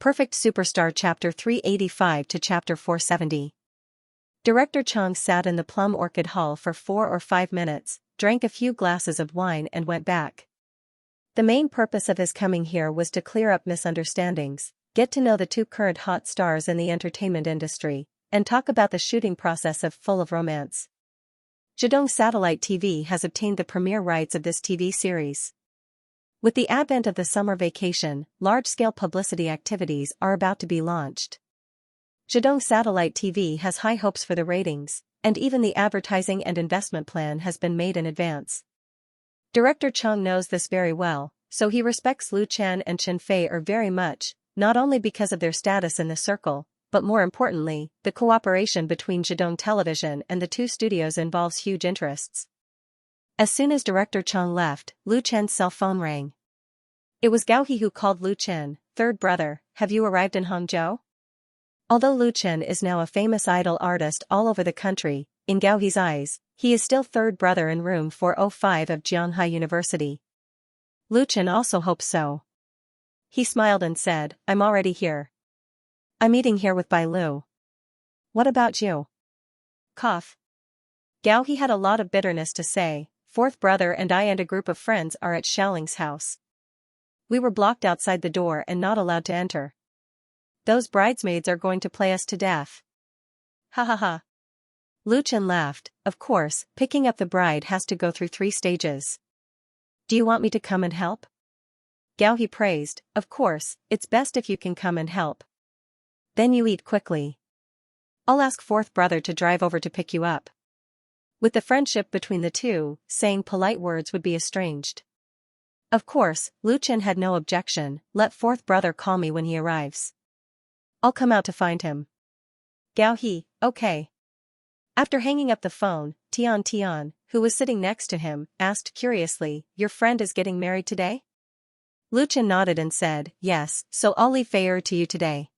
Perfect Superstar Chapter 385 to Chapter 470. Director Chang sat in the Plum Orchid Hall for 4 or 5 minutes, drank a few glasses of wine and went back. The main purpose of his coming here was to clear up misunderstandings, get to know the two current hot stars in the entertainment industry, and talk about the shooting process of Full of Romance. Zhidong Satellite TV has obtained the premiere rights of this TV series. With the advent of the summer vacation, large-scale publicity activities are about to be launched. Zhidong Satellite TV has high hopes for the ratings, and even the advertising and investment plan has been made in advance. Director Chang knows this very well, so he respects Lu Chen and Chen Feier very much, not only because of their status in the circle, but more importantly, the cooperation between Zhidong Television and the two studios involves huge interests. As soon as Director Chang left, Lu Chen's cell phone rang. It was Gao He who called. Lu Chen, third brother, have you arrived in Hangzhou? Although Lu Chen is now a famous idol artist all over the country, in Gao He's eyes, he is still third brother in room 405 of Xianxia University. Lu Chen also hopes so. He smiled and said, I'm already here. I'm eating here with Bai Lu. What about you? Cough. Gao He had a lot of bitterness to say. Fourth brother and I and a group of friends are at Xiaoling's house. We were blocked outside the door and not allowed to enter. Those bridesmaids are going to play us to death. Ha ha ha. Lu Chen laughed. Of course, picking up the bride has to go through 3 stages. Do you want me to come and help? Gao He praised. Of course, it's best if you can come and help. Then you eat quickly. I'll ask fourth brother to drive over to pick you up. With the friendship between the two, saying polite words would be estranged. Of course, Lu Chen had no objection. Let fourth brother call me when he arrives. I'll come out to find him. Gao He, okay. After hanging up the phone, Tian, who was sitting next to him, asked curiously, your friend is getting married today? Lu Chen nodded and said, yes, so I'll leave Feier to you today.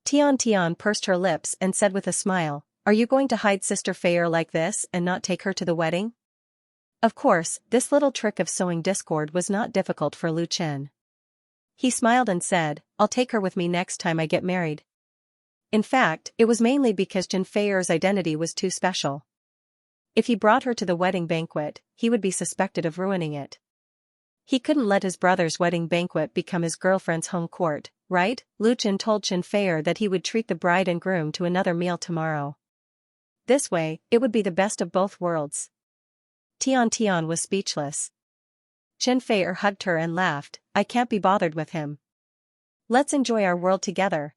Tian pursed her lips and said with a smile, are you going to hide Sister Feier like this and not take her to the wedding? Of course, this little trick of sowing discord was not difficult for Lu Chen. He smiled and said, I'll take her with me next time I get married. In fact, it was mainly because Chen Feier's identity was too special. If he brought her to the wedding banquet, he would be suspected of ruining it. He couldn't let his brother's wedding banquet become his girlfriend's home court, right? Lu Chen told Chen Feier that he would treat the bride and groom to another meal tomorrow. This way, it would be the best of both worlds. Tian was speechless. Chen Feier hugged her and laughed, I can't be bothered with him. Let's enjoy our world together.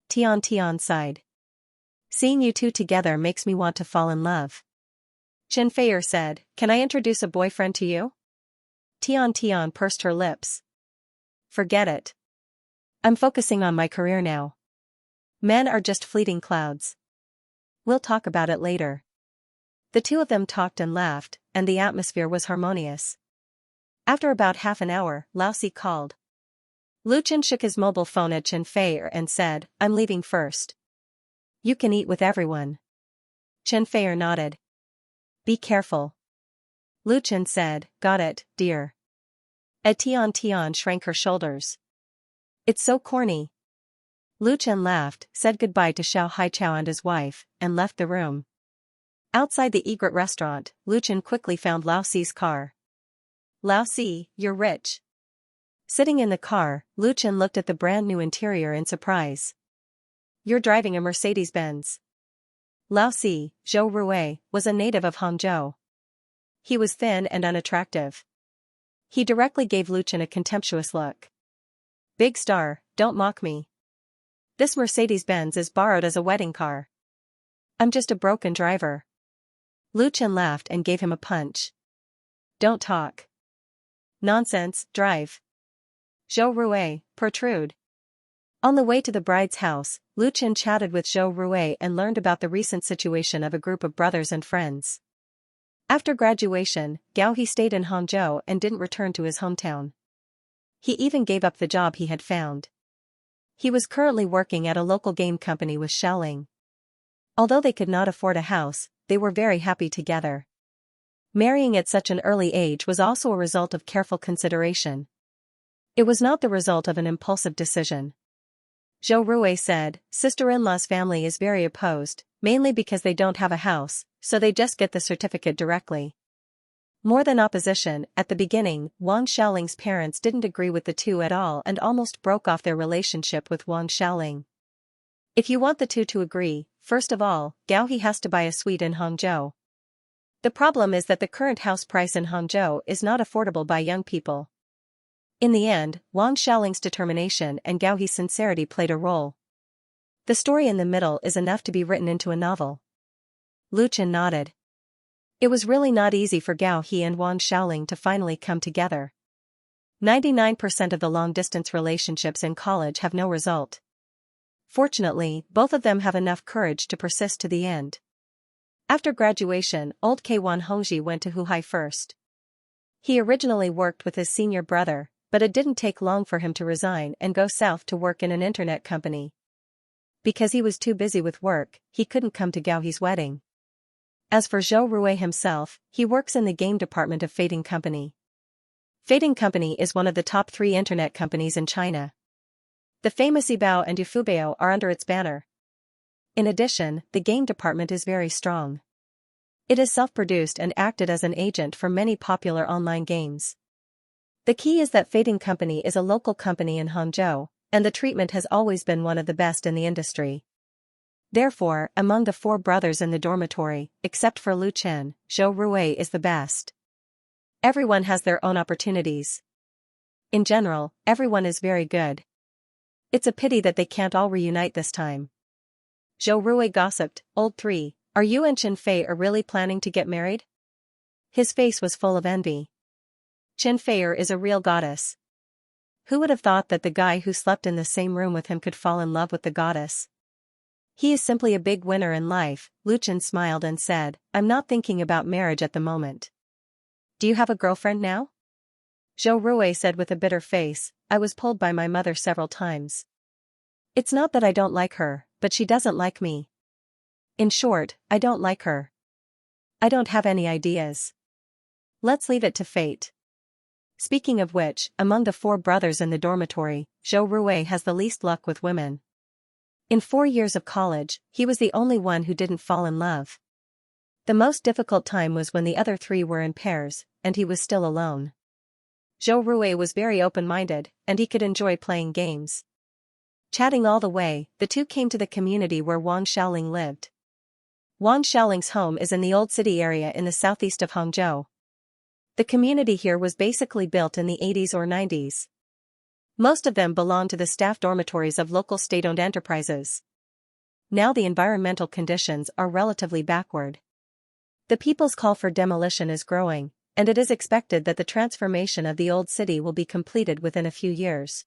Tian sighed. Seeing you two together makes me want to fall in love. Chen Feier said, can I introduce a boyfriend to you? Tian pursed her lips. Forget it. I'm focusing on my career now. Men are just fleeting clouds. We'll talk about it later. The two of them talked and laughed, and the atmosphere was harmonious. After about half an hour, Lao Si called. Lu Chen shook his mobile phone at Chen Feier and said, I'm leaving first. You can eat with everyone. Chen Feier nodded. Be careful. Lu Chen said, got it, dear. Tian shrank her shoulders. It's so corny. Lu Chen laughed, said goodbye to Xiao Haichao and his wife, and left the room. Outside the egret restaurant, Lu Chen quickly found Lao Si's car. Lao Si, you're rich. Sitting in the car, Lu Chen looked at the brand new interior in surprise. You're driving a Mercedes-Benz. Lao Si, Zhou Rui, was a native of Hangzhou. He was thin and unattractive. He directly gave Lu Chen a contemptuous look. Big star, don't mock me. This Mercedes-Benz is borrowed as a wedding car. I'm just a broken driver. Lu Chen laughed and gave him a punch. Don't talk. Nonsense, drive. Zhou Rui, protrude. On the way to the bride's house, Lu Chen chatted with Zhou Rui and learned about the recent situation of a group of brothers and friends. After graduation, Gao He stayed in Hangzhou and didn't return to his hometown. He even gave up the job he had found. He was currently working at a local game company with Xiaoling. Although they could not afford a house, they were very happy together. Marrying at such an early age was also a result of careful consideration. It was not the result of an impulsive decision. Zhou Rui said, sister-in-law's family is very opposed, mainly because they don't have a house, so they just get the certificate directly. More than opposition, at the beginning, Wang Xiaoling's parents didn't agree with the two at all and almost broke off their relationship with Wang Xiaoling. If you want the two to agree, first of all, Gao He has to buy a suite in Hangzhou. The problem is that the current house price in Hangzhou is not affordable by young people. In the end, Wang Xiaoling's determination and Gao He's sincerity played a role. The story in the middle is enough to be written into a novel. Lu Chen nodded. It was really not easy for Gao He and Wang Xiaoling to finally come together. 99% of the long-distance relationships in college have no result. Fortunately, both of them have enough courage to persist to the end. After graduation, old K1 Hongji went to Huhai first. He originally worked with his senior brother, but it didn't take long for him to resign and go south to work in an internet company. Because he was too busy with work, he couldn't come to Gao He's wedding. As for Zhou Rui himself, he works in the game department of Fading Company. Fading Company is one of the top 3 internet companies in China. The famous Yibao and Yufubao are under its banner. In addition, the game department is very strong. It is self-produced and acted as an agent for many popular online games. The key is that Fading Company is a local company in Hangzhou, and the treatment has always been one of the best in the industry. Therefore, among the 4 brothers in the dormitory, except for Lu Chen, Zhou Rui is the best. Everyone has their own opportunities. In general, everyone is very good. It's a pity that they can't all reunite this time. Zhou Rui gossiped, Old 3, are you and Chen Fei really planning to get married? His face was full of envy. Chen Fei is a real goddess. Who would have thought that the guy who slept in the same room with him could fall in love with the goddess? He is simply a big winner in life, Lu Chen smiled and said, I'm not thinking about marriage at the moment. Do you have a girlfriend now? Zhou Rui said with a bitter face, I was pulled by my mother several times. It's not that I don't like her, but she doesn't like me. In short, I don't like her. I don't have any ideas. Let's leave it to fate. Speaking of which, among the 4 brothers in the dormitory, Zhou Rui has the least luck with women. In 4 years of college, he was the only one who didn't fall in love. The most difficult time was when the other 3 were in pairs, and he was still alone. Zhou Rui was very open-minded, and he could enjoy playing games. Chatting all the way, the two came to the community where Wang Xiaoling lived. Wang Xiaoling's home is in the old city area in the southeast of Hangzhou. The community here was basically built in the 80s or 90s. Most of them belonged to the staff dormitories of local state-owned enterprises. Now the environmental conditions are relatively backward. The people's call for demolition is growing, and it is expected that the transformation of the old city will be completed within a few years.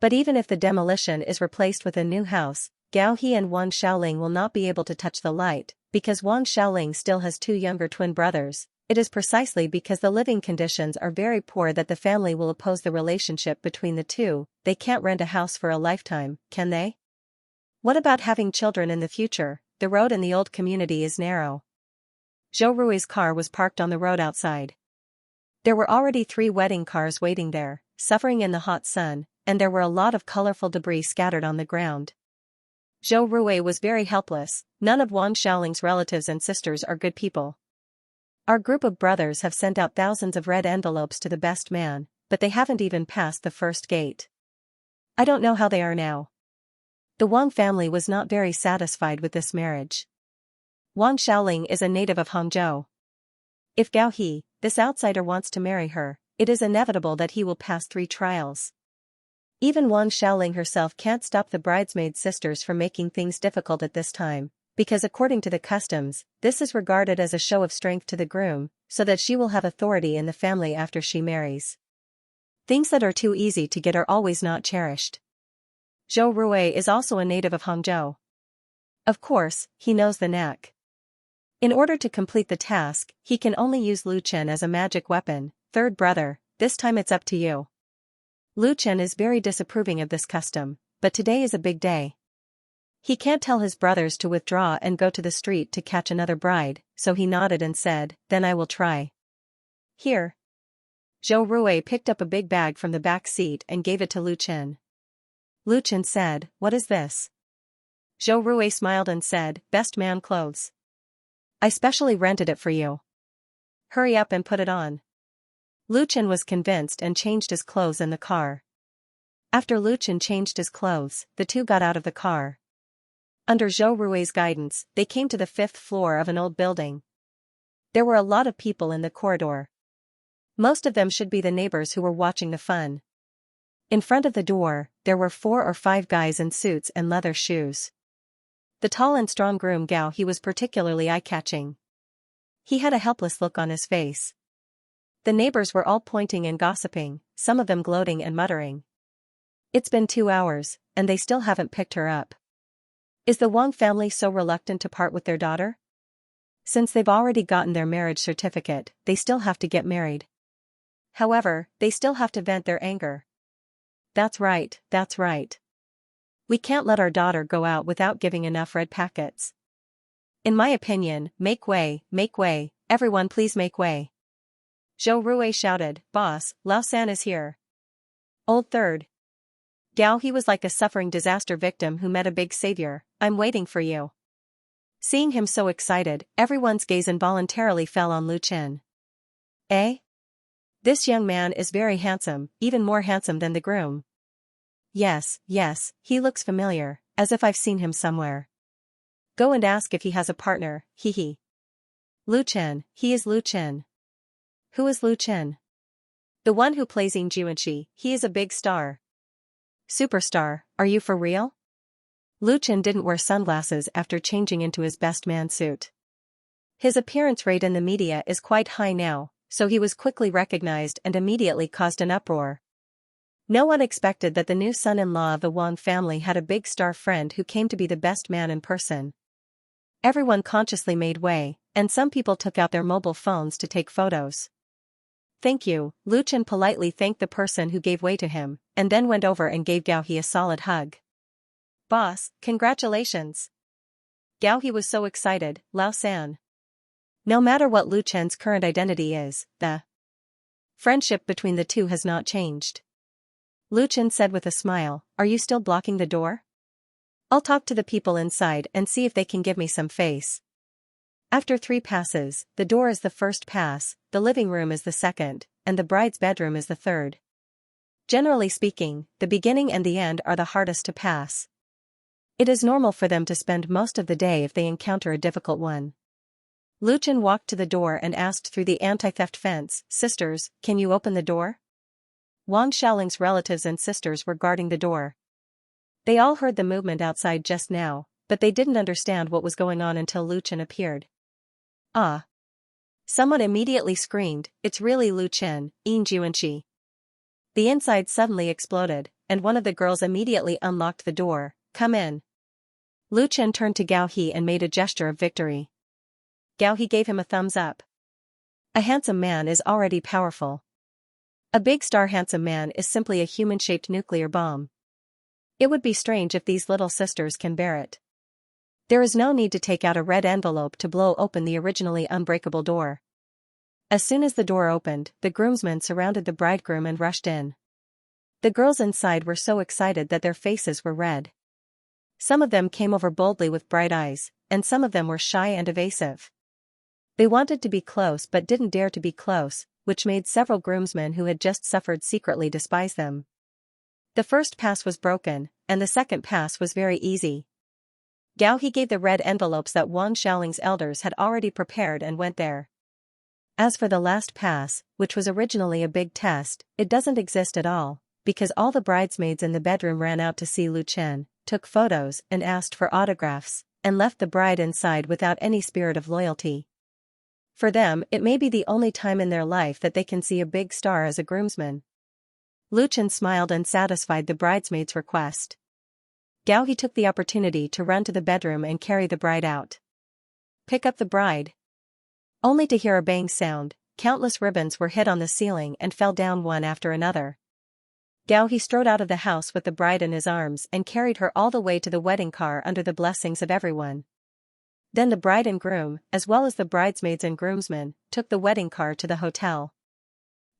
But even if the demolition is replaced with a new house, Gao He and Wang Xiaoling will not be able to touch the light, because Wang Xiaoling still has 2 younger twin brothers. It is precisely because the living conditions are very poor that the family will oppose the relationship between the two. They can't rent a house for a lifetime, can they? What about having children in the future? The road in the old community is narrow. Zhou Rui's car was parked on the road outside. There were already 3 wedding cars waiting there, suffering in the hot sun, and there were a lot of colorful debris scattered on the ground. Zhou Rui was very helpless. None of Wang Xiaoling's relatives and sisters are good people. Our group of brothers have sent out thousands of red envelopes to the best man, but they haven't even passed the first gate. I don't know how they are now. The Wang family was not very satisfied with this marriage. Wang Xiaoling is a native of Hangzhou. If Gao He, this outsider, wants to marry her, it is inevitable that he will pass 3 trials. Even Wang Xiaoling herself can't stop the bridesmaid sisters from making things difficult at this time, because according to the customs, this is regarded as a show of strength to the groom, so that she will have authority in the family after she marries. Things that are too easy to get are always not cherished. Zhou Rui is also a native of Hangzhou. Of course, he knows the knack. In order to complete the task, he can only use Lu Chen as a magic weapon. Third brother, this time it's up to you. Lu Chen is very disapproving of this custom, but today is a big day. He can't tell his brothers to withdraw and go to the street to catch another bride, so he nodded and said, then I will try. Here. Zhou Rui picked up a big bag from the back seat and gave it to Lu Chen. Lu Chen said, "What is this?" Zhou Rui smiled and said, "Best man clothes. I specially rented it for you. Hurry up and put it on." Lu Chen was convinced and changed his clothes in the car. After Lu Chen changed his clothes, the two got out of the car. Under Zhou Rui's guidance, they came to the 5th floor of an old building. There were a lot of people in the corridor. Most of them should be the neighbors who were watching the fun. In front of the door, there were 4 or 5 guys in suits and leather shoes. The tall and strong groom Gao He was particularly eye-catching. He had a helpless look on his face. The neighbors were all pointing and gossiping, some of them gloating and muttering. It's been 2 hours, and they still haven't picked her up. Is the Wang family so reluctant to part with their daughter? Since they've already gotten their marriage certificate, they still have to get married. However, they still have to vent their anger. That's right, that's right. We can't let our daughter go out without giving enough red packets. In my opinion, make way, everyone please make way. Zhou Rui shouted, "Boss, Lao San is here." Old Third. Gao He was like a suffering disaster victim who met a big savior. "I'm waiting for you." Seeing him so excited, everyone's gaze involuntarily fell on Lu Chen. Eh? This young man is very handsome, even more handsome than the groom. Yes, he looks familiar, as if I've seen him somewhere. Go and ask if he has a partner, hee. Lu Chen, he is Lu Chen. Who is Lu Chen? The one who plays Xianxia. He is a big star. Superstar, are you for real? Lu Chen didn't wear sunglasses after changing into his best man suit. His appearance rate in the media is quite high now, so he was quickly recognized and immediately caused an uproar. No one expected that the new son-in-law of the Wang family had a big star friend who came to be the best man in person. Everyone consciously made way, and some people took out their mobile phones to take photos. Thank you, Lu Chen politely thanked the person who gave way to him, and then went over and gave Gao He a solid hug. Boss, congratulations. Gao He was so excited, Lao San. No matter what Lu Chen's current identity is, the friendship between the two has not changed. Lu Chen said with a smile, "Are you still blocking the door? I'll talk to the people inside and see if they can give me some face." After 3 passes, the door is the first pass, the living room is the second, and the bride's bedroom is the third. Generally speaking, the beginning and the end are the hardest to pass. It is normal for them to spend most of the day if they encounter a difficult one. Lu Chen walked to the door and asked through the anti-theft fence, "Sisters, can you open the door?" Wang Xiaoling's relatives and sisters were guarding the door. They all heard the movement outside just now, but they didn't understand what was going on until Lu Chen appeared. Ah! Someone immediately screamed, "It's really Lu Chen, Xianxia." The inside suddenly exploded, and one of the girls immediately unlocked the door. "Come in." Lu Chen turned to Gao He and made a gesture of victory. Gao He gave him a thumbs up. A handsome man is already powerful. A big star handsome man is simply a human-shaped nuclear bomb. It would be strange if these little sisters can bear it. There is no need to take out a red envelope to blow open the originally unbreakable door. As soon as the door opened, the groomsmen surrounded the bridegroom and rushed in. The girls inside were so excited that their faces were red. Some of them came over boldly with bright eyes, and some of them were shy and evasive. They wanted to be close but didn't dare to be close, which made several groomsmen who had just suffered secretly despise them. The first pass was broken, and the second pass was very easy. Gao He gave the red envelopes that Wang Xiaoling's elders had already prepared and went there. As for the last pass, which was originally a big test, it doesn't exist at all, because all the bridesmaids in the bedroom ran out to see Lu Chen, took photos and asked for autographs, and left the bride inside without any spirit of loyalty. For them, it may be the only time in their life that they can see a big star as a groomsman. Lu Chen smiled and satisfied the bridesmaid's request. Gao He took the opportunity to run to the bedroom and carry the bride out. Pick up the bride. Only to hear a bang sound, countless ribbons were hit on the ceiling and fell down one after another. Gao He strode out of the house with the bride in his arms and carried her all the way to the wedding car under the blessings of everyone. Then the bride and groom, as well as the bridesmaids and groomsmen, took the wedding car to the hotel.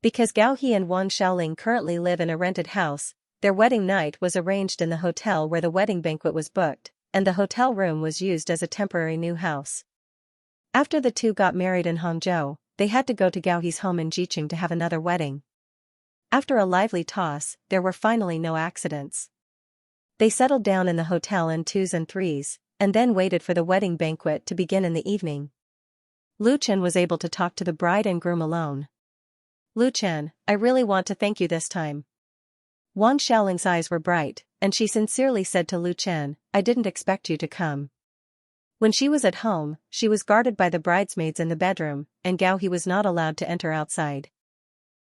Because Gao He and Wang Xiaoling currently live in a rented house, Their wedding night was arranged in the hotel where the wedding banquet was booked, and the hotel room was used as a temporary new house. After the two got married in Hangzhou, they had to go to Gaohi's home in Jiqing to have another wedding. After a lively toss, there were finally no accidents. They settled down in the hotel in twos and threes, and then waited for the wedding banquet to begin in the evening. Lu Chen was able to talk to the bride and groom alone. Lu Chen, I really want to thank you this time. Wang Xiaoling's eyes were bright, and she sincerely said to Lu Chen, I didn't expect you to come. When she was at home, she was guarded by the bridesmaids in the bedroom, and Gaohi was not allowed to enter outside.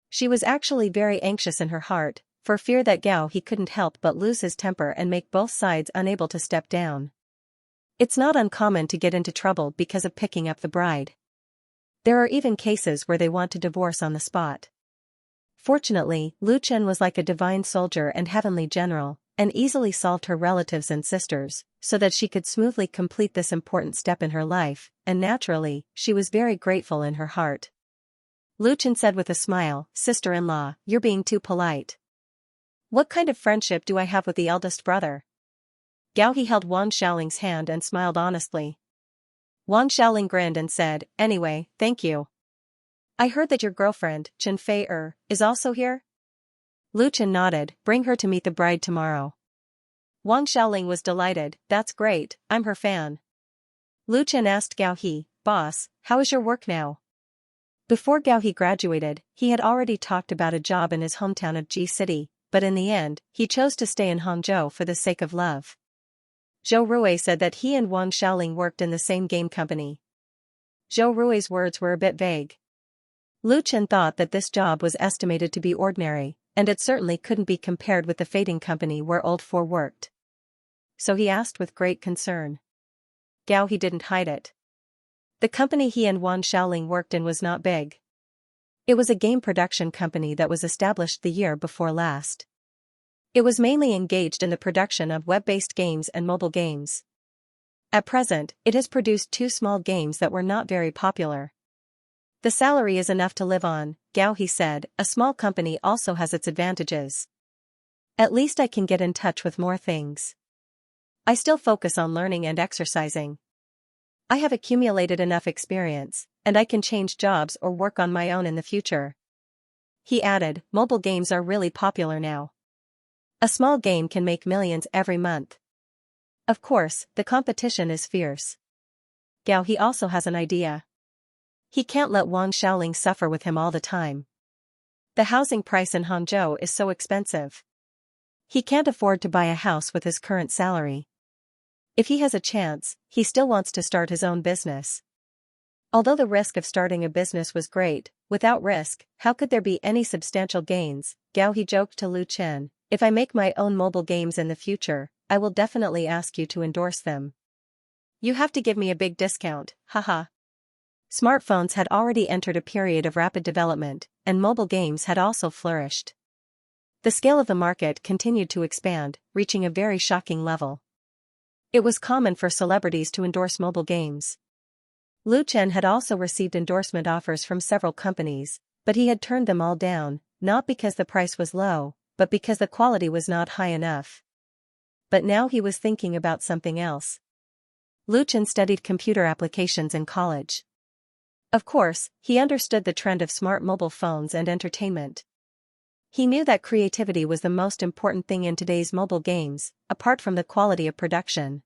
She was actually very anxious in her heart, for fear that Gaohi couldn't help but lose his temper and make both sides unable to step down. It's not uncommon to get into trouble because of picking up the bride. There are even cases where they want to divorce on the spot. Fortunately, Lu Chen was like a divine soldier and heavenly general, and easily solved her relatives and sisters, so that she could smoothly complete this important step in her life, and naturally, she was very grateful in her heart. Lu Chen said with a smile, Sister-in-law, you're being too polite. What kind of friendship do I have with the eldest brother? Gaohi held Wang Xiaoling's hand and smiled honestly. Wang Xiaoling grinned and said, Anyway, thank you. I heard that your girlfriend, Chen Fei is also here? Lu Chen nodded, bring her to meet the bride tomorrow. Wang Xiaoling was delighted, that's great, I'm her fan. Lu Chen asked Gaohi, boss, how is your work now? Before Gaohi graduated, he had already talked about a job in his hometown of Ji City, but in the end, he chose to stay in Hangzhou for the sake of love. Zhou Rui said that he and Wang Xiaoling worked in the same game company. Zhou Rui's words were a bit vague. Lu Chen thought that this job was estimated to be ordinary, and it certainly couldn't be compared with the fading company where Old Four worked. So he asked with great concern. Gaohi didn't hide it. The company he and Wang Xiaoling worked in was not big. It was a game production company that was established the year before last. It was mainly engaged in the production of web-based games and mobile games. At present, it has produced 2 small games that were not very popular. The salary is enough to live on, Gaohi said, a small company also has its advantages. At least I can get in touch with more things. I still focus on learning and exercising. I have accumulated enough experience, and I can change jobs or work on my own in the future. He added, mobile games are really popular now. A small game can make millions every month. Of course, the competition is fierce. Gaohi also has an idea. He can't let Wang Xiaoling suffer with him all the time. The housing price in Hangzhou is so expensive. He can't afford to buy a house with his current salary. If he has a chance, he still wants to start his own business. Although the risk of starting a business was great, without risk, how could there be any substantial gains? Gaohi joked to Lu Chen, if I make my own mobile games in the future, I will definitely ask you to endorse them. You have to give me a big discount, haha. Smartphones had already entered a period of rapid development, and mobile games had also flourished. The scale of the market continued to expand, reaching a very shocking level. It was common for celebrities to endorse mobile games. Lu Chen had also received endorsement offers from several companies, but he had turned them all down, not because the price was low, but because the quality was not high enough. But now he was thinking about something else. Lu Chen studied computer applications in college. Of course, he understood the trend of smart mobile phones and entertainment. He knew that creativity was the most important thing in today's mobile games, apart from the quality of production.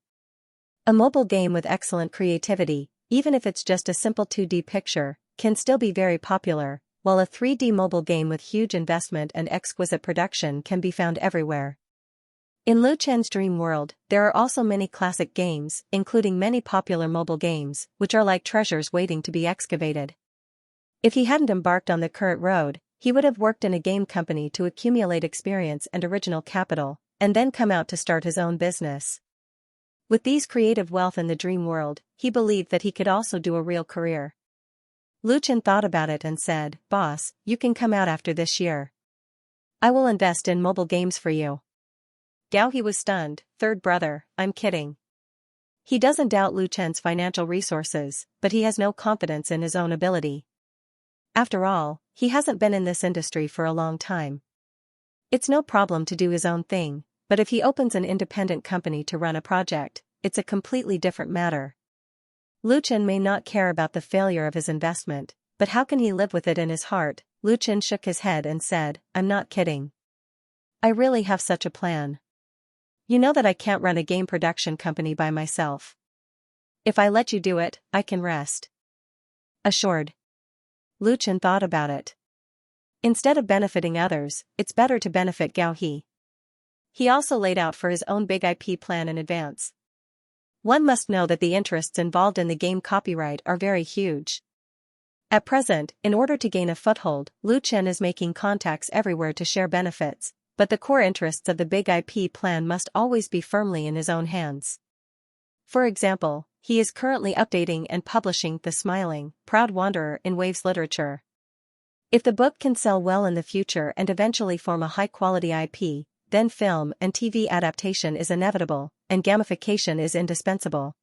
A mobile game with excellent creativity, even if it's just a simple 2D picture, can still be very popular, while a 3D mobile game with huge investment and exquisite production can be found everywhere. In Lu Chen's dream world, there are also many classic games, including many popular mobile games, which are like treasures waiting to be excavated. If he hadn't embarked on the current road, he would have worked in a game company to accumulate experience and original capital, and then come out to start his own business. With these creative wealth in the dream world, he believed that he could also do a real career. Lu Chen thought about it and said, Boss, you can come out after this year. I will invest in mobile games for you. Gaohi was stunned, third brother, I'm kidding. He doesn't doubt Lu Chen's financial resources, but he has no confidence in his own ability. After all, he hasn't been in this industry for a long time. It's no problem to do his own thing, but if he opens an independent company to run a project, it's a completely different matter. Lu Chen may not care about the failure of his investment, but how can he live with it in his heart? Lu Chen shook his head and said, I'm not kidding. I really have such a plan. You know that I can't run a game production company by myself. If I let you do it, I can rest assured. Lu Chen thought about it. Instead of benefiting others, it's better to benefit Gao He. He also laid out for his own big IP plan in advance. One must know that the interests involved in the game copyright are very huge. At present, in order to gain a foothold, Lu Chen is making contacts everywhere to share benefits, but the core interests of the big IP plan must always be firmly in his own hands. For example, he is currently updating and publishing The Smiling, Proud Wanderer in Waves literature. If the book can sell well in the future and eventually form a high-quality IP, then film and TV adaptation is inevitable, and gamification is indispensable.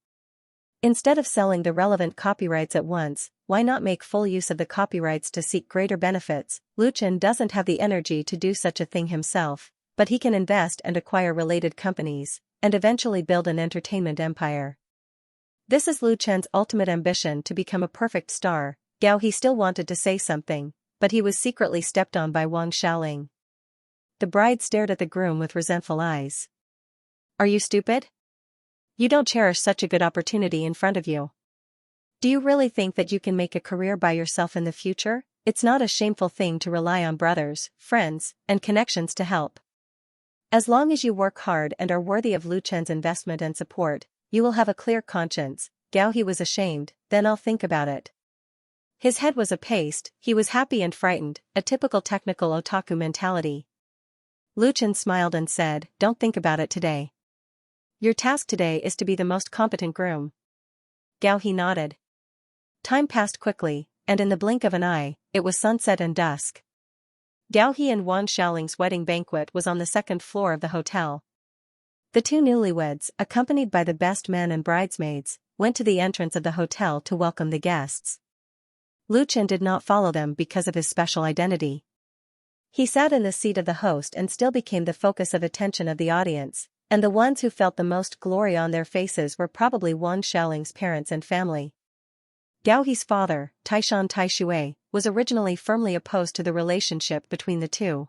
Instead of selling the relevant copyrights at once, why not make full use of the copyrights to seek greater benefits? Lu Chen doesn't have the energy to do such a thing himself, but he can invest and acquire related companies, and eventually build an entertainment empire. This is Lu Chen's ultimate ambition, to become a perfect star. Gao He still wanted to say something, but he was secretly stepped on by Wang Xiaoling. The bride stared at the groom with resentful eyes. Are you stupid? You don't cherish such a good opportunity in front of you. Do you really think that you can make a career by yourself in the future? It's not a shameful thing to rely on brothers, friends, and connections to help. As long as you work hard and are worthy of Lu Chen's investment and support, you will have a clear conscience. Gao He was ashamed. Then I'll think about it. His head was a paste, he was happy and frightened, a typical technical otaku mentality. Lu Chen smiled and said, don't think about it today. Your task today is to be the most competent groom. Gao He nodded. Time passed quickly, and in the blink of an eye, it was sunset and dusk. Gao He and Wang Xiaoling's wedding banquet was on the second floor of the hotel. The two newlyweds, accompanied by the best men and bridesmaids, went to the entrance of the hotel to welcome the guests. Lu Chen did not follow them because of his special identity. He sat in the seat of the host and still became the focus of attention of the audience, and the ones who felt the most glory on their faces were probably Wang Xiaoling's parents and family. Gao He's father, Taishan Taishui, was originally firmly opposed to the relationship between the two.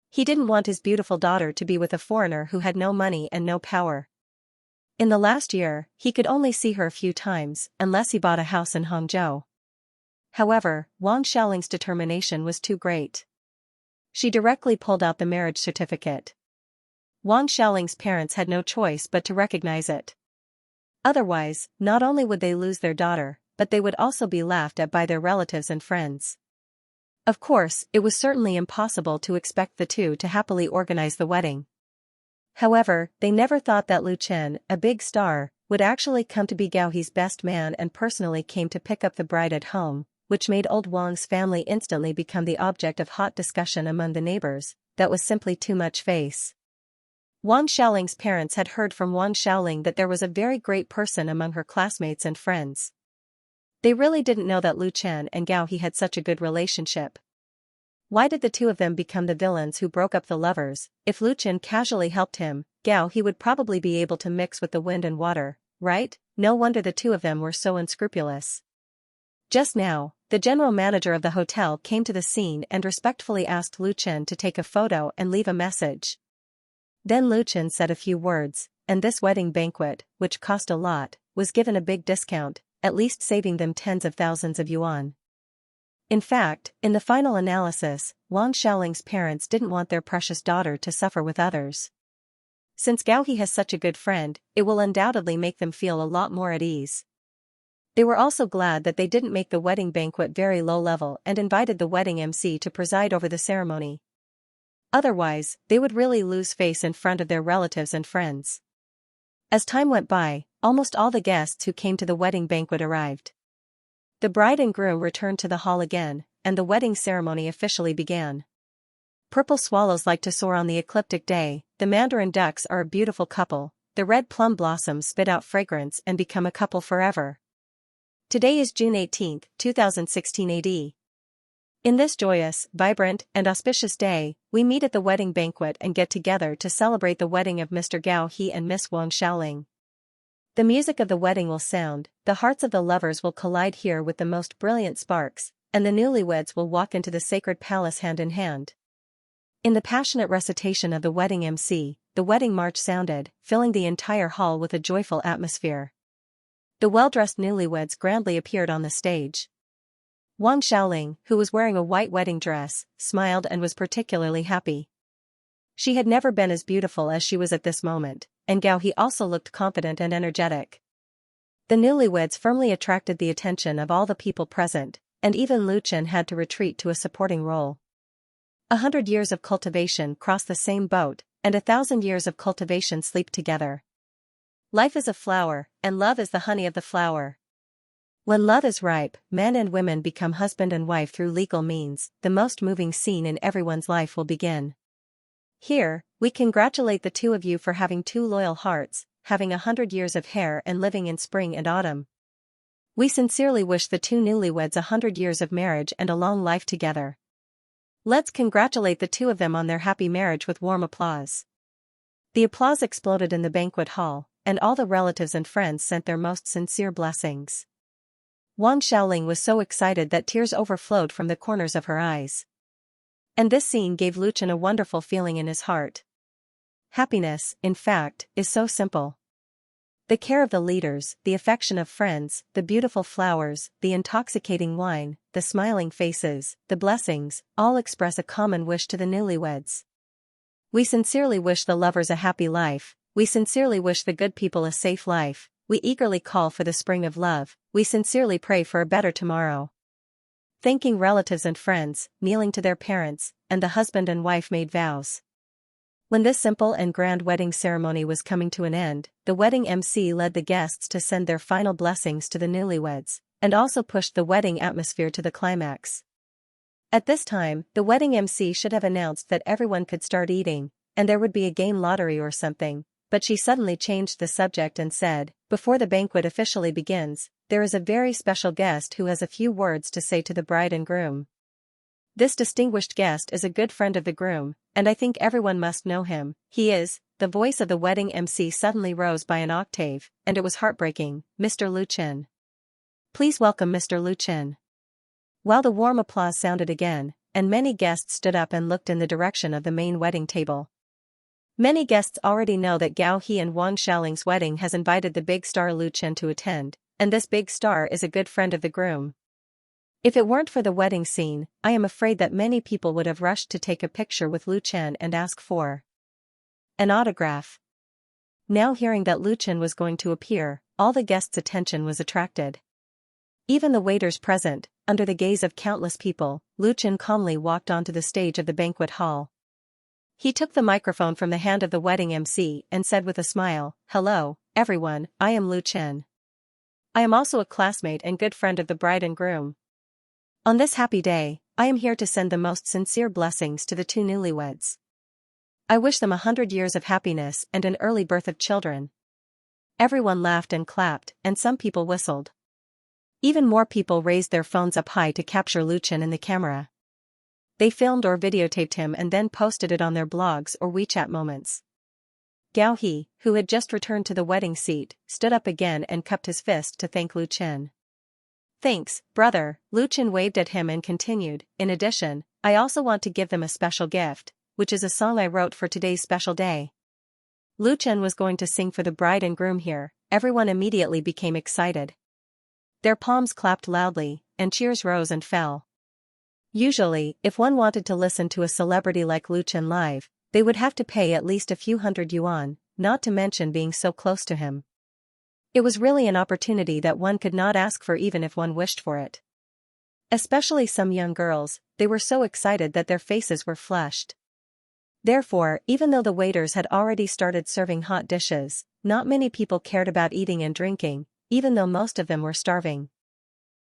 He didn't want his beautiful daughter to be with a foreigner who had no money and no power. In the last year, he could only see her a few times, unless he bought a house in Hangzhou. However, Wang Xiaoling's determination was too great. She directly pulled out the marriage certificate. Wang Xiaoling's parents had no choice but to recognize it. Otherwise, not only would they lose their daughter, but they would also be laughed at by their relatives and friends. Of course, it was certainly impossible to expect the two to happily organize the wedding. However, they never thought that Lu Chen, a big star, would actually come to be Gao He's best man and personally came to pick up the bride at home, which made old Wang's family instantly become the object of hot discussion among the neighbors. That was simply too much face. Wang Xiaoling's parents had heard from Wang Xiaoling that there was a very great person among her classmates and friends. They really didn't know that Lu Chen and Gao He had such a good relationship. Why did the two of them become the villains who broke up the lovers? If Lu Chen casually helped him, Gao He would probably be able to mix with the wind and water, right? No wonder the two of them were so unscrupulous. Just now, the general manager of the hotel came to the scene and respectfully asked Lu Chen to take a photo and leave a message. Then Lu Chen said a few words, and this wedding banquet, which cost a lot, was given a big discount, at least saving them tens of thousands of yuan. In fact, in the final analysis, Wang Xiaoling's parents didn't want their precious daughter to suffer with others. Since Gao He has such a good friend, it will undoubtedly make them feel a lot more at ease. They were also glad that they didn't make the wedding banquet very low level and invited the wedding MC to preside over the ceremony. Otherwise, they would really lose face in front of their relatives and friends. As time went by, almost all the guests who came to the wedding banquet arrived. The bride and groom returned to the hall again, and the wedding ceremony officially began. Purple swallows like to soar on the ecliptic day, the mandarin ducks are a beautiful couple, the red plum blossoms spit out fragrance and become a couple forever. Today is June 18, 2016 AD. In this joyous, vibrant, and auspicious day, we meet at the wedding banquet and get together to celebrate the wedding of Mr. Gao He and Miss Wang Xiaoling. The music of the wedding will sound, the hearts of the lovers will collide here with the most brilliant sparks, and the newlyweds will walk into the sacred palace hand in hand. In the passionate recitation of the wedding MC, the wedding march sounded, filling the entire hall with a joyful atmosphere. The well-dressed newlyweds grandly appeared on the stage. Wang Xiaoling, who was wearing a white wedding dress, smiled and was particularly happy. She had never been as beautiful as she was at this moment, and Gao He also looked confident and energetic. The newlyweds firmly attracted the attention of all the people present, and even Lu Chen had to retreat to a supporting role. 100 years of cultivation cross the same boat, and 1,000 years of cultivation sleep together. Life is a flower, and love is the honey of the flower. When love is ripe, men and women become husband and wife through legal means. The most moving scene in everyone's life will begin. Here, we congratulate the two of you for having two loyal hearts, having 100 years of hair and living in spring and autumn. We sincerely wish the two newlyweds 100 years of marriage and a long life together. Let's congratulate the two of them on their happy marriage with warm applause. The applause exploded in the banquet hall, and all the relatives and friends sent their most sincere blessings. Wang Xiaoling was so excited that tears overflowed from the corners of her eyes. And this scene gave Lu Chen a wonderful feeling in his heart. Happiness, in fact, is so simple. The care of the leaders, the affection of friends, the beautiful flowers, the intoxicating wine, the smiling faces, the blessings, all express a common wish to the newlyweds. We sincerely wish the lovers a happy life, we sincerely wish the good people a safe life, we eagerly call for the spring of love, we sincerely pray for a better tomorrow. Thanking relatives and friends, kneeling to their parents, and the husband and wife made vows. When this simple and grand wedding ceremony was coming to an end, the wedding MC led the guests to send their final blessings to the newlyweds, and also pushed the wedding atmosphere to the climax. At this time, the wedding MC should have announced that everyone could start eating, and there would be a game lottery or something, but she suddenly changed the subject and said, "Before the banquet officially begins, there is a very special guest who has a few words to say to the bride and groom. This distinguished guest is a good friend of the groom, and I think everyone must know him. He is," the voice of the wedding MC suddenly rose by an octave, and it was heartbreaking, "Mr. Lu Chen. Please welcome Mr. Lu Chen." While the warm applause sounded again, and many guests stood up and looked in the direction of the main wedding table. Many guests already know that Gao He and Wang Xiaoling's wedding has invited the big star Lu Chen to attend, and this big star is a good friend of the groom. If it weren't for the wedding scene, I am afraid that many people would have rushed to take a picture with Lu Chen and ask for an autograph. Now hearing that Lu Chen was going to appear, all the guests' attention was attracted. Even the waiters present, under the gaze of countless people, Lu Chen calmly walked onto the stage of the banquet hall. He took the microphone from the hand of the wedding MC and said with a smile, "Hello, everyone, I am Lu Chen. I am also a classmate and good friend of the bride and groom. On this happy day, I am here to send the most sincere blessings to the two newlyweds. I wish them 100 years of happiness and an early birth of children." Everyone laughed and clapped, and some people whistled. Even more people raised their phones up high to capture Lu Chen in the camera. They filmed or videotaped him and then posted it on their blogs or WeChat moments. Gao He, who had just returned to the wedding seat, stood up again and cupped his fist to thank Lu Chen. "Thanks, brother," Lu Chen waved at him and continued, "In addition, I also want to give them a special gift, which is a song I wrote for today's special day." Lu Chen was going to sing for the bride and groom here. Everyone immediately became excited. Their palms clapped loudly, and cheers rose and fell. Usually, if one wanted to listen to a celebrity like Lu Chen live, they would have to pay at least a few hundred yuan, not to mention being so close to him. It was really an opportunity that one could not ask for even if one wished for it. Especially some young girls, they were so excited that their faces were flushed. Therefore, even though the waiters had already started serving hot dishes, not many people cared about eating and drinking, even though most of them were starving.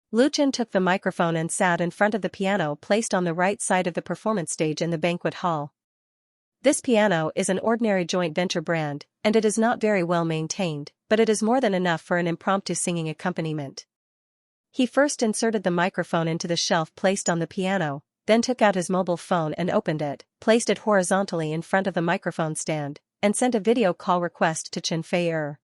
Lu Chen took the microphone and sat in front of the piano placed on the right side of the performance stage in the banquet hall. This piano is an ordinary joint venture brand, and it is not very well maintained, but it is more than enough for an impromptu singing accompaniment. He first inserted the microphone into the shelf placed on the piano, then took out his mobile phone and opened it, placed it horizontally in front of the microphone stand, and sent a video call request to Xianxia.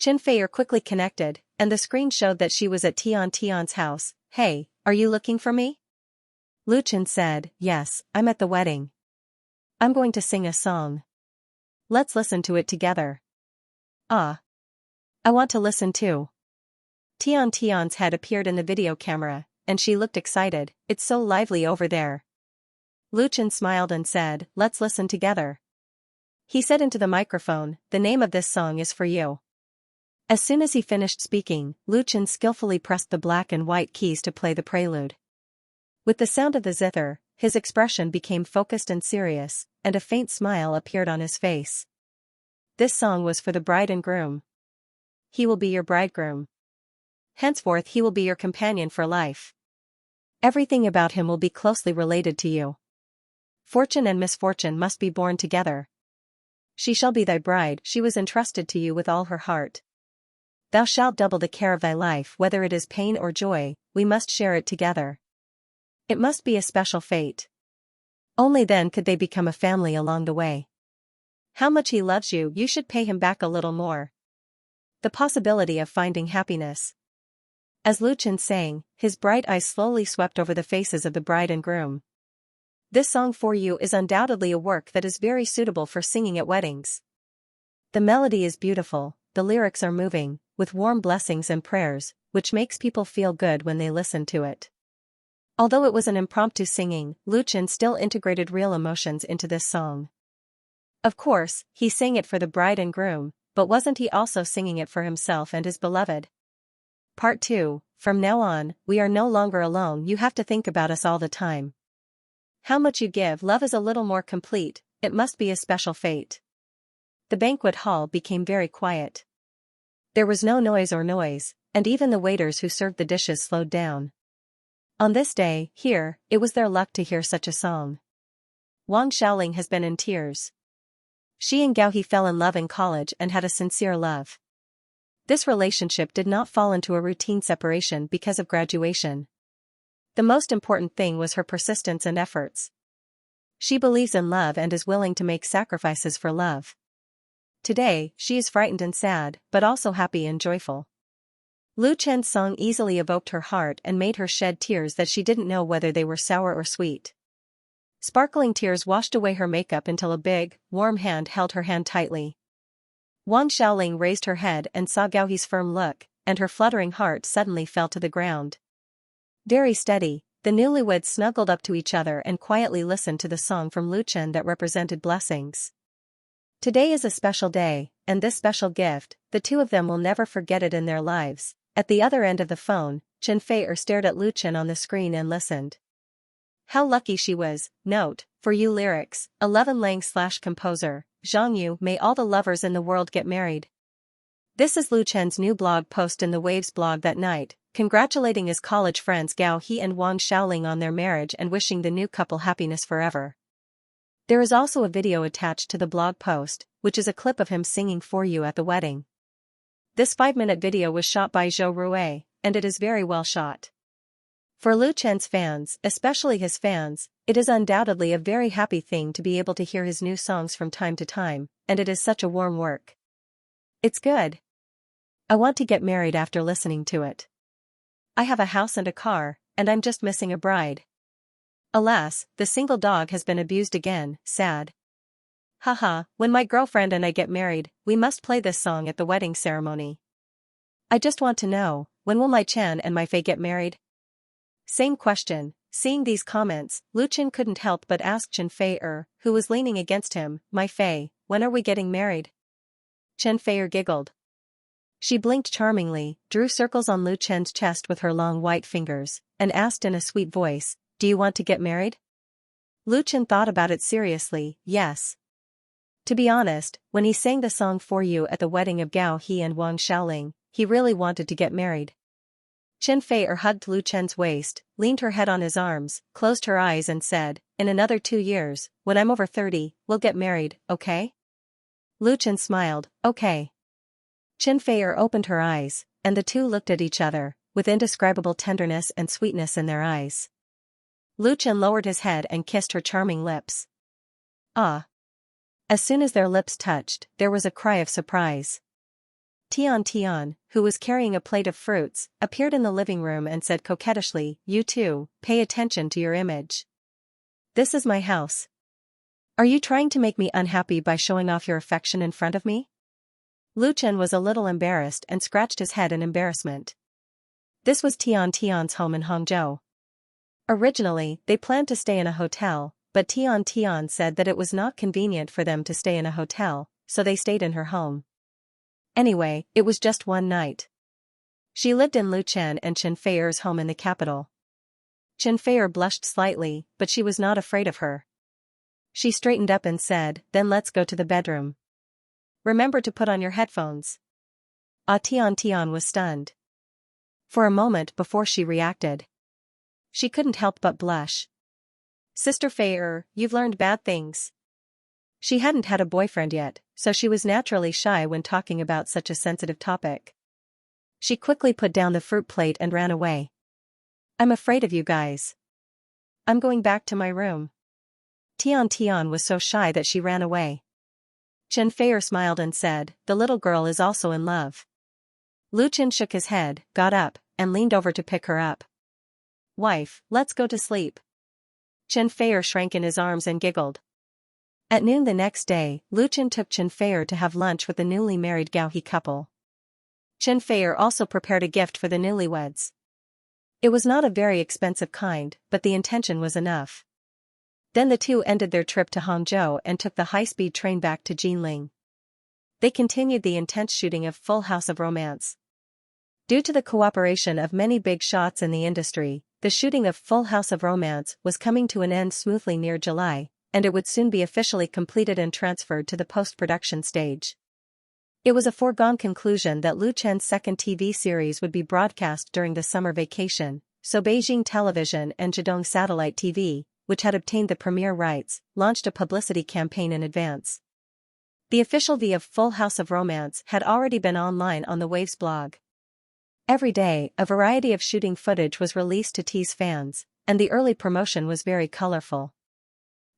Xianxia quickly connected, and the screen showed that she was at Tian's house. "Hey, are you looking for me?" Lu Chen said, "Yes, I'm at the wedding. I'm going to sing a song. Let's listen to it together." "Ah. I want to listen too." Tian's head appeared in the video camera, and she looked excited. "It's so lively over there." Lu Chen smiled and said, "Let's listen together." He said into the microphone, "The name of this song is For You." As soon as he finished speaking, Lu Chen skillfully pressed the black and white keys to play the prelude. With the sound of the zither, his expression became focused and serious, and a faint smile appeared on his face. This song was for the bride and groom. He will be your bridegroom. Henceforth he will be your companion for life. Everything about him will be closely related to you. Fortune and misfortune must be born together. She shall be thy bride, she was entrusted to you with all her heart. Thou shalt double the care of thy life, whether it is pain or joy, we must share it together. It must be a special fate. Only then could they become a family along the way. How much he loves you, you should pay him back a little more. The possibility of finding happiness. As Lu Chen sang, his bright eyes slowly swept over the faces of the bride and groom. This song For You is undoubtedly a work that is very suitable for singing at weddings. The melody is beautiful, the lyrics are moving, with warm blessings and prayers, which makes people feel good when they listen to it. Although it was an impromptu singing, Lu Chen still integrated real emotions into this song. Of course, he sang it for the bride and groom, but wasn't he also singing it for himself and his beloved? Part 2, From now on, we are no longer alone, you have to think about us all the time. How much you give, love is a little more complete, it must be a special fate. The banquet hall became very quiet. There was no noise, and even the waiters who served the dishes slowed down. On this day, here, it was their luck to hear such a song. Wang Xiaoling has been in tears. She and Gao He fell in love in college and had a sincere love. This relationship did not fall into a routine separation because of graduation. The most important thing was her persistence and efforts. She believes in love and is willing to make sacrifices for love. Today, she is frightened and sad, but also happy and joyful. Lu Chen's song easily evoked her heart and made her shed tears that she didn't know whether they were sour or sweet. Sparkling tears washed away her makeup until a big, warm hand held her hand tightly. Wang Xiaoling raised her head and saw Gao He's firm look, and her fluttering heart suddenly fell to the ground. Very steady, the newlyweds snuggled up to each other and quietly listened to the song from Lu Chen that represented blessings. Today is a special day, and this special gift, the two of them will never forget it in their lives. At the other end of the phone, Xianxia stared at Lu Chen on the screen and listened. How lucky she was. Note, For You lyrics, 11 Lang/composer, Zhang Yu. May all the lovers in the world get married. This is Lu Chen's new blog post in the Waves blog that night, congratulating his college friends Gao He and Wang Xiaoling on their marriage and wishing the new couple happiness forever. There is also a video attached to the blog post, which is a clip of him singing For You at the wedding. This 5-minute video was shot by Zhou Rui, and it is very well shot. For Lu Chen's fans, especially his fans, it is undoubtedly a very happy thing to be able to hear his new songs from time to time, and it is such a warm work. It's good. I want to get married after listening to it. I have a house and a car, and I'm just missing a bride. Alas, the single dog has been abused again, sad. Haha, when my girlfriend and I get married, we must play this song at the wedding ceremony. I just want to know, when will my Chen and my Fei get married? Same question. Seeing these comments, Lu Chen couldn't help but ask Xianxia, who was leaning against him, My Fei, when are we getting married? Xianxia giggled. She blinked charmingly, drew circles on Lu Chen's chest with her long white fingers, and asked in a sweet voice, Do you want to get married? Lu Chen thought about it seriously, yes. To be honest, when he sang the song For You at the wedding of Gao He and Wang Xiaoling, he really wanted to get married. Xianxia hugged Lu Chen's waist, leaned her head on his arms, closed her eyes and said, In another 2 years, when I'm over 30, we'll get married, okay? Lu Chen smiled, okay. Xianxia opened her eyes, and the two looked at each other, with indescribable tenderness and sweetness in their eyes. Lu Chen lowered his head and kissed her charming lips. Ah! As soon as their lips touched, there was a cry of surprise. Tian, who was carrying a plate of fruits, appeared in the living room and said coquettishly, "You too, pay attention to your image. This is my house. Are you trying to make me unhappy by showing off your affection in front of me?" Lu Chen was a little embarrassed and scratched his head in embarrassment. This was Tian's home in Hangzhou. Originally, they planned to stay in a hotel, but Tian said that it was not convenient for them to stay in a hotel, so they stayed in her home. Anyway, it was just one night. She lived in Lu Chen and Chen Feier's home in the capital. Chen Feier blushed slightly, but she was not afraid of her. She straightened up and said, "Then let's go to the bedroom. Remember to put on your headphones." Tian was stunned. For a moment before she reacted. She couldn't help but blush. "Sister Feier, you've learned bad things." She hadn't had a boyfriend yet, so she was naturally shy when talking about such a sensitive topic. She quickly put down the fruit plate and ran away. "I'm afraid of you guys. I'm going back to my room." Tian was so shy that she ran away. Chen Feier smiled and said, "The little girl is also in love." Lu Chen shook his head, got up, and leaned over to pick her up. "Wife, let's go to sleep." Chen Feier shrank in his arms and giggled. At noon the next day, Lu Chen took Chen Feier to have lunch with the newly married Gaohe couple. Chen Feier also prepared a gift for the newlyweds. It was not a very expensive kind, but the intention was enough. Then the two ended their trip to Hangzhou and took the high-speed train back to Jinling. They continued the intense shooting of Full House of Romance. Due to the cooperation of many big shots in the industry, the shooting of Full House of Romance was coming to an end smoothly near July, and it would soon be officially completed and transferred to the post-production stage. It was a foregone conclusion that Lu Chen's second TV series would be broadcast during the summer vacation, so Beijing Television and Zhejiang Satellite TV, which had obtained the premiere rights, launched a publicity campaign in advance. The official V of Full House of Romance had already been online on the Waves blog. Every day, a variety of shooting footage was released to tease fans, and the early promotion was very colorful.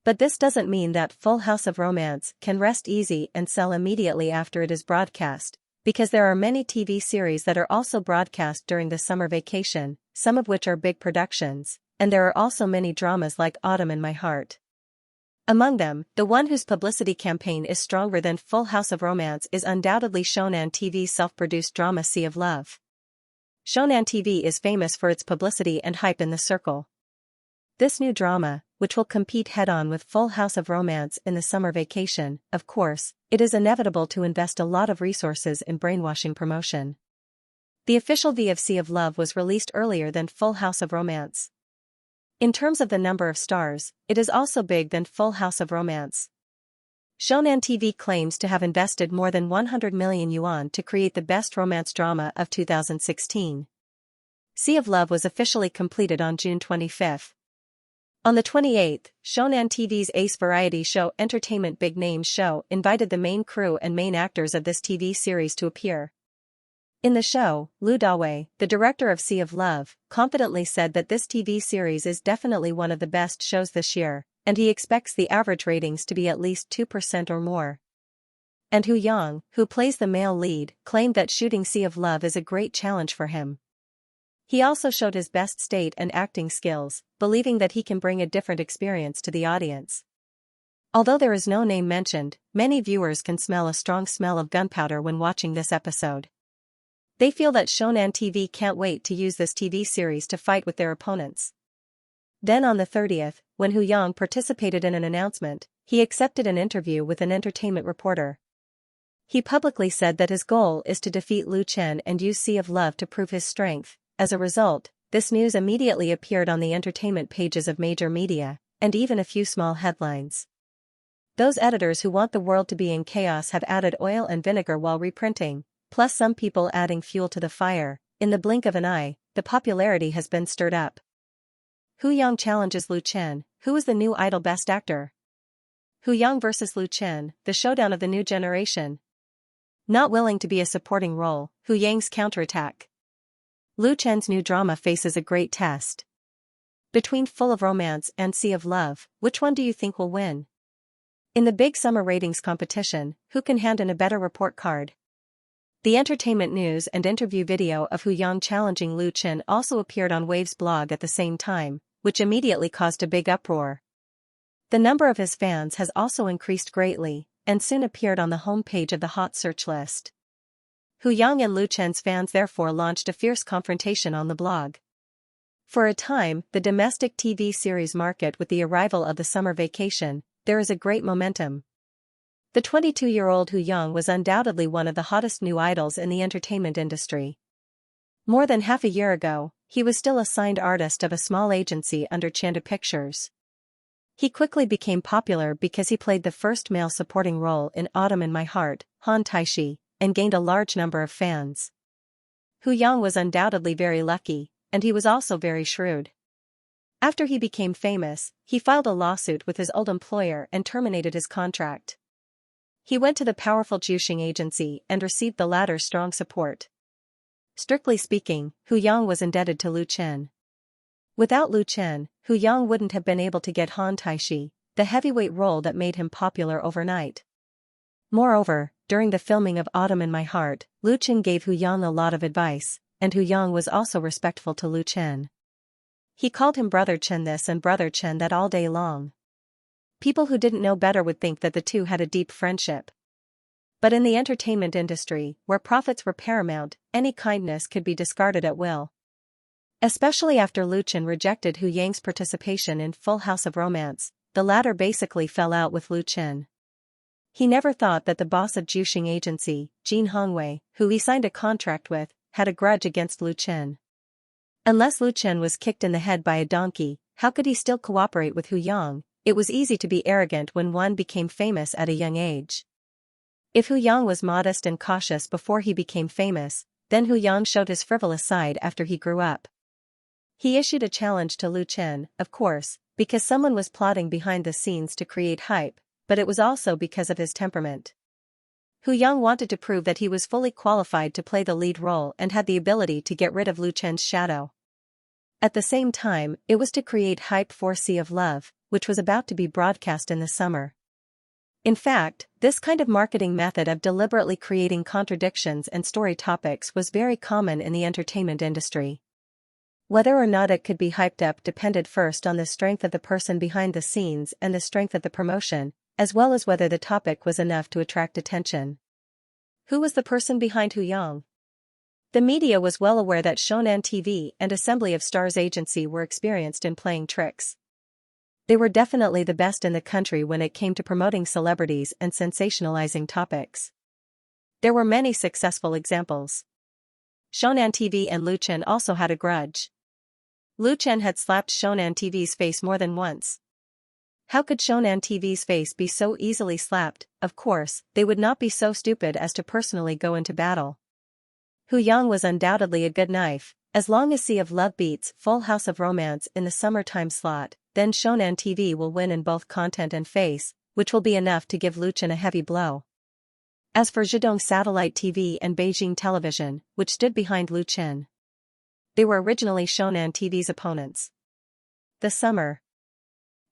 But this doesn't mean that Full House of Romance can rest easy and sell immediately after it is broadcast, because there are many TV series that are also broadcast during the summer vacation, some of which are big productions, and there are also many dramas like Autumn in My Heart. Among them, the one whose publicity campaign is stronger than Full House of Romance is undoubtedly Shonan TV's self-produced drama Sea of Love. Shonan TV is famous for its publicity and hype in the circle. This new drama, which will compete head-on with Full House of Romance in the summer vacation, of course, it is inevitable to invest a lot of resources in brainwashing promotion. The official V of Sea of Love was released earlier than Full House of Romance. In terms of the number of stars, it is also big than Full House of Romance. Shonan TV claims to have invested more than 100 million yuan to create the best romance drama of 2016. Sea of Love was officially completed on June 25. On the 28th, Shonan TV's Ace variety show Entertainment Big Names Show invited the main crew and main actors of this TV series to appear. In the show, Lu Dawei, the director of Sea of Love, confidently said that this TV series is definitely one of the best shows this year, and he expects the average ratings to be at least 2% or more. And Hu Yang, who plays the male lead, claimed that shooting Sea of Love is a great challenge for him. He also showed his best state and acting skills, believing that he can bring a different experience to the audience. Although there is no name mentioned, many viewers can smell a strong smell of gunpowder when watching this episode. They feel that Shonan TV can't wait to use this TV series to fight with their opponents. Then on the 30th, when Hu Yang participated in an announcement, he accepted an interview with an entertainment reporter. He publicly said that his goal is to defeat Lu Chen and use Sea of Love to prove his strength. As a result, this news immediately appeared on the entertainment pages of major media, and even a few small headlines. Those editors who want the world to be in chaos have added oil and vinegar while reprinting, plus some people adding fuel to the fire. In the blink of an eye, the popularity has been stirred up. Hu Yang challenges Lu Chen, who is the new idol best actor. Hu Yang versus Lu Chen, the showdown of the new generation. Not willing to be a supporting role, Hu Yang's counterattack. Lu Chen's new drama faces a great test. Between Full of Romance and Sea of Love, which one do you think will win? In the big summer ratings competition, who can hand in a better report card? The entertainment news and interview video of Hu Yang challenging Lu Chen also appeared on Wave's blog at the same time, which immediately caused a big uproar. The number of his fans has also increased greatly, and soon appeared on the homepage of the hot search list. Hu Yang and Lu Chen's fans therefore launched a fierce confrontation on the blog. For a time, the domestic TV series market with the arrival of the summer vacation, there is a great momentum. The 22-year-old Hu Yang was undoubtedly one of the hottest new idols in the entertainment industry. More than half a year ago, he was still a signed artist of a small agency under Chanda Pictures. He quickly became popular because he played the first male supporting role in Autumn in My Heart, Han Taishi, and gained a large number of fans. Hu Yang was undoubtedly very lucky, and he was also very shrewd. After he became famous, he filed a lawsuit with his old employer and terminated his contract. He went to the powerful Juxing agency and received the latter's strong support. Strictly speaking, Hu Yang was indebted to Lu Chen. Without Lu Chen, Hu Yang wouldn't have been able to get Han Taishi, the heavyweight role that made him popular overnight. Moreover, during the filming of Autumn in My Heart, Lu Chen gave Hu Yang a lot of advice, and Hu Yang was also respectful to Lu Chen. He called him Brother Chen this and Brother Chen that all day long. People who didn't know better would think that the two had a deep friendship. But in the entertainment industry, where profits were paramount, any kindness could be discarded at will. Especially after Lu Chen rejected Hu Yang's participation in Full House of Romance, the latter basically fell out with Lu Chen. He never thought that the boss of Juxing agency, Jin Hongwei, who he signed a contract with, had a grudge against Lu Chen. Unless Lu Chen was kicked in the head by a donkey, how could he still cooperate with Hu Yang? It was easy to be arrogant when one became famous at a young age. If Hu Yang was modest and cautious before he became famous, then Hu Yang showed his frivolous side after he grew up. He issued a challenge to Lu Chen, of course, because someone was plotting behind the scenes to create hype, but it was also because of his temperament. Hu Yang wanted to prove that he was fully qualified to play the lead role and had the ability to get rid of Lu Chen's shadow. At the same time, it was to create hype for Sea of Love, which was about to be broadcast in the summer. In fact, this kind of marketing method of deliberately creating contradictions and story topics was very common in the entertainment industry. Whether or not it could be hyped up depended first on the strength of the person behind the scenes and the strength of the promotion, as well as whether the topic was enough to attract attention. Who was the person behind Hu Yang? The media was well aware that Shonan TV and Assembly of Stars agency were experienced in playing tricks. They were definitely the best in the country when it came to promoting celebrities and sensationalizing topics. There were many successful examples. Shonan TV and Lu Chen also had a grudge. Lu Chen had slapped Shonan TV's face more than once. How could Shonan TV's face be so easily slapped? Of course, they would not be so stupid as to personally go into battle. Hu Yang was undoubtedly a good knife. As long as Sea of Love beats Full House of Romance in the summertime slot, then Shonan TV will win in both content and face, which will be enough to give Lu Chen a heavy blow. As for Zhejiang Satellite TV and Beijing Television, which stood behind Lu Chen, they were originally Shonan TV's opponents. The summer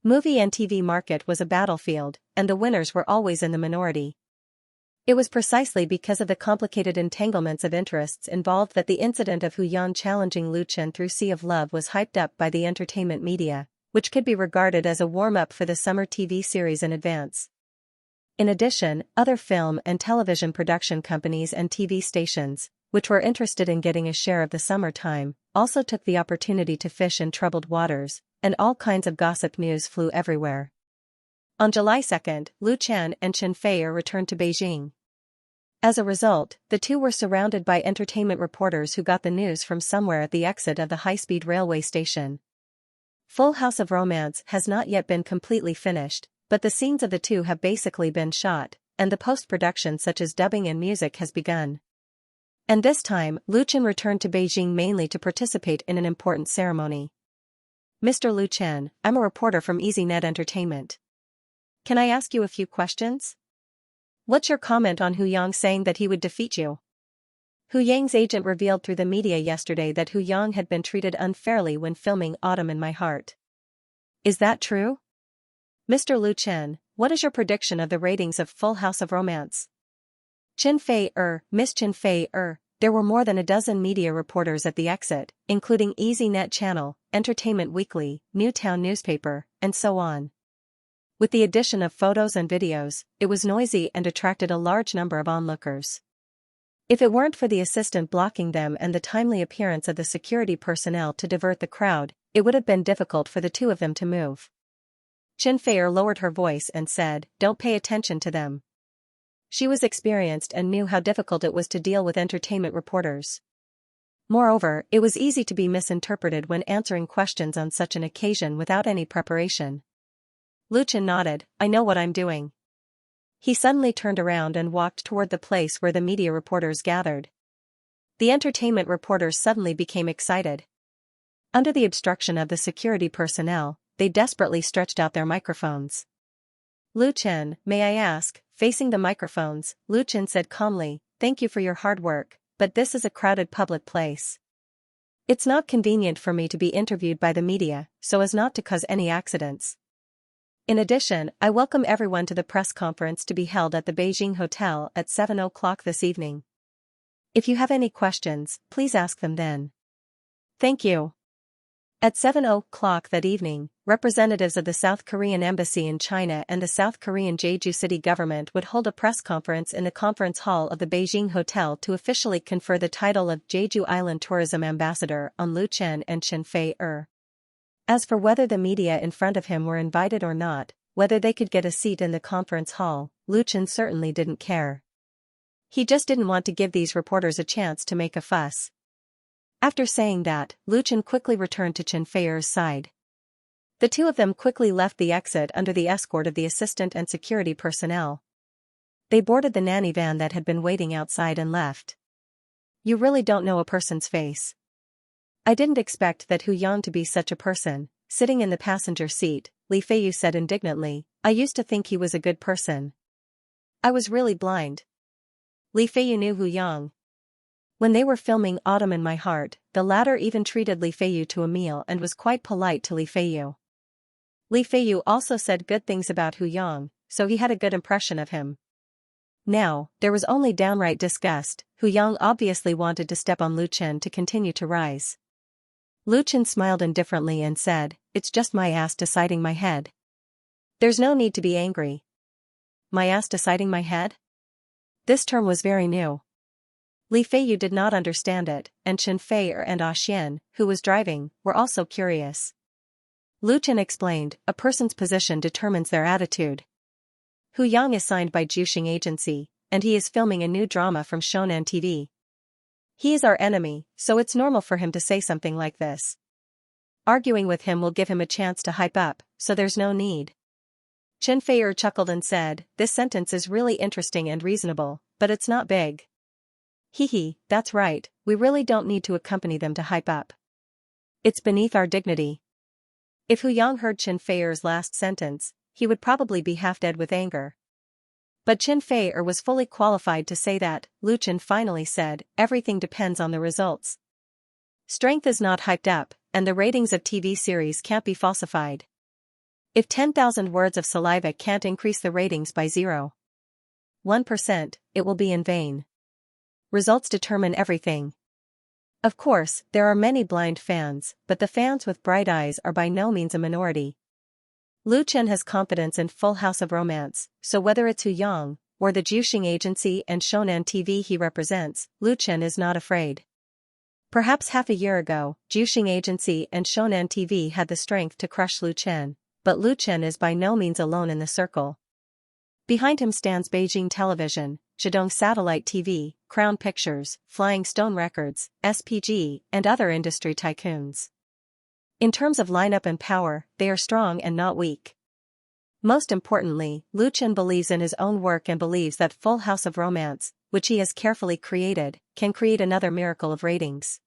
movie and TV market was a battlefield, and the winners were always in the minority. It was precisely because of the complicated entanglements of interests involved that the incident of Hu Yang challenging Lu Chen through Sea of Love was hyped up by the entertainment media, which could be regarded as a warm-up for the summer TV series in advance. In addition, other film and television production companies and TV stations, which were interested in getting a share of the summertime, also took the opportunity to fish in troubled waters, and all kinds of gossip news flew everywhere. On July 2, Lu Chen and Chen Feier returned to Beijing. As a result, the two were surrounded by entertainment reporters who got the news from somewhere at the exit of the high-speed railway station. Full House of Romance has not yet been completely finished, but the scenes of the two have basically been shot, and the post-production such as dubbing and music has begun. And this time, Lu Chen returned to Beijing mainly to participate in an important ceremony. Mr. Lu Chen, I'm a reporter from EasyNet Entertainment. Can I ask you a few questions? What's your comment on Hu Yang saying that he would defeat you? Hu Yang's agent revealed through the media yesterday that Hu Yang had been treated unfairly when filming Autumn in My Heart. Is that true? Mr. Lu Chen, what is your prediction of the ratings of Full House of Romance? Miss Chen Fei there were more than a dozen media reporters at the exit, including EasyNet Channel, Entertainment Weekly, Newtown Newspaper, and so on. With the addition of photos and videos, it was noisy and attracted a large number of onlookers. If it weren't for the assistant blocking them and the timely appearance of the security personnel to divert the crowd, it would have been difficult for the two of them to move. Chen Fei lowered her voice and said, "Don't pay attention to them." She was experienced and knew how difficult it was to deal with entertainment reporters. Moreover, it was easy to be misinterpreted when answering questions on such an occasion without any preparation. Lu Chen nodded, "I know what I'm doing." He suddenly turned around and walked toward the place where the media reporters gathered. The entertainment reporters suddenly became excited. Under the obstruction of the security personnel, they desperately stretched out their microphones. "Lu Chen, may I ask?" Facing the microphones, Lu Chen said calmly, "Thank you for your hard work, but this is a crowded public place. It's not convenient for me to be interviewed by the media, so as not to cause any accidents. In addition, I welcome everyone to the press conference to be held at the Beijing Hotel at 7 o'clock this evening. If you have any questions, please ask them then." "Thank you." At 7 o'clock that evening, representatives of the South Korean Embassy in China and the South Korean Jeju City government would hold a press conference in the conference hall of the Beijing Hotel to officially confer the title of Jeju Island Tourism Ambassador on Lu Chen and Chen Fei. As for whether the media in front of him were invited or not, whether they could get a seat in the conference hall, Lu Chen certainly didn't care. He just didn't want to give these reporters a chance to make a fuss. After saying that, Lu Chen quickly returned to Chen Fei's side. The two of them quickly left the exit under the escort of the assistant and security personnel. They boarded the nanny van that had been waiting outside and left. "You really don't know a person's face. I didn't expect that Hu Yang to be such a person." Sitting in the passenger seat, Li Feiyu said indignantly, "I used to think he was a good person. I was really blind." Li Feiyu knew Hu Yang. When they were filming Autumn in My Heart, the latter even treated Li Feiyu to a meal and was quite polite to Li Feiyu. Li Feiyu also said good things about Hu Yang, so he had a good impression of him. Now, there was only downright disgust. Hu Yang obviously wanted to step on Lu Chen to continue to rise. Lu Chen smiled indifferently and said, "It's just my ass deciding my head. There's no need to be angry." My ass deciding my head? This term was very new. Li Feiyu did not understand it, and Chen Fei and Xian, who was driving, were also curious. Lu Chen explained, "A person's position determines their attitude. Hu Yang is signed by Juxing Agency, and he is filming a new drama from Shonan TV. He is our enemy, so it's normal for him to say something like this. Arguing with him will give him a chance to hype up, so there's no need." Chen Fei chuckled and said, "This sentence is really interesting and reasonable, but it's not big." "Hee, that's right, we really don't need to accompany them to hype up. It's beneath our dignity." If Hu Yang heard Chen Fei's last sentence, he would probably be half dead with anger. But Chen Fei was fully qualified to say that. Lu Chen finally said, "Everything depends on the results. Strength is not hyped up, and the ratings of TV series can't be falsified. If 10,000 words of saliva can't increase the ratings by 0.1%, it will be in vain. Results determine everything." Of course, there are many blind fans, but the fans with bright eyes are by no means a minority. Lu Chen has confidence in Full House of Romance, so whether it's Hu Yang, or the Juxing Agency and Shonan TV he represents, Lu Chen is not afraid. Perhaps half a year ago, Juxing Agency and Shonan TV had the strength to crush Lu Chen, but Lu Chen is by no means alone in the circle. Behind him stands Beijing Television, Zhejiang Satellite TV, Crown Pictures, Flying Stone Records, SPG, and other industry tycoons. In terms of lineup and power, they are strong and not weak. Most importantly, Lu Chen believes in his own work and believes that Full House of Romance, which he has carefully created, can create another miracle of ratings.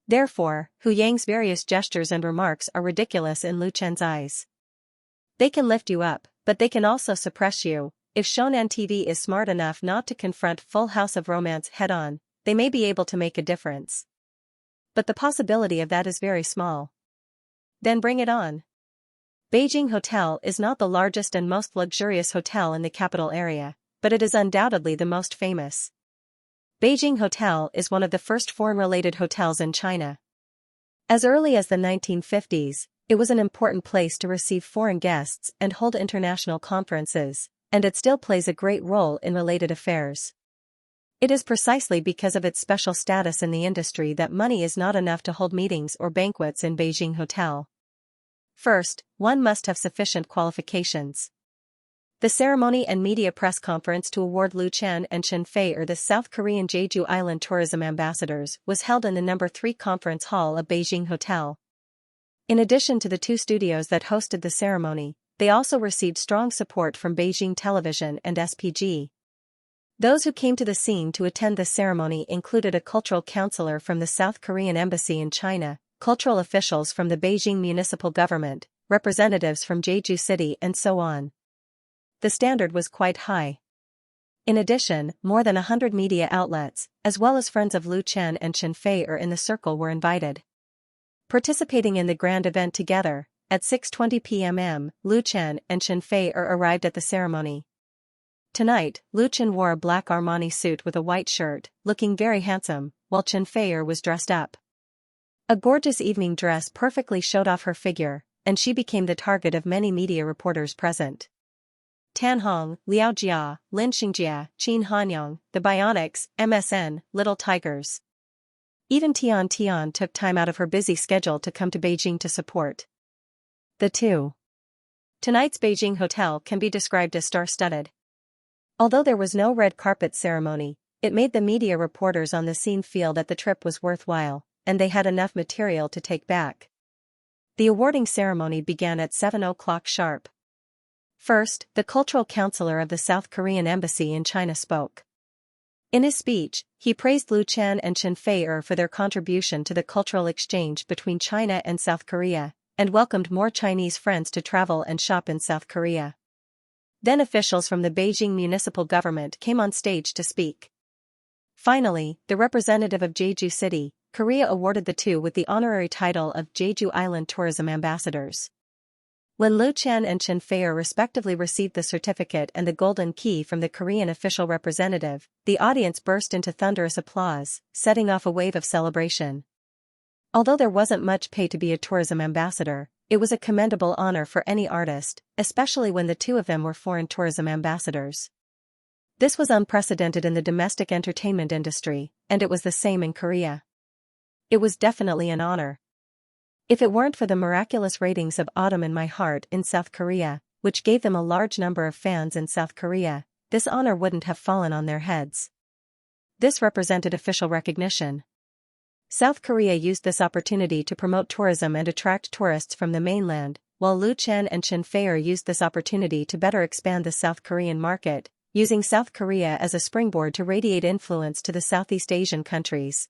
Therefore, Hu Yang's various gestures and remarks are ridiculous in Lu Chen's eyes. They can lift you up, but they can also suppress you. If Shonan TV is smart enough not to confront Full House of Romance head-on, they may be able to make a difference. But the possibility of that is very small. Then bring it on. Beijing Hotel is not the largest and most luxurious hotel in the capital area, but it is undoubtedly the most famous. Beijing Hotel is one of the first foreign-related hotels in China. As early as the 1950s, it was an important place to receive foreign guests and hold international conferences, and it still plays a great role in related affairs. It is precisely because of its special status in the industry that money is not enough to hold meetings or banquets in Beijing Hotel. First, one must have sufficient qualifications. The ceremony and media press conference to award Lu Chen and Chen Fei the South Korean Jeju Island tourism ambassadors was held in the No. 3 conference hall of Beijing Hotel. In addition to the 2 studios that hosted the ceremony, they also received strong support from Beijing Television and SPG. Those who came to the scene to attend the ceremony included a cultural counselor from the South Korean Embassy in China, cultural officials from the Beijing municipal government, representatives from Jeju City, and so on. The standard was quite high. In addition, more than 100 media outlets, as well as friends of Lu Chen and Chen Fei in the circle, were invited. Participating in the grand event together, at 6:20 p.m. Lu Chen and Chen Fei arrived at the ceremony. Tonight, Lu Chen wore a black Armani suit with a white shirt, looking very handsome, while Chen Fei was dressed up. A gorgeous evening dress perfectly showed off her figure, and she became the target of many media reporters present. Tan Hong, Liao Jia, Lin Xianxia, Qin Hanyang, the Bionics, MSN, Little Tigers. Even Tian Tian took time out of her busy schedule to come to Beijing to support the two. Tonight's Beijing Hotel can be described as star-studded. Although there was no red carpet ceremony, it made the media reporters on the scene feel that the trip was worthwhile, and they had enough material to take back. The awarding ceremony began at 7 o'clock sharp. First, the cultural counselor of the South Korean Embassy in China spoke. In his speech, he praised Lu Chen and Chen Fei for their contribution to the cultural exchange between China and South Korea, and welcomed more Chinese friends to travel and shop in South Korea. Then officials from the Beijing municipal government came on stage to speak. Finally, the representative of Jeju City, Korea, awarded the two with the honorary title of Jeju Island Tourism Ambassadors. When Lu Chen and Chen Fei respectively received the certificate and the golden key from the Korean official representative, the audience burst into thunderous applause, setting off a wave of celebration. Although there wasn't much pay to be a tourism ambassador, it was a commendable honor for any artist, especially when the two of them were foreign tourism ambassadors. This was unprecedented in the domestic entertainment industry, and it was the same in Korea. It was definitely an honor. If it weren't for the miraculous ratings of Autumn in My Heart in South Korea, which gave them a large number of fans in South Korea, this honor wouldn't have fallen on their heads. This represented official recognition. South Korea used this opportunity to promote tourism and attract tourists from the mainland, while Lu Chen and Chen Fei used this opportunity to better expand the South Korean market, using South Korea as a springboard to radiate influence to the Southeast Asian countries.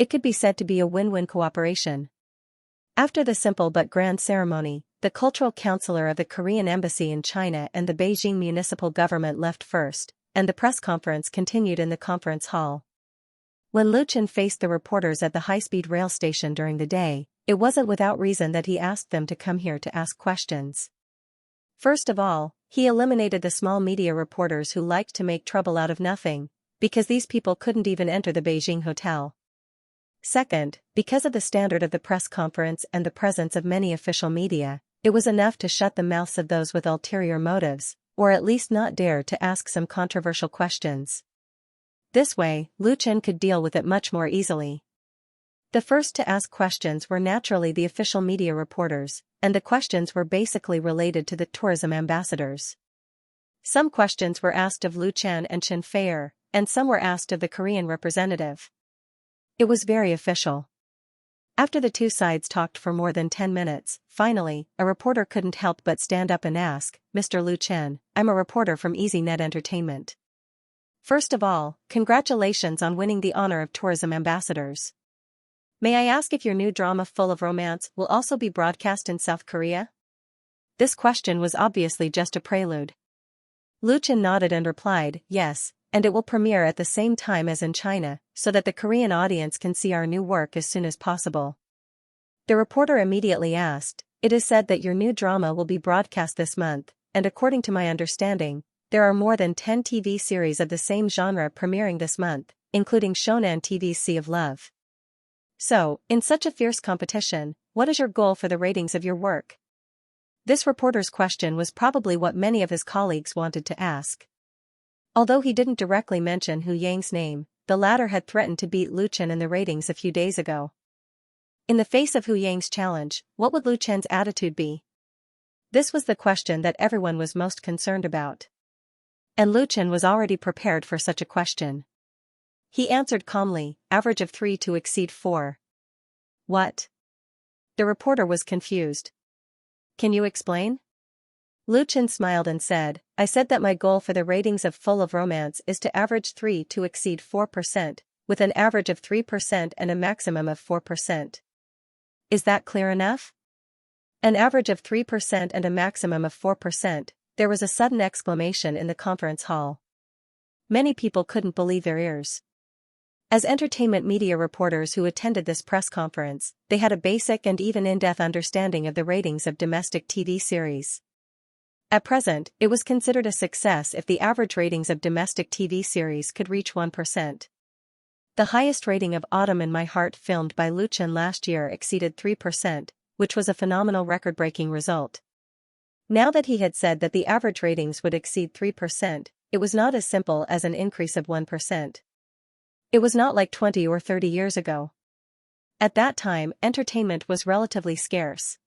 It could be said to be a win-win cooperation. After the simple but grand ceremony, the cultural counselor of the Korean Embassy in China and the Beijing municipal government left first, and the press conference continued in the conference hall. When Lu Chen faced the reporters at the high-speed rail station during the day, it wasn't without reason that he asked them to come here to ask questions. First of all, he eliminated the small media reporters who liked to make trouble out of nothing, because these people couldn't even enter the Beijing Hotel. Second, because of the standard of the press conference and the presence of many official media, it was enough to shut the mouths of those with ulterior motives, or at least not dare to ask some controversial questions. This way, Lu Chen could deal with it much more easily. The first to ask questions were naturally the official media reporters, and the questions were basically related to the tourism ambassadors. Some questions were asked of Lu Chen and Chen Fei, and some were asked of the Korean representative. It was very official. After the two sides talked for more than 10 minutes, finally, a reporter couldn't help but stand up and ask, "Mr. Lu Chen, I'm a reporter from EasyNet Entertainment. First of all, congratulations on winning the honor of tourism ambassadors. May I ask if your new drama full of romance will also be broadcast in South Korea?" This question was obviously just a prelude. Lu Chen nodded and replied, "Yes, and it will premiere at the same time as in China, so that the Korean audience can see our new work as soon as possible. The reporter immediately asked, "It is said that your new drama will be broadcast this month, and according to my understanding, there are more than 10 TV series of the same genre premiering this month, including Shonan TV's Sea of Love. So, in such a fierce competition, what is your goal for the ratings of your work?" This reporter's question was probably what many of his colleagues wanted to ask. Although he didn't directly mention Hu Yang's name, the latter had threatened to beat Lu Chen in the ratings a few days ago. In the face of Hu Yang's challenge, what would Lu Chen's attitude be? This was the question that everyone was most concerned about. And Lu Chen was already prepared for such a question. He answered calmly, "Average of 3 to exceed 4. What? The reporter was confused. Can you explain? Lu Chen smiled and said, "I said that my goal for the ratings of Full of Romance is to average 3 to exceed 4%, with an average of 3% and a maximum of 4%. Is that clear enough?" An average of 3% and a maximum of 4%, there was a sudden exclamation in the conference hall. Many people couldn't believe their ears. As entertainment media reporters who attended this press conference, they had a basic and even in-depth understanding of the ratings of domestic TV series. At present, it was considered a success if the average ratings of domestic TV series could reach 1%. The highest rating of Autumn in My Heart filmed by Lu Chen last year exceeded 3%, which was a phenomenal record-breaking result. Now that he had said that the average ratings would exceed 3%, it was not as simple as an increase of 1%. It was not like 20 or 30 years ago. At that time, entertainment was relatively scarce.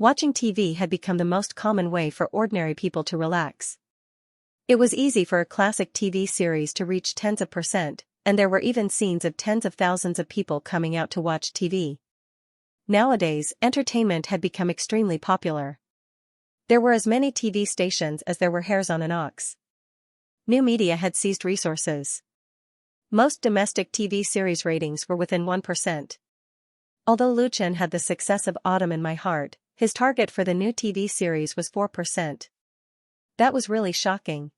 Watching TV had become the most common way for ordinary people to relax. It was easy for a classic TV series to reach tens of percent, and there were even scenes of tens of thousands of people coming out to watch TV. Nowadays, entertainment had become extremely popular. There were as many TV stations as there were hairs on an ox. New media had seized resources. Most domestic TV series ratings were within 1%. Although Lu Chen had the success of Autumn in My Heart, his target for the new TV series was 4%. That was really shocking.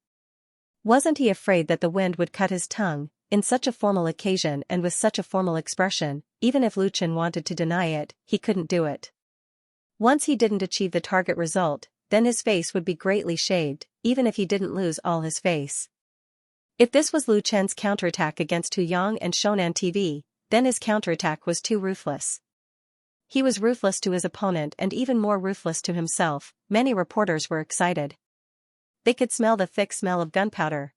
Wasn't he afraid that the wind would cut his tongue? In such a formal occasion and with such a formal expression, even if Lu Chen wanted to deny it, he couldn't do it. Once he didn't achieve the target result, then his face would be greatly shaved, even if he didn't lose all his face. If this was Lu Chen's counterattack against Hu Yang and Shonan TV, then his counterattack was too ruthless. He was ruthless to his opponent and even more ruthless to himself. Many reporters were excited. They could smell the thick smell of gunpowder.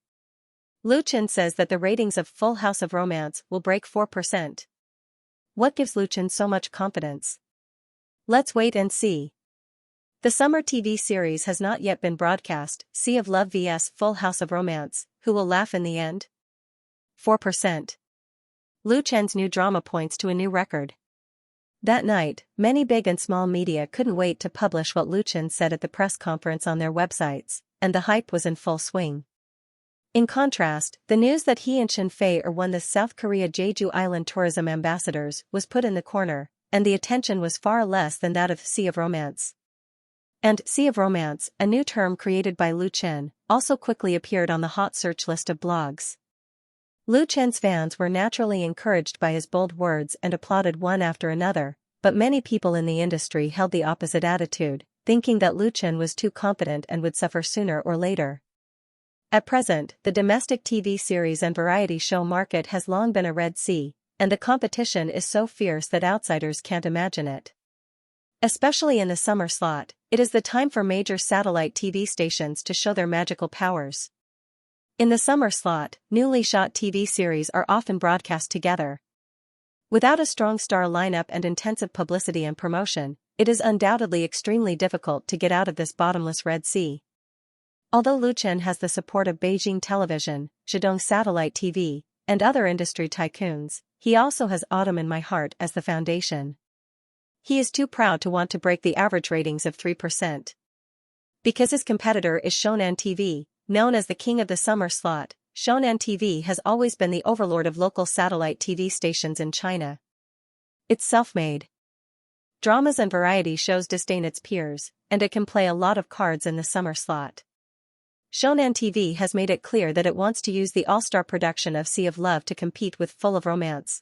Lu Chen says that the ratings of Full House of Romance will break 4%. What gives Lu Chen so much confidence? Let's wait and see. The summer TV series has not yet been broadcast. Sea of Love vs Full House of Romance. Who will laugh in the end? 4%. Lu Chen's new drama points to a new record. That night, many big and small media couldn't wait to publish what Lu Chen said at the press conference on their websites, and the hype was in full swing. In contrast, the news that he and Shin Fei won the South Korea Jeju Island tourism ambassadors was put in the corner, and the attention was far less than that of Sea of Romance. And Sea of Romance, a new term created by Lu Chen, also quickly appeared on the hot search list of blogs. Lu Chen's fans were naturally encouraged by his bold words and applauded one after another, but many people in the industry held the opposite attitude, thinking that Lu Chen was too confident and would suffer sooner or later. At present, the domestic TV series and variety show market has long been a Red Sea, and the competition is so fierce that outsiders can't imagine it. Especially in the summer slot, it is the time for major satellite TV stations to show their magical powers. In the summer slot, newly shot TV series are often broadcast together. Without a strong star lineup and intensive publicity and promotion, it is undoubtedly extremely difficult to get out of this bottomless Red Sea. Although Lu Chen has the support of Beijing Television, Zhejiang Satellite TV, and other industry tycoons, he also has Autumn in My Heart as the foundation. He is too proud to want to break the average ratings of 3%. Because his competitor is Shonan TV, known as the king of the summer slot, Shonan TV has always been the overlord of local satellite TV stations in China. It's self-made. Dramas and variety shows disdain its peers, and it can play a lot of cards in the summer slot. Shonen TV has made it clear that it wants to use the all-star production of Sea of Love to compete with Full of Romance.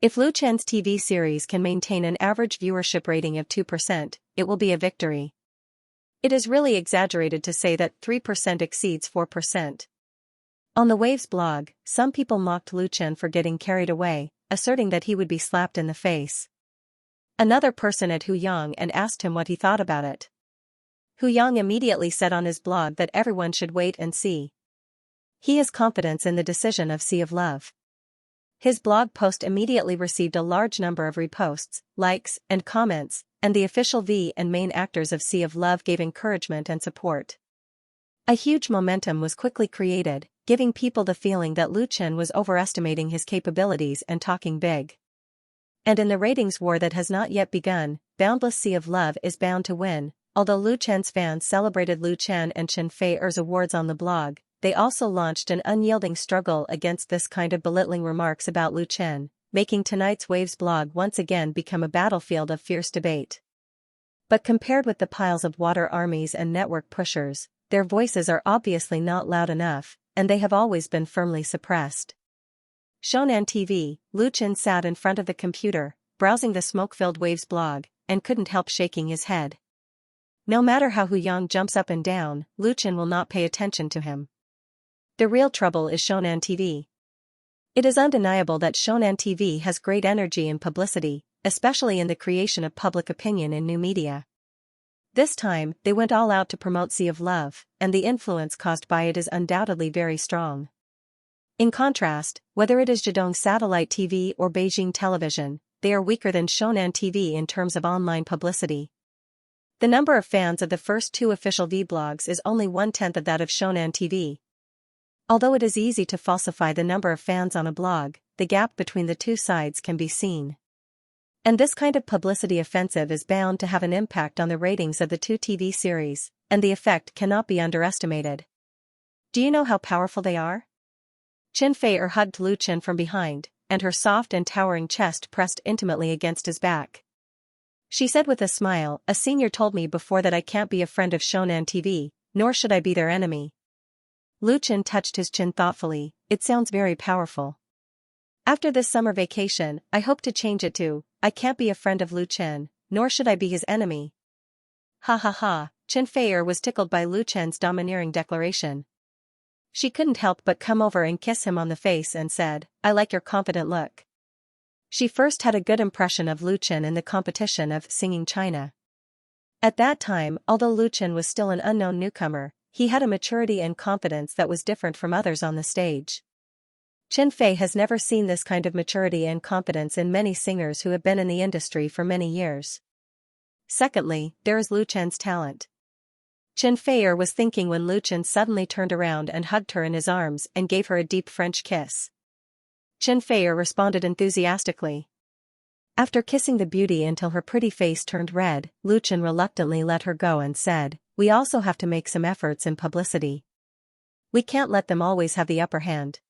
If Lu Chen's TV series can maintain an average viewership rating of 2%, it will be a victory. It is really exaggerated to say that 3% exceeds 4%. On the Waves blog, some people mocked Lu Chen for getting carried away, asserting that he would be slapped in the face. Another person at Hu Yang and asked him what he thought about it. Hu Yang immediately said on his blog that everyone should wait and see. He has confidence in the decision of Sea of Love. His blog post immediately received a large number of reposts, likes, and comments, and the official V and main actors of Sea of Love gave encouragement and support. A huge momentum was quickly created, giving people the feeling that Lu Chen was overestimating his capabilities and talking big. And in the ratings war that has not yet begun, Boundless Sea of Love is bound to win. Although Lu Chen's fans celebrated Lu Chen and Chen Fei-er's awards on the blog, they also launched an unyielding struggle against this kind of belittling remarks about Lu Chen, making tonight's Waves blog once again become a battlefield of fierce debate. But compared with the piles of water armies and network pushers, their voices are obviously not loud enough, and they have always been firmly suppressed. Shonen TV, Lu Chen sat in front of the computer, browsing the smoke-filled Waves blog, and couldn't help shaking his head. No matter how Hu Yang jumps up and down, Lu Chen will not pay attention to him. The real trouble is Shonen TV. It is undeniable that Shonen TV has great energy and publicity, especially in the creation of public opinion in new media. This time, they went all out to promote Sea of Love, and the influence caused by it is undoubtedly very strong. In contrast, whether it is Zhejiang Satellite TV or Beijing Television, they are weaker than Shonen TV in terms of online publicity. The number of fans of the first two official V-blogs is only 1/10 of that of Shonen TV. Although it is easy to falsify the number of fans on a blog, the gap between the two sides can be seen. And this kind of publicity offensive is bound to have an impact on the ratings of the two TV series, and the effect cannot be underestimated. Do you know how powerful they are? Chen Fei-er hugged Lu Chen from behind, and her soft and towering chest pressed intimately against his back. She said with a smile, "A senior told me before that I can't be a friend of Shonen TV, nor should I be their enemy." Lu Chen touched his chin thoughtfully. "It sounds very powerful. After this summer vacation, I hope to change it to, I can't be a friend of Lu Chen, nor should I be his enemy." Ha ha ha, Chen Fei-er was tickled by Lu Chen's domineering declaration. She couldn't help but come over and kiss him on the face and said, "I like your confident look." She first had a good impression of Lu Chen in the competition of Singing China. At that time, although Lu Chen was still an unknown newcomer, he had a maturity and confidence that was different from others on the stage. Chen Fei has never seen this kind of maturity and confidence in many singers who have been in the industry for many years. Secondly, there is Lu Chen's talent. Chen Fei-er was thinking when Lu Chen suddenly turned around and hugged her in his arms and gave her a deep French kiss. Chen Fei-er responded enthusiastically. After kissing the beauty until her pretty face turned red, Lu Chen reluctantly let her go and said, "We also have to make some efforts in publicity. We can't let them always have the upper hand."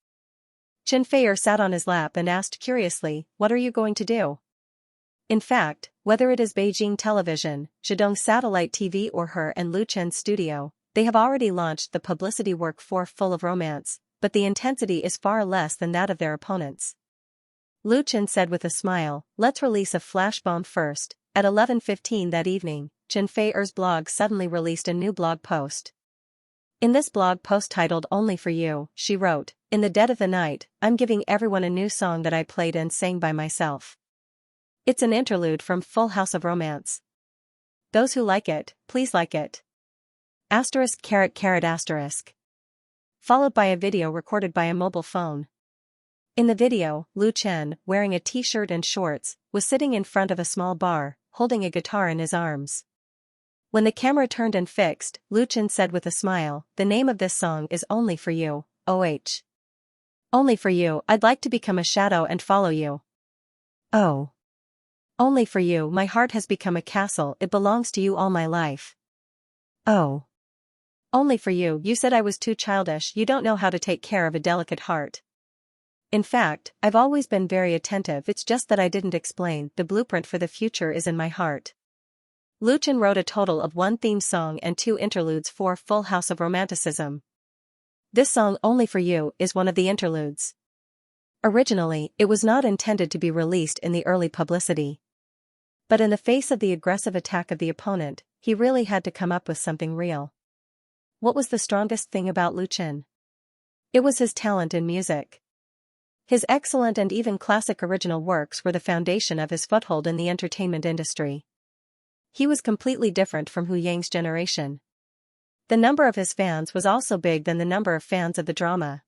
Chen Fei-er sat on his lap and asked curiously, "What are you going to do?" In fact, whether it is Beijing Television, Zhejiang Satellite TV or her and Lu Chen's studio, they have already launched the publicity work for Full of Romance, but the intensity is far less than that of their opponents. Lu Chen said with a smile, "Let's release a flash bomb first." At 11:15 that evening, Chen Fei-er's blog suddenly released a new blog post. In this blog post titled "Only for You," she wrote, "In the dead of the night, I'm giving everyone a new song that I played and sang by myself. It's an interlude from Full House of Romance. Those who like it, please like it. *******. Followed by a video recorded by a mobile phone. In the video, Lu Chen, wearing a t-shirt and shorts, was sitting in front of a small bar, holding a guitar in his arms. When the camera turned and fixed, Lu Chen said with a smile, "The name of this song is Only for You, OH. Only for you, I'd like to become a shadow and follow you. Oh. Only for you, my heart has become a castle, it belongs to you all my life. Oh. Only for you, you said I was too childish, you don't know how to take care of a delicate heart. In fact, I've always been very attentive, it's just that I didn't explain, the blueprint for the future is in my heart." Lu Chen wrote a total of 1 theme song and 2 interludes for Full House of Romanticism. This song, Only for You, is one of the interludes. Originally, it was not intended to be released in the early publicity. But in the face of the aggressive attack of the opponent, he really had to come up with something real. What was the strongest thing about Lu Chen? It was his talent in music. His excellent and even classic original works were the foundation of his foothold in the entertainment industry. He was completely different from Hu Yang's generation. The number of his fans was also big than the number of fans of the drama.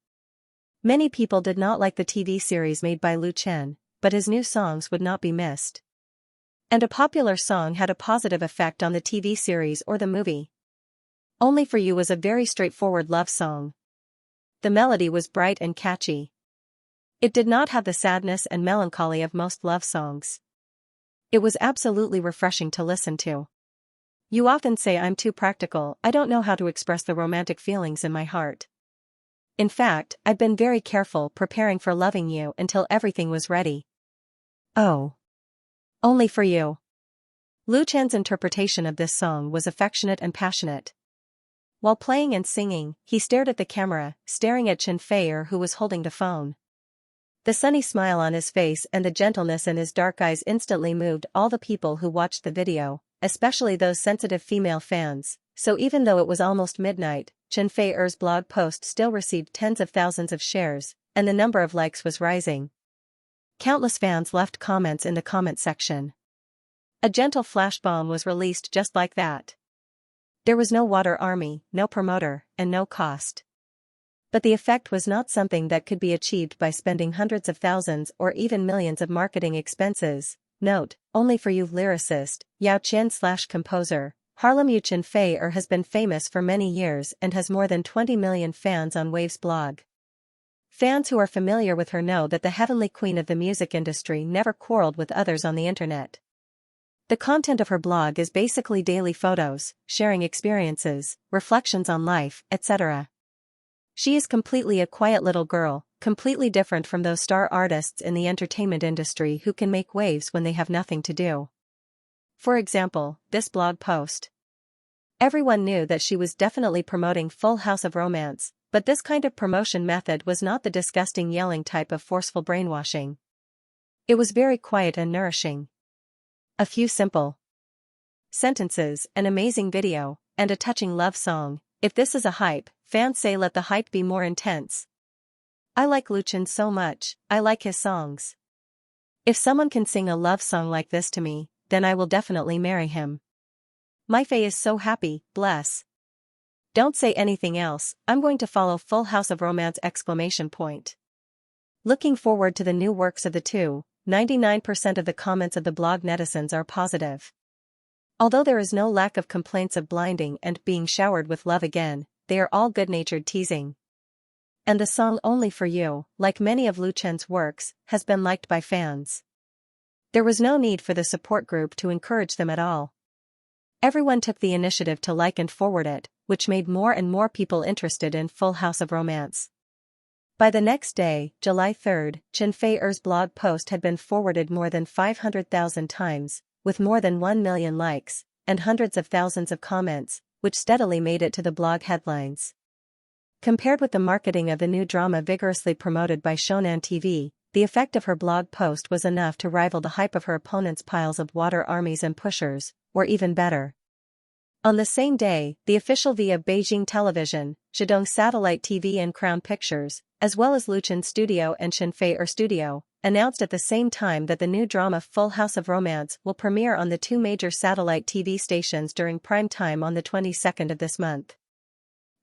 Many people did not like the TV series made by Lu Chen, but his new songs would not be missed. And a popular song had a positive effect on the TV series or the movie. Only for You was a very straightforward love song. The melody was bright and catchy. It did not have the sadness and melancholy of most love songs. It was absolutely refreshing to listen to. You often say I'm too practical, I don't know how to express the romantic feelings in my heart. In fact, I've been very careful preparing for loving you until everything was ready. Oh. Only for You. Lu Chen's interpretation of this song was affectionate and passionate. While playing and singing, he stared at the camera, staring at Chen Feier, who was holding the phone. The sunny smile on his face and the gentleness in his dark eyes instantly moved all the people who watched the video, especially those sensitive female fans, so even though it was almost midnight, Chen Feier's blog post still received tens of thousands of shares, and the number of likes was rising. Countless fans left comments in the comment section. A gentle flash bomb was released just like that. There was no water army, no promoter, and no cost. But the effect was not something that could be achieved by spending hundreds of thousands or even millions of marketing expenses. Note, Only for You lyricist, Yao Qian/composer, Harlem Yu Chen Feier has been famous for many years and has more than 20 million fans on Wave's blog. Fans who are familiar with her know that the heavenly queen of the music industry never quarreled with others on the internet. The content of her blog is basically daily photos, sharing experiences, reflections on life, etc. She is completely a quiet little girl, completely different from those star artists in the entertainment industry who can make waves when they have nothing to do. For example, this blog post. Everyone knew that she was definitely promoting Full House of Romance, but this kind of promotion method was not the disgusting yelling type of forceful brainwashing. It was very quiet and nourishing. A few simple sentences, an amazing video, and a touching love song. If this is a hype, fans say let the hype be more intense. I like Lu Chen so much, I like his songs. If someone can sing a love song like this to me, then I will definitely marry him. My Fei is so happy, bless. Don't say anything else, I'm going to follow Full House of Romance! Looking forward to the new works of the two, 99% of the comments of the blog netizens are positive. Although there is no lack of complaints of blinding and being showered with love again, they are all good-natured teasing. And the song Only for You, like many of Lu Chen's works, has been liked by fans. There was no need for the support group to encourage them at all. Everyone took the initiative to like and forward it, which made more and more people interested in Full House of Romance. By the next day, July 3, Chen Feier's blog post had been forwarded more than 500,000 times, with more than 1 million likes, and hundreds of thousands of comments, which steadily made it to the blog headlines. Compared with the marketing of the new drama vigorously promoted by Shonan TV, the effect of her blog post was enough to rival the hype of her opponents' piles of water armies and pushers, or even better. On the same day, the official V of Beijing Television, Zhidong Satellite TV and Crown Pictures, as well as Lu Chen Studio and Chen Feier Studio, announced at the same time that the new drama Full House of Romance will premiere on the 2 major satellite TV stations during prime time on the 22nd of this month.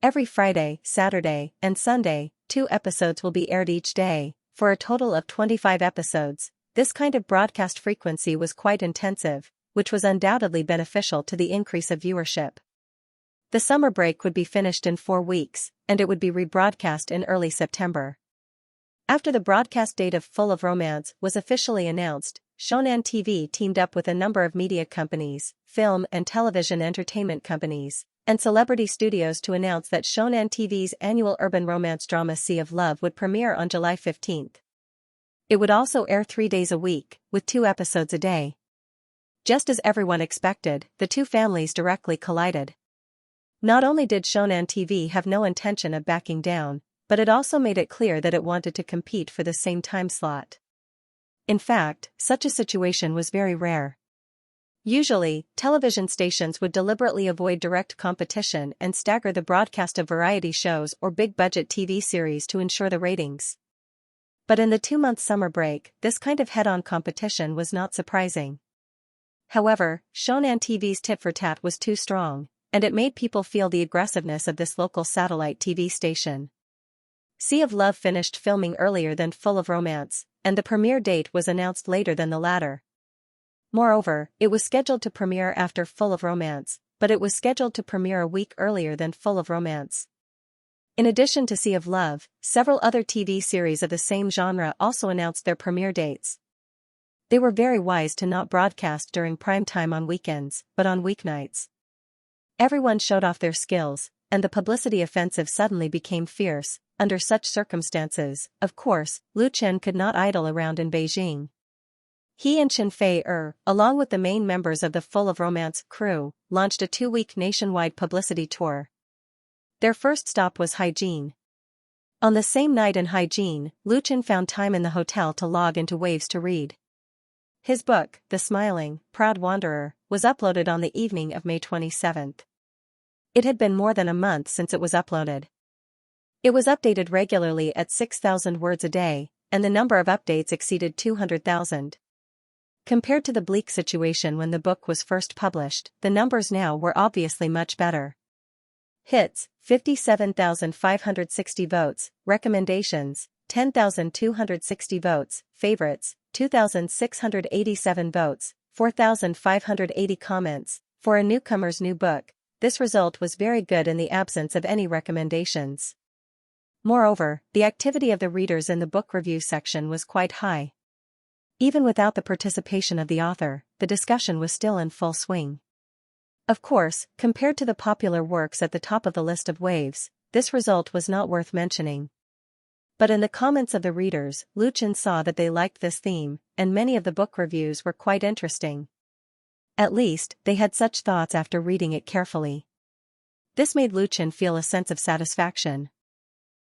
Every Friday, Saturday, and Sunday, 2 episodes will be aired each day, for a total of 25 episodes. This kind of broadcast frequency was quite intensive, which was undoubtedly beneficial to the increase of viewership. The summer break would be finished in 4 weeks, and it would be rebroadcast in early September. After the broadcast date of Full of Romance was officially announced, Shonan TV teamed up with a number of media companies, film and television entertainment companies, and celebrity studios to announce that Shonan TV's annual urban romance drama Sea of Love would premiere on July 15. It would also air 3 days a week, with 2 episodes a day. Just as everyone expected, the two families directly collided. Not only did Shonan TV have no intention of backing down, but it also made it clear that it wanted to compete for the same time slot. In fact, such a situation was very rare. Usually, television stations would deliberately avoid direct competition and stagger the broadcast of variety shows or big-budget TV series to ensure the ratings. But in the 2-month summer break, this kind of head-on competition was not surprising. However, Shonan TV's tit-for-tat was too strong, and it made people feel the aggressiveness of this local satellite TV station. Sea of Love finished filming earlier than Full of Romance, and the premiere date was announced later than the latter. Moreover, it was scheduled to premiere after Full of Romance, but it was scheduled to premiere a week earlier than Full of Romance. In addition to Sea of Love, several other TV series of the same genre also announced their premiere dates. They were very wise to not broadcast during prime time on weekends, but on weeknights. Everyone showed off their skills, and the publicity offensive suddenly became fierce. Under such circumstances, of course, Lu Chen could not idle around in Beijing. He and Chen Fei-er, along with the main members of the Full of Romance crew, launched a 2-week nationwide publicity tour. Their first stop was Haijin. On the same night in Haijin, Lu Chen found time in the hotel to log into Waves to read. His book, The Smiling, Proud Wanderer, was uploaded on the evening of May 27th. It had been more than a month since it was uploaded. It was updated regularly at 6,000 words a day, and the number of updates exceeded 200,000. Compared to the bleak situation when the book was first published, the numbers now were obviously much better. Hits, 57,560 votes, recommendations, 10,260 votes, favorites, 2,687 votes, 4,580 comments. For a newcomer's new book, this result was very good in the absence of any recommendations. Moreover, the activity of the readers in the book review section was quite high. Even without the participation of the author, the discussion was still in full swing. Of course, compared to the popular works at the top of the list of Waves, this result was not worth mentioning. But in the comments of the readers, Lu Chen saw that they liked this theme, and many of the book reviews were quite interesting. At least, they had such thoughts after reading it carefully. This made Lu Chen feel a sense of satisfaction.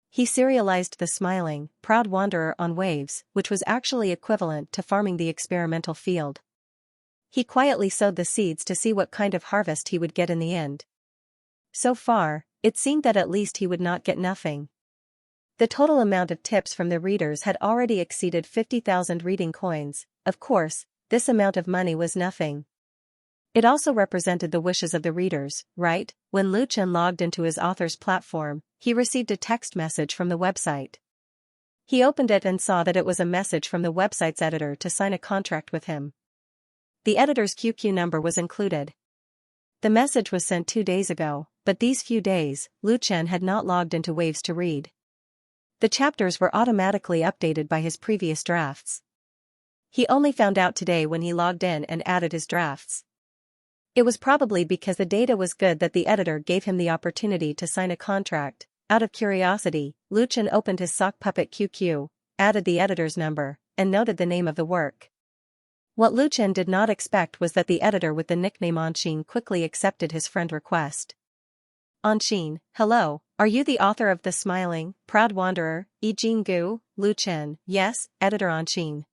He serialized The Smiling, Proud Wanderer on Waves, which was actually equivalent to farming the experimental field. He quietly sowed the seeds to see what kind of harvest he would get in the end. So far, it seemed that at least he would not get nothing. The total amount of tips from the readers had already exceeded 50,000 reading coins. Of course, this amount of money was nothing. It also represented the wishes of the readers, right? When Lu Chen logged into his author's platform, he received a text message from the website. He opened it and saw that it was a message from the website's editor to sign a contract with him. The editor's QQ number was included. The message was sent 2 days ago, but these few days, Lu Chen had not logged into Waves to read. The chapters were automatically updated by his previous drafts. He only found out today when he logged in and added his drafts. It was probably because the data was good that the editor gave him the opportunity to sign a contract. Out of curiosity, Lu Chen opened his sock puppet QQ, added the editor's number, and noted the name of the work. What Lu Chen did not expect was that the editor with the nickname Anxin quickly accepted his friend request. Anxin, hello, are you the author of The Smiling, Proud Wanderer, Gu? Lu Chen, yes, editor Anxin.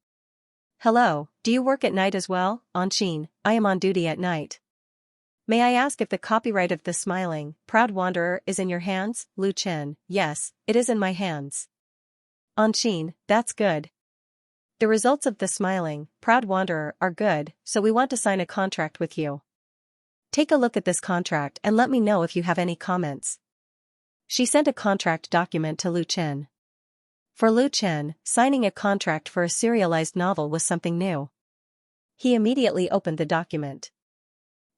Hello, do you work at night as well? Anxin, I am on duty at night. May I ask if the copyright of The Smiling, Proud Wanderer is in your hands? Lu Chen, yes, it is in my hands. Anxin, that's good. The results of The Smiling, Proud Wanderer are good, so we want to sign a contract with you. Take a look at this contract and let me know if you have any comments. She sent a contract document to Lu Chen. For Lu Chen, signing a contract for a serialized novel was something new. He immediately opened the document.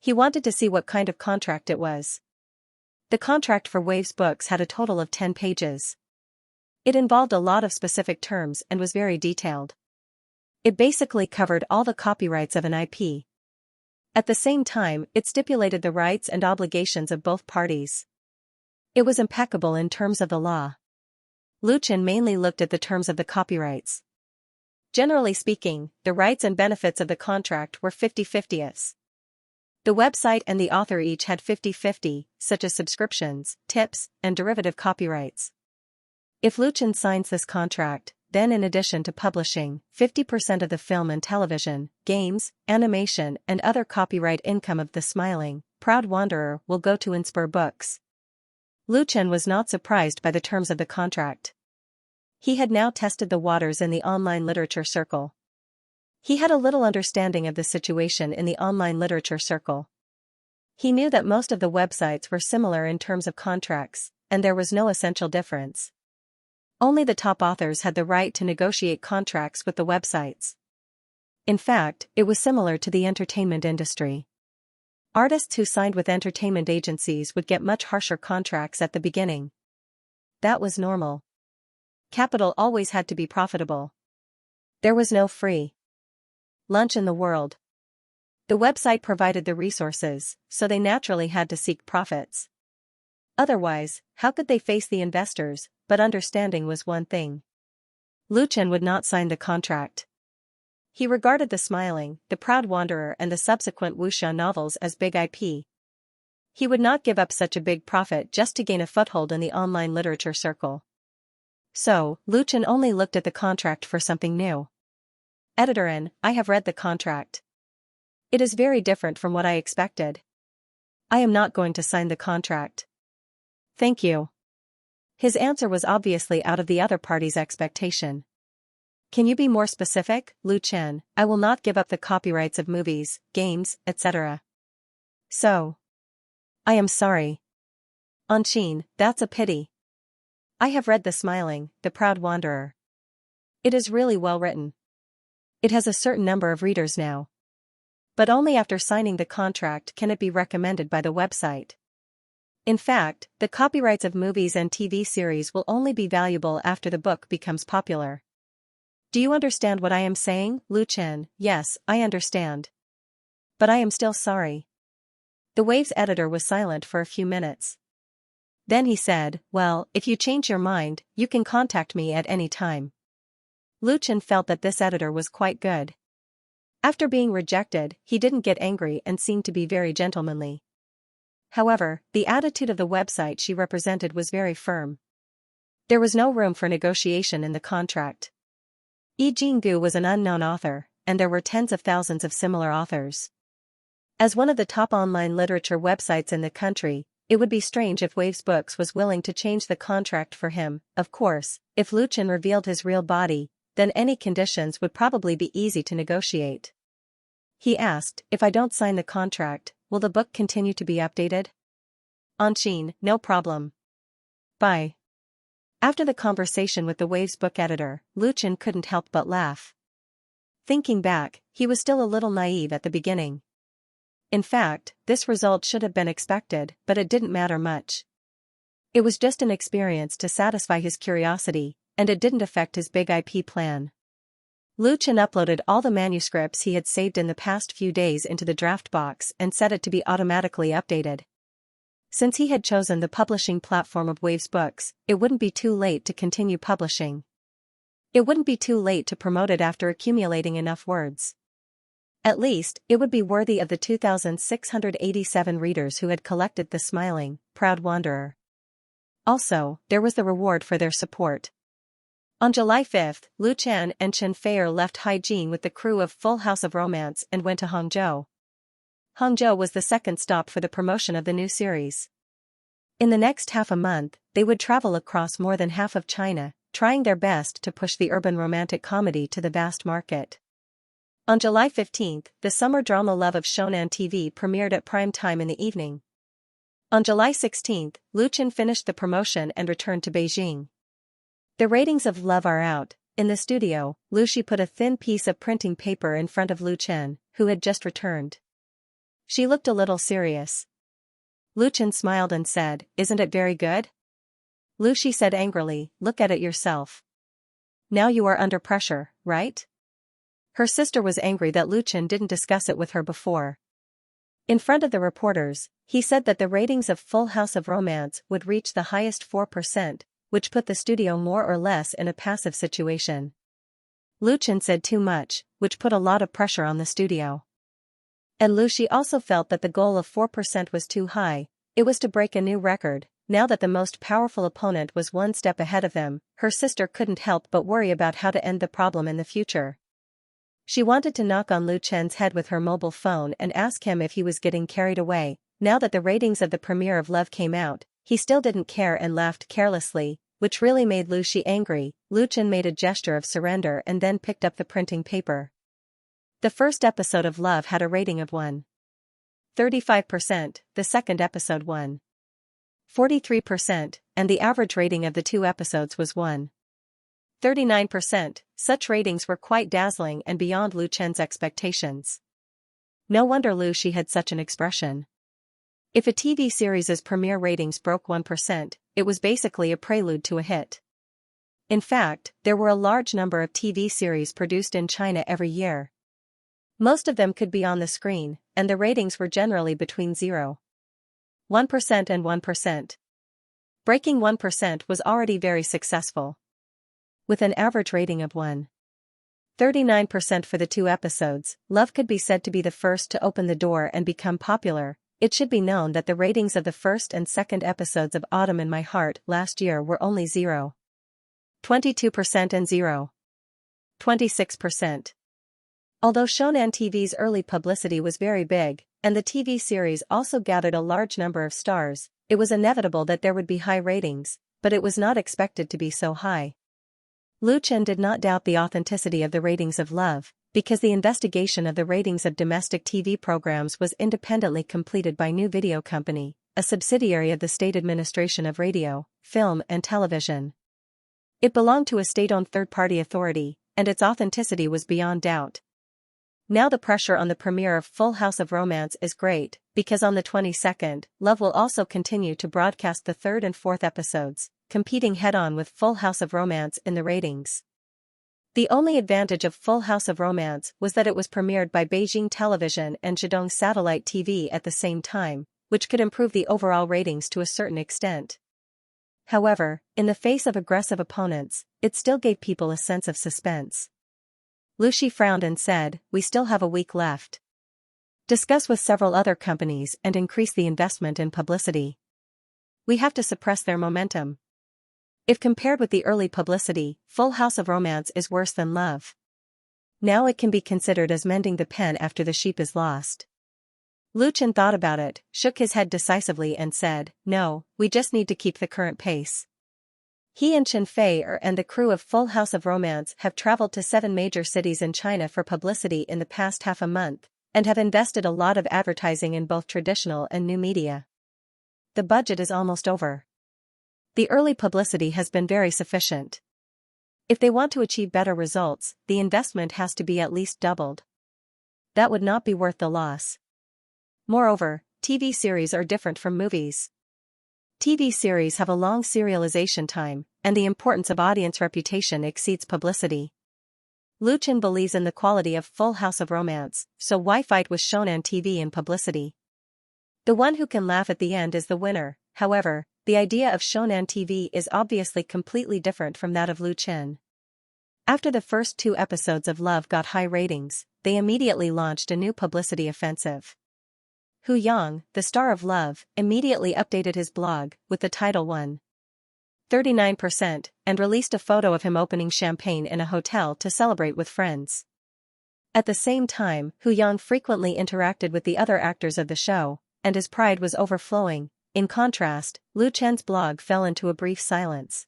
He wanted to see what kind of contract it was. The contract for Waves books had a total of 10 pages. It involved a lot of specific terms and was very detailed. It basically covered all the copyrights of an IP. At the same time, it stipulated the rights and obligations of both parties. It was impeccable in terms of the law. Lu Chen mainly looked at the terms of the copyrights. Generally speaking, the rights and benefits of the contract were 50-50. The website and the author each had 50-50, such as subscriptions, tips, and derivative copyrights. If Lucian signs this contract, then in addition to publishing, 50% of the film and television, games, animation and other copyright income of The Smiling, Proud Wanderer will go to Inspire Books. Lucian was not surprised by the terms of the contract. He had now tested the waters in the online literature circle. He had a little understanding of the situation in the online literature circle. He knew that most of the websites were similar in terms of contracts, and there was no essential difference. Only the top authors had the right to negotiate contracts with the websites. In fact, it was similar to the entertainment industry. Artists who signed with entertainment agencies would get much harsher contracts at the beginning. That was normal. Capital always had to be profitable. There was no free lunch in the world. The website provided the resources, so they naturally had to seek profits. Otherwise, how could they face the investors? But understanding was one thing. Lucian would not sign the contract. He regarded The Smiling, The Proud Wanderer and the subsequent wuxia novels as big IP. He would not give up such a big profit just to gain a foothold in the online literature circle. So, Lucian only looked at the contract for something new. Editor, I have read the contract. It is very different from what I expected. I am not going to sign the contract. Thank you. His answer was obviously out of the other party's expectation. Can you be more specific, Lucian? I will not give up the copyrights of movies, games, etc. So. I am sorry. Anqin, that's a pity. I have read The Smiling, The Proud Wanderer. It is really well written. It has a certain number of readers now. But only after signing the contract can it be recommended by the website. In fact, the copyrights of movies and TV series will only be valuable after the book becomes popular. Do you understand what I am saying, Lucian? Yes, I understand. But I am still sorry. The Wave's editor was silent for a few minutes. Then he said, well, if you change your mind, you can contact me at any time. Lucian felt that this editor was quite good. After being rejected, he didn't get angry and seemed to be very gentlemanly. However, the attitude of the website she represented was very firm. There was no room for negotiation in the contract. Yi Jinggu was an unknown author, and there were tens of thousands of similar authors. As one of the top online literature websites in the country, it would be strange if Waves Books was willing to change the contract for him. Of course, if Lucian revealed his real body, then any conditions would probably be easy to negotiate. He asked, if I don't sign the contract, will the book continue to be updated? Anqin, no problem. Bye. After the conversation with the Waves book editor, Lucian couldn't help but laugh. Thinking back, he was still a little naive at the beginning. In fact, this result should have been expected, but it didn't matter much. It was just an experience to satisfy his curiosity, and it didn't affect his big IP plan. Lucian uploaded all the manuscripts he had saved in the past few days into the draft box and set it to be automatically updated. Since he had chosen the publishing platform of Waves Books, it wouldn't be too late to continue publishing. It wouldn't be too late to promote it after accumulating enough words. At least, it would be worthy of the 2,687 readers who had collected The Smiling, Proud Wanderer. Also, there was the reward for their support. On July 5, Lucian and Chen Feier left Haijin with the crew of Full House of Romance and went to Hangzhou. Hangzhou was the second stop for the promotion of the new series. In the next half a month, they would travel across more than half of China, trying their best to push the urban romantic comedy to the vast market. On July 15, the summer drama Love of Shonan TV premiered at prime time in the evening. On July 16, Lucian finished the promotion and returned to Beijing. The ratings of Love are out. In the studio, Lucy put a thin piece of printing paper in front of Lucian, who had just returned. She looked a little serious. Lucian smiled and said, "Isn't it very good?" Lucy said angrily, "Look at it yourself. Now you are under pressure, right?" Her sister was angry that Lucian didn't discuss it with her before. In front of the reporters, he said that the ratings of Full House of Romance would reach the highest 4%, which put the studio more or less in a passive situation. Lu Chen said too much, which put a lot of pressure on the studio. And Lu Shi also felt that the goal of 4% was too high. It was to break a new record. Now that the most powerful opponent was one step ahead of them, her sister couldn't help but worry about how to end the problem in the future. She wanted to knock on Lu Chen's head with her mobile phone and ask him if he was getting carried away. Now that the ratings of the premiere of Love came out, he still didn't care and laughed carelessly, which really made Lu Shi angry. Lu Chen made a gesture of surrender and then picked up the printing paper. The first episode of Love had a rating of 1.35%, the second episode 1.43%, and the average rating of the two episodes was 1.39%. Such ratings were quite dazzling and beyond Lu Chen's expectations. No wonder Lu Shi had such an expression. If a TV series' premiere ratings broke 1%, it was basically a prelude to a hit. In fact, there were a large number of TV series produced in China every year. Most of them could be on the screen, and the ratings were generally between 0.1% and 1%. Breaking 1% was already very successful. With an average rating of 1.39% for the two episodes, Love could be said to be the first to open the door and become popular. It should be known that the ratings of the first and second episodes of Autumn in My Heart last year were only 0.22% and 0.26%. Although Shonan TV's early publicity was very big, and the TV series also gathered a large number of stars, it was inevitable that there would be high ratings, but it was not expected to be so high. Lu Chen did not doubt the authenticity of the ratings of Love, because the investigation of the ratings of domestic TV programs was independently completed by New Video Company, a subsidiary of the State Administration of Radio, Film and Television. It belonged to a state-owned third-party authority, and its authenticity was beyond doubt. Now the pressure on the premiere of Full House of Romance is great, because on the 22nd, Love will also continue to broadcast the third and fourth episodes, competing head-on with Full House of Romance in the ratings. The only advantage of Full House of Romance was that it was premiered by Beijing Television and Zhejiang Satellite TV at the same time, which could improve the overall ratings to a certain extent. However, in the face of aggressive opponents, it still gave people a sense of suspense. Lu Shi frowned and said, "We still have a week left. Discuss with several other companies and increase the investment in publicity. We have to suppress their momentum. If compared with the early publicity, Full House of Romance is worse than Love. Now it can be considered as mending the pen after the sheep is lost." Lu Chen thought about it, shook his head decisively and said, "No, we just need to keep the current pace." He and Chen Fei and the crew of Full House of Romance have traveled to 7 major cities in China for publicity in the past half a month, and have invested a lot of advertising in both traditional and new media. The budget is almost over. The early publicity has been very sufficient. If they want to achieve better results, the investment has to be at least doubled. That would not be worth the loss. Moreover, TV series are different from movies. TV series have a long serialization time, and the importance of audience reputation exceeds publicity. Lu Chen believes in the quality of Full House of Romance, so why fight with Shonan TV in publicity? The one who can laugh at the end is the winner. However, the idea of Shonan TV is obviously completely different from that of Lu Chen. After the first 2 episodes of Love got high ratings, they immediately launched a new publicity offensive. Hu Yang, the star of Love, immediately updated his blog with the title 1.39% and released a photo of him opening champagne in a hotel to celebrate with friends. At the same time, Hu Yang frequently interacted with the other actors of the show, and his pride was overflowing. In contrast, Lu Chen's blog fell into a brief silence.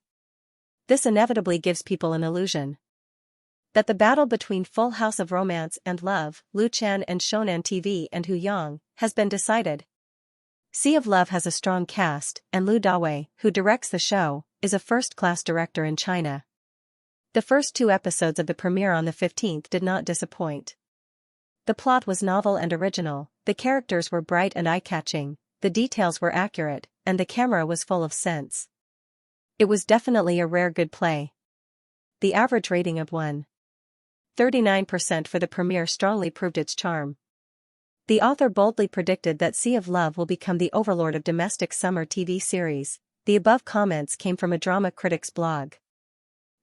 This inevitably gives people an illusion that the battle between Full House of Romance and Love, Lu Chen and Shonan TV and Hu Yang, has been decided. Sea of Love has a strong cast, and Lu Dawei, who directs the show, is a first-class director in China. The first 2 episodes of the premiere on the 15th did not disappoint. The plot was novel and original, the characters were bright and eye-catching, the details were accurate, and the camera was full of sense. It was definitely a rare good play. The average rating of 1.39% for the premiere strongly proved its charm. The author boldly predicted that Sea of Love will become the overlord of domestic summer TV series. The above comments came from a drama critic's blog.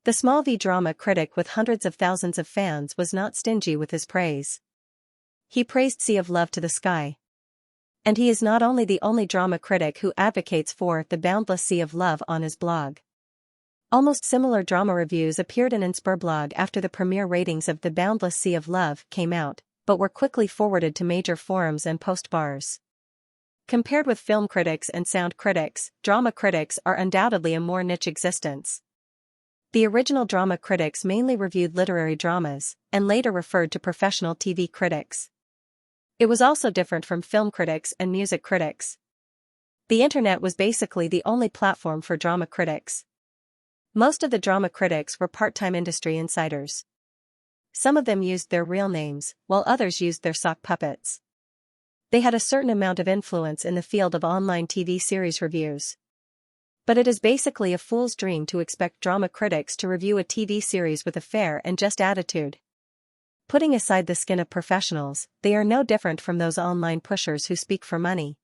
The small V-drama critic with hundreds of thousands of fans was not stingy with his praise. He praised Sea of Love to the sky. And he is not only the only drama critic who advocates for the boundless sea of love on his blog. Almost similar drama reviews appeared in Inspur blog after the premiere ratings of The Boundless Sea of Love came out, but were quickly forwarded to major forums and post bars. Compared with film critics and sound critics, drama critics are undoubtedly a more niche existence. The original drama critics mainly reviewed literary dramas, and later referred to professional TV critics. It was also different from film critics and music critics. The internet was basically the only platform for drama critics. Most of the drama critics were part-time industry insiders. Some of them used their real names, while others used their sock puppets. They had a certain amount of influence in the field of online TV series reviews. But it is basically a fool's dream to expect drama critics to review a TV series with a fair and just attitude. Putting aside the skin of professionals, they are no different from those online pushers who speak for money.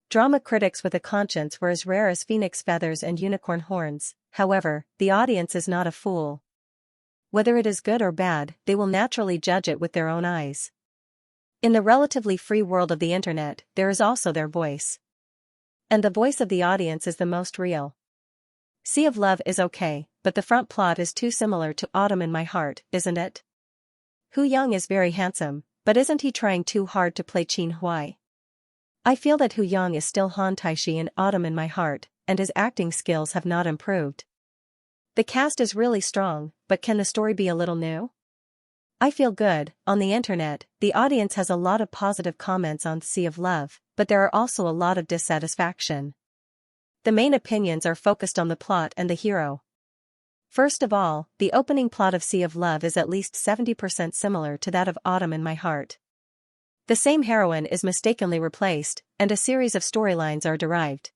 Drama critics with a conscience were as rare as phoenix feathers and unicorn horns. However, the audience is not a fool. Whether it is good or bad, they will naturally judge it with their own eyes. In the relatively free world of the internet, there is also their voice. And the voice of the audience is the most real. Sea of Love is okay, but the front plot is too similar to Autumn in My Heart, isn't it? Hu Yang is very handsome, but isn't he trying too hard to play Qin Huai? I feel that Hu Yang is still Han Taishi in Autumn in My Heart, and his acting skills have not improved. The cast is really strong, but can the story be a little new? I feel good. On the internet, the audience has a lot of positive comments on Sea of Love, but there are also a lot of dissatisfaction. The main opinions are focused on the plot and the hero. First of all, the opening plot of Sea of Love is at least 70% similar to that of Autumn in My Heart. The same heroine is mistakenly replaced, and a series of storylines are derived.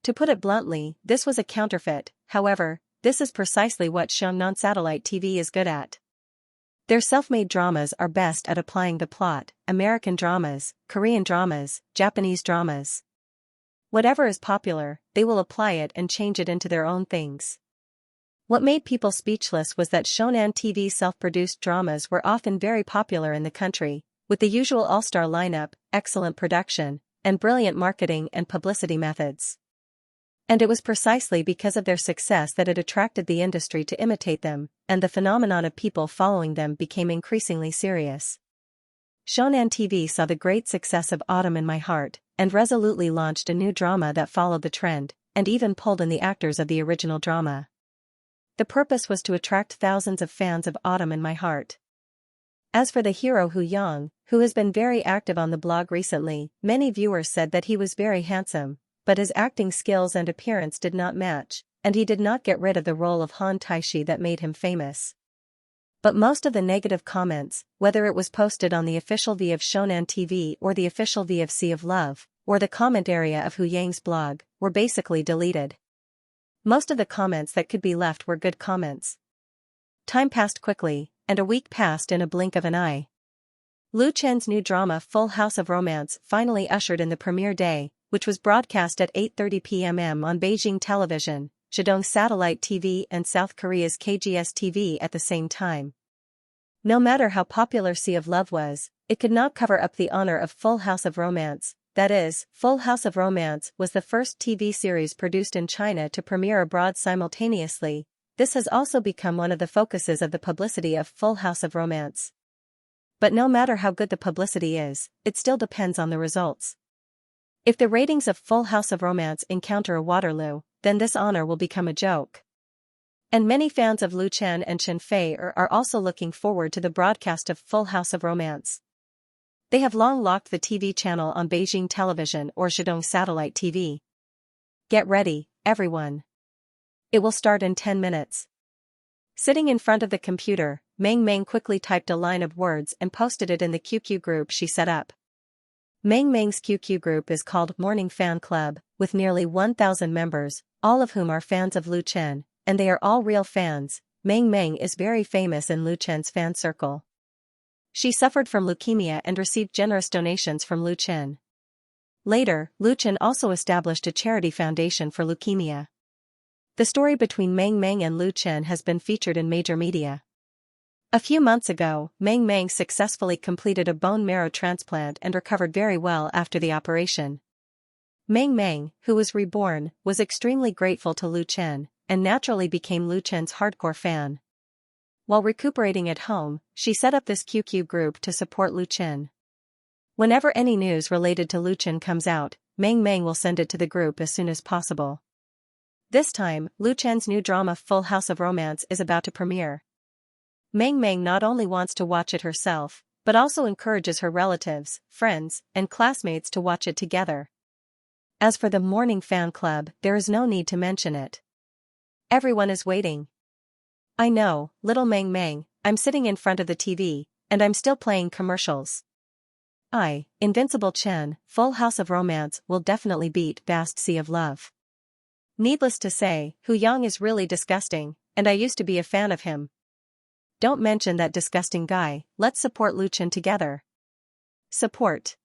To put it bluntly, this was a counterfeit. However, this is precisely what Xianxia satellite TV is good at. Their self-made dramas are best at applying the plot. American dramas, Korean dramas, Japanese dramas. Whatever is popular, they will apply it and change it into their own things. What made people speechless was that Shonan TV's self-produced dramas were often very popular in the country, with the usual all-star lineup, excellent production, and brilliant marketing and publicity methods. And it was precisely because of their success that it attracted the industry to imitate them, and the phenomenon of people following them became increasingly serious. Shonan TV saw the great success of Autumn in My Heart, and resolutely launched a new drama that followed the trend, and even pulled in the actors of the original drama. The purpose was to attract thousands of fans of Autumn in My Heart. As for the hero Hu Yang, who has been very active on the blog recently, many viewers said that he was very handsome, but his acting skills and appearance did not match, and he did not get rid of the role of Han Taishi that made him famous. But most of the negative comments, whether it was posted on the official V of Shonan TV or the official V of Sea of Love, or the comment area of Hu Yang's blog, were basically deleted. Most of the comments that could be left were good comments. Time passed quickly, and a week passed in a blink of an eye. Lu Chen's new drama Full House of Romance finally ushered in the premiere day, which was broadcast at 8:30 p.m. on Beijing television, Zhejiang Satellite TV and South Korea's KGS TV at the same time. No matter how popular Sea of Love was, it could not cover up the honor of Full House of Romance. That is, Full House of Romance was the first TV series produced in China to premiere abroad simultaneously. This has also become one of the focuses of the publicity of Full House of Romance. But no matter how good the publicity is, it still depends on the results. If the ratings of Full House of Romance encounter a Waterloo, then this honor will become a joke. And many fans of Lu Chen and Chen Fei are also looking forward to the broadcast of Full House of Romance. They have long locked the TV channel on Beijing television or Zhejiang Satellite TV. Get ready, everyone. It will start in 10 minutes. Sitting in front of the computer, Meng Meng quickly typed a line of words and posted it in the QQ group she set up. Meng Meng's QQ group is called Morning Fan Club, with nearly 1,000 members, all of whom are fans of Lu Chen, and they are all real fans. Meng Meng is very famous in Lu Chen's fan circle. She suffered from leukemia and received generous donations from Lu Chen. Later, Lu Chen also established a charity foundation for leukemia. The story between Meng Meng and Lu Chen has been featured in major media. A few months ago, Meng Meng successfully completed a bone marrow transplant and recovered very well after the operation. Meng Meng, who was reborn, was extremely grateful to Lu Chen, and naturally became Lu Chen's hardcore fan. While recuperating at home, she set up this QQ group to support Lu Chen. Whenever any news related to Lu Chen comes out, Meng Meng will send it to the group as soon as possible. This time, Lu Chen's new drama Full House of Romance is about to premiere. Meng Meng not only wants to watch it herself, but also encourages her relatives, friends, and classmates to watch it together. As for the morning fan club, there is no need to mention it. Everyone is waiting. I know, little Meng Meng, I'm sitting in front of the TV, and I'm still playing commercials. Invincible Chen, Full House of Romance will definitely beat Vast Sea of Love. Needless to say, Hu Yang is really disgusting, and I used to be a fan of him. Don't mention that disgusting guy, let's support Lu Chen together. Support.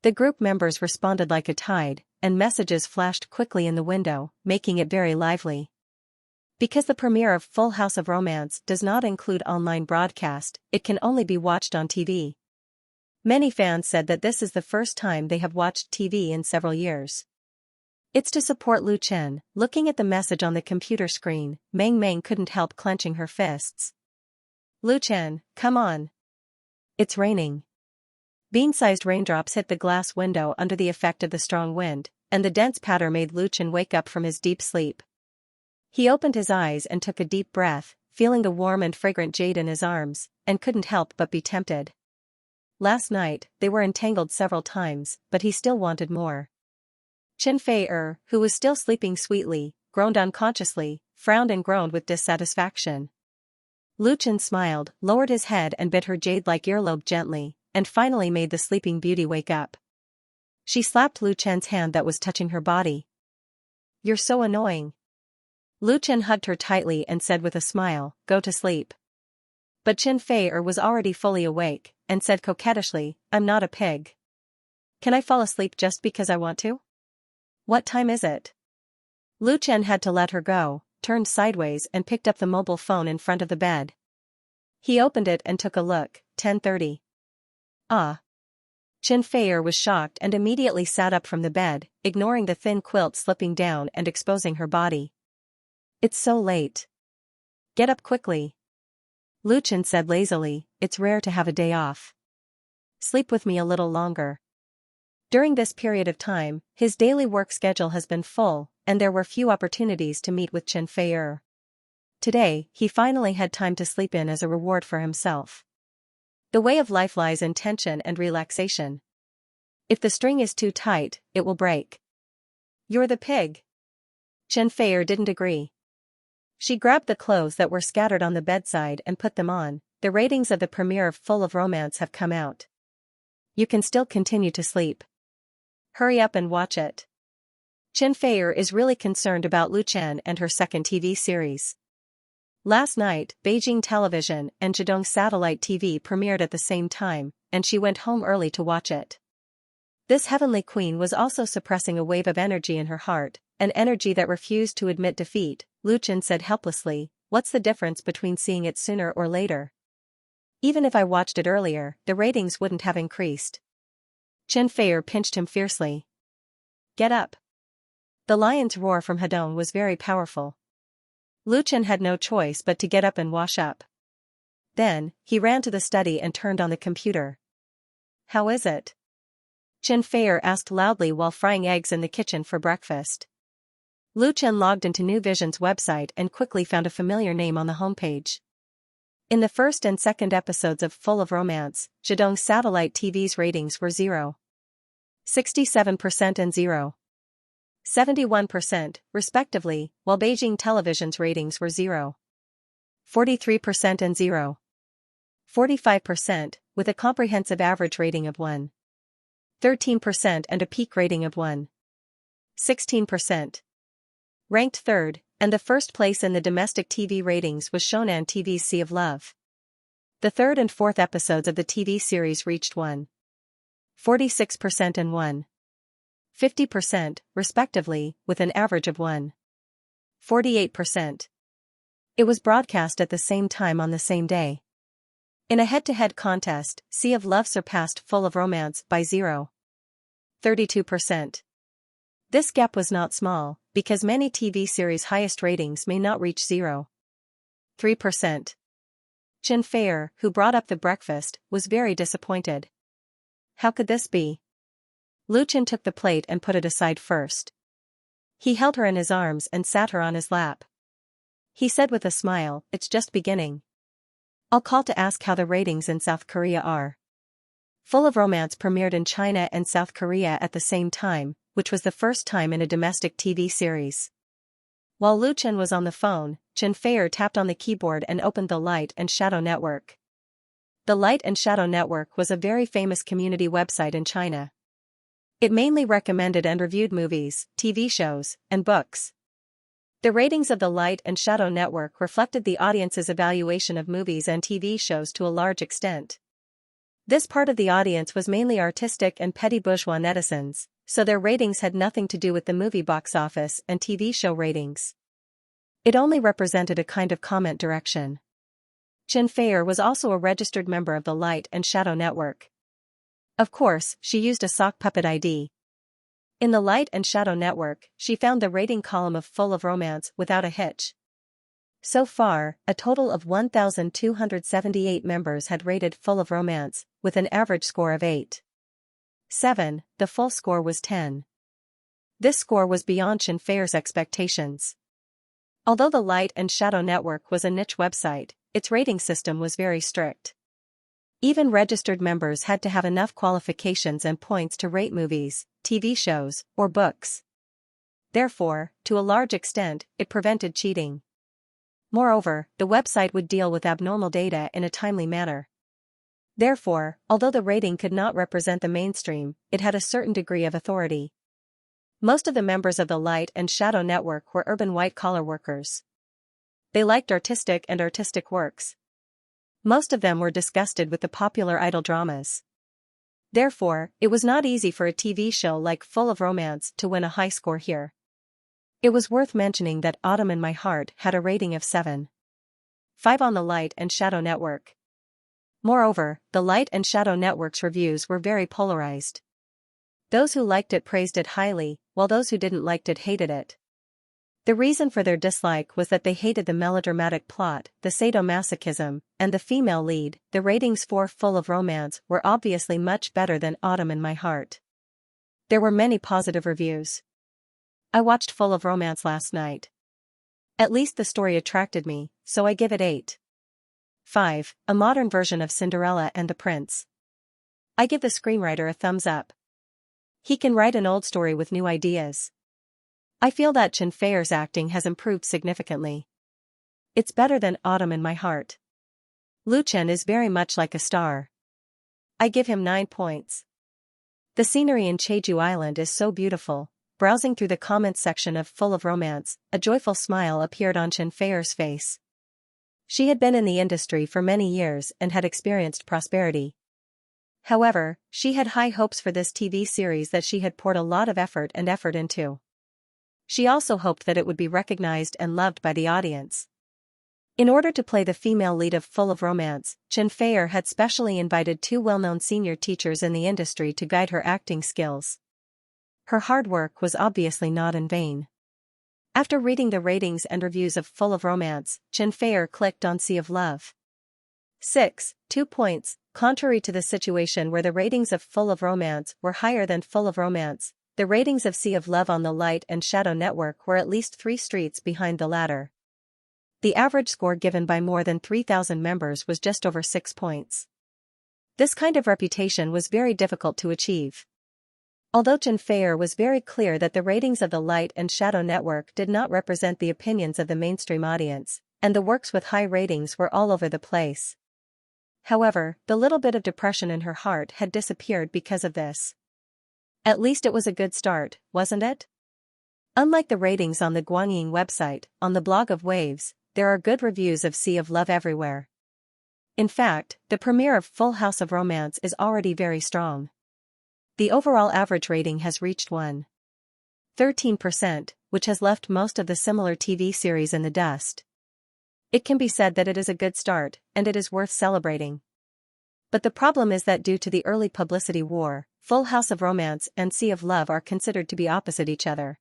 The group members responded like a tide, and messages flashed quickly in the window, making it very lively. Because the premiere of Full House of Romance does not include online broadcast, it can only be watched on TV. Many fans said that this is the first time they have watched TV in several years. It's to support Lu Chen. Looking at the message on the computer screen, Meng Meng couldn't help clenching her fists. Lu Chen, come on. It's raining. Bean-sized raindrops hit the glass window under the effect of the strong wind, and the dense patter made Lu Chen wake up from his deep sleep. He opened his eyes and took a deep breath, feeling the warm and fragrant jade in his arms, and couldn't help but be tempted. Last night, they were entangled several times, but he still wanted more. Chen Fei-er, who was still sleeping sweetly, groaned unconsciously, frowned and groaned with dissatisfaction. Lu Chen smiled, lowered his head and bit her jade-like earlobe gently, and finally made the sleeping beauty wake up. She slapped Lu Chen's hand that was touching her body. You're so annoying. Lu Chen hugged her tightly and said with a smile, go to sleep. But Chen Fei-er was already fully awake, and said coquettishly, I'm not a pig. Can I fall asleep just because I want to? What time is it? Lu Chen had to let her go, turned sideways and picked up the mobile phone in front of the bed. He opened it and took a look, 10:30. Ah. Chen Fei-er was shocked and immediately sat up from the bed, ignoring the thin quilt slipping down and exposing her body. It's so late. Get up quickly. Lu Chen said lazily, it's rare to have a day off. Sleep with me a little longer. During this period of time, his daily work schedule has been full, and there were few opportunities to meet with Chen Fei-er. Today, he finally had time to sleep in as a reward for himself. The way of life lies in tension and relaxation. If the string is too tight, it will break. You're the pig. Chen Fei-er didn't agree. She grabbed the clothes that were scattered on the bedside and put them on. The ratings of the premiere of Full of Romance have come out. You can still continue to sleep. Hurry up and watch it. Chen Fei-er is really concerned about Lu Chen and her second TV series. Last night, Beijing Television and Zhejiang Satellite TV premiered at the same time, and she went home early to watch it. This heavenly queen was also suppressing a wave of energy in her heart, an energy that refused to admit defeat. Lu Chen said helplessly, what's the difference between seeing it sooner or later? Even if I watched it earlier, the ratings wouldn't have increased. Chen Fei-er pinched him fiercely. Get up. The lion's roar from Hedong was very powerful. Lu Chen had no choice but to get up and wash up. Then, he ran to the study and turned on the computer. How is it? Chen Fei-er asked loudly while frying eggs in the kitchen for breakfast. Lu Chen logged into New Vision's website and quickly found a familiar name on the homepage. In the first and second episodes of Full of Romance, Zhejiang Satellite TV's ratings were 0. 67% and 0. 71%, respectively, while Beijing Television's ratings were 0. 43% and 0. 45%, with a comprehensive average rating of 1. 13% and a peak rating of 1. 16%. Ranked third, and the first place in the domestic TV ratings was Shonan TV's Sea of Love. The third and fourth episodes of the TV series reached 1. 46% and 1. 50%, respectively, with an average of 1. 48%. It was broadcast at the same time on the same day. In a head-to-head contest, Sea of Love surpassed Full of Romance by 0.32%. This gap was not small, because many TV series' highest ratings may not reach 0.3%. Xianxia, who brought up the breakfast, was very disappointed. How could this be? Lu Chen took the plate and put it aside first. He held her in his arms and sat her on his lap. He said with a smile, "It's just beginning. I'll call to ask how the ratings in South Korea are." Full of Romance premiered in China and South Korea at the same time, which was the first time in a domestic TV series. While Lu Chen was on the phone, Xianxia tapped on the keyboard and opened the Light and Shadow Network. The Light and Shadow Network was a very famous community website in China. It mainly recommended and reviewed movies, TV shows, and books. The ratings of the Light and Shadow Network reflected the audience's evaluation of movies and TV shows to a large extent. This part of the audience was mainly artistic and petty bourgeois netizens, so their ratings had nothing to do with the movie box office and TV show ratings. It only represented a kind of comment direction. Xianxia was also a registered member of the Light and Shadow Network. Of course, she used a sock puppet ID. In the Light and Shadow Network, she found the rating column of Full of Romance without a hitch. So far, a total of 1,278 members had rated Full of Romance, with an average score of 8.7. The full score was 10. This score was beyond Xianxia's expectations. Although the Light and Shadow Network was a niche website, its rating system was very strict. Even registered members had to have enough qualifications and points to rate movies, TV shows, or books. Therefore, to a large extent, it prevented cheating. Moreover, the website would deal with abnormal data in a timely manner. Therefore, although the rating could not represent the mainstream, it had a certain degree of authority. Most of the members of the Light and Shadow Network were urban white-collar workers. They liked artistic works. Most of them were disgusted with the popular idol dramas. Therefore, it was not easy for a TV show like Full of Romance to win a high score here. It was worth mentioning that Autumn in My Heart had a rating of 7.5 on the Light and Shadow Network. Moreover, the Light and Shadow Network's reviews were very polarized. Those who liked it praised it highly, while those who didn't like it hated it. The reason for their dislike was that they hated the melodramatic plot, the sadomasochism, and the female lead. The ratings for Full of Romance were obviously much better than Autumn in My Heart. There were many positive reviews. I watched Full of Romance last night. At least the story attracted me, so I give it 8.5, a modern version of Cinderella and the Prince. I give the screenwriter a thumbs up. He can write an old story with new ideas. I feel that Xianxia's acting has improved significantly. It's better than Autumn in My Heart. Lu Chen is very much like a star. I give him 9 points. The scenery in Jeju Island is so beautiful. Browsing through the comments section of Full of Romance, a joyful smile appeared on Xianxia's face. She had been in the industry for many years and had experienced prosperity. However, she had high hopes for this TV series that she had poured a lot of effort into. She also hoped that it would be recognized and loved by the audience. In order to play the female lead of Full of Romance, Xianxia had specially invited 2 well-known senior teachers in the industry to guide her acting skills. Her hard work was obviously not in vain. After reading the ratings and reviews of Full of Romance, Xianxia clicked on Sea of Love. 6.2 points. Contrary to the situation where the ratings of Full of Romance were higher than Full of Romance, the ratings of Sea of Love on the Light and Shadow Network were at least 3 streets behind the latter. The average score given by more than 3,000 members was just over 6 points. This kind of reputation was very difficult to achieve. Although Xianxia was very clear that the ratings of the Light and Shadow Network did not represent the opinions of the mainstream audience, and the works with high ratings were all over the place. However, the little bit of depression in her heart had disappeared because of this. At least it was a good start, wasn't it? Unlike the ratings on the Guangying website, on the blog of Waves, there are good reviews of Sea of Love everywhere. In fact, the premiere of Full House of Romance is already very strong. The overall average rating has reached 1.13%, which has left most of the similar TV series in the dust. It can be said that it is a good start, and it is worth celebrating. But the problem is that due to the early publicity war, Full House of Romance and Sea of Love are considered to be opposite each other.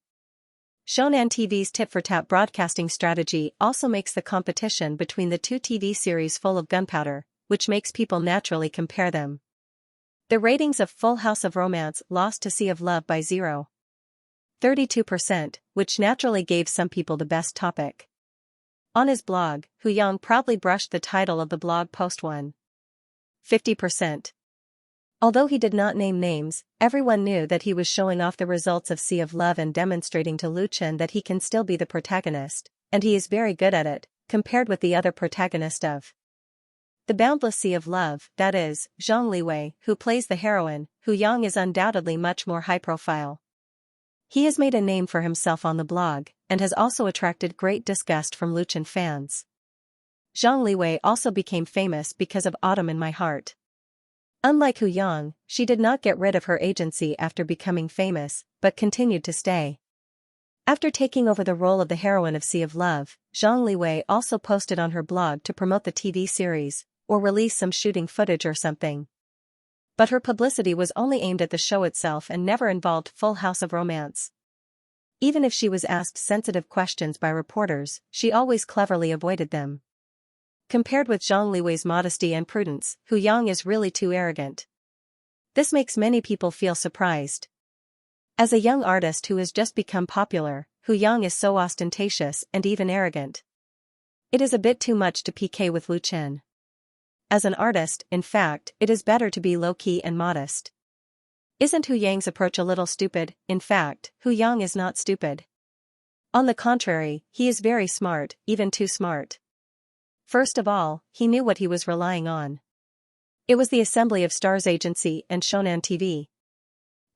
Shonen TV's tit-for-tat broadcasting strategy also makes the competition between the two TV series full of gunpowder, which makes people naturally compare them. The ratings of Full House of Romance lost to Sea of Love by 0.32%, which naturally gave some people the best topic. On his blog, Hu Yang proudly brushed the title of the blog post 150%. Although he did not name names, everyone knew that he was showing off the results of Sea of Love and demonstrating to Lu Chen that he can still be the protagonist, and he is very good at it, compared with the other protagonist of The Boundless Sea of Love, that is, Zhang Liwei, who plays the heroine. Hu Yang is undoubtedly much more high-profile. He has made a name for himself on the blog, and has also attracted great disgust from Lu Chen fans. Zhang Liwei also became famous because of Autumn in My Heart. Unlike Hu Yang, she did not get rid of her agency after becoming famous, but continued to stay. After taking over the role of the heroine of Sea of Love, Zhang Liwei also posted on her blog to promote the TV series, or release some shooting footage or something. But her publicity was only aimed at the show itself and never involved Full House of Romance. Even if she was asked sensitive questions by reporters, she always cleverly avoided them. Compared with Zhang Liwei's modesty and prudence, Hu Yang is really too arrogant. This makes many people feel surprised. As a young artist who has just become popular, Hu Yang is so ostentatious and even arrogant. It is a bit too much to PK with Lu Chen. As an artist, in fact, it is better to be low-key and modest. Isn't Hu Yang's approach a little stupid? In fact, Hu Yang is not stupid. On the contrary, he is very smart, even too smart. First of all, he knew what he was relying on. It was the Assembly of Stars Agency and Shonen TV.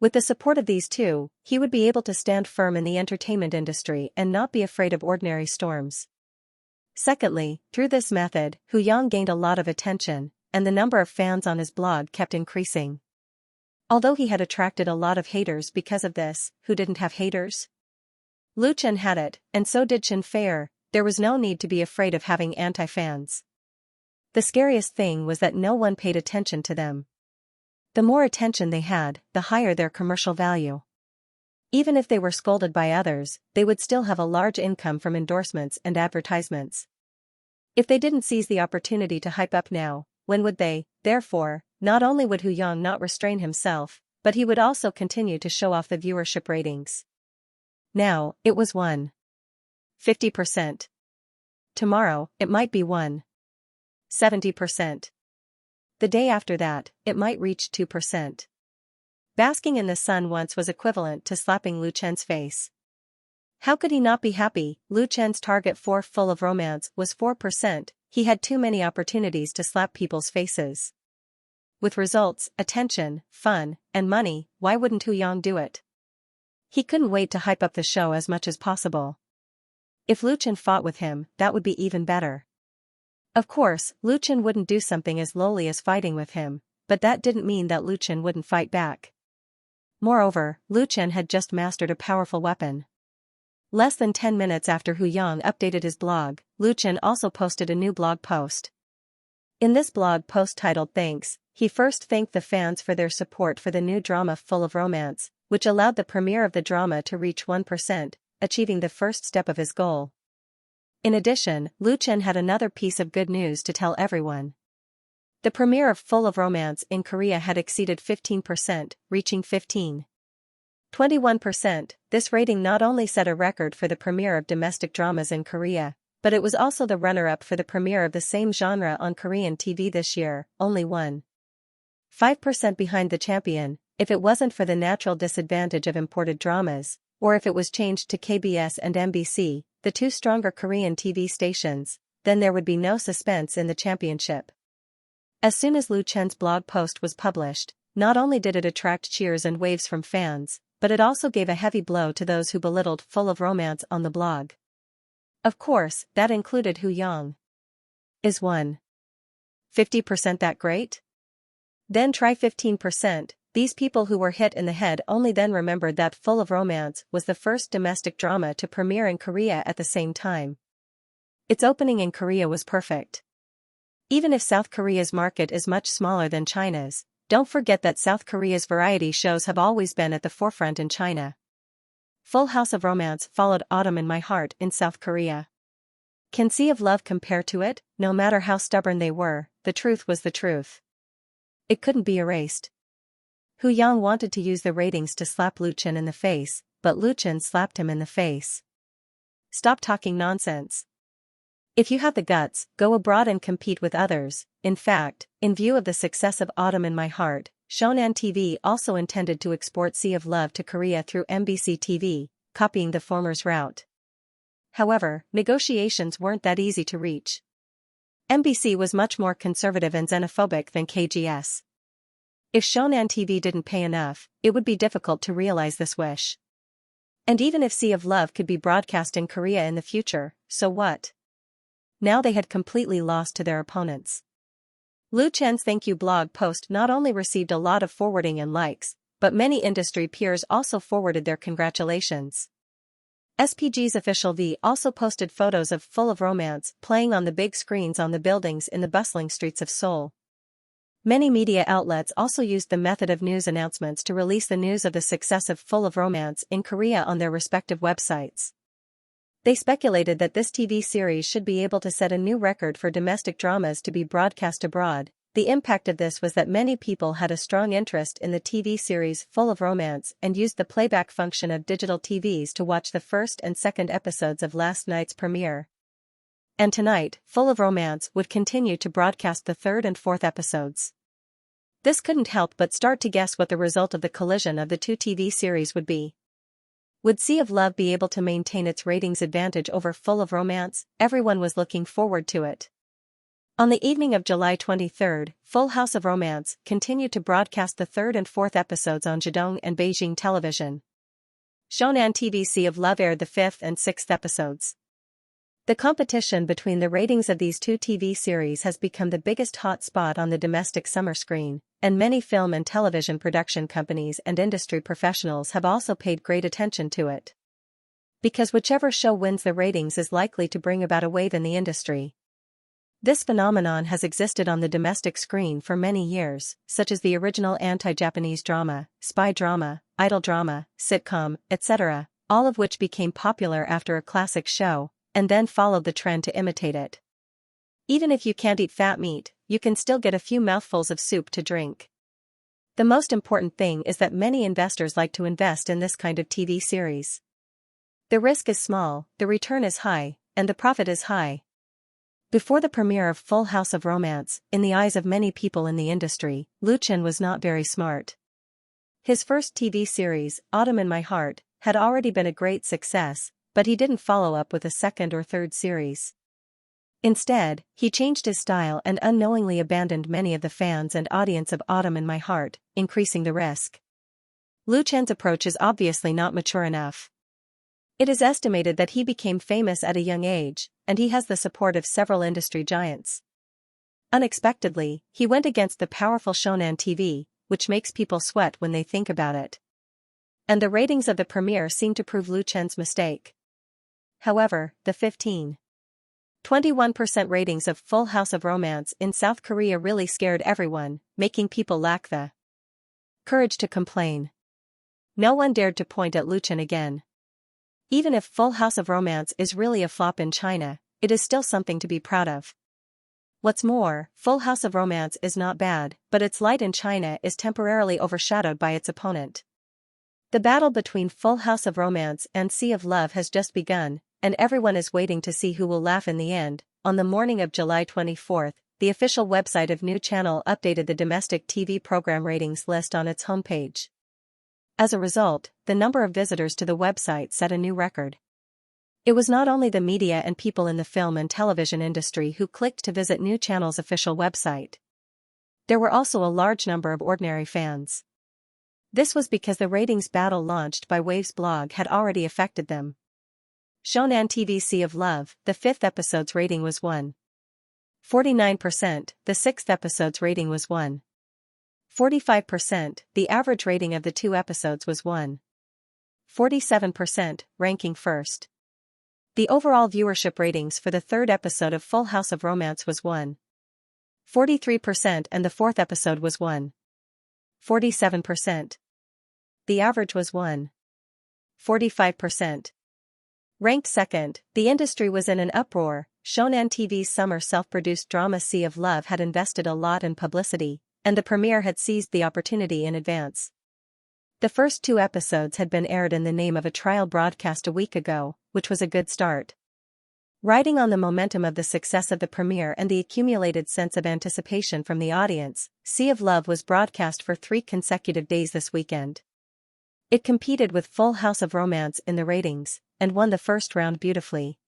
With the support of these two, he would be able to stand firm in the entertainment industry and not be afraid of ordinary storms. Secondly, through this method, Hu Yang gained a lot of attention, and the number of fans on his blog kept increasing. Although he had attracted a lot of haters because of this, who didn't have haters? Lu Chen had it, and so did Chen Feier. There was no need to be afraid of having anti-fans. The scariest thing was that no one paid attention to them. The more attention they had, the higher their commercial value. Even if they were scolded by others, they would still have a large income from endorsements and advertisements. If they didn't seize the opportunity to hype up now, when would they? Therefore, not only would Hu Yang not restrain himself, but he would also continue to show off the viewership ratings. Now, it was 150%. Tomorrow, it might be 170%. The day after that, it might reach 2%. Basking in the sun once was equivalent to slapping Lu Chen's face. How could he not be happy? Lu Chen's target for Full of Romance was 4%, he had too many opportunities to slap people's faces. With results, attention, fun, and money, why wouldn't Hu Yang do it? He couldn't wait to hype up the show as much as possible. If Lu Chen fought with him, that would be even better. Of course, Lu Chen wouldn't do something as lowly as fighting with him, but that didn't mean that Lu Chen wouldn't fight back. Moreover, Lu Chen had just mastered a powerful weapon. Less than 10 minutes after Hu Yang updated his blog, Lu Chen also posted a new blog post. In this blog post titled Thanks, he first thanked the fans for their support for the new drama Full of Romance, which allowed the premiere of the drama to reach 1%, achieving the first step of his goal. In addition, Lu Chen had another piece of good news to tell everyone. The premiere of Full of Romance in Korea had exceeded 15%, reaching 15.21%. This rating not only set a record for the premiere of domestic dramas in Korea, but it was also the runner-up for the premiere of the same genre on Korean TV this year, only 1.5% behind the champion. If it wasn't for the natural disadvantage of imported dramas, or if it was changed to KBS and MBC, the two stronger Korean TV stations, then there would be no suspense in the championship. As soon as Lu Chen's blog post was published, not only did it attract cheers and waves from fans, but it also gave a heavy blow to those who belittled Full of Romance on the blog. Of course, that included Hu Yang. Is 150% that great? Then try 15%, these people who were hit in the head only then remembered that Full of Romance was the first domestic drama to premiere in Korea at the same time. Its opening in Korea was perfect. Even if South Korea's market is much smaller than China's, don't forget that South Korea's variety shows have always been at the forefront in China. Full House of Romance followed Autumn in My Heart in South Korea. Can Sea of Love compare to it? No matter how stubborn they were, the truth was the truth. It couldn't be erased. Hu Yang wanted to use the ratings to slap Luchan in the face, but Luchan slapped him in the face. Stop talking nonsense. If you have the guts, go abroad and compete with others. In fact, in view of the success of Autumn in My Heart, Shonan TV also intended to export Sea of Love to Korea through MBC TV, copying the former's route. However, negotiations weren't that easy to reach. MBC was much more conservative and xenophobic than KGS. If Shonan TV didn't pay enough, it would be difficult to realize this wish. And even if Sea of Love could be broadcast in Korea in the future, so what? Now they had completely lost to their opponents. Lu Chen's thank you blog post not only received a lot of forwarding and likes, but many industry peers also forwarded their congratulations. SPG's official V also posted photos of Full of Romance playing on the big screens on the buildings in the bustling streets of Seoul. Many media outlets also used the method of news announcements to release the news of the success of Full of Romance in Korea on their respective websites. They speculated that this TV series should be able to set a new record for domestic dramas to be broadcast abroad. The impact of this was that many people had a strong interest in the TV series Full of Romance and used the playback function of digital TVs to watch the first and second episodes of last night's premiere. And tonight, Full of Romance would continue to broadcast the third and fourth episodes. This couldn't help but start to guess what the result of the collision of the two TV series would be. Would Sea of Love be able to maintain its ratings advantage over Full of Romance? Everyone was looking forward to it. On the evening of July 23, Full House of Romance continued to broadcast the third and fourth episodes on Zhejiang and Beijing television. Shonan TV Sea of Love aired the fifth and sixth episodes. The competition between the ratings of these two TV series has become the biggest hot spot on the domestic summer screen, and many film and television production companies and industry professionals have also paid great attention to it. Because whichever show wins the ratings is likely to bring about a wave in the industry. This phenomenon has existed on the domestic screen for many years, such as the original anti-Japanese drama, spy drama, idol drama, sitcom, etc., all of which became popular after a classic show, and then followed the trend to imitate it. Even if you can't eat fat meat, you can still get a few mouthfuls of soup to drink. The most important thing is that many investors like to invest in this kind of TV series. The risk is small, the return is high, and the profit is high. Before the premiere of Full House of Romance, in the eyes of many people in the industry, Lu Chen was not very smart. His first TV series, Autumn in My Heart, had already been a great success, but he didn't follow up with a second or third series. Instead, he changed his style and unknowingly abandoned many of the fans and audience of Autumn in My Heart, increasing the risk. Lu Chen's approach is obviously not mature enough. It is estimated that he became famous at a young age, and he has the support of several industry giants. Unexpectedly, he went against the powerful Shonan TV, which makes people sweat when they think about it. And the ratings of the premiere seem to prove Lu Chen's mistake. However, the 21% ratings of Full House of Romance in South Korea really scared everyone, making people lack the courage to complain. No one dared to point at Lu Chen again. Even if Full House of Romance is really a flop in China, it is still something to be proud of. What's more, Full House of Romance is not bad, but its light in China is temporarily overshadowed by its opponent. The battle between Full House of Romance and Sea of Love has just begun, and everyone is waiting to see who will laugh in the end. On the morning of July 24, the official website of New Channel updated the domestic TV program ratings list on its homepage. As a result, the number of visitors to the website set a new record. It was not only the media and people in the film and television industry who clicked to visit New Channel's official website. There were also a large number of ordinary fans. This was because the ratings battle launched by Wave's blog had already affected them. Shonan TV Sea of Love, the 5th episode's rating was 1.49%, the 6th episode's rating was 1.42%, 45%, the average rating of the 2 episodes was 1.47%, ranking first. The overall viewership ratings for the 3rd episode of Full House of Romance was 1.43% and the 4th episode was 1.47%. The average was 1.45%. Ranked second, the industry was in an uproar. Shonen TV's summer self-produced drama Sea of Love had invested a lot in publicity, and the premiere had seized the opportunity in advance. The first 2 episodes had been aired in the name of a trial broadcast a week ago, which was a good start. Riding on the momentum of the success of the premiere and the accumulated sense of anticipation from the audience, Sea of Love was broadcast for 3 consecutive days this weekend. It competed with Full House of Romance in the ratings, and won the first round beautifully.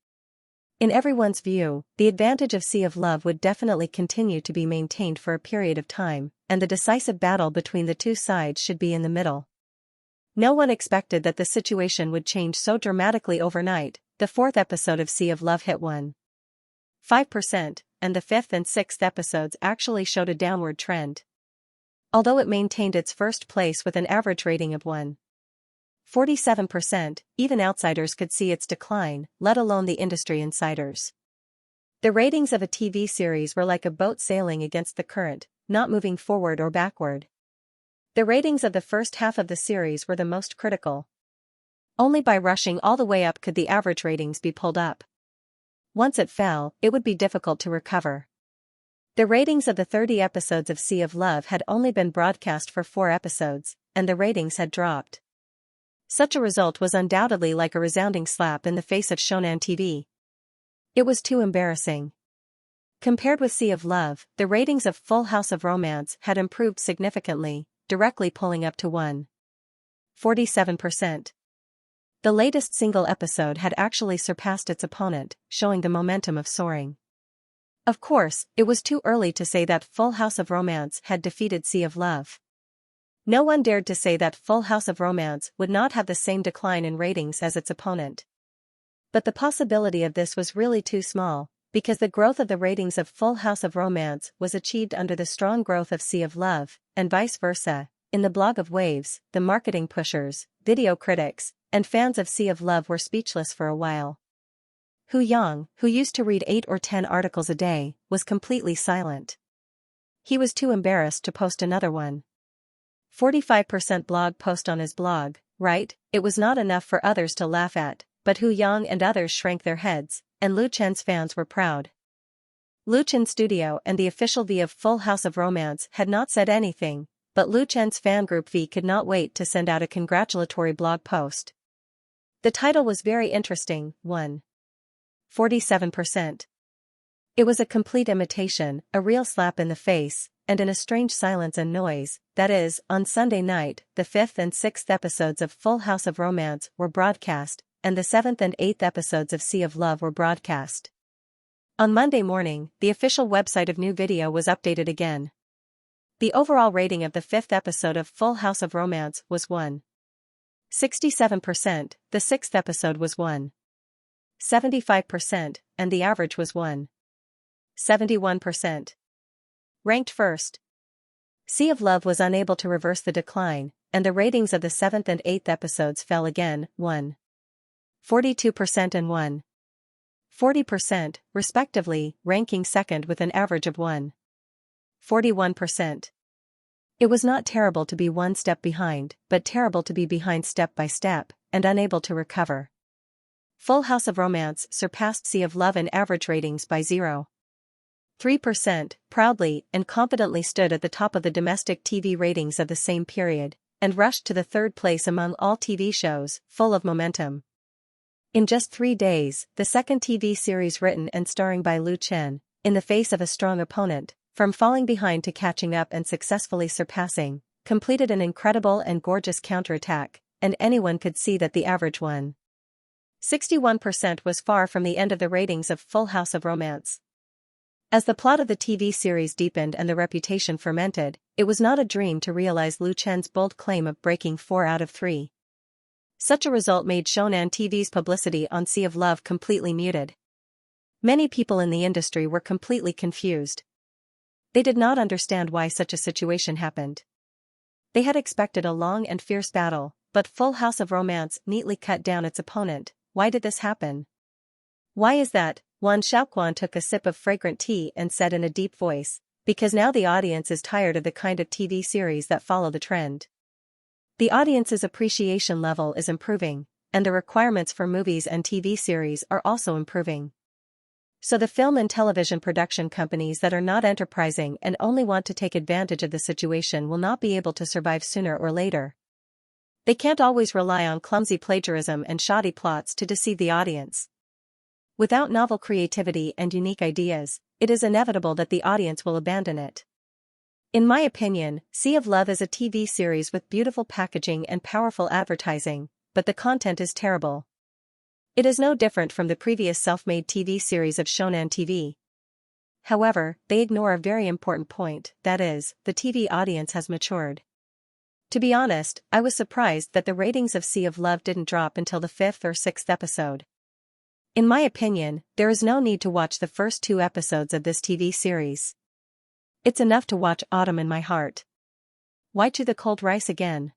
In everyone's view, the advantage of Sea of Love would definitely continue to be maintained for a period of time, and the decisive battle between the 2 sides should be in the middle. No one expected that the situation would change so dramatically overnight. The 4th episode of Sea of Love hit 1.5%, and the 5th and 6th episodes actually showed a downward trend. Although it maintained its first place with an average rating of 1.47%, even outsiders could see its decline, let alone the industry insiders. The ratings of a TV series were like a boat sailing against the current, not moving forward or backward. The ratings of the first half of the series were the most critical. Only by rushing all the way up could the average ratings be pulled up. Once it fell, it would be difficult to recover. The ratings of the 30 episodes of Sea of Love had only been broadcast for 4 episodes, and the ratings had dropped. Such a result was undoubtedly like a resounding slap in the face of Shonen TV. It was too embarrassing. Compared with Sea of Love, the ratings of Full House of Romance had improved significantly, directly pulling up to 1.47%. The latest single episode had actually surpassed its opponent, showing the momentum of soaring. Of course, it was too early to say that Full House of Romance had defeated Sea of Love. No one dared to say that Full House of Romance would not have the same decline in ratings as its opponent. But the possibility of this was really too small, because the growth of the ratings of Full House of Romance was achieved under the strong growth of Sea of Love, and vice versa. In the blog of Waves, the marketing pushers, video critics, and fans of Sea of Love were speechless for a while. Hu Yang, who used to read 8 or 10 articles a day, was completely silent. He was too embarrassed to post another one. 45% blog post on his blog, right? It was not enough for others to laugh at, but Hu Yang and others shrank their heads, and Lu Chen's fans were proud. Lu Chen Studio and the official V of Full House of Romance had not said anything, but Lu Chen's fan group V could not wait to send out a congratulatory blog post. The title was very interesting, 1.47%. It was a complete imitation, a real slap in the face, and in a strange silence and noise. That is, on Sunday night, the 5th and 6th episodes of Full House of Romance were broadcast, and the 7th and 8th episodes of Sea of Love were broadcast. On Monday morning, the official website of New Video was updated again. The overall rating of the 5th episode of Full House of Romance was 1.67%, the 6th episode was 1.75%, and the average was 1.71%. Ranked first. Sea of Love was unable to reverse the decline, and the ratings of the 7th and 8th episodes fell again, 1.42% and 1.40%, respectively, ranking second with an average of 1.41%. It was not terrible to be one step behind, but terrible to be behind step by step, and unable to recover. Full House of Romance surpassed Sea of Love in average ratings by 0.3%, proudly and confidently stood at the top of the domestic TV ratings of the same period, and rushed to the 3rd place among all TV shows, full of momentum. In just 3 days, the second TV series written and starring by Lu Chen, in the face of a strong opponent, from falling behind to catching up and successfully surpassing, completed an incredible and gorgeous counterattack, and anyone could see that the average 1.61% was far from the end of the ratings of Full House of Romance. As the plot of the TV series deepened and the reputation fermented, it was not a dream to realize Lu Chen's bold claim of breaking 4 out of 3. Such a result made Shonen TV's publicity on Sea of Love completely muted. Many people in the industry were completely confused. They did not understand why such a situation happened. They had expected a long and fierce battle, but Full House of Romance neatly cut down its opponent. Why did this happen? Why is that? Wan Xiaoquan took a sip of fragrant tea and said in a deep voice, because now the audience is tired of the kind of TV series that follow the trend. The audience's appreciation level is improving, and the requirements for movies and TV series are also improving. So the film and television production companies that are not enterprising and only want to take advantage of the situation will not be able to survive sooner or later. They can't always rely on clumsy plagiarism and shoddy plots to deceive the audience. Without novel creativity and unique ideas, it is inevitable that the audience will abandon it. In my opinion, Sea of Love is a TV series with beautiful packaging and powerful advertising, but the content is terrible. It is no different from the previous self-made TV series of Shonen TV. However, they ignore a very important point, that is, the TV audience has matured. To be honest, I was surprised that the ratings of Sea of Love didn't drop until the 5th or 6th episode. In my opinion, there is no need to watch the first 2 episodes of this TV series. It's enough to watch Autumn in My Heart. Why chew the cold rice again?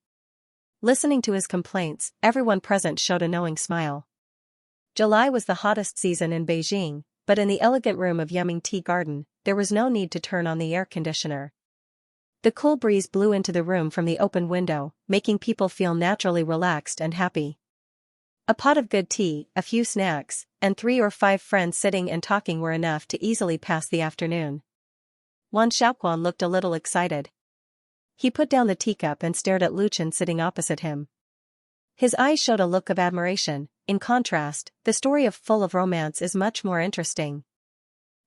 Listening to his complaints, everyone present showed a knowing smile. July was the hottest season in Beijing, but in the elegant room of Yumming Tea Garden, there was no need to turn on the air conditioner. The cool breeze blew into the room from the open window, making people feel naturally relaxed and happy. A pot of good tea, a few snacks, and 3 or 5 friends sitting and talking were enough to easily pass the afternoon. Wan Xiaoquan looked a little excited. He put down the teacup and stared at Lu Chen sitting opposite him. His eyes showed a look of admiration. In contrast, the story of Full of Romance is much more interesting.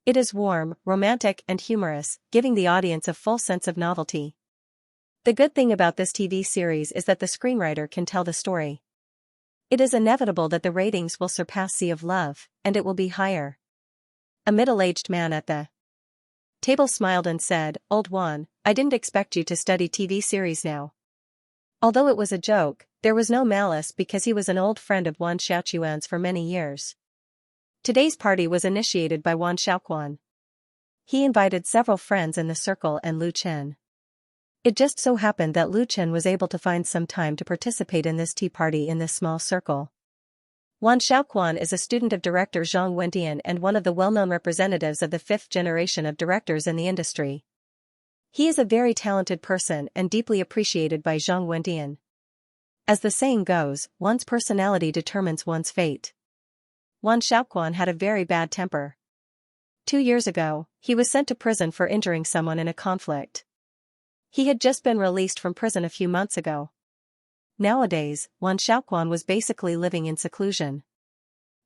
It is warm, romantic and humorous, giving the audience a full sense of novelty. The good thing about this TV series is that the screenwriter can tell the story. It is inevitable that the ratings will surpass Sea of Love, and it will be higher. A middle-aged man at the table smiled and said, "Old Wan, I didn't expect you to study TV series now." Although it was a joke, there was no malice because he was an old friend of Wan Xiaoquan's for many years. Today's party was initiated by Wan Xiaoquan. He invited several friends in the circle and Lu Chen. It just so happened that Lu Chen was able to find some time to participate in this tea party in this small circle. Wan Xiaoquan is a student of director Zhang Wendian and one of the well-known representatives of the 5th generation of directors in the industry. He is a very talented person and deeply appreciated by Zhang Wendian. As the saying goes, one's personality determines one's fate. Wan Xiaoquan had a very bad temper. 2 years ago, he was sent to prison for injuring someone in a conflict. He had just been released from prison a few months ago. Nowadays, Wan Xiaoquan was basically living in seclusion.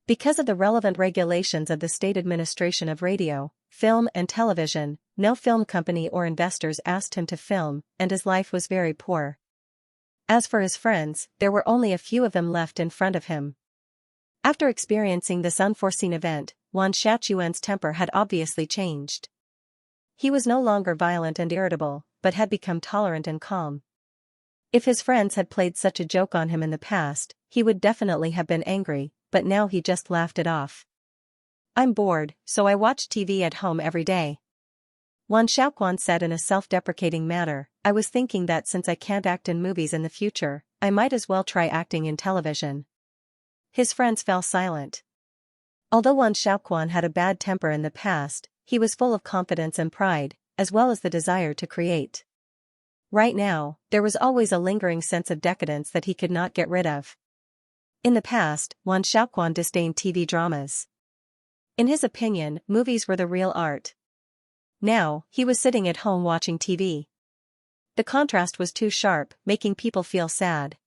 Because of the relevant regulations of the State Administration of Radio, Film and Television, no film company or investors asked him to film, and his life was very poor. As for his friends, there were only a few of them left in front of him. After experiencing this unforeseen event, Wan Xiaoquan's temper had obviously changed. He was no longer violent and irritable, but had become tolerant and calm. If his friends had played such a joke on him in the past, he would definitely have been angry, but now he just laughed it off. "I'm bored, so I watch TV at home every day." Wan Xiaoquan said in a self-deprecating manner, "I was thinking that since I can't act in movies in the future, I might as well try acting in television." His friends fell silent. Although Wan Xiaoquan had a bad temper in the past, he was full of confidence and pride, as well as the desire to create. Right now, there was always a lingering sense of decadence that he could not get rid of. In the past, Wan Xiaoquan disdained TV dramas. In his opinion, movies were the real art. Now, he was sitting at home watching TV. The contrast was too sharp, making people feel sad.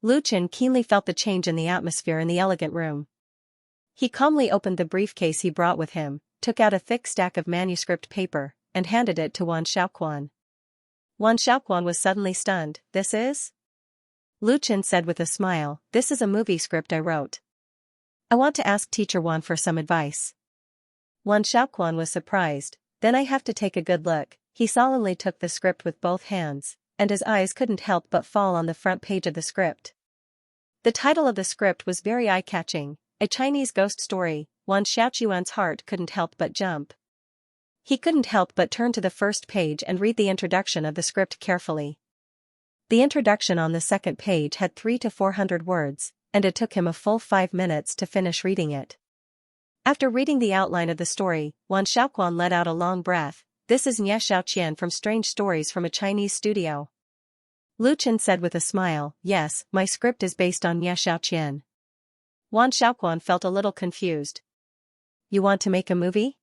Lu Chen keenly felt the change in the atmosphere in the elegant room. He calmly opened the briefcase he brought with him, took out a thick stack of manuscript paper, and handed it to Wan Xiaoquan. Wan Xiaoquan was suddenly stunned. "This is?" Lu Chen said with a smile, "This is a movie script I wrote. I want to ask Teacher Wan for some advice." Wan Xiaoquan was surprised. "Then I have to take a good look." He solemnly took the script with both hands, and his eyes couldn't help but fall on the front page of the script. The title of the script was very eye-catching, A Chinese Ghost Story. Wan Xiaoquan's heart couldn't help but jump. He couldn't help but turn to the first page and read the introduction of the script carefully. The introduction on the second page had 300 to 400 words, and it took him a full 5 minutes to finish reading it. After reading the outline of the story, Wan Xiaoquan let out a long breath. This is Xianxia from Strange Stories from a Chinese Studio. Lu Chen said with a smile, yes, my script is based on Xianxia. Wan Xiaoquan felt a little confused. You want to make a movie?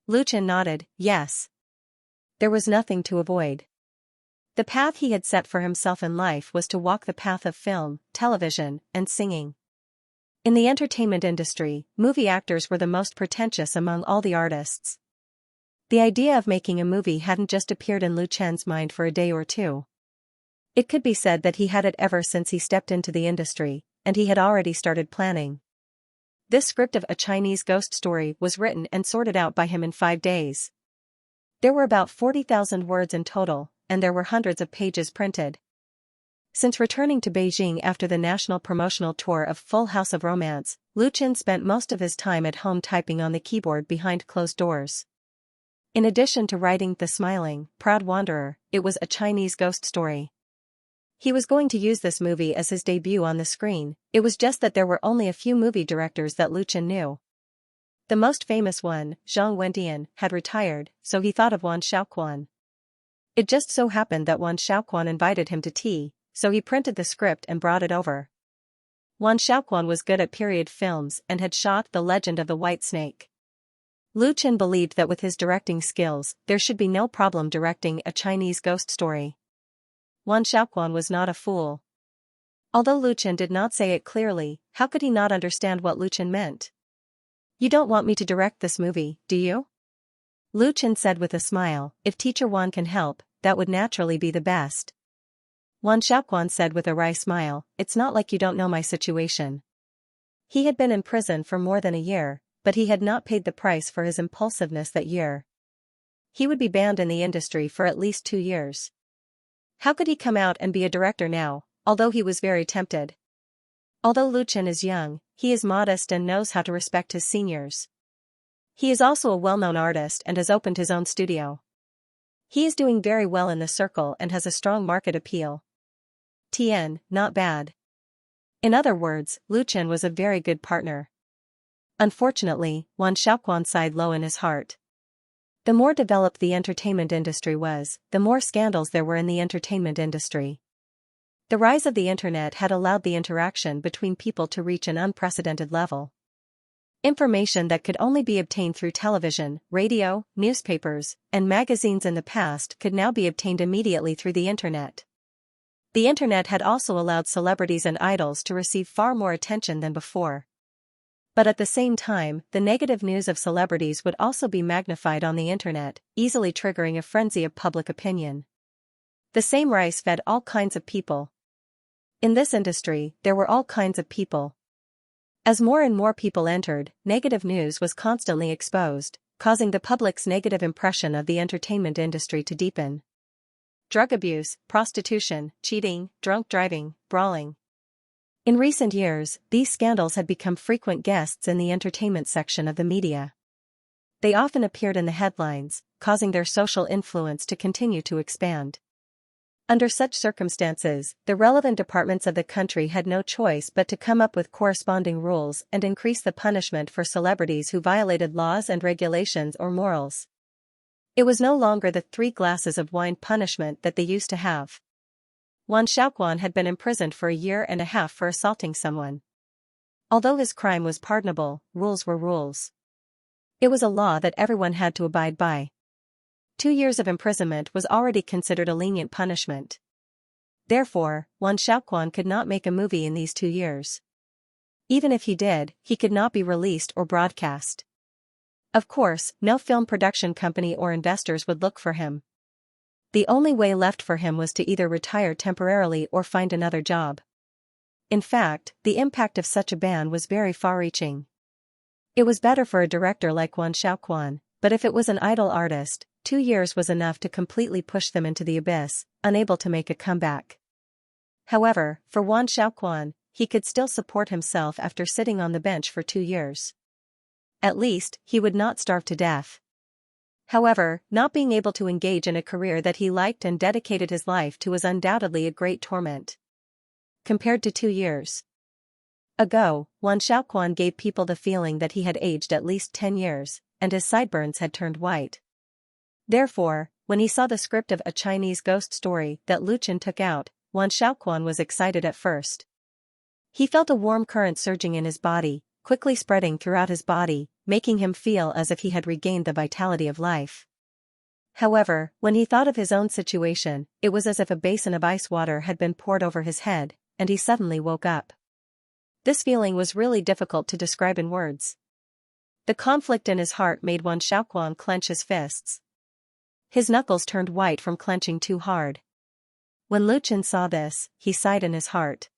Lu Chen nodded, yes. There was nothing to avoid. The path he had set for himself in life was to walk the path of film, television, and singing. In the entertainment industry, movie actors were the most pretentious among all the artists. The idea of making a movie hadn't just appeared in Lu Chen's mind for a day or two. It could be said that he had it ever since he stepped into the industry, and he had already started planning. This script of A Chinese Ghost Story was written and sorted out by him in 5 days. There were about 40,000 words in total, and there were hundreds of pages printed. Since returning to Beijing after the national promotional tour of Full House of Romance, Lu Chen spent most of his time at home typing on the keyboard behind closed doors. In addition to writing The Smiling, Proud Wanderer, it was A Chinese Ghost Story. He was going to use this movie as his debut on the screen, it was just that there were only a few movie directors that Lu Chen knew. The most famous one, Zhang Wendian, had retired, so he thought of Wan Xiaoquan. It just so happened that Wan Xiaoquan invited him to tea, so he printed the script and brought it over. Wan Xiaoquan was good at period films and had shot The Legend of the White Snake. Lu Chen believed that with his directing skills, there should be no problem directing A Chinese Ghost Story. Wan Xiaoquan was not a fool. Although Lu Chen did not say it clearly, how could he not understand what Lu Chen meant? You don't want me to direct this movie, do you? Lu Chen said with a smile, if Teacher Wan can help, that would naturally be the best. Wan Xiaoquan said with a wry smile, it's not like you don't know my situation. He had been in prison for more than a year, but he had not paid the price for his impulsiveness that year. He would be banned in the industry for at least 2 years. How could he come out and be a director now, although he was very tempted? Although Lu Chen is young, he is modest and knows how to respect his seniors. He is also a well-known artist and has opened his own studio. He is doing very well in the circle and has a strong market appeal. Tien, not bad. In other words, Lu Chen was a very good partner. Unfortunately, Wan Xiaoquan sighed low in his heart. The more developed the entertainment industry was, the more scandals there were in the entertainment industry. The rise of the internet had allowed the interaction between people to reach an unprecedented level. Information that could only be obtained through television, radio, newspapers, and magazines in the past could now be obtained immediately through the internet. The internet had also allowed celebrities and idols to receive far more attention than before. But at the same time, the negative news of celebrities would also be magnified on the internet, easily triggering a frenzy of public opinion. The same rice fed all kinds of people. In this industry, there were all kinds of people. As more and more people entered, negative news was constantly exposed, causing the public's negative impression of the entertainment industry to deepen. Drug abuse, prostitution, cheating, drunk driving, brawling. In recent years, these scandals had become frequent guests in the entertainment section of the media. They often appeared in the headlines, causing their social influence to continue to expand. Under such circumstances, the relevant departments of the country had no choice but to come up with corresponding rules and increase the punishment for celebrities who violated laws and regulations or morals. It was no longer the 3 glasses of wine punishment that they used to have. Wan Xiaoquan had been imprisoned for 1.5 years for assaulting someone. Although his crime was pardonable, rules were rules. It was a law that everyone had to abide by. 2 years of imprisonment was already considered a lenient punishment. Therefore, Wan Xiaoquan could not make a movie in these 2 years. Even if he did, he could not be released or broadcast. Of course, no film production company or investors would look for him. The only way left for him was to either retire temporarily or find another job. In fact, the impact of such a ban was very far-reaching. It was better for a director like Wan Xiaoquan, but if it was an idle artist, 2 years was enough to completely push them into the abyss, unable to make a comeback. However, for Wan Xiaoquan, he could still support himself after sitting on the bench for 2 years. At least, he would not starve to death. However, not being able to engage in a career that he liked and dedicated his life to was undoubtedly a great torment. Compared to 2 years ago, Wan Xiaoquan gave people the feeling that he had aged at least 10 years, and his sideburns had turned white. Therefore, when he saw the script of A Chinese Ghost Story that Lucien took out, Wan Xiaoquan was excited at first. He felt a warm current surging in his body, quickly spreading throughout his body, making him feel as if he had regained the vitality of life. However, when he thought of his own situation, it was as if a basin of ice water had been poured over his head, and he suddenly woke up. This feeling was really difficult to describe in words. The conflict in his heart made Wan Xiaoquan clench his fists. His knuckles turned white from clenching too hard. When Lucien saw this, he sighed in his heart.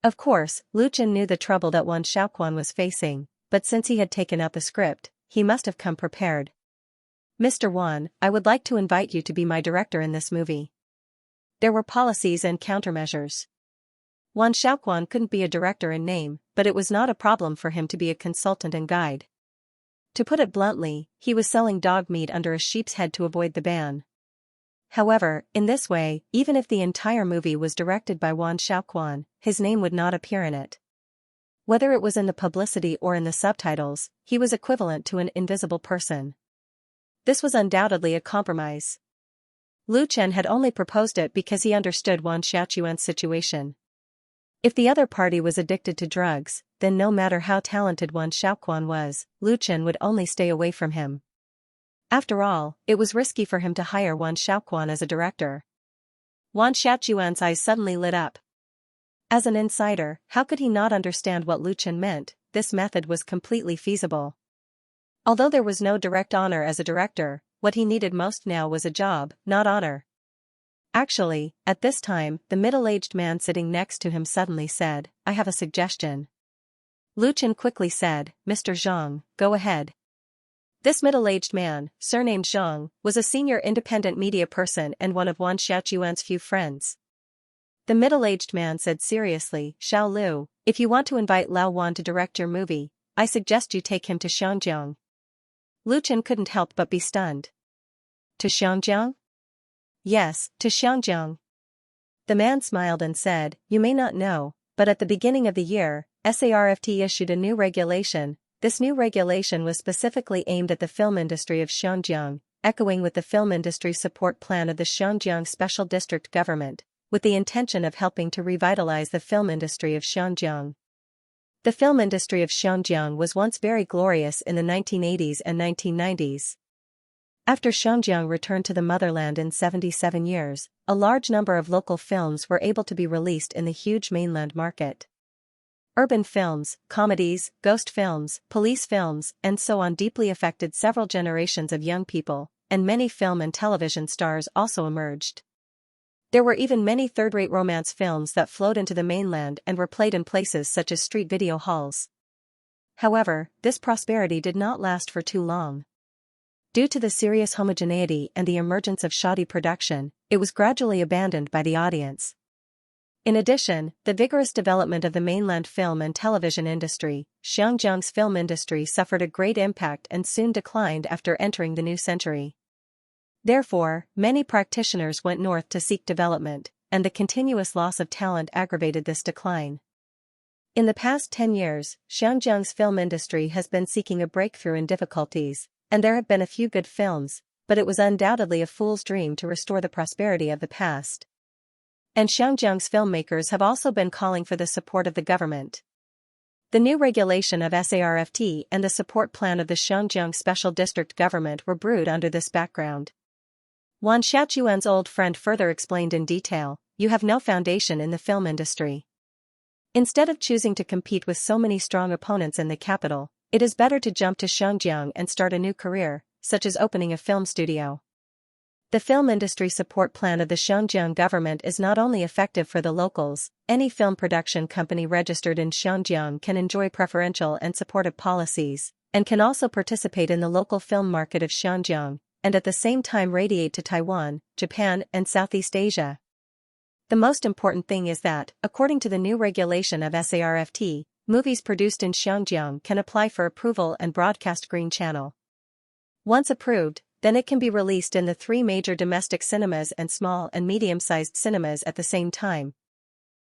Of course, Lucien knew the trouble that Wan Xiaoquan was facing, but since he had taken up a script, he must have come prepared. Mr. Wan, I would like to invite you to be my director in this movie. There were policies and countermeasures. Wan Xiaoquan couldn't be a director in name, but it was not a problem for him to be a consultant and guide. To put it bluntly, he was selling dog meat under a sheep's head to avoid the ban. However, in this way, even if the entire movie was directed by Wan Xiaoquan, his name would not appear in it. Whether it was in the publicity or in the subtitles, he was equivalent to an invisible person. This was undoubtedly a compromise. Lucien had only proposed it because he understood Wan Xiaoquan's situation. If the other party was addicted to drugs, then no matter how talented Wan Xiaoquan was, Lucien would only stay away from him. After all, it was risky for him to hire Wan Xiaoquan as a director. Wan Xiaoquan's eyes suddenly lit up. As an insider, how could he not understand what Lucien meant? This method was completely feasible. Although there was no direct honor as a director, what he needed most now was a job, not honor. Actually, at this time, the middle-aged man sitting next to him suddenly said, I have a suggestion. Lucien quickly said, Mr. Zhang, go ahead. This middle-aged man, surnamed Zhang, was a senior independent media person and one of Wan Xiaoquan's few friends. The middle-aged man said seriously, Xiao Lu, if you want to invite Lao Wan to direct your movie, I suggest you take him to Xianxia. Lucien couldn't help but be stunned. To Xianxia? Yes, to Xianxia. The man smiled and said, you may not know, but at the beginning of the year, SARFT issued a new regulation. This new regulation was specifically aimed at the film industry of Xianxia, echoing with the film industry support plan of the Xianxia Special District Government, with the intention of helping to revitalize the film industry of Xianxia. The film industry of Xianxia was once very glorious in the 1980s and 1990s. After Xianxia returned to the motherland in 77 years, a large number of local films were able to be released in the huge mainland market. Urban films, comedies, ghost films, police films, and so on deeply affected several generations of young people, and many film and television stars also emerged. There were even many third-rate romance films that flowed into the mainland and were played in places such as street video halls. However, this prosperity did not last for too long. Due to the serious homogeneity and the emergence of shoddy production, it was gradually abandoned by the audience. In addition, the vigorous development of the mainland film and television industry, Xianxia's film industry suffered a great impact and soon declined after entering the new century. Therefore, many practitioners went north to seek development, and the continuous loss of talent aggravated this decline. In the past 10 years, Xianxia's film industry has been seeking a breakthrough in difficulties, and there have been a few good films, but it was undoubtedly a fool's dream to restore the prosperity of the past. And Xianxia's filmmakers have also been calling for the support of the government. The new regulation of SARFT and the support plan of the Xianxia Special District Government were brewed under this background. Wan Xiaoquan's old friend further explained in detail, you have no foundation in the film industry. Instead of choosing to compete with so many strong opponents in the capital, it is better to jump to Xianxia and start a new career, such as opening a film studio. The film industry support plan of the Xianxia government is not only effective for the locals, any film production company registered in Xianxia can enjoy preferential and supportive policies, and can also participate in the local film market of Xianxia, and at the same time radiate to Taiwan, Japan, and Southeast Asia. The most important thing is that, according to the new regulation of SARFT, movies produced in Xianxia can apply for approval and broadcast Green Channel. Once approved, then it can be released in the 3 major domestic cinemas and small and medium-sized cinemas at the same time.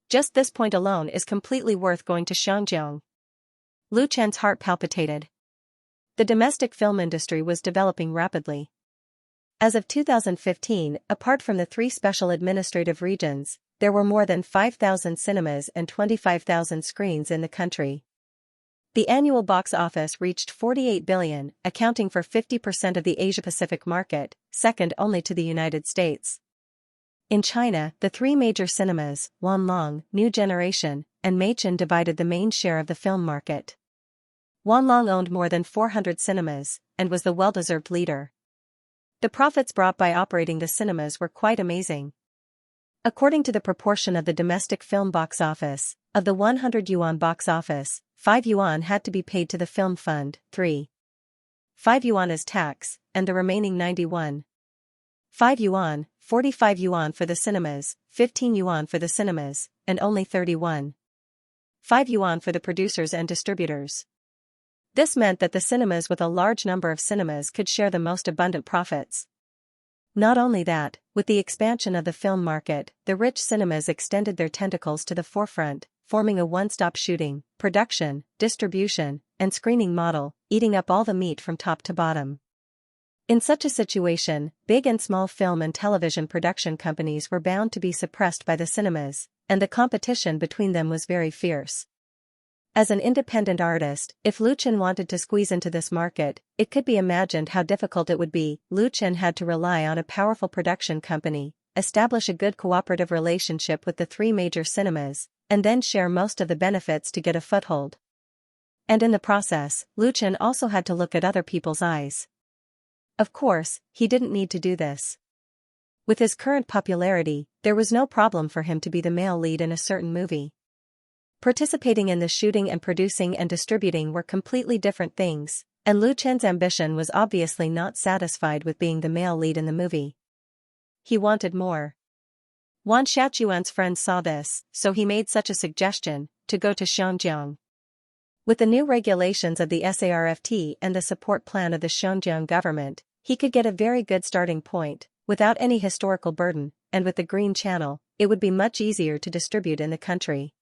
Just this point alone is completely worth going to Xianxia. Lu Chen's heart palpitated. The domestic film industry was developing rapidly. As of 2015, apart from the 3 special administrative regions, there were more than 5,000 cinemas and 25,000 screens in the country. The annual box office reached 48 billion, accounting for 50% of the Asia-Pacific market, second only to the United States. In China, the 3 major cinemas, Wanlong, New Generation, and Meichen divided the main share of the film market. Wanlong owned more than 400 cinemas, and was the well-deserved leader. The profits brought by operating the cinemas were quite amazing. According to the proportion of the domestic film box office, of the 100 yuan box office, 5 yuan had to be paid to the film fund, 5 yuan as tax, and the remaining 5 yuan, 45 yuan for the cinemas, 15 yuan for the cinemas, and only 5 yuan for the producers and distributors. This meant that the cinemas with a large number of cinemas could share the most abundant profits. Not only that, with the expansion of the film market, the rich cinemas extended their tentacles to the forefront, forming a one-stop shooting, production, distribution, and screening model, eating up all the meat from top to bottom. In such a situation, big and small film and television production companies were bound to be suppressed by the cinemas, and the competition between them was very fierce. As an independent artist, if Lu Chen wanted to squeeze into this market, it could be imagined how difficult it would be. Lu Chen had to rely on a powerful production company, establish a good cooperative relationship with the 3 major cinemas, and then share most of the benefits to get a foothold. And in the process, Lu Chen also had to look at other people's eyes. Of course, he didn't need to do this. With his current popularity, there was no problem for him to be the male lead in a certain movie. Participating in the shooting and producing and distributing were completely different things, and Lu Chen's ambition was obviously not satisfied with being the male lead in the movie. He wanted more. Wan Xiaoquan's friends saw this, so he made such a suggestion, to go to Xianxia. With the new regulations of the SARFT and the support plan of the Xianxia government, he could get a very good starting point, without any historical burden, and with the Green Channel, it would be much easier to distribute in the country.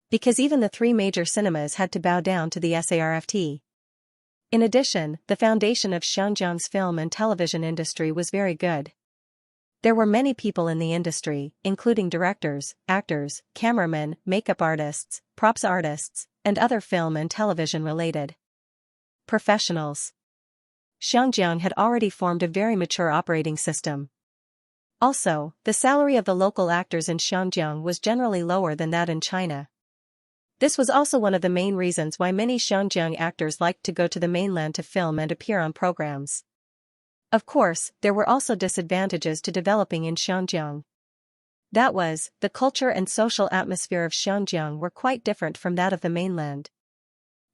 Because even the 3 major cinemas had to bow down to the SARFT. In addition, the foundation of Xianxia's film and television industry was very good. There were many people in the industry, including directors, actors, cameramen, makeup artists, props artists, and other film and television-related professionals. Xianxia had already formed a very mature operating system. Also, the salary of the local actors in Xianxia was generally lower than that in China. This was also one of the main reasons why many Xianxia actors liked to go to the mainland to film and appear on programs. Of course, there were also disadvantages to developing in Xianxia. That was, the culture and social atmosphere of Xianxia were quite different from that of the mainland.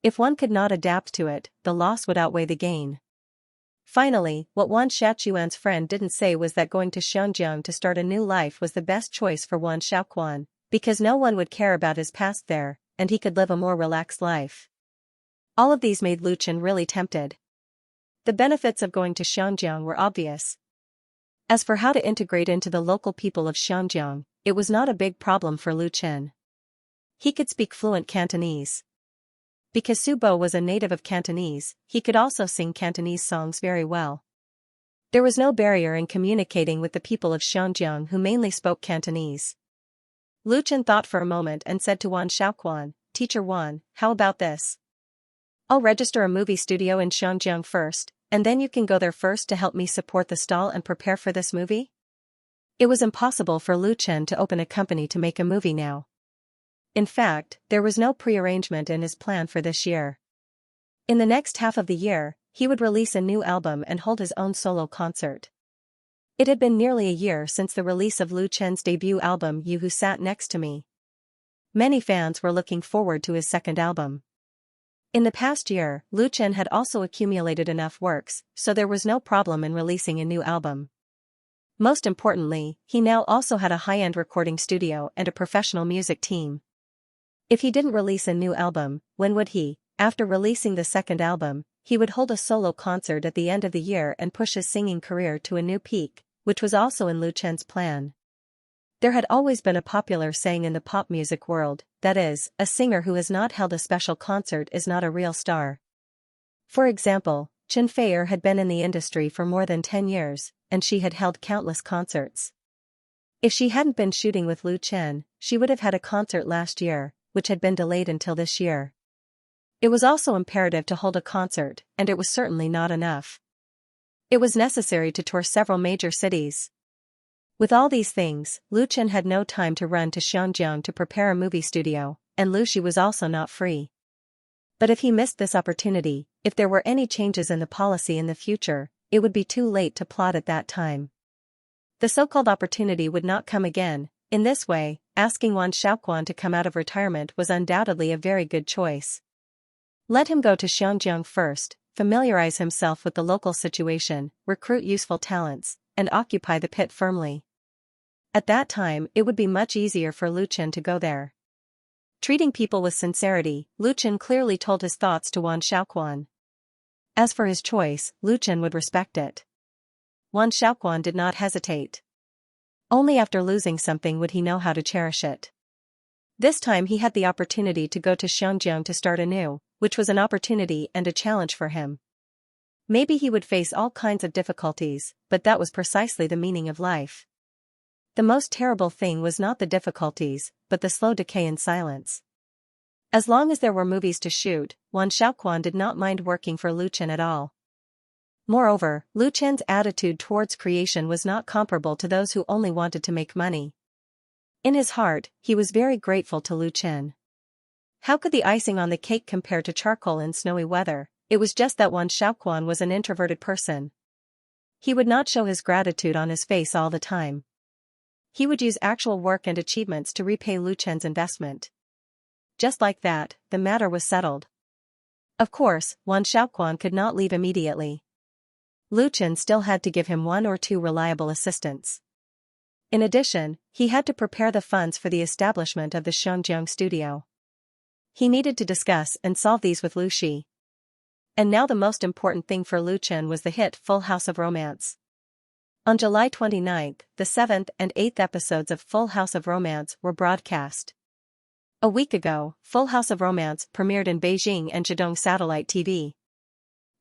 If one could not adapt to it, the loss would outweigh the gain. Finally, what Wan Xiaoquan's friend didn't say was that going to Xianxia to start a new life was the best choice for Wan Xiaoquan, because no one would care about his past there, and he could live a more relaxed life. All of these made Lu Chen really tempted. The benefits of going to Xianxia were obvious. As for how to integrate into the local people of Xianxia, it was not a big problem for Lu Chen. He could speak fluent Cantonese. Because Su Bo was a native of Cantonese, he could also sing Cantonese songs very well. There was no barrier in communicating with the people of Xianxia who mainly spoke Cantonese. Lu Chen thought for a moment and said to Wan Xiaoquan, "Teacher Wan, how about this? I'll register a movie studio in Xianxia first, and then you can go there first to help me support the stall and prepare for this movie?" It was impossible for Lu Chen to open a company to make a movie now. In fact, there was no prearrangement in his plan for this year. In the next half of the year, he would release a new album and hold his own solo concert. It had been nearly a year since the release of Lu Chen's debut album You Who Sat Next to Me. Many fans were looking forward to his second album. In the past year, Lu Chen had also accumulated enough works, so there was no problem in releasing a new album. Most importantly, he now also had a high-end recording studio and a professional music team. If he didn't release a new album, when would he? After releasing the second album, he would hold a solo concert at the end of the year and push his singing career to a new peak, which was also in Lu Chen's plan. There had always been a popular saying in the pop music world, that is, a singer who has not held a special concert is not a real star. For example, Chen Feier had been in the industry for more than 10 years, and she had held countless concerts. If she hadn't been shooting with Lu Chen, she would have had a concert last year, which had been delayed until this year. It was also imperative to hold a concert, and it was certainly not enough. It was necessary to tour several major cities. With all these things, Lu Chen had no time to run to Xianxia to prepare a movie studio, and Lu Shi was also not free. But if he missed this opportunity, if there were any changes in the policy in the future, it would be too late to plot at that time. The so-called opportunity would not come again. In this way, asking Wan Shaoquan to come out of retirement was undoubtedly a very good choice. Let him go to Xianxia first, familiarize himself with the local situation, recruit useful talents, and occupy the pit firmly. At that time, it would be much easier for Lu Chen to go there. Treating people with sincerity, Lu Chen clearly told his thoughts to Wan Shaoquan. As for his choice, Lu Chen would respect it. Wan Shaoquan did not hesitate. Only after losing something would he know how to cherish it. This time he had the opportunity to go to Xianxia to start anew, which was an opportunity and a challenge for him. Maybe he would face all kinds of difficulties, but that was precisely the meaning of life. The most terrible thing was not the difficulties, but the slow decay in silence. As long as there were movies to shoot, Wan Shaoquan did not mind working for Lu Chen at all. Moreover, Lu Chen's attitude towards creation was not comparable to those who only wanted to make money. In his heart, he was very grateful to Lu Chen. How could the icing on the cake compare to charcoal in snowy weather? It was just that Wan Shaoquan was an introverted person. He would not show his gratitude on his face all the time. He would use actual work and achievements to repay Lu Chen's investment. Just like that, the matter was settled. Of course, Wan Shaoquan could not leave immediately. Lu Chen still had to give him 1 or 2 reliable assistants. In addition, he had to prepare the funds for the establishment of the Xianxia studio. He needed to discuss and solve these with Lu Shi. And now the most important thing for Lu Chen was the hit Full House of Romance. On July 29, the 7th and 8th episodes of Full House of Romance were broadcast. A week ago, Full House of Romance premiered in Beijing and Zhejiang satellite TV.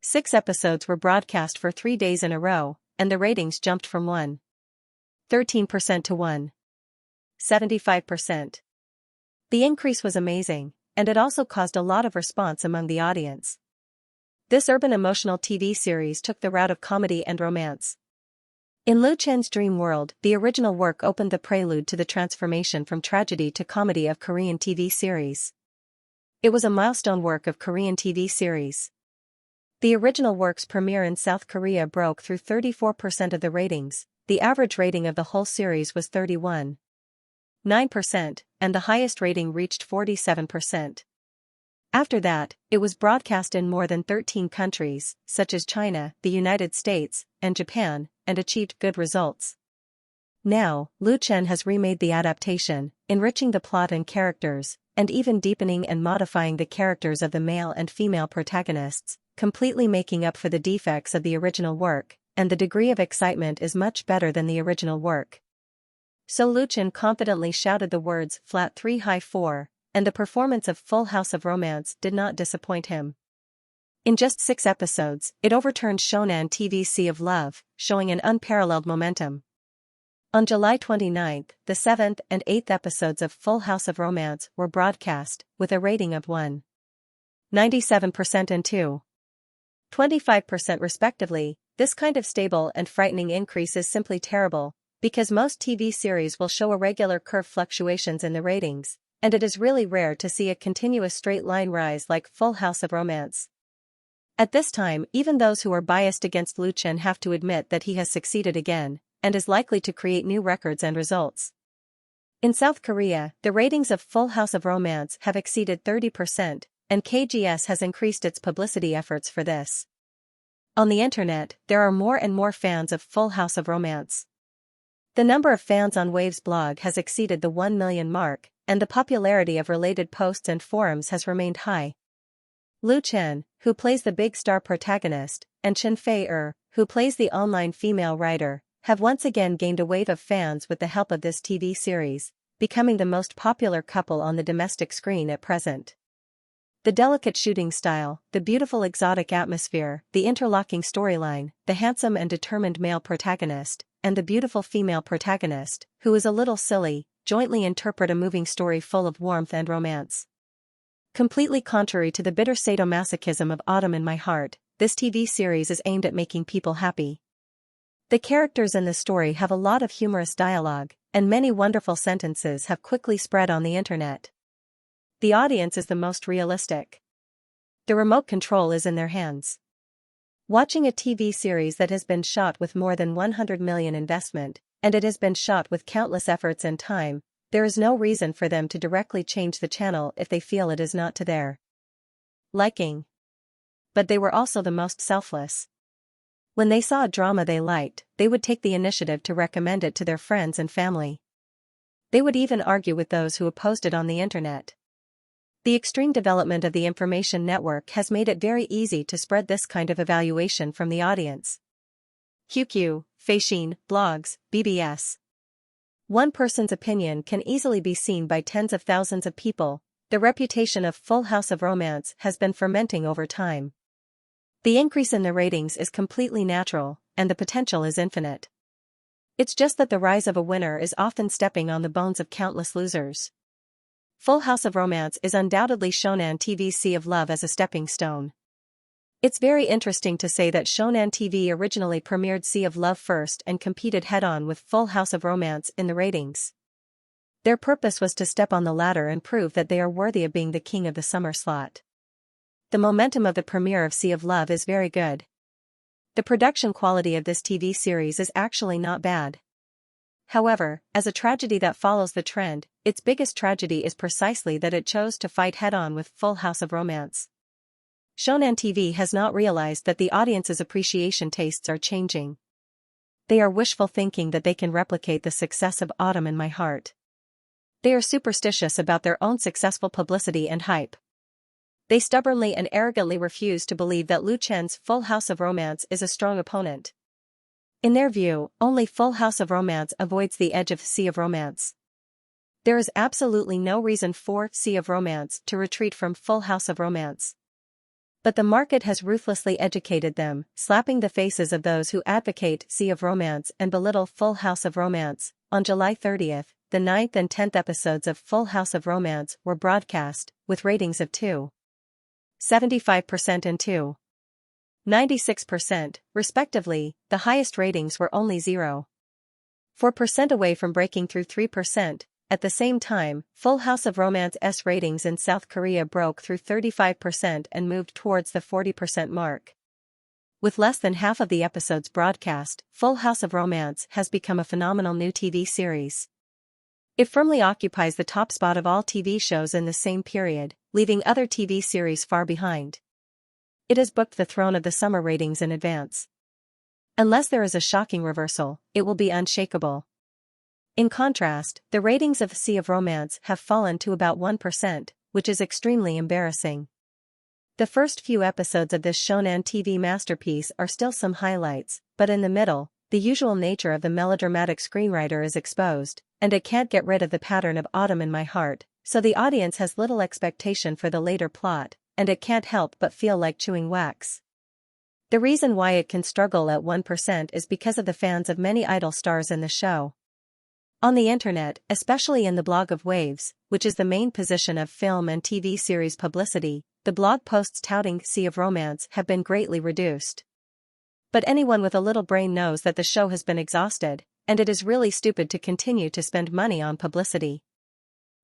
6 episodes were broadcast for 3 days in a row, and the ratings jumped from 1.13% to 1.75%. The increase was amazing, and it also caused a lot of response among the audience. This urban emotional TV series took the route of comedy and romance. In Lu Chen's dream world, the original work opened the prelude to the transformation from tragedy to comedy of Korean TV series. It was a milestone work of Korean TV series. The original work's premiere in South Korea broke through 34% of the ratings. The average rating of the whole series was 31.9%, and the highest rating reached 47%. After that, it was broadcast in more than 13 countries, such as China, the United States, and Japan, and achieved good results. Now, Lu Chen has remade the adaptation, enriching the plot and characters, and even deepening and modifying the characters of the male and female protagonists, completely making up for the defects of the original work, and the degree of excitement is much better than the original work. So Lu Chen confidently shouted the words flat 3 high 4, and the performance of Full House of Romance did not disappoint him. In just 6 episodes, it overturned Shonan TV's Sea of Love, showing an unparalleled momentum. On July 29, the 7th and 8th episodes of Full House of Romance were broadcast, with a rating of 1.97% and 2.25% respectively. This kind of stable and frightening increase is simply terrible, because most TV series will show irregular curve fluctuations in the ratings, and it is really rare to see a continuous straight-line rise like Full House of Romance. At this time, even those who are biased against Lu Chen have to admit that he has succeeded again, and is likely to create new records and results. In South Korea, the ratings of Full House of Romance have exceeded 30%, and KGS has increased its publicity efforts for this. On the internet, there are more and more fans of Full House of Romance. The number of fans on Wave's blog has exceeded the 1 million mark, and the popularity of related posts and forums has remained high. Lu Chen, who plays the big star protagonist, and Chen Fei, who plays the online female writer, have once again gained a wave of fans with the help of this TV series, becoming the most popular couple on the domestic screen at present. The delicate shooting style, the beautiful exotic atmosphere, the interlocking storyline, the handsome and determined male protagonist, and the beautiful female protagonist, who is a little silly, jointly interpret a moving story full of warmth and romance. Completely contrary to the bitter sadomasochism of Autumn in My Heart, this TV series is aimed at making people happy. The characters in the story have a lot of humorous dialogue, and many wonderful sentences have quickly spread on the internet. The audience is the most realistic. The remote control is in their hands. Watching a TV series that has been shot with more than 100 million investment, and it has been shot with countless efforts and time, there is no reason for them to directly change the channel if they feel it is not to their liking. But they were also the most selfless. When they saw a drama they liked, they would take the initiative to recommend it to their friends and family. They would even argue with those who opposed it on the internet. The extreme development of the information network has made it very easy to spread this kind of evaluation from the audience. QQ, Feishin, blogs, BBS. One person's opinion can easily be seen by tens of thousands of people. The reputation of Full House of Romance has been fermenting over time. The increase in the ratings is completely natural, and the potential is infinite. It's just that the rise of a winner is often stepping on the bones of countless losers. Full House of Romance is undoubtedly Shonan TV's Sea of Love as a stepping stone. It's very interesting to say that Shonan TV originally premiered Sea of Love first and competed head-on with Full House of Romance in the ratings. Their purpose was to step on the ladder and prove that they are worthy of being the king of the summer slot. The momentum of the premiere of Sea of Love is very good. The production quality of this TV series is actually not bad. However, as a tragedy that follows the trend, its biggest tragedy is precisely that it chose to fight head-on with Full House of Romance. Shonan TV has not realized that the audience's appreciation tastes are changing. They are wishful thinking that they can replicate the success of Autumn in My Heart. They are superstitious about their own successful publicity and hype. They stubbornly and arrogantly refuse to believe that Lu Chen's Full House of Romance is a strong opponent. In their view, only Full House of Romance avoids the edge of Sea of Romance. There is absolutely no reason for Sea of Romance to retreat from Full House of Romance. But the market has ruthlessly educated them, slapping the faces of those who advocate Sea of Romance and belittle Full House of Romance. On July 30th, the 9th and 10th episodes of Full House of Romance were broadcast, with ratings of 2.75% and 2.96%, respectively. The highest ratings were only 0.4% away from breaking through 3%. At the same time, Full House of Romance's ratings in South Korea broke through 35% and moved towards the 40% mark. With less than half of the episodes broadcast, Full House of Romance has become a phenomenal new TV series. It firmly occupies the top spot of all TV shows in the same period, leaving other TV series far behind. It has booked the throne of the summer ratings in advance. Unless there is a shocking reversal, it will be unshakable. In contrast, the ratings of Sea of Romance have fallen to about 1%, which is extremely embarrassing. The first few episodes of this Shonan TV masterpiece are still some highlights, but in the middle, the usual nature of the melodramatic screenwriter is exposed, and it can't get rid of the pattern of Autumn in My Heart, so the audience has little expectation for the later plot, and it can't help but feel like chewing wax. The reason why it can struggle at 1% is because of the fans of many idol stars in the show. On the internet, especially in the blog of Waves, which is the main position of film and TV series publicity, the blog posts touting Sea of Romance have been greatly reduced. But anyone with a little brain knows that the show has been exhausted, and it is really stupid to continue to spend money on publicity.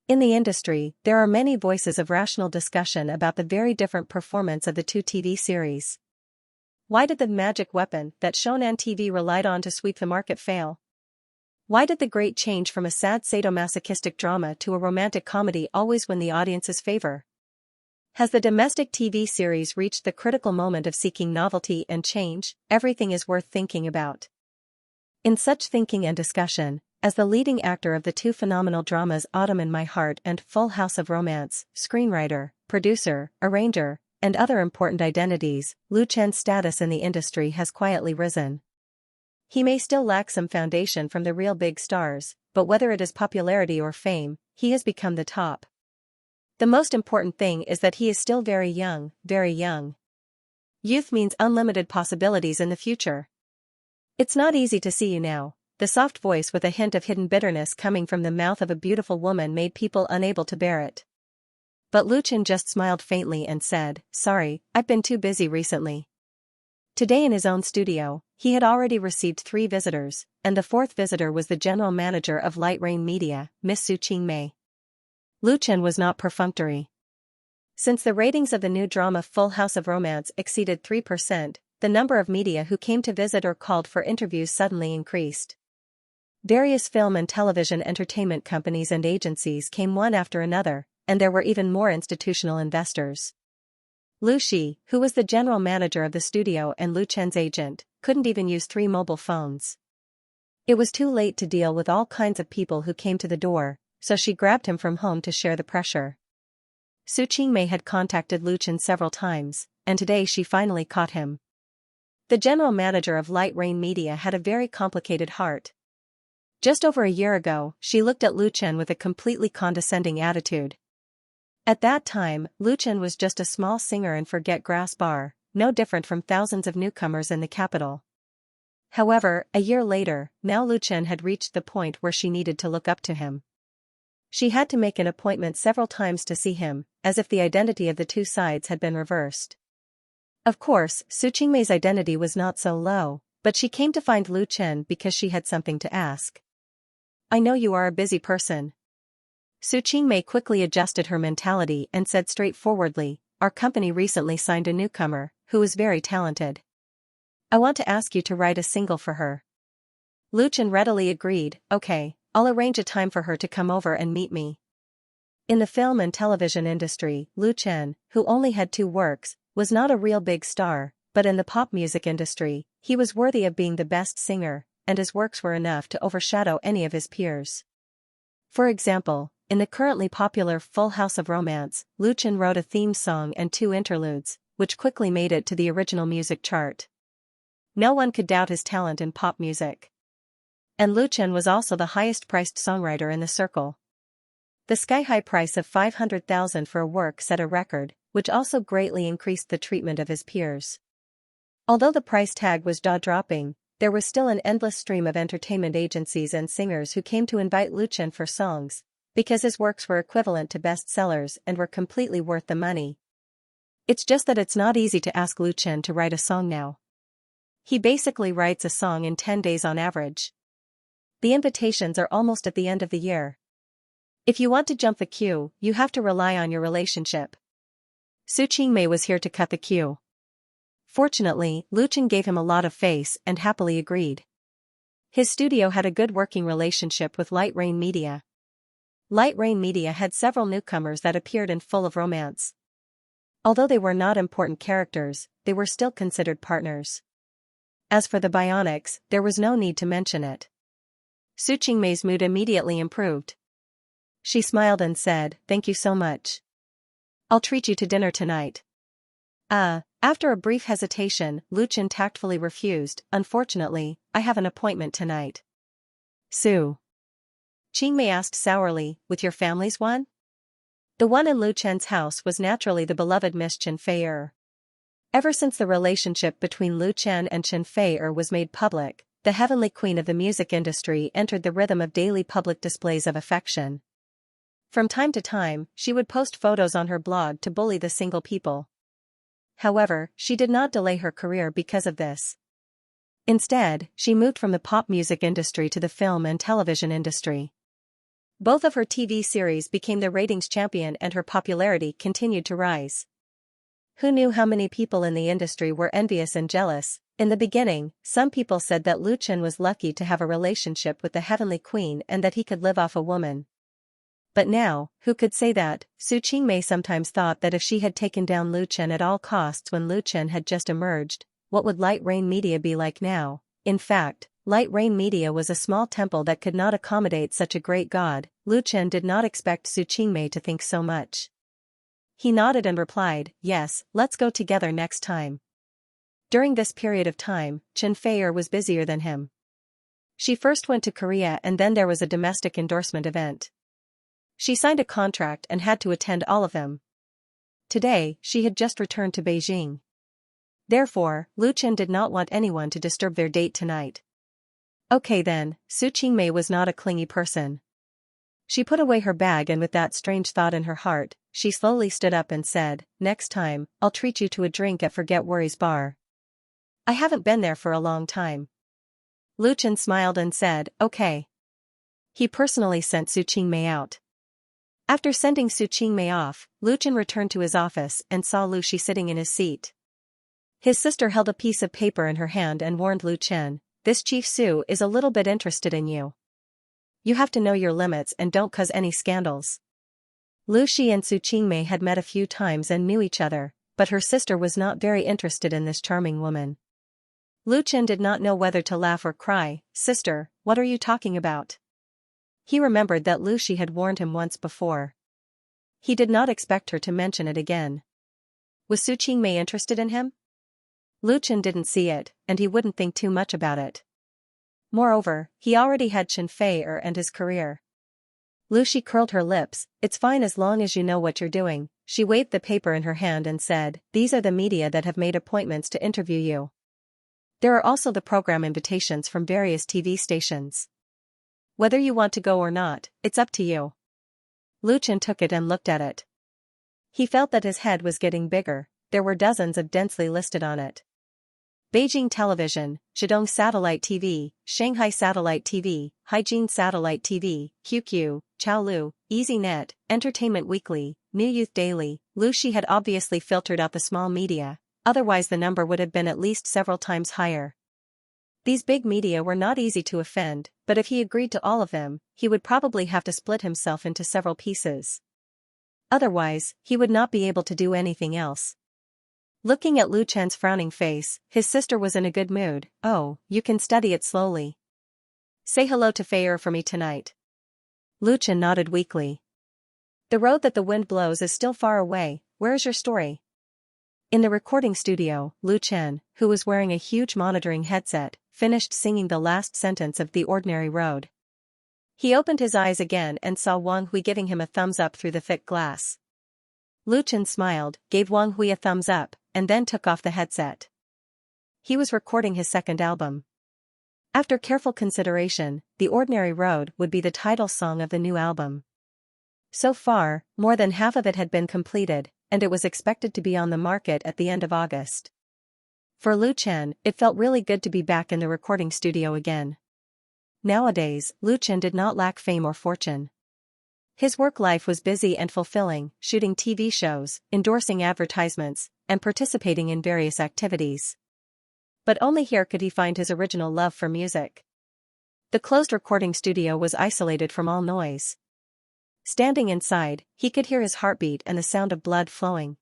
In the industry, there are many voices of rational discussion about the very different performance of the two TV series. Why did the magic weapon that Shonan TV relied on to sweep the market fail? Why did the great change from a sad sadomasochistic drama to a romantic comedy always win the audience's favor? Has the domestic TV series reached the critical moment of seeking novelty and change? Everything is worth thinking about. In such thinking and discussion, as the leading actor of the two phenomenal dramas Autumn in My Heart and Full House of Romance, screenwriter, producer, arranger, and other important identities, Lu Chen's status in the industry has quietly risen. He may still lack some foundation from the real big stars, but whether it is popularity or fame, he has become the top. The most important thing is that he is still very young, very young. Youth means unlimited possibilities in the future. It's not easy to see you now. The soft voice with a hint of hidden bitterness coming from the mouth of a beautiful woman made people unable to bear it. But Lu Chen just smiled faintly and said, "Sorry, I've been too busy recently." Today in his own studio, he had already received 3 visitors, and the 4th visitor was the general manager of Light Rain Media, Miss Su Qingmei. Lu Chen was not perfunctory. Since the ratings of the new drama Full House of Romance exceeded 3%, the number of media who came to visit or called for interviews suddenly increased. Various film and television entertainment companies and agencies came one after another, and there were even more institutional investors. Lu Shi, who was the general manager of the studio and Lu Chen's agent, couldn't even use 3 mobile phones. It was too late to deal with all kinds of people who came to the door, so she grabbed him from home to share the pressure. Su Qingmei had contacted Lu Chen several times, and today she finally caught him. The general manager of Light Rain Media had a very complicated heart. Just over a year ago, she looked at Lu Chen with a completely condescending attitude. At that time, Lu Chen was just a small singer in Forget Grass Bar, no different from thousands of newcomers in the capital. However, a year later, now Lu Chen had reached the point where she needed to look up to him. She had to make an appointment several times to see him, as if the identity of the two sides had been reversed. Of course, Su Qingmei's identity was not so low, but she came to find Lu Chen because she had something to ask. "I know you are a busy person." Su Qingmei quickly adjusted her mentality and said straightforwardly, "Our company recently signed a newcomer, who is very talented. I want to ask you to write a single for her." Lu Chen readily agreed, "Okay, I'll arrange a time for her to come over and meet me." In the film and television industry, Lu Chen, who only had 2 works, was not a real big star, but in the pop music industry, he was worthy of being the best singer, and his works were enough to overshadow any of his peers. For example, in the currently popular Full House of Romance, Lu Chen wrote a theme song and 2 interludes, which quickly made it to the original music chart. No one could doubt his talent in pop music. And Lu Chen was also the highest-priced songwriter in the circle. The sky-high price of 500,000 for a work set a record, which also greatly increased the treatment of his peers. Although the price tag was jaw-dropping, there was still an endless stream of entertainment agencies and singers who came to invite Lu Chen for songs, because his works were equivalent to bestsellers and were completely worth the money. It's just that it's not easy to ask Lu Chen to write a song now. He basically writes a song in 10 days on average. The invitations are almost at the end of the year. If you want to jump the queue, you have to rely on your relationship. Su Qingmei was here to cut the queue. Fortunately, Lu Chen gave him a lot of face and happily agreed. His studio had a good working relationship with Light Rain Media. Light Rain Media had several newcomers that appeared in Full of Romance. Although they were not important characters, they were still considered partners. As for the Bionics, there was no need to mention it. Su Qingmei's mood immediately improved. She smiled and said, "Thank you so much. I'll treat you to dinner tonight." After a brief hesitation, Lu Chen tactfully refused, "Unfortunately, I have an appointment tonight." Su Qingmei asked sourly, "With your family's one?" The one in Lu Chen's house was naturally the beloved Miss Chen Fei. Ever since the relationship between Lu Chen and Chen Fei was made public, the heavenly queen of the music industry entered the rhythm of daily public displays of affection. From time to time, she would post photos on her blog to bully the single people. However, she did not delay her career because of this. Instead, she moved from the pop music industry to the film and television industry. Both of her TV series became the ratings champion and her popularity continued to rise. Who knew how many people in the industry were envious and jealous? In the beginning, some people said that Lu Chen was lucky to have a relationship with the heavenly queen and that he could live off a woman. But now, who could say that? Su Qingmei sometimes thought that if she had taken down Lu Chen at all costs when Lu Chen had just emerged, what would Light Rain Media be like now? In fact, Light Rain Media was a small temple that could not accommodate such a great god. Lu Chen did not expect Su Qingmei to think so much. He nodded and replied, yes, let's go together next time. During this period of time, Xianxia was busier than him. She first went to Korea and then there was a domestic endorsement event. She signed a contract and had to attend all of them. Today, she had just returned to Beijing. Therefore, Lu Chen did not want anyone to disturb their date tonight. Okay then, Su Qingmei was not a clingy person. She put away her bag and with that strange thought in her heart, she slowly stood up and said, next time, I'll treat you to a drink at Forget Worries Bar. I haven't been there for a long time. Lu Chen smiled and said, okay. He personally sent Su Qingmei out. After sending Su Qingmei off, Lu Chen returned to his office and saw Lu Shi sitting in his seat. His sister held a piece of paper in her hand and warned Lu Chen, this Chief Su is a little bit interested in you. You have to know your limits and don't cause any scandals. Lu Shi and Su Qingmei had met a few times and knew each other, but her sister was not very interested in this charming woman. Lu Chen did not know whether to laugh or cry. Sister, what are you talking about? He remembered that Lu Shi had warned him once before. He did not expect her to mention it again. Was Su Qingmei interested in him? Lu Chen didn't see it, and he wouldn't think too much about it. Moreover, he already had Xianxia and his career. Lu Shi curled her lips, it's fine as long as you know what you're doing. She waved the paper in her hand and said, these are the media that have made appointments to interview you. There are also the program invitations from various TV stations. Whether you want to go or not, it's up to you. Lu Chen took it and looked at it. He felt that his head was getting bigger. There were dozens of densely listed on it. Beijing Television, Zhejiang Satellite TV, Shanghai Satellite TV, Haijin Satellite TV, QQ, Chaolu, EasyNet, Entertainment Weekly, New Youth Daily. Lu Shi had obviously filtered out the small media, otherwise the number would have been at least several times higher. These big media were not easy to offend, but if he agreed to all of them, he would probably have to split himself into several pieces. Otherwise, he would not be able to do anything else. Looking at Lu Chen's frowning face, his sister was in a good mood. Oh, you can study it slowly. Say hello to Fei for me tonight. Lu Chen nodded weakly. The road that the wind blows is still far away. Where is your story? In the recording studio, Lu Chen, who was wearing a huge monitoring headset, finished singing the last sentence of The Ordinary Road. He opened his eyes again and saw Wang Hui giving him a thumbs up through the thick glass. Lu Chen smiled, gave Wang Hui a thumbs up, and then took off the headset. He was recording his second album. After careful consideration, The Ordinary Road would be the title song of the new album. So far, more than half of it had been completed, and it was expected to be on the market at the end of August. For Lu Chen, it felt really good to be back in the recording studio again. Nowadays, Lu Chen did not lack fame or fortune. His work life was busy and fulfilling, shooting TV shows, endorsing advertisements, and participating in various activities. But only here could he find his original love for music. The closed recording studio was isolated from all noise. Standing inside, he could hear his heartbeat and the sound of blood flowing.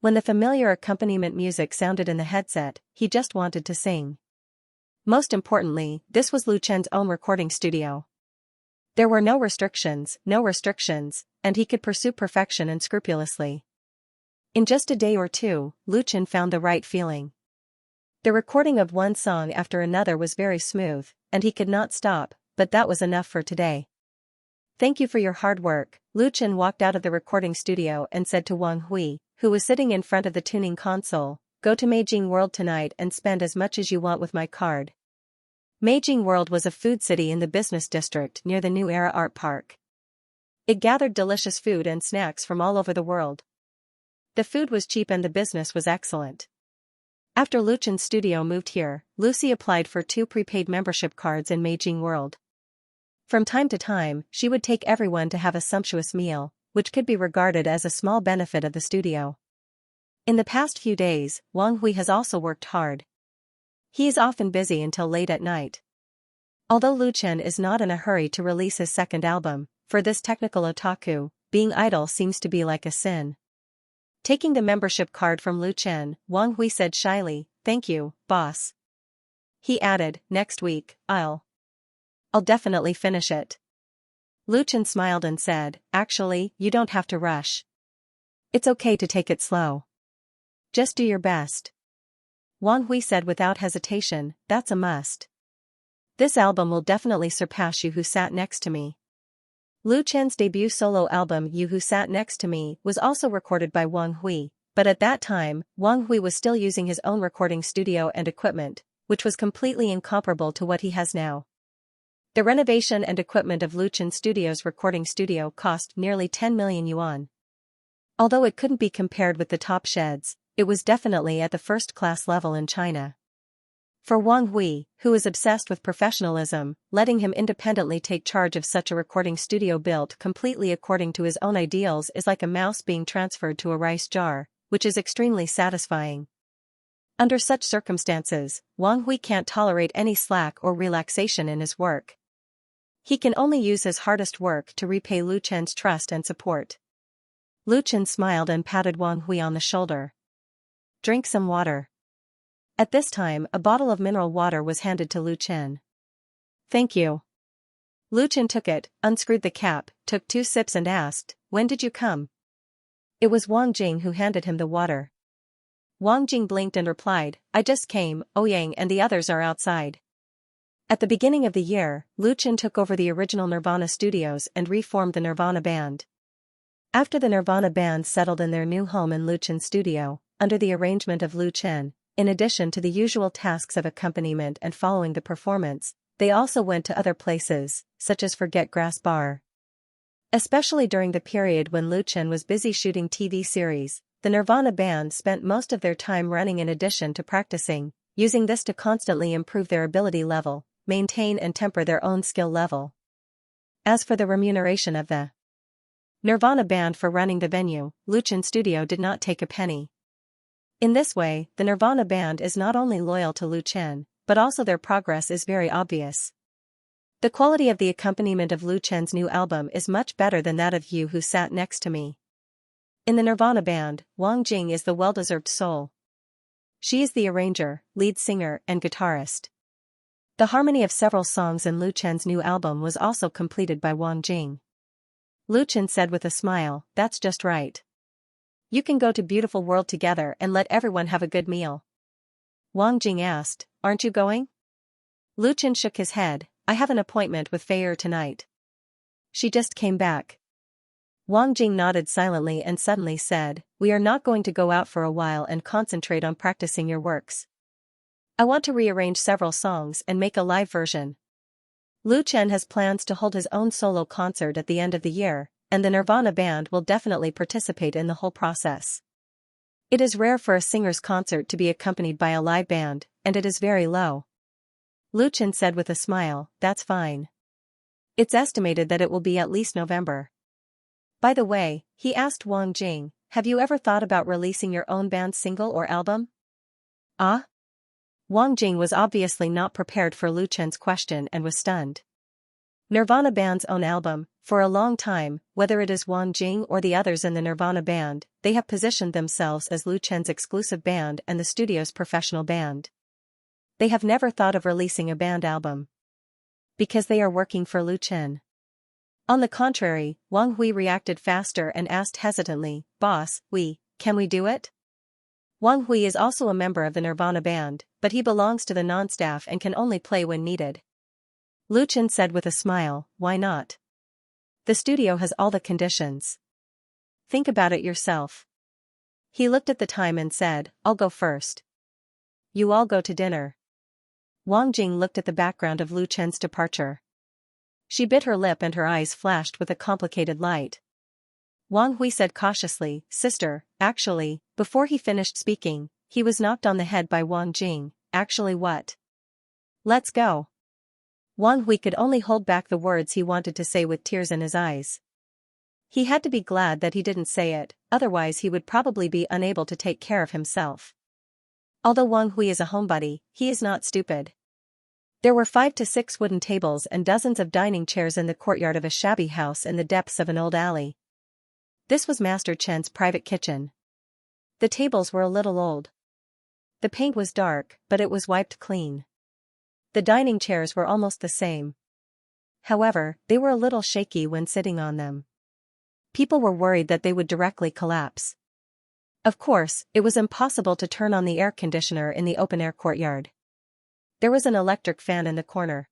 When the familiar accompaniment music sounded in the headset, he just wanted to sing. Most importantly, this was Lu Chen's own recording studio. There were no restrictions, and he could pursue perfection unscrupulously. In just a day or two, Lu Chen found the right feeling. The recording of one song after another was very smooth, and he could not stop, but that was enough for today. Thank you for your hard work. Lu Chen walked out of the recording studio and said to Wang Hui, who was sitting in front of the tuning console, go to Beijing World tonight and spend as much as you want with my card. Beijing World was a food city in the business district near the New Era Art Park. It gathered delicious food and snacks from all over the world. The food was cheap and the business was excellent. After Lu Chen's studio moved here, Lucy applied for 2 prepaid membership cards in Beijing World. From time to time, she would take everyone to have a sumptuous meal, which could be regarded as a small benefit of the studio. In the past few days, Wang Hui has also worked hard. He is often busy until late at night. Although Lu Chen is not in a hurry to release his second album, for this technical otaku, being idle seems to be like a sin. Taking the membership card from Lu Chen, Wang Hui said shyly, thank you, boss. He added, next week, I'll definitely finish it. Lu Chen smiled and said, actually, you don't have to rush. It's okay to take it slow. Just do your best. Wang Hui said without hesitation, that's a must. This album will definitely surpass You Who Sat Next to Me. Lu Chen's debut solo album You Who Sat Next to Me was also recorded by Wang Hui, but at that time, Wang Hui was still using his own recording studio and equipment, which was completely incomparable to what he has now. The renovation and equipment of Lu Chen Studio's recording studio cost nearly 10 million yuan. Although it couldn't be compared with the top sheds, it was definitely at the first-class level in China. For Wang Hui, who is obsessed with professionalism, letting him independently take charge of such a recording studio built completely according to his own ideals is like a mouse being transferred to a rice jar, which is extremely satisfying. Under such circumstances, Wang Hui can't tolerate any slack or relaxation in his work. He can only use his hardest work to repay Lu Chen's trust and support. Lu Chen smiled and patted Wang Hui on the shoulder. Drink some water. At this time, a bottle of mineral water was handed to Lu Chen. Thank you. Lu Chen took it, unscrewed the cap, took 2 sips and asked, when did you come? It was Wang Jing who handed him the water. Wang Jing blinked and replied, I just came, Ouyang and the others are outside. At the beginning of the year, Lu Chen took over the original Nirvana studios and reformed the Nirvana band. After the Nirvana band settled in their new home in Lu Chen studio, under the arrangement of Lu Chen, in addition to the usual tasks of accompaniment and following the performance, they also went to other places, such as Forget Grass Bar. Especially during the period when Lu Chen was busy shooting TV series, the Nirvana band spent most of their time running in addition to practicing, using this to constantly improve their ability level, maintain and temper their own skill level. As for the remuneration of the Nirvana band for running the venue, Lu Chen Studio did not take a penny. In this way, the Nirvana band is not only loyal to Lu Chen, but also their progress is very obvious. The quality of the accompaniment of Lu Chen's new album is much better than that of You Who Sat Next to Me. In the Nirvana band, Wang Jing is the well-deserved soul. She is the arranger, lead singer, and guitarist. The harmony of several songs in Lu Chen's new album was also completed by Wang Jing. Lu Chen said with a smile, that's just right. You can go to Beautiful World together and let everyone have a good meal. Wang Jing asked, aren't you going? Lu Chen shook his head, I have an appointment with Fei Er tonight. She just came back. Wang Jing nodded silently and suddenly said, we are not going to go out for a while and concentrate on practicing your works. I want to rearrange several songs and make a live version. Lu Chen has plans to hold his own solo concert at the end of the year, and the Nirvana band will definitely participate in the whole process. It is rare for a singer's concert to be accompanied by a live band, and it is very low. Lu Chen said with a smile, that's fine. It's estimated that it will be at least November. By the way, he asked Wang Jing, have you ever thought about releasing your own band single or album? Ah? Wang Jing was obviously not prepared for Lu Chen's question and was stunned. Nirvana band's own album, for a long time, whether it is Wang Jing or the others in the Nirvana band, they have positioned themselves as Lu Chen's exclusive band and the studio's professional band. They have never thought of releasing a band album. Because they are working for Lu Chen. On the contrary, Wang Hui reacted faster and asked hesitantly, Boss, can we do it? Wang Hui is also a member of the Nirvana band, but he belongs to the non-staff and can only play when needed. Lu Chen said with a smile, why not? The studio has all the conditions. Think about it yourself. He looked at the time and said, I'll go first. You all go to dinner. Wang Jing looked at the background of Lu Chen's departure. She bit her lip and her eyes flashed with a complicated light. Wang Hui said cautiously, Sister, actually, before he finished speaking, he was knocked on the head by Wang Jing. Actually what? Let's go. Wang Hui could only hold back the words he wanted to say with tears in his eyes. He had to be glad that he didn't say it, otherwise he would probably be unable to take care of himself. Although Wang Hui is a homebody, he is not stupid. There were 5 to 6 wooden tables and dozens of dining chairs in the courtyard of a shabby house in the depths of an old alley. This was Master Chen's private kitchen. The tables were a little old. The paint was dark, but it was wiped clean. The dining chairs were almost the same. However, they were a little shaky when sitting on them. people were worried that they would directly collapse. Of course, it was impossible to turn on the air conditioner in the open-air courtyard. There was an electric fan in the corner.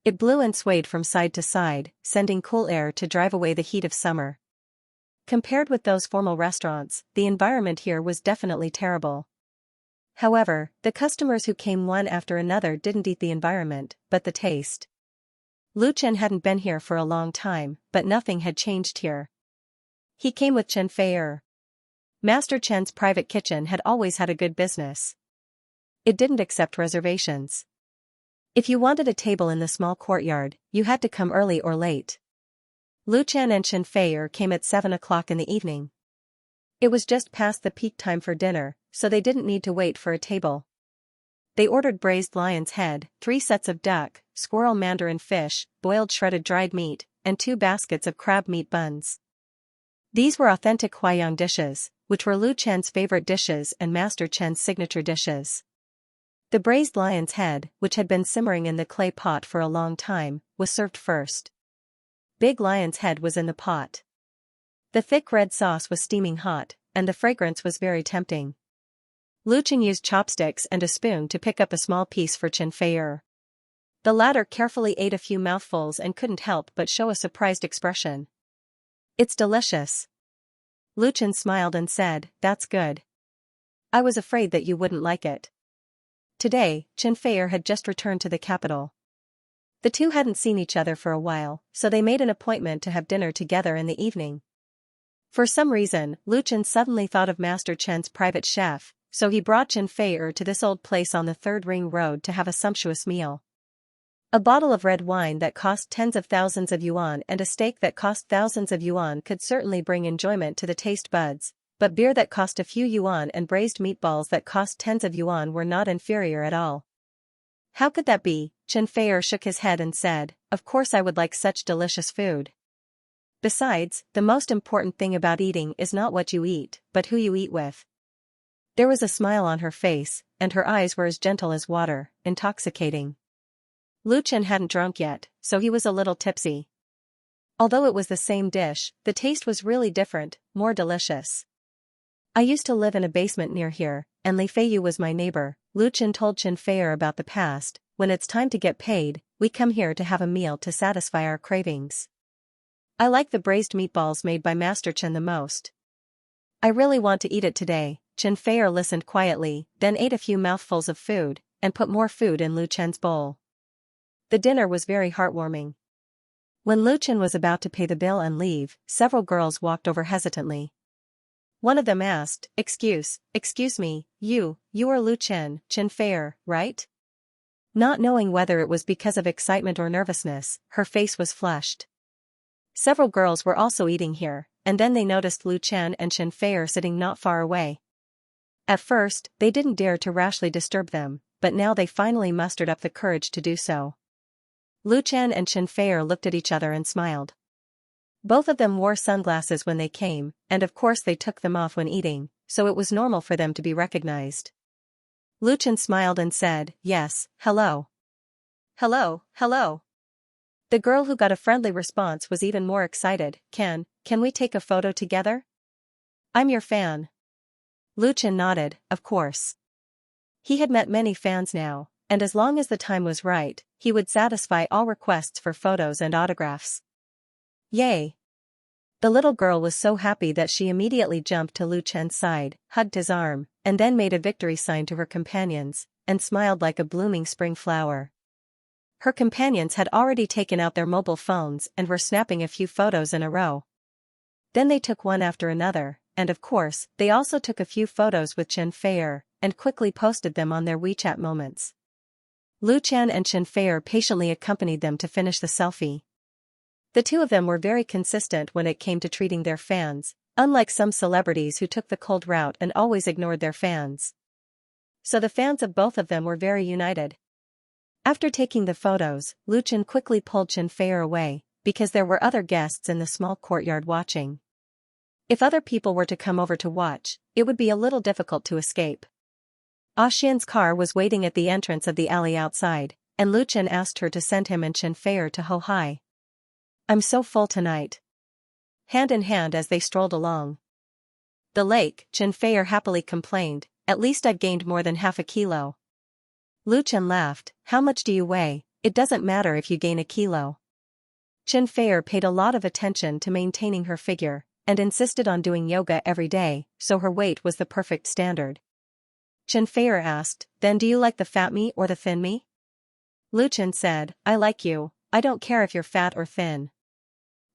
It blew and swayed from side to side, sending cool air to drive away the heat of summer. Compared with those formal restaurants, the environment here was definitely terrible. However, the customers who came one after another didn't eat the environment, but the taste. Lu Chen hadn't been here for a long time, but nothing had changed here. He came with Chen Fei'er. Master Chen's private kitchen had always had a good business. It didn't accept reservations. If you wanted a table in the small courtyard, you had to come early or late. Lu Chen and Chen Fei'er came at 7 o'clock in the evening. It was just past the peak time for dinner, so they didn't need to wait for a table. They ordered braised lion's head, 3 sets of duck, squirrel mandarin fish, boiled shredded dried meat, and 2 baskets of crab meat buns. These were authentic Huaiyang dishes, which were Lu Chen's favorite dishes and Master Chen's signature dishes. The braised lion's head, which had been simmering in the clay pot for a long time, was served first. Big lion's head was in the pot. The thick red sauce was steaming hot, and the fragrance was very tempting. Lu Chen used chopsticks and a spoon to pick up a small piece for Chen Fei'er. The latter carefully ate a few mouthfuls and couldn't help but show a surprised expression. "It's delicious." Lu Chen smiled and said, "That's good. I was afraid that you wouldn't like it." Today, Chen Fei'er had just returned to the capital. The two hadn't seen each other for a while, so they made an appointment to have dinner together in the evening. For some reason, Lu Chen suddenly thought of Master Chen's private chef, so he brought Chen Fei'er to this old place on the Third Ring Road to have a sumptuous meal. A bottle of red wine that cost tens of thousands of yuan and a steak that cost thousands of yuan could certainly bring enjoyment to the taste buds, but beer that cost a few yuan and braised meatballs that cost tens of yuan were not inferior at all. How could that be? Chen Fei'er shook his head and said, "Of course I would like such delicious food. Besides, the most important thing about eating is not what you eat, but who you eat with." There was a smile on her face, and her eyes were as gentle as water, intoxicating. Lu Chen hadn't drunk yet, so he was a little tipsy. Although it was the same dish, the taste was really different, more delicious. "I used to live in a basement near here, and Li Feiyu was my neighbor," Lu Chen told Chen Fei'er about the past. "When it's time to get paid, we come here to have a meal to satisfy our cravings. I like the braised meatballs made by Master Chen the most. I really want to eat it today." Chen Fei'er listened quietly, then ate a few mouthfuls of food, and put more food in Lu Chen's bowl. The dinner was very heartwarming. When Lu Chen was about to pay the bill and leave, several girls walked over hesitantly. One of them asked, Excuse me, you are Lu Chen, Chen Fei'er, right?" Not knowing whether it was because of excitement or nervousness, her face was flushed. Several girls were also eating here, and then they noticed Lu Chen and Chen Fei'er sitting not far away. At first, they didn't dare to rashly disturb them, but now they finally mustered up the courage to do so. Lu Chen and Chen Fei'er looked at each other and smiled. Both of them wore sunglasses when they came, and of course they took them off when eating, so it was normal for them to be recognized. Lu Chen smiled and said, "Yes, hello." Hello. The girl who got a friendly response was even more excited. Can we take a photo together? I'm your fan." Lu Chen nodded, of course. He had met many fans now, and as long as the time was right, he would satisfy all requests for photos and autographs. Yay! The little girl was so happy that she immediately jumped to Lu Chen's side, hugged his arm, and then made a victory sign to her companions, and smiled like a blooming spring flower. Her companions had already taken out their mobile phones and were snapping a few photos in a row. Then they took one after another, and of course, they also took a few photos with Chen Fei'er, and quickly posted them on their WeChat moments. Lu Chen and Chen Fei'er patiently accompanied them to finish the selfie. The two of them were very consistent when it came to treating their fans, unlike some celebrities who took the cold route and always ignored their fans. So the fans of both of them were very united. After taking the photos, Lu Chen quickly pulled Chen Fei'er away, because there were other guests in the small courtyard watching. If other people were to come over to watch, it would be a little difficult to escape. Xian's car was waiting at the entrance of the alley outside, and Lu Chen asked her to send him and Chen Fei'er to Ho Hai. "I'm so full tonight. hand in hand as they strolled along the lake. Xianxia happily complained, "At least I've gained more than half a kilo." Lu Chen laughed, "How much do you weigh? It doesn't matter if you gain a kilo." Xianxia paid a lot of attention to maintaining her figure, and insisted on doing yoga every day, so her weight was the perfect standard. Xianxia asked, "Then do you like the fat me or the thin me?" Lu Chen said, "I like you, I don't care if you're fat or thin."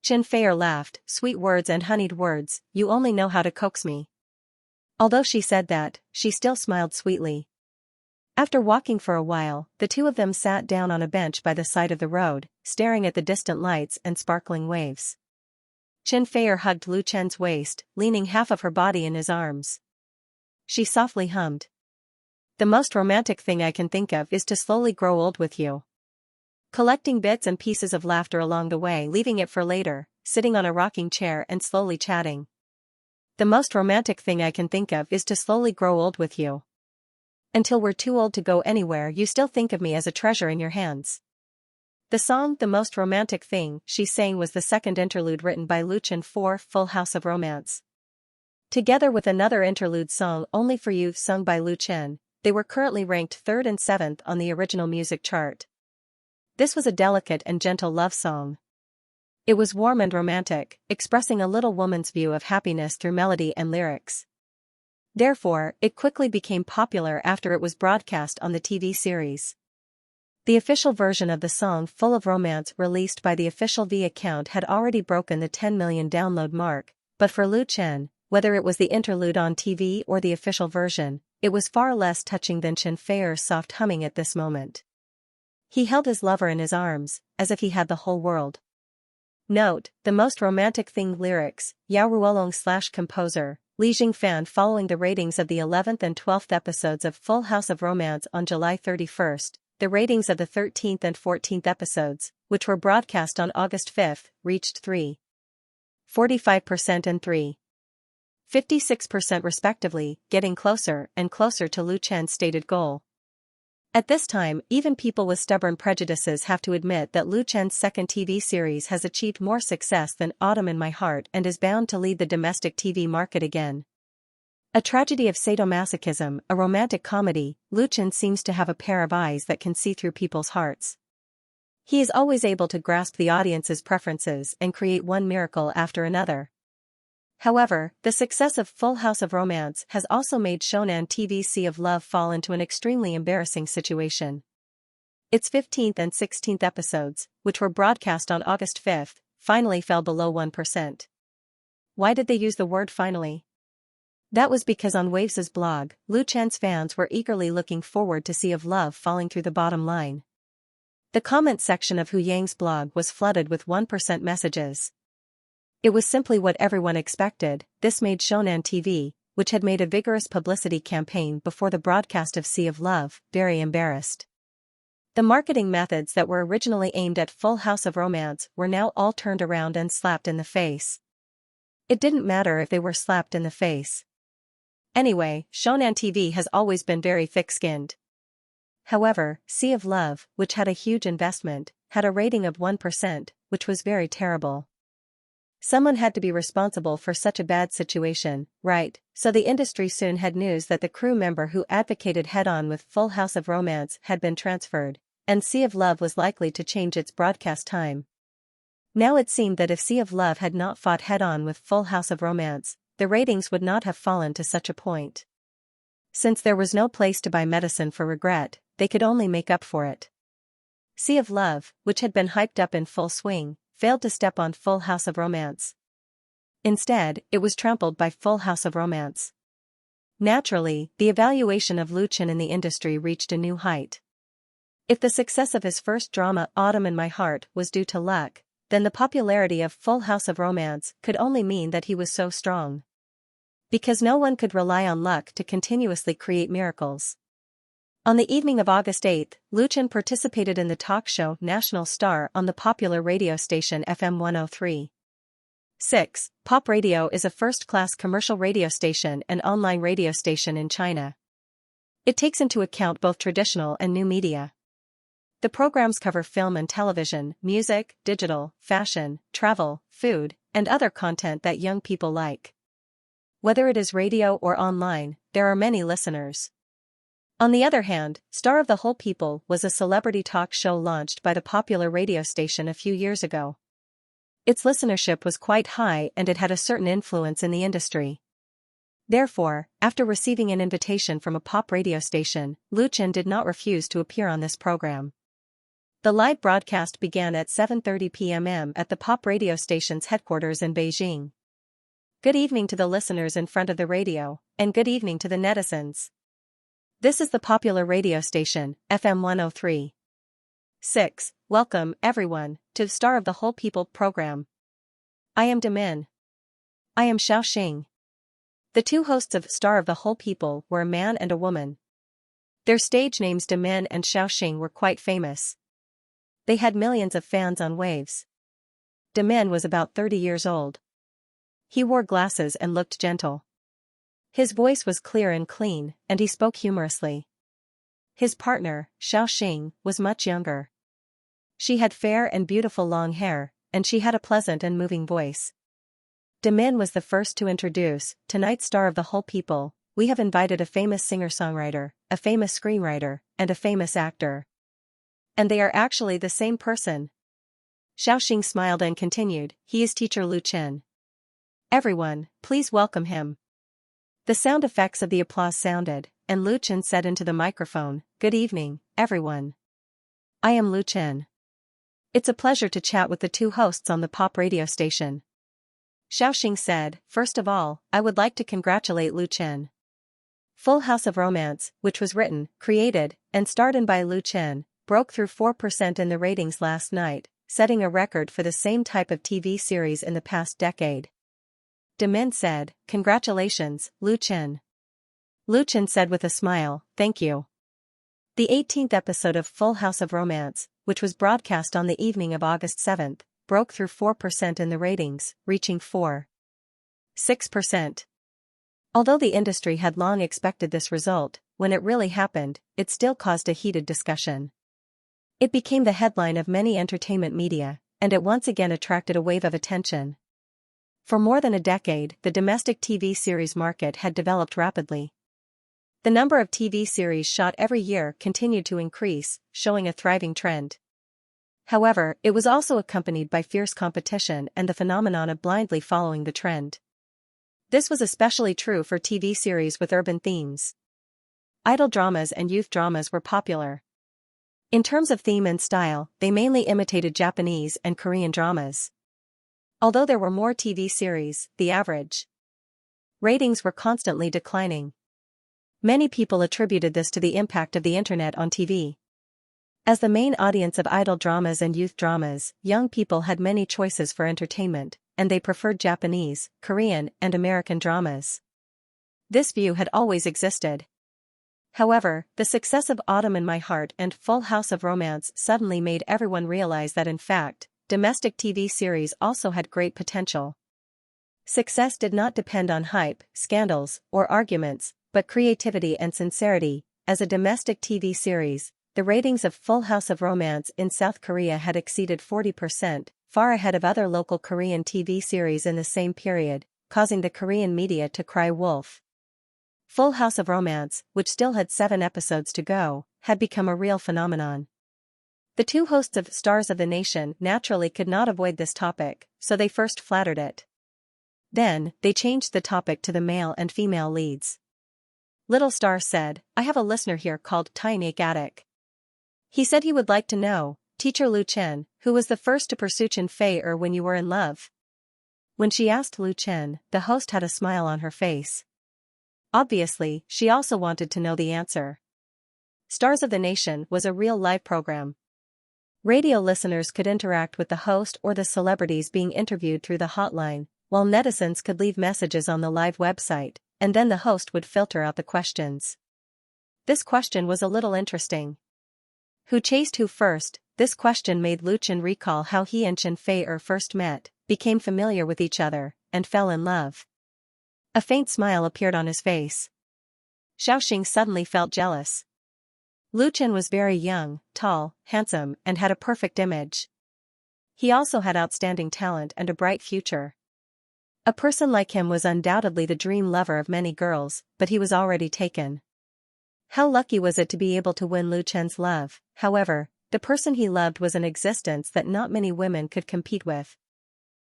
Xianxia laughed, "Sweet words and honeyed words, you only know how to coax me." Although she said that, she still smiled sweetly. After walking for a while, the two of them sat down on a bench by the side of the road, staring at the distant lights and sparkling waves. Xianxia hugged Lu Chen's waist, leaning half of her body in his arms. She softly hummed. "The most romantic thing I can think of is to slowly grow old with you." Collecting bits and pieces of laughter along the way, leaving it for later, sitting on a rocking chair and slowly chatting. "The most romantic thing I can think of is to slowly grow old with you. Until we're too old to go anywhere, you still think of me as a treasure in your hands." The song "The Most Romantic Thing" she sang was the second interlude written by Lu Chen for Full House of Romance. Together with another interlude song "Only for You" sung by Lu Chen, they were currently ranked 3rd and 7th on the original music chart. This was a delicate and gentle love song. It was warm and romantic, expressing a little woman's view of happiness through melody and lyrics. Therefore, it quickly became popular after it was broadcast on the TV series. The official version of the song Full of Romance released by the official V account had already broken the 10 million download mark, but for Lu Chen, whether it was the interlude on TV or the official version, it was far less touching than Xianxia's soft humming at this moment. He held his lover in his arms, as if he had the whole world. Note: The Most Romantic Thing lyrics, Yao Ruolong/composer, Li Jingfan. Following the ratings of the 11th and 12th episodes of Full House of Romance on July 31st, the ratings of the 13th and 14th episodes, which were broadcast on August 5, reached 3.45% and 3.56% respectively, getting closer and closer to Lu Chen's stated goal. At this time, even people with stubborn prejudices have to admit that Lu Chen's second TV series has achieved more success than Autumn in My Heart and is bound to lead the domestic TV market again. A tragedy of sadomasochism, a romantic comedy, Lu Chen seems to have a pair of eyes that can see through people's hearts. He is always able to grasp the audience's preferences and create one miracle after another. However, the success of Full House of Romance has also made Shonan TV's Sea of Love fall into an extremely embarrassing situation. Its 15th and 16th episodes, which were broadcast on August 5, finally fell below 1%. Why did they use the word finally? That was because on Waves's blog, Lu Chen's fans were eagerly looking forward to Sea of Love falling through the bottom line. The comment section of Hu Yang's blog was flooded with 1% messages. It was simply what everyone expected. This made Shonan TV, which had made a vigorous publicity campaign before the broadcast of Sea of Love, very embarrassed. The marketing methods that were originally aimed at Full House of Romance were now all turned around and slapped in the face. It didn't matter if they were slapped in the face. Anyway, Shonan TV has always been very thick-skinned. However, Sea of Love, which had a huge investment, had a rating of 1%, which was very terrible. Someone had to be responsible for such a bad situation, right? So the industry soon had news that the crew member who advocated head-on with Full House of Romance had been transferred, and Sea of Love was likely to change its broadcast time. Now it seemed that if Sea of Love had not fought head-on with Full House of Romance, the ratings would not have fallen to such a point. Since there was no place to buy medicine for regret, they could only make up for it. Sea of Love, which had been hyped up in full swing, failed to step on Full House of Romance. Instead, it was trampled by Full House of Romance. Naturally, the evaluation of Lu Chen in the industry reached a new height. If the success of his first drama Autumn in My Heart was due to luck, then the popularity of Full House of Romance could only mean that he was so strong. Because no one could rely on luck to continuously create miracles. On the evening of August 8, Lu Chen participated in the talk show National Star on the popular radio station FM 103.6. Pop Radio is a first-class commercial radio station and online radio station in China. It takes into account both traditional and new media. The programs cover film and television, music, digital, fashion, travel, food, and other content that young people like. Whether it is radio or online, there are many listeners. On the other hand, Star of the Whole People was a celebrity talk show launched by the popular radio station a few years ago. Its listenership was quite high and it had a certain influence in the industry. Therefore, after receiving an invitation from a pop radio station, Lu Chen did not refuse to appear on this program. The live broadcast began at 7:30 p.m. at the pop radio station's headquarters in Beijing. Good evening to the listeners in front of the radio, and good evening to the netizens. This is the popular radio station, FM 103.6. Welcome, everyone, to Star of the Whole People program. I am Demin. I am Xiaoxing. The two hosts of Star of the Whole People were a man and a woman. Their stage names Demin and Xiaoxing were quite famous. They had millions of fans on Waves. Demin was about 30 years old. He wore glasses and looked gentle. His voice was clear and clean, and he spoke humorously. His partner, Xiaoxing, was much younger. She had fair and beautiful long hair, and she had a pleasant and moving voice. Demin was the first to introduce, tonight's Star of the Whole People, we have invited a famous singer-songwriter, a famous screenwriter, and a famous actor. And they are actually the same person. Xiaoxing smiled and continued, he is teacher Lu Chen. Everyone, please welcome him. The sound effects of the applause sounded, and Lu Chen said into the microphone, good evening, everyone. I am Lu Chen. It's a pleasure to chat with the two hosts on the pop radio station. Xiaoxing said, first of all, I would like to congratulate Lu Chen. Full House of Romance, which was written, created, and starred in by Lu Chen, broke through 4% in the ratings last night, setting a record for the same type of TV series in the past decade. Demin said, congratulations, Lu Chen. Lu Chen said with a smile, thank you. The 18th episode of Full House of Romance, which was broadcast on the evening of August 7th, broke through 4% in the ratings, reaching 4.6%. Although the industry had long expected this result, when it really happened, it still caused a heated discussion. It became the headline of many entertainment media, and it once again attracted a wave of attention. For more than a decade, the domestic TV series market had developed rapidly. The number of TV series shot every year continued to increase, showing a thriving trend. However, it was also accompanied by fierce competition and the phenomenon of blindly following the trend. This was especially true for TV series with urban themes. Idol dramas and youth dramas were popular. In terms of theme and style, they mainly imitated Japanese and Korean dramas. Although there were more TV series, the average ratings were constantly declining. Many people attributed this to the impact of the internet on TV. As the main audience of idol dramas and youth dramas, young people had many choices for entertainment, and they preferred Japanese, Korean, and American dramas. This view had always existed. However, the success of Autumn in My Heart and Full House of Romance suddenly made everyone realize that in fact, domestic TV series also had great potential. Success did not depend on hype, scandals, or arguments, but creativity and sincerity. As a domestic TV series, the ratings of Full House of Romance in South Korea had exceeded 40%, far ahead of other local Korean TV series in the same period, causing the Korean media to cry wolf. Full House of Romance, which still had 7 episodes to go, had become a real phenomenon. The two hosts of Stars of the Nation naturally could not avoid this topic, so they first flattered it. Then, they changed the topic to the male and female leads. Little Star said, I have a listener here called Tiny Attic. He said he would like to know, Teacher Lu Chen, who was the first to pursue Chen Fei when you were in love? When she asked Lu Chen, the host had a smile on her face. Obviously, she also wanted to know the answer. Stars of the Nation was a real live program. Radio listeners could interact with the host or the celebrities being interviewed through the hotline, while netizens could leave messages on the live website, and then the host would filter out the questions. This question was a little interesting. Who chased who first? This question made Lu Chen recall how he and Chen Fei first met, became familiar with each other, and fell in love. A faint smile appeared on his face. Xiaoxing suddenly felt jealous. Lu Chen was very young, tall, handsome, and had a perfect image. He also had outstanding talent and a bright future. A person like him was undoubtedly the dream lover of many girls, but he was already taken. How lucky was it to be able to win Lu Chen's love? However, the person he loved was an existence that not many women could compete with.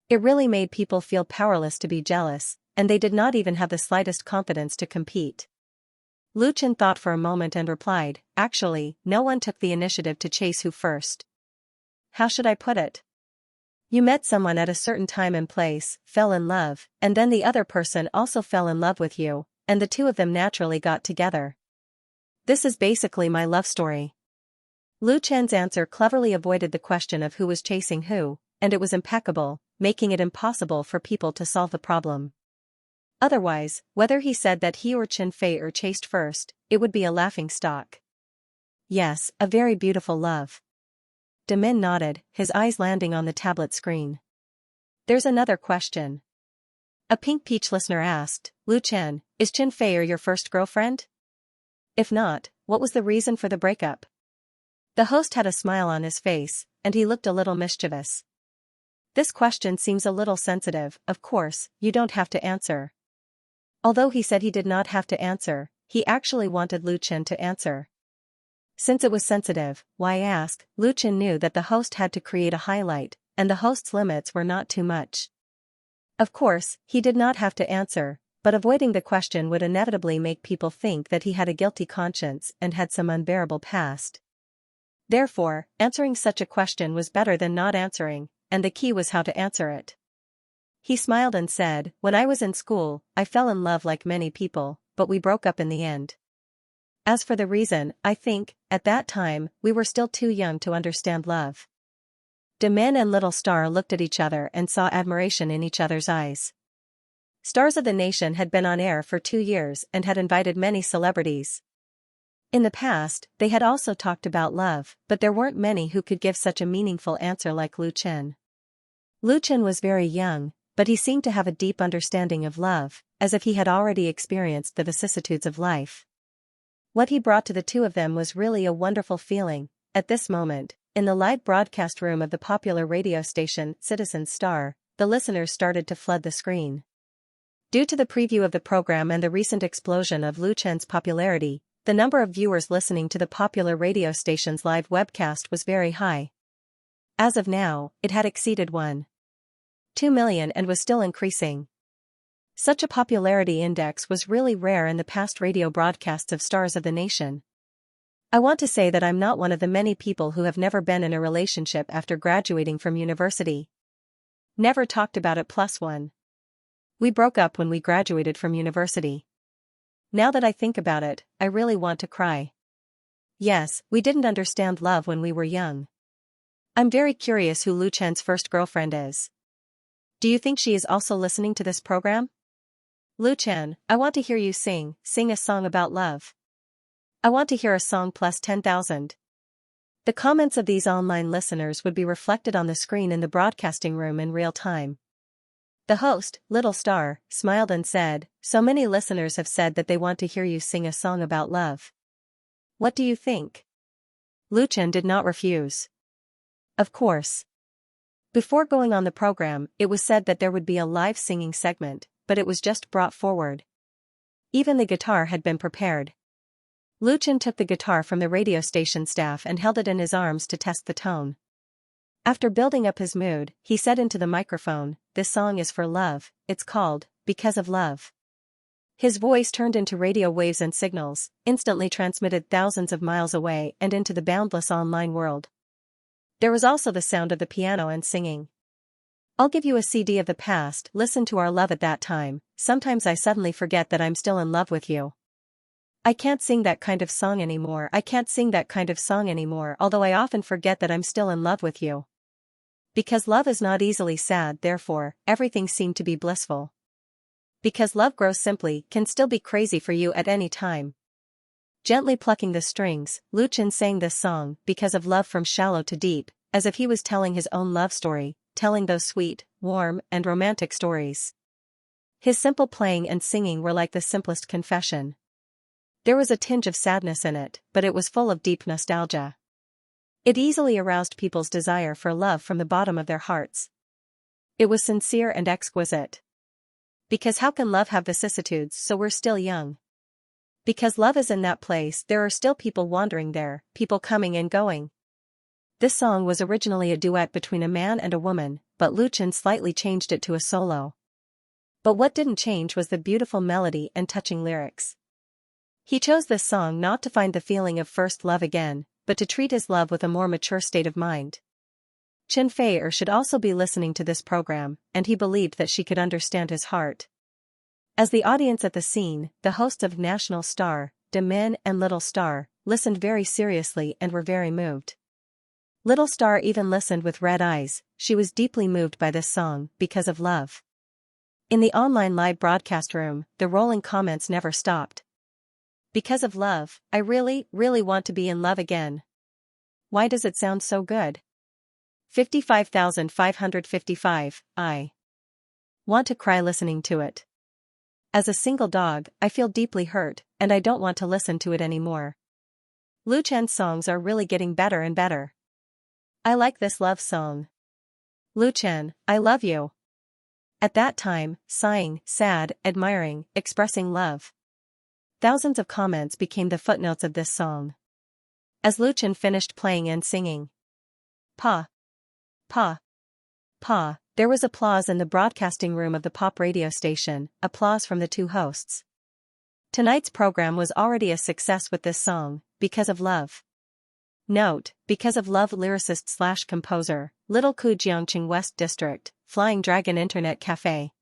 It really made people feel powerless to be jealous, and they did not even have the slightest confidence to compete. Lu Chen thought for a moment and replied, "Actually, no one took the initiative to chase who first. How should I put it? You met someone at a certain time and place, fell in love, and then the other person also fell in love with you, and the two of them naturally got together. This is basically my love story." Lu Chen's answer cleverly avoided the question of who was chasing who, and it was impeccable, making it impossible for people to solve the problem. Otherwise, whether he said that he or Chen Fei chased first, it would be a laughing stock. Yes, a very beautiful love. De Min nodded, his eyes landing on the tablet screen. There's another question. A Pink Peach listener asked, Lu Chen, is Chen Fei your first girlfriend? If not, what was the reason for the breakup? The host had a smile on his face, and he looked a little mischievous. This question seems a little sensitive, of course, you don't have to answer. Although he said he did not have to answer, he actually wanted Lu Chen to answer. Since it was sensitive, why ask? Lu Chen knew that the host had to create a highlight, and the host's limits were not too much. Of course, he did not have to answer, but avoiding the question would inevitably make people think that he had a guilty conscience and had some unbearable past. Therefore, answering such a question was better than not answering, and the key was how to answer it. He smiled and said, when I was in school, I fell in love like many people, but we broke up in the end. As for the reason, I think, at that time, we were still too young to understand love. De Min and Little Star looked at each other and saw admiration in each other's eyes. Stars of the Nation had been on air for 2 years and had invited many celebrities. In the past, they had also talked about love, but there weren't many who could give such a meaningful answer like Lu Chen. Lu Chen was very young, but he seemed to have a deep understanding of love, as if he had already experienced the vicissitudes of life. What he brought to the two of them was really a wonderful feeling. At this moment, in the live broadcast room of the popular radio station, Citizen Star, the listeners started to flood the screen. Due to the preview of the program and the recent explosion of Lu Chen's popularity, the number of viewers listening to the popular radio station's live webcast was very high. As of now, it had exceeded 1.2 million and was still increasing. Such a popularity index was really rare in the past radio broadcasts of Stars of the Nation. I want to say that I'm not one of the many people who have never been in a relationship after graduating from university. Never talked about it +1. We broke up when we graduated from university. Now that I think about it, I really want to cry. Yes, we didn't understand love when we were young. I'm very curious who Lu Chen's first girlfriend is. Do you think she is also listening to this program? Lu Chen, I want to hear you sing a song about love. I want to hear a song +10,000. The comments of these online listeners would be reflected on the screen in the broadcasting room in real time. The host, Little Star, smiled and said, so many listeners have said that they want to hear you sing a song about love. What do you think? Lu Chen did not refuse. Of course. Before going on the program, it was said that there would be a live singing segment, but it was just brought forward. Even the guitar had been prepared. Lu Chen took the guitar from the radio station staff and held it in his arms to test the tone. After building up his mood, he said into the microphone, this song is for love, it's called, Because of Love. His voice turned into radio waves and signals, instantly transmitted thousands of miles away and into the boundless online world. There was also the sound of the piano and singing. I'll give you a CD of the past, listen to our love at that time, sometimes I suddenly forget that I'm still in love with you. I can't sing that kind of song anymore, although I often forget that I'm still in love with you. Because love is not easily sad, therefore, everything seemed to be blissful. Because love grows simply, can still be crazy for you at any time. Gently plucking the strings, Lu Chen sang this song, Because of Love from shallow to deep, as if he was telling his own love story, telling those sweet, warm, and romantic stories. His simple playing and singing were like the simplest confession. There was a tinge of sadness in it, but it was full of deep nostalgia. It easily aroused people's desire for love from the bottom of their hearts. It was sincere and exquisite. Because how can love have vicissitudes so we're still young? Because love is in that place, there are still people wandering there, people coming and going. This song was originally a duet between a man and a woman, but Luchan slightly changed it to a solo. But what didn't change was the beautiful melody and touching lyrics. He chose this song not to find the feeling of first love again, but to treat his love with a more mature state of mind. Chen Fei should also be listening to this program, and he believed that she could understand his heart. As the audience at the scene, the hosts of National Star, De Min and Little Star, listened very seriously and were very moved. Little Star even listened with red eyes. She was deeply moved by this song, because of love. In the online live broadcast room, the rolling comments never stopped. Because of love, I really, really want to be in love again. Why does it sound so good? 55,555, I want to cry listening to it. As a single dog, I feel deeply hurt, and I don't want to listen to it anymore. Luchan's songs are really getting better and better. I like this love song. Luchan, I love you. At that time, sighing, sad, admiring, expressing love. Thousands of comments became the footnotes of this song. As Luchan finished playing and singing, Pa, Pa, Pa, there was applause in the broadcasting room of the pop radio station, applause from the two hosts. Tonight's program was already a success with this song, Because of Love. Note, Because of Love lyricist/composer, Little Ku Jiangqing West District, Flying Dragon Internet Cafe.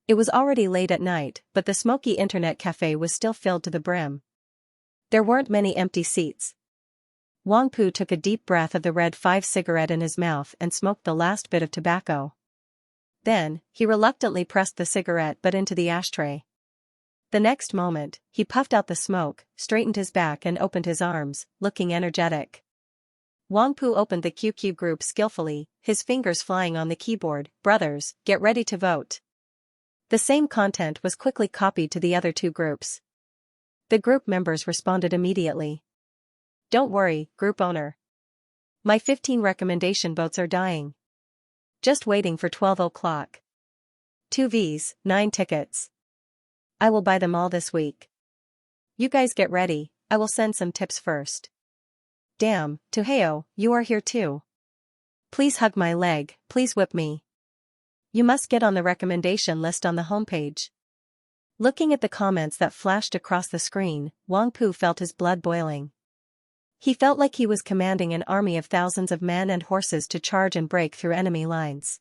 It was already late at night, but the smoky internet cafe was still filled to the brim. There weren't many empty seats. Wang Pu took a deep breath of the Red 5 cigarette in his mouth and smoked the last bit of tobacco. Then, he reluctantly pressed the cigarette butt into the ashtray. The next moment, he puffed out the smoke, straightened his back and opened his arms, looking energetic. Wang Pu opened the QQ group skillfully, his fingers flying on the keyboard. Brothers, get ready to vote. The same content was quickly copied to the other two groups. The group members responded immediately. Don't worry, group owner. My 15 recommendation votes are dying. Just waiting for 12 o'clock. 2 Vs, 9 tickets. I will buy them all this week. You guys get ready, I will send some tips first. Damn, Tuheo, you are here too. Please hug my leg, please whip me. You must get on the recommendation list on the homepage. Looking at the comments that flashed across the screen, Wang Pu felt his blood boiling. He felt like he was commanding an army of thousands of men and horses to charge and break through enemy lines.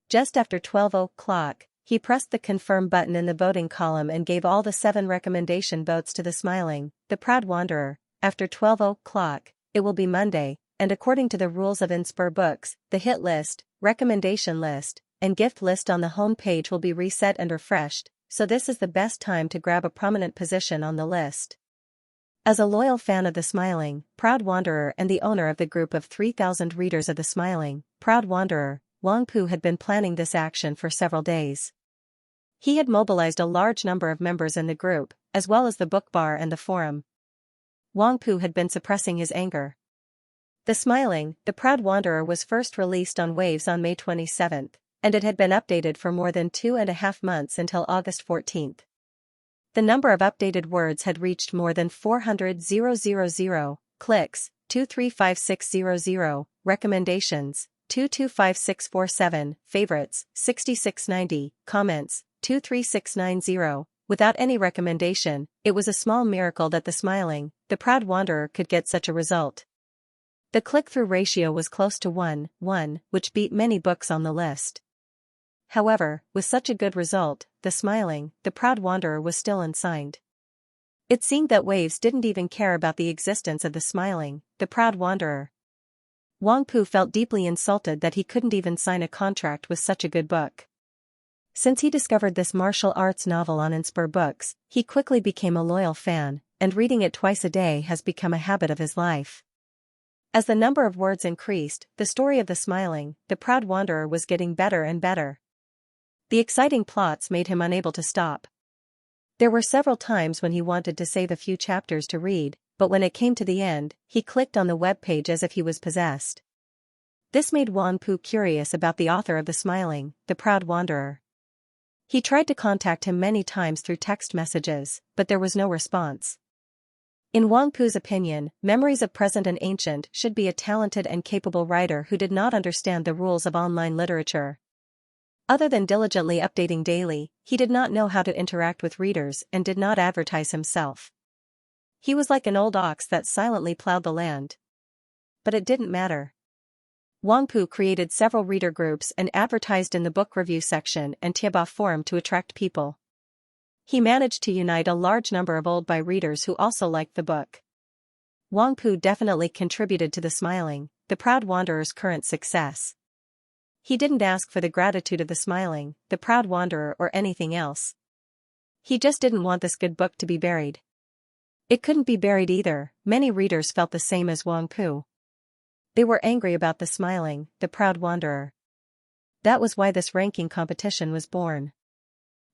Just after 12 o'clock, he pressed the confirm button in the voting column and gave all the 7 recommendation votes to the smiling, the proud wanderer. After 12 o'clock, it will be Monday, and according to the rules of Inspur Books, the hit list, recommendation list, and gift list on the home page will be reset and refreshed, so this is the best time to grab a prominent position on the list. As a loyal fan of the Smiling, Proud Wanderer and the owner of the group of 3,000 readers of the Smiling, Proud Wanderer, Wang Pu had been planning this action for several days. He had mobilized a large number of members in the group, as well as the book bar and the forum. Wang Pu had been suppressing his anger. The Smiling, the Proud Wanderer was first released on Waves on May 27th, and it had been updated for more than 2.5 months until August 14th. The number of updated words had reached more than 400,000, clicks, 235600, recommendations, 225647, favorites, 6690, comments, 23690. Without any recommendation, it was a small miracle that the Smiling, the Proud Wanderer could get such a result. The click-through ratio was close to 1:1, which beat many books on the list. However, with such a good result, the Smiling, the Proud Wanderer was still unsigned. It seemed that Waves didn't even care about the existence of the Smiling, the Proud Wanderer. Wang Pu felt deeply insulted that he couldn't even sign a contract with such a good book. Since he discovered this martial arts novel on Inspur Books, he quickly became a loyal fan, and reading it twice a day has become a habit of his life. As the number of words increased, the story of the Smiling, the Proud Wanderer was getting better and better. The exciting plots made him unable to stop. There were several times when he wanted to save a few chapters to read, but when it came to the end, he clicked on the web page as if he was possessed. This made Wang Pu curious about the author of The Proud Wanderer. He tried to contact him many times through text messages, but there was no response. In Wang Pu's opinion, Memories of Present and Ancient should be a talented and capable writer who did not understand the rules of online literature. Other than diligently updating daily, he did not know how to interact with readers and did not advertise himself. He was like an old ox that silently plowed the land. But it didn't matter. Wang Pu created several reader groups and advertised in the book review section and Tieba forum to attract people. He managed to unite a large number of old Bai readers who also liked the book. Wang Pu definitely contributed to The Proud Wanderer's current success. He didn't ask for the gratitude of The Proud Wanderer or anything else. He just didn't want this good book to be buried. It couldn't be buried either. Many readers felt the same as Wang Pu. They were angry about The Proud Wanderer. That was why this ranking competition was born.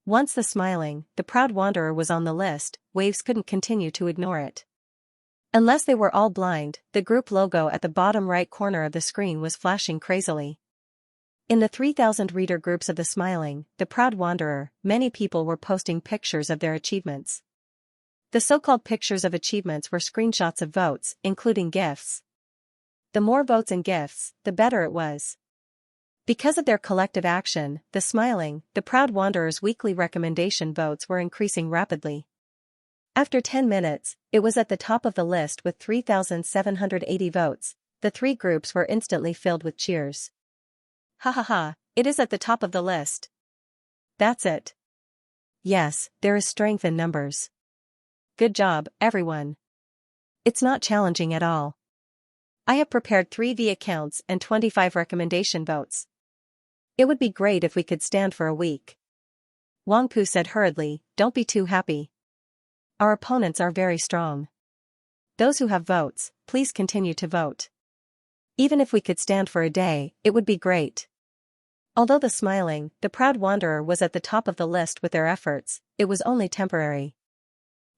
Once The Proud Wanderer was on the list, Waves couldn't continue to ignore it. Unless they were all blind, the group logo at the bottom right corner of the screen was flashing crazily. In the 3,000 reader groups of The Proud Wanderer, many people were posting pictures of their achievements. The so-called pictures of achievements were screenshots of votes, including gifts. The more votes and gifts, the better it was. Because of their collective action, The Proud Wanderer's weekly recommendation votes were increasing rapidly. After 10 minutes, it was at the top of the list with 3,780 votes. The three groups were instantly filled with cheers. Ha ha ha, it is at the top of the list. That's it. Yes, there is strength in numbers. Good job, everyone. It's not challenging at all. I have prepared 3 V accounts and 25 recommendation votes. It would be great if we could stand for a week. Wang Pu said hurriedly, don't be too happy. Our opponents are very strong. Those who have votes, please continue to vote. Even if we could stand for a day, it would be great. Although The Proud Wanderer was at the top of the list with their efforts, it was only temporary.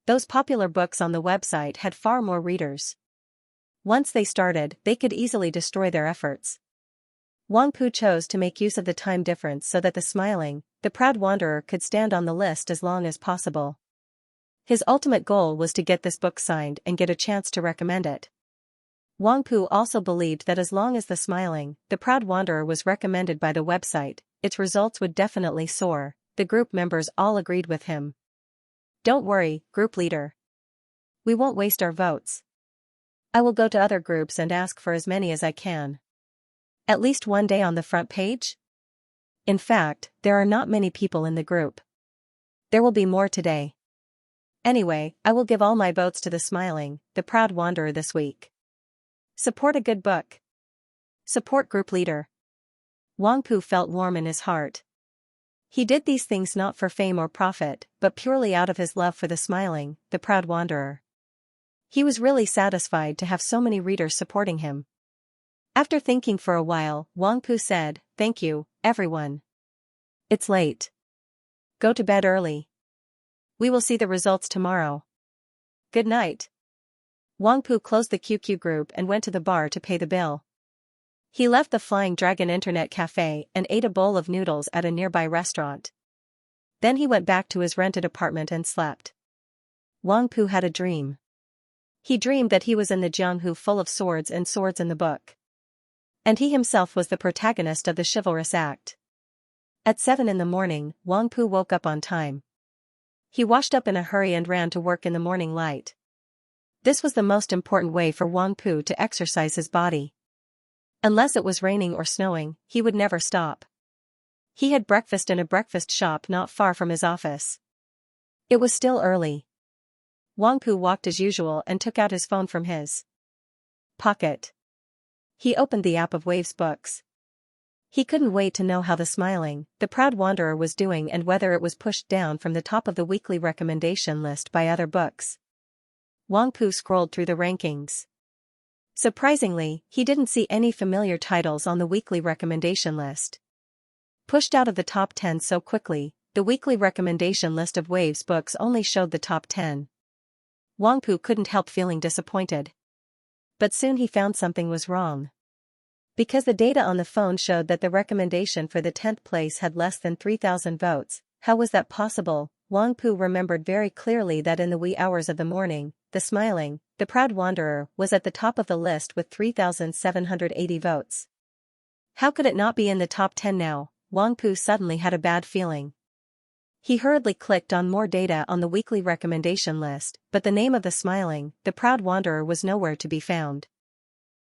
Those popular books on the website had far more readers. Once they started, they could easily destroy their efforts. Wang Pu chose to make use of the time difference so that The Proud Wanderer could stand on the list as long as possible. His ultimate goal was to get this book signed and get a chance to recommend it. Wang Pu also believed that as long as The Proud Wanderer was recommended by the website, its results would definitely soar. The group members all agreed with him. Don't worry, group leader. We won't waste our votes. I will go to other groups and ask for as many as I can. At least one day on the front page? In fact, there are not many people in the group. There will be more today. Anyway, I will give all my votes to The Proud Wanderer this week. Support a good book. Support group leader. Wang Pu felt warm in his heart. He did these things not for fame or profit, but purely out of his love for The Proud Wanderer. He was really satisfied to have so many readers supporting him. After thinking for a while, Wang Pu said, thank you, everyone. It's late. Go to bed early. We will see the results tomorrow. Good night. Wang Pu closed the QQ group and went to the bar to pay the bill. He left the Flying Dragon Internet Cafe and ate a bowl of noodles at a nearby restaurant. Then he went back to his rented apartment and slept. Wang Pu had a dream. He dreamed that he was in the Jianghu full of swords and swords in the book. And he himself was the protagonist of the chivalrous act. At 7 in the morning, Wang Pu woke up on time. He washed up in a hurry and ran to work in the morning light. This was the most important way for Wang Pu to exercise his body. Unless it was raining or snowing, he would never stop. He had breakfast in a breakfast shop not far from his office. It was still early. Wang Pu walked as usual and took out his phone from his pocket. He opened the app of Waves Books. He couldn't wait to know how The Proud Wanderer was doing and whether it was pushed down from the top of the weekly recommendation list by other books. Wang Pu scrolled through the rankings. Surprisingly, he didn't see any familiar titles on the weekly recommendation list. Pushed out of the top 10 so quickly, the weekly recommendation list of Waves books only showed the top 10. Wangpu couldn't help feeling disappointed. But soon he found something was wrong. Because the data on the phone showed that the recommendation for the 10th place had less than 3,000 votes. How was that possible? Wangpu remembered very clearly that in the wee hours of the morning, the smiling, the proud wanderer was at the top of the list with 3,780 votes. How could it not be in the top 10 now? Wangpu suddenly had a bad feeling. He hurriedly clicked on more data on the weekly recommendation list, but the name of the smiling, the proud wanderer was nowhere to be found.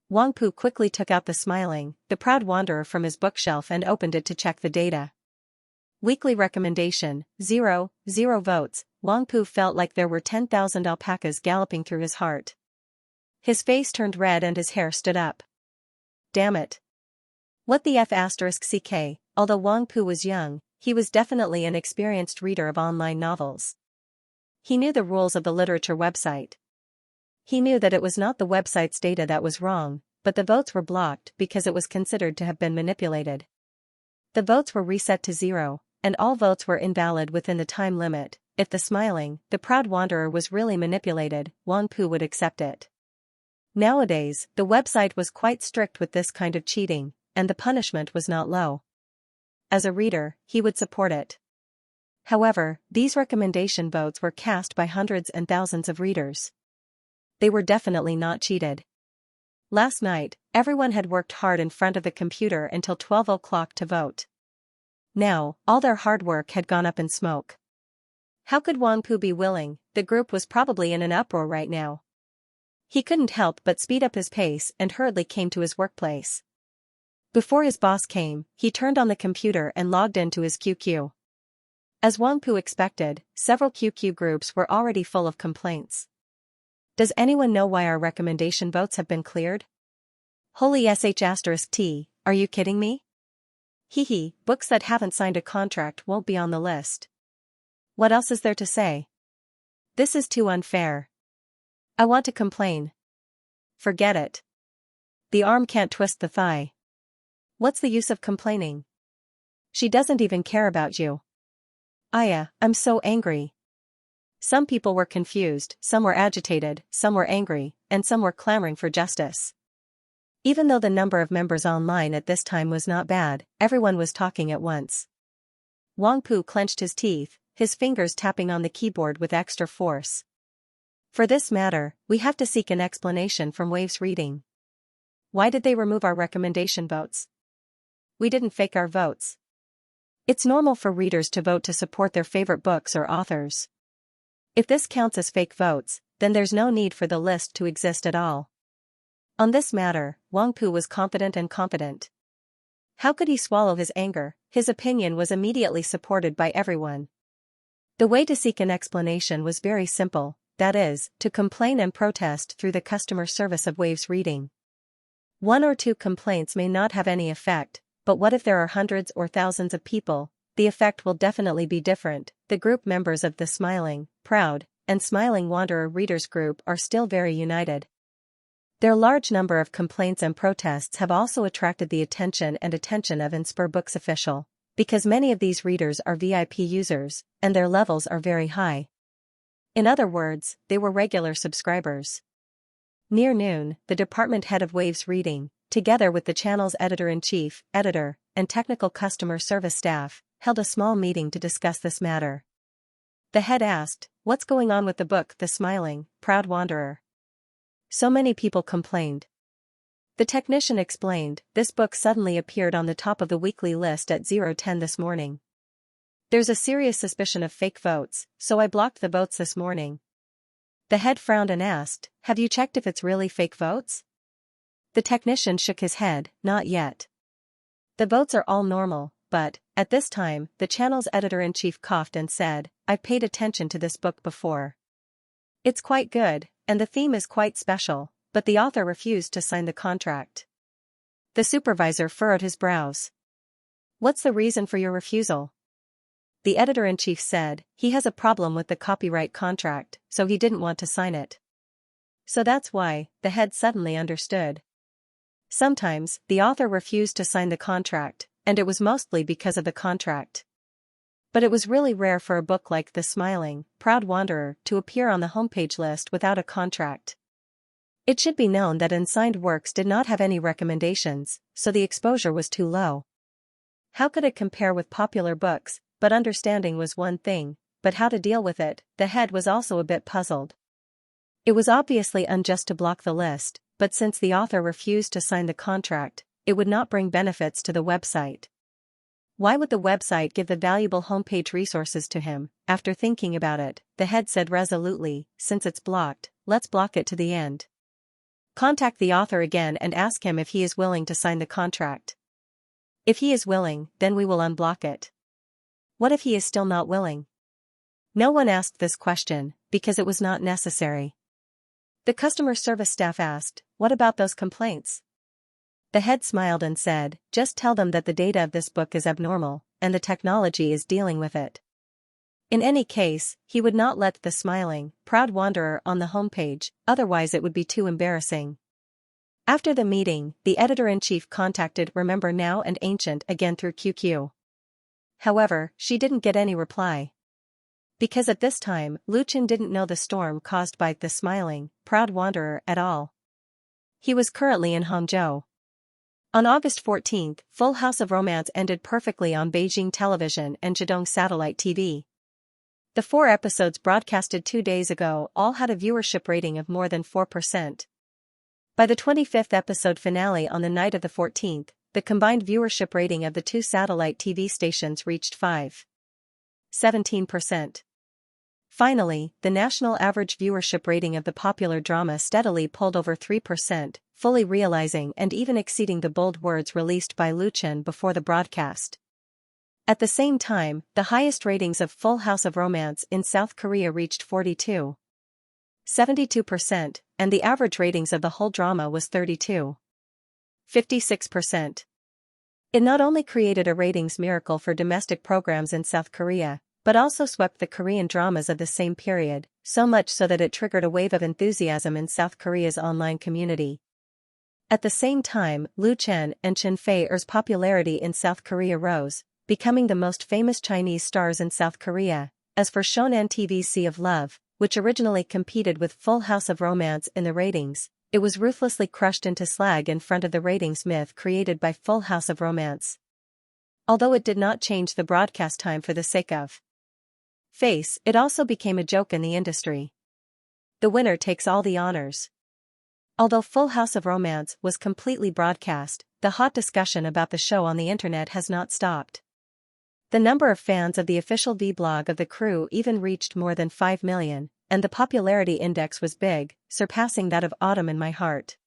Wangpu quickly took out the smiling, the proud wanderer from his bookshelf and opened it to check the data. Weekly recommendation, 0 votes. Wangpu felt like there were 10,000 alpacas galloping through his heart. His face turned red and his hair stood up. Damn it. What the F***ck? Although Wangpu was young, he was definitely an experienced reader of online novels. He knew the rules of the literature website. He knew that it was not the website's data that was wrong, but the votes were blocked because it was considered to have been manipulated. The votes were reset to 0, and all votes were invalid within the time limit. If the smiling, the proud wanderer was really manipulated, Wangpu would accept it. Nowadays, the website was quite strict with this kind of cheating, and the punishment was not low. As a reader, he would support it. However, these recommendation votes were cast by hundreds and thousands of readers. They were definitely not cheated. Last night, everyone had worked hard in front of the computer until 12 o'clock to vote. Now, all their hard work had gone up in smoke. How could Wangpu be willing? The group was probably in an uproar right now. He couldn't help but speed up his pace and hurriedly came to his workplace. Before his boss came, he turned on the computer and logged into his QQ. As Wangpu expected, several QQ groups were already full of complaints. Does anyone know why our recommendation votes have been cleared? Holy sh*t, are you kidding me? Hehe, books that haven't signed a contract won't be on the list. What else is there to say? This is too unfair. I want to complain. Forget it. The arm can't twist the thigh. What's the use of complaining? She doesn't even care about you. I'm so angry. Some people were confused, some were agitated, some were angry, and some were clamoring for justice. Even though the number of members online at this time was not bad, everyone was talking at once. Wangpu clenched his teeth, his fingers tapping on the keyboard with extra force. For this matter, we have to seek an explanation from Waves Reading. Why did they remove our recommendation votes? We didn't fake our votes. It's normal for readers to vote to support their favorite books or authors. If this counts as fake votes, then there's no need for the list to exist at all. On this matter, Wangpu was confident and confident. How could he swallow his anger? His opinion was immediately supported by everyone. The way to seek an explanation was very simple, that is, to complain and protest through the customer service of Waves Reading. 1 or 2 complaints may not have any effect, but what if there are hundreds or thousands of people? The effect will definitely be different. The group members of the Smiling, Proud, and Smiling Wanderer Readers Group are still very united. Their large number of complaints and protests have also attracted the attention of Inspire Books official, because many of these readers are VIP users, and their levels are very high. In other words, they were regular subscribers. Near noon, the department head of Waves Reading, together with the channel's editor-in-chief, editor, and technical customer service staff, held a small meeting to discuss this matter. The head asked, "What's going on with the book, The Smiling, Proud Wanderer? So many people complained." The technician explained, "This book suddenly appeared on the top of the weekly list at 0:10 this morning. There's a serious suspicion of fake votes, so I blocked the votes this morning." The head frowned and asked, "Have you checked if it's really fake votes?" The technician shook his head, "Not yet. The votes are all normal, but, at this time," the channel's editor-in-chief coughed and said, "I've paid attention to this book before. It's quite good, and the theme is quite special, but the author refused to sign the contract." The supervisor furrowed his brows. "What's the reason for your refusal?" The editor-in-chief said, "He has a problem with the copyright contract, so he didn't want to sign it." So that's why. The head suddenly understood. Sometimes, the author refused to sign the contract, and it was mostly because of the contract. But it was really rare for a book like The Smiling, Proud Wanderer to appear on the homepage list without a contract. It should be known that unsigned works did not have any recommendations, so the exposure was too low. How could it compare with popular books? But understanding was one thing, but how to deal with it, the head was also a bit puzzled. It was obviously unjust to block the list, but since the author refused to sign the contract, it would not bring benefits to the website. Why would the website give the valuable homepage resources to him? After thinking about it, the head said resolutely, since it's blocked, let's block it to the end. Contact the author again and ask him if he is willing to sign the contract. If he is willing, then we will unblock it. What if he is still not willing? No one asked this question, because it was not necessary. The customer service staff asked, what about those complaints? The head smiled and said, just tell them that the data of this book is abnormal, and the technology is dealing with it. In any case, he would not let The Smiling, Proud Wanderer on the homepage, otherwise it would be too embarrassing. After the meeting, the editor-in-chief contacted Remember Now and Ancient again through QQ. However, she didn't get any reply. Because at this time, Luchan didn't know the storm caused by The Smiling, Proud Wanderer at all. He was currently in Hangzhou. On August 14, Full House of Romance ended perfectly on Beijing television and Zhejiang satellite TV. The 4 episodes broadcasted 2 days ago all had a viewership rating of more than 4%. By the 25th episode finale on the night of the 14th, the combined viewership rating of the 2 satellite TV stations reached 5.17%. Finally, the national average viewership rating of the popular drama steadily pulled over 3%, fully realizing and even exceeding the bold words released by Luchan before the broadcast. At the same time, the highest ratings of Full House of Romance in South Korea reached 42.72%, and the average ratings of the whole drama was 32.56%. It not only created a ratings miracle for domestic programs in South Korea, but also swept the Korean dramas of the same period, so much so that it triggered a wave of enthusiasm in South Korea's online community. At the same time, Luchan and Xianxia's popularity in South Korea rose, becoming the most famous Chinese stars in South Korea. As for Shonen TV's Sea of Love, which originally competed with Full House of Romance in the ratings, it was ruthlessly crushed into slag in front of the ratings myth created by Full House of Romance. Although it did not change the broadcast time for the sake of face, it also became a joke in the industry. The winner takes all the honors. Although Full House of Romance was completely broadcast, the hot discussion about the show on the internet has not stopped. The number of fans of the official vlog of the crew even reached more than 5 million, and the popularity index was big, surpassing that of Autumn in My Heart.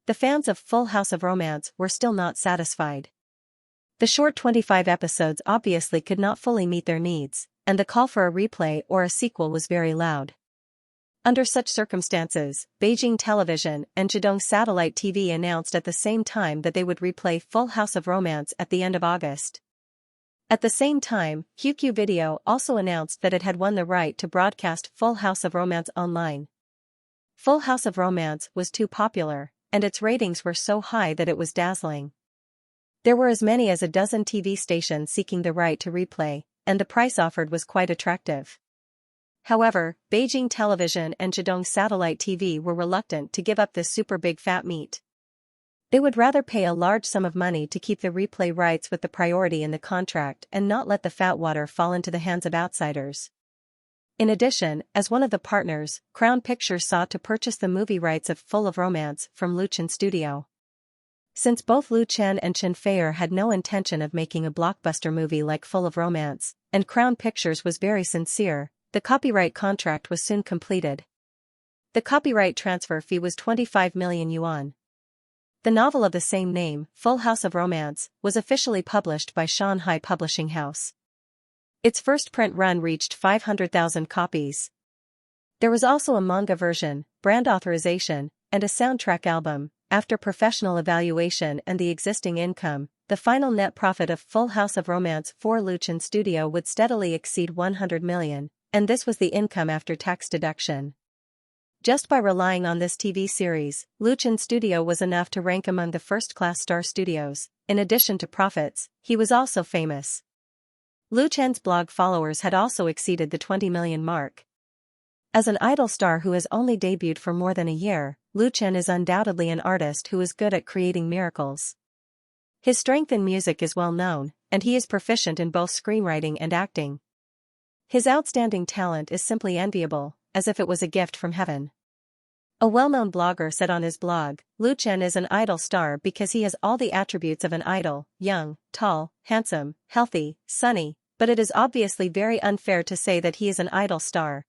The fans of Full House of Romance were still not satisfied. The short 25 episodes obviously could not fully meet their needs, and the call for a replay or a sequel was very loud. Under such circumstances, Beijing Television and Zhejiang Satellite TV announced at the same time that they would replay Full House of Romance at the end of August. At the same time, QQ Video also announced that it had won the right to broadcast Full House of Romance online. Full House of Romance was too popular, and its ratings were so high that it was dazzling. There were as many as a dozen TV stations seeking the right to replay, and the price offered was quite attractive. However, Beijing Television and Zhejiang Satellite TV were reluctant to give up this super big fat meat. They would rather pay a large sum of money to keep the replay rights with the priority in the contract and not let the fat water fall into the hands of outsiders. In addition, as one of the partners, Crown Pictures sought to purchase the movie rights of Full of Romance from Luchan Studio. Since both Luchan and Xianxia had no intention of making a blockbuster movie like Full of Romance, and Crown Pictures was very sincere, the copyright contract was soon completed. The copyright transfer fee was 25 million yuan. The novel of the same name, Full House of Romance, was officially published by Shanghai Publishing House. Its first print run reached 500,000 copies. There was also a manga version, brand authorization, and a soundtrack album. After professional evaluation and the existing income, the final net profit of Full House of Romance for Luchan Studio would steadily exceed 100 million, and this was the income after tax deduction. Just by relying on this TV series, Luchan Studio was enough to rank among the first-class star studios. In addition to profits, he was also famous. Lu Chen's blog followers had also exceeded the 20 million mark. As an idol star who has only debuted for more than a year, Lu Chen is undoubtedly an artist who is good at creating miracles. His strength in music is well known, and he is proficient in both screenwriting and acting. His outstanding talent is simply enviable, as if it was a gift from heaven. A well-known blogger said on his blog, Lu Chen is an idol star because he has all the attributes of an idol: young, tall, handsome, healthy, sunny, but it is obviously very unfair to say that he is an idol star.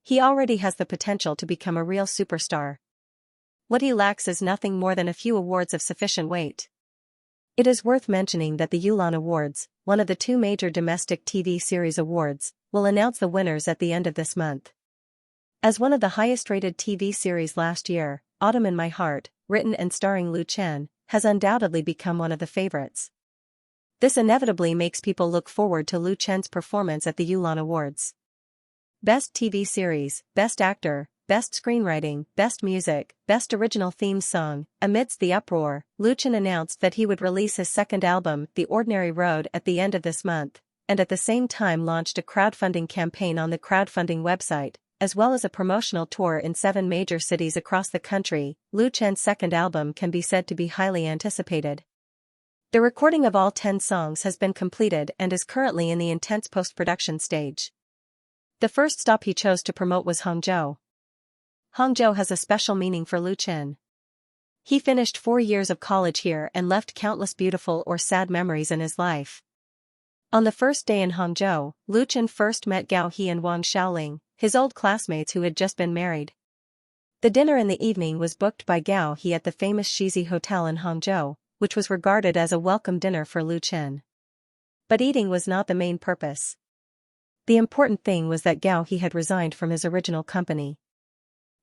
He already has the potential to become a real superstar. What he lacks is nothing more than a few awards of sufficient weight. It is worth mentioning that the Yulan Awards, one of the two major domestic TV series awards, will announce the winners at the end of this month. As one of the highest-rated TV series last year, Autumn in My Heart, written and starring Lu Chen, has undoubtedly become one of the favorites. This inevitably makes people look forward to Lu Chen's performance at the Yulan Awards. Best TV Series, Best Actor, Best Screenwriting, Best Music, Best Original Theme Song. Amidst the uproar, Lu Chen announced that he would release his second album, The Ordinary Road, at the end of this month, and at the same time launched a crowdfunding campaign on the crowdfunding website, as well as a promotional tour in 7 major cities across the country. Lu Chen's second album can be said to be highly anticipated. The recording of all 10 songs has been completed and is currently in the intense post-production stage. The first stop he chose to promote was Hangzhou. Hangzhou has a special meaning for Lu Chen. He finished 4 years of college here and left countless beautiful or sad memories in his life. On the first day in Hangzhou, Lu Chen first met Gao He and Wang Xiaoling, his old classmates who had just been married. The dinner in the evening was booked by Gao He at the famous Shizi Hotel in Hangzhou, which was regarded as a welcome dinner for Lu Chen. But eating was not the main purpose. The important thing was that Gao He had resigned from his original company.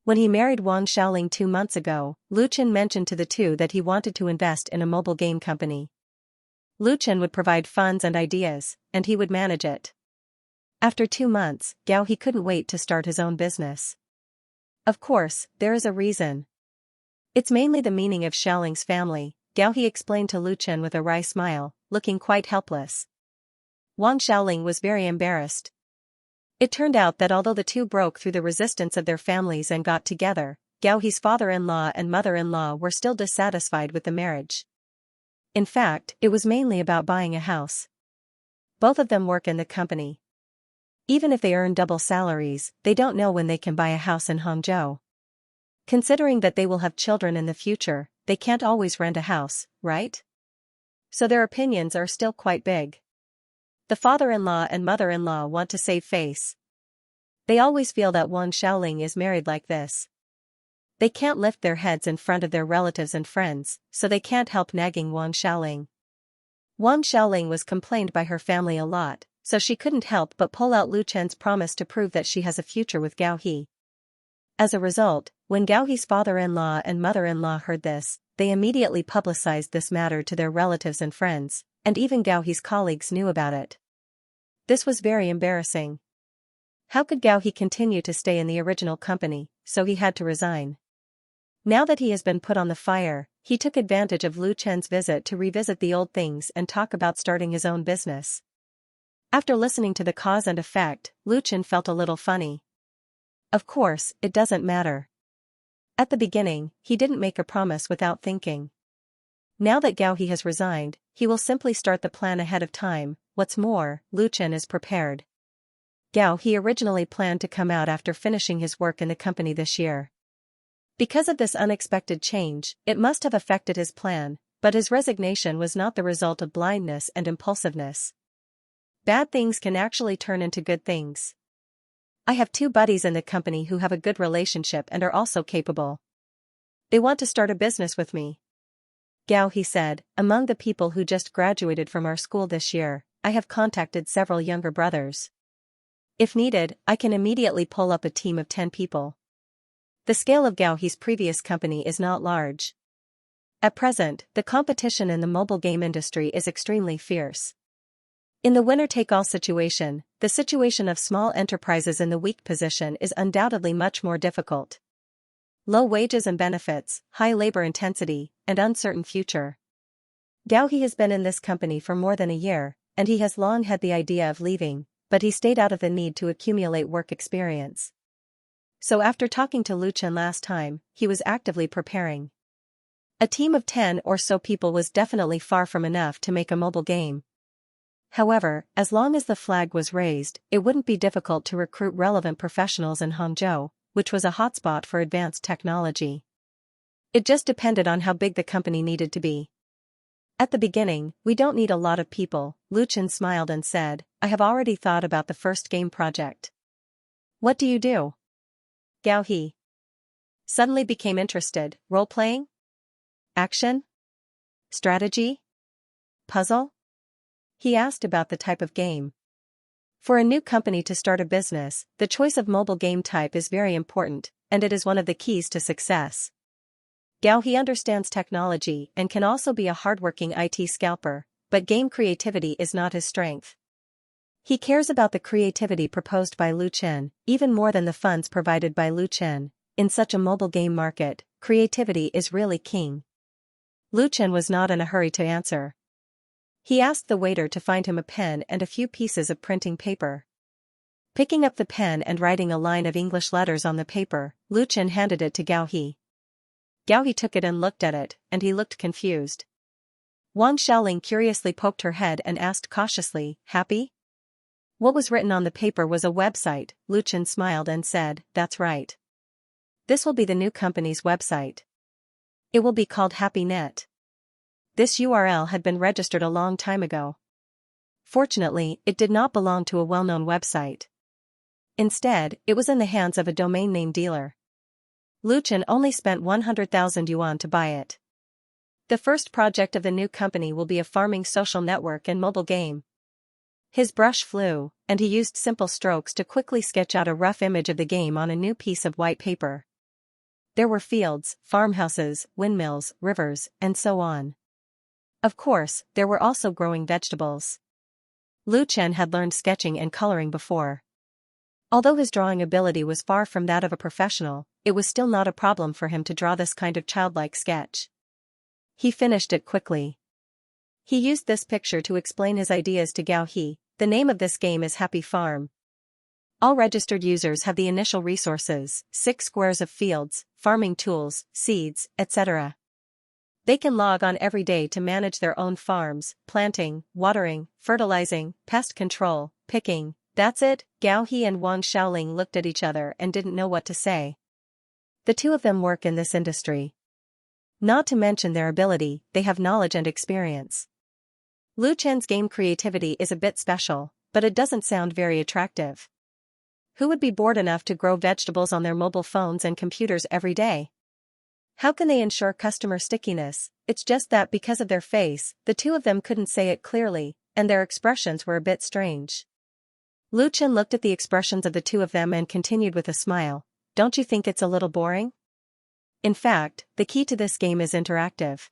When he married Wang Xiaoling 2 months ago, Lu Chen mentioned to the two that he wanted to invest in a mobile game company. Lu Chen would provide funds and ideas, and he would manage it. After 2 months, Gao He couldn't wait to start his own business. Of course, there is a reason. It's mainly the meaning of Xiaoling's family, Gao He explained to Lu Chen with a wry smile, looking quite helpless. Wang Xiaoling was very embarrassed. It turned out that although the two broke through the resistance of their families and got together, Gao He's father-in-law and mother-in-law were still dissatisfied with the marriage. In fact, it was mainly about buying a house. Both of them work in the company. Even if they earn double salaries, they don't know when they can buy a house in Hangzhou. Considering that they will have children in the future, they can't always rent a house, right? So their opinions are still quite big. The father-in-law and mother-in-law want to save face. They always feel that Wang Xiaoling is married like this. They can't lift their heads in front of their relatives and friends, so they can't help nagging Wang Xiaoling. Wang Xiaoling was complained by her family a lot, so she couldn't help but pull out Lu Chen's promise to prove that she has a future with Gao He. As a result, when Gao He's father-in-law and mother-in-law heard this, they immediately publicized this matter to their relatives and friends, and even Gao He's colleagues knew about it. This was very embarrassing. How could Gao He continue to stay in the original company, so he had to resign. Now that he has been put on the fire, he took advantage of Lu Chen's visit to revisit the old things and talk about starting his own business. After listening to the cause and effect, Lu Chen felt a little funny. Of course, it doesn't matter. At the beginning, he didn't make a promise without thinking. Now that Gao He has resigned, he will simply start the plan ahead of time. What's more, Lu Chen is prepared. Gao He originally planned to come out after finishing his work in the company this year. Because of this unexpected change, it must have affected his plan, but his resignation was not the result of blindness and impulsiveness. Bad things can actually turn into good things. I have 2 buddies in the company who have a good relationship and are also capable. They want to start a business with me. Gao He said, among the people who just graduated from our school this year, I have contacted several younger brothers. If needed, I can immediately pull up a team of 10 people. The scale of Gao He's previous company is not large. At present, the competition in the mobile game industry is extremely fierce. In the winner-take-all situation, the situation of small enterprises in the weak position is undoubtedly much more difficult. Low wages and benefits, high labor intensity, and uncertain future. Gao He has been in this company for more than a year, and he has long had the idea of leaving, but he stayed out of the need to accumulate work experience. So after talking to Lu Chen last time, he was actively preparing. A team of 10 or so people was definitely far from enough to make a mobile game. However, as long as the flag was raised, it wouldn't be difficult to recruit relevant professionals in Hangzhou, which was a hotspot for advanced technology. It just depended on how big the company needed to be. At the beginning, we don't need a lot of people, Lu Chen smiled and said, I have already thought about the first game project. What do you do? Gao He suddenly became interested. Role-playing? Action? Strategy? Puzzle? He asked about the type of game. For a new company to start a business, the choice of mobile game type is very important, and it is one of the keys to success. Gao He understands technology and can also be a hardworking IT scalper, but game creativity is not his strength. He cares about the creativity proposed by Lu Chen, even more than the funds provided by Lu Chen. In such a mobile game market, creativity is really king. Lu Chen was not in a hurry to answer. He asked the waiter to find him a pen and a few pieces of printing paper. Picking up the pen and writing a line of English letters on the paper, Lu Chen handed it to Gao He. Gao He took it and looked at it, and he looked confused. Wang Xiaoling curiously poked her head and asked cautiously, happy? What was written on the paper was a website. Lu Chen smiled and said, that's right. This will be the new company's website. It will be called HappyNet. This URL had been registered a long time ago. Fortunately, it did not belong to a well-known website. Instead, it was in the hands of a domain name dealer. Lu Chen only spent 100,000 yuan to buy it. The first project of the new company will be a farming social network and mobile game. His brush flew, and he used simple strokes to quickly sketch out a rough image of the game on a new piece of white paper. There were fields, farmhouses, windmills, rivers, and so on. Of course, there were also growing vegetables. Lu Chen had learned sketching and coloring before. Although his drawing ability was far from that of a professional, it was still not a problem for him to draw this kind of childlike sketch. He finished it quickly. He used this picture to explain his ideas to Gao He. The name of this game is Happy Farm. All registered users have the initial resources, 6 squares of fields, farming tools, seeds, etc. They can log on every day to manage their own farms, planting, watering, fertilizing, pest control, picking. That's it. Gao He and Wang Xiaoling looked at each other and didn't know what to say. The two of them work in this industry. Not to mention their ability, they have knowledge and experience. Lu Chen's game creativity is a bit special, but it doesn't sound very attractive. Who would be bored enough to grow vegetables on their mobile phones and computers every day? How can they ensure customer stickiness? It's just that because of their face, the two of them couldn't say it clearly, and their expressions were a bit strange. Lu Chen looked at the expressions of the two of them and continued with a smile. Don't you think it's a little boring? In fact, the key to this game is interactive.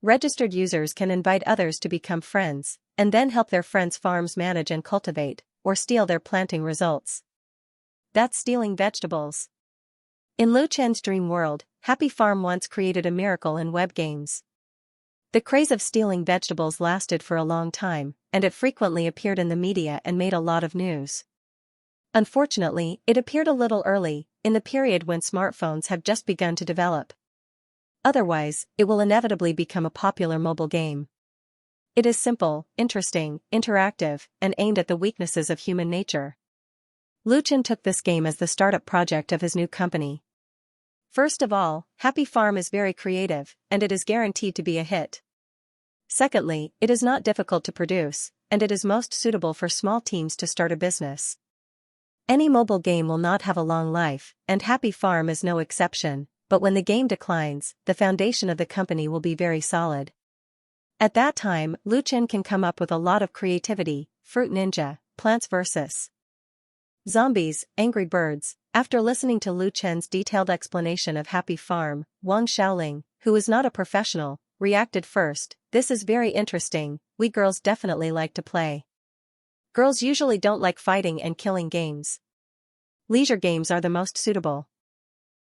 Registered users can invite others to become friends, and then help their friends' farms manage and cultivate, or steal their planting results. That's stealing vegetables. In Lu Chen's dream world, Happy Farm once created a miracle in web games. The craze of stealing vegetables lasted for a long time, and it frequently appeared in the media and made a lot of news. Unfortunately, it appeared a little early, in the period when smartphones have just begun to develop. Otherwise, it will inevitably become a popular mobile game. It is simple, interesting, interactive, and aimed at the weaknesses of human nature. Lu Chen took this game as the startup project of his new company. First of all, Happy Farm is very creative, and it is guaranteed to be a hit. Secondly, it is not difficult to produce, and it is most suitable for small teams to start a business. Any mobile game will not have a long life, and Happy Farm is no exception, but when the game declines, the foundation of the company will be very solid. At that time, Lu Chen can come up with a lot of creativity. Fruit Ninja, Plants vs. Zombies, Angry Birds. After listening to Lu Chen's detailed explanation of Happy Farm, Wang Xiaoling, who is not a professional, reacted first. This is very interesting, we girls definitely like to play. Girls usually don't like fighting and killing games. Leisure games are the most suitable.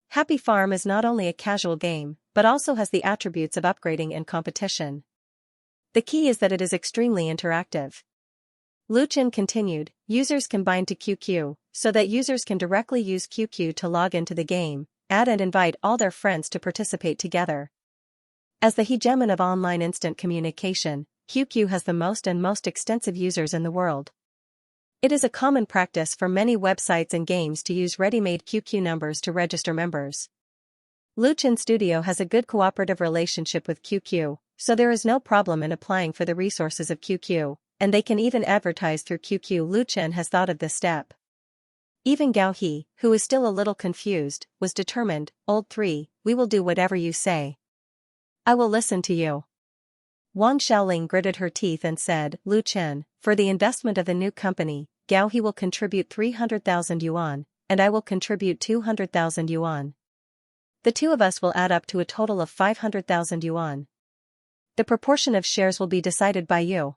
Happy Farm is not only a casual game, but also has the attributes of upgrading and competition. The key is that it is extremely interactive. Lu Chen continued, users can bind to QQ, so that users can directly use QQ to log into the game, add and invite all their friends to participate together. As the hegemon of online instant communication, QQ has the most extensive users in the world. It is a common practice for many websites and games to use ready-made QQ numbers to register members. Lu Chen Studio has a good cooperative relationship with QQ, so there is no problem in applying for the resources of QQ, and they can even advertise through QQ. Lu Chen has thought of this step. Even Gao He, who is still a little confused, was determined. Old 3, we will do whatever you say. I will listen to you. Wang Xiaoling gritted her teeth and said, Lu Chen, for the investment of the new company, Gao He will contribute 300,000 yuan, and I will contribute 200,000 yuan. The two of us will add up to a total of 500,000 yuan. The proportion of shares will be decided by you.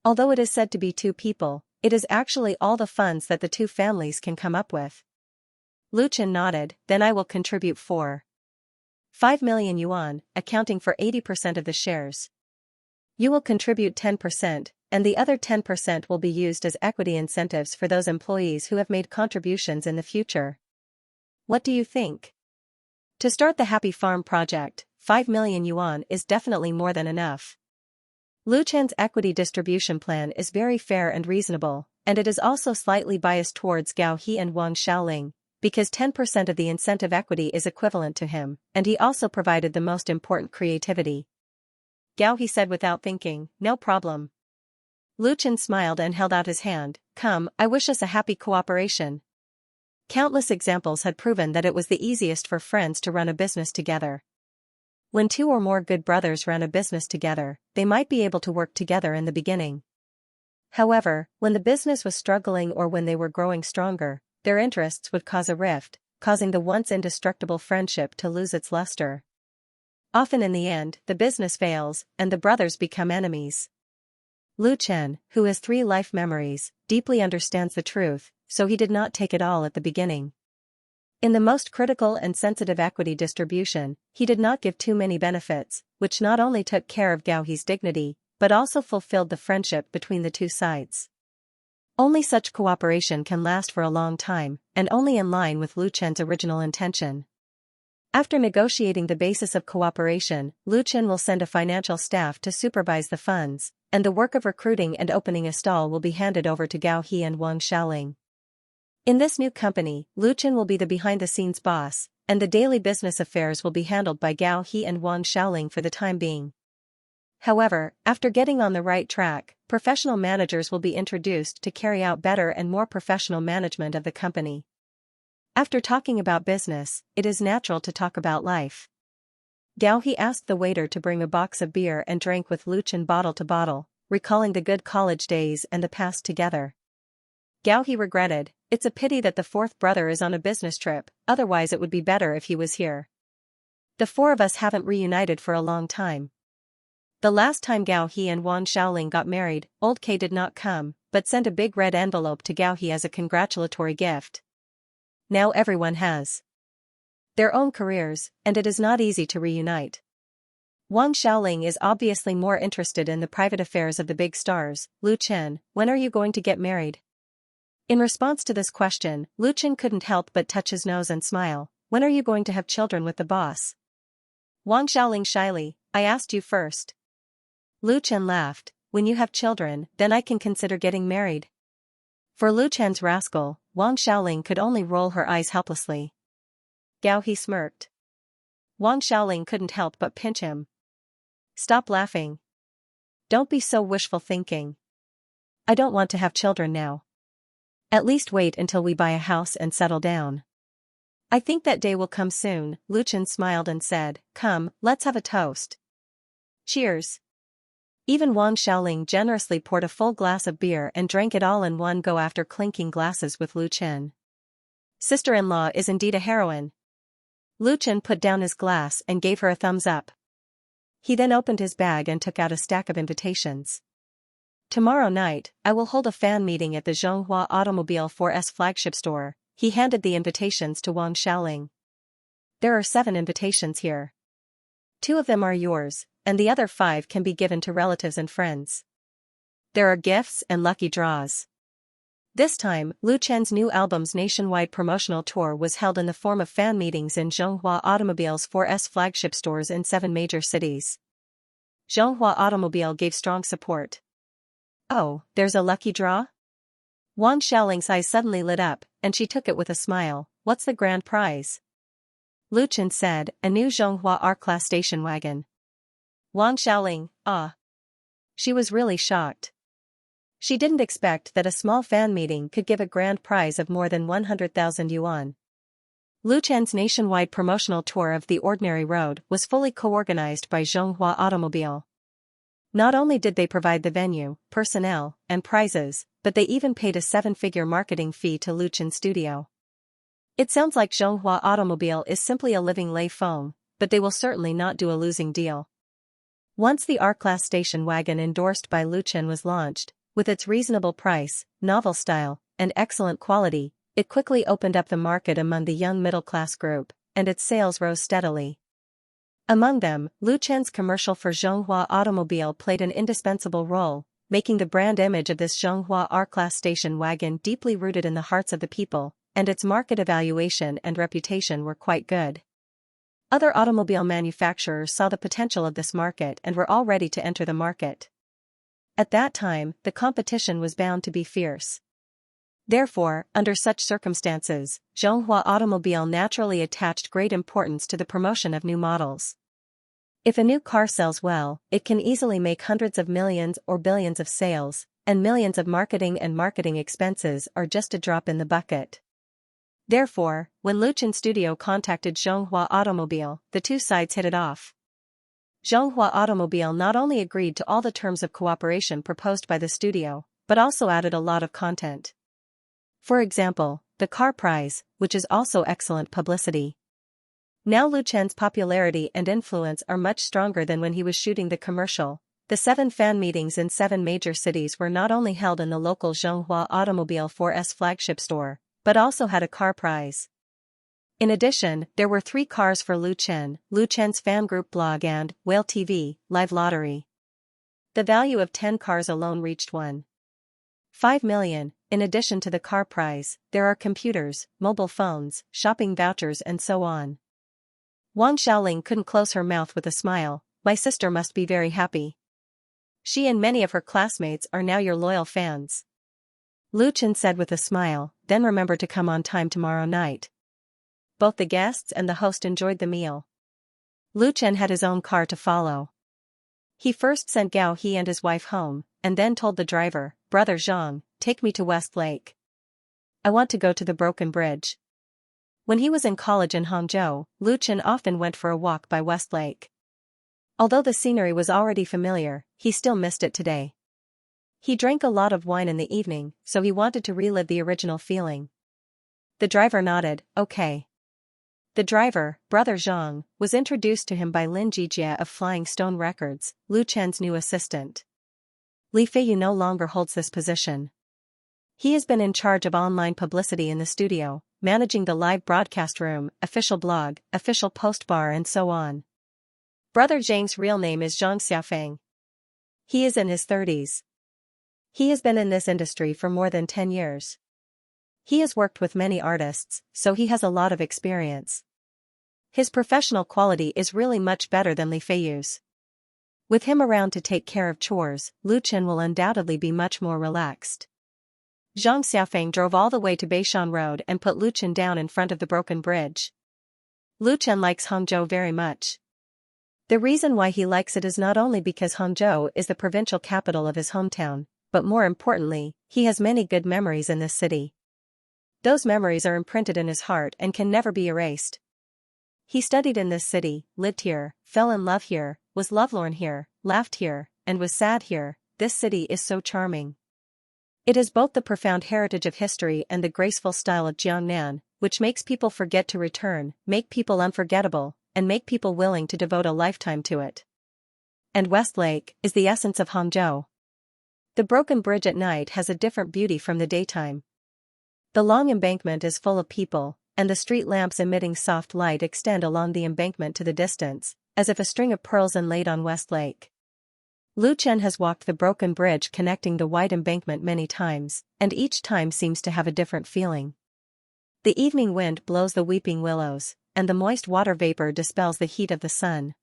Although it is said to be two people, it is actually all the funds that the two families can come up with. Lu Chen nodded, then I will contribute 5 million yuan, accounting for 80% of the shares. You will contribute 10%, and the other 10% will be used as equity incentives for those employees who have made contributions in the future. What do you think? To start the Happy Farm project, 5 million yuan is definitely more than enough. Lu Chen's equity distribution plan is very fair and reasonable, and it is also slightly biased towards Gao He and Wang Xiaoling, because 10% of the incentive equity is equivalent to him, and he also provided the most important creativity. Gao He said without thinking, no problem. Lu Chen smiled and held out his hand, come, I wish us a happy cooperation. Countless examples had proven that it was the easiest for friends to run a business together. When two or more good brothers ran a business together, they might be able to work together in the beginning. However, when the business was struggling or when they were growing stronger, their interests would cause a rift, causing the once indestructible friendship to lose its luster. Often in the end, the business fails, and the brothers become enemies. Lu Chen, who has 3 life memories, deeply understands the truth, so he did not take it all at the beginning. In the most critical and sensitive equity distribution, he did not give too many benefits, which not only took care of Gao He's dignity, but also fulfilled the friendship between the two sides. Only such cooperation can last for a long time, and only in line with Lu Chen's original intention. After negotiating the basis of cooperation, Lu Chen will send a financial staff to supervise the funds, and the work of recruiting and opening a stall will be handed over to Gao He and Wang Xiaoling. In this new company, Lu Chen will be the behind-the-scenes boss, and the daily business affairs will be handled by Gao He and Wang Xiaoling for the time being. However, after getting on the right track, professional managers will be introduced to carry out better and more professional management of the company. After talking about business, it is natural to talk about life. Gao He asked the waiter to bring a box of beer and drank with Lu Chen bottle to bottle, recalling the good college days and the past together. Gao He regretted, it's a pity that the 4th brother is on a business trip, otherwise it would be better if he was here. The 4 of us haven't reunited for a long time. The last time Gao He and Wang Xiaoling got married, old K did not come, but sent a big red envelope to Gao He as a congratulatory gift. Now everyone has their own careers, and it is not easy to reunite. Wang Xiaoling is obviously more interested in the private affairs of the big stars. Lu Chen, when are you going to get married? In response to this question, Lu Chen couldn't help but touch his nose and smile. When are you going to have children with the boss? Wang Xiaoling shyly, I asked you first. Lu Chen laughed, when you have children, then I can consider getting married. For Lu Chen's rascal, Wang Xiaoling could only roll her eyes helplessly. Gao He smirked. Wang Xiaoling couldn't help but pinch him. Stop laughing. Don't be so wishful thinking. I don't want to have children now. At least wait until we buy a house and settle down. I think that day will come soon. Lu Chen smiled and said, come, let's have a toast. Cheers. Even Wang Xiaoling generously poured a full glass of beer and drank it all in one go after clinking glasses with Lu Chen. Sister-in-law is indeed a heroine. Lu Chen put down his glass and gave her a thumbs up. He then opened his bag and took out a stack of invitations. Tomorrow night, I will hold a fan meeting at the Xianxia Automobile 4S flagship store. He handed the invitations to Wang Xiaoling. There are 7 invitations here. 2 of them are yours, and the other 5 can be given to relatives and friends. There are gifts and lucky draws. This time, Lu Chen's new album's nationwide promotional tour was held in the form of fan meetings in Xianxia Automobile's 4S flagship stores in 7 major cities. Xianxia Automobile gave strong support. Oh, there's a lucky draw? Wang Xiaoling's eyes suddenly lit up, and she took it with a smile. What's the grand prize? Lu Chen said, a new Xianxia R-Class station wagon. Wang Xiaoling, ah. She was really shocked. She didn't expect that a small fan meeting could give a grand prize of more than 100,000 yuan. Lu Chen's nationwide promotional tour of The Ordinary Road was fully co-organized by Xianxia Automobile. Not only did they provide the venue, personnel, and prizes, but they even paid a 7-figure marketing fee to Lu Chen's studio. It sounds like Xianxia Automobile is simply a living lay foam, but they will certainly not do a losing deal. Once the R-Class station wagon endorsed by Lu Chen was launched, with its reasonable price, novel style, and excellent quality, it quickly opened up the market among the young middle-class group, and its sales rose steadily. Among them, Lu Chen's commercial for Xianxia Automobile played an indispensable role, making the brand image of this Xianxia R-Class station wagon deeply rooted in the hearts of the people, and its market evaluation and reputation were quite good. Other automobile manufacturers saw the potential of this market and were all ready to enter the market. At that time, the competition was bound to be fierce. Therefore, under such circumstances, Xianxia Automobile naturally attached great importance to the promotion of new models. If a new car sells well, it can easily make hundreds of millions or billions of sales, and millions of marketing expenses are just a drop in the bucket. Therefore, when Lu Chen Studio contacted Xianxia Automobile, the two sides hit it off. Xianxia Automobile not only agreed to all the terms of cooperation proposed by the studio, but also added a lot of content. For example, the car prize, which is also excellent publicity. Now Lu Chen's popularity and influence are much stronger than when he was shooting the commercial. The 7 fan meetings in 7 major cities were not only held in the local Xianxia Automobile 4S flagship store, but also had a car prize. In addition, there were 3 cars for Lu Chen's fan group blog and, Whale TV, live lottery. The value of 10 cars alone reached 1.5 million. In addition to the car prize, there are computers, mobile phones, shopping vouchers and so on. Wang Xiaoling couldn't close her mouth with a smile. My sister must be very happy. She and many of her classmates are now your loyal fans. Lu Chen said with a smile, then remember to come on time tomorrow night. Both the guests and the host enjoyed the meal. Lu Chen had his own car to follow. He first sent Gao He and his wife home, and then told the driver, Brother Zhang, take me to West Lake. I want to go to the broken bridge. When he was in college in Hangzhou, Lu Chen often went for a walk by West Lake. Although the scenery was already familiar, he still missed it today. He drank a lot of wine in the evening, so he wanted to relive the original feeling. The driver nodded, okay. The driver, Brother Zhang, was introduced to him by Lin Jijia of Flying Stone Records, Lu Chen's new assistant. Li Feiyu no longer holds this position. He has been in charge of online publicity in the studio, managing the live broadcast room, official blog, official post bar and so on. Brother Zhang's real name is Xianxia. He is in his 30s. He has been in this industry for more than 10 years. He has worked with many artists, so he has a lot of experience. His professional quality is really much better than Li Feiyu's. With him around to take care of chores, Lu Chen will undoubtedly be much more relaxed. Zhang Xiaofeng drove all the way to Beishan Road and put Lu Chen down in front of the broken bridge. Lu Chen likes Hangzhou very much. The reason why he likes it is not only because Hangzhou is the provincial capital of his hometown, but more importantly, he has many good memories in this city. Those memories are imprinted in his heart and can never be erased. He studied in this city, lived here, fell in love here, was lovelorn here, laughed here, and was sad here. This city is so charming. It has both the profound heritage of history and the graceful style of Jiangnan, which makes people forget to return, make people unforgettable, and make people willing to devote a lifetime to it. And Westlake is the essence of Hangzhou. The broken bridge at night has a different beauty from the daytime. The long embankment is full of people, and the street lamps emitting soft light extend along the embankment to the distance, as if a string of pearls inlaid on West Lake. Lu Chen has walked the broken bridge connecting the wide embankment many times, and each time seems to have a different feeling. The evening wind blows the weeping willows, and the moist water vapor dispels the heat of the sun.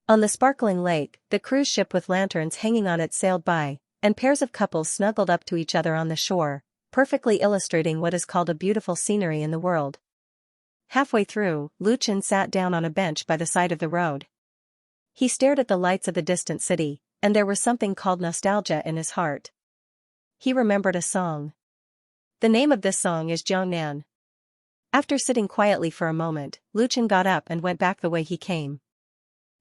On the sparkling lake, the cruise ship with lanterns hanging on it sailed by, and pairs of couples snuggled up to each other on the shore, perfectly illustrating what is called a beautiful scenery in the world. Halfway through, Lu Chen sat down on a bench by the side of the road. He stared at the lights of the distant city, and there was something called nostalgia in his heart. He remembered a song. The name of this song is Jiangnan. After sitting quietly for a moment, Lu Chen got up and went back the way he came.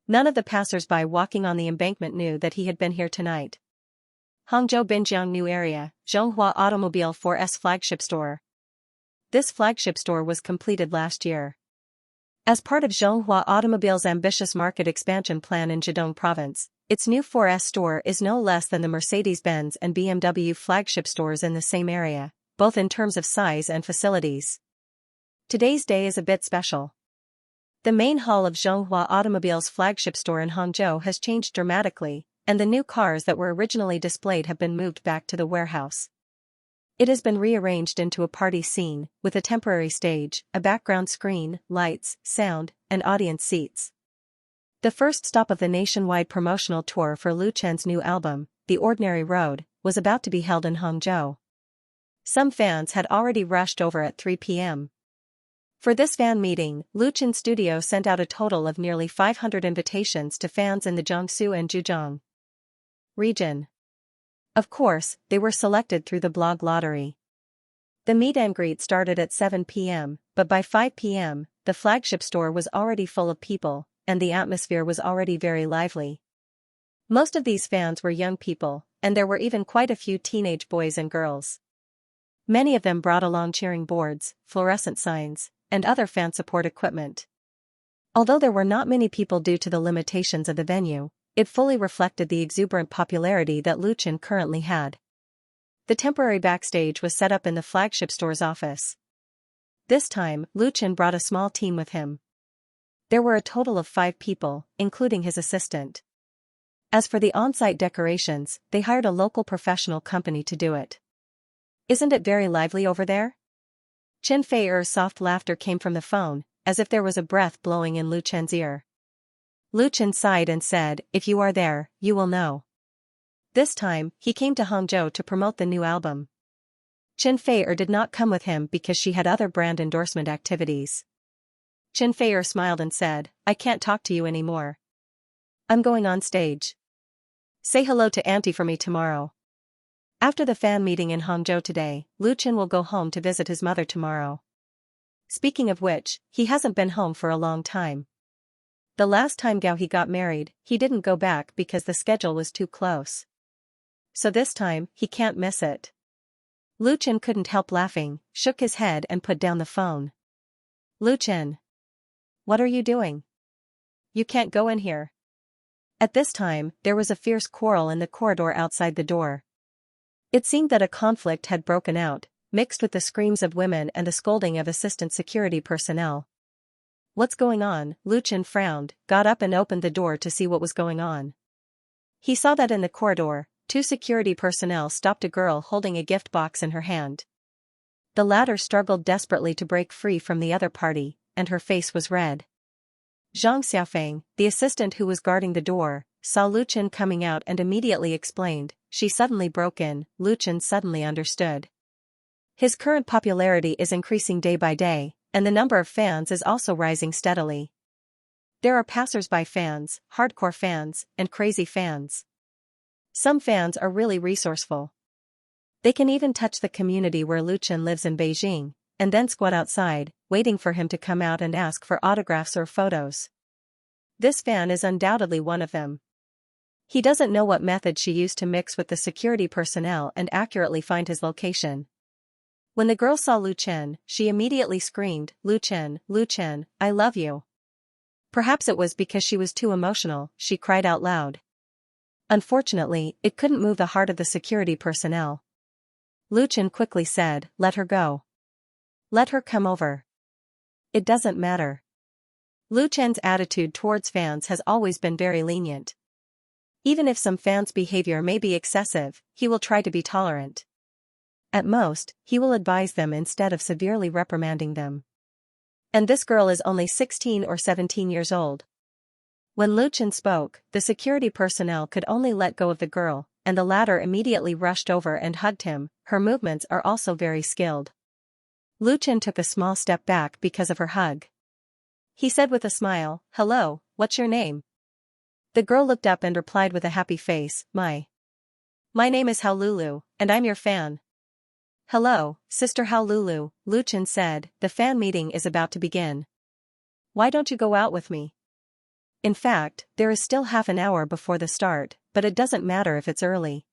None of the passers-by walking on the embankment knew that he had been here tonight. Hangzhou Binjiang New Area, Zhonghua Automobile 4S flagship store. This flagship store was completed last year. As part of Zhonghua Automobile's ambitious market expansion plan in Zhejiang Province, its new 4S store is no less than the Mercedes-Benz and BMW flagship stores in the same area, both in terms of size and facilities. Today's day is a bit special. The main hall of Zhonghua Automobile's flagship store in Hangzhou has changed dramatically, and the new cars that were originally displayed have been moved back to the warehouse. It has been rearranged into a party scene, with a temporary stage, a background screen, lights, sound, and audience seats. The first stop of the nationwide promotional tour for Lu Chen's new album, The Ordinary Road, was about to be held in Hangzhou. Some fans had already rushed over at 3 p.m. For this fan meeting, Lu Chen's studio sent out a total of nearly 500 invitations to fans in the Jiangsu and Zhejiang region. Of course, they were selected through the blog lottery. The meet and greet started at 7 p.m., but by 5 p.m., the flagship store was already full of people, and the atmosphere was already very lively. Most of these fans were young people, and there were even quite a few teenage boys and girls. Many of them brought along cheering boards, fluorescent signs, and other fan support equipment. Although there were not many people due to the limitations of the venue, it fully reflected the exuberant popularity that Lu Chen currently had. The temporary backstage was set up in the flagship store's office. This time, Lu Chen brought a small team with him. There were a total of 5 people, including his assistant. As for the on-site decorations, they hired a local professional company to do it. Isn't it very lively over there? Chen Fei's soft laughter came from the phone, as if there was a breath blowing in Lu Chen's ear. Lu Chen sighed and said, "If you are there, you will know." This time, he came to Hangzhou to promote the new album. Chen Fei did not come with him because she had other brand endorsement activities. Chen Fei smiled and said, "I can't talk to you anymore. I'm going on stage. Say hello to Auntie for me tomorrow." After the fan meeting in Hangzhou today, Lu Chen will go home to visit his mother tomorrow. Speaking of which, he hasn't been home for a long time. The last time Gao he got married, he didn't go back because the schedule was too close. So this time, he can't miss it. Lu Chen couldn't help laughing, shook his head and put down the phone. "Lu Chen. What are you doing? You can't go in here." At this time, there was a fierce quarrel in the corridor outside the door. It seemed that a conflict had broken out, mixed with the screams of women and the scolding of assistant security personnel. "What's going on?" Lu Chen frowned, got up and opened the door to see what was going on. He saw that in the corridor, 2 security personnel stopped a girl holding a gift box in her hand. The latter struggled desperately to break free from the other party, and her face was red. Xianxia, the assistant who was guarding the door, saw Lu Chen coming out and immediately explained. She suddenly broke in. Lu Chen suddenly understood. His current popularity is increasing day by day, and the number of fans is also rising steadily. There are passers-by fans, hardcore fans, and crazy fans. Some fans are really resourceful. They can even touch the community where Lu Chen lives in Beijing, and then squat outside, waiting for him to come out and ask for autographs or photos. This fan is undoubtedly one of them. He doesn't know what method she used to mix with the security personnel and accurately find his location. When the girl saw Lu Chen, she immediately screamed, Lu Chen, I love you." Perhaps it was because she was too emotional, she cried out loud. Unfortunately, it couldn't move the heart of the security personnel. Lu Chen quickly said, "Let her go. Let her come over. It doesn't matter." Lu Chen's attitude towards fans has always been very lenient. Even if some fans' behavior may be excessive, he will try to be tolerant. At most, he will advise them instead of severely reprimanding them. And this girl is only 16 or 17 years old. When Lu Chen spoke, the security personnel could only let go of the girl, and the latter immediately rushed over and hugged him. Her movements are also very skilled. Lu Chen took a small step back because of her hug. He said with a smile, "Hello, what's your name?" The girl looked up and replied with a happy face, My name is Hao Lulu, and I'm your fan." "Hello, Sister Hao Lulu," Lu Chen said, "the fan meeting is about to begin. Why don't you go out with me? In fact, there is still half an hour before the start, but it doesn't matter if it's early."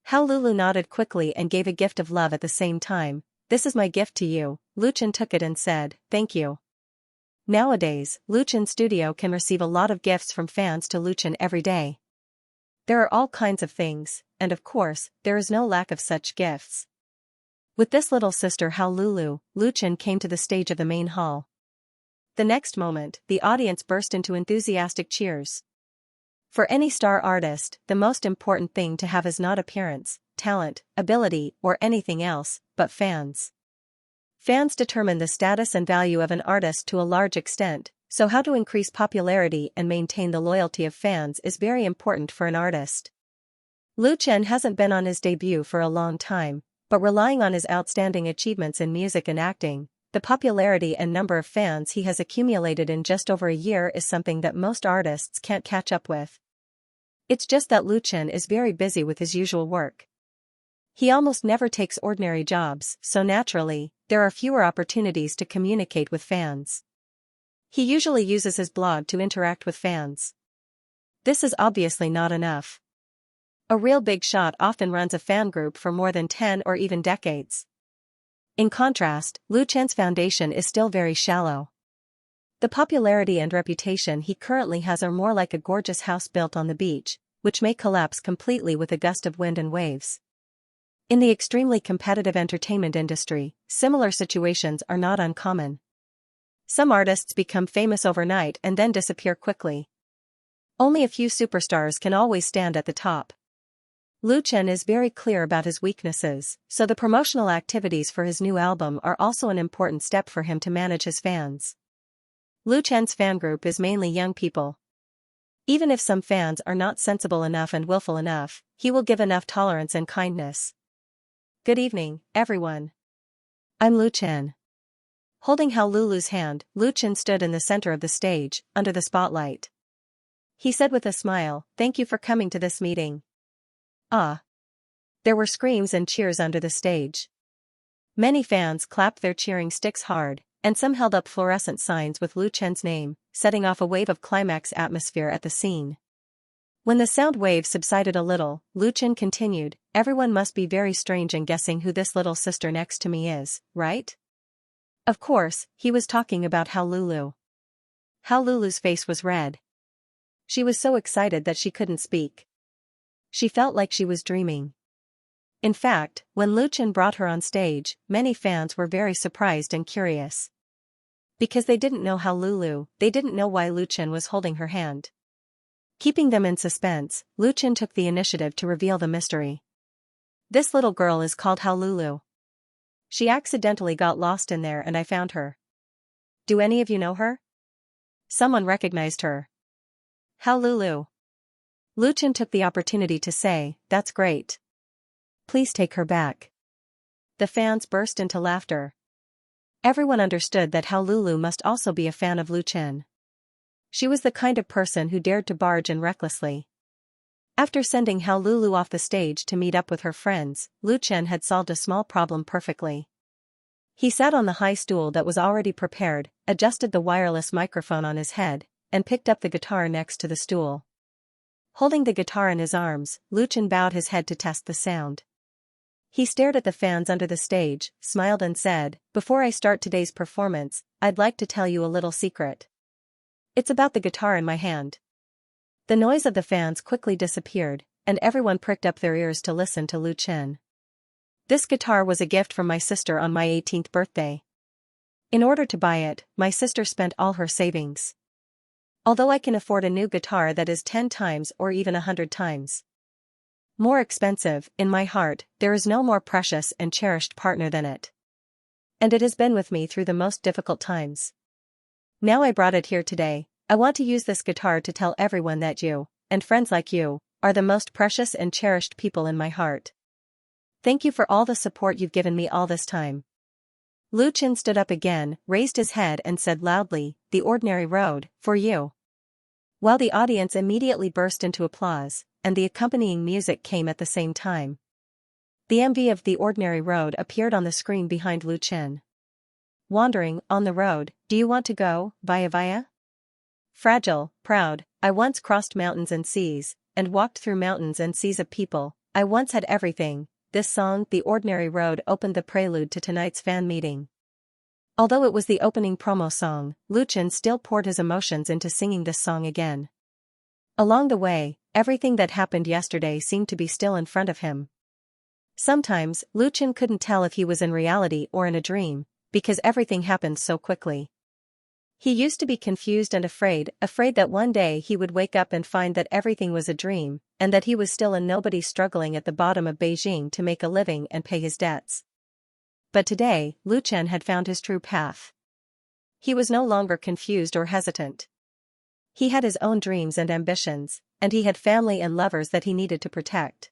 Hao Lulu nodded quickly and gave a gift of love at the same time. "This is my gift to you." Lu Chen took it and said, "Thank you." Nowadays, Lu Chen's studio can receive a lot of gifts from fans to Lu Chen every day. There are all kinds of things, and of course, there is no lack of such gifts. With this little sister Hao Lulu, Lu Chen came to the stage of the main hall. The next moment, the audience burst into enthusiastic cheers. For any star artist, the most important thing to have is not appearance, talent, ability, or anything else, but fans. Fans determine the status and value of an artist to a large extent, so how to increase popularity and maintain the loyalty of fans is very important for an artist. Lu Chen hasn't been on his debut for a long time, but relying on his outstanding achievements in music and acting, the popularity and number of fans he has accumulated in just over a year is something that most artists can't catch up with. It's just that Lu Chen is very busy with his usual work. He almost never takes ordinary jobs, so naturally, there are fewer opportunities to communicate with fans. He usually uses his blog to interact with fans. This is obviously not enough. A real big shot often runs a fan group for more than 10 or even decades. In contrast, Lu Chen's foundation is still very shallow. The popularity and reputation he currently has are more like a gorgeous house built on the beach, which may collapse completely with a gust of wind and waves. In the extremely competitive entertainment industry, similar situations are not uncommon. Some artists become famous overnight and then disappear quickly. Only a few superstars can always stand at the top. Lu Chen is very clear about his weaknesses, so the promotional activities for his new album are also an important step for him to manage his fans. Lu Chen's fan group is mainly young people. Even if some fans are not sensible enough and willful enough, he will give enough tolerance and kindness. "Good evening, everyone. I'm Lu Chen." Holding Hao Lulu's hand, Lu Chen stood in the center of the stage, under the spotlight. He said with a smile, "Thank you for coming to this meeting." Ah! There were screams and cheers under the stage. Many fans clapped their cheering sticks hard, and some held up fluorescent signs with Lu Chen's name, setting off a wave of climax atmosphere at the scene. When the sound wave subsided a little, Lu Chen continued, "Everyone must be very strange in guessing who this little sister next to me is, right?" Of course, he was talking about Hao Lulu. Hao Lulu's face was red. She was so excited that she couldn't speak. She felt like she was dreaming. In fact, when Lu Chen brought her on stage, many fans were very surprised and curious. Because they didn't know Hao Lulu, they didn't know why Lu Chen was holding her hand. Keeping them in suspense, Lu Chen took the initiative to reveal the mystery. "This little girl is called Hao Lulu. She accidentally got lost in there and I found her. Do any of you know her?" Someone recognized her. "Hao Lulu." Lu Chen took the opportunity to say, "That's great. Please take her back." The fans burst into laughter. Everyone understood that Hao Lulu must also be a fan of Lu Chen. She was the kind of person who dared to barge in recklessly. After sending Hao Lulu off the stage to meet up with her friends, Lu Chen had solved a small problem perfectly. He sat on the high stool that was already prepared, adjusted the wireless microphone on his head, and picked up the guitar next to the stool. Holding the guitar in his arms, Lu Chen bowed his head to test the sound. He stared at the fans under the stage, smiled and said, "Before I start today's performance, I'd like to tell you a little secret. It's about the guitar in my hand." The noise of the fans quickly disappeared, and everyone pricked up their ears to listen to Lu Chen. "This guitar was a gift from my sister on my 18th birthday. In order to buy it, my sister spent all her savings. Although I can afford a new guitar that is 10 times or even 100 times more expensive, in my heart, there is no more precious and cherished partner than it. And it has been with me through the most difficult times. Now I brought it here today. I want to use this guitar to tell everyone that you, and friends like you, are the most precious and cherished people in my heart. Thank you for all the support you've given me all this time. Lu Chen stood up again, raised his head and said loudly, "The ordinary road, for you." While the audience immediately burst into applause, and the accompanying music came at the same time. The MV of The Ordinary Road appeared on the screen behind Lu Chen. Wandering, on the road, do you want to go, via via? Fragile, proud, I once crossed mountains and seas, and walked through mountains and seas of people, I once had everything. This song, The Ordinary Road, opened the prelude to tonight's fan meeting. Although it was the opening promo song, Lu Chen still poured his emotions into singing this song again. Along the way, everything that happened yesterday seemed to be still in front of him. Sometimes, Lu Chen couldn't tell if he was in reality or in a dream, because everything happened so quickly. He used to be confused and afraid that one day he would wake up and find that everything was a dream, and that he was still a nobody struggling at the bottom of Beijing to make a living and pay his debts. But today, Lu Chen had found his true path. He was no longer confused or hesitant. He had his own dreams and ambitions, and he had family and lovers that he needed to protect.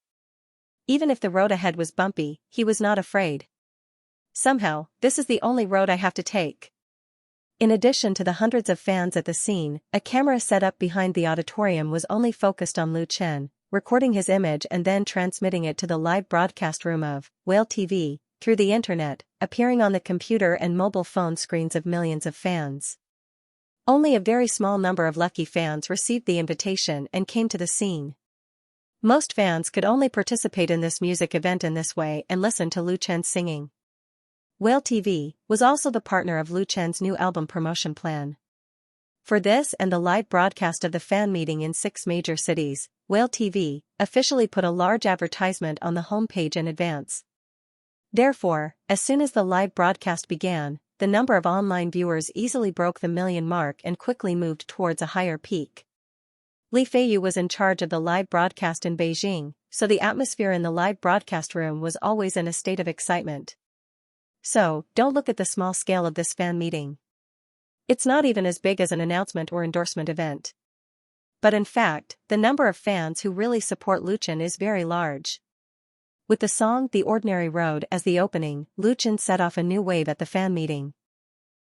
Even if the road ahead was bumpy, he was not afraid. Somehow, this is the only road I have to take. In addition to the hundreds of fans at the scene, a camera set up behind the auditorium was only focused on Lu Chen, recording his image and then transmitting it to the live broadcast room of Whale TV, through the internet, appearing on the computer and mobile phone screens of millions of fans. Only a very small number of lucky fans received the invitation and came to the scene. Most fans could only participate in this music event in this way and listen to Lu Chen singing. Whale TV was also the partner of Lu Chen's new album promotion plan. For this and the live broadcast of the fan meeting in 6 major cities, Whale TV officially put a large advertisement on the homepage in advance. Therefore, as soon as the live broadcast began, the number of online viewers easily broke the million mark and quickly moved towards a higher peak. Li Feiyu was in charge of the live broadcast in Beijing, so the atmosphere in the live broadcast room was always in a state of excitement. So, don't look at the small scale of this fan meeting. It's not even as big as an announcement or endorsement event. But in fact, the number of fans who really support Lu Chen is very large. With the song The Ordinary Road as the opening, Lu Chen set off a new wave at the fan meeting.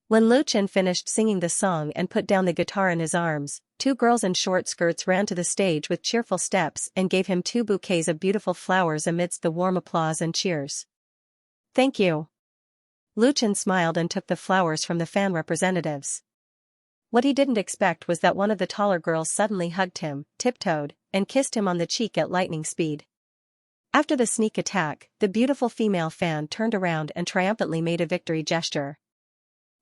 When Lu Chen finished singing the song and put down the guitar in his arms, 2 girls in short skirts ran to the stage with cheerful steps and gave him 2 bouquets of beautiful flowers amidst the warm applause and cheers. "Thank you." Lu Chen smiled and took the flowers from the fan representatives. What he didn't expect was that one of the taller girls suddenly hugged him, tiptoed, and kissed him on the cheek at lightning speed. After the sneak attack, the beautiful female fan turned around and triumphantly made a victory gesture.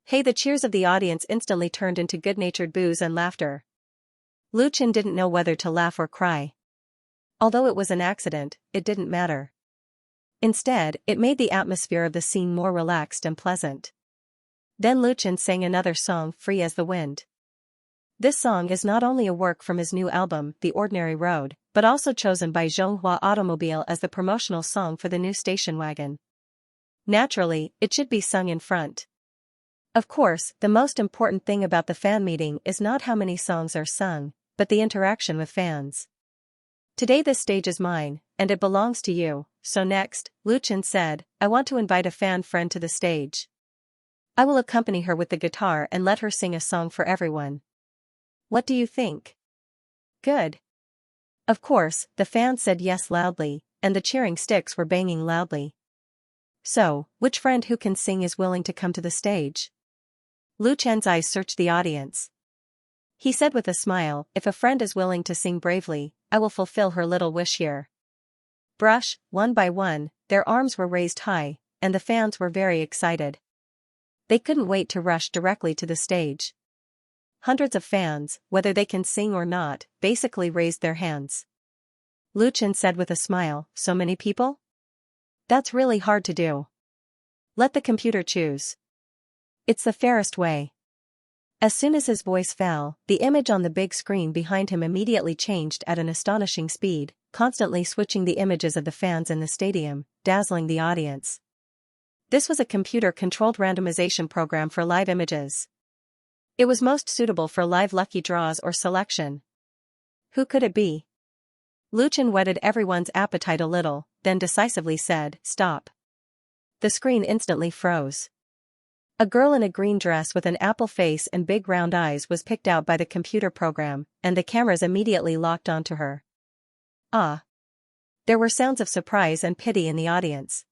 Hey, the cheers of the audience instantly turned into good-natured boos and laughter. Lu Chen didn't know whether to laugh or cry. Although it was an accident, it didn't matter. Instead, it made the atmosphere of the scene more relaxed and pleasant. Then Lu Chen sang another song, Free as the Wind. This song is not only a work from his new album, The Ordinary Road, but also chosen by Xianxia Automobile as the promotional song for the new station wagon. Naturally, it should be sung in front. Of course, the most important thing about the fan meeting is not how many songs are sung, but the interaction with fans. Today this stage is mine, and it belongs to you, so next, Lu Chen said, I want to invite a fan friend to the stage. I will accompany her with the guitar and let her sing a song for everyone. What do you think? Good. Of course, the fans said yes loudly, and the cheering sticks were banging loudly. So, which friend who can sing is willing to come to the stage? Lu Chen's eyes searched the audience. He said with a smile, if a friend is willing to sing bravely, I will fulfill her little wish here. Brush, one by one, their arms were raised high, and the fans were very excited. They couldn't wait to rush directly to the stage. Hundreds of fans, whether they can sing or not, basically raised their hands. Lu Chen said with a smile, so many people? That's really hard to do. Let the computer choose. It's the fairest way. As soon as his voice fell, the image on the big screen behind him immediately changed at an astonishing speed, constantly switching the images of the fans in the stadium, dazzling the audience. This was a computer-controlled randomization program for live images. It was most suitable for live lucky draws or selection. Who could it be? Lu Chen whetted everyone's appetite a little, then decisively said, "Stop." The screen instantly froze. A girl in a green dress with an apple face and big round eyes was picked out by the computer program, and the cameras immediately locked onto her. Ah! There were sounds of surprise and pity in the audience.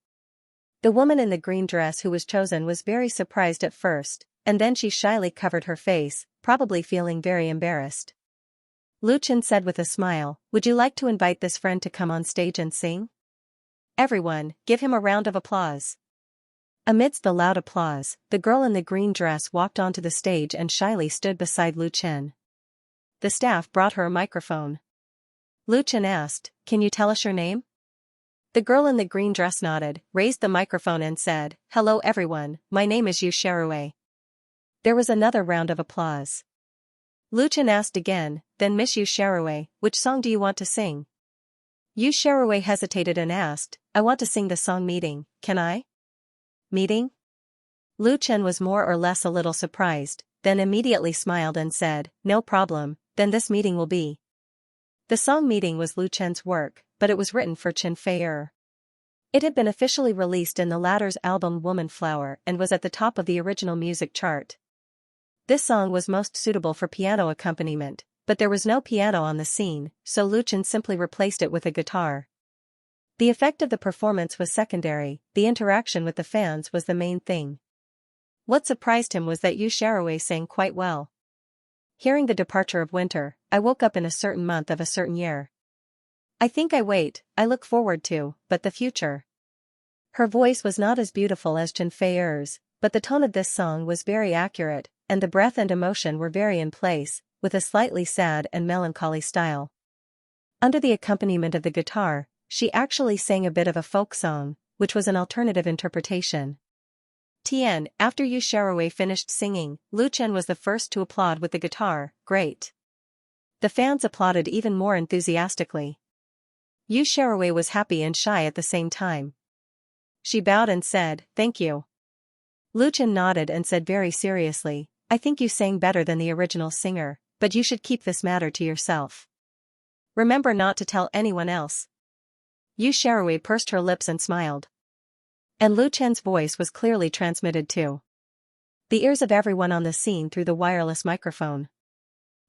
The woman in the green dress who was chosen was very surprised at first, and then she shyly covered her face, probably feeling very embarrassed. Lu Chen said with a smile, "Would you like to invite this friend to come on stage and sing? Everyone, give him a round of applause." Amidst the loud applause, the girl in the green dress walked onto the stage and shyly stood beside Lu Chen. The staff brought her a microphone. Lu Chen asked, "Can you tell us your name?" The girl in the green dress nodded, raised the microphone and said, "Hello everyone, my name is Xianxia." There was another round of applause. Lu Chen asked again, "Then Miss Xianxia, which song do you want to sing?" Xianxia hesitated and asked, "I want to sing the song Meeting, can I?" Meeting? Lu Chen was more or less a little surprised, then immediately smiled and said, "No problem, then this meeting will be." The song Meeting was Lu Chen's work, but it was written for Chen Fei'er. It had been officially released in the latter's album Woman Flower and was at the top of the original music chart. This song was most suitable for piano accompaniment, but there was no piano on the scene, so Lu Chen simply replaced it with a guitar. The effect of the performance was secondary, the interaction with the fans was the main thing. What surprised him was that Xianxia sang quite well. Hearing the departure of winter, I woke up in a certain month of a certain year. I think I look forward to, but the future. Her voice was not as beautiful as Chen Fei'er's, but the tone of this song was very accurate, and the breath and emotion were very in place, with a slightly sad and melancholy style. Under the accompaniment of the guitar, she actually sang a bit of a folk song, which was an alternative interpretation. After Xianxia finished singing, Lu Chen was the first to applaud with the guitar, "Great." The fans applauded even more enthusiastically. Xianxia was happy and shy at the same time. She bowed and said, "Thank you." Lu Chen nodded and said very seriously, "I think you sang better than the original singer, but you should keep this matter to yourself. Remember not to tell anyone else." Xianxia pursed her lips and smiled. And Lu Chen's voice was clearly transmitted to the ears of everyone on the scene through the wireless microphone.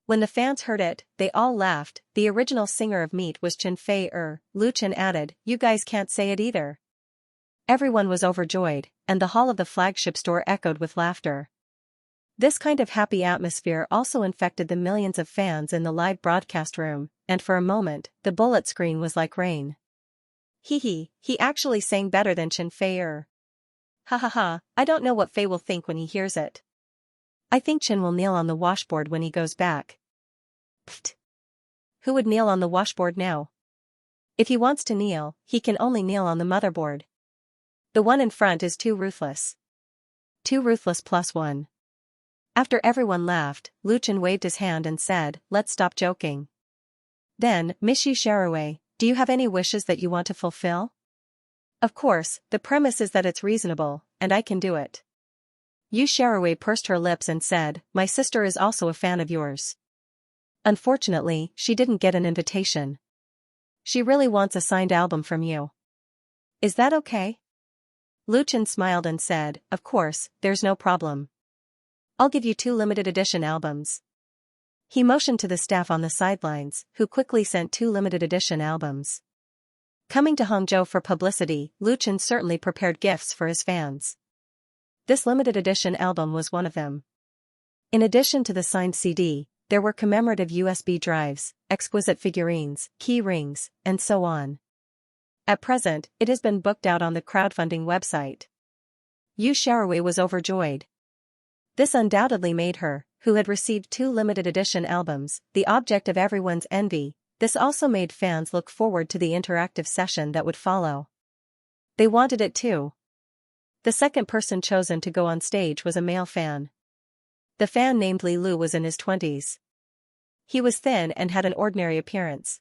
When the fans heard it, they all laughed. The original singer of Meet was Chen Fei'er. Lu Chen added, "You guys can't say it either." Everyone was overjoyed, and the hall of the flagship store echoed with laughter. This kind of happy atmosphere also infected the millions of fans in the live broadcast room, and for a moment, the bullet screen was like rain. He actually sang better than Chen Fei'er. Ha ha ha, I don't know what Fei will think when he hears it. I think Chen will kneel on the washboard when he goes back. Pfft. Who would kneel on the washboard now? If he wants to kneel, he can only kneel on the motherboard. The one in front is too ruthless. Too ruthless +1. After everyone laughed, Lu Chen waved his hand and said, "Let's stop joking." Then, Miss Xianxia, do you have any wishes that you want to fulfill? Of course, the premise is that it's reasonable, and I can do it. Xianxia pursed her lips and said, "My sister is also a fan of yours. Unfortunately, she didn't get an invitation. She really wants a signed album from you. Is that okay?" Lu Chen smiled and said, "Of course, there's no problem. I'll give you 2 limited edition albums." He motioned to the staff on the sidelines, who quickly sent 2 limited edition albums. Coming to Hangzhou for publicity, Lu Chen certainly prepared gifts for his fans. This limited edition album was one of them. In addition to the signed CD, there were commemorative USB drives, exquisite figurines, key rings, and so on. At present, it has been booked out on the crowdfunding website. Xianxia was overjoyed. This undoubtedly made her, who had received 2 limited edition albums, the object of everyone's envy. This also made fans look forward to the interactive session that would follow. They wanted it too. The second person chosen to go on stage was a male fan. The fan named Li Lu was in his 20s. He was thin and had an ordinary appearance.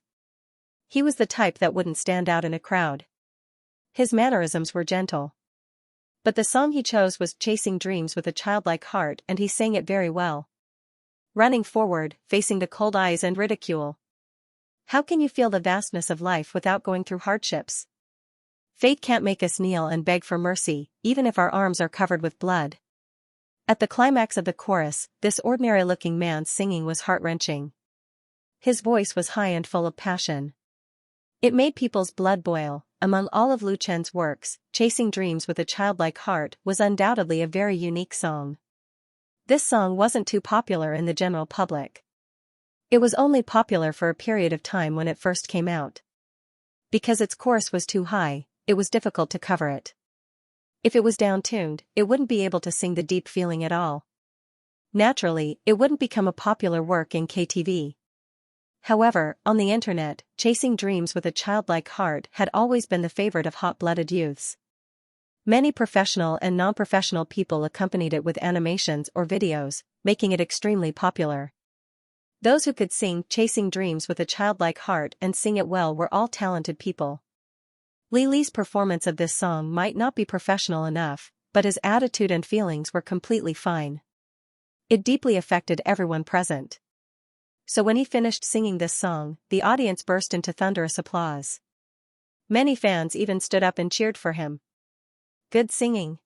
He was the type that wouldn't stand out in a crowd. His mannerisms were gentle. But the song he chose was Chasing Dreams with a Childlike Heart, and he sang it very well. Running forward, facing the cold eyes and ridicule. How can you feel the vastness of life without going through hardships? Fate can't make us kneel and beg for mercy, even if our arms are covered with blood. At the climax of the chorus, this ordinary-looking man's singing was heart-wrenching. His voice was high and full of passion. It made people's blood boil. Among all of Lu Chen's works, Chasing Dreams with a Childlike Heart was undoubtedly a very unique song. This song wasn't too popular in the general public. It was only popular for a period of time when it first came out. Because its chorus was too high, it was difficult to cover it. If it was down-tuned, it wouldn't be able to sing the deep feeling at all. Naturally, it wouldn't become a popular work in KTV. However, on the internet, Chasing Dreams with a Childlike Heart had always been the favorite of hot-blooded youths. Many professional and non-professional people accompanied it with animations or videos, making it extremely popular. Those who could sing Chasing Dreams with a Childlike Heart and sing it well were all talented people. Li Li's performance of this song might not be professional enough, but his attitude and feelings were completely fine. It deeply affected everyone present. So when he finished singing this song, the audience burst into thunderous applause. Many fans even stood up and cheered for him. Good singing.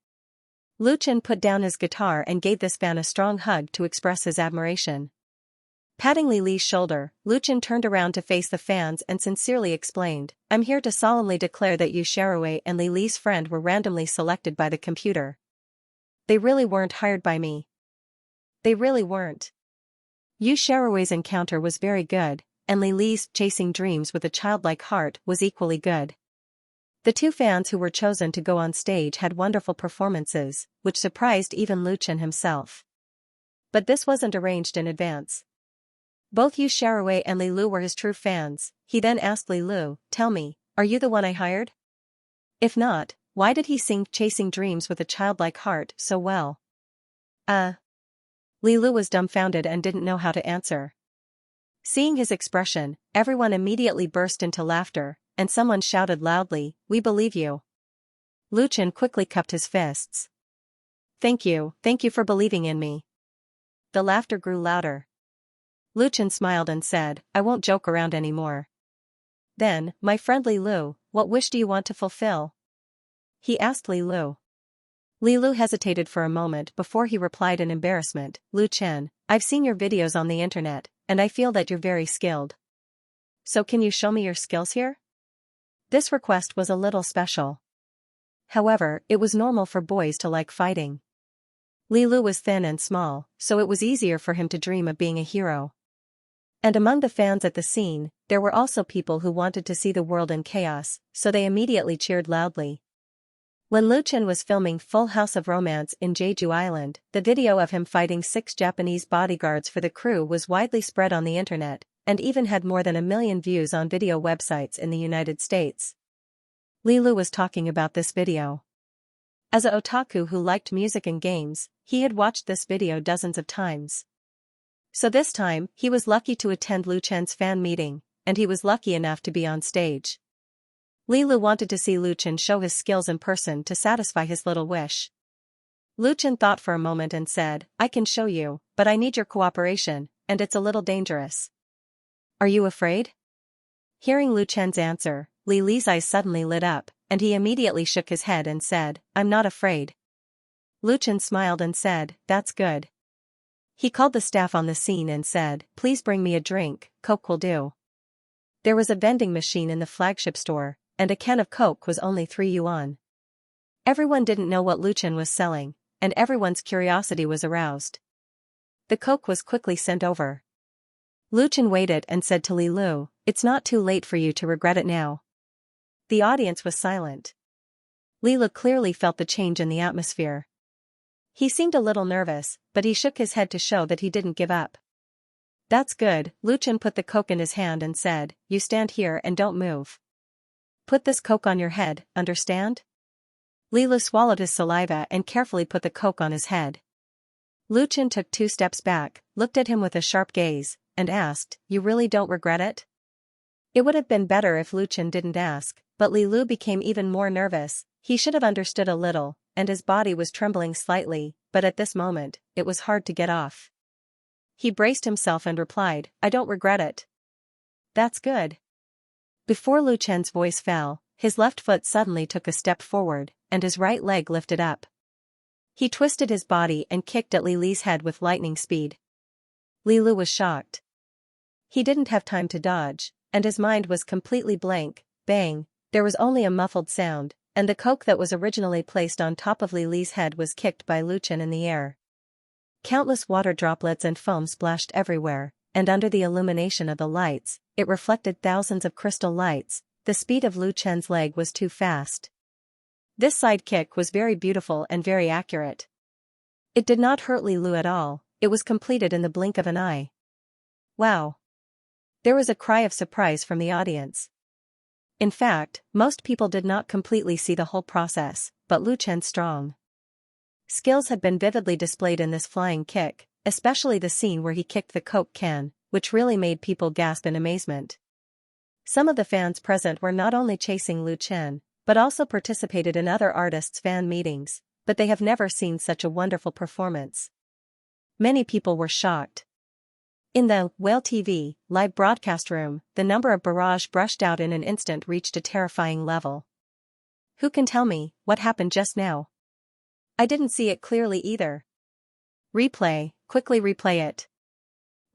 Lu Chen put down his guitar and gave this fan a strong hug to express his admiration. Patting Li Li's shoulder, Lu Chen turned around to face the fans and sincerely explained, "I'm here to solemnly declare that Xianxia and Li Li's friend were randomly selected by the computer. They really weren't hired by me. They really weren't." Xianxia's encounter was very good, and Li Li's Chasing Dreams with a Childlike Heart was equally good. The two fans who were chosen to go on stage had wonderful performances, which surprised even Lu Chen himself. But this wasn't arranged in advance. Both Xianxia and Li Lu were his true fans. He then asked Li Lu, "Tell me, are you the one I hired? If not, why did he sing Chasing Dreams with a Childlike Heart so well?" Li Lu was dumbfounded and didn't know how to answer. Seeing his expression, everyone immediately burst into laughter, and someone shouted loudly, "We believe you." Lu Chen quickly cupped his fists. Thank you for believing in me." The laughter grew louder. Lu Chen smiled and said, "I won't joke around anymore." Then, "My friend Li Lu, what wish do you want to fulfill?" he asked Li Lu. Li Lu hesitated for a moment before he replied in embarrassment, "Lu Chen, I've seen your videos on the internet, and I feel that you're very skilled. So can you show me your skills here?" This request was a little special. However, it was normal for boys to like fighting. Li Lu was thin and small, so it was easier for him to dream of being a hero. And among the fans at the scene, there were also people who wanted to see the world in chaos, so they immediately cheered loudly. When Lu Chen was filming Full House of Romance in Jeju Island, the video of him fighting 6 Japanese bodyguards for the crew was widely spread on the internet, and even had more than 1 million views on video websites in the United States. Li Lu was talking about this video. As a otaku who liked music and games, he had watched this video dozens of times. So this time, he was lucky to attend Lu Chen's fan meeting, and he was lucky enough to be on stage. Li Lu wanted to see Lu Chen show his skills in person to satisfy his little wish. Lu Chen thought for a moment and said, "I can show you, but I need your cooperation, and it's a little dangerous." "Are you afraid?" Hearing Lu Chen's answer, Li Li's eyes suddenly lit up, and he immediately shook his head and said, "I'm not afraid." Lu Chen smiled and said, "That's good." He called the staff on the scene and said, "Please bring me a drink, Coke will do." There was a vending machine in the flagship store, and a can of Coke was only 3 yuan. Everyone didn't know what Lu Chen was selling, and everyone's curiosity was aroused. The Coke was quickly sent over. Lu Chen waited and said to Li Lu, "It's not too late for you to regret it now." The audience was silent. Li Lu clearly felt the change in the atmosphere. He seemed a little nervous, but he shook his head to show that he didn't give up. "That's good." Lu Chen put the Coke in his hand and said, "You stand here and don't move. Put this Coke on your head, understand?" Li Lu swallowed his saliva and carefully put the Coke on his head. Lu Chen took 2 steps back, looked at him with a sharp gaze, and asked, "You really don't regret it?" It would have been better if Lu Chen didn't ask, but Li Lu became even more nervous. He should have understood a little, and his body was trembling slightly, but at this moment, it was hard to get off. He braced himself and replied, "I don't regret it." "That's good." Before Lu Chen's voice fell, his left foot suddenly took a step forward, and his right leg lifted up. He twisted his body and kicked at Li Li's head with lightning speed. Li Lu was shocked. He didn't have time to dodge, and his mind was completely blank. Bang, there was only a muffled sound, and the coke that was originally placed on top of Li Li's head was kicked by Lu Chen in the air. Countless water droplets and foam splashed everywhere, and under the illumination of the lights, it reflected thousands of crystal lights. The speed of Lu Chen's leg was too fast. This side kick was very beautiful and very accurate. It did not hurt Li Lu at all, it was completed in the blink of an eye. Wow! There was a cry of surprise from the audience. In fact, most people did not completely see the whole process, but Lu Chen's strong skills had been vividly displayed in this flying kick, especially the scene where he kicked the Coke can, which really made people gasp in amazement. Some of the fans present were not only chasing Lu Chen, but also participated in other artists' fan meetings, but they have never seen such a wonderful performance. Many people were shocked. In the Whale TV live broadcast room, the number of barrage brushed out in an instant reached a terrifying level. Who can tell me what happened just now? I didn't see it clearly either. Replay, quickly replay it.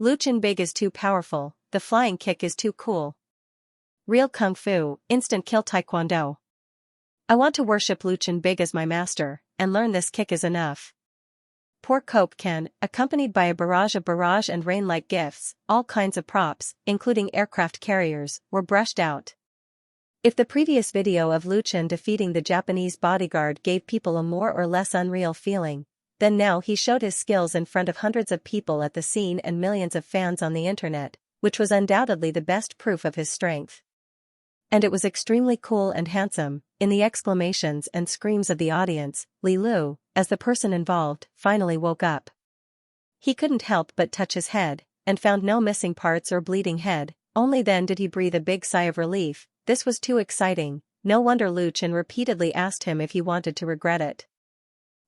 Lu Chen Big is too powerful, the flying kick is too cool. Real Kung Fu, instant kill Taekwondo. I want to worship Lu Chen Big as my master, and learn this kick is enough. Pour Coke can, accompanied by a barrage of barrage and rain-like gifts, all kinds of props, including aircraft carriers, were brushed out. If the previous video of Lu Chen defeating the Japanese bodyguard gave people a more or less unreal feeling, then now he showed his skills in front of hundreds of people at the scene and millions of fans on the internet, which was undoubtedly the best proof of his strength. And it was extremely cool and handsome. In the exclamations and screams of the audience, Li Lu, as the person involved, finally woke up. He couldn't help but touch his head, and found no missing parts or bleeding head. Only then did he breathe a big sigh of relief. This was too exciting. No wonder Lu Chen repeatedly asked him if he wanted to regret it.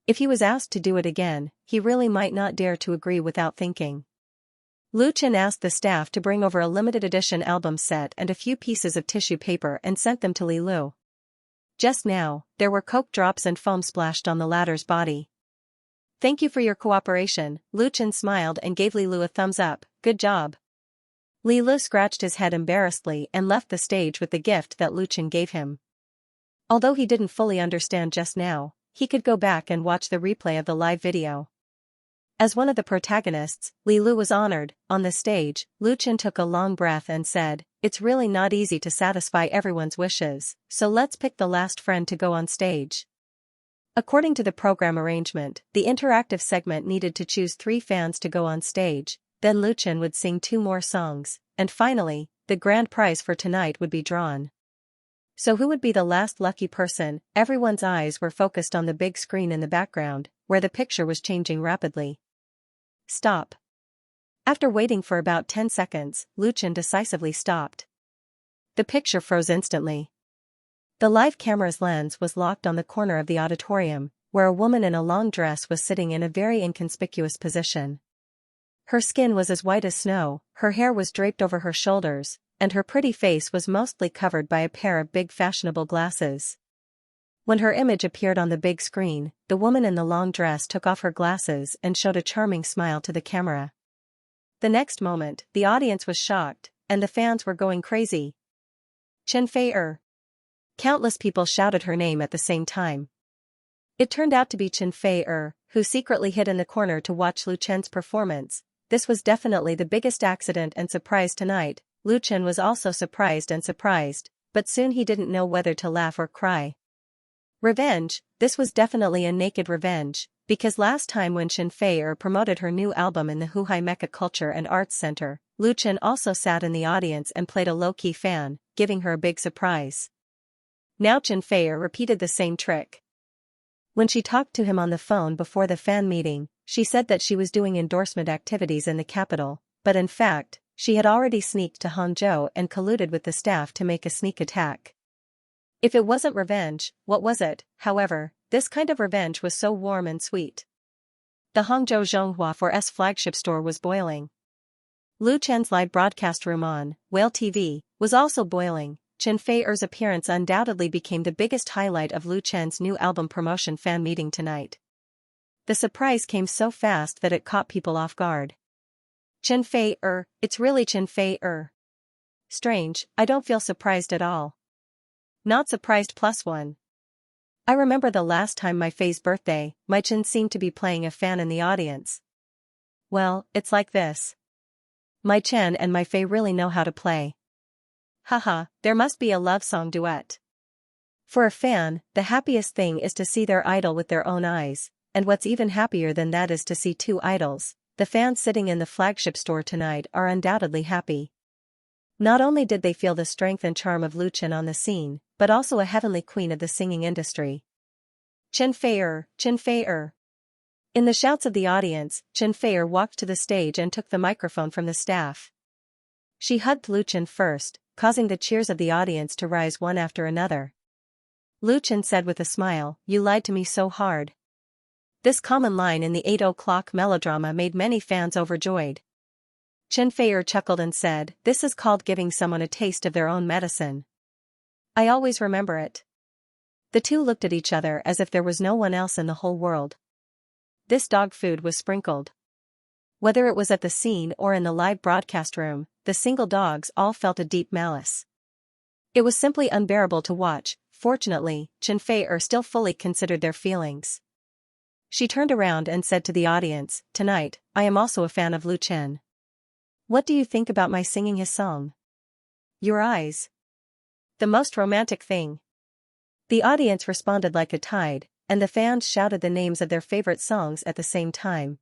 If he was asked to do it again, he really might not dare to agree without thinking. Lu Chen asked the staff to bring over a limited edition album set and a few pieces of tissue paper and sent them to Li Lu. Just now, there were coke drops and foam splashed on the latter's body. "Thank you for your cooperation," Lu Chen smiled and gave Li Lu a thumbs up. "Good job." Li Lu scratched his head embarrassedly and left the stage with the gift that Lu Chen gave him. Although he didn't fully understand just now, he could go back and watch the replay of the live video. As one of the protagonists, Li Lu was honored. On the stage, Lu Chen took a long breath and said, "It's really not easy to satisfy everyone's wishes, so let's pick the last friend to go on stage." According to the program arrangement, the interactive segment needed to choose 3 fans to go on stage, then Lu Chen would sing 2 more songs, and finally, the grand prize for tonight would be drawn. So who would be the last lucky person? Everyone's eyes were focused on the big screen in the background, where the picture was changing rapidly. Stop. After waiting for about 10 seconds, Lu Chen decisively stopped. The picture froze instantly. The live camera's lens was locked on the corner of the auditorium, where a woman in a long dress was sitting in a very inconspicuous position. Her skin was as white as snow, her hair was draped over her shoulders, and her pretty face was mostly covered by a pair of big fashionable glasses. When her image appeared on the big screen, the woman in the long dress took off her glasses and showed a charming smile to the camera. The next moment, the audience was shocked, and the fans were going crazy. Chen Fei. Countless people shouted her name at the same time. It turned out to be Chen Fei, who secretly hid in the corner to watch Lu Chen's performance. This was definitely the biggest accident and surprise tonight. Lu Chen was also surprised, but soon he didn't know whether to laugh or cry. Revenge. This was definitely a naked revenge, because last time when Chen Fei promoted her new album in the Huhai Mecha Culture and Arts Center, Lu Chen also sat in the audience and played a low-key fan, giving her a big surprise. Now Chen Fei repeated the same trick. When she talked to him on the phone before the fan meeting, she said that she was doing endorsement activities in the capital, but in fact, she had already sneaked to Hangzhou and colluded with the staff to make a sneak attack. If it wasn't revenge, what was it? However, this kind of revenge was so warm and sweet. The Hangzhou Zhonghua 4S flagship store was boiling. Lu Chen's live broadcast room on Whale TV was also boiling. Chen Fei-er's appearance undoubtedly became the biggest highlight of Lu Chen's new album promotion fan meeting tonight. The surprise came so fast that it caught people off guard. Chen Fei-er, it's really Chen Fei-er. Strange, I don't feel surprised at all. Not surprised +1. I remember the last time my Fei's birthday, my Chen seemed to be playing a fan in the audience. Well, it's like this. My Chen and my Fei really know how to play. Haha, there must be a love song duet. For a fan, the happiest thing is to see their idol with their own eyes, and what's even happier than that is to see two idols. The fans sitting in the flagship store tonight are undoubtedly happy. Not only did they feel the strength and charm of Lu Chen on the scene, but also a heavenly queen of the singing industry. Chen Fei-er, Chen Fei-er. In the shouts of the audience, Chen Fei-er walked to the stage and took the microphone from the staff. She hugged Lu Chen first, causing the cheers of the audience to rise one after another. Lu Chen said with a smile, "You lied to me so hard." This common line in the 8 o'clock melodrama made many fans overjoyed. Chen Fei-er chuckled and said, "This is called giving someone a taste of their own medicine. I always remember it." The two looked at each other as if there was no one else in the whole world. This dog food was sprinkled. Whether it was at the scene or in the live broadcast room, the single dogs all felt a deep malice. It was simply unbearable to watch. Fortunately, Chen Fei-er still fully considered their feelings. She turned around and said to the audience, "Tonight, I am also a fan of Lu Chen. What do you think about my singing his song? Your eyes. The most romantic thing." The audience responded like a tide, and the fans shouted the names of their favorite songs at the same time.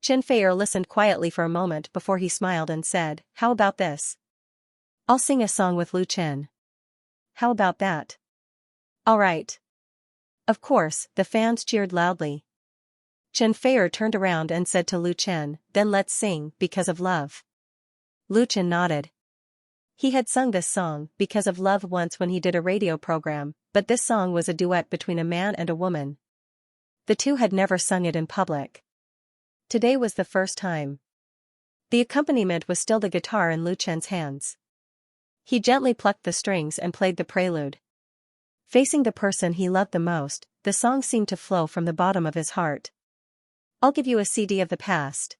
Chen Fei-er listened quietly for a moment before he smiled and said, "How about this? I'll sing a song with Lu Chen. How about that?" "All right." Of course, the fans cheered loudly. Chen Fei-er turned around and said to Lu Chen, "Then let's sing, Because of Love." Lu Chen nodded. He had sung this song, Because of Love, once when he did a radio program, but this song was a duet between a man and a woman. The two had never sung it in public. Today was the first time. The accompaniment was still the guitar in Lu Chen's hands. He gently plucked the strings and played the prelude. Facing the person he loved the most, the song seemed to flow from the bottom of his heart. "I'll give you a CD of the past.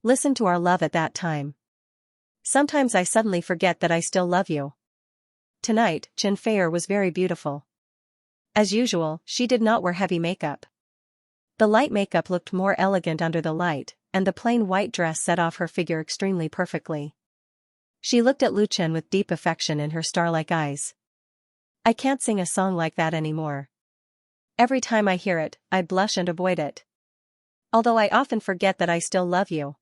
Listen to our love at that time. Sometimes I suddenly forget that I still love you." Tonight, Chen Fei-er was very beautiful. As usual, she did not wear heavy makeup. The light makeup looked more elegant under the light, and the plain white dress set off her figure extremely perfectly. She looked at Lu Chen with deep affection in her star-like eyes. "I can't sing a song like that anymore. Every time I hear it, I blush and avoid it. Although I often forget that I still love you."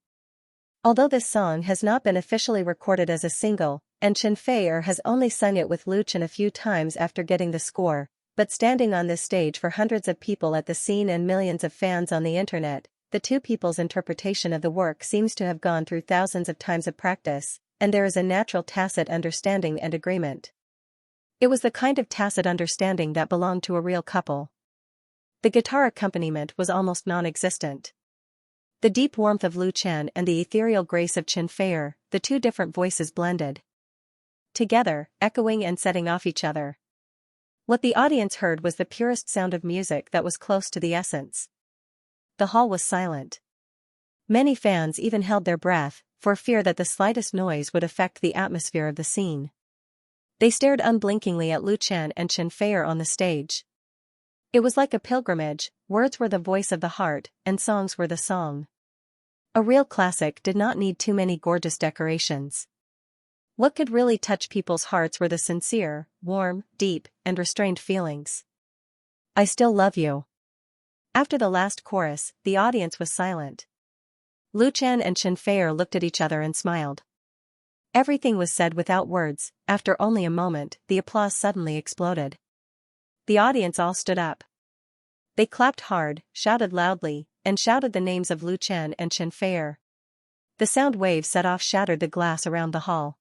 Although this song has not been officially recorded as a single, and Chen Fei-er has only sung it with Lu Chen a few times after getting the score, but standing on this stage for hundreds of people at the scene and millions of fans on the internet, the two people's interpretation of the work seems to have gone through thousands of times of practice, and there is a natural tacit understanding and agreement. It was the kind of tacit understanding that belonged to a real couple. The guitar accompaniment was almost non-existent. The deep warmth of Lu Chen and the ethereal grace of Chen Fei-er, the two different voices blended together, echoing and setting off each other. What the audience heard was the purest sound of music that was close to the essence. The hall was silent. Many fans even held their breath, for fear that the slightest noise would affect the atmosphere of the scene. They stared unblinkingly at Lu Chen and Chen Fei-er on the stage. It was like a pilgrimage. Words were the voice of the heart, and songs were the song. A real classic did not need too many gorgeous decorations. What could really touch people's hearts were the sincere, warm, deep, and restrained feelings. "I still love you." After the last chorus, the audience was silent. Lu Chen and Chen Fei-er looked at each other and smiled. Everything was said without words. After only a moment, the applause suddenly exploded. The audience all stood up. They clapped hard, shouted loudly, and shouted the names of Lu Chen and Chen Feier. The sound waves set off shattered the glass around the hall.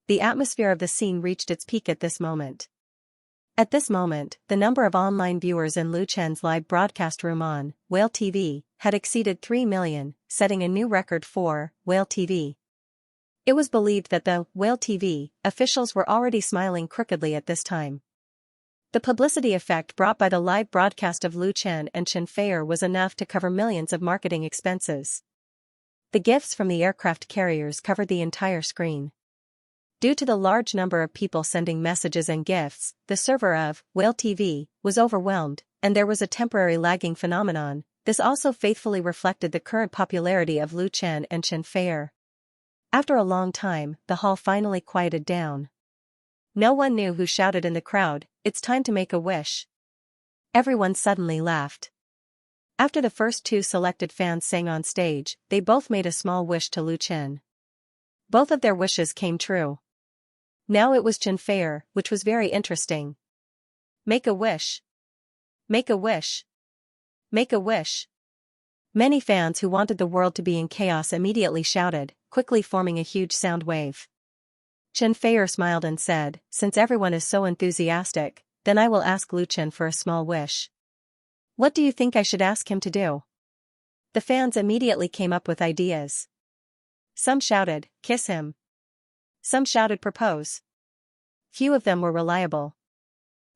The atmosphere of the scene reached its peak at this moment. At this moment, the number of online viewers in Lu Chen's live broadcast room on Whale TV had exceeded 3 million, setting a new record for Whale TV. It was believed that the Whale TV officials were already smiling crookedly at this time. The publicity effect brought by the live broadcast of Lu Chen and Chen Feier was enough to cover millions of marketing expenses. The gifts from the aircraft carriers covered the entire screen. Due to the large number of people sending messages and gifts, the server of Whale TV was overwhelmed, and there was a temporary lagging phenomenon. This also faithfully reflected the current popularity of Lu Chen and Chen Feier. After a long time, the hall finally quieted down. No one knew who shouted in the crowd, "It's time to make a wish." Everyone suddenly laughed. After the first two selected fans sang on stage, they both made a small wish to Lu Chen. Both of their wishes came true. Now it was Chen Feier, which was very interesting. Make a wish. Make a wish. Make a wish. Many fans who wanted the world to be in chaos immediately shouted, quickly forming a huge sound wave. Chen Feier smiled and said, "Since everyone is so enthusiastic, then I will ask Lu Chen for a small wish." "What do you think I should ask him to do?" The fans immediately came up with ideas. Some shouted, "Kiss him." Some shouted, "Propose." Few of them were reliable.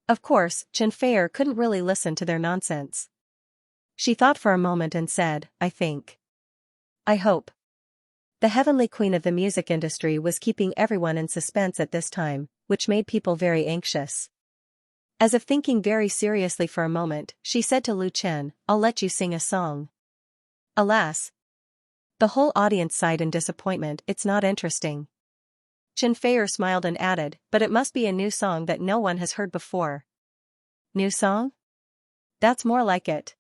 Of course, Chen Feier couldn't really listen to their nonsense. She thought for a moment and said, "I think. I hope." The heavenly queen of the music industry was keeping everyone in suspense at this time, which made people very anxious. As if thinking very seriously for a moment, she said to Lu Chen, "I'll let you sing a song." Alas! The whole audience sighed in disappointment. "It's not interesting." Chen Feier smiled and added, "But it must be a new song that no one has heard before." New song? That's more like it.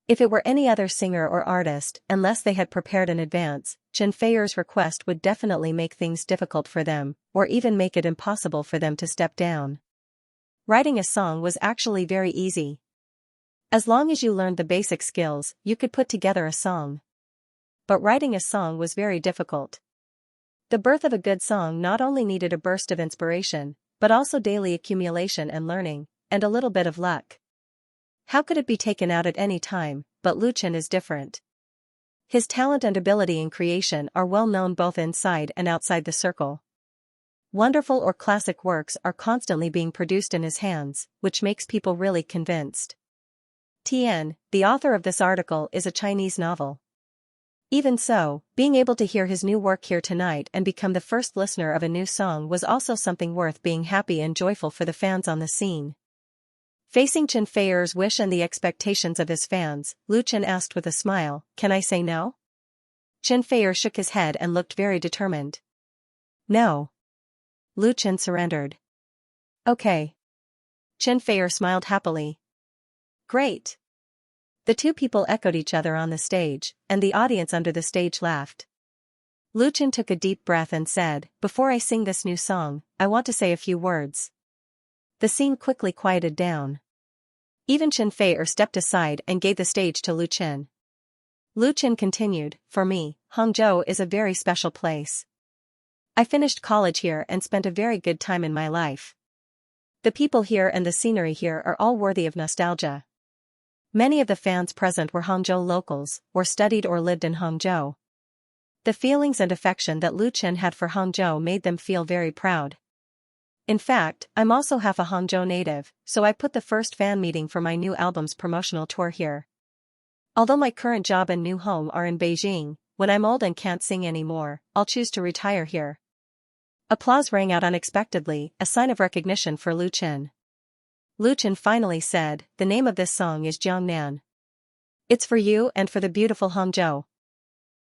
If it were any other singer or artist, unless they had prepared in advance, Chen Feier's request would definitely make things difficult for them, or even make it impossible for them to step down. Writing a song was actually very easy. As long as you learned the basic skills, you could put together a song. But writing a song was very difficult. The birth of a good song not only needed a burst of inspiration, but also daily accumulation and learning, and a little bit of luck. How could it be taken out at any time? But Lu Chen is different. His talent and ability in creation are well known both inside and outside the circle. Wonderful or classic works are constantly being produced in his hands, which makes people really convinced. Tian, the author of this article, is a Chinese novel. Even so, being able to hear his new work here tonight and become the first listener of a new song was also something worth being happy and joyful for the fans on the scene. Facing Chen Feier's wish and the expectations of his fans, Lu Chen asked with a smile, "Can I say no?" Chen Feier shook his head and looked very determined. "No." Lu Chen surrendered. "Okay." Chen Feier smiled happily. "Great." The two people echoed each other on the stage, and the audience under the stage laughed. Lu Chen took a deep breath and said, "Before I sing this new song, I want to say a few words." The scene quickly quieted down. Even Chen Feier stepped aside and gave the stage to Lu Chen. Lu Chen continued, "For me, Hangzhou is a very special place. I finished college here and spent a very good time in my life. The people here and the scenery here are all worthy of nostalgia." Many of the fans present were Hangzhou locals, or studied or lived in Hangzhou. The feelings and affection that Lu Chen had for Hangzhou made them feel very proud. In fact, I'm also half a Hangzhou native, so I put the first fan meeting for my new album's promotional tour here. Although my current job and new home are in Beijing, when I'm old and can't sing anymore, I'll choose to retire here. Applause rang out unexpectedly, a sign of recognition for Lu Chen. Lu Chen finally said, "The name of this song is Jiangnan. It's for you and for the beautiful Hangzhou."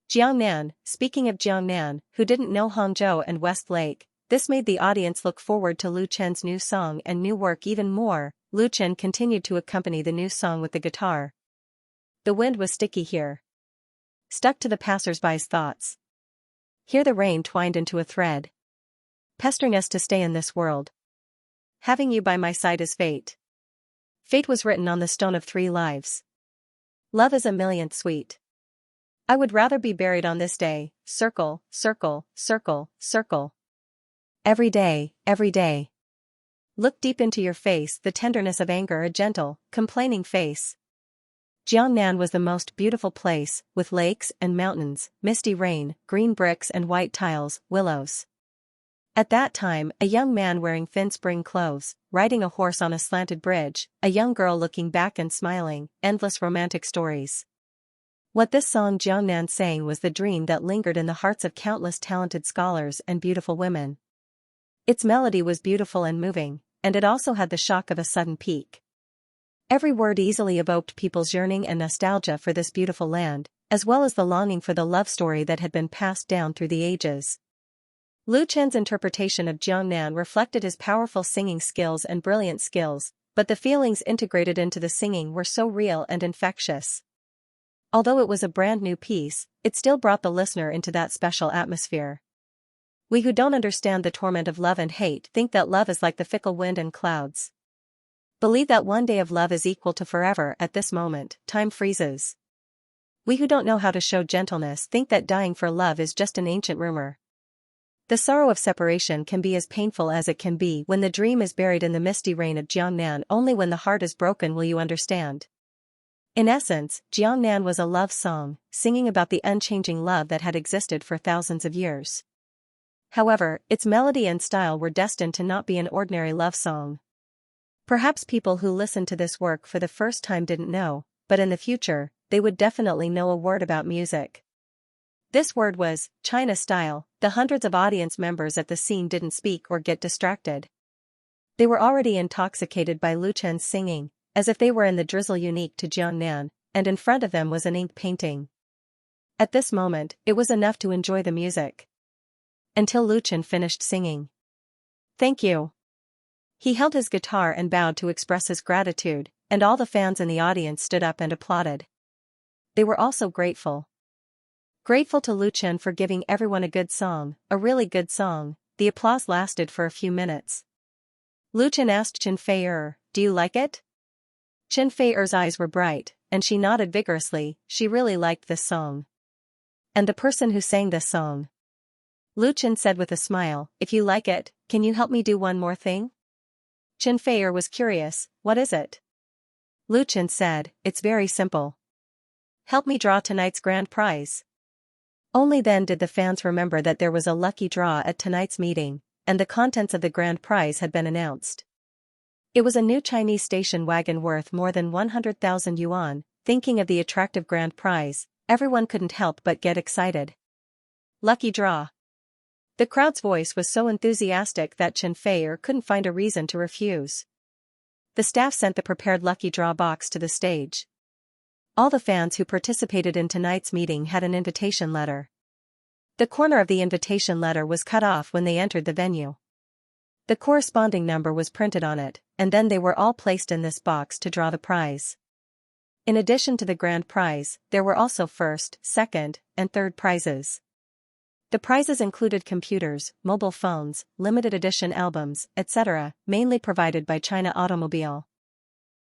Jiangnan, speaking of Jiangnan, who didn't know Hangzhou and West Lake, this made the audience look forward to Lu Chen's new song and new work even more. Lu Chen continued to accompany the new song with the guitar. The wind was sticky here. Stuck to the passers-by's thoughts. Here the rain twined into a thread. Pestering us to stay in this world. Having you by my side is fate. Fate was written on the stone of 3 lives. Love is a millionth sweet. I would rather be buried on this day, circle, circle, circle, circle. Every day, every day. Look deep into your face, the tenderness of anger, a gentle, complaining face. Jiangnan was the most beautiful place, with lakes and mountains, misty rain, green bricks and white tiles, willows. At that time, a young man wearing thin spring clothes, riding a horse on a slanted bridge, a young girl looking back and smiling, endless romantic stories. What this song Jiangnan sang was the dream that lingered in the hearts of countless talented scholars and beautiful women. Its melody was beautiful and moving, and it also had the shock of a sudden peak. Every word easily evoked people's yearning and nostalgia for this beautiful land, as well as the longing for the love story that had been passed down through the ages. Lu Chen's interpretation of Jiangnan reflected his powerful singing skills and brilliant skills, but the feelings integrated into the singing were so real and infectious. Although it was a brand new piece, it still brought the listener into that special atmosphere. We who don't understand the torment of love and hate think that love is like the fickle wind and clouds. Believe that one day of love is equal to forever. At this moment, time freezes. We who don't know how to show gentleness think that dying for love is just an ancient rumor. The sorrow of separation can be as painful as it can be when the dream is buried in the misty rain of Jiangnan. Only when the heart is broken will you understand. In essence, Jiangnan was a love song, singing about the unchanging love that had existed for thousands of years. However, its melody and style were destined to not be an ordinary love song. Perhaps people who listened to this work for the first time didn't know, but in the future, they would definitely know a word about music. This word was China style. The hundreds of audience members at the scene didn't speak or get distracted. They were already intoxicated by Lu Chen's singing, as if they were in the drizzle unique to Jiangnan, and in front of them was an ink painting. At this moment, it was enough to enjoy the music. Until Lu Chen finished singing. Thank you. He held his guitar and bowed to express his gratitude, and all the fans in the audience stood up and applauded. They were also grateful. Grateful to Lu Chen for giving everyone a good song, a really good song. The applause lasted for a few minutes. Lu Chen asked Chen Fei, "Do you like it?" Chen Fei's eyes were bright, and she nodded vigorously. She really liked this song. And the person who sang this song? Lu Chen said with a smile, "If you like it, can you help me do one more thing?" Chen Fei was curious, "What is it?" Lu Chen said, "It's very simple. Help me draw tonight's grand prize." Only then did the fans remember that there was a lucky draw at tonight's meeting, and the contents of the grand prize had been announced. It was a new Chinese station wagon worth more than 100,000 yuan. Thinking of the attractive grand prize, everyone couldn't help but get excited. Lucky draw. The crowd's voice was so enthusiastic that Chen Fei couldn't find a reason to refuse. The staff sent the prepared lucky draw box to the stage. All the fans who participated in tonight's meeting had an invitation letter. The corner of the invitation letter was cut off when they entered the venue. The corresponding number was printed on it, and then they were all placed in this box to draw the prize. In addition to the grand prize, there were also first, second, and third prizes. The prizes included computers, mobile phones, limited edition albums, etc., mainly provided by China Automobile.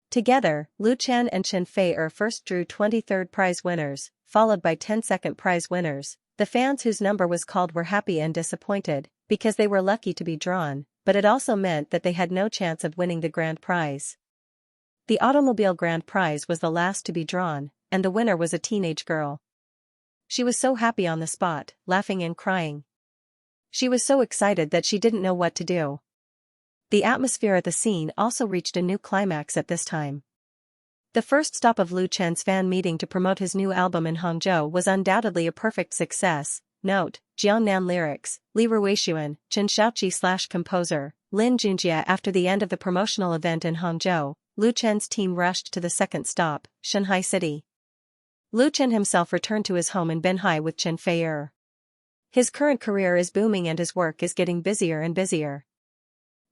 Together, Lu Chen and Chen Fei first drew 20 third prize winners, followed by 10 second prize winners. The fans whose number was called were happy and disappointed, because they were lucky to be drawn, but it also meant that they had no chance of winning the grand prize. The automobile grand prize was the last to be drawn, and the winner was a teenage girl. She was so happy on the spot, laughing and crying. She was so excited that she didn't know what to do. The atmosphere at the scene also reached a new climax at this time. The first stop of Lu Chen's fan meeting to promote his new album in Hangzhou was undoubtedly a perfect success. Note, Jiangnan lyrics, Li Ruixuan, Chen Xiaoqi/composer, Lin Junjia. After the end of the promotional event in Hangzhou, Lu Chen's team rushed to the second stop, Shanghai City. Lu Chen himself returned to his home in Binhai with Chen Fei. His current career is booming and his work is getting busier and busier.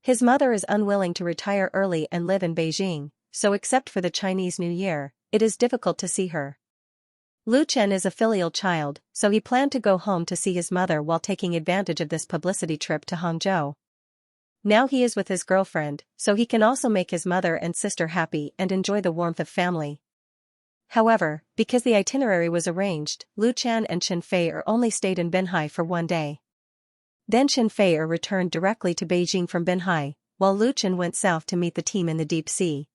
His mother is unwilling to retire early and live in Beijing, so except for the Chinese New Year, it is difficult to see her. Lu Chen is a filial child, so he planned to go home to see his mother while taking advantage of this publicity trip to Hangzhou. Now he is with his girlfriend, so he can also make his mother and sister happy and enjoy the warmth of family. However, because the itinerary was arranged, Lu Chen and Chen Fei only stayed in Binhai for one day. Then Chen Fei returned directly to Beijing from Binhai, while Lu Chen went south to meet the team in the deep sea.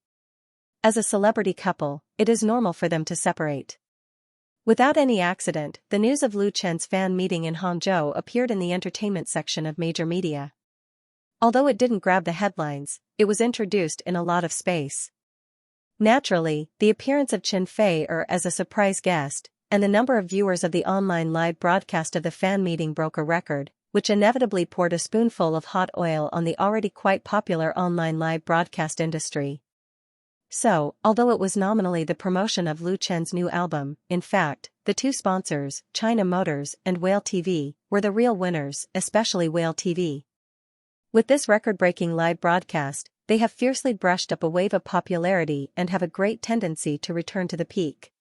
As a celebrity couple, it is normal for them to separate. Without any accident, the news of Lu Chen's fan meeting in Hangzhou appeared in the entertainment section of major media. Although it didn't grab the headlines, it was introduced in a lot of space. Naturally, the appearance of Chen Fei as a surprise guest, and the number of viewers of the online live broadcast of the fan meeting broke a record, which inevitably poured a spoonful of hot oil on the already quite popular online live broadcast industry. So, although it was nominally the promotion of Lu Chen's new album, in fact, the two sponsors, China Motors and Whale TV, were the real winners, especially Whale TV. With this record-breaking live broadcast, they have fiercely brushed up a wave of popularity and have a great tendency to return to the peak.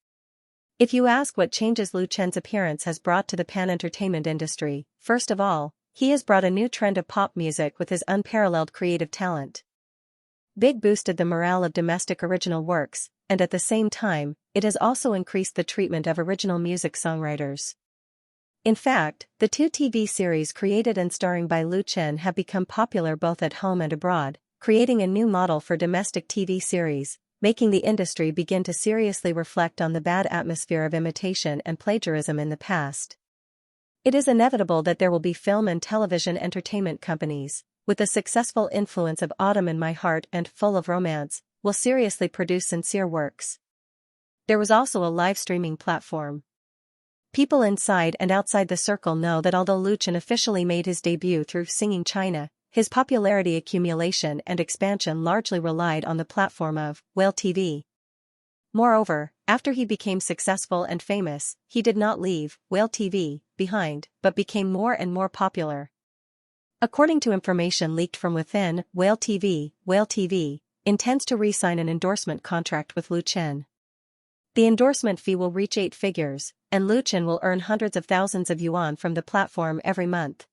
If you ask what changes Lu Chen's appearance has brought to the pan-entertainment industry, first of all, he has brought a new trend of pop music with his unparalleled creative talent. Big boosted the morale of domestic original works, and at the same time, it has also increased the treatment of original music songwriters. In fact, the two TV series created and starring by Lu Chen have become popular both at home and abroad, creating a new model for domestic TV series, making the industry begin to seriously reflect on the bad atmosphere of imitation and plagiarism in the past. It is inevitable that there will be film and television entertainment companies, with the successful influence of Autumn in My Heart and Full of Romance, will seriously produce sincere works. There was also a live streaming platform. People inside and outside the circle know that although Lu Chen officially made his debut through Singing China, his popularity accumulation and expansion largely relied on the platform of Whale TV. Moreover, after he became successful and famous, he did not leave Whale TV behind, but became more and more popular. According to information leaked from within Whale TV intends to re-sign an endorsement contract with Lu Chen. The endorsement fee will reach 8 figures, and Lu Chen will earn hundreds of thousands of yuan from the platform every month.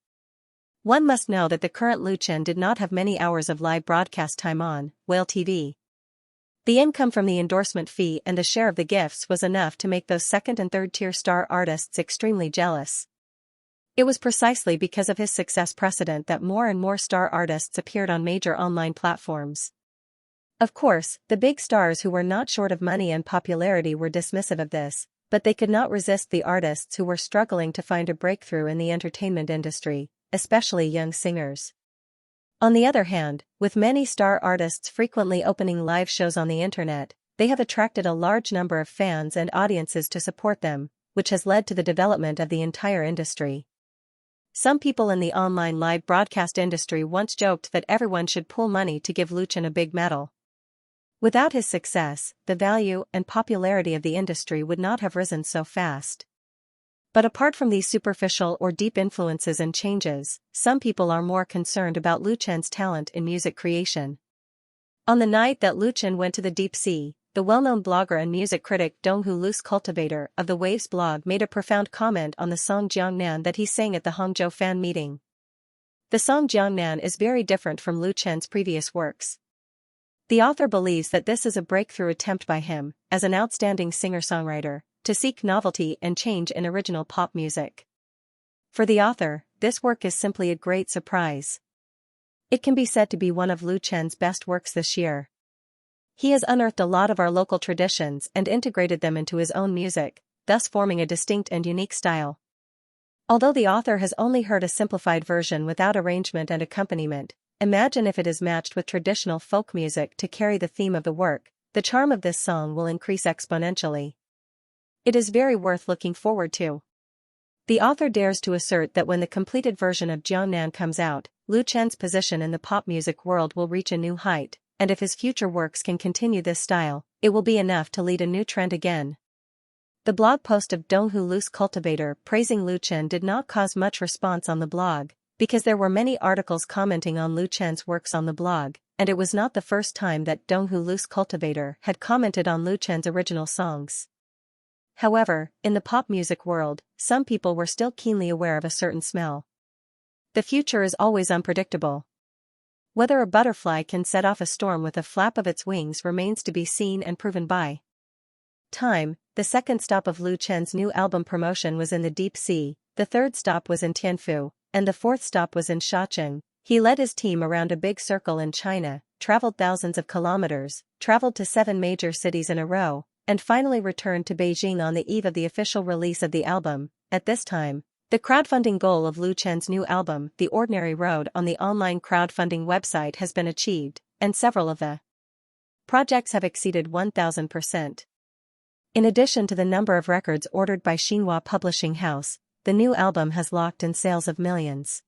One must know that the current Lu Chen did not have many hours of live broadcast time on Whale TV. The income from the endorsement fee and the share of the gifts was enough to make those second and third tier star artists extremely jealous. It was precisely because of his success precedent that more and more star artists appeared on major online platforms. Of course, the big stars who were not short of money and popularity were dismissive of this, but they could not resist the artists who were struggling to find a breakthrough in the entertainment industry, especially young singers. On the other hand, with many star artists frequently opening live shows on the internet, they have attracted a large number of fans and audiences to support them, which has led to the development of the entire industry. Some people in the online live broadcast industry once joked that everyone should pool money to give Lu Chen a big medal. Without his success, the value and popularity of the industry would not have risen so fast. But apart from these superficial or deep influences and changes, some people are more concerned about Lu Chen's talent in music creation. On the night that Lu Chen went to the deep sea, the well-known blogger and music critic Donghu Lu's Cultivator of the Waves blog made a profound comment on the song Jiangnan that he sang at the Hangzhou fan meeting. The song Jiangnan is very different from Lu Chen's previous works. The author believes that this is a breakthrough attempt by him, as an outstanding singer-songwriter, to seek novelty and change in original pop music. For the author, this work is simply a great surprise. It can be said to be one of Lu Chen's best works this year. He has unearthed a lot of our local traditions and integrated them into his own music, thus forming a distinct and unique style. Although the author has only heard a simplified version without arrangement and accompaniment, imagine if it is matched with traditional folk music to carry the theme of the work. The charm of this song will increase exponentially. It is very worth looking forward to. The author dares to assert that when the completed version of Jiangnan comes out, Lu Chen's position in the pop music world will reach a new height, and if his future works can continue this style, it will be enough to lead a new trend again. The blog post of Donghu Lu's Cultivator praising Lu Chen did not cause much response on the blog, because there were many articles commenting on Lu Chen's works on the blog, and it was not the first time that Donghu Lu's Cultivator had commented on Lu Chen's original songs. However, in the pop music world, some people were still keenly aware of a certain smell. The future is always unpredictable. Whether a butterfly can set off a storm with a flap of its wings remains to be seen and proven by time. The second stop of Lu Chen's new album promotion was in the deep sea, the third stop was in Tianfu, and the fourth stop was in Shaocheng. He led his team around a big circle in China, traveled thousands of kilometers, traveled to 7 major cities in a row, and finally returned to Beijing on the eve of the official release of the album. At this time, the crowdfunding goal of Lu Chen's new album, The Ordinary Road, on the online crowdfunding website has been achieved, and several of the projects have exceeded 1,000%. In addition to the number of records ordered by Xinhua Publishing House, the new album has locked in sales of millions.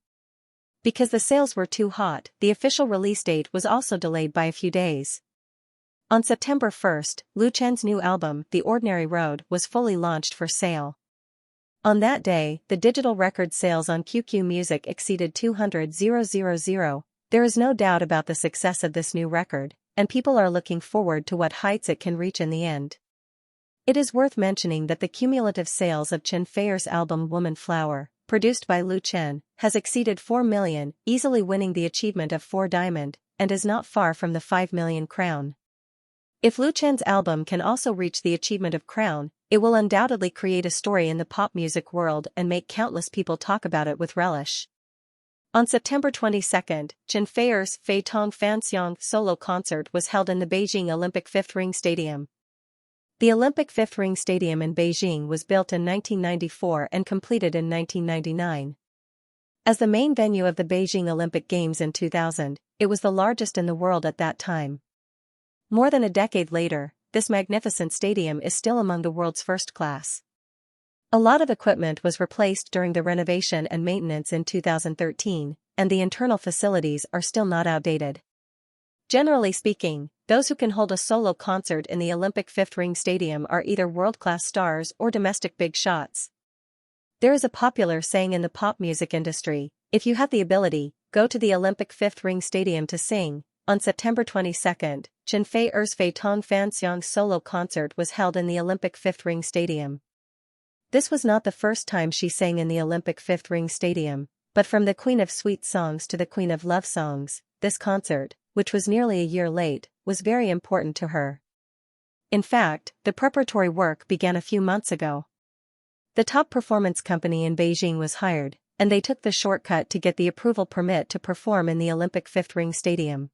Because the sales were too hot, the official release date was also delayed by a few days. On September 1st, Lu Chen's new album, The Ordinary Road, was fully launched for sale. On that day, the digital record sales on QQ Music exceeded 200,000. There is no doubt about the success of this new record, and people are looking forward to what heights it can reach in the end. It is worth mentioning that the cumulative sales of Chen Feier's album Woman Flower, produced by Lu Chen, has exceeded 4 million, easily winning the achievement of 4 Diamond, and is not far from the 5 million crown. If Lu Chen's album can also reach the achievement of crown, it will undoubtedly create a story in the pop music world and make countless people talk about it with relish. On September 22, Chen Feier's Fei Tong Fanxiang solo concert was held in the Beijing Olympic Fifth Ring Stadium. The Olympic Fifth Ring Stadium in Beijing was built in 1994 and completed in 1999. As the main venue of the Beijing Olympic Games in 2000, it was the largest in the world at that time. More than a decade later, this magnificent stadium is still among the world's first class. A lot of equipment was replaced during the renovation and maintenance in 2013, and the internal facilities are still not outdated. Generally speaking, those who can hold a solo concert in the Olympic Fifth Ring Stadium are either world-class stars or domestic big shots. There is a popular saying in the pop music industry, if you have the ability, go to the Olympic Fifth Ring Stadium to sing. On September 22, Chen Feier's Fei Tong Fanxiang solo concert was held in the Olympic Fifth Ring Stadium. This was not the first time she sang in the Olympic Fifth Ring Stadium, but from the Queen of Sweet Songs to the Queen of Love Songs, this concert, which was nearly a year late, was very important to her. In fact, the preparatory work began a few months ago. The top performance company in Beijing was hired, and they took the shortcut to get the approval permit to perform in the Olympic Fifth Ring Stadium.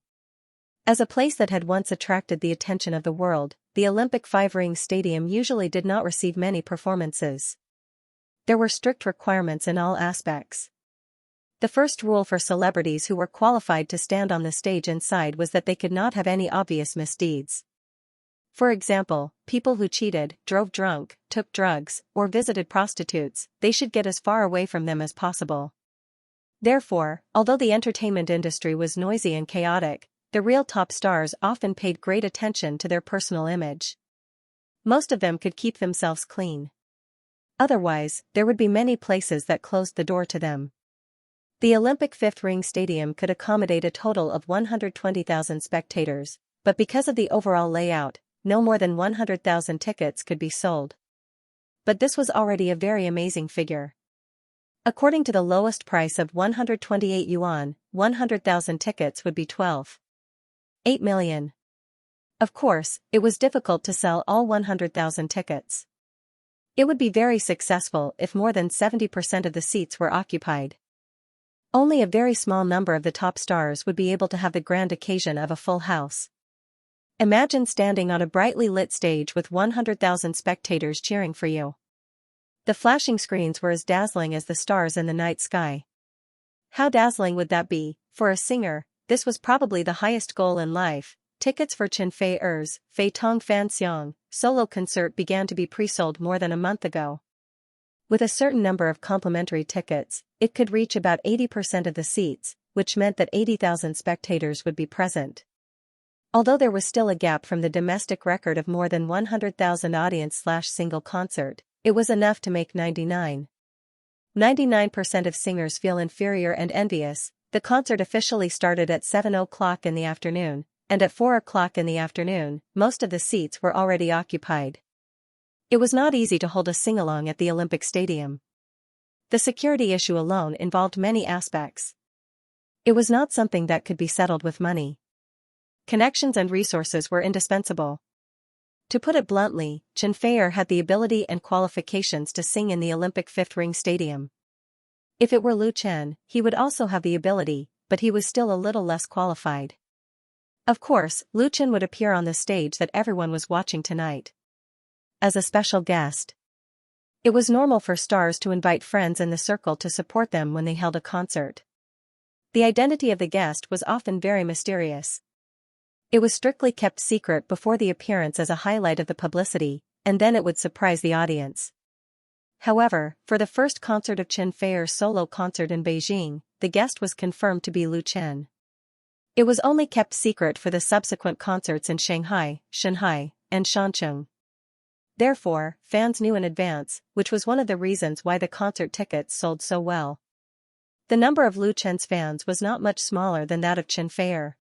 As a place that had once attracted the attention of the world, the Olympic Five Ring Stadium usually did not receive many performances. There were strict requirements in all aspects. The first rule for celebrities who were qualified to stand on the stage inside was that they could not have any obvious misdeeds. For example, people who cheated, drove drunk, took drugs, or visited prostitutes, they should get as far away from them as possible. Therefore, although the entertainment industry was noisy and chaotic, the real top stars often paid great attention to their personal image. Most of them could keep themselves clean. Otherwise, there would be many places that closed the door to them. The Olympic Fifth Ring Stadium could accommodate a total of 120,000 spectators, but because of the overall layout, no more than 100,000 tickets could be sold. But this was already a very amazing figure. According to the lowest price of 128 yuan, 100,000 tickets would be 12.8 million. Of course, it was difficult to sell all 100,000 tickets. It would be very successful if more than 70% of the seats were occupied. Only a very small number of the top stars would be able to have the grand occasion of a full house. Imagine standing on a brightly lit stage with 100,000 spectators cheering for you. The flashing screens were as dazzling as the stars in the night sky. How dazzling would that be? For a singer, this was probably the highest goal in life. Tickets for Chen Feier's Fei Tong Fanxiang solo concert began to be pre-sold more than a month ago. With a certain number of complimentary tickets, it could reach about 80% of the seats, which meant that 80,000 spectators would be present. Although there was still a gap from the domestic record of more than 100,000 audience/single concert, it was enough to make 99% of singers feel inferior and envious. The concert officially started at 7 o'clock in the afternoon, and at 4 o'clock in the afternoon, most of the seats were already occupied. It was not easy to hold a sing-along at the Olympic Stadium. The security issue alone involved many aspects. It was not something that could be settled with money. Connections and resources were indispensable. To put it bluntly, Xianxia had the ability and qualifications to sing in the Olympic fifth ring stadium. If it were Lu Chen, he would also have the ability, but he was still a little less qualified. Of course, Lu Chen would appear on the stage that everyone was watching tonight. As a special guest. It was normal for stars to invite friends in the circle to support them when they held a concert. The identity of the guest was often very mysterious. It was strictly kept secret before the appearance as a highlight of the publicity, and then it would surprise the audience. However, for the first concert of Xianxia's solo concert in Beijing, the guest was confirmed to be Lu Chen. It was only kept secret for the subsequent concerts in Shanghai, and Shancheng. Therefore, fans knew in advance, which was one of the reasons why the concert tickets sold so well. The number of Lu Chen's fans was not much smaller than that of Xianxia.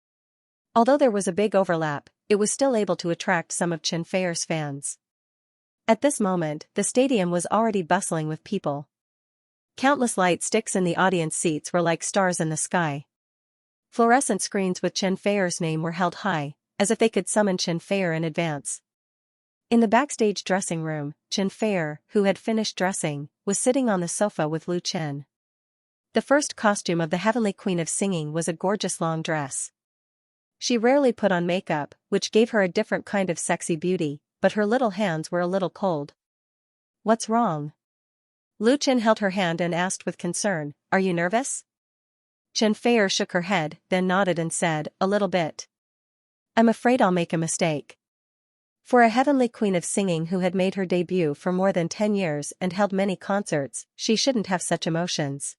Although there was a big overlap, it was still able to attract some of Xianxia's fans. At this moment, the stadium was already bustling with people. Countless light sticks in the audience seats were like stars in the sky. Fluorescent screens with Xianxia's name were held high, as if they could summon Xianxia in advance. In the backstage dressing room, Xianxia, who had finished dressing, was sitting on the sofa with Lu Chen. The first costume of the Heavenly Queen of Singing was a gorgeous long dress. She rarely put on makeup, which gave her a different kind of sexy beauty, but her little hands were a little cold. "What's wrong?" Lu Chen held her hand and asked with concern, "Are you nervous?" Xianxia shook her head, then nodded and said, "A little bit. I'm afraid I'll make a mistake." For a Heavenly Queen of Singing who had made her debut for more than 10 years and held many concerts, she shouldn't have such emotions.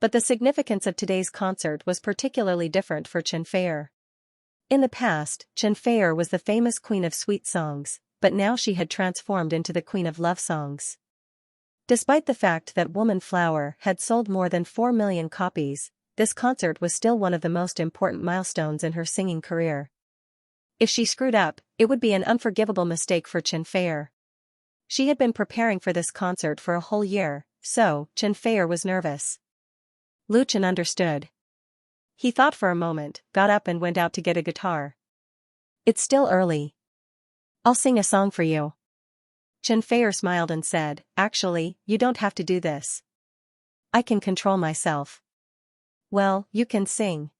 But the significance of today's concert was particularly different for Xianxia. In the past, Xianxia was the famous queen of sweet songs, but now she had transformed into the queen of love songs. Despite the fact that Woman Flower had sold more than 4 million copies, this concert was still one of the most important milestones in her singing career. If she screwed up, it would be an unforgivable mistake for Xianxia. She had been preparing for this concert for a whole year, so Xianxia was nervous. Lu Chen understood. He thought for a moment, got up and went out to get a guitar. "It's still early. I'll sing a song for you." Xianxia smiled and said, "Actually, you don't have to do this. I can control myself." "Well, you can sing."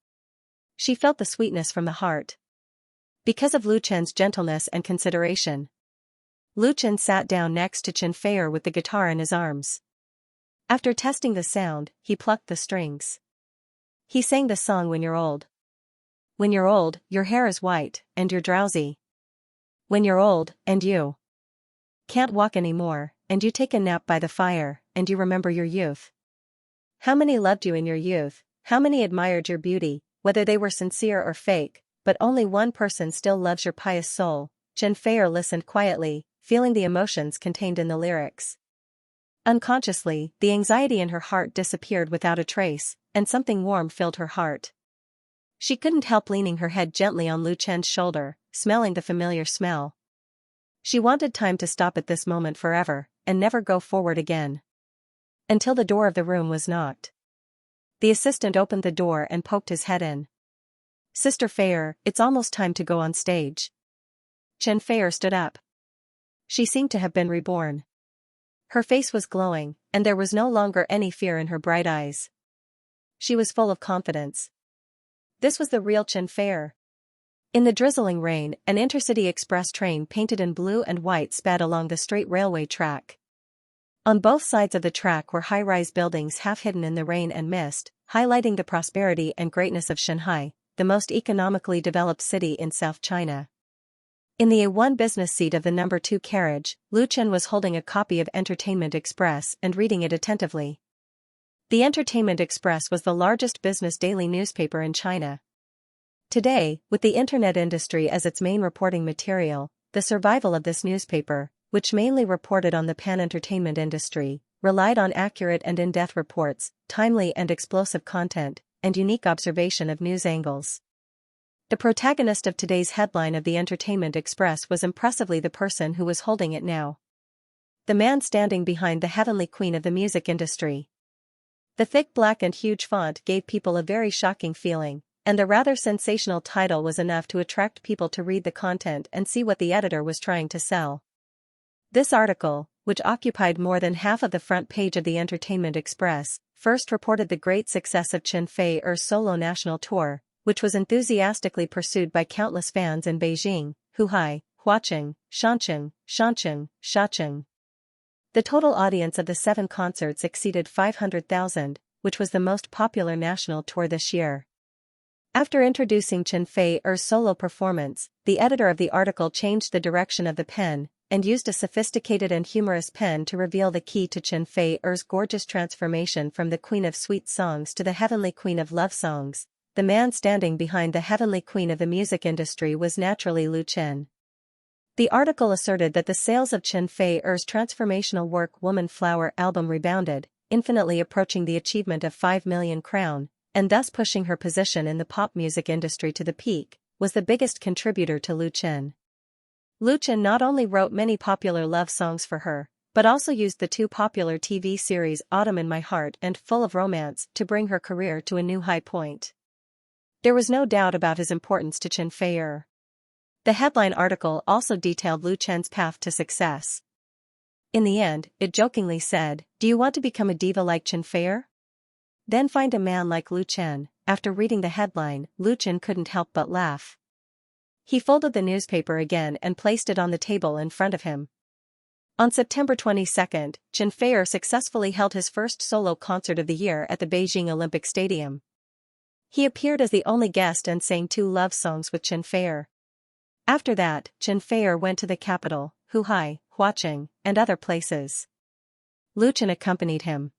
She felt the sweetness from the heart. Because of Lu Chen's gentleness and consideration. Lu Chen sat down next to Xianxia with the guitar in his arms. After testing the sound, he plucked the strings. He sang the song "When You're Old." When you're old, your hair is white, and you're drowsy. When you're old, and you can't walk anymore, and you take a nap by the fire, and you remember your youth. How many loved you in your youth, how many admired your beauty, whether they were sincere or fake, but only one person still loves your pious soul. Xianxia listened quietly, feeling the emotions contained in the lyrics. Unconsciously, the anxiety in her heart disappeared without a trace, and something warm filled her heart. She couldn't help leaning her head gently on Lu Chen's shoulder, smelling the familiar smell. She wanted time to stop at this moment forever, and never go forward again. Until the door of the room was knocked. The assistant opened the door and poked his head in. "Sister Fair, it's almost time to go on stage." Xianxia stood up. She seemed to have been reborn. Her face was glowing, and there was no longer any fear in her bright eyes. She was full of confidence. This was the real Xianxia. In the drizzling rain, an intercity express train painted in blue and white sped along the straight railway track. On both sides of the track were high-rise buildings half hidden in the rain and mist, highlighting the prosperity and greatness of Shanghai, the most economically developed city in South China. In the A1 business seat of the number 2 carriage, Lu Chen was holding a copy of Entertainment Express and reading it attentively. The Entertainment Express was the largest business daily newspaper in China. Today, with the internet industry as its main reporting material, the survival of this newspaper, which mainly reported on the pan-entertainment industry, relied on accurate and in-depth reports, timely and explosive content, and unique observation of news angles. The protagonist of today's headline of the Entertainment Express was impressively the person who was holding it now. The man standing behind the Heavenly Queen of the music industry. The thick black and huge font gave people a very shocking feeling, and the rather sensational title was enough to attract people to read the content and see what the editor was trying to sell. This article, which occupied more than half of the front page of the Entertainment Express, first reported the great success of Chen Fei-er's solo national tour, which was enthusiastically pursued by countless fans in Beijing, Huhai, Huaqing, Shancheng, Shacheng. The total audience of the 7 concerts exceeded 500,000, which was the most popular national tour this year. After introducing Chen Fei-er's solo performance, the editor of the article changed the direction of the pen, and used a sophisticated and humorous pen to reveal the key to Chen Fei-er's gorgeous transformation from the Queen of Sweet Songs to the Heavenly Queen of Love Songs. The man standing behind the Heavenly Queen of the music industry was naturally Lu Chen. The article asserted that the sales of Chen Fei-er's transformational work Woman Flower album rebounded, infinitely approaching the achievement of 5 million crown, and thus pushing her position in the pop music industry to the peak, was the biggest contributor to Lu Chen. Lu Chen not only wrote many popular love songs for her, but also used the 2 popular TV series Autumn in My Heart and Full of Romance to bring her career to a new high point. There was no doubt about his importance to Chen Fei-er. The headline article also detailed Lu Chen's path to success. In the end, it jokingly said, "Do you want to become a diva like Chen Fei-er? Then find a man like Lu Chen." After reading the headline, Lu Chen couldn't help but laugh. He folded the newspaper again and placed it on the table in front of him. On September 22, Chen Fei-er successfully held his first solo concert of the year at the Beijing Olympic Stadium. He appeared as the only guest and sang 2 love songs with Chen Fei-er. After that, Chen Fei-er went to the capital, Huhai, Huaqing, and other places. Lu Chen accompanied him.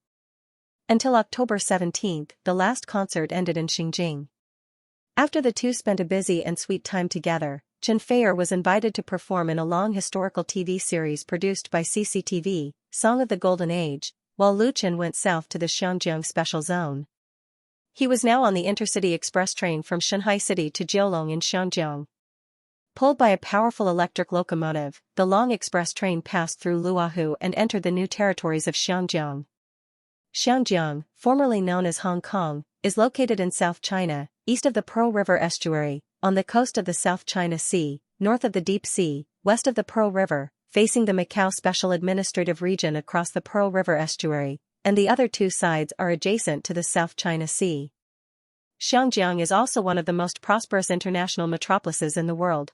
Until October 17, the last concert ended in Xinjiang. After the two spent a busy and sweet time together, Chen Fei-er was invited to perform in a long historical TV series produced by CCTV, Song of the Golden Age, while Lu Chen went south to the Xianxia Special Zone. He was now on the intercity express train from Shanghai City to Jiulong in Xianjiang. Pulled by a powerful electric locomotive, the long express train passed through Luohu and entered the new territories of Xinjiang. Xinjiang, formerly known as Hong Kong, is located in South China, east of the Pearl River estuary, on the coast of the South China Sea, north of the Deep Sea, west of the Pearl River, facing the Macau Special Administrative Region across the Pearl River estuary, and the other 2 sides are adjacent to the South China Sea. Xinjiang is also one of the most prosperous international metropolises in the world.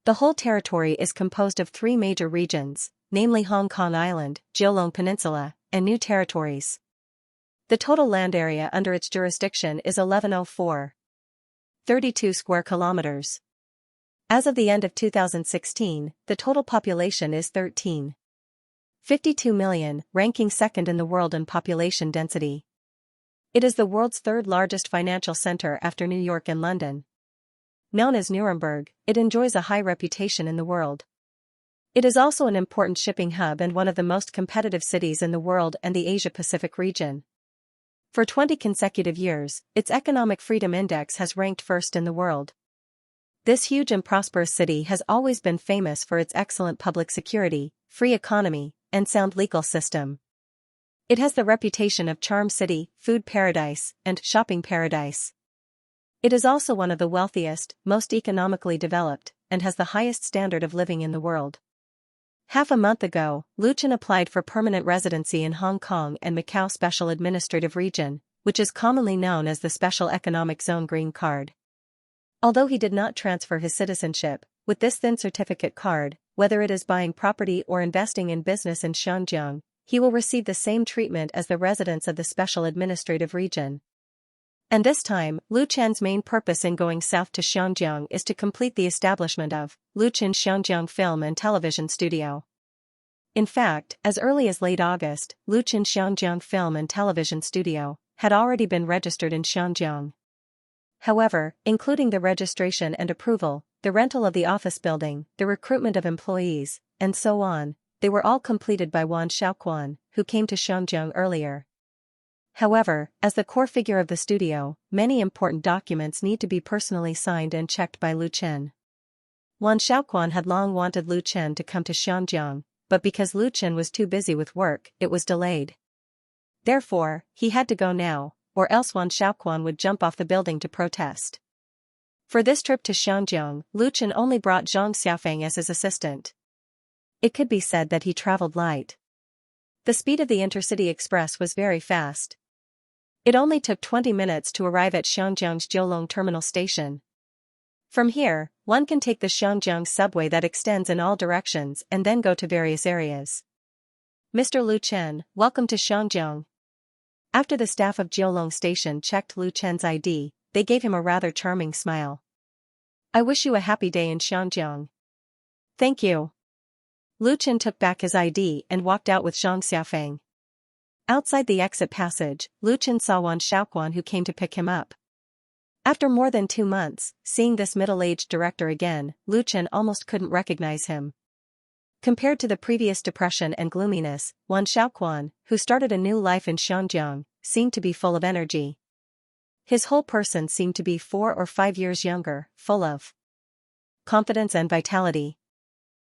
The whole territory is composed of 3 major regions, namely Hong Kong Island, Jiulong Peninsula, and New Territories. The total land area under its jurisdiction is 11,032 square kilometers. As of the end of 2016, the total population is 13.52 million, ranking second in the world in population density. It is the world's 3rd largest financial center after New York and London. Known as Nuremberg, it enjoys a high reputation in the world. It is also an important shipping hub and one of the most competitive cities in the world and the Asia-Pacific region. For 20 consecutive years, its Economic Freedom Index has ranked first in the world. This huge and prosperous city has always been famous for its excellent public security, free economy, and sound legal system. It has the reputation of charm city, food paradise, and shopping paradise. It is also one of the wealthiest, most economically developed, and has the highest standard of living in the world. Half a month ago, Lu Chen applied for permanent residency in Hong Kong and Macau Special Administrative Region, which is commonly known as the Special Economic Zone Green Card. Although he did not transfer his citizenship, with this thin certificate card, whether it is buying property or investing in business in Xinjiang, he will receive the same treatment as the residents of the Special Administrative Region. And this time, Lu Chen's main purpose in going south to Xinjiang is to complete the establishment of Lu Chen Xinjiang Film and Television Studio. In fact, as early as late August, Lu Chen Xinjiang Film and Television Studio had already been registered in Xinjiang. However, including the registration and approval, the rental of the office building, the recruitment of employees, and so on, they were all completed by Wan Shaoquan, who came to Xinjiang earlier. However, as the core figure of the studio, many important documents need to be personally signed and checked by Lu Chen. Wan Shaoquan had long wanted Lu Chen to come to Xinjiang, but because Lu Chen was too busy with work, it was delayed. Therefore, he had to go now, or else Wan Shaoquan would jump off the building to protest. For this trip to Xiangyang, Lu Chen only brought Zhang Xiaofeng as his assistant. It could be said that he traveled light. The speed of the intercity express was very fast. It only took 20 minutes to arrive at Xiangyang's Jiulong terminal station. From here, one can take the Xiangyang subway that extends in all directions and then go to various areas. Mr. Lu Chen, welcome to Xiangyang. After the staff of Jiulong station checked Lu Chen's ID, they gave him a rather charming smile. I wish you a happy day in Xiangyang. Thank you. Lu Chen took back his ID and walked out with Zhang Xiaofeng. Outside the exit passage, Lu Chen saw Wan Shaoquan who came to pick him up. After more than 2 months, seeing this middle-aged director again, Lu Chen almost couldn't recognize him. Compared to the previous depression and gloominess, Wan Shaoquan, who started a new life in Xiangyang, seemed to be full of energy. His whole person seemed to be 4 or 5 years younger, full of confidence and vitality.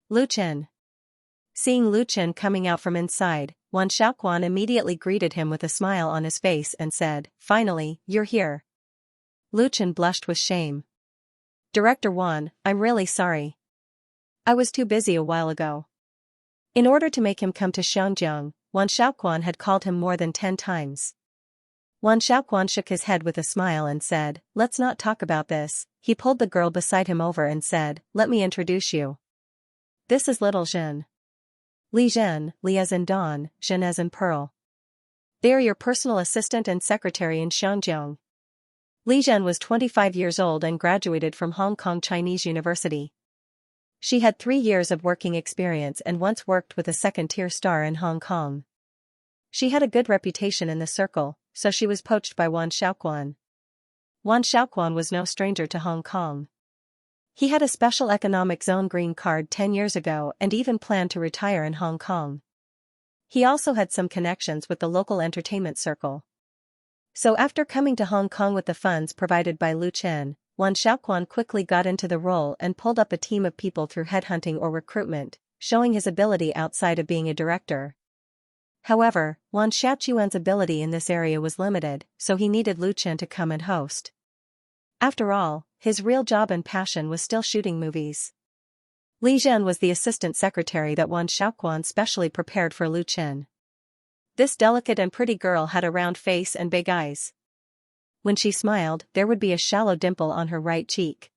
Lu Chen. Seeing Lu Chen coming out from inside, Wan Shaoquan immediately greeted him with a smile on his face and said, "Finally, you're here." Lu Chen blushed with shame. "Director Wan, I'm really sorry. I was too busy a while ago." In order to make him come to Xiangyang, Wan Shaoquan had called him more than 10 times. Wan Shaoquan shook his head with a smile and said, "Let's not talk about this." He pulled the girl beside him over and said, "Let me introduce you. This is little Zhen. Li Zhen, Li as in Dawn, Zhen as in Pearl. They are your personal assistant and secretary in Xiangyang." Li Zhen was 25 years old and graduated from Hong Kong Chinese University. She had 3 years of working experience and once worked with a second-tier star in Hong Kong. She had a good reputation in the circle, so she was poached by Wan Shaoquan. Wan Shaoquan was no stranger to Hong Kong. He had a special economic zone green card 10 years ago and even planned to retire in Hong Kong. He also had some connections with the local entertainment circle. So after coming to Hong Kong with the funds provided by Lu Chen, Wan Shaoquan quickly got into the role and pulled up a team of people through headhunting or recruitment, showing his ability outside of being a director. However, Wan Shaoquan's ability in this area was limited, so he needed Lu Chen to come and host. After all, his real job and passion was still shooting movies. Li Zhen was the assistant secretary that Wan Shaoquan specially prepared for Lu Chen. This delicate and pretty girl had a round face and big eyes. When she smiled, there would be a shallow dimple on her right cheek.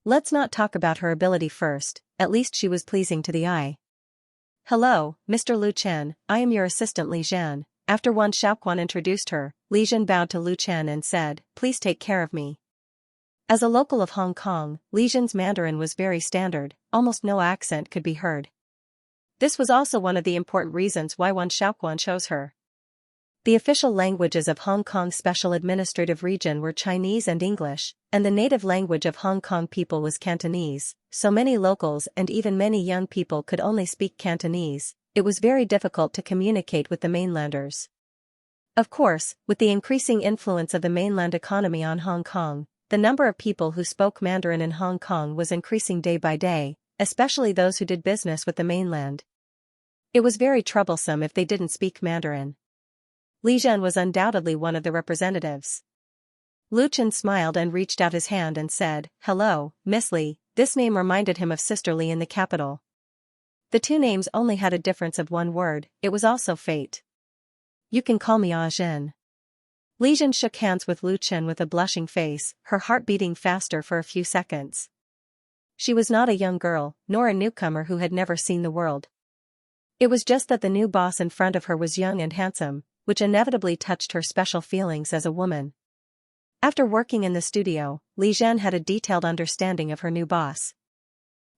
Let's not talk about her ability first, at least she was pleasing to the eye. "Hello, Mr. Lu Chen, I am your assistant Li Zhen." After Wan Shaoquan introduced her, Li Zhen bowed to Lu Chen and said, "Please take care of me." As a local of Hong Kong, Li Zhen's Mandarin was very standard, almost no accent could be heard. This was also one of the important reasons why Wan Shaoquan chose her. The official languages of Hong Kong's Special Administrative Region were Chinese and English, and the native language of Hong Kong people was Cantonese, so many locals and even many young people could only speak Cantonese. It was very difficult to communicate with the mainlanders. Of course, with the increasing influence of the mainland economy on Hong Kong, the number of people who spoke Mandarin in Hong Kong was increasing day by day, especially those who did business with the mainland. It was very troublesome if they didn't speak Mandarin. Li Zhen was undoubtedly one of the representatives. Lu Chen smiled and reached out his hand and said, "Hello, Miss Li." This name reminded him of Sister Li in the capital. The two names only had a difference of one word, it was also fate. "You can call me Ah Zhen." Li Zhen shook hands with Lu Chen with a blushing face, her heart beating faster for a few seconds. She was not a young girl, nor a newcomer who had never seen the world. It was just that the new boss in front of her was young and handsome, which inevitably touched her special feelings as a woman. After working in the studio, Li Zhen had a detailed understanding of her new boss.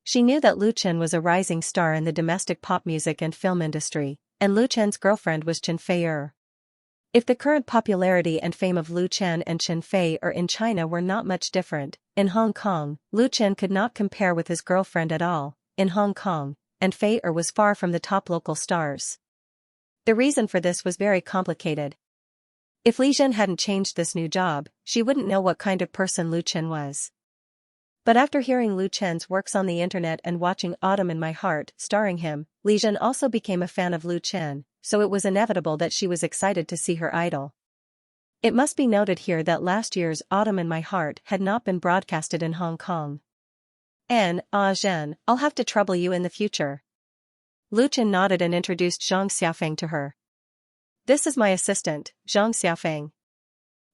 She knew that Lu Chen was a rising star in the domestic pop music and film industry, and Lu Chen's girlfriend was Chen Fei. If the current popularity and fame of Lu Chen and Chen Fei in China were not much different, in Hong Kong, Lu Chen could not compare with his girlfriend at all. In Hong Kong, and Fei was far from the top local stars. The reason for this was very complicated. If Li Zhen hadn't changed this new job, she wouldn't know what kind of person Lu Chen was. But after hearing Lu Chen's works on the internet and watching Autumn in My Heart starring him, Li Zhen also became a fan of Lu Chen, so it was inevitable that she was excited to see her idol. It must be noted here that last year's Autumn in My Heart had not been broadcasted in Hong Kong. Zhen, I'll have to trouble you in the future. Lu Chen nodded and introduced Zhang Xiaofeng to her. This is my assistant, Zhang Xiaofeng.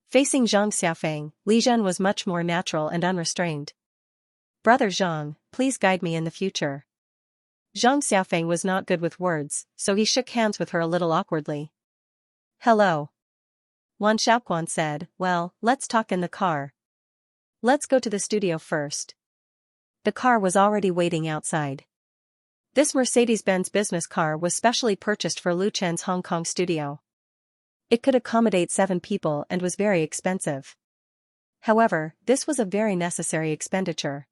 Facing Zhang Xiaofeng, Li Zhen was much more natural and unrestrained. Brother Zhang, please guide me in the future. Zhang Xiaofeng was not good with words, so he shook hands with her a little awkwardly. Hello. Wan Xiaoquan said, well, let's talk in the car. Let's go to the studio first. The car was already waiting outside. This Mercedes-Benz business car was specially purchased for Lu Chen's Hong Kong studio. It could accommodate 7 people and was very expensive. However, this was a very necessary expenditure.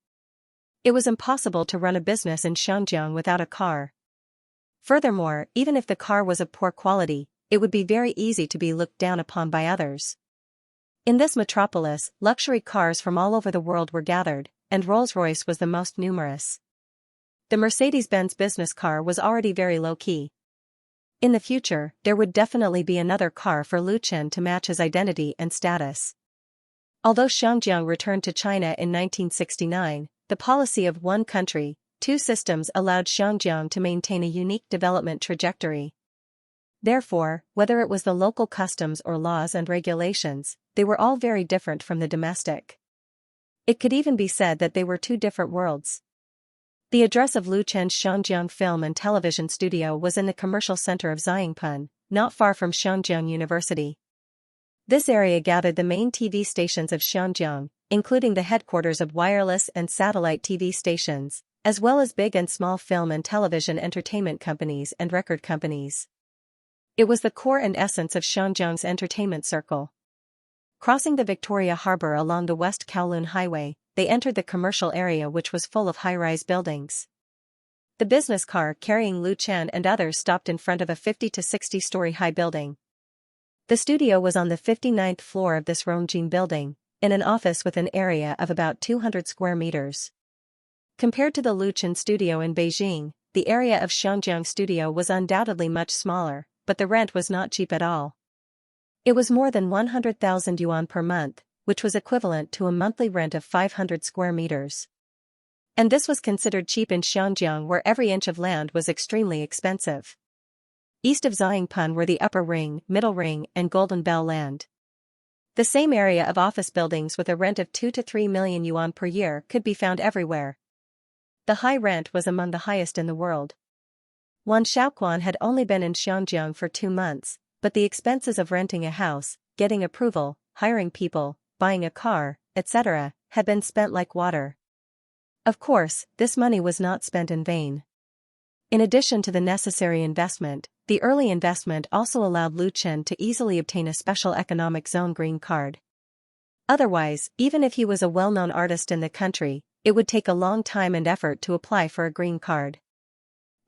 It was impossible to run a business in Xinjiang without a car. Furthermore, even if the car was of poor quality, it would be very easy to be looked down upon by others. In this metropolis, luxury cars from all over the world were gathered, and Rolls-Royce was the most numerous. The Mercedes-Benz business car was already very low-key. In the future, there would definitely be another car for Lu Chen to match his identity and status. Although Xinjiang returned to China in 1969, the policy of one country, two systems allowed Xinjiang to maintain a unique development trajectory. Therefore, whether it was the local customs or laws and regulations, they were all very different from the domestic. It could even be said that they were two different worlds. The address of Lu Chen's Xinjiang Film and Television Studio was in the commercial center of Xiangpun, not far from Xinjiang University. This area gathered the main TV stations of Xinjiang, including the headquarters of wireless and satellite TV stations, as well as big and small film and television entertainment companies and record companies. It was the core and essence of Xinjiang's entertainment circle. Crossing the Victoria Harbour along the West Kowloon Highway, they entered the commercial area, which was full of high-rise buildings. The business car carrying Lu Chen and others stopped in front of a 50 to 60-story high building. The studio was on the 59th floor of this Rongjin building, in an office with an area of about 200 square meters. Compared to the Lu Chen studio in Beijing, the area of Xinjiang studio was undoubtedly much smaller, but the rent was not cheap at all. It was more than 100,000 yuan per month, which was equivalent to a monthly rent of 500 square meters. And this was considered cheap in Xinjiang, where every inch of land was extremely expensive. East of Xiangpun were the Upper Ring, Middle Ring, and Golden Bell land. The same area of office buildings with a rent of 2 to 3 million yuan per year could be found everywhere. The high rent was among the highest in the world. Wan Xiaoquan had only been in Xinjiang for 2 months, but the expenses of renting a house, getting approval, hiring people, buying a car, etc., had been spent like water. Of course, this money was not spent in vain. In addition to the necessary investment, the early investment also allowed Lu Chen to easily obtain a special economic zone green card. Otherwise, even if he was a well-known artist in the country, it would take a long time and effort to apply for a green card.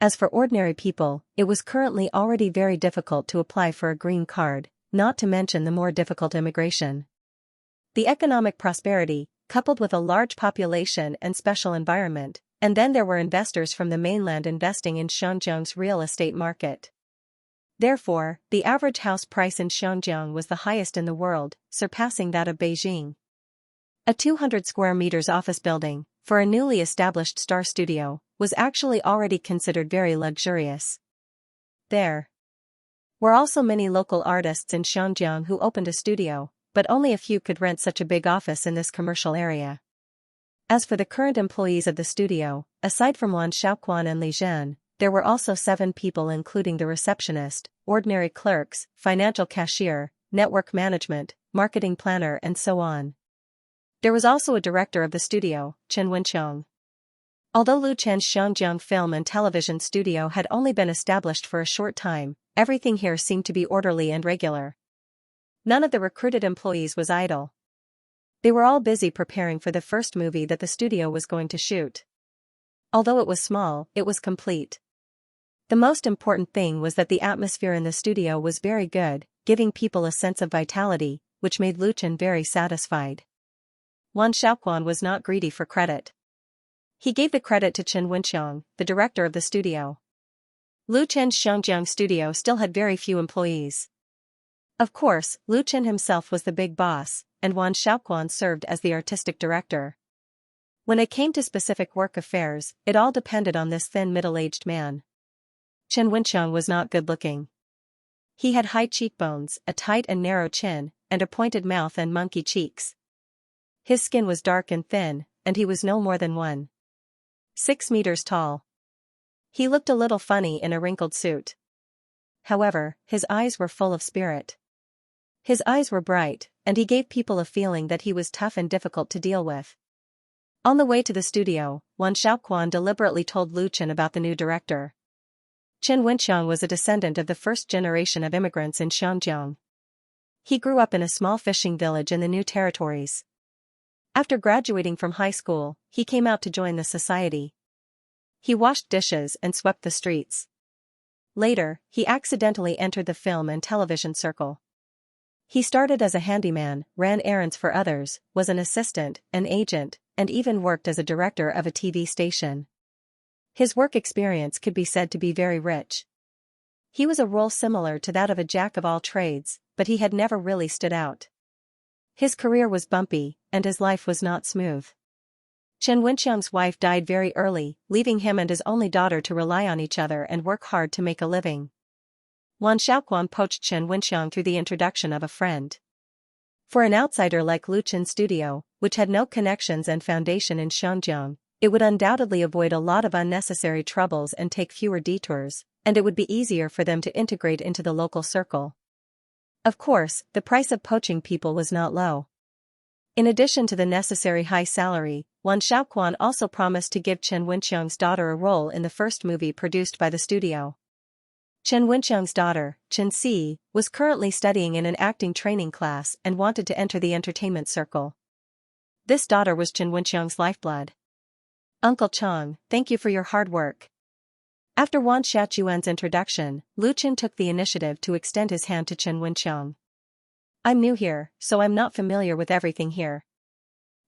As for ordinary people, it was currently already very difficult to apply for a green card, not to mention the more difficult immigration. The economic prosperity, coupled with a large population and special environment, and then there were investors from the mainland investing in Xinjiang's real estate market. Therefore, the average house price in Xinjiang was the highest in the world, surpassing that of Beijing. A 200 square meters office building, for a newly established star studio, was actually already considered very luxurious. There were also many local artists in Xinjiang who opened a studio, but only a few could rent such a big office in this commercial area. As for the current employees of the studio, aside from Wan Xiaoquan and Li Zhen, there were also 7 people, including the receptionist, ordinary clerks, financial cashier, network management, marketing planner, and so on. There was also a director of the studio, Chen Wenqiang. Although Lu Chen's Xinjiang Film and Television Studio had only been established for a short time, everything here seemed to be orderly and regular. None of the recruited employees was idle. They were all busy preparing for the first movie that the studio was going to shoot. Although it was small, it was complete. The most important thing was that the atmosphere in the studio was very good, giving people a sense of vitality, which made Lu Chen very satisfied. Wan Xiaoquan was not greedy for credit. He gave the credit to Chen Wenxiang, the director of the studio. Lu Chen's Xianxia studio still had very few employees. Of course, Lu Chen himself was the big boss, and Wan Xiaoquan served as the artistic director. When it came to specific work affairs, it all depended on this thin middle-aged man. Chen Wenxiang was not good-looking. He had high cheekbones, a tight and narrow chin, and a pointed mouth and monkey cheeks. His skin was dark and thin, and he was no more than 1.6 meters tall. He looked a little funny in a wrinkled suit. However, his eyes were full of spirit. His eyes were bright, and he gave people a feeling that he was tough and difficult to deal with. On the way to the studio, Wan Xiaoquan deliberately told Lu Chen about the new director. Chen Wenxiang was a descendant of the first generation of immigrants in Xianjiang. He grew up in a small fishing village in the New Territories. After graduating from high school, he came out to join the society. He washed dishes and swept the streets. Later, he accidentally entered the film and television circle. He started as a handyman, ran errands for others, was an assistant, an agent, and even worked as a director of a TV station. His work experience could be said to be very rich. He was a role similar to that of a jack of all trades, but he had never really stood out. His career was bumpy, and his life was not smooth. Chen Wenxiang's wife died very early, leaving him and his only daughter to rely on each other and work hard to make a living. Wan Xiaoquan poached Chen Wenxiang through the introduction of a friend. For an outsider like Lu Chen's studio, which had no connections and foundation in Xianjiang, it would undoubtedly avoid a lot of unnecessary troubles and take fewer detours, and it would be easier for them to integrate into the local circle. Of course, the price of poaching people was not low. In addition to the necessary high salary, Wan Xiaoquan also promised to give Chen Wenxiang's daughter a role in the first movie produced by the studio. Chen Wenxiang's daughter, Xianxia, was currently studying in an acting training class and wanted to enter the entertainment circle. This daughter was Chen Wenxiang's lifeblood. Uncle Chang, thank you for your hard work. After Wan Xiaoquan's introduction, Lu Chen took the initiative to extend his hand to Chen Wenxiang. I'm new here, so I'm not familiar with everything here.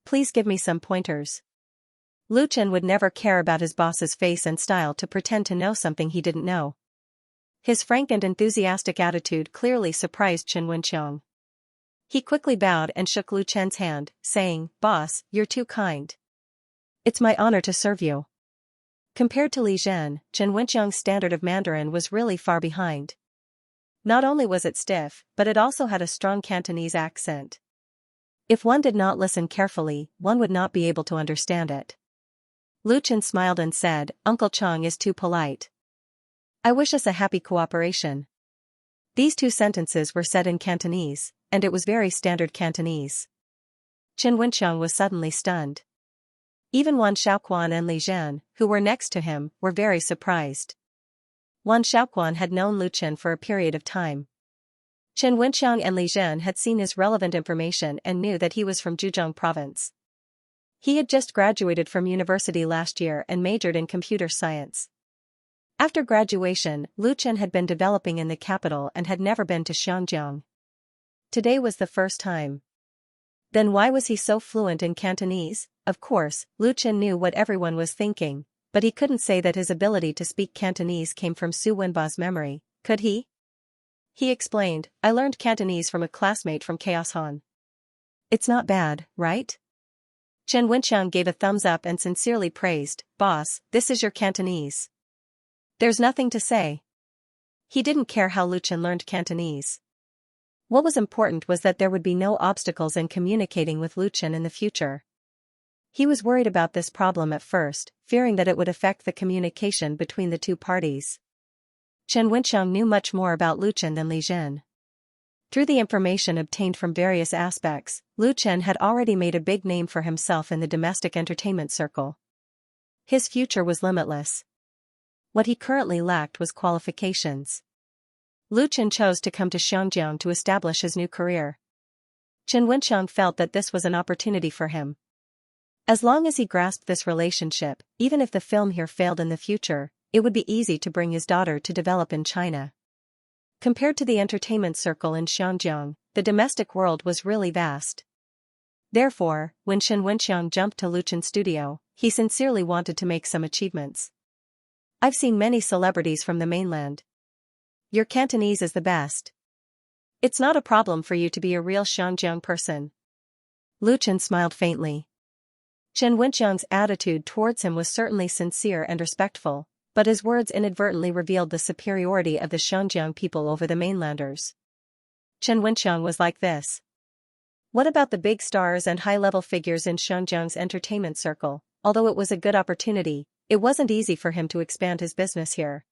Please give me some pointers. Lu Chen would never care about his boss's face and style to pretend to know something he didn't know. His frank and enthusiastic attitude clearly surprised Chen Wenxiang. He quickly bowed and shook Lu Chen's hand, saying, "Boss, you're too kind. It's my honor to serve you." Compared to Li Zhen, Chen Wenxiang's standard of Mandarin was really far behind. Not only was it stiff, but it also had a strong Cantonese accent. If one did not listen carefully, one would not be able to understand it. Lu Chen smiled and said, "Uncle Chang is too polite. I wish us a happy cooperation." These two sentences were said in Cantonese, and it was very standard Cantonese. Chen Wenxiang was suddenly stunned. Even Wan Xiaoquan and Li Zhen, who were next to him, were very surprised. Wan Xiaoquan had known Lu Chen for a period of time. Chen Wenxiang and Li Zhen had seen his relevant information and knew that he was from Zhejiang province. He had just graduated from university last year and majored in computer science. After graduation, Lu Chen had been developing in the capital and had never been to Xianjiang. Today was the first time. Then why was he so fluent in Cantonese? Of course, Lu Chen knew what everyone was thinking, but he couldn't say that his ability to speak Cantonese came from Su Wenba's memory, could he? He explained, "I learned Cantonese from a classmate from Chaos Han." It's not bad, right? Chen Wenxiang gave a thumbs up and sincerely praised, "Boss, this is your Cantonese." There's nothing to say. He didn't care how Lu Chen learned Cantonese. What was important was that there would be no obstacles in communicating with Lu Chen in the future. He was worried about this problem at first, fearing that it would affect the communication between the two parties. Chen Wenxiang knew much more about Lu Chen than Li Zhen. Through the information obtained from various aspects, Lu Chen had already made a big name for himself in the domestic entertainment circle. His future was limitless. What he currently lacked was qualifications. Lu Chen chose to come to Xianjiang to establish his new career. Chen Wenxiang felt that this was an opportunity for him. As long as he grasped this relationship, even if the film here failed in the future, it would be easy to bring his daughter to develop in China. Compared to the entertainment circle in Xianjiang, the domestic world was really vast. Therefore, when Chen Wenxiang jumped to Luchen's studio, he sincerely wanted to make some achievements. I've seen many celebrities from the mainland. Your Cantonese is the best. It's not a problem for you to be a real Xianjiang person. Luchen smiled faintly. Chen Wenxiang's attitude towards him was certainly sincere and respectful, but his words inadvertently revealed the superiority of the Xianjiang people over the mainlanders. Chen Wenxiang was like this. What about the big stars and high-level figures in Xianjiang's entertainment circle? Although it was a good opportunity, it wasn't easy for him to expand his business here.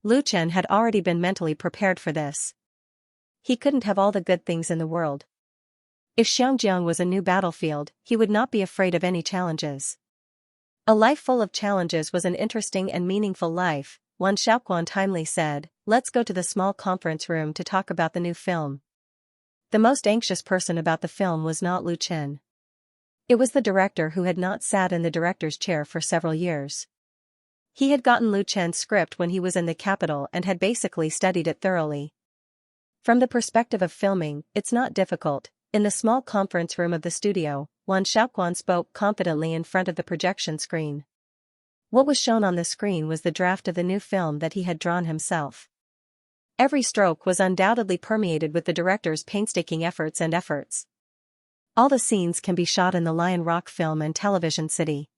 Lu Chen had already been mentally prepared for this. He couldn't have all the good things in the world. If Xianjiang was a new battlefield, he would not be afraid of any challenges. A life full of challenges was an interesting and meaningful life, Wan Xiaoquan timely said. Let's go to the small conference room to talk about the new film. The most anxious person about the film was not Lu Chen. It was the director, who had not sat in the director's chair for several years. He had gotten Lu Chen's script when he was in the capital and had basically studied it thoroughly. From the perspective of filming, it's not difficult. In the small conference room of the studio, Wan Xiaoquan spoke confidently in front of the projection screen. What was shown on the screen was the draft of the new film that he had drawn himself. Every stroke was undoubtedly permeated with the director's painstaking efforts. All the scenes can be shot in the Lion Rock Film and Television City.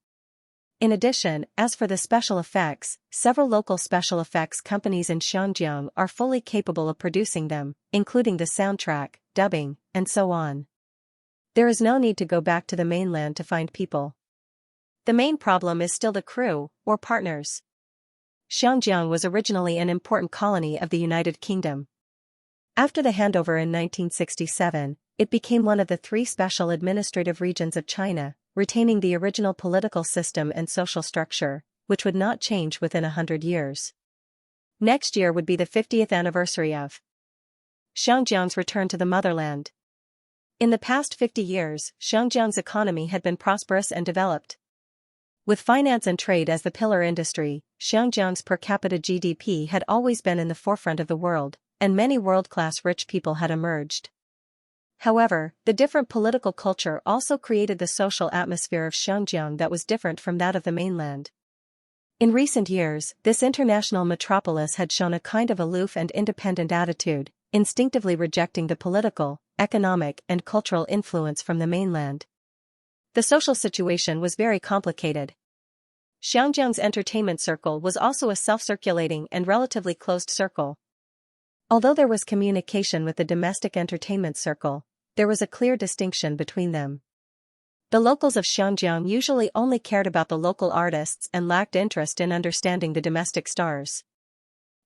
In addition, as for the special effects, several local special effects companies in Xianjiang are fully capable of producing them, including the soundtrack, dubbing, and so on. There is no need to go back to the mainland to find people. The main problem is still the crew, or partners. Xianjiang was originally an important colony of the United Kingdom. After the handover in 1967, it became one of the 3 special administrative regions of China, retaining the original political system and social structure, which would not change within 100 years. Next year would be the 50th anniversary of Xianjiang's return to the motherland. In the past 50 years, Xianjiang's economy had been prosperous and developed. With finance and trade as the pillar industry, Xianjiang's per capita GDP had always been in the forefront of the world, and many world-class rich people had emerged. However, the different political culture also created the social atmosphere of Xianjiang that was different from that of the mainland. In recent years, this international metropolis had shown a kind of aloof and independent attitude, instinctively rejecting the political, economic, and cultural influence from the mainland. The social situation was very complicated. Xianjiang's entertainment circle was also a self-circulating and relatively closed circle. Although there was communication with the domestic entertainment circle, there was a clear distinction between them. The locals of Xianjiang usually only cared about the local artists and lacked interest in understanding the domestic stars.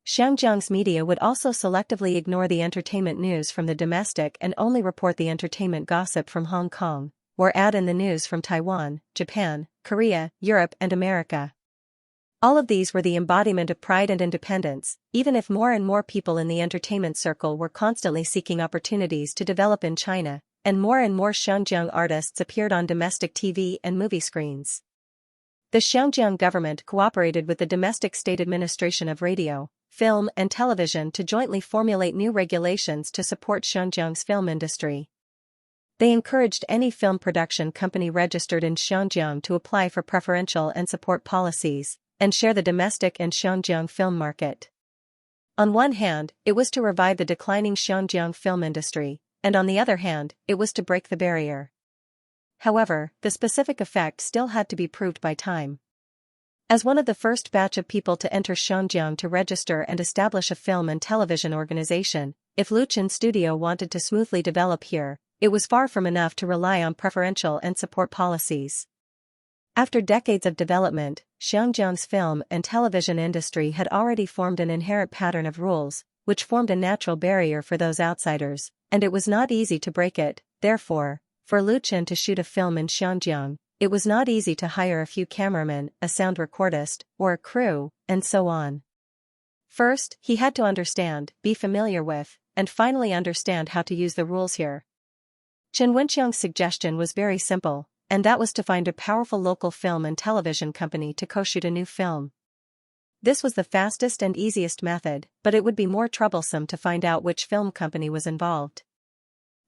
Xianjiang's media would also selectively ignore the entertainment news from the domestic and only report the entertainment gossip from Hong Kong, or add in the news from Taiwan, Japan, Korea, Europe, and America. All of these were the embodiment of pride and independence, even if more and more people in the entertainment circle were constantly seeking opportunities to develop in China, and more Xianjiang artists appeared on domestic TV and movie screens. The Xianjiang government cooperated with the domestic state administration of radio, film, and television to jointly formulate new regulations to support Xianjiang's film industry. They encouraged any film production company registered in Xianjiang to apply for preferential and support policies, and share the domestic and Xianjiang film market. On one hand, it was to revive the declining Xianjiang film industry, and on the other hand, it was to break the barrier. However, the specific effect still had to be proved by time. As one of the first batch of people to enter Xianjiang to register and establish a film and television organization, if Luchen's studio wanted to smoothly develop here, it was far from enough to rely on preferential and support policies. After decades of development, Xianjiang's film and television industry had already formed an inherent pattern of rules, which formed a natural barrier for those outsiders, and it was not easy to break it. Therefore, for Lu Chen to shoot a film in Xianjiang, it was not easy to hire a few cameramen, a sound recordist, or a crew, and so on. First, he had to understand, be familiar with, and finally understand how to use the rules here. Chen Wenxiang's suggestion was very simple, and that was to find a powerful local film and television company to co-shoot a new film. This was the fastest and easiest method, but it would be more troublesome to find out which film company was involved.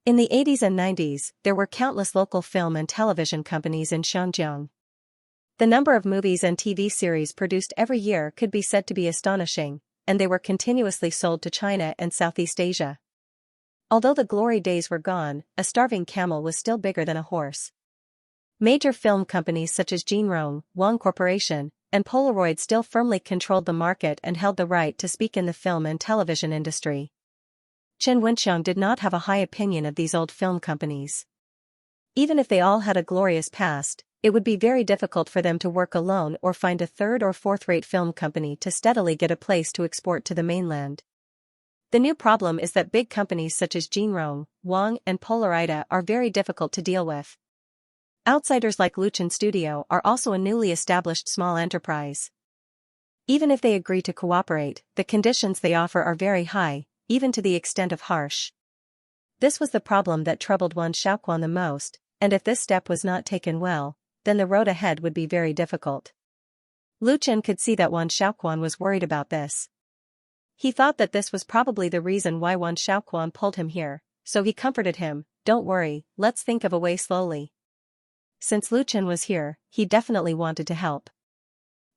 In the 80s and 90s, there were countless local film and television companies in Xianxia. The number of movies and TV series produced every year could be said to be astonishing, and they were continuously sold to China and Southeast Asia. Although the glory days were gone, a starving camel was still bigger than a horse. Major film companies such as Jinrong, Wang Corporation, and Polaroid still firmly controlled the market and held the right to speak in the film and television industry. Chen Wenxiang did not have a high opinion of these old film companies. Even if they all had a glorious past, it would be very difficult for them to work alone or find a third or fourth-rate film company to steadily get a place to export to the mainland. The new problem is that big companies such as Jinrong, Wang, and Polaroid are very difficult to deal with. Outsiders like Luchan Studio are also a newly established small enterprise. Even if they agree to cooperate, the conditions they offer are very high, even to the extent of harsh. This was the problem that troubled Wan Shaoquan the most, and if this step was not taken well, then the road ahead would be very difficult. Luchan could see that Wan Shaoquan was worried about this. He thought that this was probably the reason why Wan Shaoquan pulled him here, so he comforted him, "Don't worry, let's think of a way slowly." Since Luchan was here, he definitely wanted to help.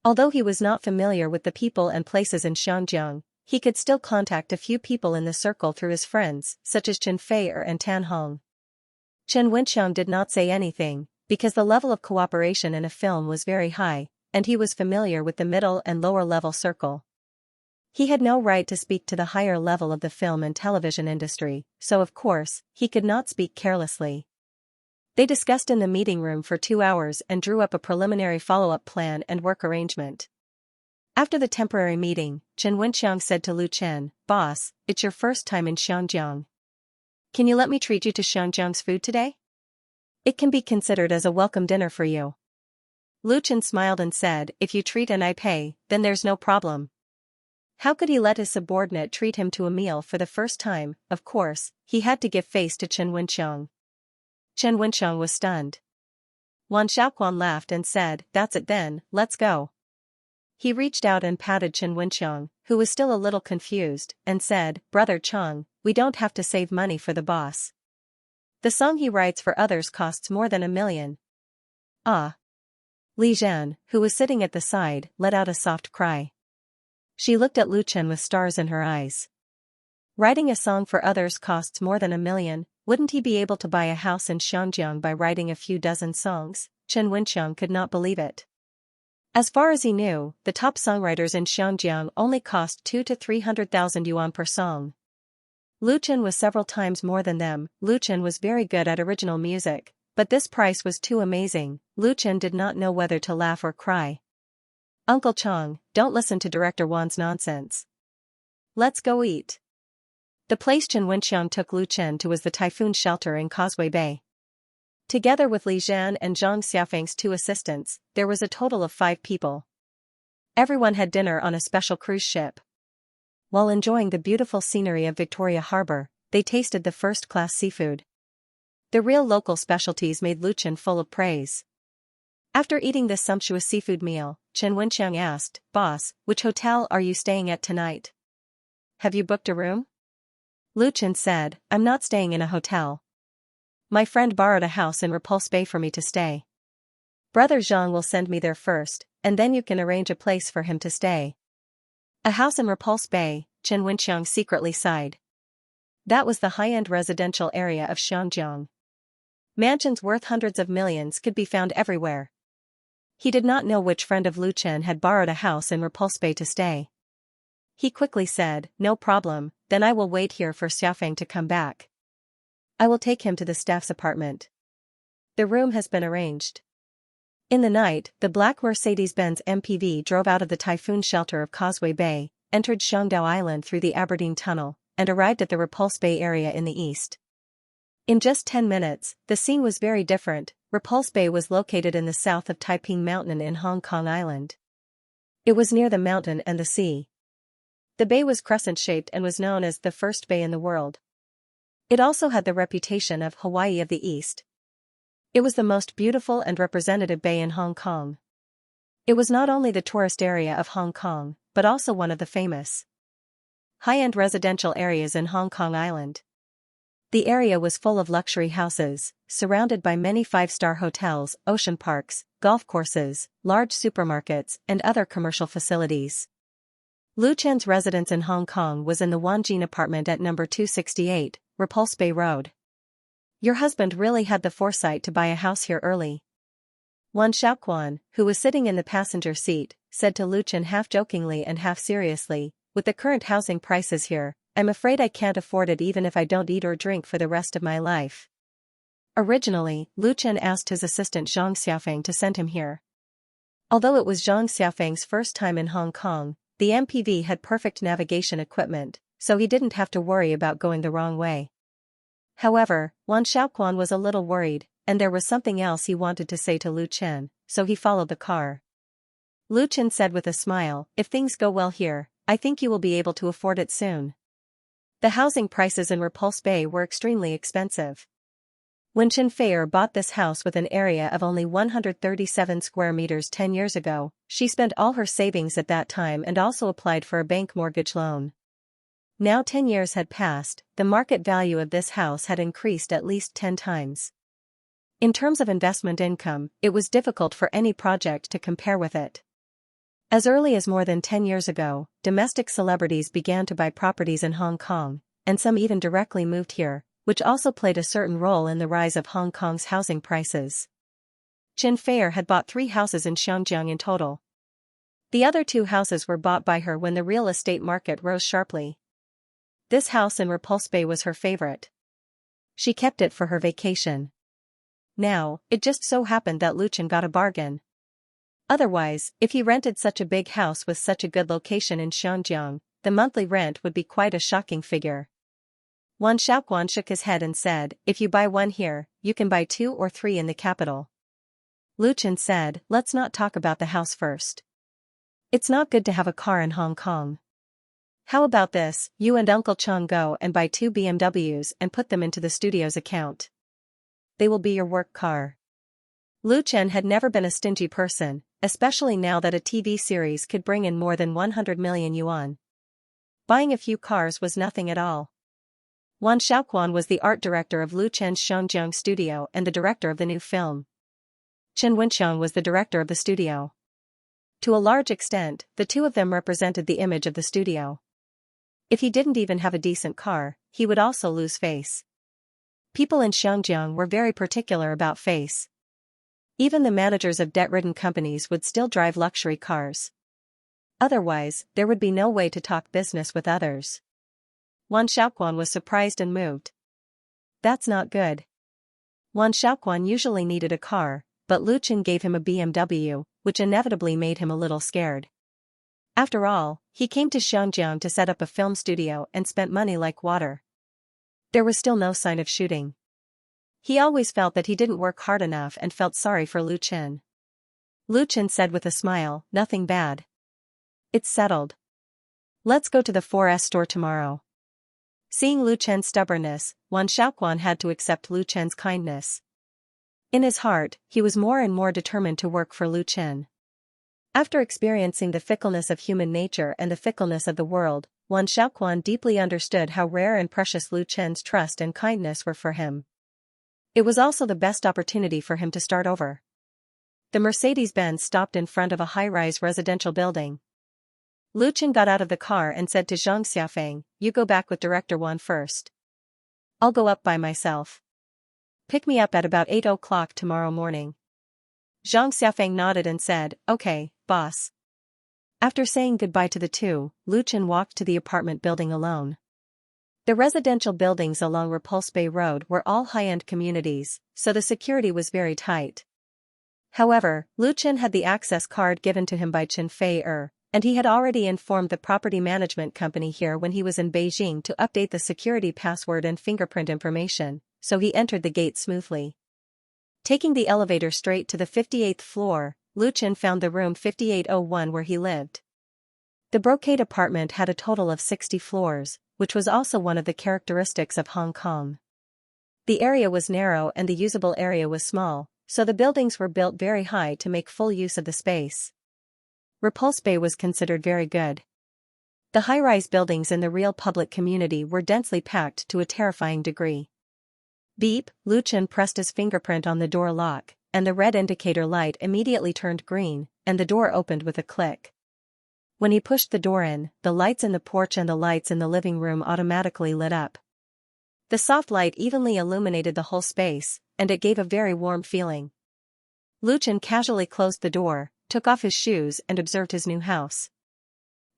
Although he was not familiar with the people and places in Xianjiang, he could still contact a few people in the circle through his friends, such as Chen Feier and Tan Hong. Chen Wenxiang did not say anything, because the level of cooperation in a film was very high, and he was familiar with the middle and lower level circle. He had no right to speak to the higher level of the film and television industry, so of course, he could not speak carelessly. They discussed in the meeting room for 2 hours and drew up a preliminary follow-up plan and work arrangement. After the temporary meeting, Chen Wenxiang said to Lu Chen, "Boss, it's your first time in Xianjiang. Can you let me treat you to Xianjiang's food today? It can be considered as a welcome dinner for you." Lu Chen smiled and said, "If you treat and I pay, then there's no problem." How could he let his subordinate treat him to a meal for the first time? Of course, he had to give face to Chen Wenxiang. Chen Wenxiang was stunned. Wan Shaoquan laughed and said, "That's it then, let's go." He reached out and patted Chen Wenxiang, who was still a little confused, and said, "Brother Chang, we don't have to save money for the boss. The song he writes for others costs more than $1 million. Ah." Li Zhan, who was sitting at the side, let out a soft cry. She looked at Lu Chen with stars in her eyes. Writing a song for others costs more than $1 million, wouldn't he be able to buy a house in Xianjiang by writing a few dozen songs? Chen Wenxiang could not believe it. As far as he knew, the top songwriters in Xianjiang only cost 200,000 to 300,000 yuan per song. Lu Chen was several times more than them. Lu Chen was very good at original music, but this price was too amazing. Lu Chen did not know whether to laugh or cry. "Uncle Chang, don't listen to Director Wan's nonsense. Let's go eat." The place Chen Wenxiang took Lu Chen to was the Typhoon Shelter in Causeway Bay. Together with Li Zhan and Zhang Xiaofeng's 2 assistants, there was a total of 5 people. Everyone had dinner on a special cruise ship. While enjoying the beautiful scenery of Victoria Harbor, they tasted the first-class seafood. The real local specialties made Lu Chen full of praise. After eating this sumptuous seafood meal, Chen Wenxiang asked, "Boss, which hotel are you staying at tonight? Have you booked a room?" Lu Chen said, "I'm not staying in a hotel. My friend borrowed a house in Repulse Bay for me to stay. Brother Zhang will send me there first, and then you can arrange a place for him to stay." A house in Repulse Bay, Chen Wenxiang secretly sighed. That was the high-end residential area of Xianjiang. Mansions worth hundreds of millions could be found everywhere. He did not know which friend of Lu Chen had borrowed a house in Repulse Bay to stay. He quickly said, "No problem, then I will wait here for Xiaofeng to come back. I will take him to the staff's apartment. The room has been arranged." In the night, the black Mercedes-Benz MPV drove out of the Typhoon Shelter of Causeway Bay, entered Xiangdao Island through the Aberdeen Tunnel, and arrived at the Repulse Bay area in the east. In just 10 minutes, the scene was very different. Repulse Bay was located in the south of Taiping Mountain in Hong Kong Island. It was near the mountain and the sea. The bay was crescent-shaped and was known as the first bay in the world. It also had the reputation of Hawaii of the East. It was the most beautiful and representative bay in Hong Kong. It was not only the tourist area of Hong Kong, but also one of the famous high-end residential areas in Hong Kong Island. The area was full of luxury houses, surrounded by many five-star hotels, ocean parks, golf courses, large supermarkets, and other commercial facilities. Lu Chen's residence in Hong Kong was in the Wanjin apartment at number 268, Repulse Bay Road. Your husband really had the foresight to buy a house here early. Wan Xiaoquan, who was sitting in the passenger seat, said to Lu Chen half jokingly and half seriously, with the current housing prices here, I'm afraid I can't afford it even if I don't eat or drink for the rest of my life. Originally, Lu Chen asked his assistant Zhang Xiaofeng to send him here. Although it was Zhang Xiaofeng's first time in Hong Kong, the MPV had perfect navigation equipment, so he didn't have to worry about going the wrong way. However, Wan Xiaoquan was a little worried, and there was something else he wanted to say to Lu Chen, so he followed the car. Lu Chen said with a smile, if things go well here, I think you will be able to afford it soon. The housing prices in Repulse Bay were extremely expensive. When Chen Feier bought this house with an area of only 137 square meters 10 years ago, she spent all her savings at that time and also applied for a bank mortgage loan. Now 10 years had passed, the market value of this house had increased at least 10 times. In terms of investment income, it was difficult for any project to compare with it. As early as more than 10 years ago, domestic celebrities began to buy properties in Hong Kong, and some even directly moved here, which also played a certain role in the rise of Hong Kong's housing prices. Chen Feier had bought 3 houses in Xianxia in total. The other 2 houses were bought by her when the real estate market rose sharply. This house in Repulse Bay was her favorite. She kept it for her vacation. Now, it just so happened that Lu Chen got a bargain. Otherwise, if he rented such a big house with such a good location in Xiangyang, the monthly rent would be quite a shocking figure. Wan Xiaoquan shook his head and said, if you buy one here, you can buy 2 or 3 in the capital. Lu Chen said, let's not talk about the house first. It's not good to have a car in Hong Kong. How about this, you and Uncle Chang go and buy 2 BMWs and put them into the studio's account. They will be your work car. Lu Chen had never been a stingy person, especially now that a TV series could bring in more than 100 million yuan. Buying a few cars was nothing at all. Wan Xiaoquan was the art director of Lu Chen's Shangjiang studio and the director of the new film. Chen Wenxiang was the director of the studio. To a large extent, the two of them represented the image of the studio. If he didn't even have a decent car, he would also lose face. People in Shangjiang were very particular about face. Even the managers of debt-ridden companies would still drive luxury cars. Otherwise, there would be no way to talk business with others. Wan Xiaoquan was surprised and moved. That's not good. Wan Xiaoquan usually needed a car, but Lu Chen gave him a BMW, which inevitably made him a little scared. After all, he came to Xiangyang to set up a film studio and spent money like water. There was still no sign of shooting. He always felt that he didn't work hard enough and felt sorry for Lu Chen. Lu Chen said with a smile, nothing bad. It's settled. Let's go to the 4S store tomorrow. Seeing Lu Chen's stubbornness, Wan Xiaoquan had to accept Lu Chen's kindness. In his heart, he was more and more determined to work for Lu Chen. After experiencing the fickleness of human nature and the fickleness of the world, Wan Xiaoquan deeply understood how rare and precious Lu Chen's trust and kindness were for him. It was also the best opportunity for him to start over. The Mercedes-Benz stopped in front of a high-rise residential building. Lu Chen got out of the car and said to Zhang Xiaofeng, you go back with Director Wan first. I'll go up by myself. Pick me up at about 8 o'clock tomorrow morning. Zhang Xiaofeng nodded and said, okay, boss. After saying goodbye to the two, Lu Chen walked to the apartment building alone. The residential buildings along Repulse Bay Road were all high-end communities, so the security was very tight. However, Lu Chen had the access card given to him by Chen Feier, and he had already informed the property management company here when he was in Beijing to update the security password and fingerprint information, so he entered the gate smoothly. Taking the elevator straight to the 58th floor, Lu Chen found the room 5801 where he lived. The brocade apartment had a total of 60 floors, which was also one of the characteristics of Hong Kong. The area was narrow and the usable area was small, so the buildings were built very high to make full use of the space. Repulse Bay was considered very good. The high-rise buildings in the real public community were densely packed to a terrifying degree. Beep, Lu Chen pressed his fingerprint on the door lock, and the red indicator light immediately turned green, and the door opened with a click. When he pushed the door in, the lights in the porch and the lights in the living room automatically lit up. The soft light evenly illuminated the whole space, and it gave a very warm feeling. Lu Chen casually closed the door, took off his shoes and observed his new house.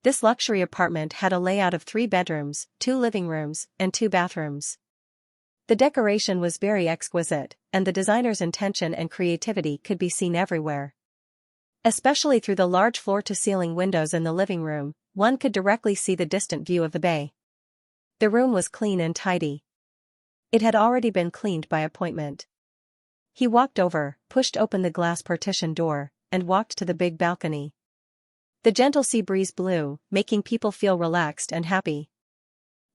This luxury apartment had a layout of 3 bedrooms, 2 living rooms, and 2 bathrooms. The decoration was very exquisite, and the designer's intention and creativity could be seen everywhere. Especially through the large floor-to-ceiling windows in the living room, one could directly see the distant view of the bay. The room was clean and tidy. It had already been cleaned by appointment. He walked over, pushed open the glass partition door, and walked to the big balcony. The gentle sea breeze blew, making people feel relaxed and happy.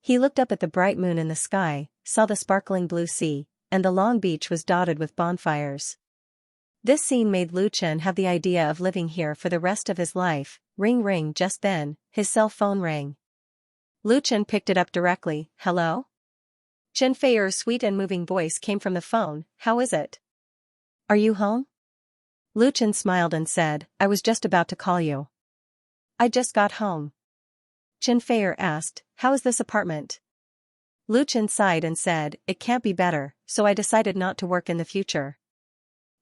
He looked up at the bright moon in the sky, saw the sparkling blue sea, and the long beach was dotted with bonfires. This scene made Lu Chen have the idea of living here for the rest of his life. Ring ring. Just then, his cell phone rang. Lu Chen picked it up directly. Hello? Chen Feier's sweet and moving voice came from the phone. How is it? Are you home? Lu Chen smiled and said, I was just about to call you. I just got home. Chen Feier asked, how is this apartment? Lu Chen sighed and said, it can't be better, so I decided not to work in the future.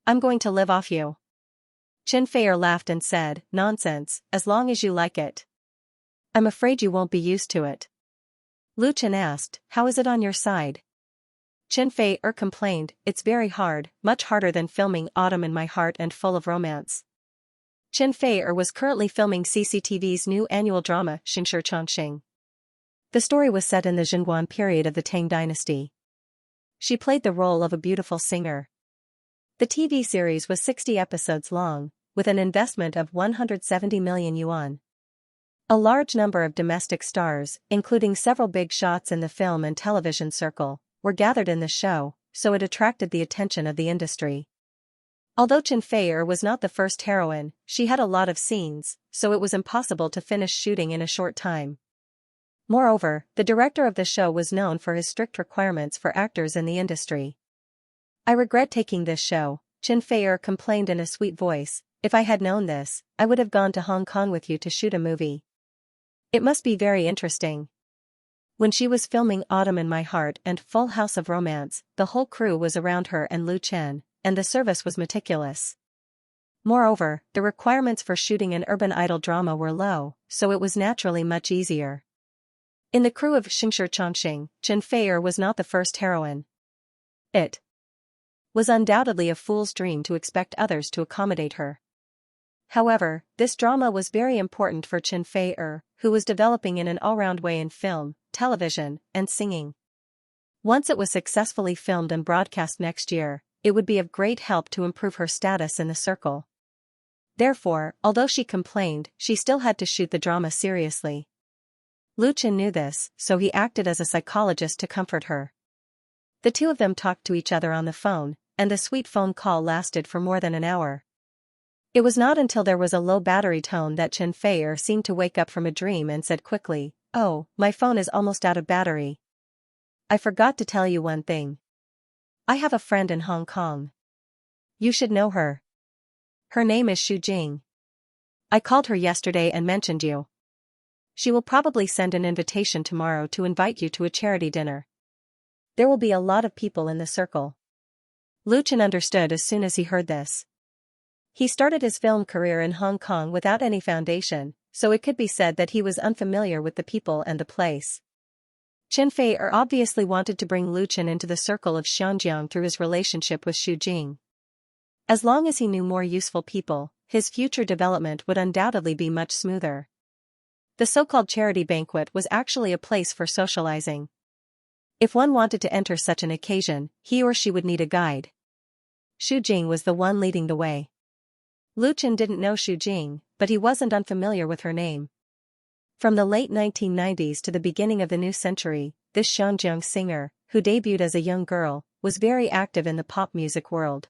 I'm going to live off you. Chen Feier laughed and said, nonsense, as long as you like it. I'm afraid you won't be used to it. Lu Chen asked, how is it on your side? Chen Feier complained, it's very hard, much harder than filming Autumn in My Heart and Full of Romance. Chen Feier was currently filming CCTV's new annual drama, Xianxia. The story was set in the Jingguan period of the Tang dynasty. She played the role of a beautiful singer. The TV series was 60 episodes long, with an investment of 170 million yuan. A large number of domestic stars, including several big shots in the film and television circle, were gathered in the show, so it attracted the attention of the industry. Although Chen Feier was not the first heroine, she had a lot of scenes, so it was impossible to finish shooting in a short time. Moreover, the director of the show was known for his strict requirements for actors in the industry. I regret taking this show, Chen Feier complained in a sweet voice. If I had known this, I would have gone to Hong Kong with you to shoot a movie. It must be very interesting. When she was filming Autumn in My Heart and Full House of Romance, the whole crew was around her and Lu Chen, and the service was meticulous. Moreover, the requirements for shooting an urban idol drama were low, so it was naturally much easier. In the crew of Xianxia, Chen Feier was not the first heroine. It was undoubtedly a fool's dream to expect others to accommodate her. However, this drama was very important for Chen Feier, who was developing in an all-round way in film, television, and singing. Once it was successfully filmed and broadcast next year, it would be of great help to improve her status in the circle. Therefore, although she complained, she still had to shoot the drama seriously. Lu Chen knew this, so he acted as a psychologist to comfort her. The two of them talked to each other on the phone, and the sweet phone call lasted for more than an hour. It was not until there was a low battery tone that Chen Feier seemed to wake up from a dream and said quickly, "Oh, my phone is almost out of battery. I forgot to tell you one thing. I have a friend in Hong Kong. You should know her. Her name is Xu Jing. I called her yesterday and mentioned you. She will probably send an invitation tomorrow to invite you to a charity dinner. There will be a lot of people in the circle." Lu Chen understood as soon as he heard this. He started his film career in Hong Kong without any foundation, so it could be said that he was unfamiliar with the people and the place. Chen Feier obviously wanted to bring Lu Chen into the circle of Xianxia through his relationship with Xu Jing. As long as he knew more useful people, his future development would undoubtedly be much smoother. The so-called charity banquet was actually a place for socializing. If one wanted to enter such an occasion, he or she would need a guide. Xu Jing was the one leading the way. Lu Chen didn't know Xu Jing, but he wasn't unfamiliar with her name. From the late 1990s to the beginning of the new century, this Xianxia singer, who debuted as a young girl, was very active in the pop music world.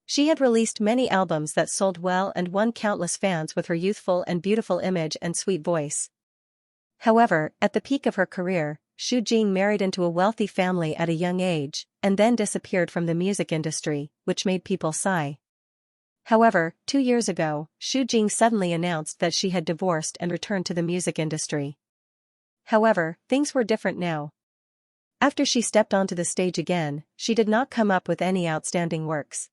She had released many albums that sold well and won countless fans with her youthful and beautiful image and sweet voice. However, at the peak of her career, Xu Jing married into a wealthy family at a young age, and then disappeared from the music industry, which made people sigh. However, 2 years ago, Xu Jing suddenly announced that she had divorced and returned to the music industry. However, things were different now. After she stepped onto the stage again, she did not come up with any outstanding works.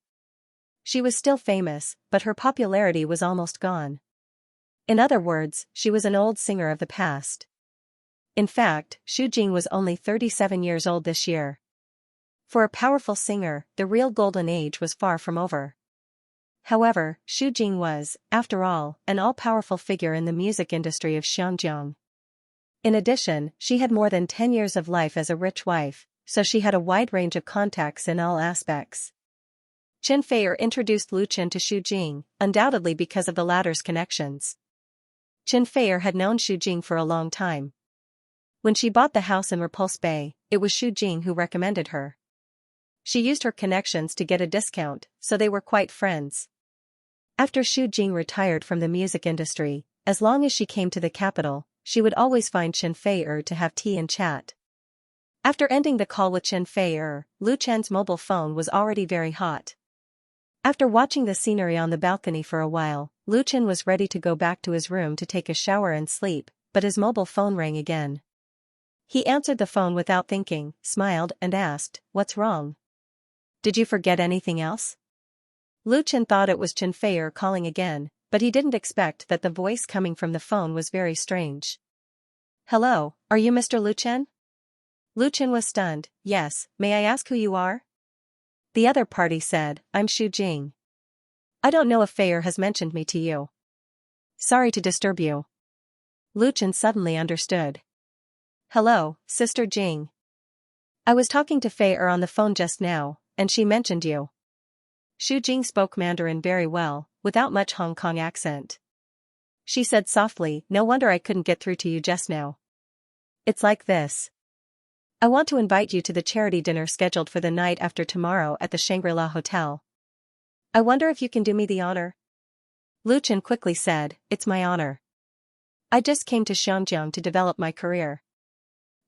She was still famous, but her popularity was almost gone. In other words, she was an old singer of the past. In fact, Xu Jing was only 37 years old this year. For a powerful singer, the real golden age was far from over. However, Xu Jing was, after all, an all-powerful figure in the music industry of Xianxia. In addition, she had more than 10 years of life as a rich wife, so she had a wide range of contacts in all aspects. Chen Feier introduced Lu Chen to Xu Jing, undoubtedly because of the latter's connections. Chen Feier had known Xu Jing for a long time. When she bought the house in Repulse Bay, it was Xu Jing who recommended her. She used her connections to get a discount, so they were quite friends. After Xu Jing retired from the music industry, as long as she came to the capital, she would always find Chen Feier to have tea and chat. After ending the call with Chen Feier, Lu Chen's mobile phone was already very hot. After watching the scenery on the balcony for a while, Lu Chen was ready to go back to his room to take a shower and sleep, but his mobile phone rang again. He answered the phone without thinking, smiled and asked, "What's wrong? Did you forget anything else?" Lu Chen thought it was Chen Feier calling again, but he didn't expect that the voice coming from the phone was very strange. "Hello, are you Mr. Lu Chen?" Lu Chen was stunned. "Yes, may I ask who you are?" The other party said, "I'm Xu Jing. I don't know if Feier has mentioned me to you. Sorry to disturb you." Lu Chen suddenly understood. "Hello, Sister Jing. I was talking to Feier on the phone just now, and she mentioned you." Xu Jing spoke Mandarin very well, without much Hong Kong accent. She said softly, "No wonder I couldn't get through to you just now. It's like this. I want to invite you to the charity dinner scheduled for the night after tomorrow at the Shangri-La Hotel. I wonder if you can do me the honor?" Lu Chen quickly said, "It's my honor. I just came to Xiangyang to develop my career.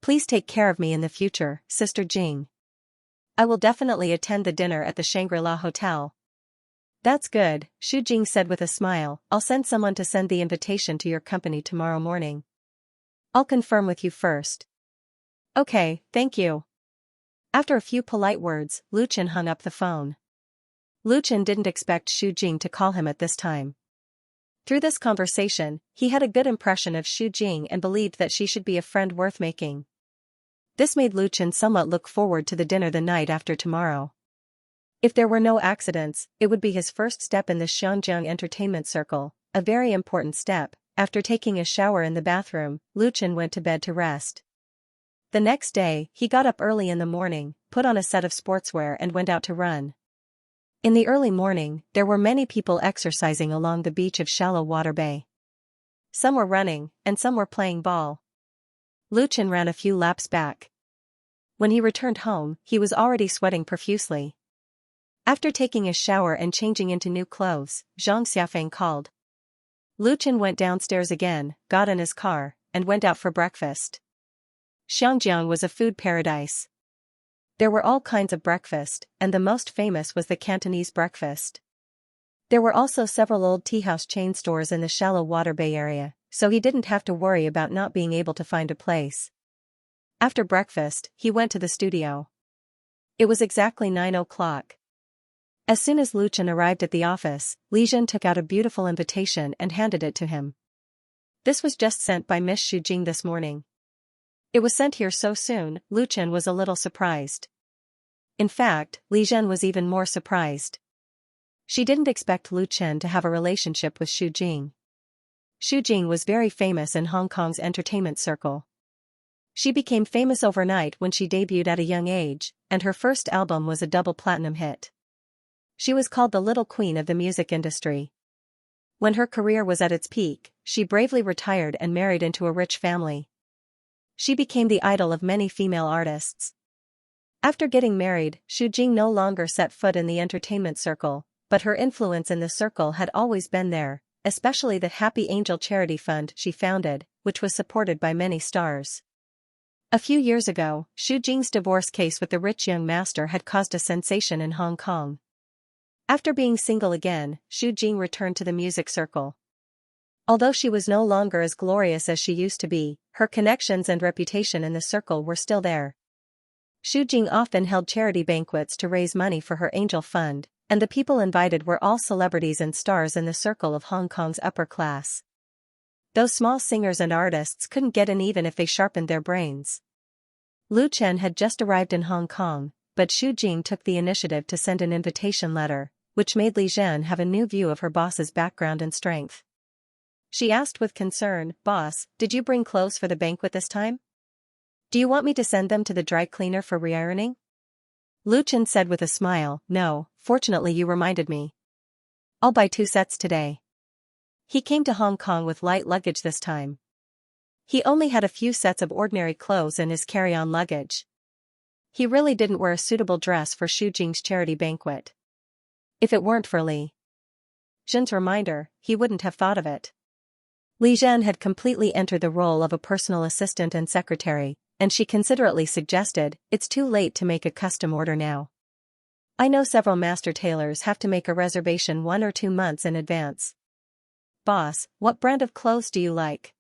Please take care of me in the future, Sister Jing. I will definitely attend the dinner at the Shangri-La Hotel." "That's good," Xu Jing said with a smile. "I'll send someone to send the invitation to your company tomorrow morning. I'll confirm with you first." "Okay, thank you." After a few polite words, Lu Chen hung up the phone. Lu Chen didn't expect Xu Jing to call him at this time. Through this conversation, he had a good impression of Xu Jing and believed that she should be a friend worth making. This made Lu Chen somewhat look forward to the dinner the night after tomorrow. If there were no accidents, it would be his first step in the Xiangyang entertainment circle, a very important step. After taking a shower in the bathroom, Lu Chen went to bed to rest. The next day, he got up early in the morning, put on a set of sportswear and went out to run. In the early morning, there were many people exercising along the beach of Shallow Water Bay. Some were running, and some were playing ball. Lu Chen ran a few laps back. When he returned home, he was already sweating profusely. After taking a shower and changing into new clothes, Xianxia called. Lu Chen went downstairs again, got in his car, and went out for breakfast. Xiangyang was a food paradise. There were all kinds of breakfast, and the most famous was the Cantonese breakfast. There were also several old teahouse chain stores in the Shallow Water Bay area, so he didn't have to worry about not being able to find a place. After breakfast, he went to the studio. It was exactly 9 o'clock. As soon as Lu Chen arrived at the office, Li Zhen took out a beautiful invitation and handed it to him. "This was just sent by Miss Xu Jing this morning." It was sent here so soon, Lu Chen was a little surprised. In fact, Li Zhen was even more surprised. She didn't expect Lu Chen to have a relationship with Xu Jing. Xu Jing was very famous in Hong Kong's entertainment circle. She became famous overnight when she debuted at a young age, and her first album was a double platinum hit. She was called the Little Queen of the music industry. When her career was at its peak, she bravely retired and married into a rich family. She became the idol of many female artists. After getting married, Xu Jing no longer set foot in the entertainment circle, but her influence in the circle had always been there, especially the Happy Angel charity fund she founded, which was supported by many stars. A few years ago, Xu Jing's divorce case with the rich young master had caused a sensation in Hong Kong. After being single again, Xu Jing returned to the music circle. Although she was no longer as glorious as she used to be, her connections and reputation in the circle were still there. Xu Jing often held charity banquets to raise money for her angel fund, and the people invited were all celebrities and stars in the circle of Hong Kong's upper class. Those small singers and artists couldn't get in even if they sharpened their brains. Lu Chen had just arrived in Hong Kong, but Xu Jing took the initiative to send an invitation letter, which made Li Zhen have a new view of her boss's background and strength. She asked with concern, "Boss, did you bring clothes for the banquet this time? Do you want me to send them to the dry cleaner for re-ironing?" Lu Chen said with a smile, "No, fortunately you reminded me. I'll buy 2 sets today." He came to Hong Kong with light luggage this time. He only had a few sets of ordinary clothes in his carry-on luggage. He really didn't wear a suitable dress for Xu Jing's charity banquet. If it weren't for Li Zhen's reminder, he wouldn't have thought of it. Li Zhen had completely entered the role of a personal assistant and secretary, and she considerately suggested, "It's too late to make a custom order now. I know several master tailors have to make a reservation 1 or 2 months in advance." "Boss, what brand of clothes do you like?"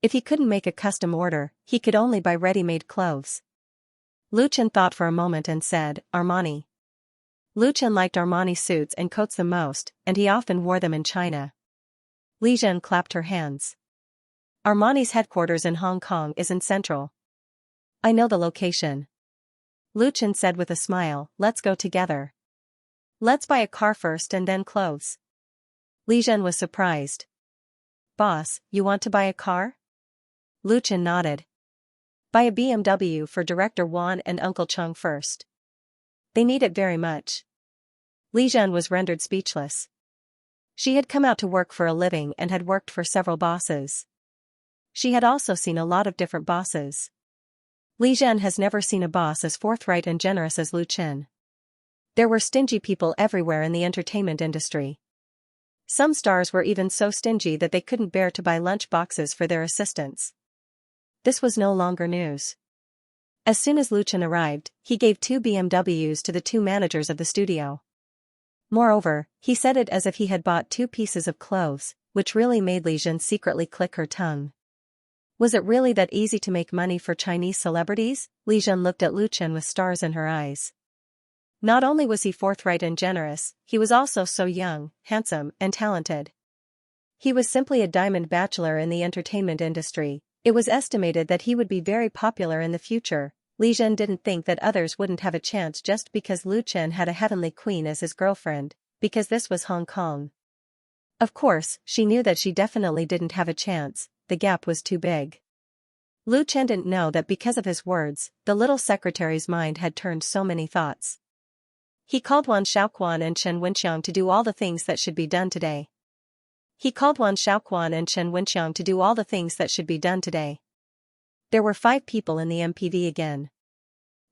If he couldn't make a custom order, he could only buy ready-made clothes. Lu Chen thought for a moment and said, "Armani." Lu Chen liked Armani suits and coats the most, and he often wore them in China. Li Zhen clapped her hands. "Armani's headquarters in Hong Kong is in Central. I know the location." Lu Chen said with a smile, "Let's go together. Let's buy a car first and then clothes." Li Zhen was surprised. "Boss, you want to buy a car?" Lu Chen nodded. "Buy a BMW for Director Wan and Uncle Cheng first. They need it very much." Li Zhen was rendered speechless. She had come out to work for a living and had worked for several bosses. She had also seen a lot of different bosses. Li Zhen has never seen a boss as forthright and generous as Lu Chen. There were stingy people everywhere in the entertainment industry. Some stars were even so stingy that they couldn't bear to buy lunch boxes for their assistants. This was no longer news. As soon as Lu Chen arrived, he gave 2 BMWs to the 2 managers of the studio. Moreover, he said it as if he had bought 2 pieces of clothes, which really made Li Zhen secretly click her tongue. Was it really that easy to make money for Chinese celebrities? Li Zhen looked at Lu Chen with stars in her eyes. Not only was he forthright and generous, he was also so young, handsome, and talented. He was simply a diamond bachelor in the entertainment industry. It was estimated that he would be very popular in the future. Li Zhen didn't think that others wouldn't have a chance just because Lu Chen had a heavenly queen as his girlfriend, because this was Hong Kong. Of course, she knew that she definitely didn't have a chance, the gap was too big. Lu Chen didn't know that because of his words, the little secretary's mind had turned so many thoughts. He called Wan Shaoquan and Chen Wenxiang to do all the things that should be done today. There were 5 people in the MPV again.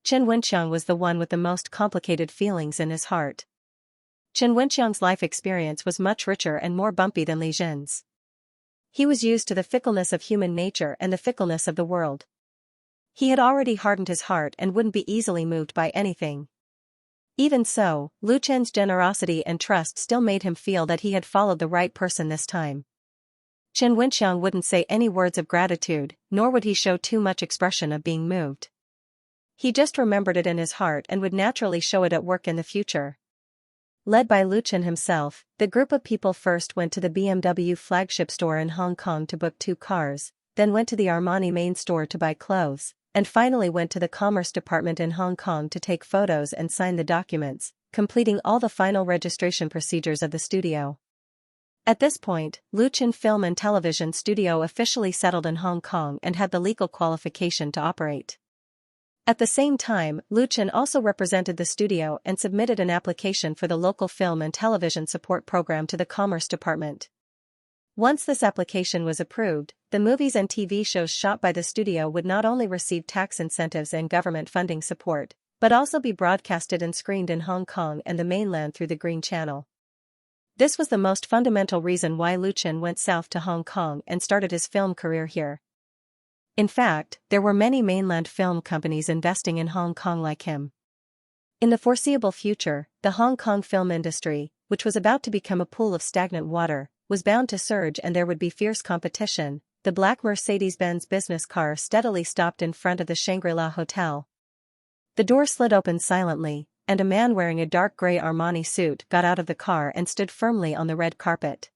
Chen Wenxiang was the one with the most complicated feelings in his heart. Chen Wenxiang's life experience was much richer and more bumpy than Li Zhen's. He was used to the fickleness of human nature and the fickleness of the world. He had already hardened his heart and wouldn't be easily moved by anything. Even so, Lu Chen's generosity and trust still made him feel that he had followed the right person this time. Chen Wenxiang wouldn't say any words of gratitude, nor would he show too much expression of being moved. He just remembered it in his heart and would naturally show it at work in the future. Led by Lu Chen himself, the group of people first went to the BMW flagship store in Hong Kong to book 2 cars, then went to the Armani main store to buy clothes, and finally went to the Commerce Department in Hong Kong to take photos and sign the documents, completing all the final registration procedures of the studio. At this point, Lu Chen Film and Television Studio officially settled in Hong Kong and had the legal qualification to operate. At the same time, Lu Chen also represented the studio and submitted an application for the local film and television support program to the Commerce Department. Once this application was approved, the movies and TV shows shot by the studio would not only receive tax incentives and government funding support, but also be broadcasted and screened in Hong Kong and the mainland through the Green Channel. This was the most fundamental reason why Lu Chen went south to Hong Kong and started his film career here. In fact, there were many mainland film companies investing in Hong Kong like him. In the foreseeable future, the Hong Kong film industry, which was about to become a pool of stagnant water, was bound to surge and there would be fierce competition. The black Mercedes-Benz business car steadily stopped in front of the Shangri-La Hotel. The door slid open silently, and a man wearing a dark gray Armani suit got out of the car and stood firmly on the red carpet.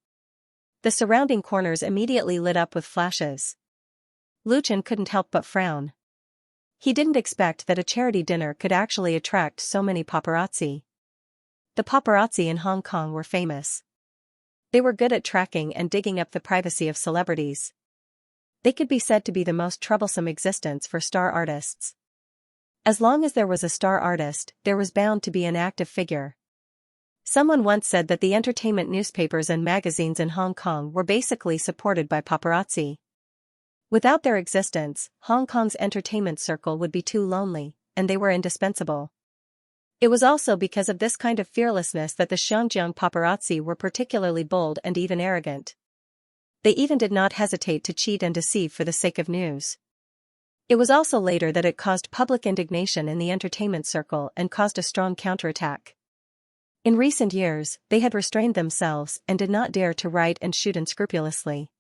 The surrounding corners immediately lit up with flashes. Lu Chen couldn't help but frown. He didn't expect that a charity dinner could actually attract so many paparazzi. The paparazzi in Hong Kong were famous. They were good at tracking and digging up the privacy of celebrities. They could be said to be the most troublesome existence for star artists. As long as there was a star artist, there was bound to be an active figure. Someone once said that the entertainment newspapers and magazines in Hong Kong were basically supported by paparazzi. Without their existence, Hong Kong's entertainment circle would be too lonely, and they were indispensable. It was also because of this kind of fearlessness that the Xianxia paparazzi were particularly bold and even arrogant. They even did not hesitate to cheat and deceive for the sake of news. It was also later that it caused public indignation in the entertainment circle and caused a strong counterattack. In recent years, they had restrained themselves and did not dare to write and shoot unscrupulously.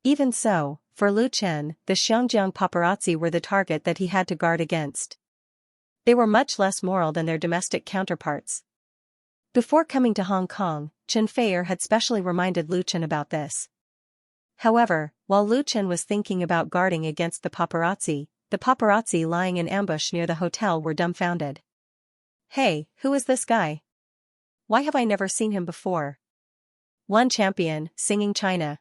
Even so, for Lu Chen, the Xianxia paparazzi were the target that he had to guard against. They were much less moral than their domestic counterparts. Before coming to Hong Kong, Chen Feier had specially reminded Lu Chen about this. However, while Lu Chen was thinking about guarding against the paparazzi lying in ambush near the hotel were dumbfounded. "Hey, who is this guy? Why have I never seen him before?" One champion, singing China.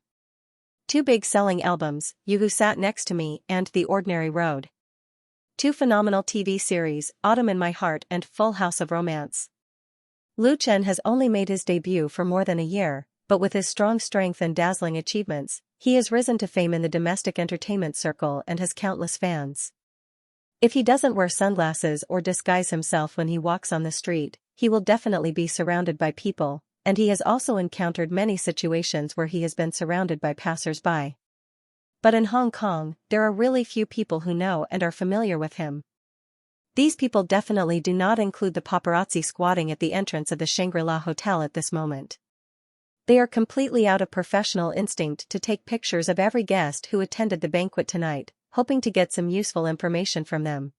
Two big selling albums, You Who Sat Next to Me and The Ordinary Road. Two phenomenal TV series, Autumn in My Heart and Full House of Romance. Lu Chen has only made his debut for more than a year, but with his strong strength and dazzling achievements, he has risen to fame in the domestic entertainment circle and has countless fans. If he doesn't wear sunglasses or disguise himself when he walks on the street, he will definitely be surrounded by people, and he has also encountered many situations where he has been surrounded by passers-by. But in Hong Kong, there are really few people who know and are familiar with him. These people definitely do not include the paparazzi squatting at the entrance of the Shangri-La Hotel at this moment. They are completely out of professional instinct to take pictures of every guest who attended the banquet tonight, hoping to get some useful information from them.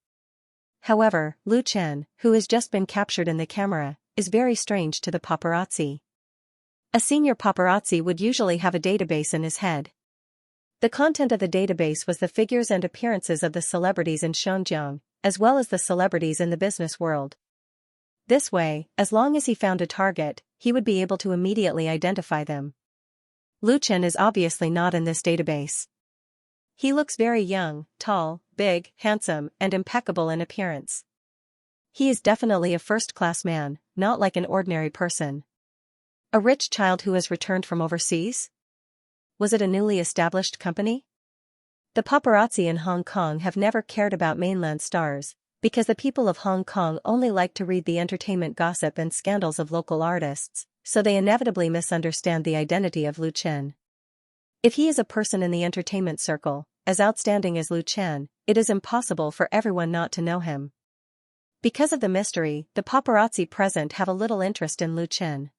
However, Lu Chen, who has just been captured in the camera, is very strange to the paparazzi. A senior paparazzi would usually have a database in his head. The content of the database was the figures and appearances of the celebrities in Shenzhen, as well as the celebrities in the business world. This way, as long as he found a target, he would be able to immediately identify them. Lu Chen is obviously not in this database. He looks very young, tall, big, handsome, and impeccable in appearance. He is definitely a first-class man, not like an ordinary person. A rich child who has returned from overseas? Was it a newly established company? The paparazzi in Hong Kong have never cared about mainland stars, because the people of Hong Kong only like to read the entertainment gossip and scandals of local artists, so they inevitably misunderstand the identity of Lu Chen. If he is a person in the entertainment circle, as outstanding as Lu Chen, it is impossible for everyone not to know him. Because of the mystery, the paparazzi present have a little interest in Lu Chen.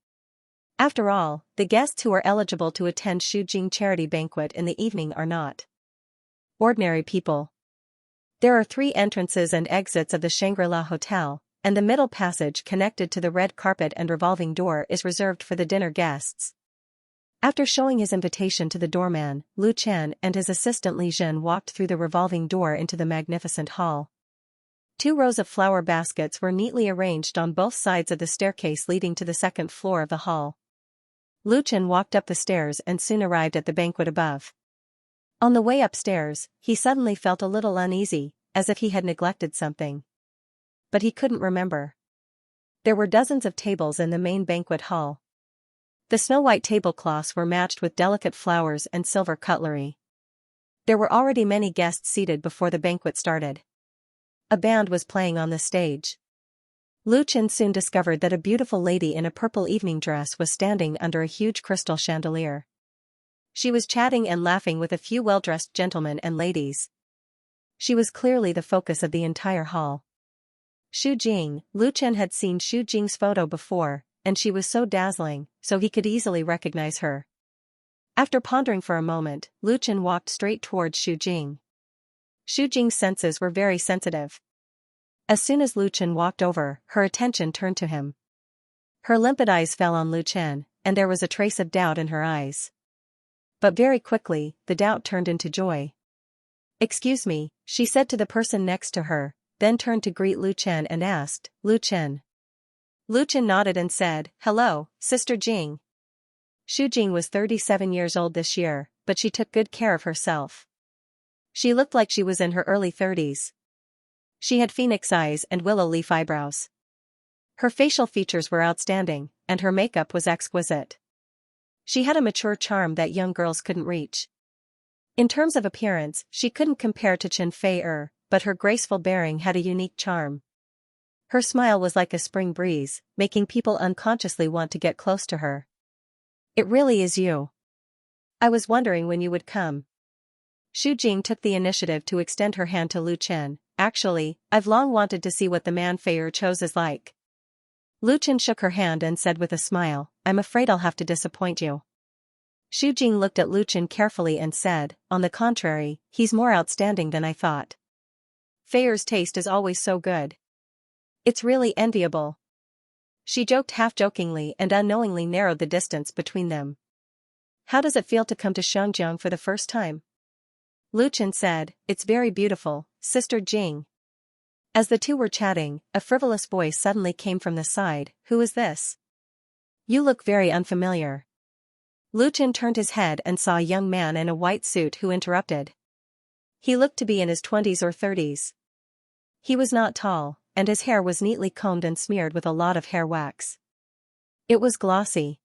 After all, the guests who are eligible to attend Shu Jing charity banquet in the evening are not ordinary people. There are 3 entrances and exits of the Shangri-La Hotel, and the middle passage connected to the red carpet and revolving door is reserved for the dinner guests. After showing his invitation to the doorman, Lu Chen and his assistant Li Zhen walked through the revolving door into the magnificent hall. 2 rows of flower baskets were neatly arranged on both sides of the staircase leading to the second floor of the hall. Lu Chen walked up the stairs and soon arrived at the banquet above. On the way upstairs, he suddenly felt a little uneasy, as if he had neglected something. But he couldn't remember. There were dozens of tables in the main banquet hall. The snow-white tablecloths were matched with delicate flowers and silver cutlery. There were already many guests seated before the banquet started. A band was playing on the stage. Lu Chen soon discovered that a beautiful lady in a purple evening dress was standing under a huge crystal chandelier. She was chatting and laughing with a few well-dressed gentlemen and ladies, She was clearly the focus of the entire hall. Xu Jing, Lu Chen had seen Xu Jing's photo before, and she was so dazzling, so he could easily recognize her. After pondering for a moment, Lu Chen walked straight towards Xu Jing. Xu Jing's senses were very sensitive. As soon as Lu Chen walked over, her attention turned to him. Her limpid eyes fell on Lu Chen, and there was a trace of doubt in her eyes. But very quickly, the doubt turned into joy. "Excuse me," she said to the person next to her, then turned to greet Lu Chen and asked, "Lu Chen?" Lu Chen nodded and said, "Hello, Sister Jing." Xu Jing was 37 years old this year, but she took good care of herself. She looked like she was in her early 30s. She had phoenix eyes and willow leaf eyebrows. Her facial features were outstanding, and her makeup was exquisite. She had a mature charm that young girls couldn't reach. In terms of appearance, she couldn't compare to Chen Fei, but her graceful bearing had a unique charm. Her smile was like a spring breeze, making people unconsciously want to get close to her. "It really is you. I was wondering when you would come." Xu Jing took the initiative to extend her hand to Lu Chen. "Actually, I've long wanted to see what the man Fei chose is like." Lu Chen shook her hand and said with a smile, "I'm afraid I'll have to disappoint you." Xu Jing looked at Lu Chen carefully and said, "On the contrary, he's more outstanding than I thought. Fei's taste is always so good. It's really enviable." She joked half-jokingly and unknowingly narrowed the distance between them. "How does it feel to come to Xianxia for the first time?" Lu Chen said, "It's very beautiful, Sister Jing." As the two were chatting, a frivolous voice suddenly came from the side, "Who is this? You look very unfamiliar." Lu Chen turned his head and saw a young man in a white suit who interrupted. He looked to be in his 20s or 30s. He was not tall, and his hair was neatly combed and smeared with a lot of hair wax. It was glossy.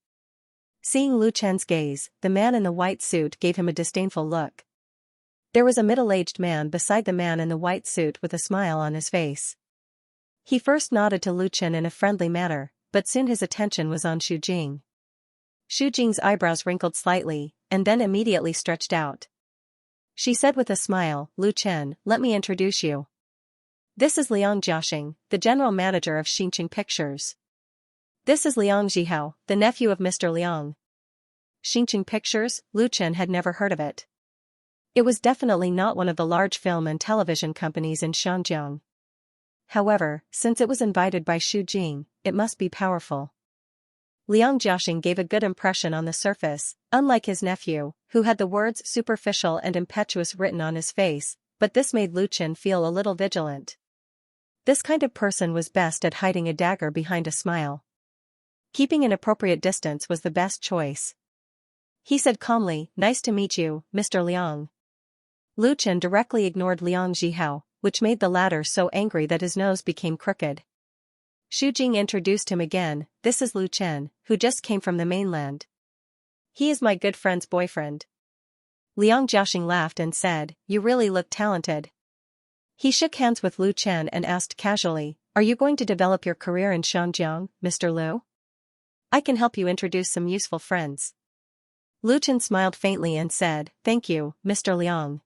Seeing Lu Chen's gaze, the man in the white suit gave him a disdainful look. There was a middle-aged man beside the man in the white suit with a smile on his face. He first nodded to Lu Chen in a friendly manner, but soon his attention was on Xu Jing. Xu Jing's eyebrows wrinkled slightly, and then immediately stretched out. She said with a smile, "Lu Chen, let me introduce you. This is Liang Jiaxing, the general manager of Xianxia Pictures. This is Liang Zhihao, the nephew of Mr. Liang." Xianxia Pictures, Lu Chen had never heard of it. It was definitely not one of the large film and television companies in Xianjiang. However, since it was invited by Xu Jing, it must be powerful. Liang Jiaxing gave a good impression on the surface, unlike his nephew, who had the words superficial and impetuous written on his face, but this made Lu Chen feel a little vigilant. This kind of person was best at hiding a dagger behind a smile. Keeping an appropriate distance was the best choice. He said calmly, "Nice to meet you, Mr. Liang." Lu Chen directly ignored Liang Zhihao, which made the latter so angry that his nose became crooked. Xu Jing introduced him again, "This is Lu Chen, who just came from the mainland. He is my good friend's boyfriend." Liang Jiaxing laughed and said, "You really look talented." He shook hands with Lu Chen and asked casually, "Are you going to develop your career in Xianjiang, Mr. Lu? I can help you introduce some useful friends." Lu Chen smiled faintly and said, "Thank you, Mr. Liang.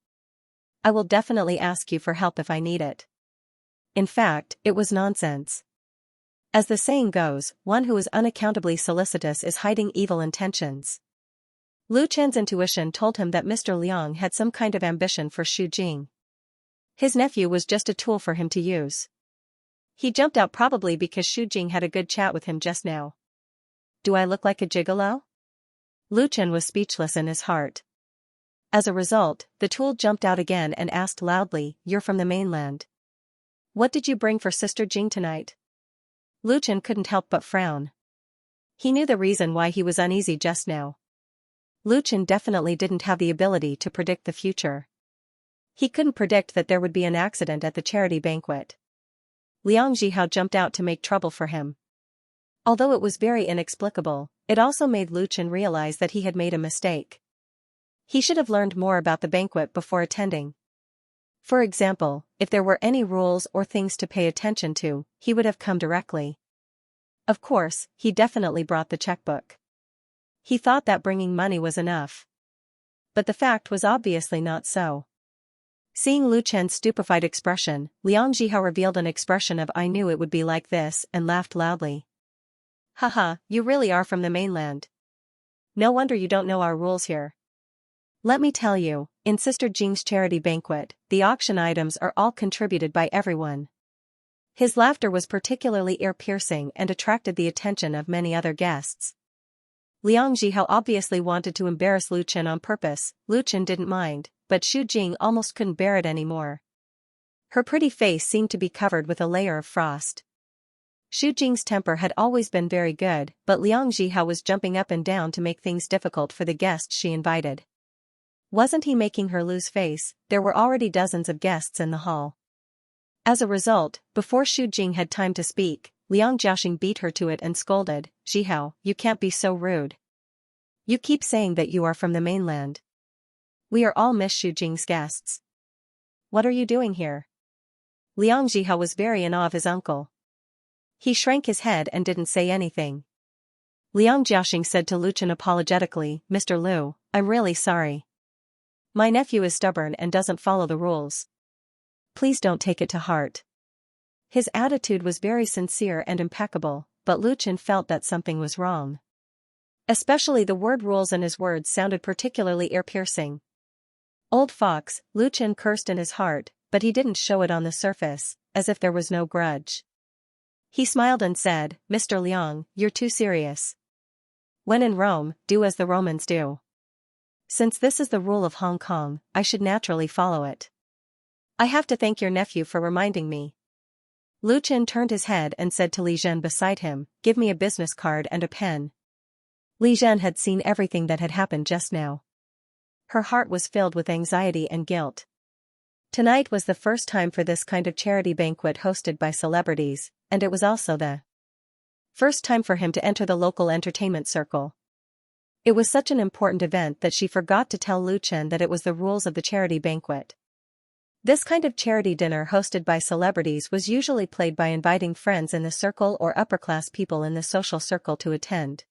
I will definitely ask you for help if I need it." In fact, it was nonsense. As the saying goes, one who is unaccountably solicitous is hiding evil intentions. Lu Chen's intuition told him that Mr. Liang had some kind of ambition for Xu Jing. His nephew was just a tool for him to use. He jumped out probably because Xu Jing had a good chat with him just now. "Do I look like a gigolo?" Lu Chen was speechless in his heart. As a result, the tool jumped out again and asked loudly, "You're from the mainland. What did you bring for Sister Jing tonight?" Lu Chen couldn't help but frown. He knew the reason why he was uneasy just now. Lu Chen definitely didn't have the ability to predict the future. He couldn't predict that there would be an accident at the charity banquet. Liang Zhihao jumped out to make trouble for him. Although it was very inexplicable, it also made Lu Chen realize that he had made a mistake. He should have learned more about the banquet before attending. For example, if there were any rules or things to pay attention to, he would have come directly. Of course, he definitely brought the checkbook. He thought that bringing money was enough. But the fact was obviously not so. Seeing Lu Chen's stupefied expression, Liang Zhihao revealed an expression of "I knew it would be like this" and laughed loudly. Haha, you really are from the mainland. No wonder you don't know our rules here. Let me tell you, in Sister Jing's charity banquet, the auction items are all contributed by everyone. His laughter was particularly ear-piercing and attracted the attention of many other guests. Liang Zhihao obviously wanted to embarrass Lu Chen on purpose. Lu Chen didn't mind, but Xu Jing almost couldn't bear it anymore. Her pretty face seemed to be covered with a layer of frost. Xu Jing's temper had always been very good, but Liang Zhihao was jumping up and down to make things difficult for the guests she invited. Wasn't he making her lose face? There were already dozens of guests in the hall. As a result, before Xu Jing had time to speak, Liang Jiaxing beat her to it and scolded, "Zhihao, you can't be so rude. You keep saying that you are from the mainland. We are all Miss Xu Jing's guests. What are you doing here?" Liang Zhihao was very in awe of his uncle. He shrank his head and didn't say anything. Liang Jiaxing said to Lu Chen apologetically, "Mr. Lu, I'm really sorry. My nephew is stubborn and doesn't follow the rules. Please don't take it to heart." His attitude was very sincere and impeccable, but Lu Chen felt that something was wrong. Especially the word rules, and his words sounded particularly ear-piercing. Old fox, Lu Chen cursed in his heart, but he didn't show it on the surface, as if there was no grudge. He smiled and said, "Mr. Liang, you're too serious. When in Rome, do as the Romans do. Since this is the rule of Hong Kong, I should naturally follow it. I have to thank your nephew for reminding me." Lu Chen turned his head and said to Li Zhen beside him, "Give me a business card and a pen." Li Zhen had seen everything that had happened just now. Her heart was filled with anxiety and guilt. Tonight was the first time for this kind of charity banquet hosted by celebrities, and it was also the first time for him to enter the local entertainment circle. It was such an important event that she forgot to tell Lu Chen that it was the rules of the charity banquet. This kind of charity dinner hosted by celebrities was usually played by inviting friends in the circle or upper-class people in the social circle to attend.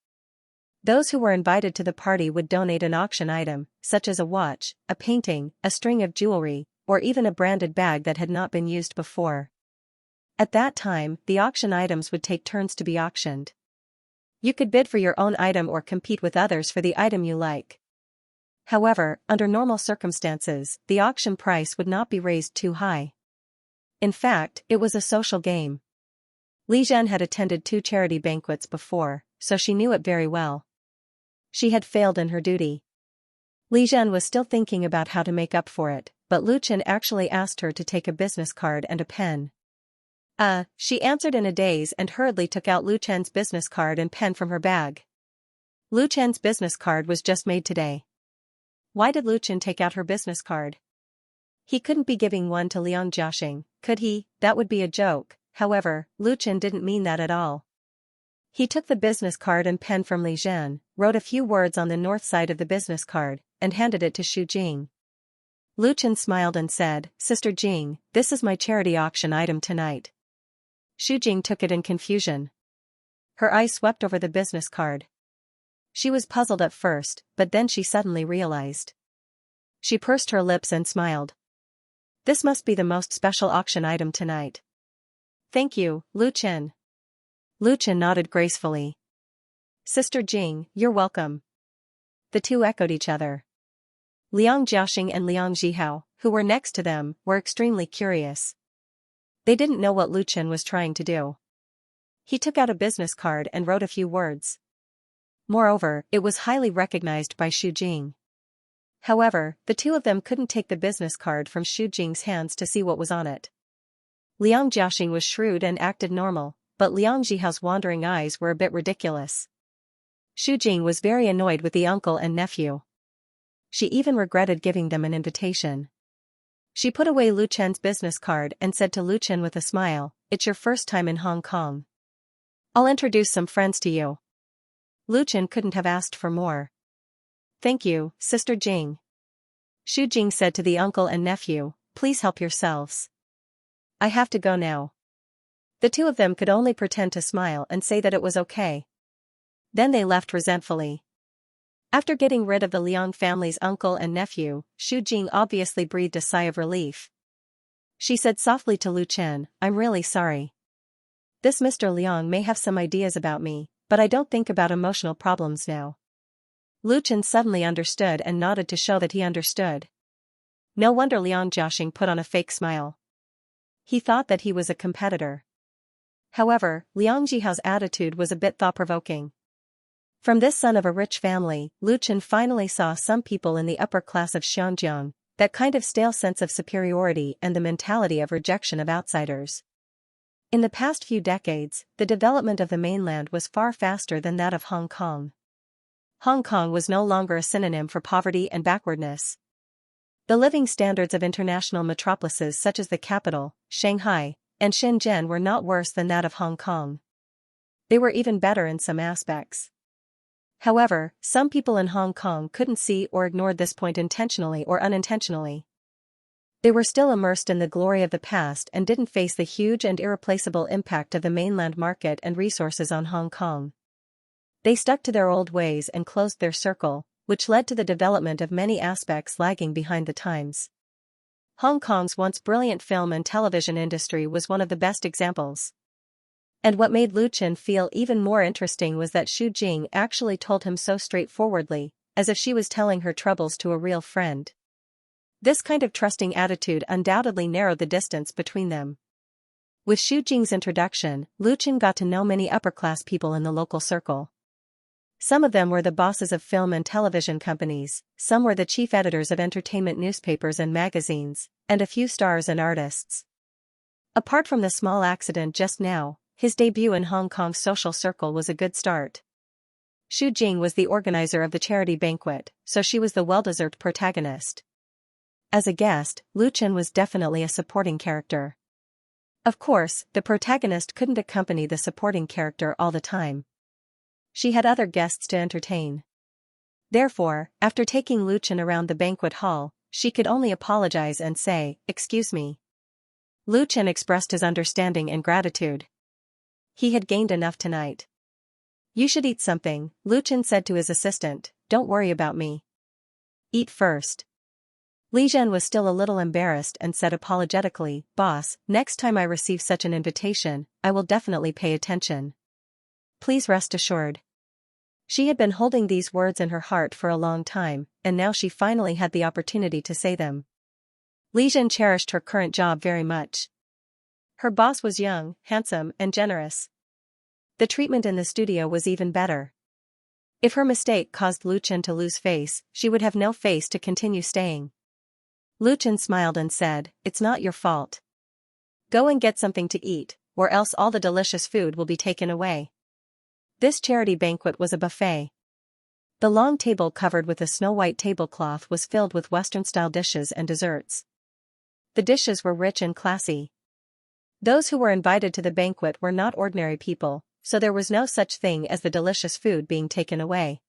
Those who were invited to the party would donate an auction item, such as a watch, a painting, a string of jewelry, or even a branded bag that had not been used before. At that time, the auction items would take turns to be auctioned. You could bid for your own item or compete with others for the item you like. However, under normal circumstances, the auction price would not be raised too high. In fact, it was a social game. Li Zhen had attended 2 charity banquets before, so she knew it very well. She had failed in her duty. Li Zhen was still thinking about how to make up for it, but Lu Chen actually asked her to take a business card and a pen. She answered in a daze and hurriedly took out Lu Chen's business card and pen from her bag. Lu Chen's business card was just made today. Why did Lu Chen take out her business card? He couldn't be giving one to Liang Jiaxing, could he? That would be a joke. However, Lu Chen didn't mean that at all. He took the business card and pen from Li Zhen, wrote a few words on the north side of the business card, and handed it to Xu Jing. Lu Chen smiled and said, "Sister Jing, this is my charity auction item tonight." Xu Jing took it in confusion. Her eyes swept over the business card. She was puzzled at first, but then she suddenly realized. She pursed her lips and smiled. This must be the most special auction item tonight. Thank you, Lu Chen. Lu Chen nodded gracefully. Sister Jing, you're welcome. The two echoed each other. Liang Jiaxing and Liang Zhihao, who were next to them, were extremely curious. They didn't know what Lu Chen was trying to do. He took out a business card and wrote a few words. Moreover, it was highly recognized by Xu Jing. However, the two of them couldn't take the business card from Xu Jing's hands to see what was on it. Liang Jiaxing was shrewd and acted normal, but Liang Zhihao's wandering eyes were a bit ridiculous. Xu Jing was very annoyed with the uncle and nephew. She even regretted giving them an invitation. She put away Lu Chen's business card and said to Lu Chen with a smile, "It's your first time in Hong Kong. I'll introduce some friends to you." Lu Chen couldn't have asked for more. "Thank you, Sister Jing." Xu Jing said to the uncle and nephew, "Please help yourselves. I have to go now." The two of them could only pretend to smile and say that it was okay. Then they left resentfully. After getting rid of the Liang family's uncle and nephew, Xu Jing obviously breathed a sigh of relief. She said softly to Lu Chen, "I'm really sorry. This Mr. Liang may have some ideas about me, but I don't think about emotional problems now." Lu Chen suddenly understood and nodded to show that he understood. No wonder Liang Jiaxing put on a fake smile. He thought that he was a competitor. However, Liang Jihao's attitude was a bit thought-provoking. From this son of a rich family, Lu Chen finally saw some people in the upper class of Xianxia, that kind of stale sense of superiority and the mentality of rejection of outsiders. In the past few decades, the development of the mainland was far faster than that of Hong Kong. Hong Kong was no longer a synonym for poverty and backwardness. The living standards of international metropolises such as the capital, Shanghai, and Shenzhen were not worse than that of Hong Kong. They were even better in some aspects. However, some people in Hong Kong couldn't see or ignored this point intentionally or unintentionally. They were still immersed in the glory of the past and didn't face the huge and irreplaceable impact of the mainland market and resources on Hong Kong. They stuck to their old ways and closed their circle, which led to the development of many aspects lagging behind the times. Hong Kong's once brilliant film and television industry was one of the best examples. And what made Lu Chen feel even more interesting was that Xu Jing actually told him so straightforwardly, as if she was telling her troubles to a real friend. This kind of trusting attitude undoubtedly narrowed the distance between them. With Xu Jing's introduction, Lu Chen got to know many upper-class people in the local circle. Some of them were the bosses of film and television companies, some were the chief editors of entertainment newspapers and magazines, and a few stars and artists. Apart from the small accident just now, his debut in Hong Kong's social circle was a good start. Xu Jing was the organizer of the charity banquet, so she was the well-deserved protagonist. As a guest, Lu Chen was definitely a supporting character. Of course, the protagonist couldn't accompany the supporting character all the time. She had other guests to entertain. Therefore, after taking Lu Chen around the banquet hall, she could only apologize and say, "Excuse me." Lu Chen expressed his understanding and gratitude. He had gained enough tonight. "You should eat something," Lu Chen said to his assistant, "don't worry about me. Eat first." Li Zhen was still a little embarrassed and said apologetically, "Boss, next time I receive such an invitation, I will definitely pay attention. Please rest assured." She had been holding these words in her heart for a long time, and now she finally had the opportunity to say them. Li Zhen cherished her current job very much. Her boss was young, handsome, and generous. The treatment in the studio was even better. If her mistake caused Lu Chen to lose face, she would have no face to continue staying. Lu Chen smiled and said, "It's not your fault. Go and get something to eat, or else all the delicious food will be taken away." This charity banquet was a buffet. The long table covered with a snow-white tablecloth was filled with Western-style dishes and desserts. The dishes were rich and classy. Those who were invited to the banquet were not ordinary people, so there was no such thing as the delicious food being taken away.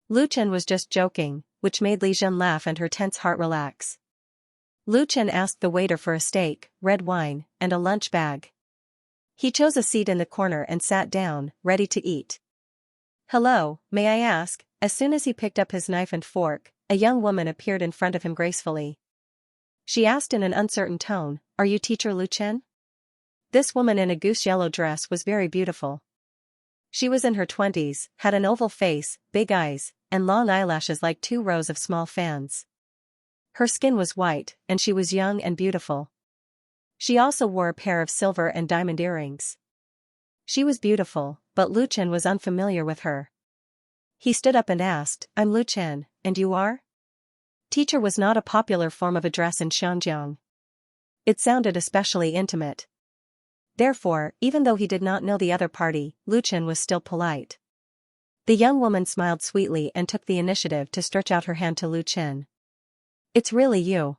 Lu Chen was just joking, which made Li Zhen laugh and her tense heart relax. Lu Chen asked the waiter for a steak, red wine, and a lunch bag. He chose a seat in the corner and sat down, ready to eat. "Hello, may I ask?" As soon as he picked up his knife and fork, a young woman appeared in front of him gracefully. She asked in an uncertain tone, "Are you teacher Lu Chen?" This woman in a goose-yellow dress was very beautiful. She was in her 20s, had an oval face, big eyes, and long eyelashes like 2 rows of small fans. Her skin was white, and she was young and beautiful. She also wore a pair of silver and diamond earrings. She was beautiful, but Lu Chen was unfamiliar with her. He stood up and asked, "I'm Lu Chen, and you are?" Teacher was not a popular form of address in Xinjiang. It sounded especially intimate. Therefore, even though he did not know the other party, Lu Chen was still polite. The young woman smiled sweetly and took the initiative to stretch out her hand to Lu Chen. "It's really you.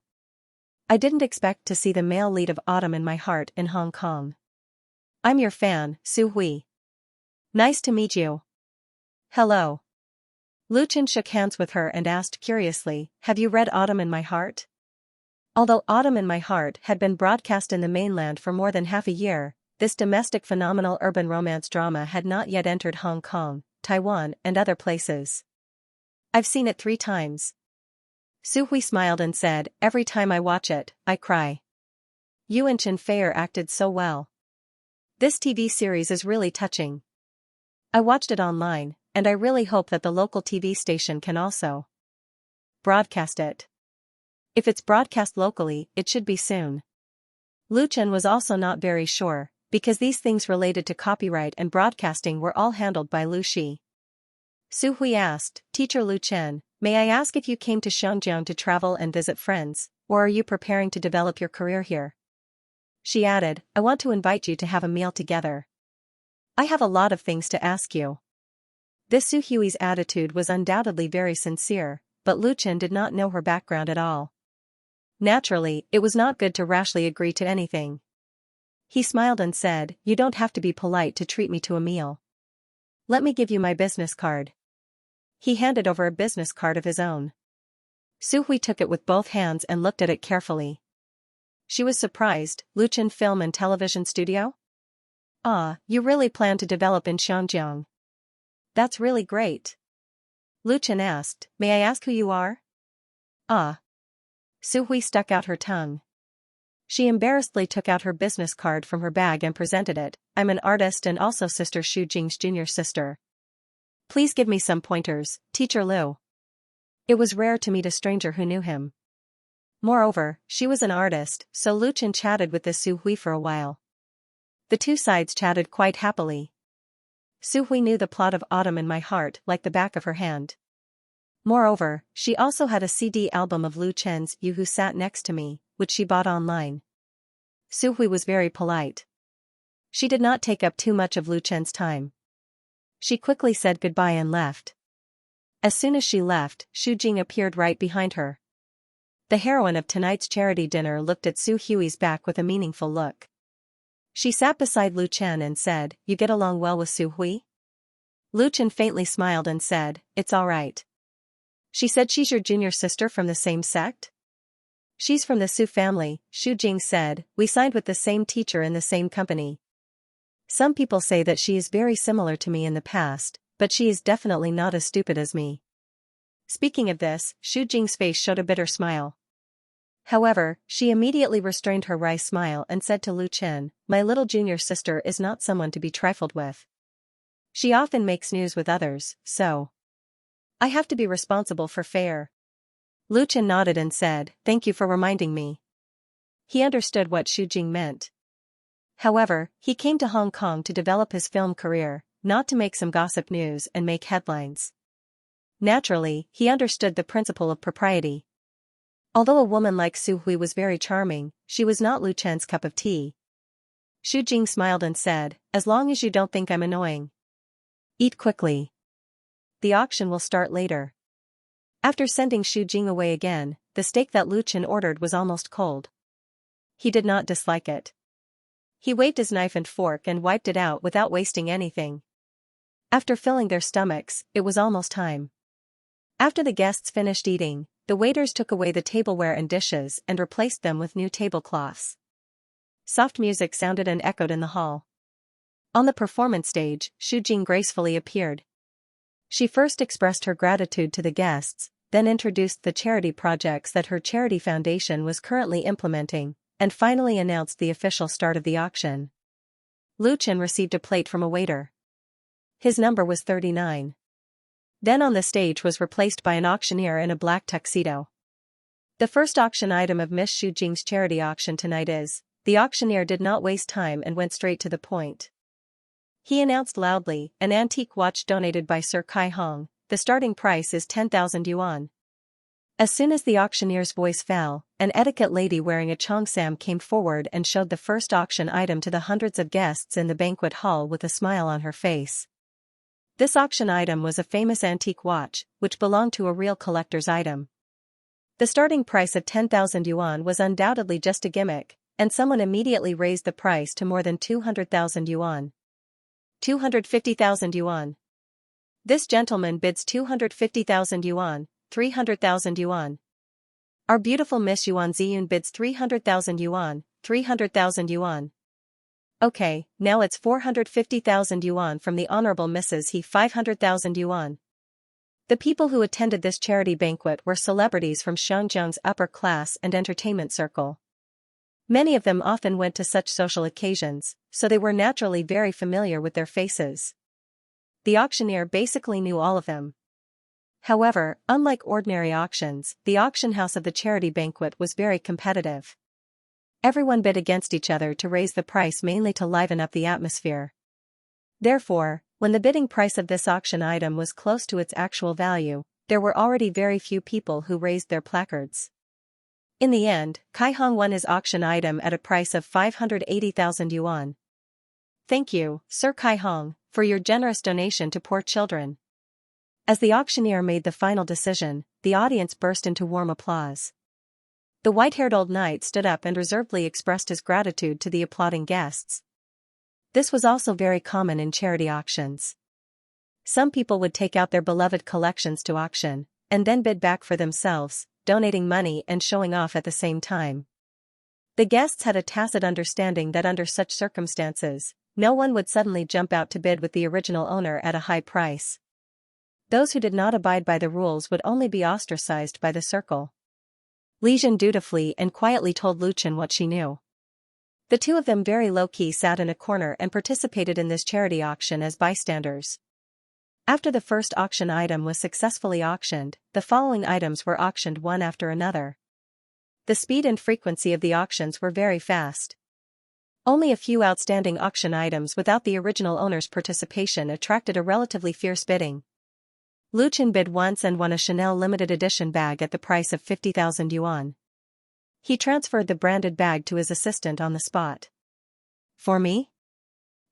I didn't expect to see the male lead of Autumn in My Heart in Hong Kong. I'm your fan, Su Hui. Nice to meet you." "Hello." Lu Chen shook hands with her and asked curiously, "Have you read Autumn in My Heart?" Although Autumn in My Heart had been broadcast in the mainland for more than half a year, this domestic phenomenal urban romance drama had not yet entered Hong Kong, Taiwan, and other places. I've seen it 3 times. Su Hui smiled and said, every time I watch it, I cry. Yuan Feier acted so well. This TV series is really touching. I watched it online, and I really hope that the local TV station can also broadcast it. If it's broadcast locally, it should be soon. Lu Chen was also not very sure, because these things related to copyright and broadcasting were all handled by Lu Shi. Su Hui asked, Teacher Lu Chen, may I ask if you came to Xianxia to travel and visit friends, or are you preparing to develop your career here? She added, I want to invite you to have a meal together. I have a lot of things to ask you. This Su Hui's attitude was undoubtedly very sincere, but Lu Chen did not know her background at all. Naturally, it was not good to rashly agree to anything. He smiled and said, you don't have to be polite to treat me to a meal. Let me give you my business card. He handed over a business card of his own. Su Hui took it with both hands and looked at it carefully. She was surprised. Lu Chen Film and Television Studio? Ah, you really plan to develop in Xiangyang. That's really great. Lu Chen asked, may I ask who you are? Ah. Su Hui stuck out her tongue. She embarrassedly took out her business card from her bag and presented it. I'm an artist and also Sister Xu Jing's junior sister. Please give me some pointers, Teacher Lu. It was rare to meet a stranger who knew him. Moreover, she was an artist, so Lu Chen chatted with this Su Hui for a while. The two sides chatted quite happily. Su Hui knew the plot of Autumn in My Heart like the back of her hand. Moreover, she also had a CD album of Lu Chen's You Who Sat Next to Me, which she bought online. Su Hui was very polite. She did not take up too much of Lu Chen's time. She quickly said goodbye and left. As soon as she left, Xu Jing appeared right behind her. The heroine of tonight's charity dinner looked at Su Hui's back with a meaningful look. She sat beside Lu Chen and said, you get along well with Su Hui? Lu Chen faintly smiled and said, it's all right. She said she's your junior sister from the same sect? She's from the Su family, Xu Jing said, we signed with the same teacher in the same company. Some people say that she is very similar to me in the past, but she is definitely not as stupid as me. Speaking of this, Xu Jing's face showed a bitter smile. However, she immediately restrained her wry smile and said to Lu Chen, my little junior sister is not someone to be trifled with. She often makes news with others, so I have to be responsible for fair. Lu Chen nodded and said, thank you for reminding me. He understood what Xu Jing meant. However, he came to Hong Kong to develop his film career, not to make some gossip news and make headlines. Naturally, he understood the principle of propriety. Although a woman like Su Hui was very charming, she was not Lu Chen's cup of tea. Xu Jing smiled and said, as long as you don't think I'm annoying. Eat quickly. The auction will start later. After sending Xu Jing away again, the steak that Lu Chen ordered was almost cold. He did not dislike it. He waved his knife and fork and wiped it out without wasting anything. After filling their stomachs, it was almost time. After the guests finished eating, the waiters took away the tableware and dishes and replaced them with new tablecloths. Soft music sounded and echoed in the hall. On the performance stage, Xu Jing gracefully appeared. She first expressed her gratitude to the guests, then introduced the charity projects that her charity foundation was currently implementing, and finally announced the official start of the auction. Lu Chen received a plate from a waiter. His number was 39. Then on the stage was replaced by an auctioneer in a black tuxedo. The first auction item of Miss Xu Jing's charity auction tonight is, the auctioneer did not waste time and went straight to the point. He announced loudly, an antique watch donated by Sir Kai Hong, the starting price is 10,000 yuan. As soon as the auctioneer's voice fell, an etiquette lady wearing a cheongsam came forward and showed the first auction item to the hundreds of guests in the banquet hall with a smile on her face. This auction item was a famous antique watch, which belonged to a real collector's item. The starting price of 10,000 yuan was undoubtedly just a gimmick, and someone immediately raised the price to more than 200,000 yuan. 250,000 yuan. This gentleman bids 250,000 yuan, 300,000 yuan. Our beautiful Miss Yuan Ziyun bids 300,000 yuan, 300,000 yuan. Okay, now it's 450,000 yuan from the Honorable Mrs. He 500,000 yuan. The people who attended this charity banquet were celebrities from Xianxia's upper class and entertainment circle. Many of them often went to such social occasions, so they were naturally very familiar with their faces. The auctioneer basically knew all of them. However, unlike ordinary auctions, the auction house of the charity banquet was very competitive. Everyone bid against each other to raise the price, mainly to liven up the atmosphere. Therefore, when the bidding price of this auction item was close to its actual value, there were already very few people who raised their placards. In the end, Kai Hong won his auction item at a price of 580,000 yuan. "Thank you, Sir Kai Hong, for your generous donation to poor children." As the auctioneer made the final decision, the audience burst into warm applause. The white-haired old knight stood up and reservedly expressed his gratitude to the applauding guests. This was also very common in charity auctions. Some people would take out their beloved collections to auction, and then bid back for themselves, donating money and showing off at the same time. The guests had a tacit understanding that under such circumstances, no one would suddenly jump out to bid with the original owner at a high price. Those who did not abide by the rules would only be ostracized by the circle. Li Zhen dutifully and quietly told Lu Chen what she knew. The two of them very low-key sat in a corner and participated in this charity auction as bystanders. After the first auction item was successfully auctioned, the following items were auctioned one after another. The speed and frequency of the auctions were very fast. Only a few outstanding auction items without the original owner's participation attracted a relatively fierce bidding. Lu Chen bid once and won a Chanel limited edition bag at the price of 50,000 yuan. He transferred the branded bag to his assistant on the spot. "For me?"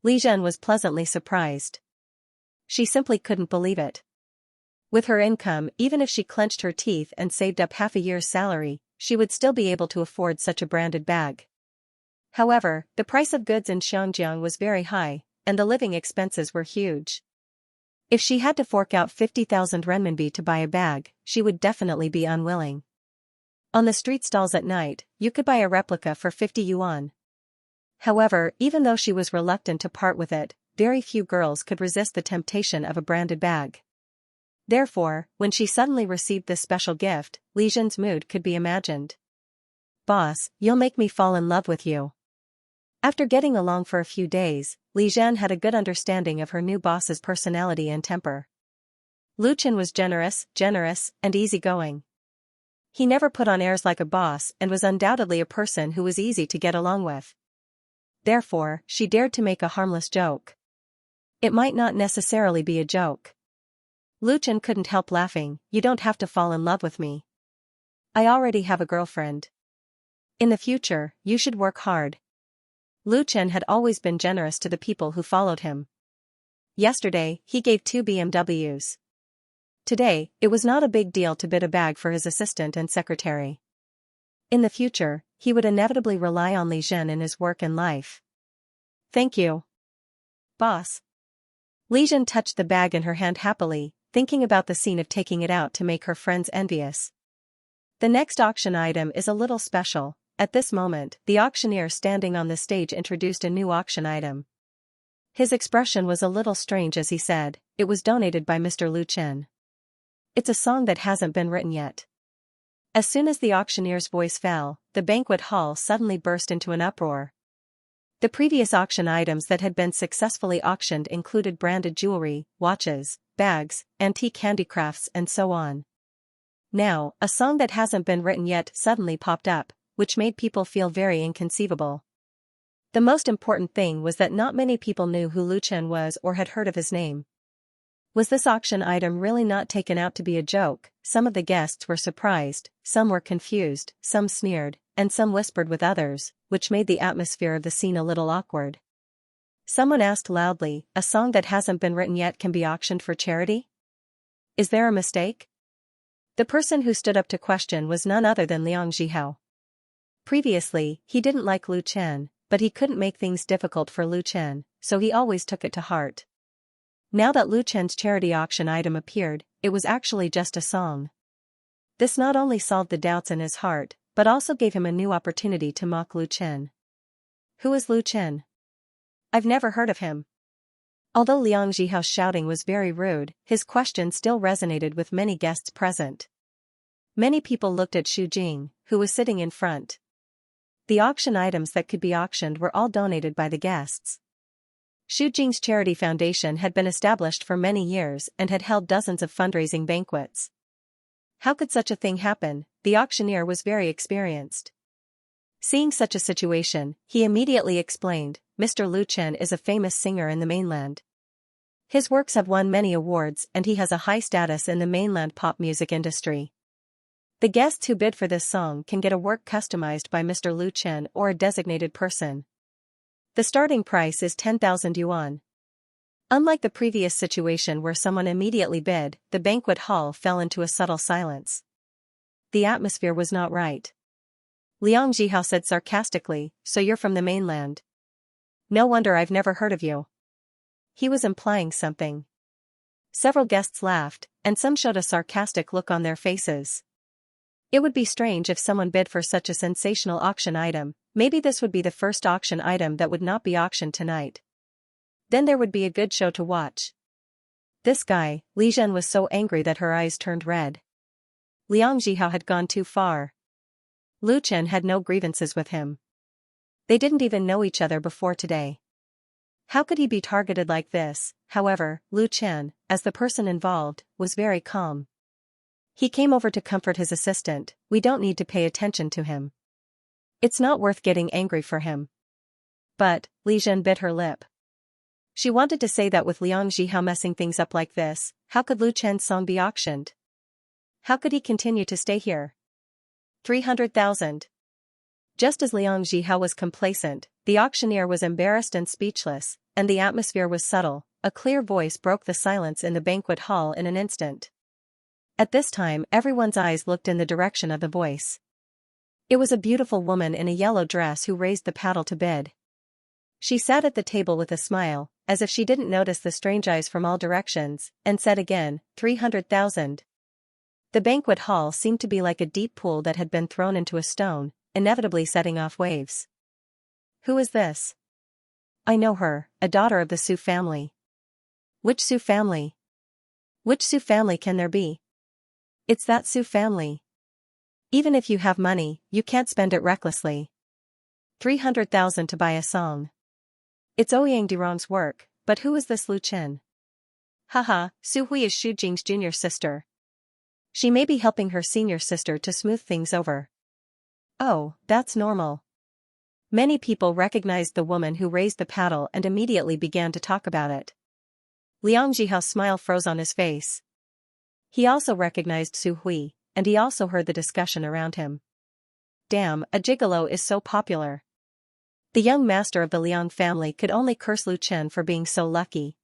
Li Zhen was pleasantly surprised. She simply couldn't believe it. With her income, even if she clenched her teeth and saved up half a year's salary, she would still be able to afford such a branded bag. However, the price of goods in Xianxia was very high, and the living expenses were huge. If she had to fork out 50,000 renminbi to buy a bag, she would definitely be unwilling. On the street stalls at night, you could buy a replica for 50 yuan. However, even though she was reluctant to part with it, very few girls could resist the temptation of a branded bag. Therefore, when she suddenly received this special gift, Li Zhen's mood could be imagined. "Boss, you'll make me fall in love with you." After getting along for a few days, Li Zhen had a good understanding of her new boss's personality and temper. Lu Chen was generous, and easygoing. He never put on airs like a boss and was undoubtedly a person who was easy to get along with. Therefore, she dared to make a harmless joke. It might not necessarily be a joke. Lu Chen couldn't help laughing. "You don't have to fall in love with me. I already have a girlfriend. In the future, you should work hard." Lu Chen had always been generous to the people who followed him. Yesterday, he gave 2 BMWs. Today, it was not a big deal to bid a bag for his assistant and secretary. In the future, he would inevitably rely on Li Zhen in his work and life. "Thank you, boss." Li Zhen touched the bag in her hand happily, thinking about the scene of taking it out to make her friends envious. The next auction item is a little special. At this moment, the auctioneer standing on the stage introduced a new auction item. His expression was a little strange as he said, "It was donated by Mr. Lu Chen. It's a song that hasn't been written yet." As soon as the auctioneer's voice fell, the banquet hall suddenly burst into an uproar. The previous auction items that had been successfully auctioned included branded jewelry, watches, bags, antique handicrafts and so on. Now, a song that hasn't been written yet suddenly popped up, which made people feel very inconceivable. The most important thing was that not many people knew who Lu Chen was or had heard of his name. Was this auction item really not taken out to be a joke? Some of the guests were surprised, some were confused, some sneered, and some whispered with others, which made the atmosphere of the scene a little awkward. Someone asked loudly, "A song that hasn't been written yet can be auctioned for charity? Is there a mistake?" The person who stood up to question was none other than Liang Zhihao. Previously, he didn't like Lu Chen, but he couldn't make things difficult for Lu Chen, so he always took it to heart. Now that Lu Chen's charity auction item appeared, it was actually just a song. This not only solved the doubts in his heart, but also gave him a new opportunity to mock Lu Chen. "Who is Lu Chen? I've never heard of him." Although Liang Jihao's shouting was very rude, his question still resonated with many guests present. Many people looked at Xu Jing, who was sitting in front. The auction items that could be auctioned were all donated by the guests. Xu Jing's charity foundation had been established for many years and had held dozens of fundraising banquets. How could such a thing happen? The auctioneer was very experienced. Seeing such a situation, he immediately explained, Mr. Lu Chen is a famous singer in the mainland. His works have won many awards and he has a high status in the mainland pop music industry. The guests who bid for this song can get a work customized by Mr. Lu Chen or a designated person. The starting price is 10,000 yuan. Unlike the previous situation where someone immediately bid, the banquet hall fell into a subtle silence. The atmosphere was not right. Liang Jihao said sarcastically, so you're from the mainland. No wonder I've never heard of you. He was implying something. Several guests laughed, and some showed a sarcastic look on their faces. It would be strange if someone bid for such a sensational auction item. Maybe this would be the first auction item that would not be auctioned tonight. Then there would be a good show to watch. This guy, Li Zhen, was so angry that her eyes turned red. Liang Jihao had gone too far. Lu Chen had no grievances with him. They didn't even know each other before today. How could he be targeted like this? However, Lu Chen, as the person involved, was very calm. He came over to comfort his assistant. We don't need to pay attention to him. It's not worth getting angry for him. But, Li Zhen bit her lip. She wanted to say that with Liang Jihao messing things up like this, how could Lu Chen's song be auctioned? How could he continue to stay here? 300,000. Just as Liang Jihao was complacent, the auctioneer was embarrassed and speechless, and the atmosphere was subtle. A clear voice broke the silence in the banquet hall in an instant. At this time, everyone's eyes looked in the direction of the voice. It was a beautiful woman in a yellow dress who raised the paddle to bid. She sat at the table with a smile, as if she didn't notice the strange eyes from all directions, and said again, 300,000. The banquet hall seemed to be like a deep pool that had been thrown into a stone, inevitably setting off waves. Who is this? I know her, a daughter of the Su family. Which Su family? Which Su family can there be? It's that Su family. Even if you have money, you can't spend it recklessly. 300,000 to buy a song. It's Ouyang Durong's work, but who is this Lu Chen? Haha, Su Hui is Xu Jing's junior sister. She may be helping her senior sister to smooth things over. Oh, that's normal. Many people recognized the woman who raised the paddle and immediately began to talk about it. Liang Jihao's smile froze on his face. He also recognized Su Hui, and he also heard the discussion around him. Damn, a gigolo is so popular. The young master of the Liang family could only curse Lu Chen for being so lucky.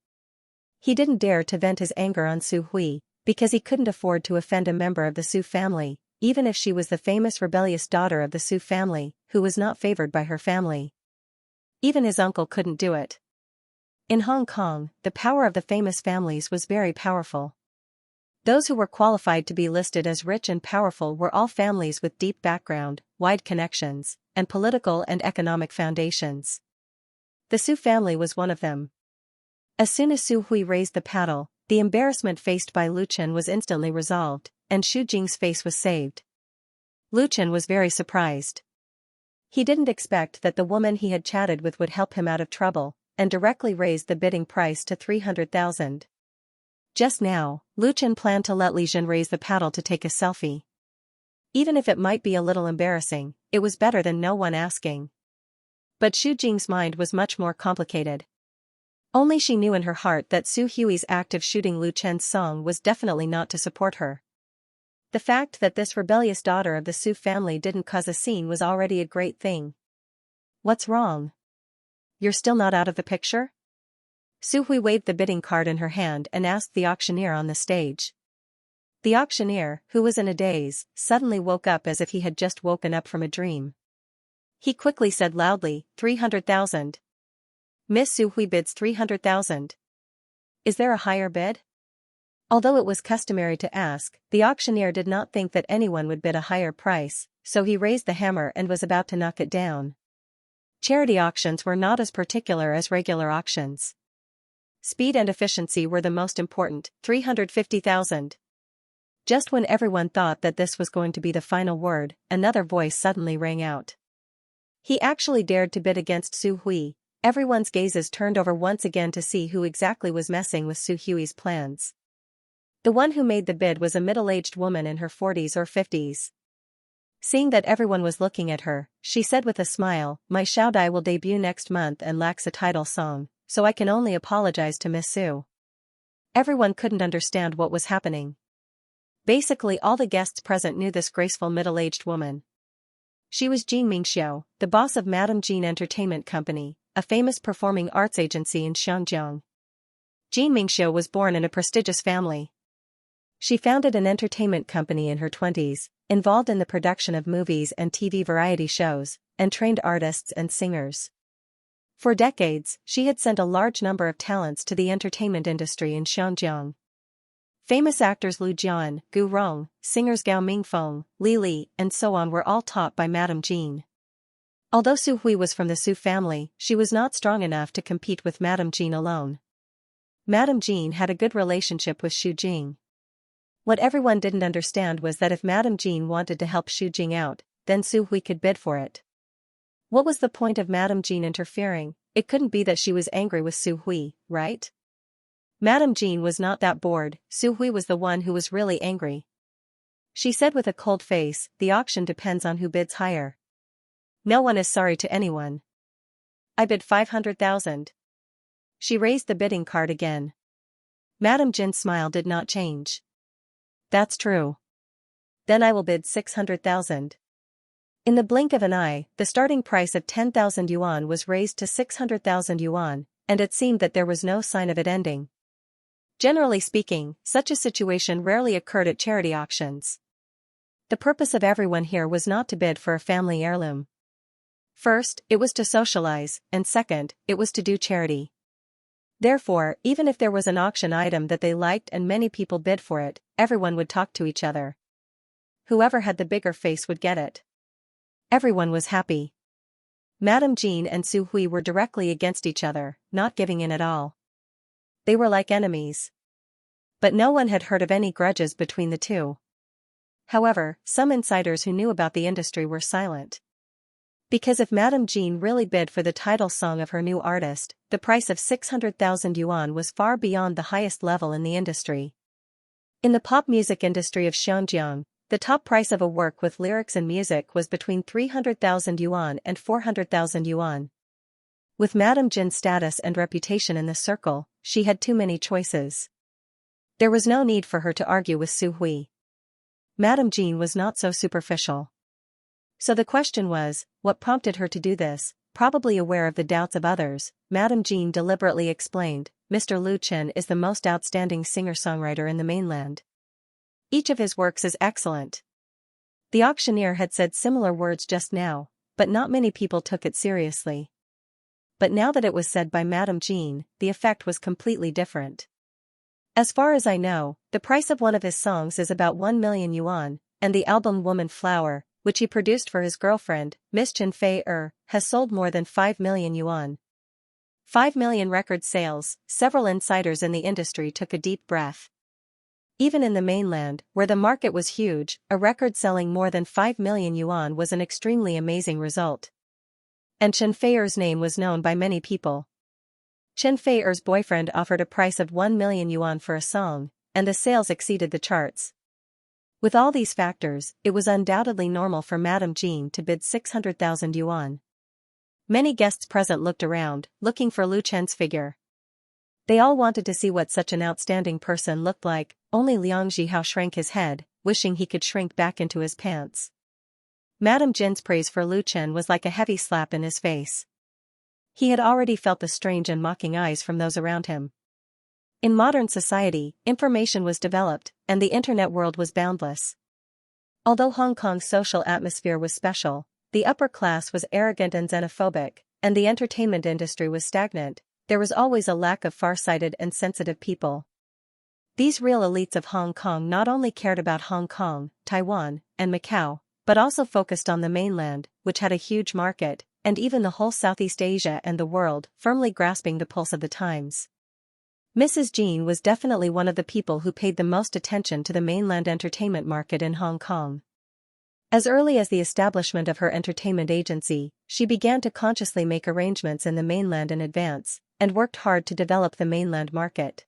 He didn't dare to vent his anger on Su Hui, because he couldn't afford to offend a member of the Su family, even if she was the famous rebellious daughter of the Su family, who was not favored by her family. Even his uncle couldn't do it. In Hong Kong, the power of the famous families was very powerful. Those who were qualified to be listed as rich and powerful were all families with deep background, wide connections, and political and economic foundations. The Su family was one of them. As soon as Su Hui raised the paddle, the embarrassment faced by Lu Chen was instantly resolved, and Xu Jing's face was saved. Lu Chen was very surprised. He didn't expect that the woman he had chatted with would help him out of trouble, and directly raised the bidding price to 300,000. Just now, Lu Chen planned to let Li Zhen raise the paddle to take a selfie. Even if it might be a little embarrassing, it was better than no one asking. But Xu Jing's mind was much more complicated. Only she knew in her heart that Su Hui's act of shooting Lu Chen's song was definitely not to support her. The fact that this rebellious daughter of the Su family didn't cause a scene was already a great thing. What's wrong? You're still not out of the picture? Su Hui waved the bidding card in her hand and asked the auctioneer on the stage. The auctioneer, who was in a daze, suddenly woke up as if he had just woken up from a dream. He quickly said loudly, 300,000. Miss Su Hui bids 300,000. Is there a higher bid? Although it was customary to ask, the auctioneer did not think that anyone would bid a higher price, so he raised the hammer and was about to knock it down. Charity auctions were not as particular as regular auctions. speed and efficiency were the most important, 350,000. Just when everyone thought that this was going to be the final word, another voice suddenly rang out. He actually dared to bid against Su Hui. Everyone's gazes turned over once again to see who exactly was messing with Su Hui's plans. The one who made the bid was a middle-aged woman in her 40s or 50s. Seeing that everyone was looking at her, she said with a smile, "My Xiaodai will debut next month and lacks a title song, so I can only apologize to Miss Su." Everyone couldn't understand what was happening. Basically all the guests present knew this graceful middle-aged woman. She was Jean Mingxiu, the boss of Madame Jean Entertainment Company, a famous performing arts agency in Xianxia. Jean Mingxiu was born in a prestigious family. She founded an entertainment company in her 20s, involved in the production of movies and TV variety shows, and trained artists and singers. For decades, she had sent a large number of talents to the entertainment industry in Xianjiang. Famous actors Lu Jian, Gu Rong, singers Gao Mingfeng, Li Li, and so on were all taught by Madame Jean. Although Su Hui was from the Su family, she was not strong enough to compete with Madame Jean alone. Madame Jean had a good relationship with Xu Jing. What everyone didn't understand was that if Madame Jean wanted to help Xu Jing out, then Su Hui could bid for it. What was the point of Madame Jean interfering? It couldn't be that she was angry with Su Hui, right? Madame Jean was not that bored, Su Hui was the one who was really angry. She said with a cold face, "The auction depends on who bids higher. No one is sorry to anyone. I bid 500,000. She raised the bidding card again. Madame Jean's smile did not change. "That's true. Then I will bid 600,000. In the blink of an eye, the starting price of 10,000 yuan was raised to 600,000 yuan, and it seemed that there was no sign of it ending. Generally speaking, such a situation rarely occurred at charity auctions. The purpose of everyone here was not to bid for a family heirloom. First, it was to socialize, and second, it was to do charity. Therefore, even if there was an auction item that they liked and many people bid for it, everyone would talk to each other. Whoever had the bigger face would get it. Everyone was happy. Madame Jean and Su Hui were directly against each other, not giving in at all. They were like enemies. But no one had heard of any grudges between the two. However, some insiders who knew about the industry were silent. Because if Madame Jean really bid for the title song of her new artist, the price of 600,000 yuan was far beyond the highest level in the industry. In the pop music industry of Xianjiang, the top price of a work with lyrics and music was between 300,000 yuan and 400,000 yuan. With Madame Jean's status and reputation in the circle, she had too many choices. There was no need for her to argue with Su Hui. Madame Jean was not so superficial. So the question was, what prompted her to do this? Probably aware of the doubts of others, Madame Jean deliberately explained, "Mr. Lu Chen is the most outstanding singer-songwriter in the mainland. Each of his works is excellent." The auctioneer had said similar words just now, but not many people took it seriously. But now that it was said by Madame Jean, the effect was completely different. "As far as I know, the price of one of his songs is about 1 million yuan, and the album Woman Flower, which he produced for his girlfriend, Miss Chen Fei has sold more than 5 million yuan. 5 million record sales." Several insiders in the industry took a deep breath. Even in the mainland, where the market was huge, a record selling more than 5 million yuan was an extremely amazing result. And Chen Fei's name was known by many people. Chen Fei's boyfriend offered a price of 1 million yuan for a song, and the sales exceeded the charts. With all these factors, it was undoubtedly normal for Madame Jean to bid 600,000 yuan. Many guests present looked around, looking for Lu Chen's figure. They all wanted to see what such an outstanding person looked like. Only Liang Zhihao shrank his head, wishing he could shrink back into his pants. Madame Jean's praise for Lu Chen was like a heavy slap in his face. He had already felt the strange and mocking eyes from those around him. In modern society, information was developed, and the internet world was boundless. Although Hong Kong's social atmosphere was special, the upper class was arrogant and xenophobic, and the entertainment industry was stagnant, there was always a lack of far-sighted and sensitive people. These real elites of Hong Kong not only cared about Hong Kong, Taiwan, and Macau, but also focused on the mainland, which had a huge market, and even the whole Southeast Asia and the world, firmly grasping the pulse of the times. Mrs. Jean was definitely one of the people who paid the most attention to the mainland entertainment market in Hong Kong. As early as the establishment of her entertainment agency, she began to consciously make arrangements in the mainland in advance, and worked hard to develop the mainland market.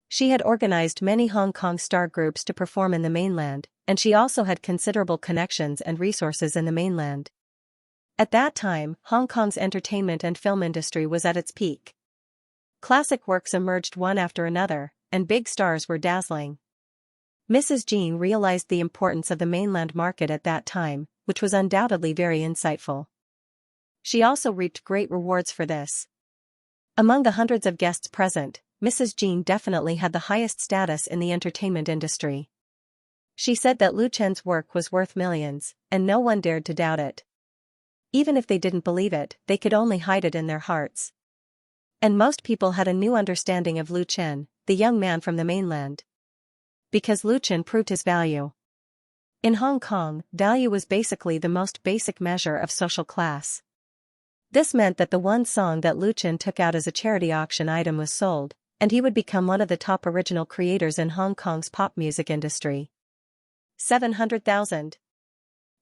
She had organized many Hong Kong star groups to perform in the mainland, and she also had considerable connections and resources in the mainland. At that time, Hong Kong's entertainment and film industry was at its peak. Classic works emerged one after another, and big stars were dazzling. Mrs. Jean realized the importance of the mainland market at that time, which was undoubtedly very insightful. She also reaped great rewards for this. Among the hundreds of guests present, Mrs. Jean definitely had the highest status in the entertainment industry. She said that Lu Chen's work was worth millions, and no one dared to doubt it. Even if they didn't believe it, they could only hide it in their hearts. And most people had a new understanding of Lu Chen, the young man from the mainland. Because Lu Chen proved his value. In Hong Kong, value was basically the most basic measure of social class. This meant that the one song that Lu Chen took out as a charity auction item was sold, and he would become one of the top original creators in Hong Kong's pop music industry. 700,000.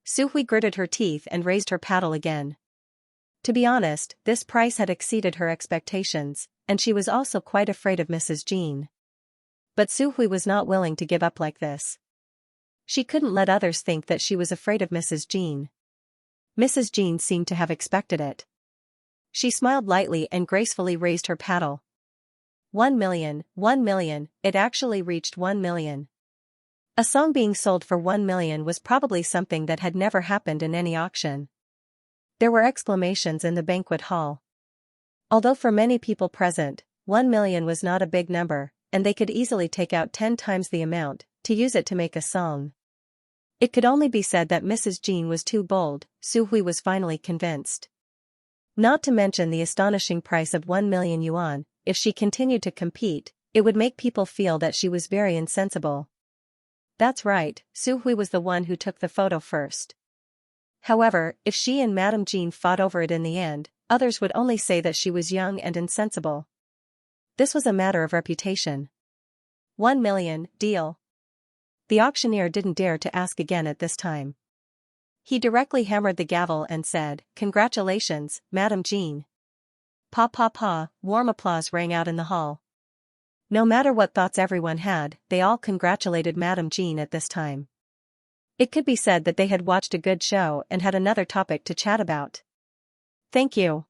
Su Hui gritted her teeth and raised her paddle again. To be honest, this price had exceeded her expectations, and she was also quite afraid of Mrs. Jean. But Su Hui was not willing to give up like this. She couldn't let others think that she was afraid of Mrs. Jean. Mrs. Jean seemed to have expected it. She smiled lightly and gracefully raised her paddle. 1 million, 1 million, it actually reached 1 million. A song being sold for 1 million was probably something that had never happened in any auction. There were exclamations in the banquet hall. Although for many people present, 1 million was not a big number, and they could easily take out 10 times the amount, to use it to make a song. It could only be said that Mrs. Jean was too bold. Su Hui was finally convinced. Not to mention the astonishing price of 1 million yuan, if she continued to compete, it would make people feel that she was very insensible. That's right, Su Hui was the one who took the photo first. However, if she and Madame Jean fought over it in the end, others would only say that she was young and insensible. This was a matter of reputation. 1 million, deal. The auctioneer didn't dare to ask again at this time. He directly hammered the gavel and said, "Congratulations, Madame Jean." Pa pa pa, warm applause rang out in the hall. No matter what thoughts everyone had, they all congratulated Madame Jean at this time. It could be said that they had watched a good show and had another topic to chat about. Thank you.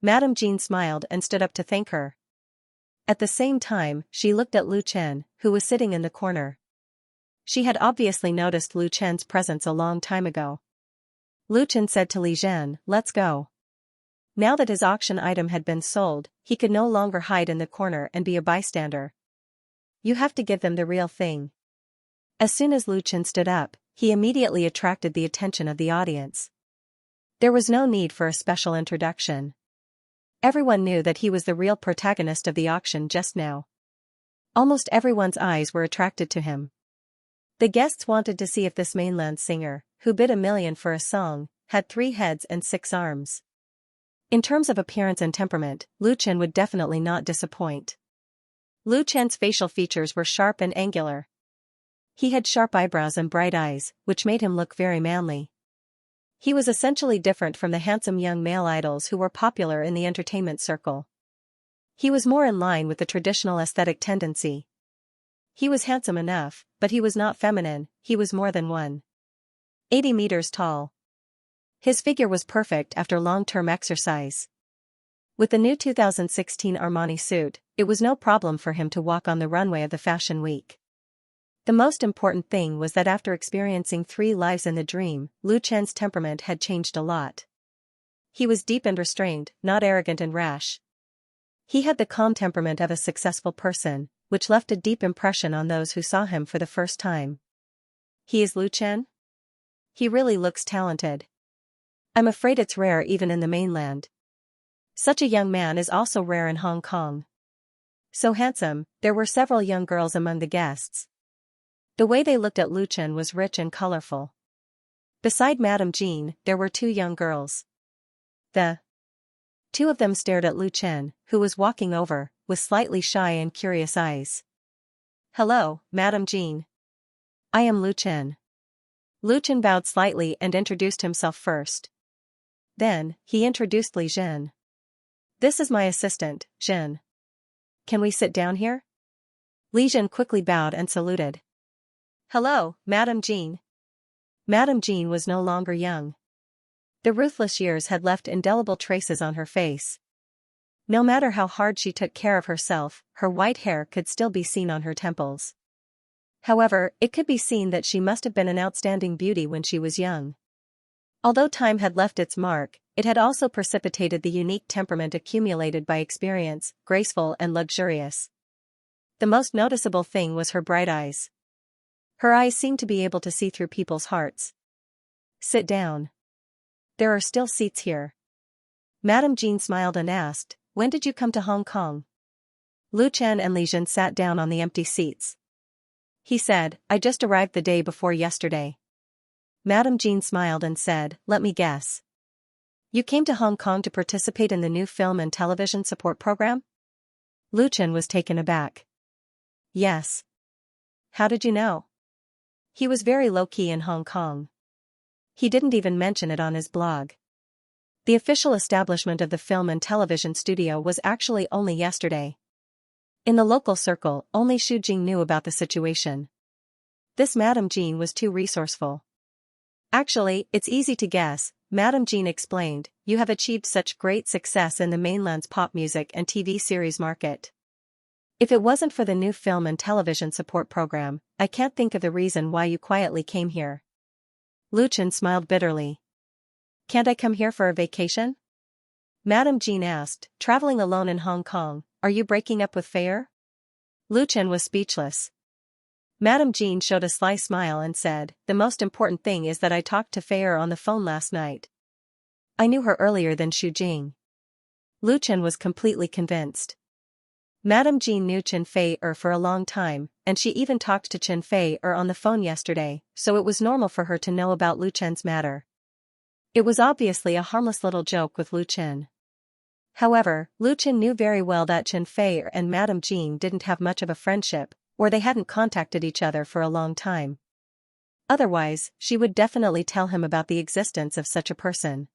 Madame Jean smiled and stood up to thank her. At the same time, she looked at Lu Chen, who was sitting in the corner. She had obviously noticed Lu Chen's presence a long time ago. Lu Chen said to Li Zhen, "Let's go." Now that his auction item had been sold, he could no longer hide in the corner and be a bystander. You have to give them the real thing. As soon as Lu Chen stood up, he immediately attracted the attention of the audience. There was no need for a special introduction. Everyone knew that he was the real protagonist of the auction just now. Almost everyone's eyes were attracted to him. The guests wanted to see if this mainland singer, who bid 1 million for a song, had 3 heads and 6 arms. In terms of appearance and temperament, Lu Chen would definitely not disappoint. Lu Chen's facial features were sharp and angular. He had sharp eyebrows and bright eyes, which made him look very manly. He was essentially different from the handsome young male idols who were popular in the entertainment circle. He was more in line with the traditional aesthetic tendency. He was handsome enough, but he was not feminine. He was more than 180 meters tall. His figure was perfect after long-term exercise. With the new 2016 Armani suit, it was no problem for him to walk on the runway of the Fashion Week. The most important thing was that after experiencing 3 lives in the dream, Lu Chen's temperament had changed a lot. He was deep and restrained, not arrogant and rash. He had the calm temperament of a successful person, which left a deep impression on those who saw him for the first time. He is Lu Chen? He really looks talented. I'm afraid it's rare even in the mainland. Such a young man is also rare in Hong Kong. So handsome, there were several young girls among the guests. The way they looked at Lu Chen was rich and colorful. Beside Madame Jean, there were 2 young girls. The 2 of them stared at Lu Chen, who was walking over, with slightly shy and curious eyes. "Hello, Madam Jean. I am Lu Chen." Lu Chen bowed slightly and introduced himself first. Then, he introduced Li Zhen. "This is my assistant, Zhen. Can we sit down here?" Li Zhen quickly bowed and saluted. "Hello, Madam Jean." Madam Jean was no longer young. The ruthless years had left indelible traces on her face. No matter how hard she took care of herself, her white hair could still be seen on her temples. However, it could be seen that she must have been an outstanding beauty when she was young. Although time had left its mark, it had also precipitated the unique temperament accumulated by experience, graceful and luxurious. The most noticeable thing was her bright eyes. Her eyes seemed to be able to see through people's hearts. "Sit down. There are still seats here." Madame Jean smiled and asked, "When did you come to Hong Kong?" Lu Chen and Li Zhen sat down on the empty seats. He said, "I just arrived the day before yesterday." Madame Jean smiled and said, "Let me guess. You came to Hong Kong to participate in the new film and television support program?" Lu Chen was taken aback. "Yes. How did you know?" He was very low-key in Hong Kong. He didn't even mention it on his blog. The official establishment of the film and television studio was actually only yesterday. In the local circle, only Xu Jing knew about the situation. This Madame Jean was too resourceful. "Actually, it's easy to guess," Madame Jean explained, "you have achieved such great success in the mainland's pop music and TV series market. If it wasn't for the new film and television support program, I can't think of the reason why you quietly came here." Lu Chen smiled bitterly. "Can't I come here for a vacation?" Madame Jean asked, "Traveling alone in Hong Kong, are you breaking up with Fei?" Lu Chen was speechless. Madame Jean showed a sly smile and said, "The most important thing is that I talked to Fei on the phone last night. I knew her earlier than Xu Jing." Lu Chen was completely convinced. Madame Jean knew Chen Fei for a long time, and she even talked to Chen Fei on the phone yesterday, so it was normal for her to know about Lu Chen's matter. It was obviously a harmless little joke with Lu Chen. However, Lu Chen knew very well that Chen Fei and Madame Jean didn't have much of a friendship, or they hadn't contacted each other for a long time. Otherwise, she would definitely tell him about the existence of such a person.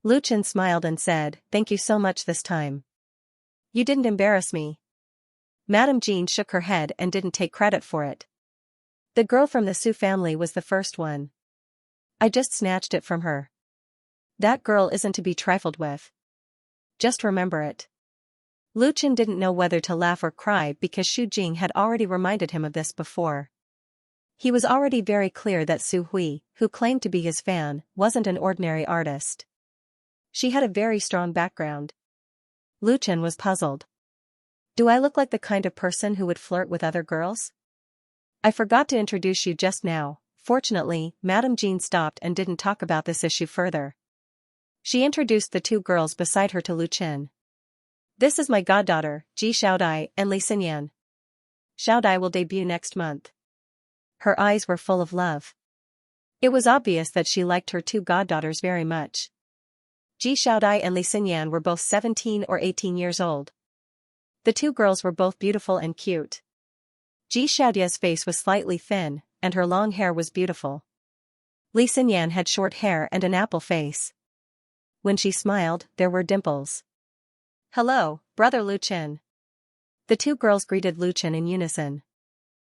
Lu Chen smiled and said, "Thank you so much this time. You didn't embarrass me." Madame Jean shook her head and didn't take credit for it. "The girl from the Su family was the first one. I just snatched it from her. That girl isn't to be trifled with. Just remember it." Lu Chen didn't know whether to laugh or cry because Xu Jing had already reminded him of this before. He was already very clear that Su Hui, who claimed to be his fan, wasn't an ordinary artist. She had a very strong background. Lu Chen was puzzled. "Do I look like the kind of person who would flirt with other girls? I forgot to introduce you just now." Fortunately, Madame Jean stopped and didn't talk about this issue further. She introduced the two girls beside her to Lu Chen. "This is my goddaughter, Ji Xiaodai and Li Xinyan. Xiaodai will debut next month." Her eyes were full of love. It was obvious that she liked her two goddaughters very much. Ji Xiaodai and Li Xinyan were both 17 or 18 years old. The two girls were both beautiful and cute. Ji Xiaodia's face was slightly thin, and her long hair was beautiful. Li Xinyan had short hair and an apple face. When she smiled, there were dimples. "Hello, Brother Lu Chen." The two girls greeted Lu Chen in unison.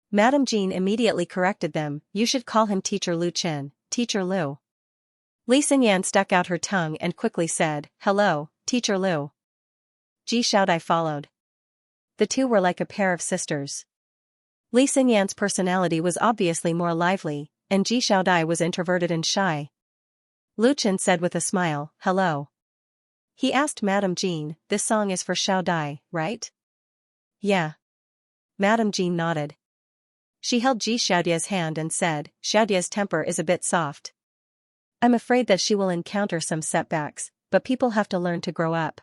Madame Jean immediately corrected them, "You should call him Teacher Lu Chen, Teacher Lu." Li Xinyan stuck out her tongue and quickly said, "Hello, Teacher Lu." Ji Xiaodai followed. The two were like a pair of sisters. Li Xinyan's personality was obviously more lively, and Ji Xiaodai was introverted and shy. Lu Chen said with a smile, "Hello." He asked Madame Jean, "This song is for Xiaodai, right?" "Yeah." Madame Jean nodded. She held Ji Xiaodia's hand and said, "Xiaodia's temper is a bit soft. I'm afraid that she will encounter some setbacks, but people have to learn to grow up.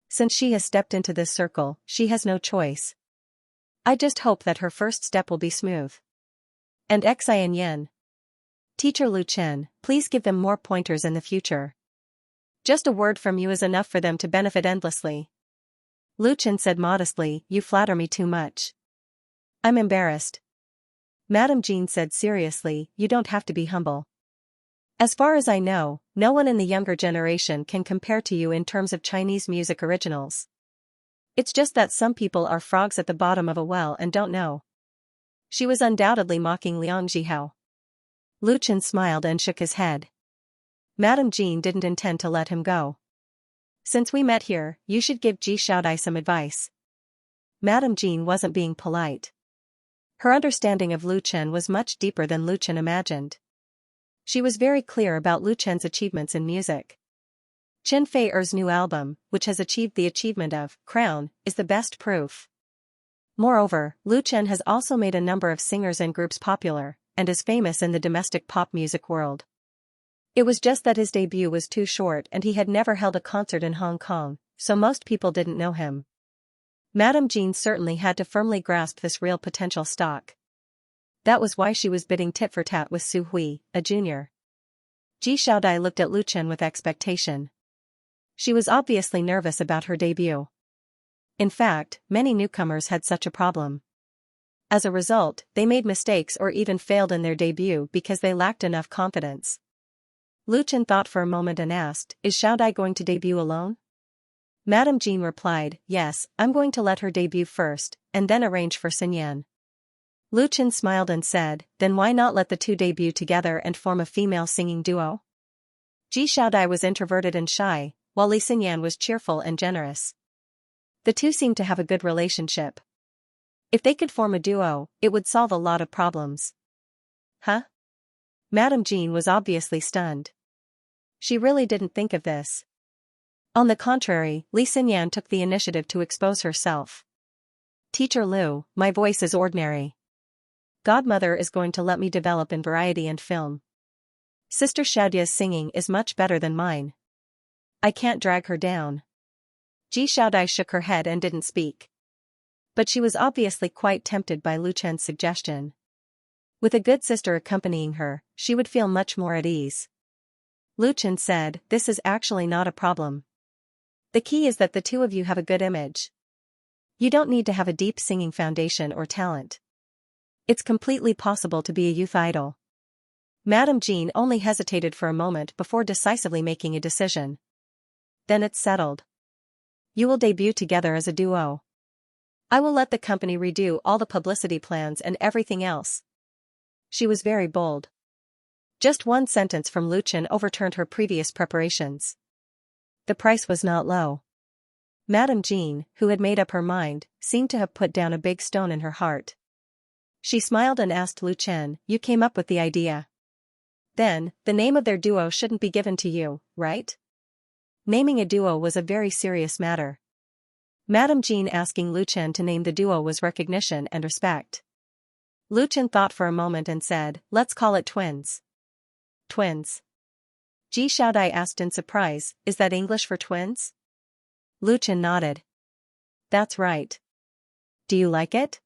Since she has stepped into this circle, she has no choice. I just hope that her first step will be smooth." And Xian Yen. "Teacher Lu Chen, please give them more pointers in the future. Just a word from you is enough for them to benefit endlessly." Lu Chen said modestly, you flatter me too much. I'm embarrassed. Madame Jean said seriously, you don't have to be humble. As far as I know, no one in the younger generation can compare to you in terms of Chinese music originals. It's just that some people are frogs at the bottom of a well and don't know. She was undoubtedly mocking Liang Zhihao. Lu Chen smiled and shook his head. Madame Jean didn't intend to let him go. Since we met here, you should give Ji Xiaodai some advice. Madame Jean wasn't being polite. Her understanding of Lu Chen was much deeper than Lu Chen imagined. She was very clear about Lu Chen's achievements in music. Chen Fei-er's new album, which has achieved the achievement of Crown, is the best proof. Moreover, Lu Chen has also made a number of singers and groups popular, and is famous in the domestic pop music world. It was just that his debut was too short and he had never held a concert in Hong Kong, so most people didn't know him. Madame Jean certainly had to firmly grasp this real potential stock. That was why she was bidding tit for tat with Su Hui, a junior. Ji Xiaodai looked at Lu Chen with expectation. She was obviously nervous about her debut. In fact, many newcomers had such a problem. As a result, they made mistakes or even failed in their debut because they lacked enough confidence. Lu Chen thought for a moment and asked, is Xiaodai going to debut alone? Madame Jean replied, yes, I'm going to let her debut first, and then arrange for Xinyan. Lu Chen smiled and said, then why not let the two debut together and form a female singing duo? Ji Xiaodai was introverted and shy, while Li Xinyan was cheerful and generous. The two seemed to have a good relationship. If they could form a duo, it would solve a lot of problems. Huh? Madame Jean was obviously stunned. She really didn't think of this. On the contrary, Li Xinyan took the initiative to expose herself. Teacher Lu, my voice is ordinary. Godmother is going to let me develop in variety and film. Sister Xiaodia's singing is much better than mine. I can't drag her down. Ji Xiaodai shook her head and didn't speak. But she was obviously quite tempted by Lu Chen's suggestion. With a good sister accompanying her, she would feel much more at ease. Lu Chen said, this is actually not a problem. The key is that the two of you have a good image. You don't need to have a deep singing foundation or talent. It's completely possible to be a youth idol. Madame Jean only hesitated for a moment before decisively making a decision. Then it's settled. You will debut together as a duo. I will let the company redo all the publicity plans and everything else. She was very bold. Just one sentence from Lu Chen overturned her previous preparations. The price was not low. Madame Jean, who had made up her mind, seemed to have put down a big stone in her heart. She smiled and asked Lu Chen, you came up with the idea. Then, the name of their duo shouldn't be given to you, right? Naming a duo was a very serious matter. Madame Jean asking Lu Chen to name the duo was recognition and respect. Lu Chen thought for a moment and said, let's call it twins. Twins. Ji Xiaodai asked in surprise, is that English for twins? Lu Chen nodded. That's right. Do you like it?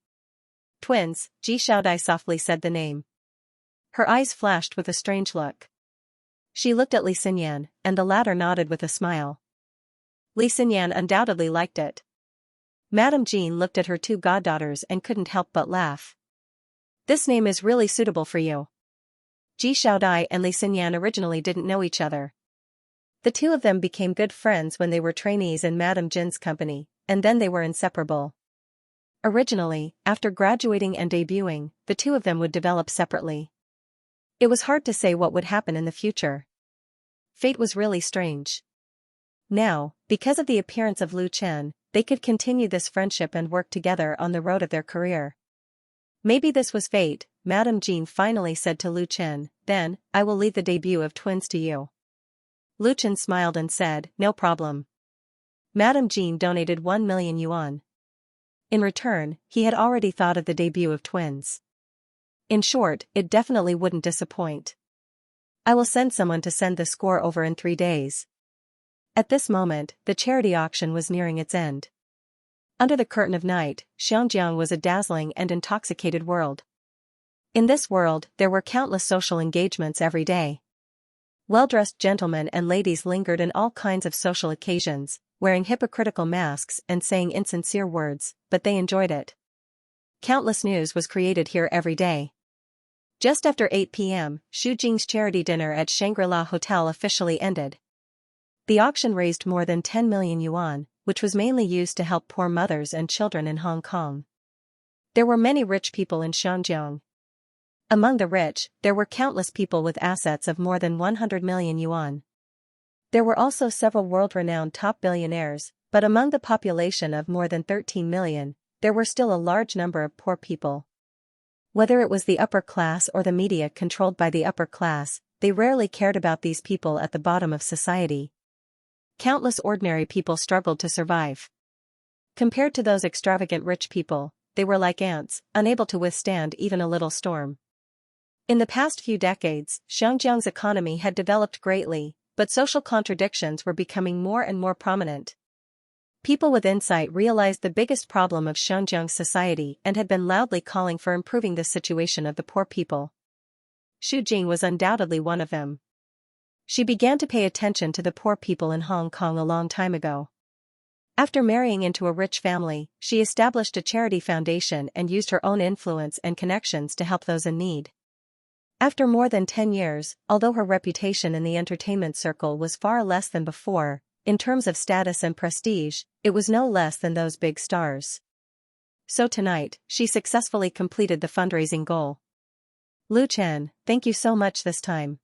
Twins, Ji Xiaodai softly said the name. Her eyes flashed with a strange look. She looked at Li Xinyan, and the latter nodded with a smile. Li Xinyan undoubtedly liked it. Madame Jean looked at her two goddaughters and couldn't help but laugh. This name is really suitable for you. Ji Xiaodai and Li Xinyan originally didn't know each other. The two of them became good friends when they were trainees in Madame Jin's company, and then they were inseparable. Originally, after graduating and debuting, the two of them would develop separately. It was hard to say what would happen in the future. Fate was really strange. Now, because of the appearance of Lu Chen, they could continue this friendship and work together on the road of their career. Maybe this was fate, Madame Jean finally said to Lu Chen, then, I will leave the debut of twins to you. Lu Chen smiled and said, no problem. Madame Jean donated 1 million yuan. In return, he had already thought of the debut of twins. In short, it definitely wouldn't disappoint. I will send someone to send the score over in 3 days. At this moment, the charity auction was nearing its end. Under the curtain of night, Xianxia was a dazzling and intoxicated world. In this world, there were countless social engagements every day. Well-dressed gentlemen and ladies lingered in all kinds of social occasions, wearing hypocritical masks and saying insincere words, but they enjoyed it. Countless news was created here every day. Just after 8 p.m., Xu Jing's charity dinner at Shangri-La Hotel officially ended. The auction raised more than 10 million yuan, which was mainly used to help poor mothers and children in Hong Kong. There were many rich people in Xianxia. Among the rich, there were countless people with assets of more than 100 million yuan. There were also several world-renowned top billionaires, but among the population of more than 13 million, there were still a large number of poor people. Whether it was the upper class or the media controlled by the upper class, they rarely cared about these people at the bottom of society. Countless ordinary people struggled to survive. Compared to those extravagant rich people, they were like ants, unable to withstand even a little storm. In the past few decades, Xianjiang's economy had developed greatly, but social contradictions were becoming more and more prominent. People with insight realized the biggest problem of Xianjiang's society and had been loudly calling for improving the situation of the poor people. Xu Jing was undoubtedly one of them. She began to pay attention to the poor people in Hong Kong a long time ago. After marrying into a rich family, she established a charity foundation and used her own influence and connections to help those in need. After more than 10 years, although her reputation in the entertainment circle was far less than before, in terms of status and prestige, it was no less than those big stars. So tonight, she successfully completed the fundraising goal. Lu Chen, thank you so much this time.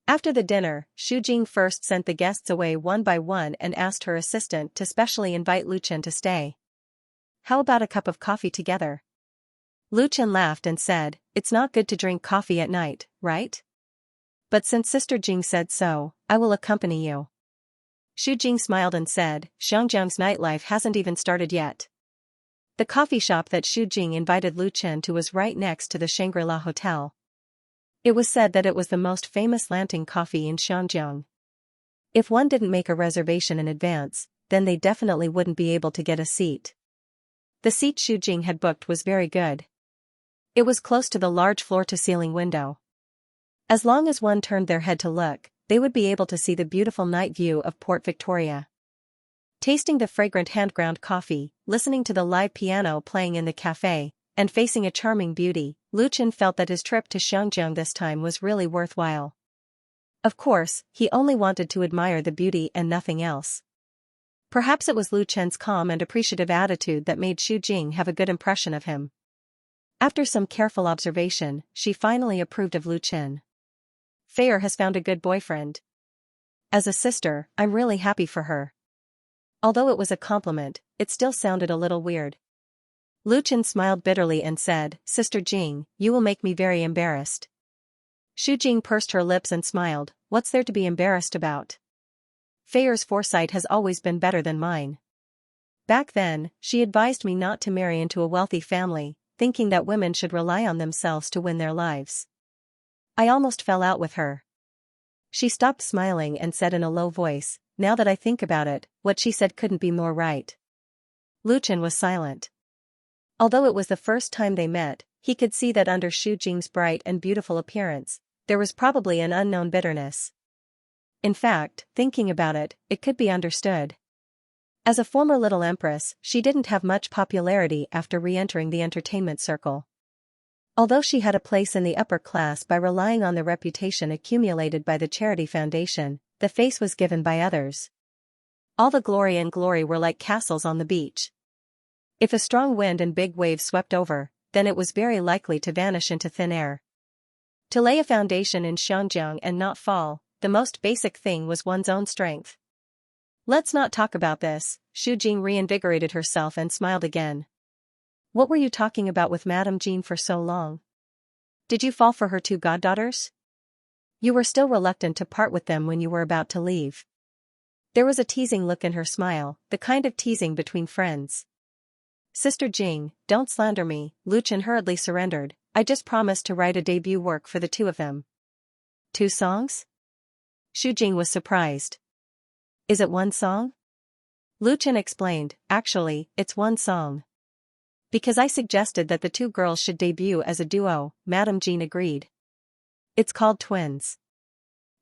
After the dinner, Xu Jing first sent the guests away one by one and asked her assistant to specially invite Lu Chen to stay. How about a cup of coffee together? Lu Chen laughed and said, it's not good to drink coffee at night, right? But since Sister Jing said so, I will accompany you. Xu Jing smiled and said, Xianjiang's nightlife hasn't even started yet. The coffee shop that Xu Jing invited Lu Chen to was right next to the Shangri-La Hotel. It was said that it was the most famous Lanting coffee in Xianjiang. If one didn't make a reservation in advance, then they definitely wouldn't be able to get a seat. The seat Xu Jing had booked was very good. It was close to the large floor-to-ceiling window. As long as one turned their head to look, they would be able to see the beautiful night view of Port Victoria. Tasting the fragrant hand-ground coffee, listening to the live piano playing in the cafe, and facing a charming beauty, Lu Chen felt that his trip to Xianjiang this time was really worthwhile. Of course, he only wanted to admire the beauty and nothing else. Perhaps it was Lu Chen's calm and appreciative attitude that made Xu Jing have a good impression of him. After some careful observation, she finally approved of Lu Chen. Fayer has found a good boyfriend. As a sister, I'm really happy for her. Although it was a compliment, it still sounded a little weird. Lu Chen smiled bitterly and said, Sister Jing, you will make me very embarrassed. Xu Jing pursed her lips and smiled, what's there to be embarrassed about? Fayer's foresight has always been better than mine. Back then, she advised me not to marry into a wealthy family, thinking that women should rely on themselves to win their lives. I almost fell out with her. She stopped smiling and said in a low voice, now that I think about it, what she said couldn't be more right. Lu Chen was silent. Although it was the first time they met, he could see that under Xu Jing's bright and beautiful appearance, there was probably an unknown bitterness. In fact, thinking about it, it could be understood. As a former little empress, she didn't have much popularity after re-entering the entertainment circle. Although she had a place in the upper class by relying on the reputation accumulated by the charity foundation, the face was given by others. All the glory and glory were like castles on the beach. If a strong wind and big waves swept over, then it was very likely to vanish into thin air. To lay a foundation in Xianjiang and not fall, the most basic thing was one's own strength. Let's not talk about this, Xu Jing reinvigorated herself and smiled again. What were you talking about with Madame Jean for so long? Did you fall for her two goddaughters? You were still reluctant to part with them when you were about to leave. There was a teasing look in her smile, the kind of teasing between friends. Sister Jing, don't slander me, Lu Chen hurriedly surrendered, I just promised to write a debut work for the two of them. 2 songs? Xu Jing was surprised. Is it 1 song? Lu Chen explained, actually, it's 1 song. Because I suggested that the 2 girls should debut as a duo, Madame Jean agreed. It's called Twins.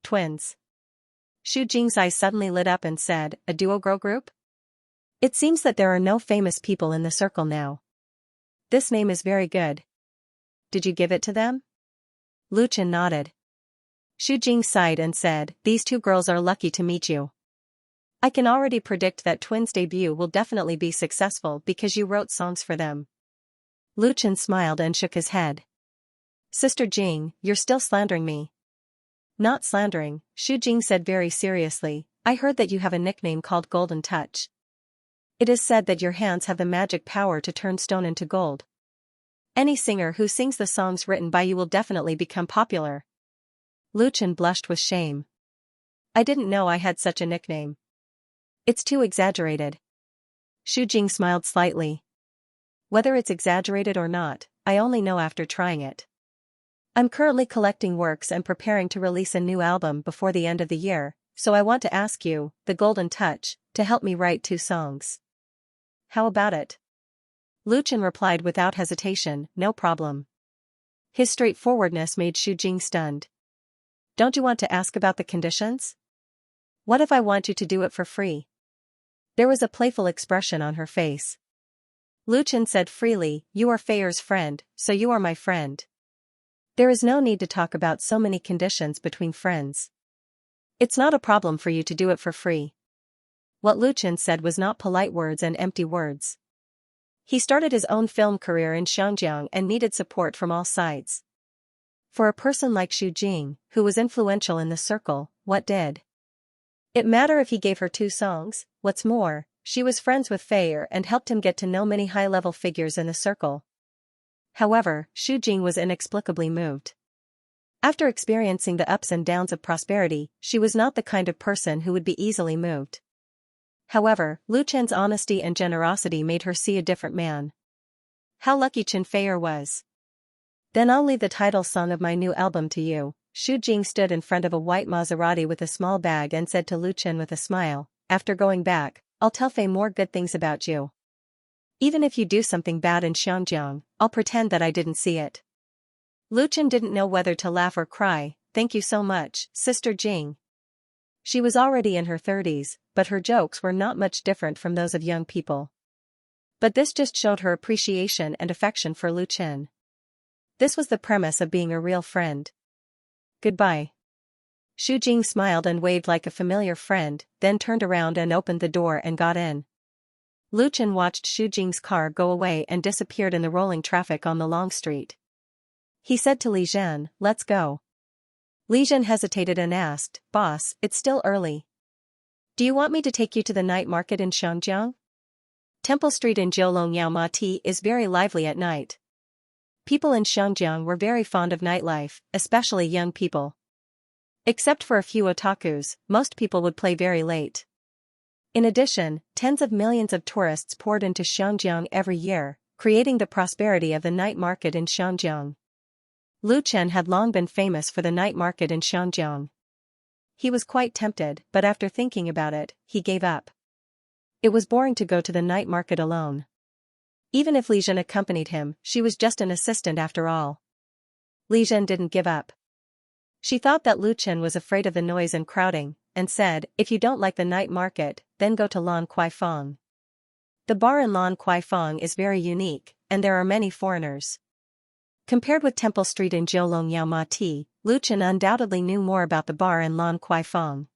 Twins. Xu Jing's eyes suddenly lit up and said, a duo girl group? It seems that there are no famous people in the circle now. This name is very good. Did you give it to them? Lu Chen nodded. Xu Jing sighed and said, these two girls are lucky to meet you. I can already predict that Twins' debut will definitely be successful because you wrote songs for them. Lu Chen smiled and shook his head. Sister Jing, you're still slandering me. Not slandering, Xu Jing said very seriously, I heard that you have a nickname called Golden Touch. It is said that your hands have the magic power to turn stone into gold. Any singer who sings the songs written by you will definitely become popular. Lu Chen blushed with shame. I didn't know I had such a nickname. It's too exaggerated. Xu Jing smiled slightly. Whether it's exaggerated or not, I only know after trying it. I'm currently collecting works and preparing to release a new album before the end of the year, so I want to ask you, the Golden Touch, to help me write 2 songs. How about it? Lu Chen replied without hesitation, no problem. His straightforwardness made Xu Jing stunned. Don't you want to ask about the conditions? What if I want you to do it for free? There was a playful expression on her face. Lu Chen said freely, you are Feier's friend, so you are my friend. There is no need to talk about so many conditions between friends. It's not a problem for you to do it for free. What Lu Chen said was not polite words and empty words. He started his own film career in Xianxia and needed support from all sides. For a person like Xu Jing, who was influential in the circle, what did it matter if he gave her 2 songs? What's more, she was friends with Feier and helped him get to know many high-level figures in the circle. However, Xu Jing was inexplicably moved. After experiencing the ups and downs of prosperity, she was not the kind of person who would be easily moved. However, Lu Chen's honesty and generosity made her see a different man. How lucky Chen Feier was. Then I'll leave the title song of my new album to you. Xu Jing stood in front of a white Maserati with a small bag and said to Lu Chen with a smile, after going back, I'll tell Fei more good things about you. Even if you do something bad in Xiangyang, I'll pretend that I didn't see it. Lu Chen didn't know whether to laugh or cry. Thank you so much, Sister Jing. She was already in her 30s, but her jokes were not much different from those of young people. But this just showed her appreciation and affection for Lu Chen. This was the premise of being a real friend. Goodbye. Xu Jing smiled and waved like a familiar friend, then turned around and opened the door and got in. Lu Chen watched Xu Jing's car go away and disappeared in the rolling traffic on the long street. He said to Li Zhen, let's go. Li Zhen hesitated and asked, Boss, it's still early. Do you want me to take you to the night market in Xiangyang? Temple Street in Jiulongyao is very lively at night. People in Xiangyang were very fond of nightlife, especially young people. Except for a few otakus, most people would play very late. In addition, tens of millions of tourists poured into Xiangyang every year, creating the prosperity of the night market in Xiangyang. Lu Chen had long been famous for the night market in Xiangyang. He was quite tempted, but after thinking about it, he gave up. It was boring to go to the night market alone. Even if Li Zhen accompanied him, she was just an assistant after all. Li Zhen didn't give up. She thought that Lu Chen was afraid of the noise and crowding, and said, if you don't like the night market, then go to Lan Kwai Fong. The bar in Lan Kwai Fong is very unique, and there are many foreigners. Compared with Temple Street in Jiulongyao, Lu Chen undoubtedly knew more about the bar in Lan Kwai Fong.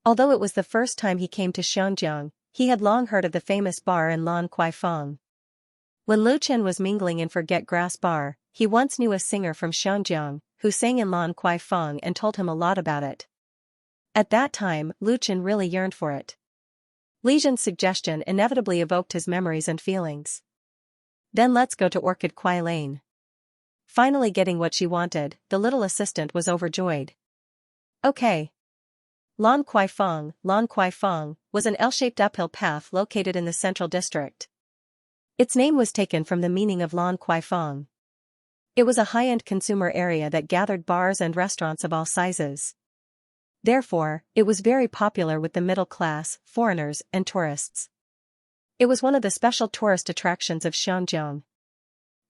Although it was the first time he came to Xiangyang, he had long heard of the famous bar in Lan Kwai Fong. When Lu Chen was mingling in Forget Grass Bar, he once knew a singer from Xiangyang, who sang in Lan Kwai Fong and told him a lot about it. At that time, Lu Chen really yearned for it. Li Zhen's suggestion inevitably evoked his memories and feelings. Then let's go to Orchid Kwai Lane. Finally getting what she wanted, the little assistant was overjoyed. Okay. Lan Kwai Fong was an L-shaped uphill path located in the central district. Its name was taken from the meaning of Lan Kwai Fong. It was a high-end consumer area that gathered bars and restaurants of all sizes. Therefore, it was very popular with the middle class, foreigners, and tourists. It was one of the special tourist attractions of Xiangyang.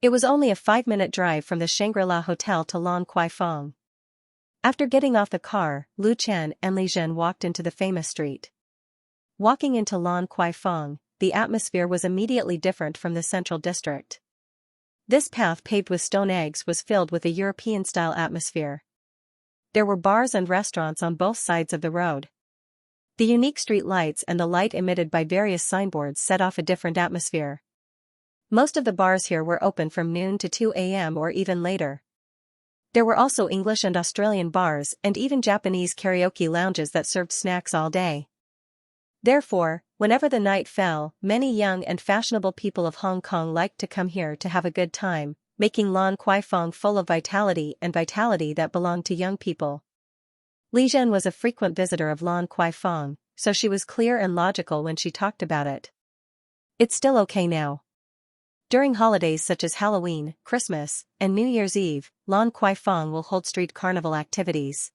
It was only a 5-minute drive from the Shangri-La Hotel to Lan Kwai Fong. After getting off the car, Lu Chen and Li Zhen walked into the famous street. Walking into Lan Kwai Fong, the atmosphere was immediately different from the central district. This path paved with stone eggs was filled with a European-style atmosphere. There were bars and restaurants on both sides of the road. The unique street lights and the light emitted by various signboards set off a different atmosphere. Most of the bars here were open from noon to 2 a.m. or even later. There were also English and Australian bars and even Japanese karaoke lounges that served snacks all day. Therefore, whenever the night fell, many young and fashionable people of Hong Kong liked to come here to have a good time, making Lan Kwai Fong full of vitality that belonged to young people. Li Zhen was a frequent visitor of Lan Kwai Fong, so she was clear and logical when she talked about it. It's still okay now. During holidays such as Halloween, Christmas, and New Year's Eve, Lan Kwai Fong will hold street carnival activities.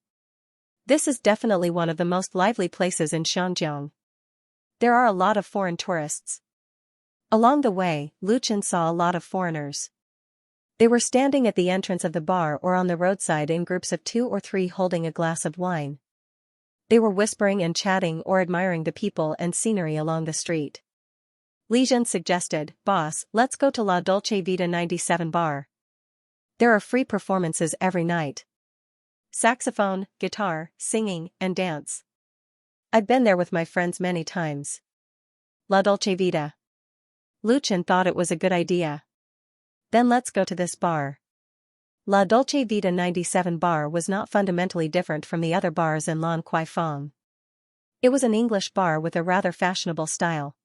This is definitely one of the most lively places in Xianxia. There are a lot of foreign tourists. Along the way, Lu Chen saw a lot of foreigners. They were standing at the entrance of the bar or on the roadside in groups of 2 or 3 holding a glass of wine. They were whispering and chatting or admiring the people and scenery along the street. Li Zhen suggested, "Boss, let's go to La Dolce Vita 97 bar. There are free performances every night. Saxophone, guitar, singing, and dance. I've been there with my friends many times." La Dolce Vita. Lu Chen thought it was a good idea. Then let's go to this bar. La Dolce Vita 97 bar was not fundamentally different from the other bars in Lan Kwai Fong. It was an English bar with a rather fashionable style.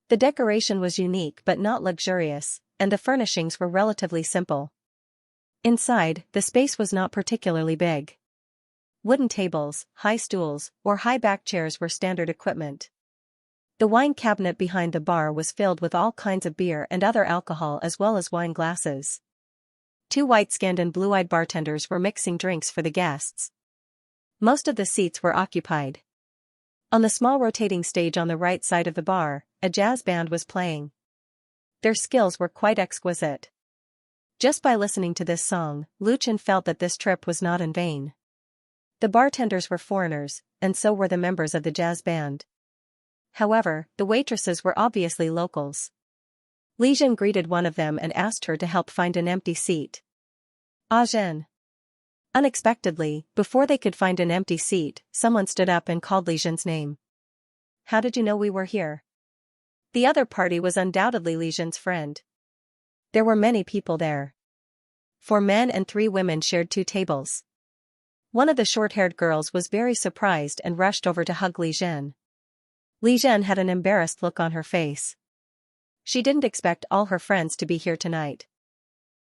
The decoration was unique but not luxurious, and the furnishings were relatively simple. Inside, the space was not particularly big. Wooden tables, high stools, or high-back chairs were standard equipment. The wine cabinet behind the bar was filled with all kinds of beer and other alcohol as well as wine glasses. 2 white-skinned and blue-eyed bartenders were mixing drinks for the guests. Most of the seats were occupied. On the small rotating stage on the right side of the bar, a jazz band was playing. Their skills were quite exquisite. Just by listening to this song, Lu Chen felt that this trip was not in vain. The bartenders were foreigners, and so were the members of the jazz band. However, the waitresses were obviously locals. Li Zhen greeted one of them and asked her to help find an empty seat. "Ah Zhen." Unexpectedly, before they could find an empty seat, someone stood up and called Li Zhen's name. "How did you know we were here?" The other party was undoubtedly Li Zhen's friend. There were many people there. 4 men and 3 women shared 2 tables. One of the short-haired girls was very surprised and rushed over to hug Li Zhen. Li Zhen had an embarrassed look on her face. She didn't expect all her friends to be here tonight.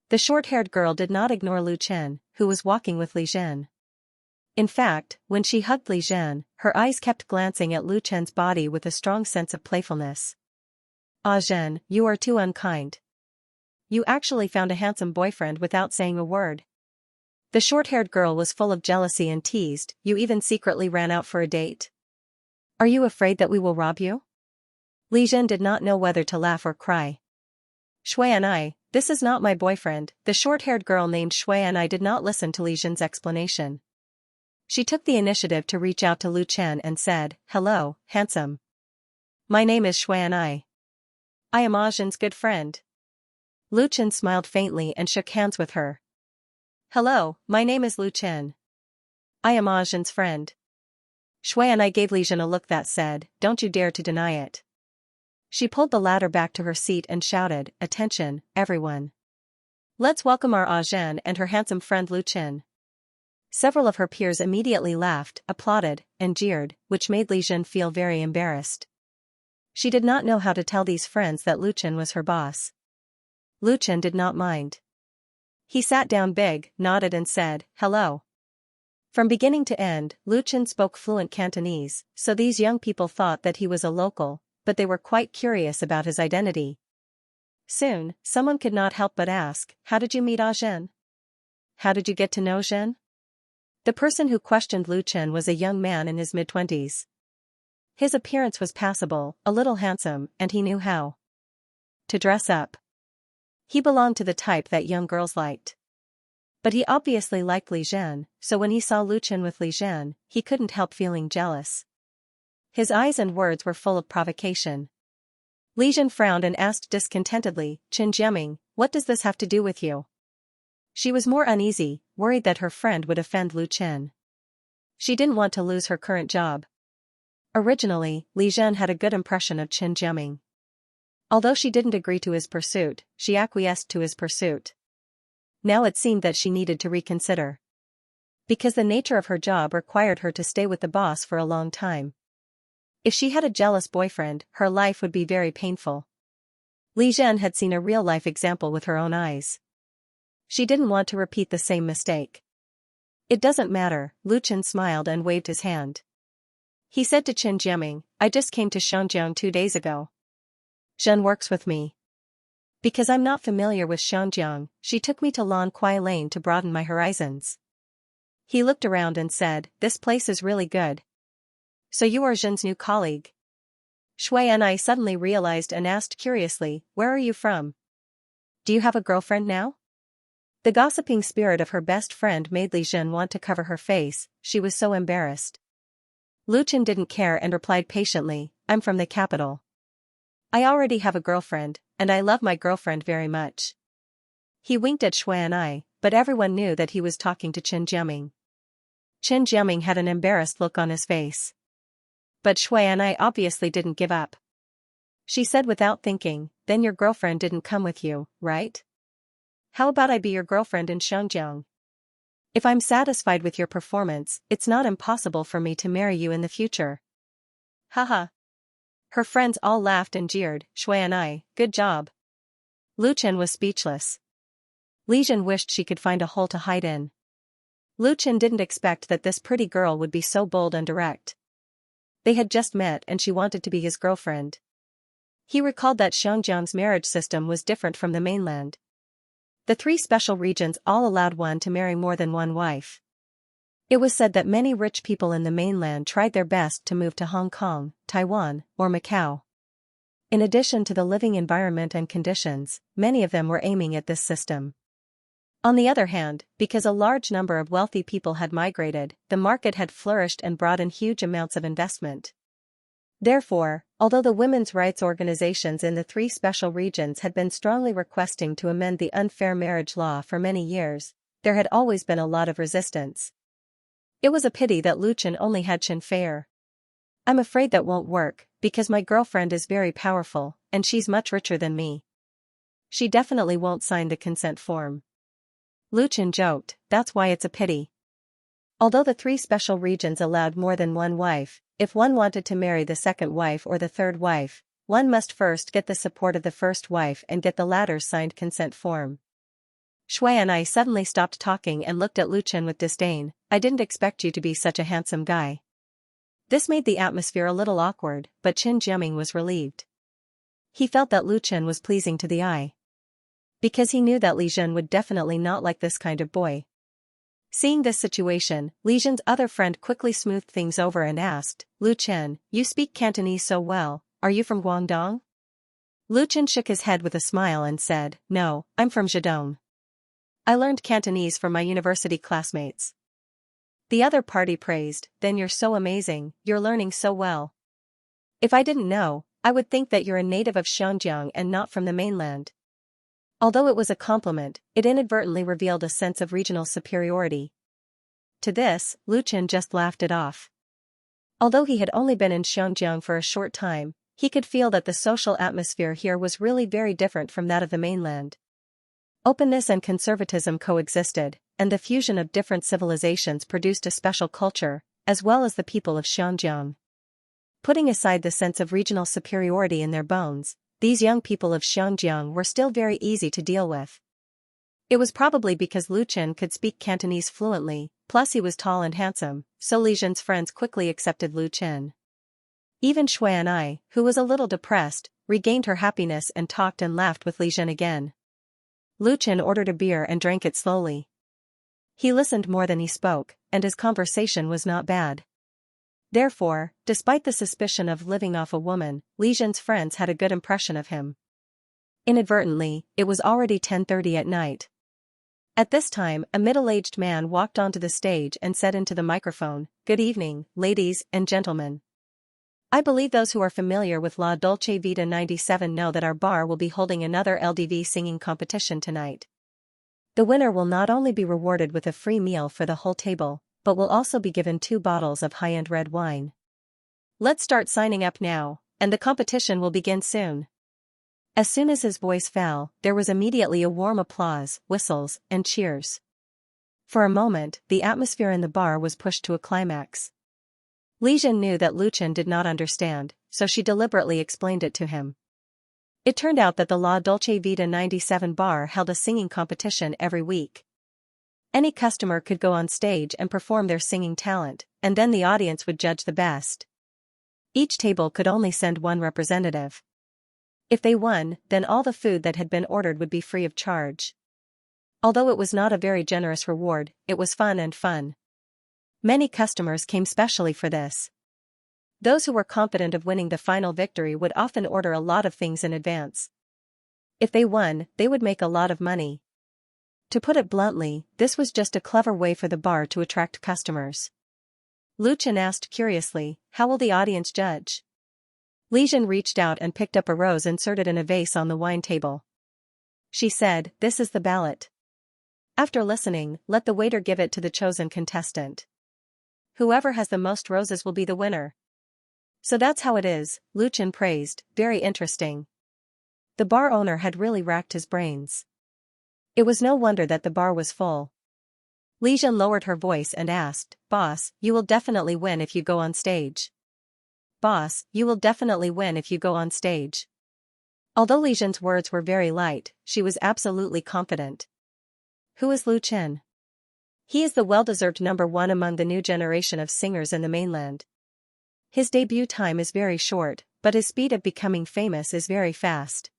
The short-haired girl did not ignore Lu Chen, who was walking with Li Zhen. In fact, when she hugged Li Zhen, her eyes kept glancing at Lu Chen's body with a strong sense of playfulness. "Ah Zhen, you are too unkind. You actually found a handsome boyfriend without saying a word." The short-haired girl was full of jealousy and teased, "You even secretly ran out for a date? Are you afraid that we will rob you?" Li Zhen did not know whether to laugh or cry. "Shui and I, this is not my boyfriend." The short-haired girl named Shui and I did not listen to Li Zhen's explanation. She took the initiative to reach out to Lu Chen and said, "Hello, handsome. My name is Shui and I am Ah Zhen's good friend." Lu Chen smiled faintly and shook hands with her. "Hello, my name is Lu Chen. I am Ah Zhen's friend." Shui and I gave Li Zhen a look that said, "Don't you dare to deny it." She pulled the ladder back to her seat and shouted, "Attention, everyone. Let's welcome our Ah Zhen and her handsome friend Lu Chen." Several of her peers immediately laughed, applauded, and jeered, which made Li Zhen feel very embarrassed. She did not know how to tell these friends that Lu Chen was her boss. Lu Chen did not mind. He sat down big, nodded and said, "Hello." From beginning to end, Lu Chen spoke fluent Cantonese, so these young people thought that he was a local, but they were quite curious about his identity. Soon, someone could not help but ask, "How did you meet Ah Zhen? How did you get to know Zhen?" The person who questioned Lu Chen was a young man in his mid-20s. His appearance was passable, a little handsome, and he knew how to dress up. He belonged to the type that young girls liked. But he obviously liked Li Zhen, so when he saw Lu Chen with Li Zhen, he couldn't help feeling jealous. His eyes and words were full of provocation. Li Zhen frowned and asked discontentedly, "Chen Jiaming, what does this have to do with you?" She was more uneasy, worried that her friend would offend Lu Chen. She didn't want to lose her current job. Originally, Li Zhen had a good impression of Chen Jiaming. Although she didn't agree to his pursuit, she acquiesced to his pursuit. Now it seemed that she needed to reconsider. Because the nature of her job required her to stay with the boss for a long time. If she had a jealous boyfriend, her life would be very painful. Li Zhen had seen a real-life example with her own eyes. She didn't want to repeat the same mistake. "It doesn't matter," Lu Chen smiled and waved his hand. He said to Chen Jiaming, "I just came to Xianxia 2 days ago. Zhen works with me. Because I'm not familiar with Xianxia, she took me to Lan Kuai Lane to broaden my horizons." He looked around and said, "This place is really good. So you are Zhen's new colleague?" Shui and I suddenly realized and asked curiously, "Where are you from? Do you have a girlfriend now?" The gossiping spirit of her best friend made Li Zhen want to cover her face, she was so embarrassed. Lu Chen didn't care and replied patiently, "I'm from the capital. I already have a girlfriend, and I love my girlfriend very much." He winked at Shui and I, but everyone knew that he was talking to Chen Jiaming. Chen Jiaming had an embarrassed look on his face. But Shui and I obviously didn't give up. She said without thinking, "Then your girlfriend didn't come with you, right? How about I be your girlfriend in Xiangyang? If I'm satisfied with your performance, it's not impossible for me to marry you in the future." Haha. Her friends all laughed and jeered, Shui and I, "Good job." Lu Chen was speechless. Li Zhen wished she could find a hole to hide in. Lu Chen didn't expect that this pretty girl would be so bold and direct. They had just met and she wanted to be his girlfriend. He recalled that Xiangyang's marriage system was different from the mainland. The 3 special regions all allowed one to marry more than one wife. It was said that many rich people in the mainland tried their best to move to Hong Kong, Taiwan, or Macau. In addition to the living environment and conditions, many of them were aiming at this system. On the other hand, because a large number of wealthy people had migrated, the market had flourished and brought in huge amounts of investment. Therefore, although the women's rights organizations in the 3 special regions had been strongly requesting to amend the unfair marriage law for many years, there had always been a lot of resistance. It was a pity that Lu Chen only had Chen Feier. "I'm afraid that won't work, because my girlfriend is very powerful, and she's much richer than me. She definitely won't sign the consent form." Lu Chen joked, "That's why it's a pity." Although the 3 special regions allowed more than one wife, if one wanted to marry the second wife or the third wife, one must first get the support of the first wife and get the latter's signed consent form. Shui and I suddenly stopped talking and looked at Lu Chen with disdain. "I didn't expect you to be such a handsome guy." This made the atmosphere a little awkward, but Chen Jiaming was relieved. He felt that Lu Chen was pleasing to the eye. Because he knew that Li Zhen would definitely not like this kind of boy. Seeing this situation, Li Zhen's other friend quickly smoothed things over and asked, "Lu Chen, you speak Cantonese so well, are you from Guangdong?" Lu Chen shook his head with a smile and said, "No, I'm from Zhejiang. I learned Cantonese from my university classmates." The other party praised, "Then you're so amazing, you're learning so well. If I didn't know, I would think that you're a native of Xiangyang and not from the mainland." Although it was a compliment, it inadvertently revealed a sense of regional superiority. To this, Lu Chen just laughed it off. Although he had only been in Xiangyang for a short time, he could feel that the social atmosphere here was really very different from that of the mainland. Openness and conservatism coexisted, and the fusion of different civilizations produced a special culture, as well as the people of Xiangyang. Putting aside the sense of regional superiority in their bones, these young people of Xiangyang were still very easy to deal with. It was probably because Lu Chen could speak Cantonese fluently, plus he was tall and handsome, so Li Zhen's friends quickly accepted Lu Chen. Even Shui and I, who was a little depressed, regained her happiness and talked and laughed with Li Zhen again. Lu Chen ordered a beer and drank it slowly. He listened more than he spoke, and his conversation was not bad. Therefore, despite the suspicion of living off a woman, Li Zhen's friends had a good impression of him. Inadvertently, it was already 10:30 at night. At this time, a middle-aged man walked onto the stage and said into the microphone, "Good evening, ladies and gentlemen. I believe those who are familiar with La Dolce Vita 97 know that our bar will be holding another LDV singing competition tonight. The winner will not only be rewarded with a free meal for the whole table, but will also be given 2 bottles of high-end red wine. Let's start signing up now, and the competition will begin soon." As soon as his voice fell, there was immediately a warm applause, whistles, and cheers. For a moment, the atmosphere in the bar was pushed to a climax. Li Jin knew that Lu Chen did not understand, so she deliberately explained it to him. It turned out that the La Dolce Vita 97 bar held a singing competition every week. Any customer could go on stage and perform their singing talent, and then the audience would judge the best. Each table could only send 1 representative. If they won, then all the food that had been ordered would be free of charge. Although it was not a very generous reward, it was fun. Many customers came specially for this. Those who were confident of winning the final victory would often order a lot of things in advance. If they won, they would make a lot of money. To put it bluntly, this was just a clever way for the bar to attract customers. Lu Chen asked curiously, "How will the audience judge?" Li Jin reached out and picked up a rose inserted in a vase on the wine table. She said, "This is the ballot. After listening, let the waiter give it to the chosen contestant. Whoever has the most roses will be the winner." "So that's how it is," Lu Chen praised, "very interesting." The bar owner had really racked his brains. It was no wonder that the bar was full. Li Jin lowered her voice and asked, "Boss, you will definitely win if you go on stage." "Boss, you will definitely win if you go on stage." Although Li Jin's words were very light, she was absolutely confident. Who is Lu Chen? He is the well-deserved #1 among the new generation of singers in the mainland. His debut time is very short, but his speed of becoming famous is very fast.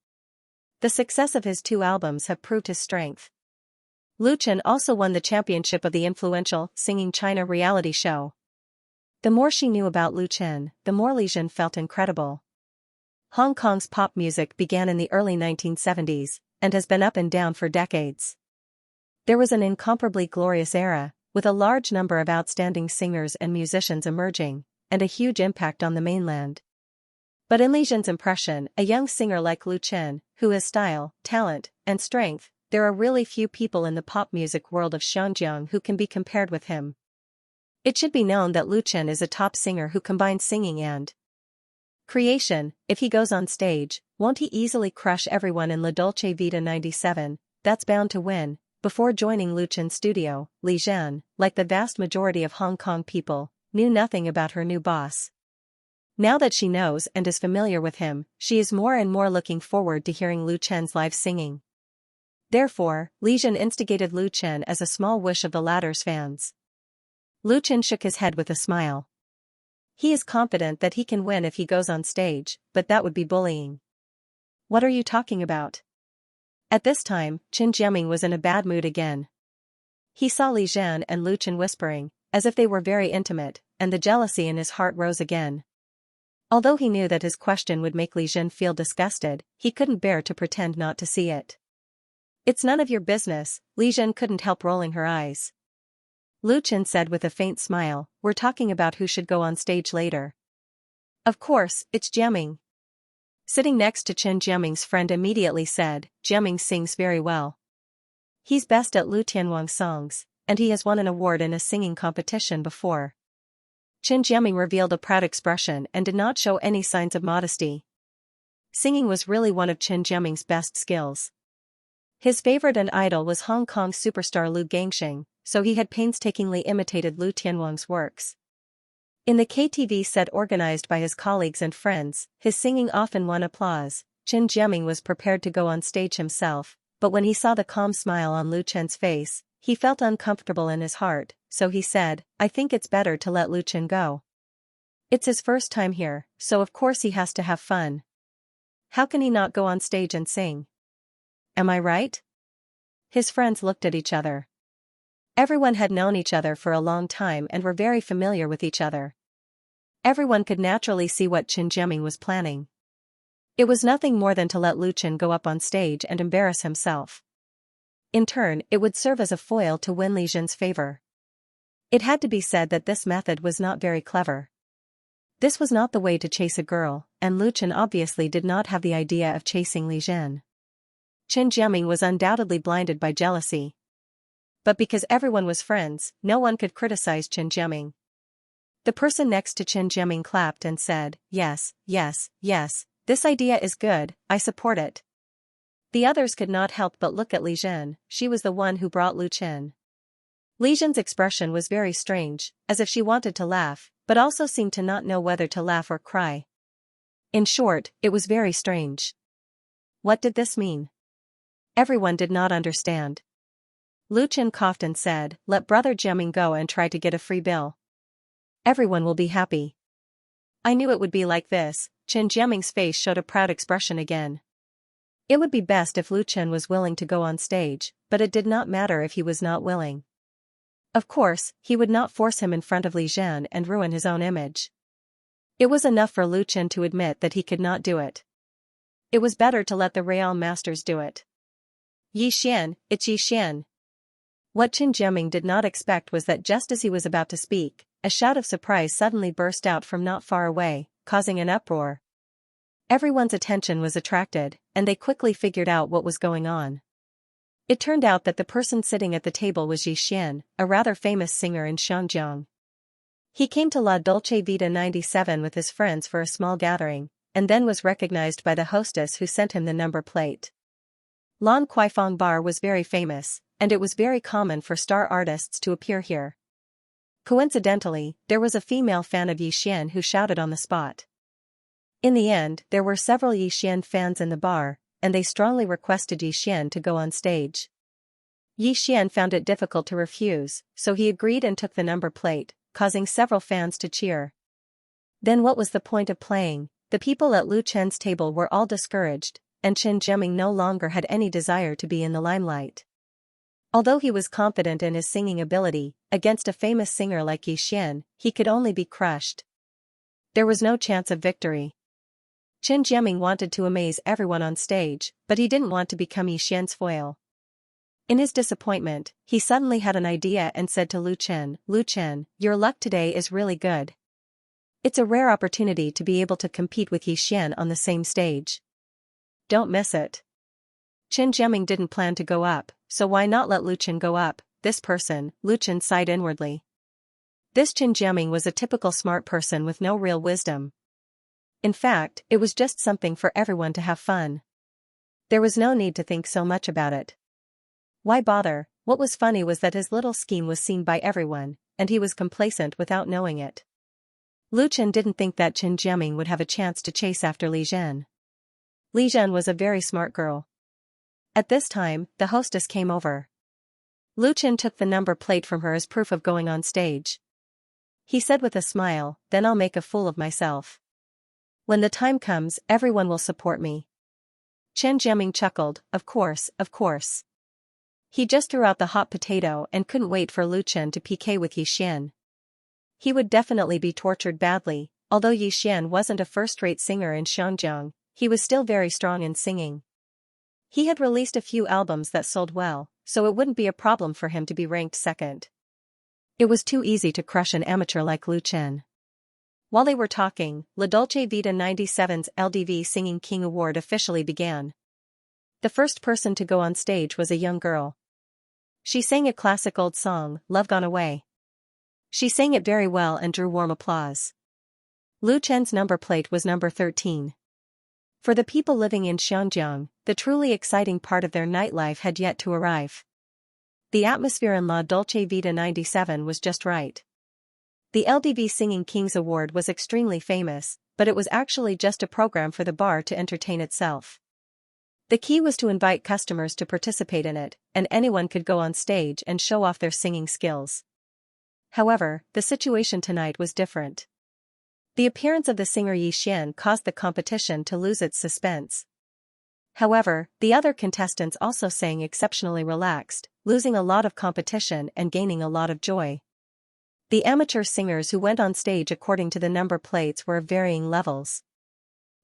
The success of his 2 albums have proved his strength. Lu Chen also won the championship of the influential Singing China reality show. The more she knew about Lu Chen, the more Li Jin felt incredible. Hong Kong's pop music began in the early 1970s, and has been up and down for decades. There was an incomparably glorious era, with a large number of outstanding singers and musicians emerging, and a huge impact on the mainland. But in Li Jin's impression, a young singer like Lu Chen, who has style, talent, and strength, there are really few people in the pop music world of Xianxia who can be compared with him. It should be known that Lu Chen is a top singer who combines singing and creation. If he goes on stage, won't he easily crush everyone in La Dolce Vita 97, that's bound to win? Before joining Lu Chen's studio, Li Jin, like the vast majority of Hong Kong people, knew nothing about her new boss. Now that she knows and is familiar with him, she is more and more looking forward to hearing Lu Chen's live singing. Therefore, Li Jin instigated Lu Chen as a small wish of the latter's fans. Lu Chen shook his head with a smile. He is confident that he can win if he goes on stage, but that would be bullying. What are you talking about? At this time, Chen Jiaming was in a bad mood again. He saw Li Jin and Lu Chen whispering, as if they were very intimate, and the jealousy in his heart rose again. Although he knew that his question would make Li Jin feel disgusted, he couldn't bear to pretend not to see it. "It's none of your business," Li Jin couldn't help rolling her eyes. Lu Chen said with a faint smile, "We're talking about who should go on stage later." "Of course, it's Jiaming." Sitting next to Chen Jiaming's friend immediately said, "Jiaming sings very well. He's best at Lu Tianwang's songs, and he has won an award in a singing competition before." Chen Jiaming revealed a proud expression and did not show any signs of modesty. Singing was really one of Chen Jiaming's best skills. His favorite and idol was Hong Kong superstar Lu Gangxing, so he had painstakingly imitated Lu Tianwang's works. In the KTV set organized by his colleagues and friends, his singing often won applause. Chen Jiaming was prepared to go on stage himself, but when he saw the calm smile on Lu Chen's face, he felt uncomfortable in his heart, so he said, "I think it's better to let Lu Chen go. It's his first time here, so of course he has to have fun. How can he not go on stage and sing? Am I right?" His friends looked at each other. Everyone had known each other for a long time and were very familiar with each other. Everyone could naturally see what Chen Jiaming was planning. It was nothing more than to let Lu Chen go up on stage and embarrass himself. In turn, it would serve as a foil to win Li Zhen's favor. It had to be said that this method was not very clever. This was not the way to chase a girl, and Lu Chen obviously did not have the idea of chasing Li Zhen. Chen Jiaming was undoubtedly blinded by jealousy. But because everyone was friends, no one could criticize Chen Jiaming. The person next to Chen Jiaming clapped and said, "Yes, yes, yes, this idea is good, I support it." The others could not help but look at Li Zhen. She was the one who brought Lu Chen. Li Zhen's expression was very strange, as if she wanted to laugh, but also seemed to not know whether to laugh or cry. In short, it was very strange. What did this mean? Everyone did not understand. Lu Chen coughed and said, "Let Brother Jiaming go and try to get a free bill. Everyone will be happy." I knew it would be like this. Chen Jiaming's face showed a proud expression again. It would be best if Lu Chen was willing to go on stage, but it did not matter if he was not willing. Of course, he would not force him in front of Li Zhen and ruin his own image. It was enough for Lu Chen to admit that he could not do it. It was better to let the Real Masters do it. "Yi Xian, it's Yi Xian." What Chen Jiaming did not expect was that just as he was about to speak, a shout of surprise suddenly burst out from not far away, causing an uproar. Everyone's attention was attracted, and they quickly figured out what was going on. It turned out that the person sitting at the table was Yi Xian, a rather famous singer in Xianxia. He came to La Dolce Vita 97 with his friends for a small gathering, and then was recognized by the hostess who sent him the number plate. Lan Kuifeng Bar was very famous, and it was very common for star artists to appear here. Coincidentally, there was a female fan of Yi Xian who shouted on the spot. In the end, there were several Yi Xian fans in the bar, and they strongly requested Yi Xian to go on stage. Yi Xian found it difficult to refuse, so he agreed and took the number plate, causing several fans to cheer. Then what was the point of playing? The people at Lu Chen's table were all discouraged, and Chen Jiaming no longer had any desire to be in the limelight. Although he was confident in his singing ability, against a famous singer like Yi Xian, he could only be crushed. There was no chance of victory. Chen Jiaming wanted to amaze everyone on stage, but he didn't want to become Yi Xian's foil. In his disappointment, he suddenly had an idea and said to Lu Chen, "Lu Chen, your luck today is really good. It's a rare opportunity to be able to compete with Yi Xian on the same stage. Don't miss it." Chen Jiaming didn't plan to go up, so why not let Lu Chen go up? This person, Lu Chen sighed inwardly. This Chen Jiaming was a typical smart person with no real wisdom. In fact, it was just something for everyone to have fun. There was no need to think so much about it. Why bother? What was funny was that his little scheme was seen by everyone, and he was complacent without knowing it. Lu Chen didn't think that Chen Jiaming would have a chance to chase after Li Zhen. Li Zhen was a very smart girl. At this time, the hostess came over. Lu Chen took the number plate from her as proof of going on stage. He said with a smile, "Then I'll make a fool of myself. When the time comes, everyone will support me." Chen Jiaming chuckled, of course, of course. He just threw out the hot potato and couldn't wait for Lu Chen to piqué with Yi Xian. He would definitely be tortured badly. Although Yi Xian wasn't a first-rate singer in Xiangyang, he was still very strong in singing. He had released a few albums that sold well, so it wouldn't be a problem for him to be ranked second. It was too easy to crush an amateur like Lu Chen. While they were talking, La Dolce Vita 97's LDV Singing King Award officially began. The first person to go on stage was a young girl. She sang a classic old song, Love Gone Away. She sang it very well and drew warm applause. Lu Chen's number plate was number 13. For the people living in Xiangyang, the truly exciting part of their nightlife had yet to arrive. The atmosphere in La Dolce Vita 97 was just right. The LDV Singing Kings Award was extremely famous, but it was actually just a program for the bar to entertain itself. The key was to invite customers to participate in it, and anyone could go on stage and show off their singing skills. However, the situation tonight was different. The appearance of the singer Yi Xian caused the competition to lose its suspense. However, the other contestants also sang exceptionally relaxed, losing a lot of competition and gaining a lot of joy. The amateur singers who went on stage according to the number plates were of varying levels.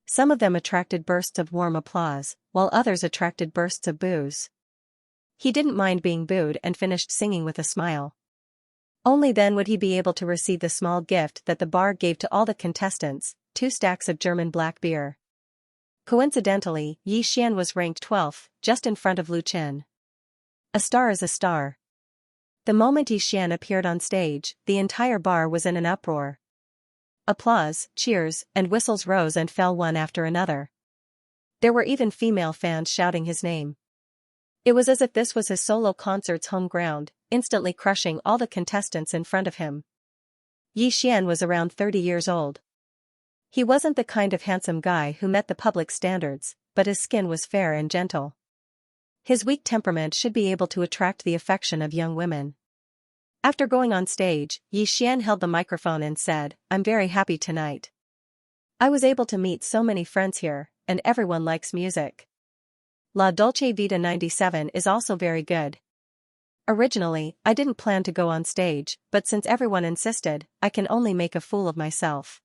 Some of them attracted bursts of warm applause, while others attracted bursts of boos. He didn't mind being booed and finished singing with a smile. Only then would he be able to receive the small gift that the bar gave to all the contestants, 2 stacks of German black beer. Coincidentally, Xian was ranked 12th, just in front of Lu Chen. A star is a star. The moment Xian appeared on stage, the entire bar was in an uproar. Applause, cheers, and whistles rose and fell one after another. There were even female fans shouting his name. It was as if this was his solo concert's home ground, instantly crushing all the contestants in front of him. Xian was around 30 years old. He wasn't the kind of handsome guy who met the public standards, but his skin was fair and gentle. His weak temperament should be able to attract the affection of young women. After going on stage, Xian held the microphone and said, "I'm very happy tonight. I was able to meet so many friends here, and everyone likes music. La Dolce Vita 97 is also very good. Originally, I didn't plan to go on stage, but since everyone insisted, I can only make a fool of myself.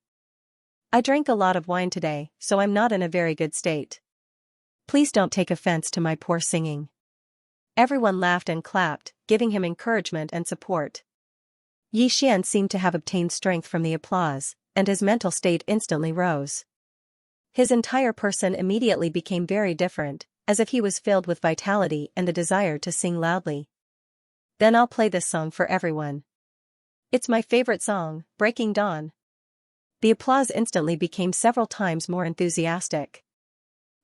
I drank a lot of wine today, so I'm not in a very good state. Please don't take offense to my poor singing." Everyone laughed and clapped, giving him encouragement and support. Xian seemed to have obtained strength from the applause, and his mental state instantly rose. His entire person immediately became very different, as if he was filled with vitality and the desire to sing loudly. "Then I'll play this song for everyone. It's my favorite song, Breaking Dawn." The applause instantly became several times more enthusiastic.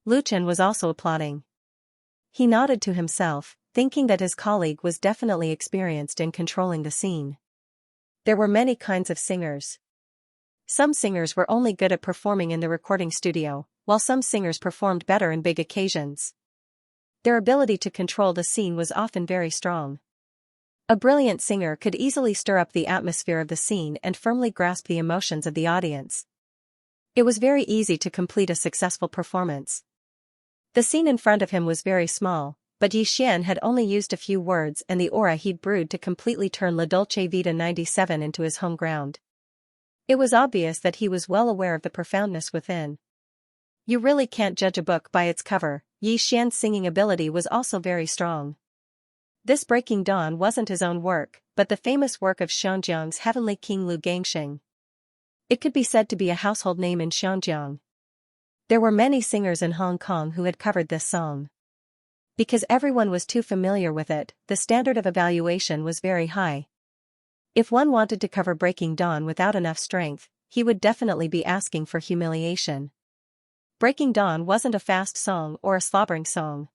Lu Chen was also applauding. He nodded to himself, thinking that his colleague was definitely experienced in controlling the scene. There were many kinds of singers. Some singers were only good at performing in the recording studio, while some singers performed better in big occasions. Their ability to control the scene was often very strong. A brilliant singer could easily stir up the atmosphere of the scene and firmly grasp the emotions of the audience. It was very easy to complete a successful performance. The scene in front of him was very small, but Xian had only used a few words and the aura he'd brewed to completely turn La Dolce Vita 97 into his home ground. It was obvious that he was well aware of the profoundness within. You really can't judge a book by its cover. Xian's singing ability was also very strong. This Breaking Dawn wasn't his own work, but the famous work of Xianjiang's heavenly king Lu Gangxing. It could be said to be a household name in Xianjiang. There were many singers in Hong Kong who had covered this song. Because everyone was too familiar with it, the standard of evaluation was very high. If one wanted to cover Breaking Dawn without enough strength, he would definitely be asking for humiliation. Breaking Dawn wasn't a fast song or a slobbering song.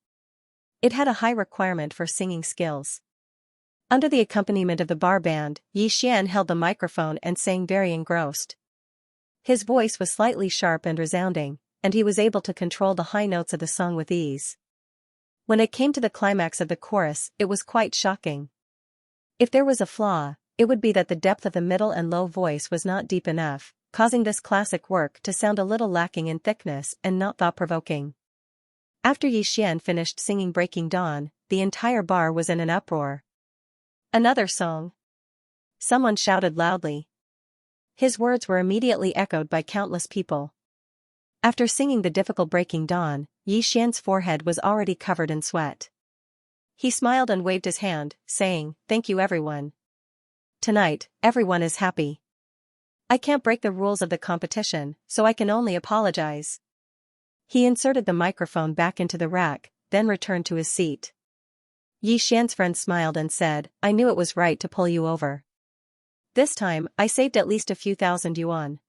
It had a high requirement for singing skills. Under the accompaniment of the bar band, Xian held the microphone and sang very engrossed. His voice was slightly sharp and resounding, and he was able to control the high notes of the song with ease. When it came to the climax of the chorus, it was quite shocking. If there was a flaw, it would be that the depth of the middle and low voice was not deep enough, causing this classic work to sound a little lacking in thickness and not thought-provoking. After Xian finished singing Breaking Dawn, the entire bar was in an uproar. "Another song!" Someone shouted loudly. His words were immediately echoed by countless people. After singing the difficult Breaking Dawn, Xian's forehead was already covered in sweat. He smiled and waved his hand, saying, "Thank you everyone. Tonight, everyone is happy. I can't break the rules of the competition, so I can only apologize." He inserted the microphone back into the rack, then returned to his seat. Xian's friend smiled and said, "I knew it was right to pull you over. This time, I saved at least a few thousand yuan."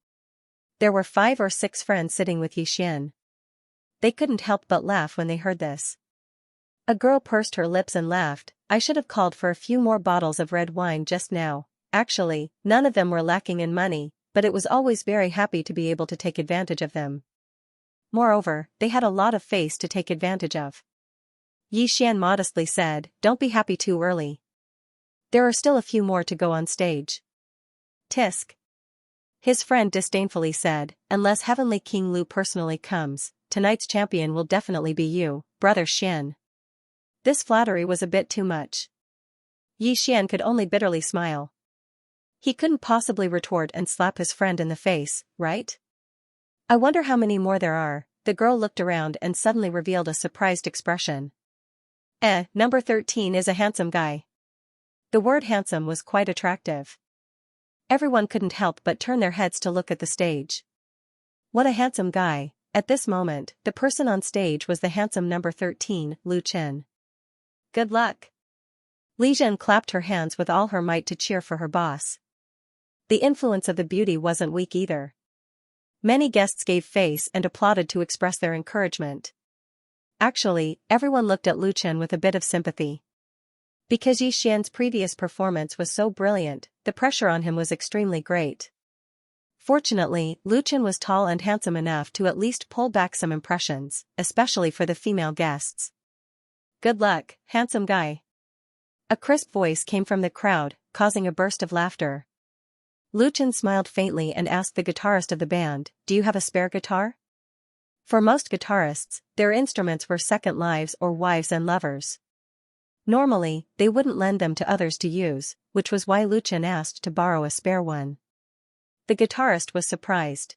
There were 5 or 6 friends sitting with Xian. They couldn't help but laugh when they heard this. A girl pursed her lips and laughed, "I should have called for a few more bottles of red wine just now. Actually, none of them were lacking in money, but it was always very happy to be able to take advantage of them. Moreover, they had a lot of face to take advantage of." Xian modestly said, "Don't be happy too early. There are still a few more to go on stage." "Tisk." His friend disdainfully said, "Unless Heavenly King Lu personally comes, tonight's champion will definitely be you, Brother Xian." This flattery was a bit too much. Xian could only bitterly smile. He couldn't possibly retort and slap his friend in the face, right? "I wonder how many more there are." The girl looked around and suddenly revealed a surprised expression. Number 13 is a handsome guy. The word handsome was quite attractive. Everyone couldn't help but turn their heads to look at the stage. What a handsome guy. At this moment, the person on stage was the handsome number 13, Lu Chen. Good luck. Li Zhen clapped her hands with all her might to cheer for her boss. The influence of the beauty wasn't weak either. Many guests gave face and applauded to express their encouragement. Actually, everyone looked at Lu Chen with a bit of sympathy. Because Yi Xian's previous performance was so brilliant, the pressure on him was extremely great. Fortunately, Lu Chen was tall and handsome enough to at least pull back some impressions, especially for the female guests. Good luck, handsome guy. A crisp voice came from the crowd, causing a burst of laughter. Lu Chen smiled faintly and asked the guitarist of the band, "Do you have a spare guitar?" For most guitarists, their instruments were second lives or wives and lovers. Normally, they wouldn't lend them to others to use, which was why Lu Chen asked to borrow a spare one. The guitarist was surprised.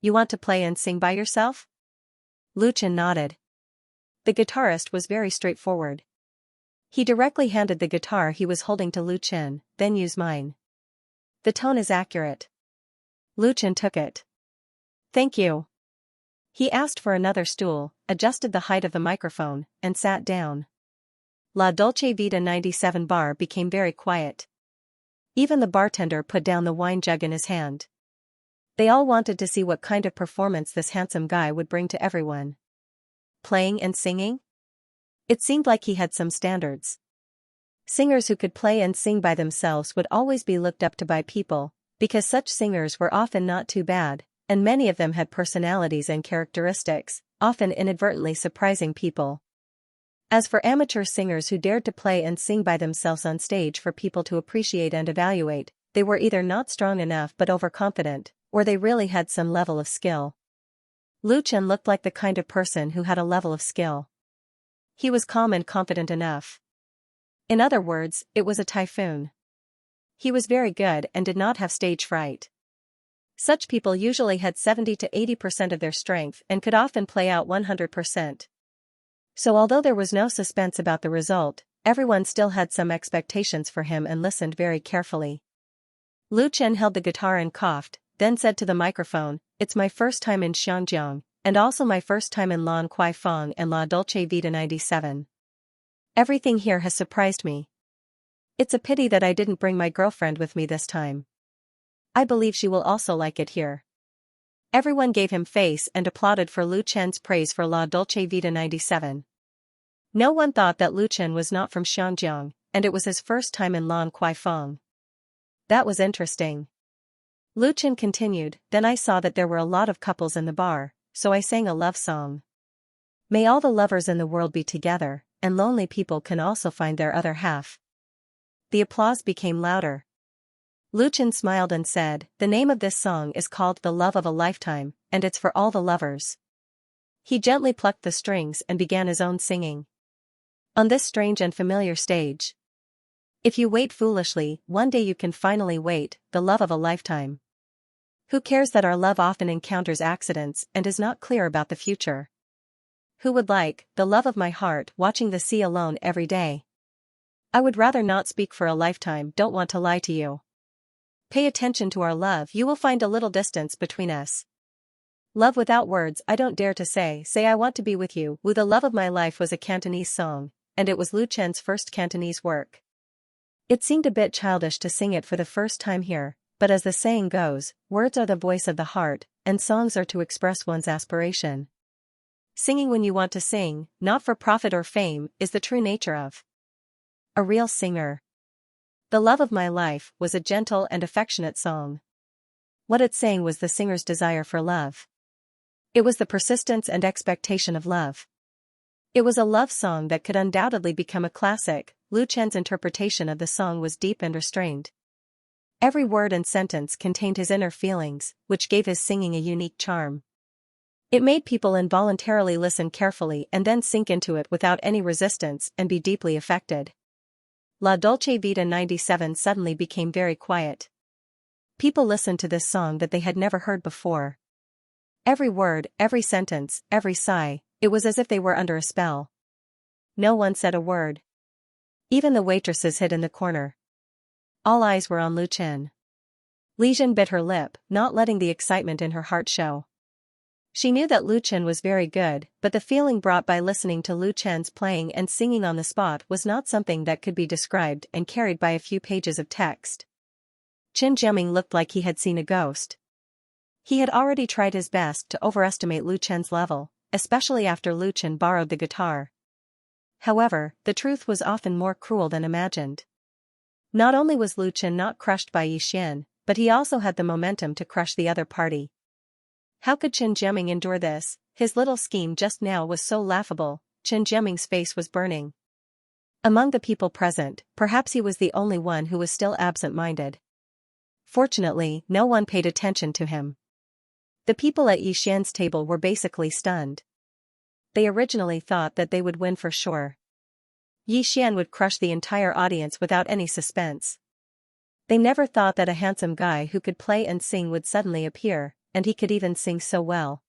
"You want to play and sing by yourself?" Lu Chen nodded. The guitarist was very straightforward. He directly handed the guitar he was holding to Lu Chen, "Then use mine. The tone is accurate." Lu Chen took it. "Thank you." He asked for another stool, adjusted the height of the microphone, and sat down. La Dolce Vita 97 bar became very quiet. Even the bartender put down the wine jug in his hand. They all wanted to see what kind of performance this handsome guy would bring to everyone. Playing and singing? It seemed like he had some standards. Singers who could play and sing by themselves would always be looked up to by people, because such singers were often not too bad, and many of them had personalities and characteristics, often inadvertently surprising people. As for amateur singers who dared to play and sing by themselves on stage for people to appreciate and evaluate, they were either not strong enough but overconfident, or they really had some level of skill. Lu Chen looked like the kind of person who had a level of skill. He was calm and confident enough. In other words, it was a typhoon. He was very good and did not have stage fright. Such people usually had 70 to 80% of their strength and could often play out 100%. So although there was no suspense about the result, everyone still had some expectations for him and listened very carefully. Lu Chen held the guitar and coughed, then said to the microphone, "It's my first time in Xianxia, and also my first time in Lan Kuai Fong and La Dolce Vita 97. Everything here has surprised me. It's a pity that I didn't bring my girlfriend with me this time. I believe she will also like it here." Everyone gave him face and applauded for Lu Chen's praise for La Dolce Vita 97. No one thought that Lu Chen was not from Xianxia, and it was his first time in Lan Kuai Fong. That was interesting. Lu Chen continued, "Then I saw that there were a lot of couples in the bar, so I sang a love song. May all the lovers in the world be together, and lonely people can also find their other half." The applause became louder. Lu Chen smiled and said, "The name of this song is called The Love of a Lifetime, and it's for all the lovers." He gently plucked the strings and began his own singing. On this strange and familiar stage. If you wait foolishly, one day you can finally wait, the love of a lifetime. Who cares that our love often encounters accidents and is not clear about the future? Who would like, the love of my heart, watching the sea alone every day? I would rather not speak for a lifetime, don't want to lie to you. Pay attention to our love, you will find a little distance between us. Love without words, I don't dare to say I want to be with you. Wu, the love of my life was a Cantonese song, and it was Lu Chen's first Cantonese work. It seemed a bit childish to sing it for the first time here, but as the saying goes, words are the voice of the heart, and songs are to express one's aspiration. Singing when you want to sing, not for profit or fame, is the true nature of a real singer. The Love of My Life was a gentle and affectionate song. What it sang was the singer's desire for love. It was the persistence and expectation of love. It was a love song that could undoubtedly become a classic. Lu Chen's interpretation of the song was deep and restrained. Every word and sentence contained his inner feelings, which gave his singing a unique charm. It made people involuntarily listen carefully and then sink into it without any resistance and be deeply affected. La Dolce Vita 97 suddenly became very quiet. People listened to this song that they had never heard before. Every word, every sentence, every sigh, it was as if they were under a spell. No one said a word. Even the waitresses hid in the corner. All eyes were on Lu Chen. Li Jin bit her lip, not letting the excitement in her heart show. She knew that Lu Chen was very good, but the feeling brought by listening to Lu Chen's playing and singing on the spot was not something that could be described and carried by a few pages of text. Chen Jiaming looked like he had seen a ghost. He had already tried his best to overestimate Lu Chen's level, especially after Lu Chen borrowed the guitar. However, the truth was often more cruel than imagined. Not only was Lu Chen not crushed by Yi Xian, but he also had the momentum to crush the other party. How could Chen Jiaming endure this? His little scheme just now was so laughable. Chen Jiaming's face was burning. Among the people present, perhaps he was the only one who was still absent-minded. Fortunately, no one paid attention to him. The people at Yi Xian's table were basically stunned. They originally thought that they would win for sure. Yi Xian would crush the entire audience without any suspense. They never thought that a handsome guy who could play and sing would suddenly appear, and he could even sing so well.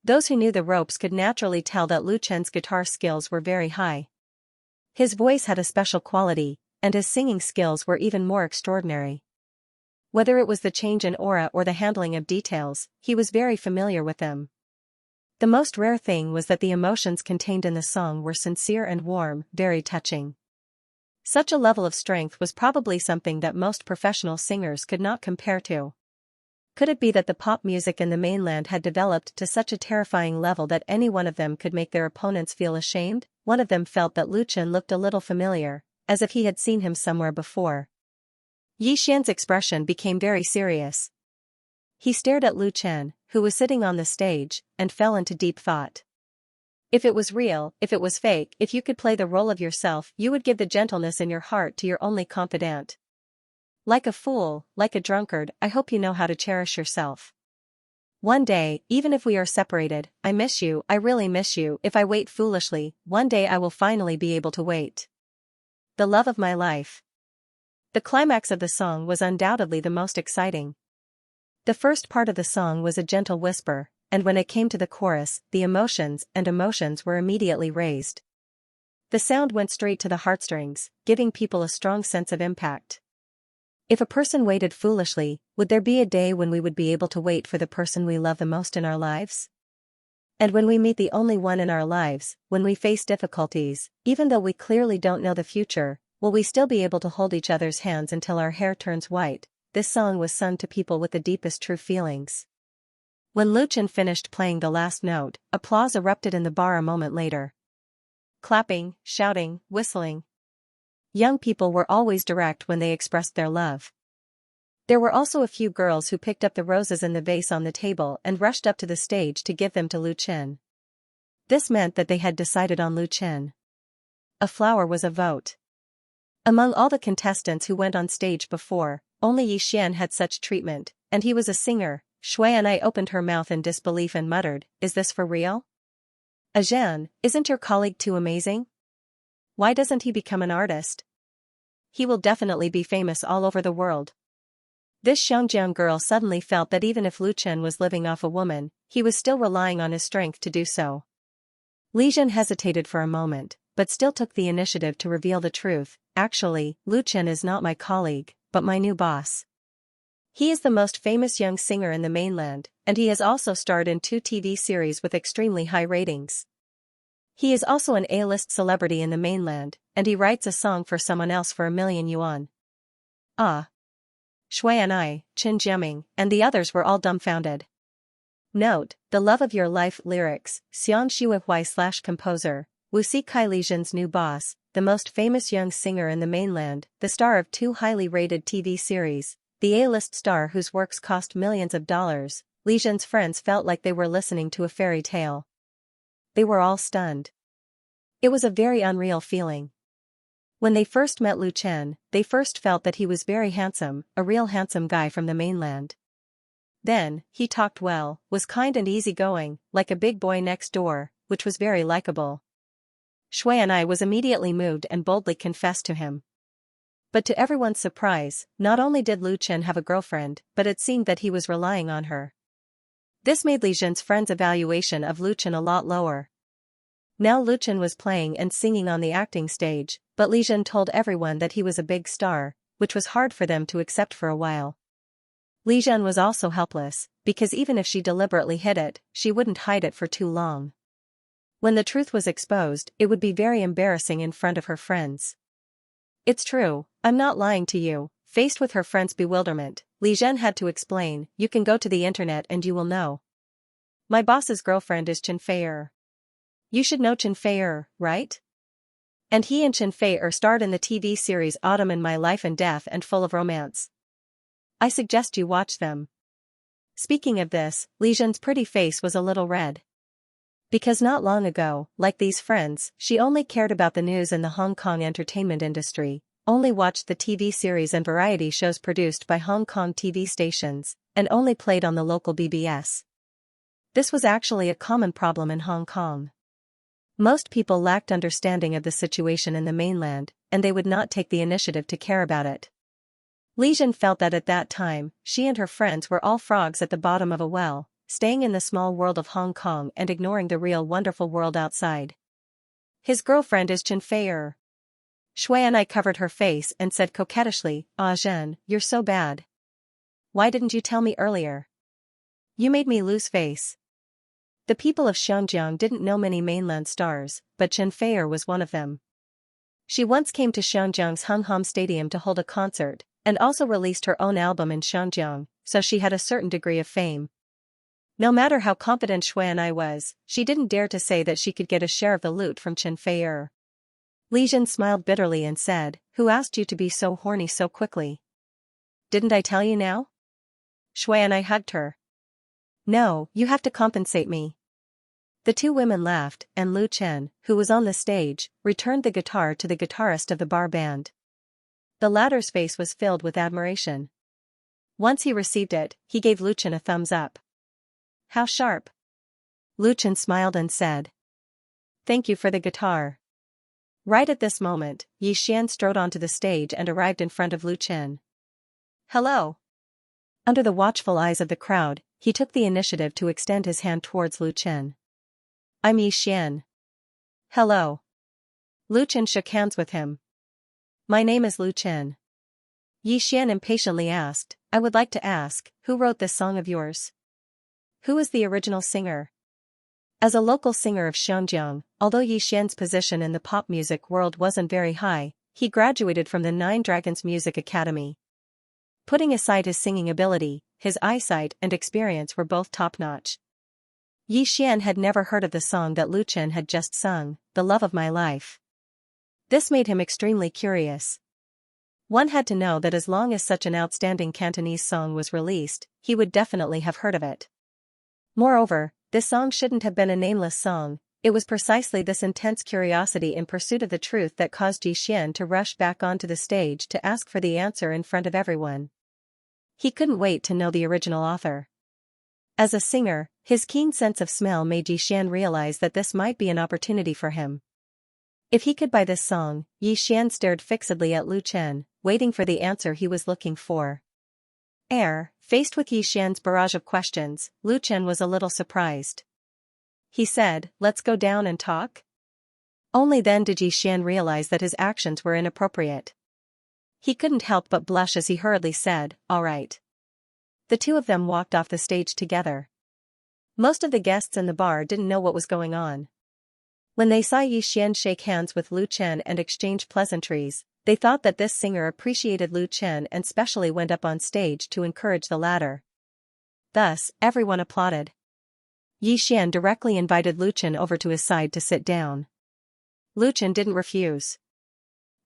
Those who knew the ropes could naturally tell that Lu Chen's guitar skills were very high. His voice had a special quality, and his singing skills were even more extraordinary. Whether it was the change in aura or the handling of details, he was very familiar with them. The most rare thing was that the emotions contained in the song were sincere and warm, very touching. Such a level of strength was probably something that most professional singers could not compare to. Could it be that the pop music in the mainland had developed to such a terrifying level that any one of them could make their opponents feel ashamed? One of them felt that Lu Chen looked a little familiar, as if he had seen him somewhere before. Yi Xian's expression became very serious. He stared at Lu Chen, who was sitting on the stage, and fell into deep thought. If it was real, if it was fake, if you could play the role of yourself, you would give the gentleness in your heart to your only confidant. Like a fool, like a drunkard, I hope you know how to cherish yourself. One day, even if we are separated, I miss you, I really miss you. If I wait foolishly, one day I will finally be able to wait. The love of my life. The climax of the song was undoubtedly the most exciting. The first part of the song was a gentle whisper, and when it came to the chorus, the emotions were immediately raised. The sound went straight to the heartstrings, giving people a strong sense of impact. If a person waited foolishly, would there be a day when we would be able to wait for the person we love the most in our lives? And when we meet the only one in our lives, when we face difficulties, even though we clearly don't know the future, will we still be able to hold each other's hands until our hair turns white? This song was sung to people with the deepest true feelings. When Lu Chen finished playing the last note, applause erupted in the bar a moment later. Clapping, shouting, whistling. Young people were always direct when they expressed their love. There were also a few girls who picked up the roses in the vase on the table and rushed up to the stage to give them to Lu Chen. This meant that they had decided on Lu Chen. A flower was a vote. Among all the contestants who went on stage before, only Yi Xian had such treatment, and he was a singer. Xianxia opened her mouth in disbelief and muttered, "Is this for real? Zhan, isn't your colleague too amazing? Why doesn't he become an artist? He will definitely be famous all over the world." This Xianxia girl suddenly felt that even if Lu Chen was living off a woman, he was still relying on his strength to do so. Li Jin hesitated for a moment, but still took the initiative to reveal the truth. "Actually, Lu Chen is not my colleague, but my new boss. He is the most famous young singer in the mainland, and he has also starred in 2 TV series with extremely high ratings. He is also an A-list celebrity in the mainland, and he writes a song for someone else for 1,000,000 yuan. Ah. Xianxia, Chen Jiaming, and the others were all dumbfounded. Note, the love of your life lyrics, Xianxia composer, Wu Si Kai Li Jin's new boss, the most famous young singer in the mainland, the star of 2 highly rated TV series, the A-list star whose works cost millions of dollars. Li Jin's friends felt like they were listening to a fairy tale. They were all stunned. It was a very unreal feeling. When they first met Lu Chen, they first felt that he was very handsome, a real handsome guy from the mainland. Then, he talked well, was kind and easygoing, like a big boy next door, which was very likable. Xianxia was immediately moved and boldly confessed to him. But to everyone's surprise, not only did Lu Chen have a girlfriend, but it seemed that he was relying on her. This made Li Jin's friend's evaluation of Lu Chen a lot lower. Now Lu Chen was playing and singing on the acting stage, but Li Zhen told everyone that he was a big star, which was hard for them to accept for a while. Li Zhen was also helpless, because even if she deliberately hid it, she wouldn't hide it for too long. When the truth was exposed, it would be very embarrassing in front of her friends. It's true, I'm not lying to you. Faced with her friend's bewilderment, Li Zhen had to explain, you can go to the internet and you will know. My boss's girlfriend is Chen Feier. You should know Chen Feier, right? And he and Chen Feier starred in the TV series Autumn in My Life and Death and full of romance. I suggest you watch them. Speaking of this, Li Zhen's pretty face was a little red. Because not long ago, like these friends, she only cared about the news in the Hong Kong entertainment industry, only watched the TV series and variety shows produced by Hong Kong TV stations, and only played on the local BBS. This was actually a common problem in Hong Kong. Most people lacked understanding of the situation in the mainland, and they would not take the initiative to care about it. Li Zhen felt that at that time, she and her friends were all frogs at the bottom of a well, staying in the small world of Hong Kong and ignoring the real wonderful world outside. His girlfriend is Chen Feier. Xuanxia covered her face and said coquettishly, "Ah Zhen, you're so bad. Why didn't you tell me earlier? You made me lose face." The people of Xianxia didn't know many mainland stars, but Chen Feier was one of them. She once came to Xianjiang's Hung Hom Stadium to hold a concert, and also released her own album in Xianjiang, so she had a certain degree of fame. No matter how confident Xuanxia was, she didn't dare to say that she could get a share of the loot from Chen Feier. Li Zhen smiled bitterly and said, "Who asked you to be so horny so quickly? Didn't I tell you now?" Xuanxia hugged her. "No, you have to compensate me." The two women laughed, and Lu Chen, who was on the stage, returned the guitar to the guitarist of the bar band. The latter's face was filled with admiration. Once he received it, he gave Lu Chen a thumbs up. "How sharp." Lu Chen smiled and said, "Thank you for the guitar." Right at this moment, Yi Xian strode onto the stage and arrived in front of Lu Chen. "Hello." Under the watchful eyes of the crowd, he took the initiative to extend his hand towards Lu Chen. "I'm Yi Xian." "Hello." Lu Chen shook hands with him. "My name is Lu Chen." Yi Xian impatiently asked, "I would like to ask, who wrote this song of yours? Who is the original singer?" As a local singer of Xianjiang, although Yi Xian's position in the pop music world wasn't very high, he graduated from the Nine Dragons Music Academy. Putting aside his singing ability, his eyesight and experience were both top-notch. Yi Xian had never heard of the song that Lu Chen had just sung, "The Love of My Life." This made him extremely curious. One had to know that as long as such an outstanding Cantonese song was released, he would definitely have heard of it. Moreover, this song shouldn't have been a nameless song. It was precisely this intense curiosity in pursuit of the truth that caused Yi Xian to rush back onto the stage to ask for the answer in front of everyone. He couldn't wait to know the original author. As a singer, his keen sense of smell made Yi Xian realize that this might be an opportunity for him. If he could buy this song, Yi Xian stared fixedly at Lu Chen, waiting for the answer he was looking for. Faced with Yi Xian's barrage of questions, Lu Chen was a little surprised. He said, "Let's go down and talk?" Only then did Yi Xian realize that his actions were inappropriate. He couldn't help but blush as he hurriedly said, "All right." The two of them walked off the stage together. Most of the guests in the bar didn't know what was going on. When they saw Yi Xian shake hands with Lu Chen and exchange pleasantries, they thought that this singer appreciated Lu Chen and specially went up on stage to encourage the latter. Thus, everyone applauded. Yi Xian directly invited Lu Chen over to his side to sit down. Lu Chen didn't refuse.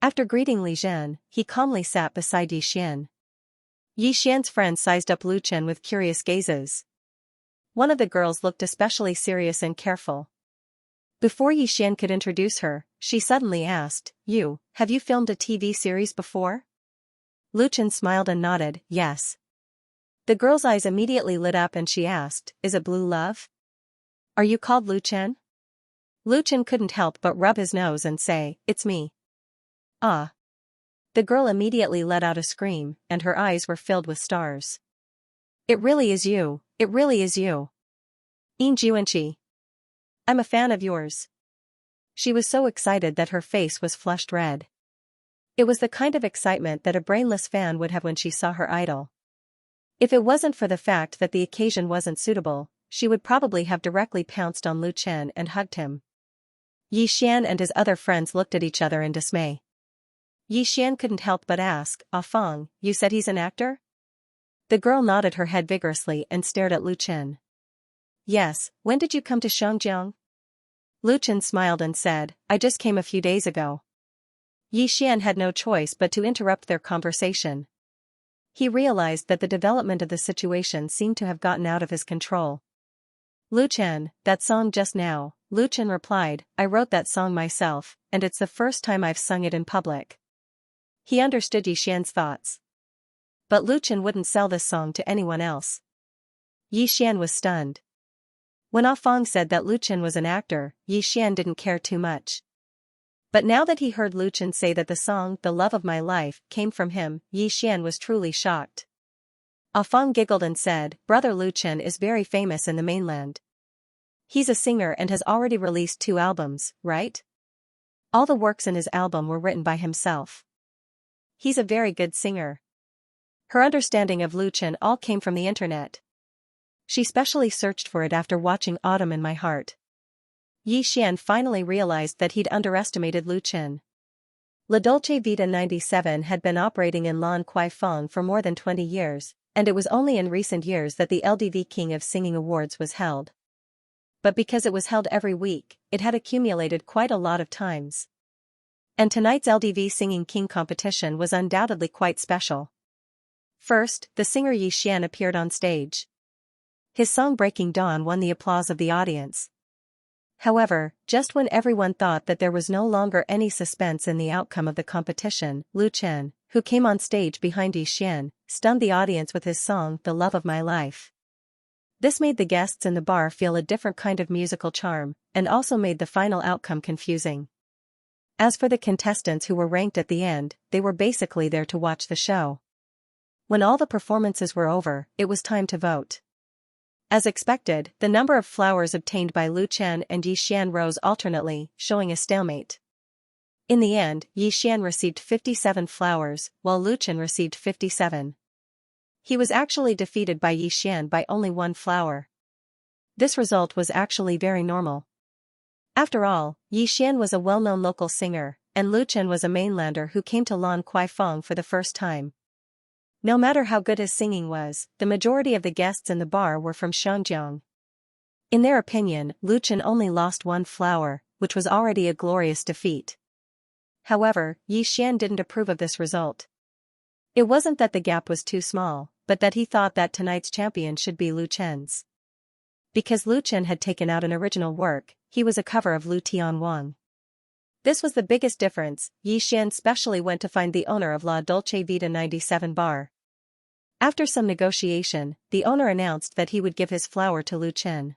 After greeting Li Zhen, he calmly sat beside Yi Xian. Yi Xian's friends sized up Lu Chen with curious gazes. One of the girls looked especially serious and careful. Before Yi Xian could introduce her, she suddenly asked, have you filmed a TV series before?" Lu Chen smiled and nodded, "Yes." The girl's eyes immediately lit up and she asked, "Is it Blue Love? Are you called Lu Chen?" Lu Chen couldn't help but rub his nose and say, "It's me." "Ah." The girl immediately let out a scream, and her eyes were filled with stars. "It really is you, it really is you. Yin Juanqi. I'm a fan of yours." She was so excited that her face was flushed red. It was the kind of excitement that a brainless fan would have when she saw her idol. If it wasn't for the fact that the occasion wasn't suitable, she would probably have directly pounced on Lu Chen and hugged him. Yi Xian and his other friends looked at each other in dismay. Yi Xian couldn't help but ask, "Ah Feng, you said he's an actor?" The girl nodded her head vigorously and stared at Lu Chen. "Yes, when did you come to Xianxia?" Lu Chen smiled and said, "I just came a few days ago." Yi Xian had no choice but to interrupt their conversation. He realized that the development of the situation seemed to have gotten out of his control. "Lu Chen, that song just now," Lu Chen replied, "I wrote that song myself, and it's the first time I've sung it in public." He understood Yi Xian's thoughts. But Lu Chen wouldn't sell this song to anyone else. Yi Xian was stunned. When Ah Feng said that Lu Chen was an actor, Yi Xian didn't care too much. But now that he heard Lu Chen say that the song "The Love of My Life" came from him, Yi Xian was truly shocked. Ah Feng giggled and said, "Brother Lu Chen is very famous in the mainland. He's a singer and has already released 2 albums, right? All the works in his album were written by himself. He's a very good singer." Her understanding of Lu Chen all came from the internet. She specially searched for it after watching Autumn in My Heart. Yi Xian finally realized that he'd underestimated Lu Chen. La Dolce Vita 97 had been operating in Lan Kwai Fong for more than 20 years, and it was only in recent years that the LDV King of Singing Awards was held. But because it was held every week, it had accumulated quite a lot of times. And tonight's LDV Singing King competition was undoubtedly quite special. First, the singer Yi Xian appeared on stage. His song Breaking Dawn won the applause of the audience. However, just when everyone thought that there was no longer any suspense in the outcome of the competition, Lu Chen, who came on stage behind Yi Xian, stunned the audience with his song "The Love of My Life." This made the guests in the bar feel a different kind of musical charm, and also made the final outcome confusing. As for the contestants who were ranked at the end, they were basically there to watch the show. When all the performances were over, it was time to vote. As expected, the number of flowers obtained by Lu Chen and Yi Xian rose alternately, showing a stalemate. In the end, Yi Xian received 57 flowers, while Lu Chen received 57. He was actually defeated by Yi Xian by only 1 flower. This result was actually very normal. After all, Yi Xian was a well-known local singer, and Lu Chen was a mainlander who came to Lan Kwai Fong for the first time. No matter how good his singing was, the majority of the guests in the bar were from Xiangyang. In their opinion, Lu Chen only lost 1 flower, which was already a glorious defeat. However, Yi Xian didn't approve of this result. It wasn't that the gap was too small, but that he thought that tonight's champion should be Lu Chen's. Because Lu Chen had taken out an original work, he was a cover of Lu Tianwang. This was the biggest difference. Yi Xian specially went to find the owner of La Dolce Vita 97 bar. After some negotiation, the owner announced that he would give his flower to Lu Chen.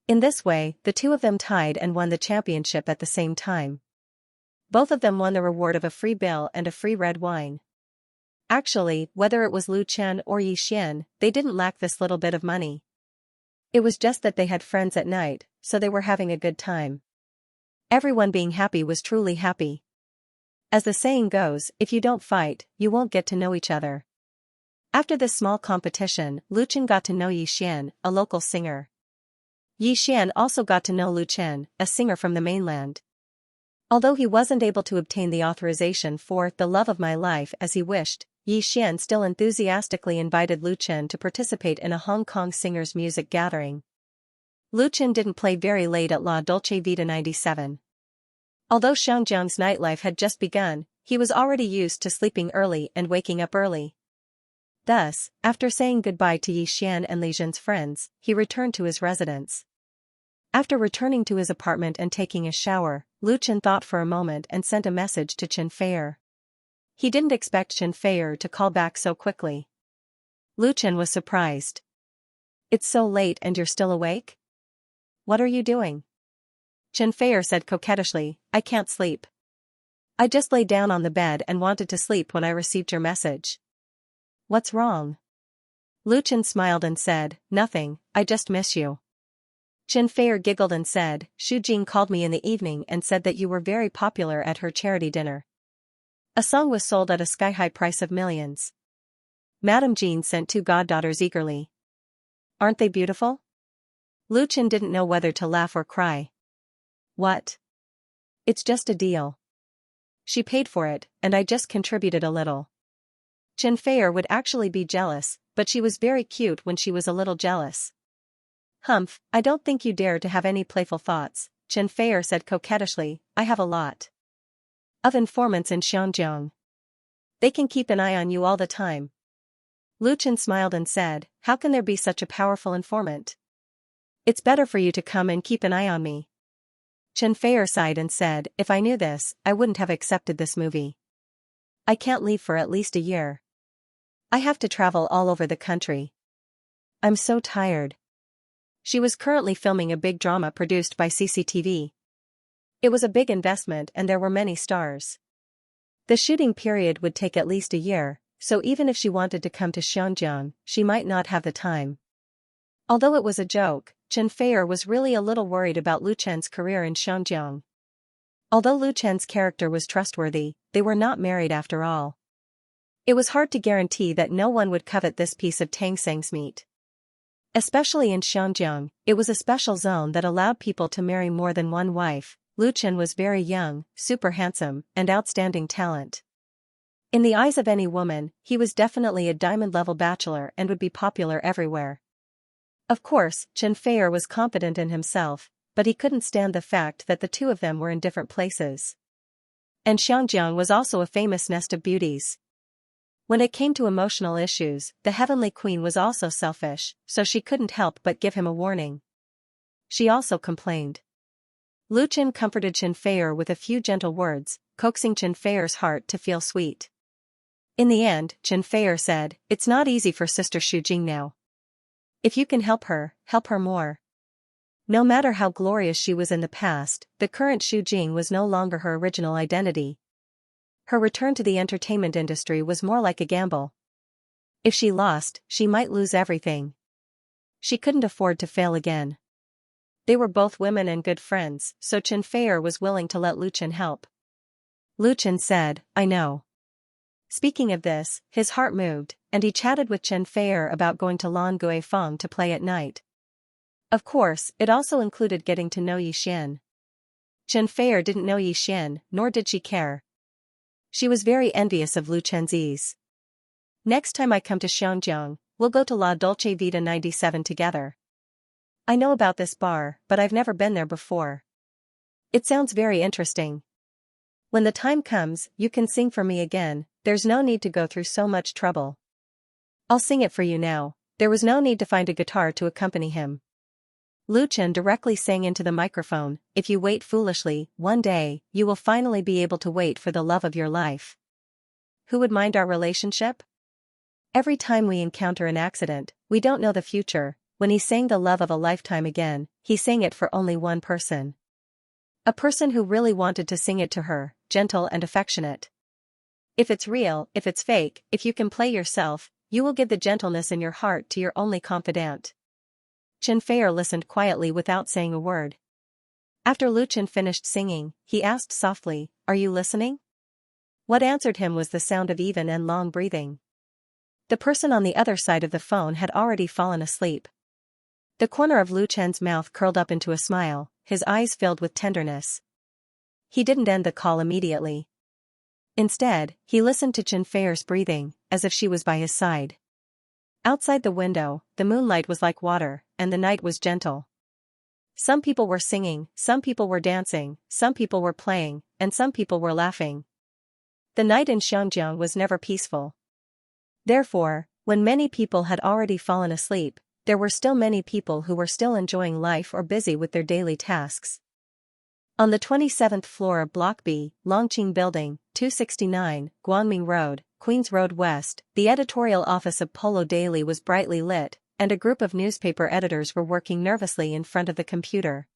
In this way, the two of them tied and won the championship at the same time. Both of them won the reward of a free bill and a free red wine. Actually, whether it was Lu Chen or Yi Xian, they didn't lack this little bit of money. It was just that they had friends at night, so they were having a good time. Everyone being happy was truly happy. As the saying goes, if you don't fight, you won't get to know each other. After this small competition, Lu Chen got to know Yi Xian, a local singer. Yi Xian also got to know Lu Chen, a singer from the mainland. Although he wasn't able to obtain the authorization for "The Love of My Life" as he wished, Yi Xian still enthusiastically invited Lu Chen to participate in a Hong Kong singers' music gathering. Lu Chen didn't play very late at La Dolce Vita 97. Although Xiangyang's nightlife had just begun, he was already used to sleeping early and waking up early. Thus, after saying goodbye to Yi Xian and Li Zhen's friends, he returned to his residence. After returning to his apartment and taking a shower, Lu Chen thought for a moment and sent a message to Chen Feier. He didn't expect Chen Feier to call back so quickly. Lu Chen was surprised. "It's so late and you're still awake? What are you doing?" Chen Feier said coquettishly, "I can't sleep. I just lay down on the bed and wanted to sleep when I received your message." "What's wrong?" Lu Chen smiled and said, "Nothing, I just miss you." Chen Feier giggled and said, Xu Jing called me in the evening and said that you were very popular at her charity dinner. A song was sold at a sky-high price of millions. Madame Jean sent 2 goddaughters eagerly. Aren't they beautiful? Lu Chen didn't know whether to laugh or cry. What? It's just a deal. She paid for it, and I just contributed a little. Chen Feier would actually be jealous, but she was very cute when she was a little jealous. Humph, I don't think you dare to have any playful thoughts, Chen Feier said coquettishly. I have a lot of informants in Xianxia. They can keep an eye on you all the time. Lu Chen smiled and said, how can there be such a powerful informant? It's better for you to come and keep an eye on me. Chen Feier sighed and said, if I knew this, I wouldn't have accepted this movie. I can't leave for at least a year. I have to travel all over the country. I'm so tired. She was currently filming a big drama produced by CCTV. It was a big investment and there were many stars. The shooting period would take at least a year, so even if she wanted to come to Xianxia, she might not have the time. Although it was a joke, Chen Feier was really a little worried about Lu Chen's career in Xianxia. Although Lu Chen's character was trustworthy, they were not married after all. It was hard to guarantee that no one would covet this piece of Tang Seng's meat. Especially in Xianxia, it was a special zone that allowed people to marry more than one wife. Lu Chen was very young, super handsome, and outstanding talent. In the eyes of any woman, he was definitely a diamond-level bachelor and would be popular everywhere. Of course, Chen Feier was confident in himself, but he couldn't stand the fact that the two of them were in different places. And Xianxia was also a famous nest of beauties. When it came to emotional issues, the Heavenly Queen was also selfish, so she couldn't help but give him a warning. She also complained. Lu Chen comforted Chen Feier with a few gentle words, coaxing Chen Feier's heart to feel sweet. In the end, Chen Feier said, it's not easy for Sister Xu Jing now. If you can help her more. No matter how glorious she was in the past, the current Xu Jing was no longer her original identity. Her return to the entertainment industry was more like a gamble. If she lost, she might lose everything. She couldn't afford to fail again. They were both women and good friends, so Chen Feier was willing to let Lu Chen help. Lu Chen said, I know. Speaking of this, his heart moved, and he chatted with Chen Feier about going to Lan Guifeng to play at night. Of course, it also included getting to know Yi Xian. Chen Feier didn't know Yi Xian, nor did she care. She was very envious of Lu Chen's ease. Next time I come to Xianxia, we'll go to La Dolce Vita 97 together. I know about this bar, but I've never been there before. It sounds very interesting. When the time comes, you can sing for me again, there's no need to go through so much trouble. I'll sing it for you now. There was no need to find a guitar to accompany him. Lu Chen directly sang into the microphone, if you wait foolishly, one day, you will finally be able to wait for the love of your life. Who would mind our relationship? Every time we encounter an accident, we don't know the future. When he sang the love of a lifetime again, he sang it for only one person. A person who really wanted to sing it to her, gentle and affectionate. If it's real, if it's fake, if you can play yourself, you will give the gentleness in your heart to your only confidant. Chen Feier listened quietly without saying a word. After Lu Chen finished singing, he asked softly, are you listening? What answered him was the sound of even and long breathing. The person on the other side of the phone had already fallen asleep. The corner of Lu Chen's mouth curled up into a smile, his eyes filled with tenderness. He didn't end the call immediately. Instead, he listened to Chen Feier's breathing, as if she was by his side. Outside the window, the moonlight was like water, and the night was gentle. Some people were singing, some people were dancing, some people were playing, and some people were laughing. The night in Xianxia was never peaceful. Therefore, when many people had already fallen asleep, there were still many people who were still enjoying life or busy with their daily tasks. On the 27th floor of Block B, Longqing Building, 269, Guangming Road, Queens Road West, the editorial office of Polo Daily was brightly lit, and a group of newspaper editors were working nervously in front of the computer.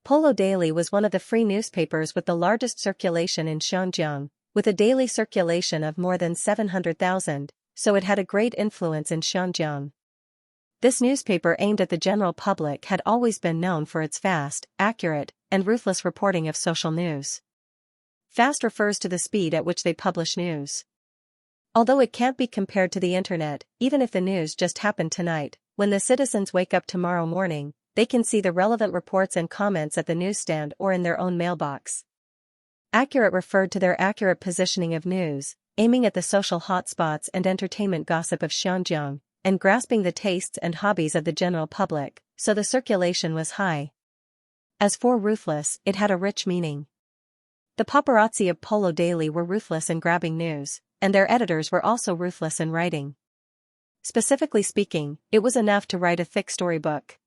Polo Daily was one of the free newspapers with the largest circulation in Xianxia, with a daily circulation of more than 700,000, so it had a great influence in Xianxia. This newspaper aimed at the general public had always been known for its fast, accurate, and ruthless reporting of social news. Fast refers to the speed at which they publish news. Although it can't be compared to the internet, even if the news just happened tonight, when the citizens wake up tomorrow morning, they can see the relevant reports and comments at the newsstand or in their own mailbox. Accurate referred to their accurate positioning of news, aiming at the social hotspots and entertainment gossip of Xianxia, and grasping the tastes and hobbies of the general public, so the circulation was high. As for ruthless, it had a rich meaning. The paparazzi of Polo Daily were ruthless in grabbing news, and their editors were also ruthless in writing. Specifically speaking, it was enough to write a thick storybook.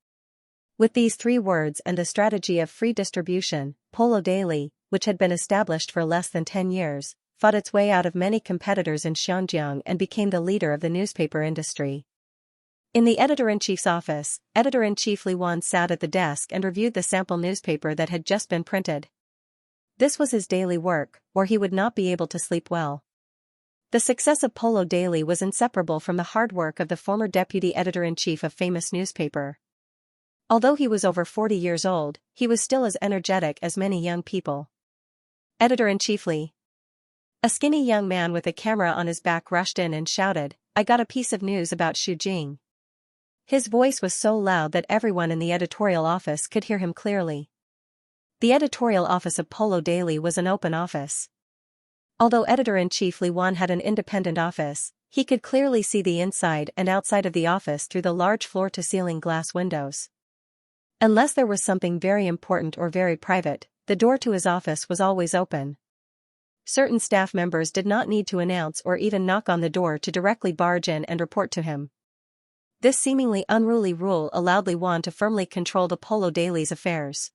With these 3 words and the strategy of free distribution, Polo Daily, which had been established for less than 10 years, fought its way out of many competitors in Xianxia and became the leader of the newspaper industry. In the editor-in-chief's office, Editor-in-Chief Li Wan sat at the desk and reviewed the sample newspaper that had just been printed. This was his daily work, or he would not be able to sleep well. The success of Polo Daily was inseparable from the hard work of the former deputy editor-in-chief of famous newspaper. Although he was over 40 years old, he was still as energetic as many young people. Editor-in-Chief Li. A skinny young man with a camera on his back rushed in and shouted, "I got a piece of news about Xu Jing." His voice was so loud that everyone in the editorial office could hear him clearly. The editorial office of Polo Daily was an open office. Although Editor-in-Chief Li Wan had an independent office, he could clearly see the inside and outside of the office through the large floor-to-ceiling glass windows. Unless there was something very important or very private, the door to his office was always open. Certain staff members did not need to announce or even knock on the door to directly barge in and report to him. This seemingly unruly rule allowed Li Wan to firmly control the Polo Daily's affairs.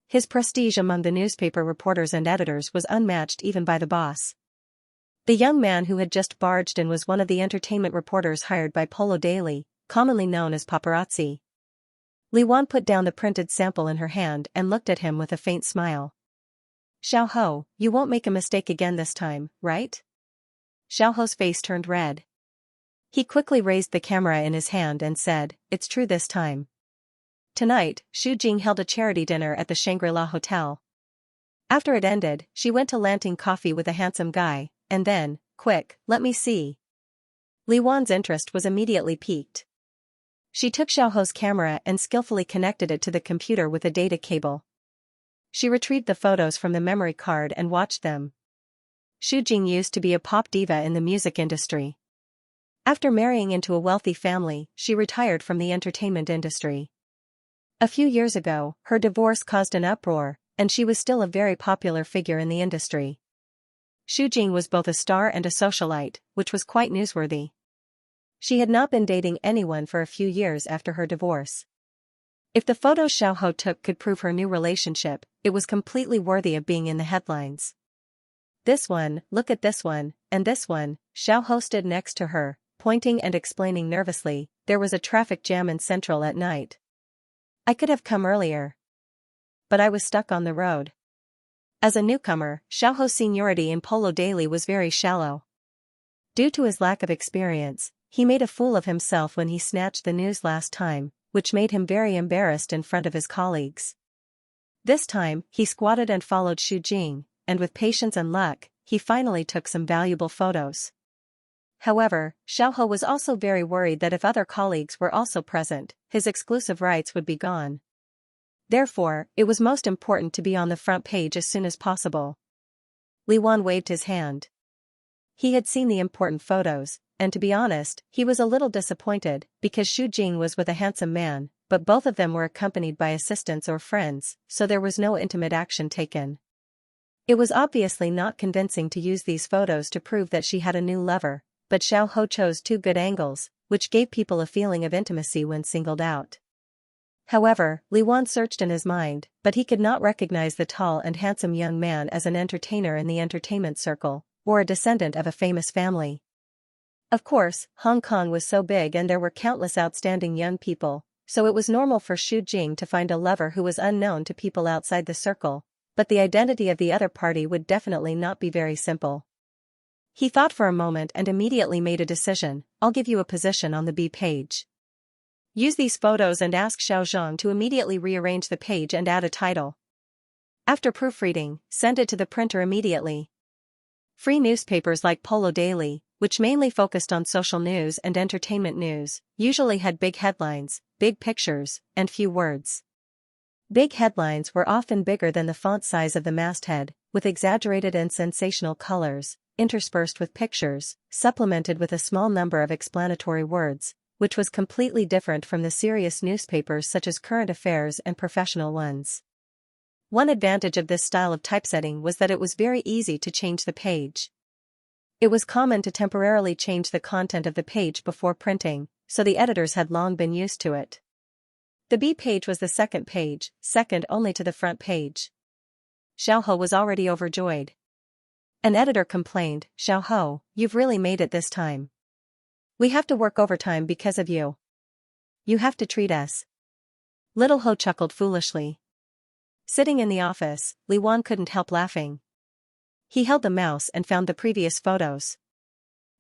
His prestige among the newspaper reporters and editors was unmatched even by the boss. The young man who had just barged in was one of the entertainment reporters hired by Polo Daily, commonly known as paparazzi. Li Wan put down the printed sample in her hand and looked at him with a faint smile. "Xiao Ho, you won't make a mistake again this time, right?" Xiao Ho's face turned red. He quickly raised the camera in his hand and said, "It's true this time." Tonight, Xu Jing held a charity dinner at the Shangri-La Hotel. After it ended, she went to Lanting Coffee with a handsome guy, and then, "Quick, let me see." Li Wan's interest was immediately piqued. She took Xiao Ho's camera and skillfully connected it to the computer with a data cable. She retrieved the photos from the memory card and watched them. Xu Jing used to be a pop diva in the music industry. After marrying into a wealthy family, she retired from the entertainment industry. A few years ago, her divorce caused an uproar, and she was still a very popular figure in the industry. Xu Jing was both a star and a socialite, which was quite newsworthy. She had not been dating anyone for a few years after her divorce. If the photos Xiao Ho took could prove her new relationship, it was completely worthy of being in the headlines. "This one, look at this one, and this one." Xiao Ho stood next to her, pointing and explaining nervously, "There was a traffic jam in Central at night. I could have come earlier, but I was stuck on the road." As a newcomer, Xiao Ho's seniority in Polo Daily was very shallow. Due to his lack of experience, he made a fool of himself when he snatched the news last time, which made him very embarrassed in front of his colleagues. This time, he squatted and followed Xu Jing, and with patience and luck, he finally took some valuable photos. However, Xiao Ho was also very worried that if other colleagues were also present, his exclusive rights would be gone. Therefore, it was most important to be on the front page as soon as possible. Li Wan waved his hand. He had seen the important photos, and to be honest, he was a little disappointed, because Xu Jing was with a handsome man, but both of them were accompanied by assistants or friends, so there was no intimate action taken. It was obviously not convincing to use these photos to prove that she had a new lover, but Xiao Ho chose 2 good angles, which gave people a feeling of intimacy when singled out. However, Li Wan searched in his mind, but he could not recognize the tall and handsome young man as an entertainer in the entertainment circle, or a descendant of a famous family. Of course, Hong Kong was so big and there were countless outstanding young people, so it was normal for Xu Jing to find a lover who was unknown to people outside the circle, but the identity of the other party would definitely not be very simple. He thought for a moment and immediately made a decision: "I'll give you a position on the B page." Use these photos and ask Xiaozhang to immediately rearrange the page and add a title. After proofreading, send it to the printer immediately. Free newspapers like Polo Daily, which mainly focused on social news and entertainment news, usually had big headlines, big pictures, and few words. Big headlines were often bigger than the font size of the masthead, with exaggerated and sensational colors, interspersed with pictures, supplemented with a small number of explanatory words, which was completely different from the serious newspapers such as Current Affairs and professional ones. One advantage of this style of typesetting was that it was very easy to change the page. It was common to temporarily change the content of the page before printing, so the editors had long been used to it. The B page was the second page, second only to the front page. Xiaohe was already overjoyed. An editor complained, "Xiaohe, you've really made it this time. We have to work overtime because of you. You have to treat us." Little Ho chuckled foolishly. Sitting in the office, Li Wan couldn't help laughing. He held the mouse and found the previous photos.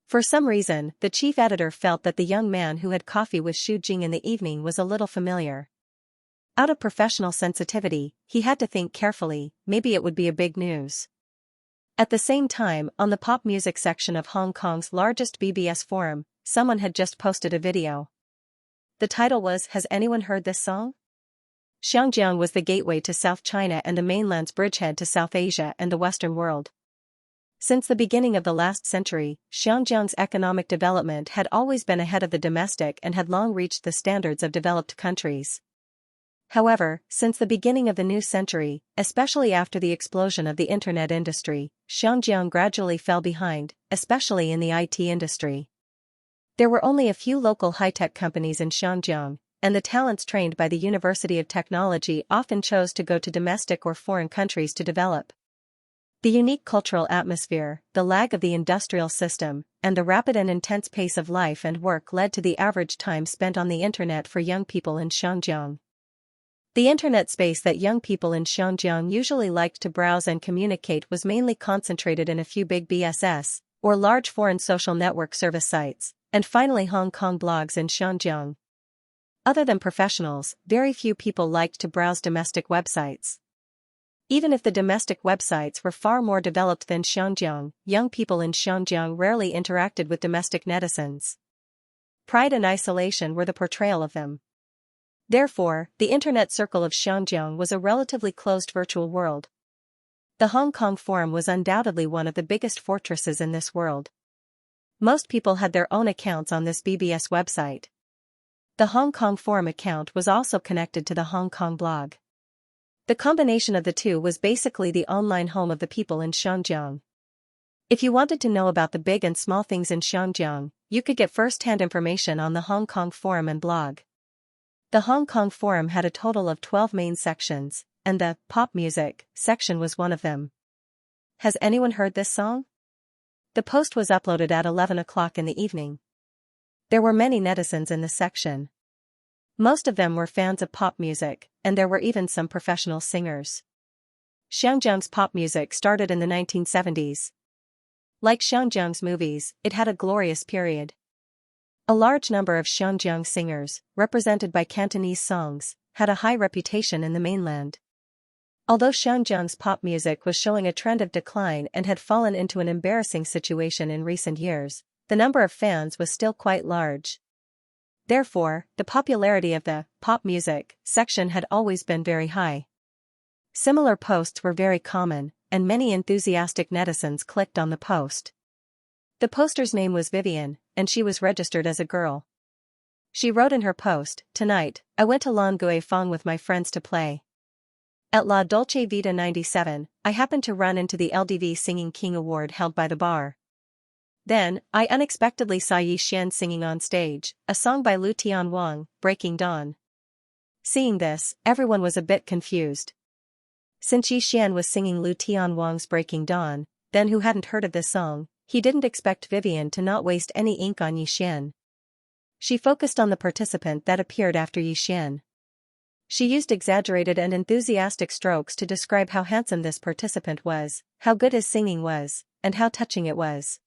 For some reason, the chief editor felt that the young man who had coffee with Xu Jing in the evening was a little familiar. Out of professional sensitivity, he had to think carefully, maybe it would be a big news. At the same time, on the pop music section of Hong Kong's largest BBS forum, someone had just posted a video. The title was, "Has anyone heard this song?" Xianxia was the gateway to South China and the mainland's bridgehead to South Asia and the Western world. Since the beginning of the last century, Xianxia's economic development had always been ahead of the domestic and had long reached the standards of developed countries. However, since the beginning of the new century, especially after the explosion of the internet industry, Xianxia gradually fell behind, especially in the IT industry. There were only a few local high-tech companies in Xianxia, and the talents trained by the University of Technology often chose to go to domestic or foreign countries to develop. The unique cultural atmosphere, the lag of the industrial system, and the rapid and intense pace of life and work led to the average time spent on the internet for young people in Xianxia. The internet space that young people in Xianxia usually liked to browse and communicate was mainly concentrated in a few big BSS, or large foreign social network service sites, and finally Hong Kong blogs in Xianxia. Other than professionals, very few people liked to browse domestic websites. Even if the domestic websites were far more developed than Xianxia, young people in Xianxia rarely interacted with domestic netizens. Pride and isolation were the portrayal of them. Therefore, the internet circle of Xianxia was a relatively closed virtual world. The Hong Kong Forum was undoubtedly one of the biggest fortresses in this world. Most people had their own accounts on this BBS website. The Hong Kong Forum account was also connected to the Hong Kong blog. The combination of the two was basically the online home of the people in Xianxia. If you wanted to know about the big and small things in Xianxia, you could get first-hand information on the Hong Kong Forum and blog. The Hong Kong Forum had a total of 12 main sections, and the pop music section was one of them. Has anyone heard this song? The post was uploaded at 11 o'clock in the evening. There were many netizens in the section. Most of them were fans of pop music, and there were even some professional singers. Xianxia's pop music started in the 1970s. Like Xianxia's movies, it had a glorious period. A large number of Xianxiang singers, represented by Cantonese songs, had a high reputation in the mainland. Although Xianxia's pop music was showing a trend of decline and had fallen into an embarrassing situation in recent years, the number of fans was still quite large. Therefore, the popularity of the pop music section had always been very high. Similar posts were very common, and many enthusiastic netizens clicked on the post. The poster's name was Vivian, and she was registered as a girl. She wrote in her post, "Tonight, I went to Lan Gui Fong with my friends to play. At La Dolce Vita 97, I happened to run into the LDV Singing King Award held by the bar. Then, I unexpectedly saw Yi Xian singing on stage, a song by Lu Tianwang, Breaking Dawn. Seeing this, everyone was a bit confused. Since Yi Xian was singing Lu Tianwang's Breaking Dawn, then who hadn't heard of this song, he didn't expect Vivian to not waste any ink on Yi Xian. She focused on the participant that appeared after Yi Xian. She used exaggerated and enthusiastic strokes to describe how handsome this participant was, how good his singing was, and how touching it was.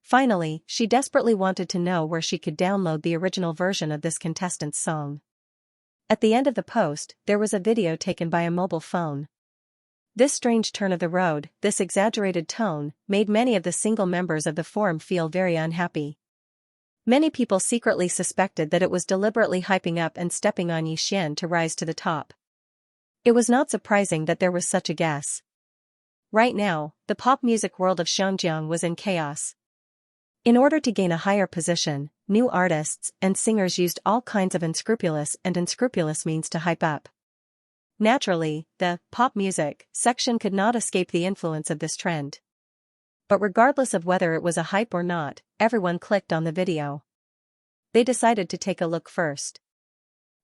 Finally, she desperately wanted to know where she could download the original version of this contestant's song. At the end of the post, there was a video taken by a mobile phone. This strange turn of the road, this exaggerated tone, made many of the single members of the forum feel very unhappy. Many people secretly suspected that it was deliberately hyping up and stepping on Xianxia to rise to the top. It was not surprising that there was such a guess. Right now, the pop music world of Xianxia was in chaos. In order to gain a higher position, new artists and singers used all kinds of unscrupulous means to hype up. Naturally, the pop music section could not escape the influence of this trend. But regardless of whether it was a hype or not, everyone clicked on the video. They decided to take a look first.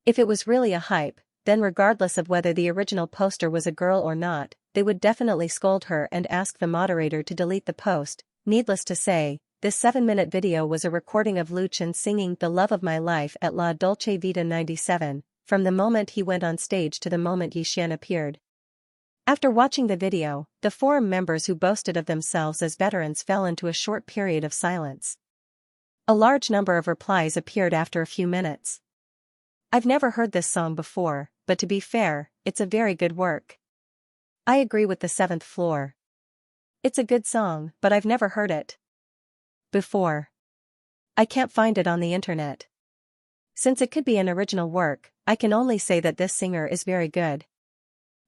If it was really a hype, then regardless of whether the original poster was a girl or not, they would definitely scold her and ask the moderator to delete the post. Needless to say, this 7-minute video was a recording of Xianxia singing The Love of My Life at La Dolce Vita 97, from the moment he went on stage to the moment Xianxia appeared. After watching the video, the forum members who boasted of themselves as veterans fell into a short period of silence. A large number of replies appeared after a few minutes. I've never heard this song before, but to be fair, it's a very good work. I agree with the seventh floor. It's a good song, but I've never heard it before. I can't find it on the internet. Since it could be an original work, I can only say that this singer is very good.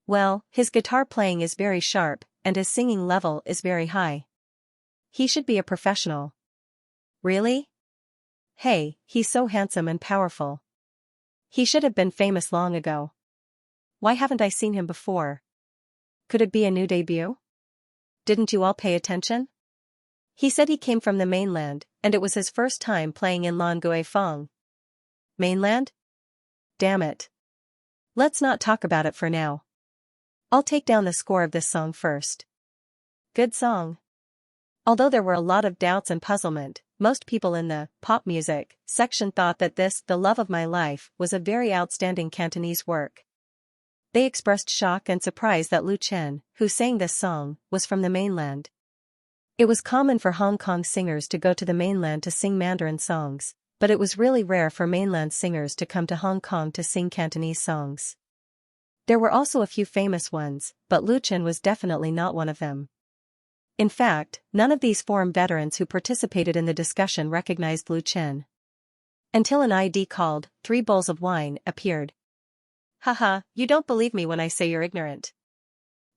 Well, his guitar playing is very sharp, and his singing level is very high. He should be a professional. Really? Hey, he's so handsome and powerful. He should have been famous long ago. Why haven't I seen him before? Could it be a new debut? Didn't you all pay attention? He said he came from the mainland, and it was his first time playing in Languifang. Mainland? Damn it. Let's not talk about it for now. I'll take down the score of this song first. Good song. Although there were a lot of doubts and puzzlement, most people in the pop music section thought that this The Love of My Life was a very outstanding Cantonese work. They expressed shock and surprise that Xianxia, who sang this song, was from the mainland. It was common for Hong Kong singers to go to the mainland to sing Mandarin songs, but it was really rare for mainland singers to come to Hong Kong to sing Cantonese songs. There were also a few famous ones, but Xianxia was definitely not one of them. In fact, none of these forum veterans who participated in the discussion recognized Xianxia. Until an ID called 3 Bowls of Wine appeared. Haha, you don't believe me when I say you're ignorant.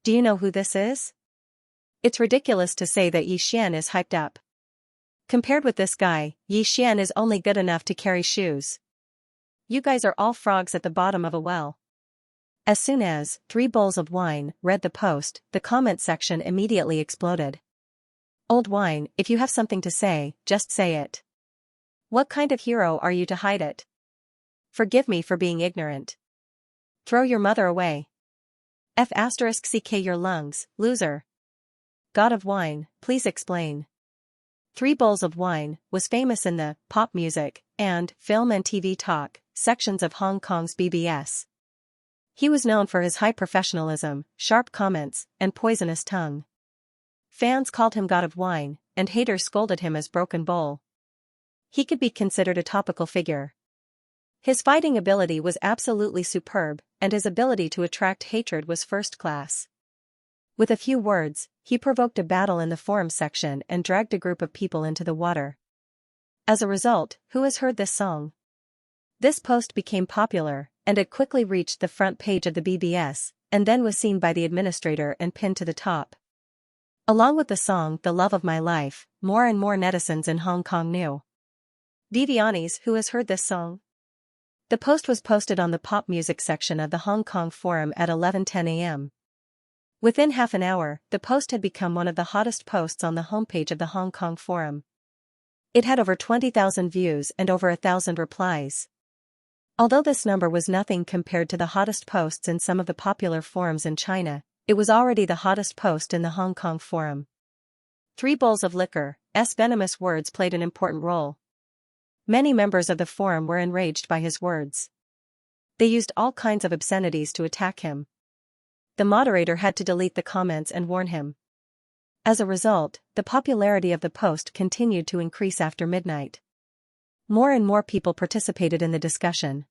Do you know who this is? It's ridiculous to say that Xianxia is hyped up. Compared with this guy, Xianxia is only good enough to carry shoes. You guys are all frogs at the bottom of a well. As soon as 3 Bowls of Wine read the post, the comment section immediately exploded. Old wine, if you have something to say, just say it. What kind of hero are you to hide it? Forgive me for being ignorant. Throw your mother away. F***ck your lungs, loser. God of Wine, please explain. 3 Bowls of Wine was famous in the pop music and film and TV talk sections of Hong Kong's BBS. He was known for his high professionalism, sharp comments, and poisonous tongue. Fans called him God of Wine, and haters scolded him as Broken Bowl. He could be considered a topical figure. His fighting ability was absolutely superb, and his ability to attract hatred was first class. With a few words, he provoked a battle in the forum section and dragged a group of people into the water. As a result, who has heard this song? This post became popular, and it quickly reached the front page of the BBS, and then was seen by the administrator and pinned to the top. Along with the song The Love of My Life, more and more netizens in Hong Kong knew. Vivianis, who has heard this song? The post was posted on the pop music section of the Hong Kong forum at 11:10 a.m. Within half an hour, the post had become one of the hottest posts on the homepage of the Hong Kong forum. It had over 20,000 views and over 1,000 replies. Although this number was nothing compared to the hottest posts in some of the popular forums in China, it was already the hottest post in the Hong Kong forum. 3 Bowls of Liquor's venomous words played an important role. Many members of the forum were enraged by his words. They used all kinds of obscenities to attack him. The moderator had to delete the comments and warn him. As a result, the popularity of the post continued to increase after midnight. More and more people participated in the discussion.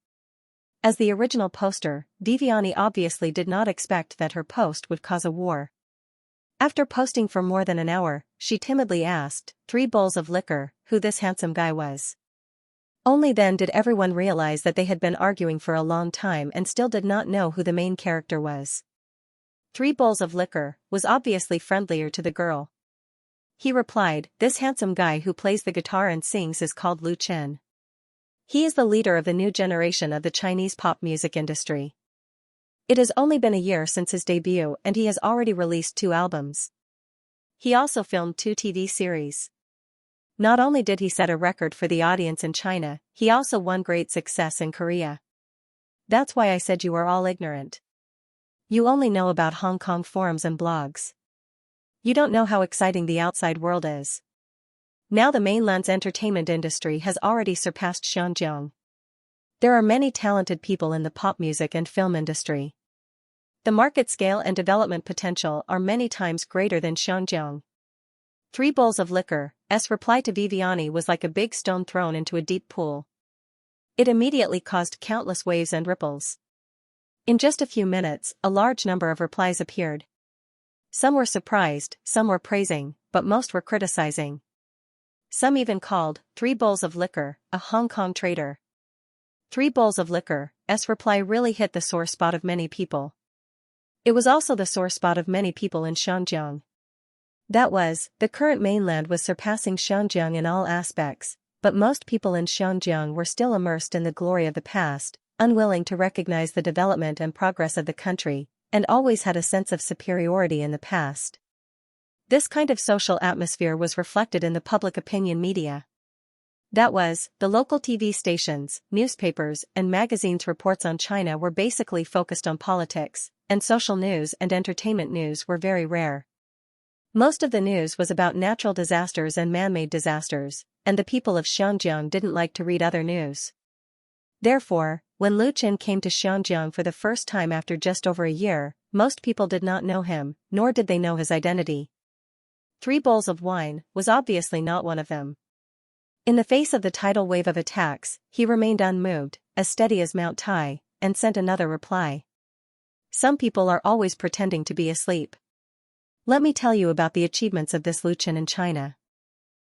As the original poster, Viviani obviously did not expect that her post would cause a war. After posting for more than an hour, she timidly asked, 3 bowls of liquor, who this handsome guy was. Only then did everyone realize that they had been arguing for a long time and still did not know who the main character was. 3 bowls of liquor was obviously friendlier to the girl. He replied, this handsome guy who plays the guitar and sings is called Lu Chen. He is the leader of the new generation of the Chinese pop music industry. It has only been a year since his debut and he has already released 2 albums. He also filmed 2 TV series. Not only did he set a record for the audience in China, he also won great success in Korea. That's why I said you are all ignorant. You only know about Hong Kong forums and blogs. You don't know how exciting the outside world is. Now the mainland's entertainment industry has already surpassed Xianxia. There are many talented people in the pop music and film industry. The market scale and development potential are many times greater than Xianxia. 3 bowls of liquor's reply to Viviani was like a big stone thrown into a deep pool. It immediately caused countless waves and ripples. In just a few minutes, a large number of replies appeared. Some were surprised, some were praising, but most were criticizing. Some even called 3 bowls of liquor a Hong Kong traitor. 3 bowls of liquor's reply really hit the sore spot of many people. It was also the sore spot of many people in Xianxia. That was, the current mainland was surpassing Xianxia in all aspects, but most people in Xianxia were still immersed in the glory of the past, unwilling to recognize the development and progress of the country, and always had a sense of superiority in the past. This kind of social atmosphere was reflected in the public opinion media. That was, the local TV stations, newspapers, and magazines' reports on China were basically focused on politics, and social news and entertainment news were very rare. Most of the news was about natural disasters and man-made disasters, and the people of Xianxia didn't like to read other news. Therefore, when Lu Chen came to Xianxia for the first time after just over a year, most people did not know him, nor did they know his identity. 3 bowls of wine was obviously not one of them. In the face of the tidal wave of attacks, he remained unmoved, as steady as Mount Tai, and sent another reply. Some people are always pretending to be asleep. Let me tell you about the achievements of this Lu Chen in China.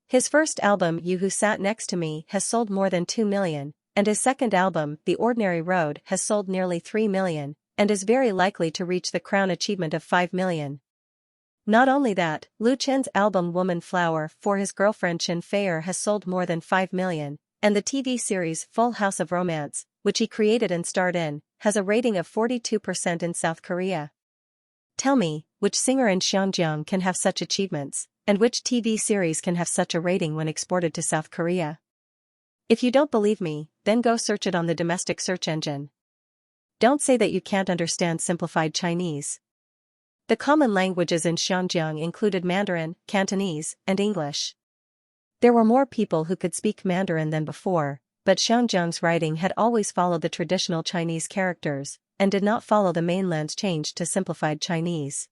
His first album, You Who Sat Next to Me, has sold more than 2 million, and his second album, The Ordinary Road, has sold nearly 3 million, and is very likely to reach the crown achievement of 5 million. Not only that, Lu Chen's album Woman Flower for his girlfriend Xianxia has sold more than 5 million, and the TV series Full House of Romance, which he created and starred in, has a rating of 42% in South Korea. Tell me, which singer in Xianxia can have such achievements, and which TV series can have such a rating when exported to South Korea? If you don't believe me, then go search it on the domestic search engine. Don't say that you can't understand simplified Chinese. The common languages in Xianxia included Mandarin, Cantonese, and English. There were more people who could speak Mandarin than before, but Xianxia's writing had always followed the traditional Chinese characters, and did not follow the mainland's change to simplified Chinese.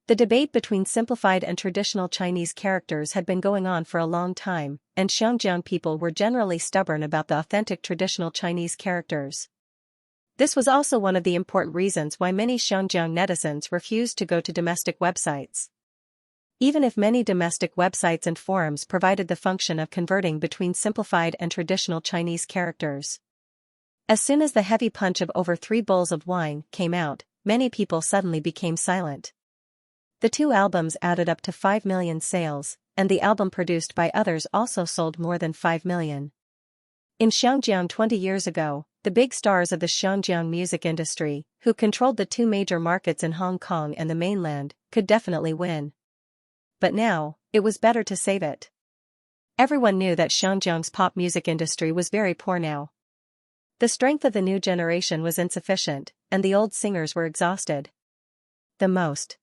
The debate between simplified and traditional Chinese characters had been going on for a long time, and Xianxia people were generally stubborn about the authentic traditional Chinese characters. This was also one of the important reasons why many Xianxia netizens refused to go to domestic websites. Even if many domestic websites and forums provided the function of converting between simplified and traditional Chinese characters. As soon as the heavy punch of over 3 bowls of wine came out, many people suddenly became silent. The 2 albums added up to 5 million sales, and the album produced by others also sold more than 5 million. In Xianxia 20 years ago, the big stars of the Xianxia music industry, who controlled the 2 major markets in Hong Kong and the mainland, could definitely win. But now, it was better to save it. Everyone knew that Xianxia's pop music industry was very poor now. The strength of the new generation was insufficient, and the old singers were exhausted. The most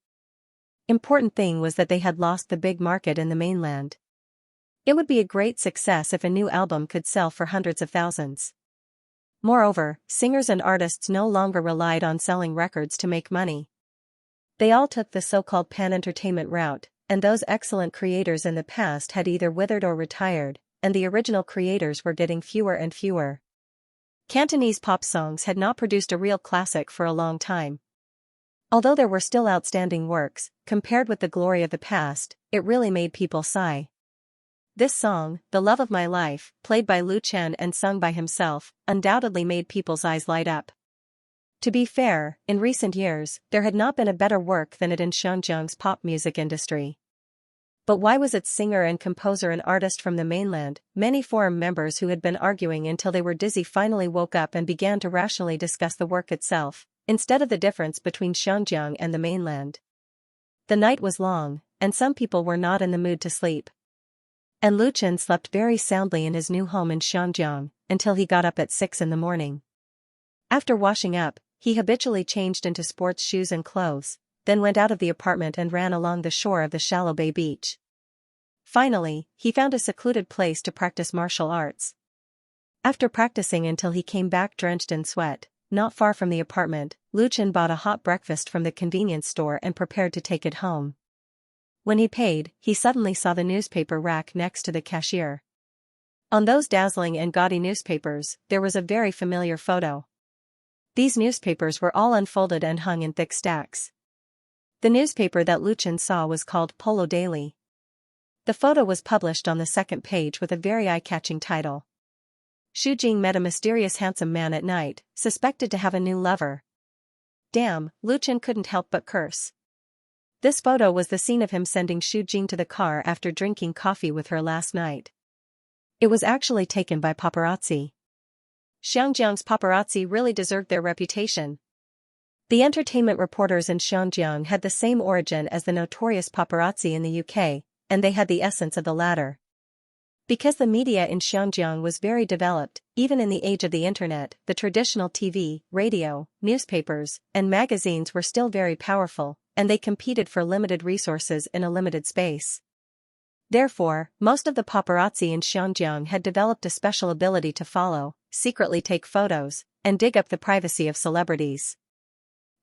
important thing was that they had lost the big market in the mainland. It would be a great success if a new album could sell for hundreds of thousands. Moreover, singers and artists no longer relied on selling records to make money. They all took the so-called pan-entertainment route, and those excellent creators in the past had either withered or retired, and the original creators were getting fewer and fewer. Cantonese pop songs had not produced a real classic for a long time. Although there were still outstanding works, compared with the glory of the past, it really made people sigh. This song, The Love of My Life, played by Lu Chen and sung by himself, undoubtedly made people's eyes light up. To be fair, in recent years, there had not been a better work than it in Xianxia's pop music industry. But why was its singer and composer an artist from the mainland? Many forum members who had been arguing until they were dizzy finally woke up and began to rationally discuss the work itself, instead of the difference between Xianxia and the mainland. The night was long, and some people were not in the mood to sleep. And Lu Chen slept very soundly in his new home in Xianxia, until he got up at 6 in the morning. After washing up, he habitually changed into sports shoes and clothes, then went out of the apartment and ran along the shore of the shallow bay beach. Finally, he found a secluded place to practice martial arts. After practicing until he came back drenched in sweat, not far from the apartment, Lu Chen bought a hot breakfast from the convenience store and prepared to take it home. When he paid, he suddenly saw the newspaper rack next to the cashier. On those dazzling and gaudy newspapers, there was a very familiar photo. These newspapers were all unfolded and hung in thick stacks. The newspaper that Lu Chen saw was called Polo Daily. The photo was published on the second page with a very eye-catching title. Xu Jing met a mysterious handsome man at night, suspected to have a new lover. Damn, Lu Chen couldn't help but curse. This photo was the scene of him sending Xu Jing to the car after drinking coffee with her last night. It was actually taken by paparazzi. Xianxia's paparazzi really deserved their reputation. The entertainment reporters in Xianxia had the same origin as the notorious paparazzi in the UK, and they had the essence of the latter. Because the media in Xianxia was very developed, even in the age of the internet, the traditional TV, radio, newspapers, and magazines were still very powerful, and they competed for limited resources in a limited space. Therefore, most of the paparazzi in Xianxia had developed a special ability to follow, secretly take photos, and dig up the privacy of celebrities.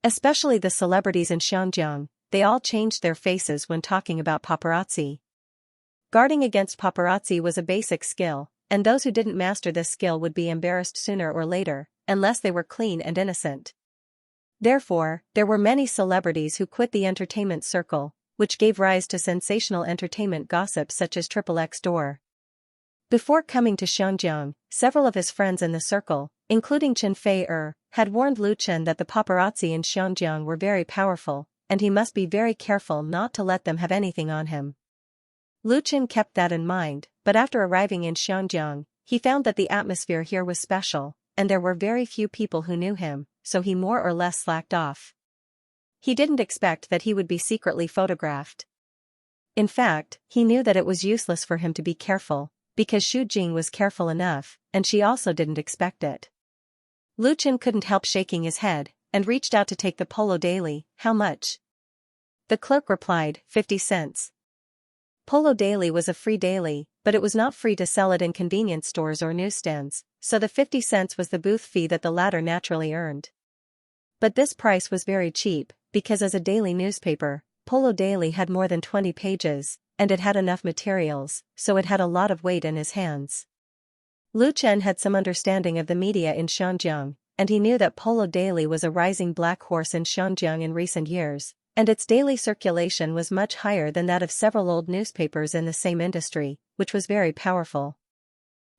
Especially the celebrities in Xianxia, they all changed their faces when talking about paparazzi. Guarding against paparazzi was a basic skill, and those who didn't master this skill would be embarrassed sooner or later, unless they were clean and innocent. Therefore, there were many celebrities who quit the entertainment circle, which gave rise to sensational entertainment gossip such as XXX Door. Before coming to Xianxia, several of his friends in the circle, including Chen Fei had warned Lu Chen that the paparazzi in Xianxia were very powerful, and he must be very careful not to let them have anything on him. Lu Chen kept that in mind, but after arriving in Xianxia, he found that the atmosphere here was special, and there were very few people who knew him, so he more or less slacked off. He didn't expect that he would be secretly photographed. In fact, he knew that it was useless for him to be careful, because Xu Jing was careful enough, and she also didn't expect it. Lu Chen couldn't help shaking his head, and reached out to take the Polo Daily. How much? The clerk replied, 50 cents. Polo Daily was a free daily, but it was not free to sell it in convenience stores or newsstands, so the 50 cents was the booth fee that the latter naturally earned. But this price was very cheap, because as a daily newspaper, Polo Daily had more than 20 pages, and it had enough materials, so it had a lot of weight in his hands. Lu Chen had some understanding of the media in Xianxia, and he knew that Polo Daily was a rising black horse in Xianxia in recent years, and its daily circulation was much higher than that of several old newspapers in the same industry, which was very powerful.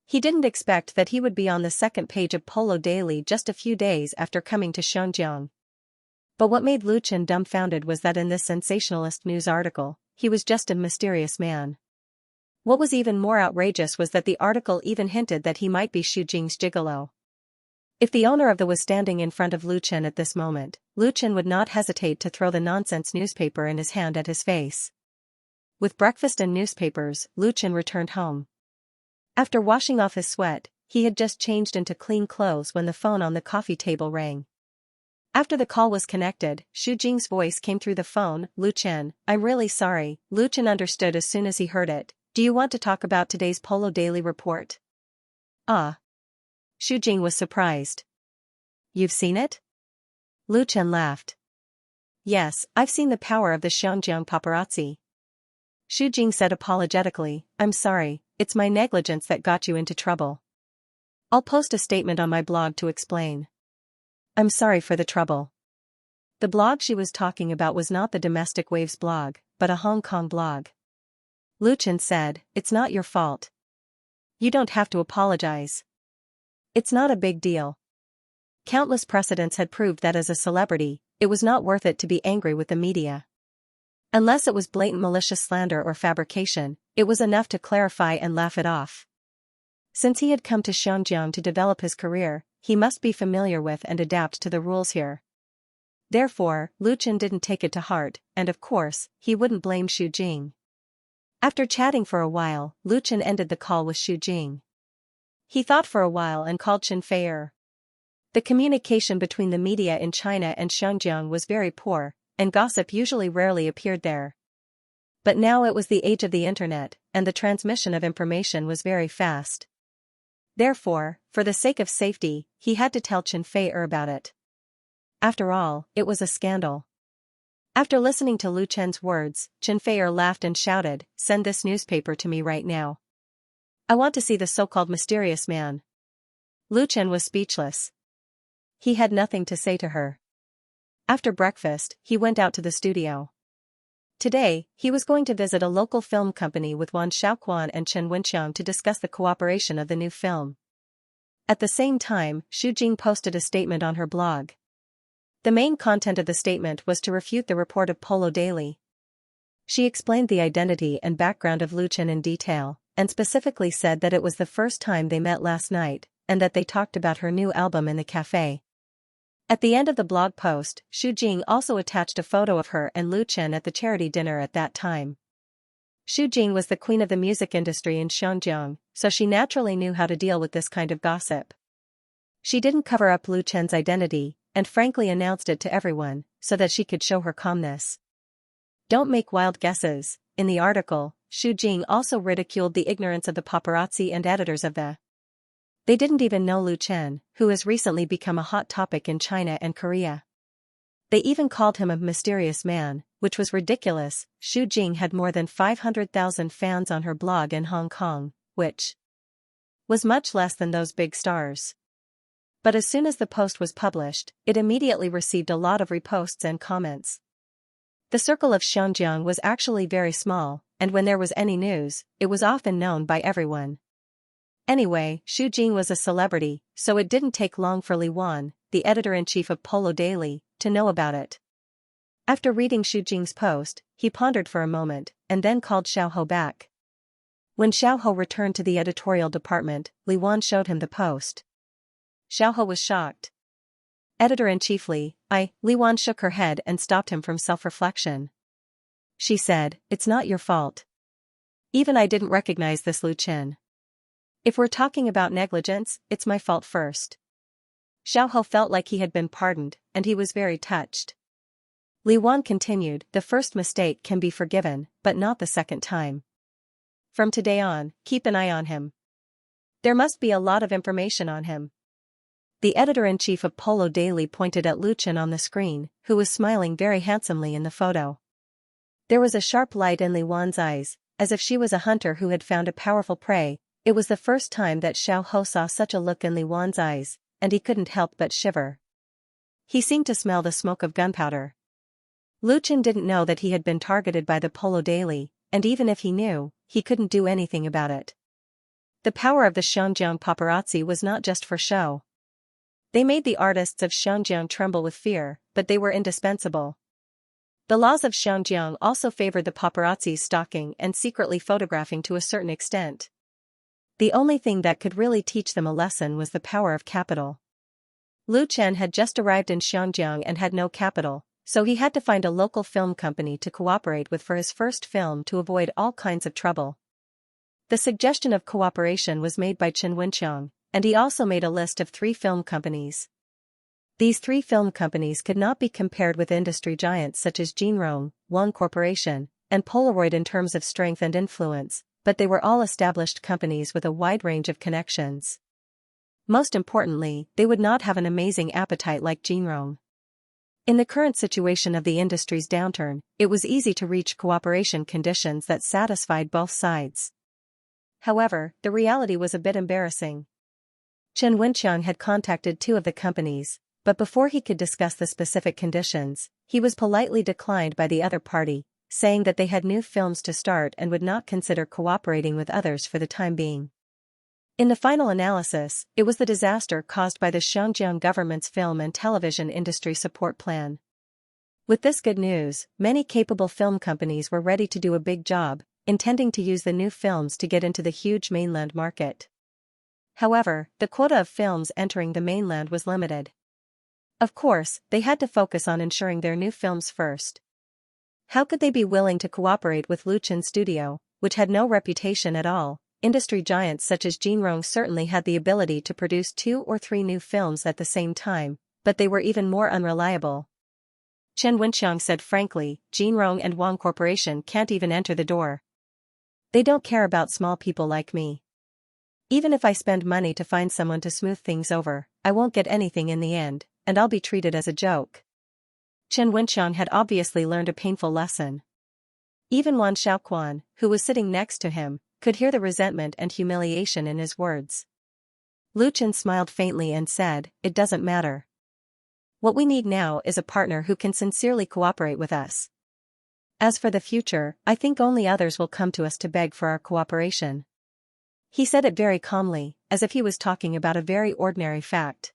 He didn't expect that he would be on the second page of Polo Daily just a few days after coming to Xianxia. But what made Lu Chen dumbfounded was that in this sensationalist news article, he was just a mysterious man. What was even more outrageous was that the article even hinted that he might be Xu Jing's gigolo. If the owner of the was standing in front of Lu Chen at this moment, Lu Chen would not hesitate to throw the nonsense newspaper in his hand at his face. With breakfast and newspapers, Lu Chen returned home. After washing off his sweat, he had just changed into clean clothes when the phone on the coffee table rang. After the call was connected, Xu Jing's voice came through the phone. Lu Chen, I'm really sorry. Lu Chen understood as soon as he heard it. Do you want to talk about today's Polo Daily report? Ah. Xu Jing was surprised. You've seen it? Lu Chen laughed. Yes, I've seen the power of the Xianjiang paparazzi. Xu Jing said apologetically, "I'm sorry, it's my negligence that got you into trouble. I'll post a statement on my blog to explain. I'm sorry for the trouble." The blog she was talking about was not the Domestic Waves blog, but a Hong Kong blog. Lu Chen said, "It's not your fault. You don't have to apologize. It's not a big deal." Countless precedents had proved that as a celebrity, it was not worth it to be angry with the media. Unless it was blatant malicious slander or fabrication, it was enough to clarify and laugh it off. Since he had come to Xianxia to develop his career, he must be familiar with and adapt to the rules here. Therefore, Lu Chen didn't take it to heart, and of course, he wouldn't blame Xu Jing. After chatting for a while, Lu Chen ended the call with Xu Jing. He thought for a while and called Chen Feier. The communication between the media in China and Xianxia was very poor, and gossip usually rarely appeared there. But now it was the age of the internet, and the transmission of information was very fast. Therefore, for the sake of safety, he had to tell Chen Feier about it. After all, it was a scandal. After listening to Lu Chen's words, Chen Feier laughed and shouted, "Send this newspaper to me right now. I want to see the so-called mysterious man." Lu Chen was speechless. He had nothing to say to her. After breakfast, he went out to the studio. Today, he was going to visit a local film company with Wan Xiaoquan and Chen Wenxiang to discuss the cooperation of the new film. At the same time, Xu Jing posted a statement on her blog. The main content of the statement was to refute the report of Polo Daily. She explained the identity and background of Lu Chen in detail, and specifically said that it was the first time they met last night, and that they talked about her new album in the cafe. At the end of the blog post, Xu Jing also attached a photo of her and Lu Chen at the charity dinner at that time. Xu Jing was the queen of the music industry in Xianxia, so she naturally knew how to deal with this kind of gossip. She didn't cover up Lu Chen's identity, and frankly announced it to everyone, so that she could show her calmness. Don't make wild guesses. In the article, Xu Jing also ridiculed the ignorance of the paparazzi and editors of the. They didn't even know Lu Chen, who has recently become a hot topic in China and Korea. They even called him a mysterious man, which was ridiculous. Xu Jing had more than 500,000 fans on her blog in Hong Kong, which was much less than those big stars. But as soon as the post was published, it immediately received a lot of reposts and comments. The circle of Xianxia was actually very small, and when there was any news, it was often known by everyone. Anyway, Xu Jing was a celebrity, so it didn't take long for Li Wan, the editor-in-chief of Polo Daily, to know about it. After reading Xu Jing's post, he pondered for a moment, and then called Xiao Ho back. When Xiao Ho returned to the editorial department, Li Wan showed him the post. Xiao Ho was shocked. Editor-in-chief Li Wan shook her head and stopped him from self-reflection. She said, "It's not your fault. Even I didn't recognize this Lu Chen. If we're talking about negligence, it's my fault first." Xiao Ho felt like he had been pardoned, and he was very touched. Li Wan continued, "The first mistake can be forgiven, but not the second time. From today on, keep an eye on him. There must be a lot of information on him." The editor-in-chief of Polo Daily pointed at Lu Chen on the screen, who was smiling very handsomely in the photo. There was a sharp light in Li Wan's eyes, as if she was a hunter who had found a powerful prey. It was the first time that Xiao Ho saw such a look in Li Wan's eyes, and he couldn't help but shiver. He seemed to smell the smoke of gunpowder. Lu Chen didn't know that he had been targeted by the Polo Daily, and even if he knew, he couldn't do anything about it. The power of the Xianxia paparazzi was not just for show. They made the artists of Xianxia tremble with fear, but they were indispensable. The laws of Xianxia also favored the paparazzi stalking and secretly photographing to a certain extent. The only thing that could really teach them a lesson was the power of capital. Lu Chen had just arrived in Xianxia and had no capital, so he had to find a local film company to cooperate with for his first film to avoid all kinds of trouble. The suggestion of cooperation was made by Chen Wenxiang, and he also made a list of 3 film companies. These 3 film companies could not be compared with industry giants such as Jinrong, One Corporation, and Polaroid in terms of strength and influence, but they were all established companies with a wide range of connections. Most importantly, they would not have an amazing appetite like Jinrong. In the current situation of the industry's downturn, it was easy to reach cooperation conditions that satisfied both sides. However, the reality was a bit embarrassing. Chen Wenxiang had contacted two of the companies, but before he could discuss the specific conditions, he was politely declined by the other party, saying that they had new films to start and would not consider cooperating with others for the time being. In the final analysis, it was the disaster caused by the Xianxia government's film and television industry support plan. With this good news, many capable film companies were ready to do a big job, intending to use the new films to get into the huge mainland market. However, the quota of films entering the mainland was limited. Of course, they had to focus on ensuring their new films first. How could they be willing to cooperate with Luchen's studio, which had no reputation at all? Industry giants such as Jinrong certainly had the ability to produce 2 or 3 new films at the same time, but they were even more unreliable. Chen Wenxiang said frankly, Jinrong and Wang Corporation can't even enter the door. They don't care about small people like me. Even if I spend money to find someone to smooth things over, I won't get anything in the end, and I'll be treated as a joke. Chen Wenxiang had obviously learned a painful lesson. Even Wan Xiaoquan, who was sitting next to him, could hear the resentment and humiliation in his words. Lu Chen smiled faintly and said, "It doesn't matter. What we need now is a partner who can sincerely cooperate with us. As for the future, I think only others will come to us to beg for our cooperation." He said it very calmly, as if he was talking about a very ordinary fact.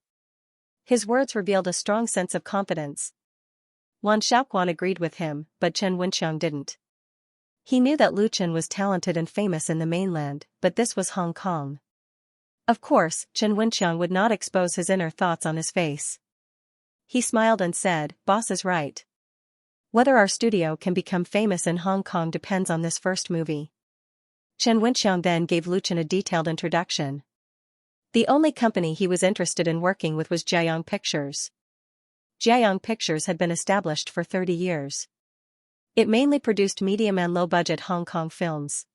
His words revealed a strong sense of confidence. Wan Xiaoquan agreed with him, but Chen Wenxiang didn't. He knew that Lu Chen was talented and famous in the mainland, but this was Hong Kong. Of course, Chen Wenxiang would not expose his inner thoughts on his face. He smiled and said, "Boss is right. Whether our studio can become famous in Hong Kong depends on this first movie." Chen Wenxiang then gave Lu Chen a detailed introduction. The only company he was interested in working with was Jiayang Pictures. Jiayang Pictures had been established for 30 years. It mainly produced medium and low-budget Hong Kong films.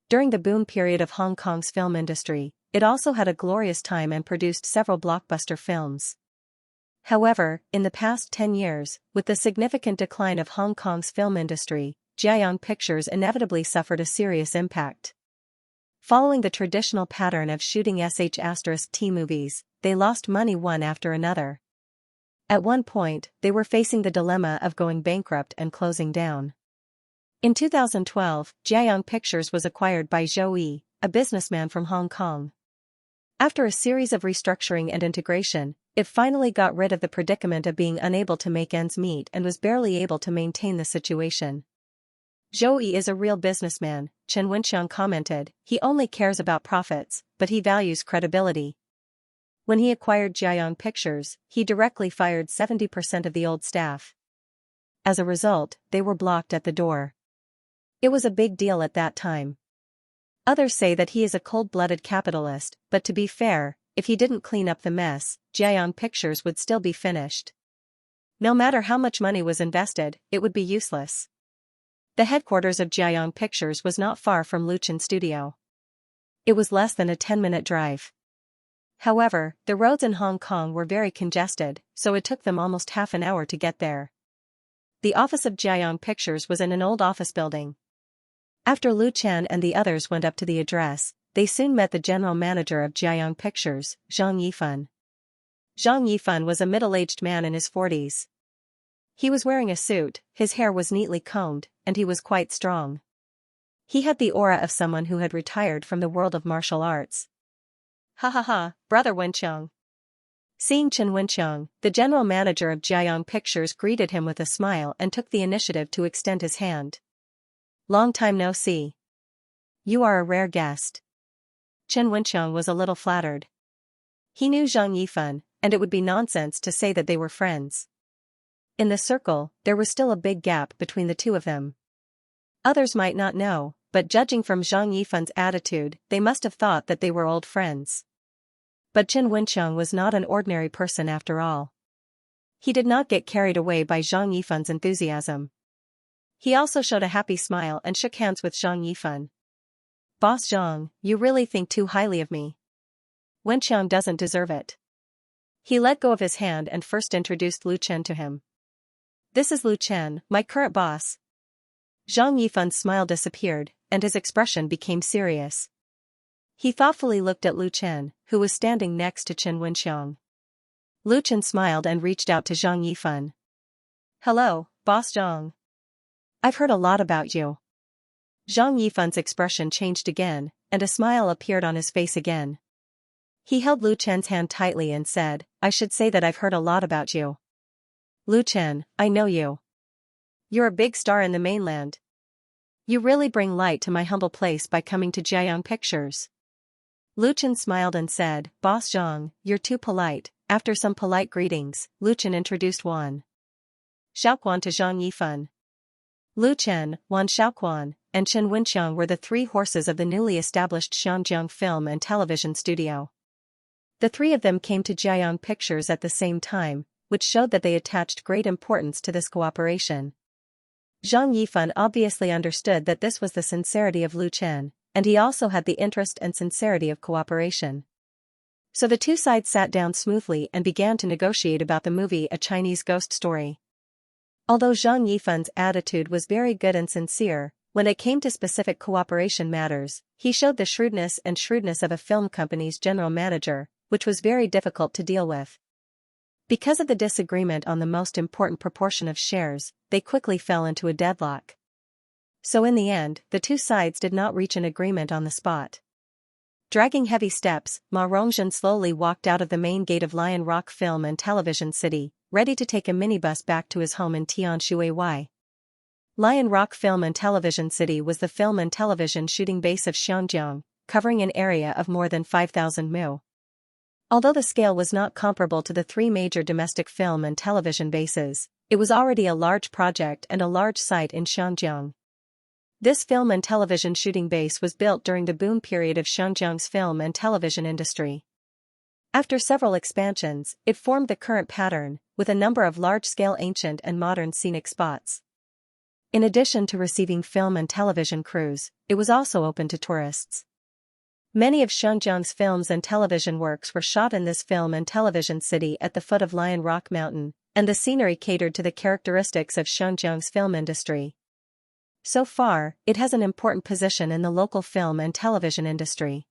During the boom period of Hong Kong's film industry, it also had a glorious time and produced several blockbuster films. However, in the past 10 years, with the significant decline of Hong Kong's film industry, Jiayang Pictures inevitably suffered a serious impact. Following the traditional pattern of shooting sh*T movies, they lost money one after another. At one point, they were facing the dilemma of going bankrupt and closing down. In 2012, Jiayang Pictures was acquired by Zhou Yi, a businessman from Hong Kong. After a series of restructuring and integration, it finally got rid of the predicament of being unable to make ends meet and was barely able to maintain the situation. "Zhou Yi is a real businessman," Chen Wenxiang commented. "He only cares about profits, but he values credibility." When he acquired Jiayang Pictures, he directly fired 70% of the old staff. As a result, they were blocked at the door. It was a big deal at that time. Others say that he is a cold-blooded capitalist, but to be fair, if he didn't clean up the mess, Jiayang Pictures would still be finished. No matter how much money was invested, it would be useless. The headquarters of Jiayang Pictures was not far from Lu Chen's studio. It was less than a 10-minute drive. However, the roads in Hong Kong were very congested, so it took them almost half an hour to get there. The office of Jiayang Pictures was in an old office building. After Lu Chen and the others went up to the address, they soon met the general manager of Jiayang Pictures, Zhang Yifan. Zhang Yifan was a middle-aged man in his 40s. He was wearing a suit, his hair was neatly combed, and he was quite strong. He had the aura of someone who had retired from the world of martial arts. "Ha ha ha, brother Wenxiang." Seeing Chen Wenxiang, the general manager of Jiayang Pictures greeted him with a smile and took the initiative to extend his hand. "Long time no see. You are a rare guest." Chen Wenxiang was a little flattered. He knew Zhang Yifan, and it would be nonsense to say that they were friends. In the circle, there was still a big gap between the two of them. Others might not know, but judging from Zhang Yifan's attitude, they must have thought that they were old friends. But Chen Wenxiang was not an ordinary person after all. He did not get carried away by Zhang Yifan's enthusiasm. He also showed a happy smile and shook hands with Zhang Yifan. "Boss Zhang, you really think too highly of me. Wenxiang doesn't deserve it." He let go of his hand and first introduced Lu Chen to him. This is Lu Chen, my current boss. Zhang Yifan's smile disappeared, and his expression became serious. He thoughtfully looked at Lu Chen, who was standing next to Chen Wenxiang. Lu Chen smiled and reached out to Zhang Yifan. Hello, Boss Zhang. I've heard a lot about you. Zhang Yifan's expression changed again, and a smile appeared on his face again. He held Lu Chen's hand tightly and said, I should say that I've heard a lot about you. Lu Chen, I know you. You're a big star in the mainland. You really bring light to my humble place by coming to Jiayang Pictures. Lu Chen smiled and said, Boss Zhang, you're too polite. After some polite greetings, Lu Chen introduced Wan Xiaoquan to Zhang Yifan. Lu Chen, Wan Xiaoquan, and Chen Wenxiang were the three horses of the newly established Xianxia film and television studio. The three of them came to Jiayang Pictures at the same time, which showed that they attached great importance to this cooperation. Zhang Yifan obviously understood that this was the sincerity of Lu Chen, and he also had the interest and sincerity of cooperation. So the two sides sat down smoothly and began to negotiate about the movie A Chinese Ghost Story. Although Zhang Yifan's attitude was very good and sincere, when it came to specific cooperation matters, he showed the shrewdness of a film company's general manager, which was very difficult to deal with. Because of the disagreement on the most important proportion of shares, they quickly fell into a deadlock. So in the end, the two sides did not reach an agreement on the spot. Dragging heavy steps, Ma Rongzhen slowly walked out of the main gate of Lion Rock Film and Television City, ready to take a minibus back to his home in Tianshui. Lion Rock Film and Television City was the film and television shooting base of Xianxia, covering an area of more than 5,000 mu. Although the scale was not comparable to the three major domestic film and television bases, it was already a large project and a large site in Xianxia. This film and television shooting base was built during the boom period of Xianxia's film and television industry. After several expansions, it formed the current pattern, with a number of large-scale ancient and modern scenic spots. In addition to receiving film and television crews, it was also open to tourists. Many of Xianxia's films and television works were shot in this film and television city at the foot of Lion Rock Mountain, and the scenery catered to the characteristics of Xianxia's film industry. So far, it has an important position in the local film and television industry.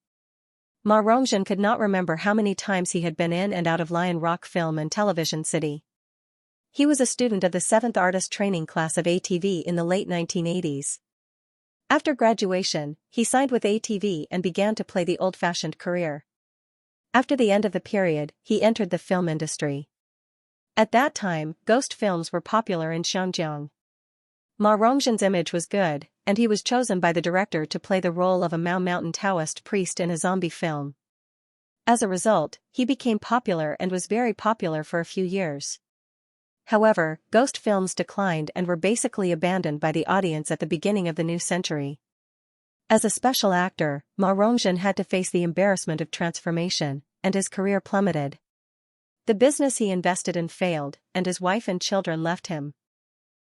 Ma Rongzhen could not remember how many times he had been in and out of Lion Rock Film and Television City. He was a student of the 7th Artist Training Class of ATV in the late 1980s. After graduation, he signed with ATV and began to play the old-fashioned career. After the end of the period, he entered the film industry. At that time, ghost films were popular in Xianxia. Ma Rongzhen's image was good, and he was chosen by the director to play the role of a Mao Mountain Taoist priest in a zombie film. As a result, he became popular and was very popular for a few years. However, ghost films declined and were basically abandoned by the audience at the beginning of the new century. As a special actor, Ma Rongzhen had to face the embarrassment of transformation, and his career plummeted. The business he invested in failed, and his wife and children left him.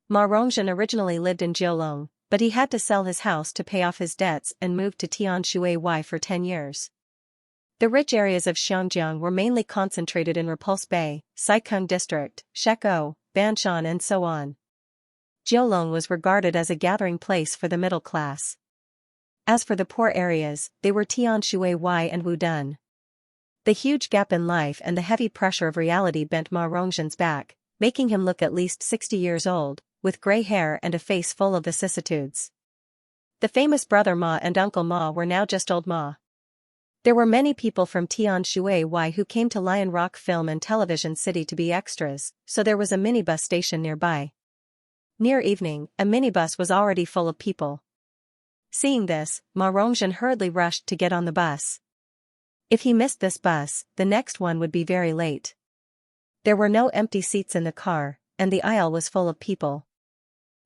Ma Rongzhen originally lived in Jiulong, but he had to sell his house to pay off his debts and moved to Tianshui for 10 years. The rich areas of Xianxia were mainly concentrated in Repulse Bay, Saikung District, Shekou, Banshan and so on. Jiulong was regarded as a gathering place for the middle class. As for the poor areas, they were Tianshui and Wudun. The huge gap in life and the heavy pressure of reality bent Ma Rongzhen's back, making him look at least 60 years old, with gray hair and a face full of vicissitudes. The famous brother Ma and uncle Ma were now just old Ma. There were many people from Tianshui who came to Lion Rock Film and Television City to be extras, so there was a minibus station nearby. Near evening, a minibus was already full of people. Seeing this, Ma Rongzhen hurriedly rushed to get on the bus. If he missed this bus, the next one would be very late. There were no empty seats in the car, and the aisle was full of people.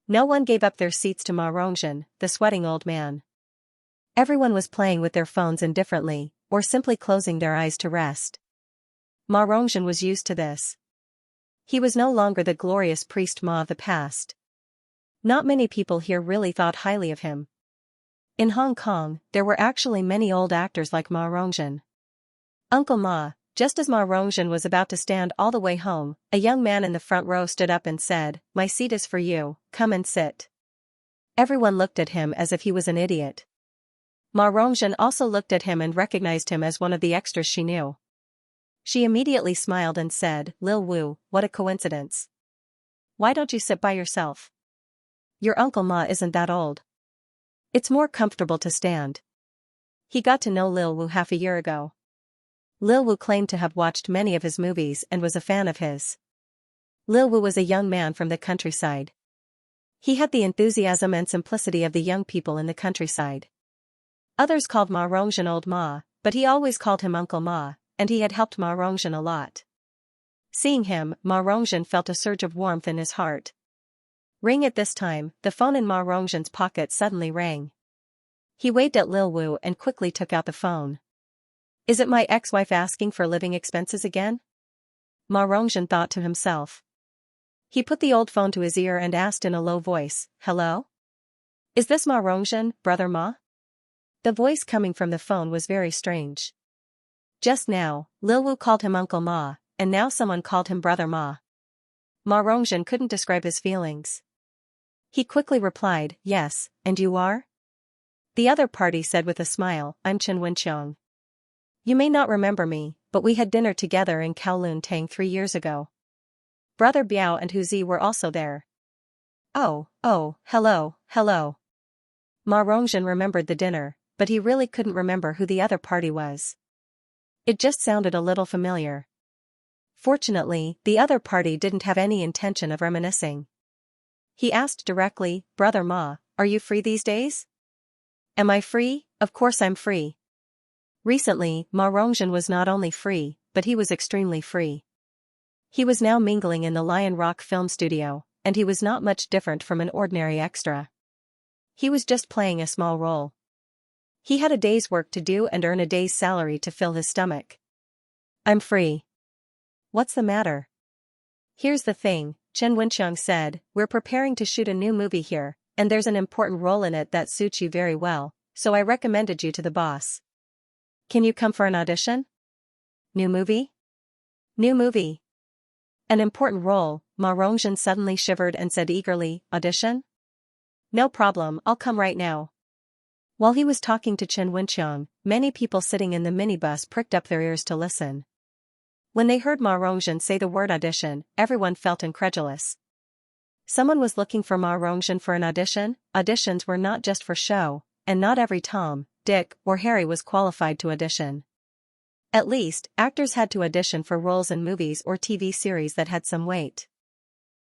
No one gave up their seats to Ma Rongzhen, the sweating old man. Everyone was playing with their phones indifferently, or simply closing their eyes to rest. Ma Rongzhen was used to this. He was no longer the glorious priest Ma of the past. Not many people here really thought highly of him. In Hong Kong, there were actually many old actors like Ma Rongzhen. Uncle Ma, Just as Ma Rongzhen was about to stand all the way home, a young man in the front row stood up and said, "My seat is for you, come and sit." Everyone looked at him as if he was an idiot. Ma Rongzhen also looked at him and recognized him as one of the extras she knew. She immediately smiled and said, "Lil Wu, what a coincidence. Why don't you sit by yourself? Your Uncle Ma isn't that old. It's more comfortable to stand." He got to know Lil Wu half a year ago. Lil Wu claimed to have watched many of his movies and was a fan of his. Lil Wu was a young man from the countryside. He had the enthusiasm and simplicity of the young people in the countryside. Others called Ma Rongzhen Old Ma, but he always called him Uncle Ma, and he had helped Ma Rongzhen a lot. Seeing him, Ma Rongzhen felt a surge of warmth in his heart. Ring at this time, the phone in Ma Rongzhen's pocket suddenly rang. He waved at Lil Wu and quickly took out the phone. Is it my ex-wife asking for living expenses again? Ma Rongzhen thought to himself. He put the old phone to his ear and asked in a low voice, "Hello? Is this Ma Rongzhen, brother Ma?" The voice coming from the phone was very strange. Just now, Lil Wu called him Uncle Ma, and now someone called him Brother Ma. Ma Rongzhen couldn't describe his feelings. He quickly replied, "Yes, and you are?" The other party said with a smile, "I'm Chen Wenqiang. You may not remember me, but we had dinner together in Kowloon Tang 3 years ago. Brother Biao and Huzi were also there." Oh, hello. Ma Rongzhen remembered the dinner, but he really couldn't remember who the other party was. It just sounded a little familiar. Fortunately, the other party didn't have any intention of reminiscing. He asked directly, "Brother Ma, are you free these days?" "Am I free? Of course I'm free." Recently, Ma Rongzhen was not only free, but he was extremely free. He was now mingling in the Lion Rock film studio, and he was not much different from an ordinary extra. He was just playing a small role. He had a day's work to do and earn a day's salary to fill his stomach. "I'm free." "What's the matter?" "Here's the thing," Chen Wenqiang said, "we're preparing to shoot a new movie here, and there's an important role in it that suits you very well, so I recommended you to the boss. Can you come for an audition?" "New movie?" "New movie. An important role." Ma Rongzhen suddenly shivered and said eagerly, "Audition? No problem, I'll come right now." While he was talking to Chen Wenqiang, many people sitting in the minibus pricked up their ears to listen. When they heard Ma Rongzhen say the word audition, everyone felt incredulous. Someone was looking for Ma Rongzhen for an audition? Auditions were not just for show, and not every Tom, Dick, or Harry was qualified to audition. At least, actors had to audition for roles in movies or TV series that had some weight.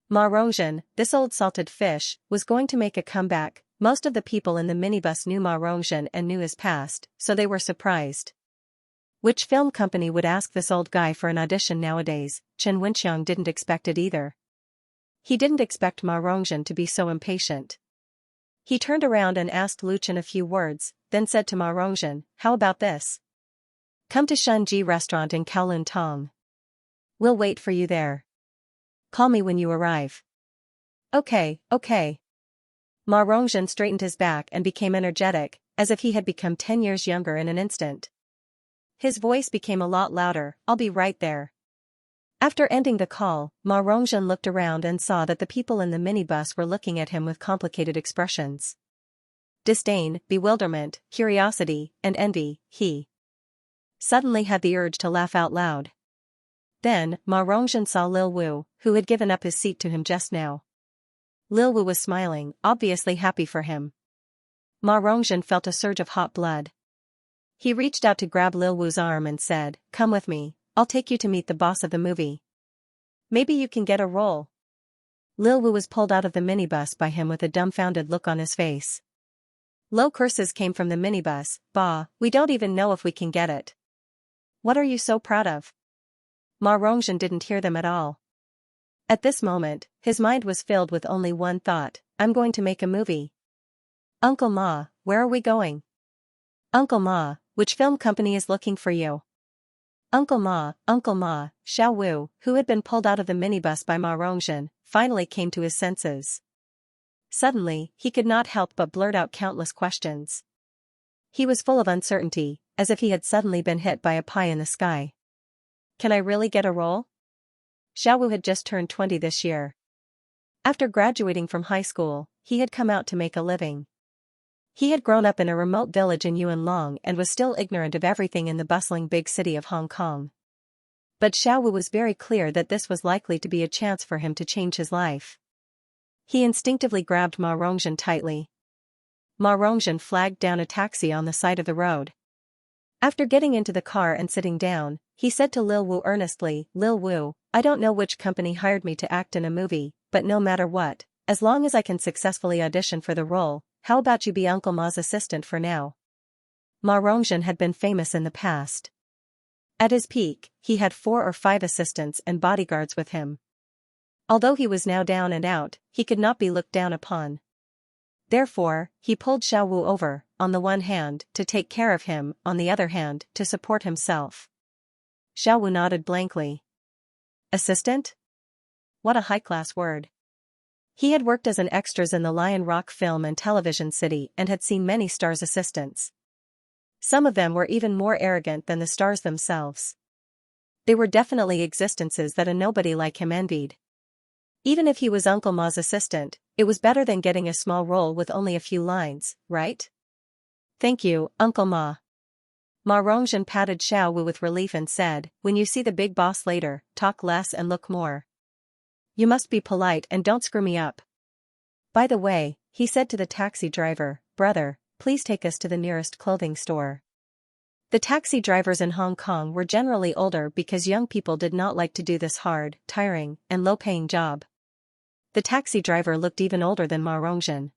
Ma Rongzhen, this old salted fish, was going to make a comeback. Most of the people in the minibus knew Ma Rongzhen and knew his past, so they were surprised. Which film company would ask this old guy for an audition nowadays? Chen Wenqiang didn't expect it either. He didn't expect Ma Rongzhen to be so impatient. He turned around and asked Lu Chen a few words, then said to Ma Rongzhen, "How about this? Come to Shunji restaurant in Kowloon Tong. We'll wait for you there. Call me when you arrive." Okay. Ma Rongzhen straightened his back and became energetic, as if he had become 10 years younger in an instant. His voice became a lot louder, "I'll be right there." After ending the call, Ma Rongzhen looked around and saw that the people in the minibus were looking at him with complicated expressions. Disdain, bewilderment, curiosity, and envy. He suddenly had the urge to laugh out loud. Then, Ma Rongzhen saw Lil Wu, who had given up his seat to him just now. Lil Wu was smiling, obviously happy for him. Ma Rongzhen felt a surge of hot blood. He reached out to grab Lil Wu's arm and said, "Come with me, I'll take you to meet the boss of the movie. Maybe you can get a role." Lil Wu was pulled out of the minibus by him with a dumbfounded look on his face. Low curses came from the minibus. "Bah, we don't even know if we can get it. What are you so proud of?" Ma Rongzhen didn't hear them at all. At this moment, his mind was filled with only one thought, "I'm going to make a movie." "Uncle Ma, where are we going?" "Uncle Ma, which film company is looking for you?" Uncle Ma, Xiao Wu, who had been pulled out of the minibus by Ma Rongzhen, finally came to his senses. Suddenly, he could not help but blurt out countless questions. He was full of uncertainty, as if he had suddenly been hit by a pie in the sky. Can I really get a role? Xiaowu had just turned 20 this year. After graduating from high school, he had come out to make a living. He had grown up in a remote village in Yunlong and was still ignorant of everything in the bustling big city of Hong Kong. But Xiaowu was very clear that this was likely to be a chance for him to change his life. He instinctively grabbed Ma Rongzhen tightly. Ma Rongzhen flagged down a taxi on the side of the road. After getting into the car and sitting down, he said to Lil Wu earnestly, "Lil Wu, I don't know which company hired me to act in a movie, but no matter what, as long as I can successfully audition for the role, how about you be Uncle Ma's assistant for now?" Ma Rongzhen had been famous in the past. At his peak, he had 4 or 5 assistants and bodyguards with him. Although he was now down and out, he could not be looked down upon. Therefore, he pulled Xiaowu over, on the one hand, to take care of him, on the other hand, to support himself. Xiaowu nodded blankly. Assistant? What a high-class word. He had worked as an extras in the Lion Rock film and television city and had seen many stars' assistants. Some of them were even more arrogant than the stars themselves. They were definitely existences that a nobody like him envied. Even if he was Uncle Ma's assistant, it was better than getting a small role with only a few lines, right? Thank you, Uncle Ma. Ma Rongzhen patted Xiaowu with relief and said, "When you see the big boss later, talk less and look more. You must be polite and don't screw me up. By the way," he said to the taxi driver, "brother, please take us to the nearest clothing store." The taxi drivers in Hong Kong were generally older because young people did not like to do this hard, tiring, and low-paying job. The taxi driver looked even older than Ma Rongzhen.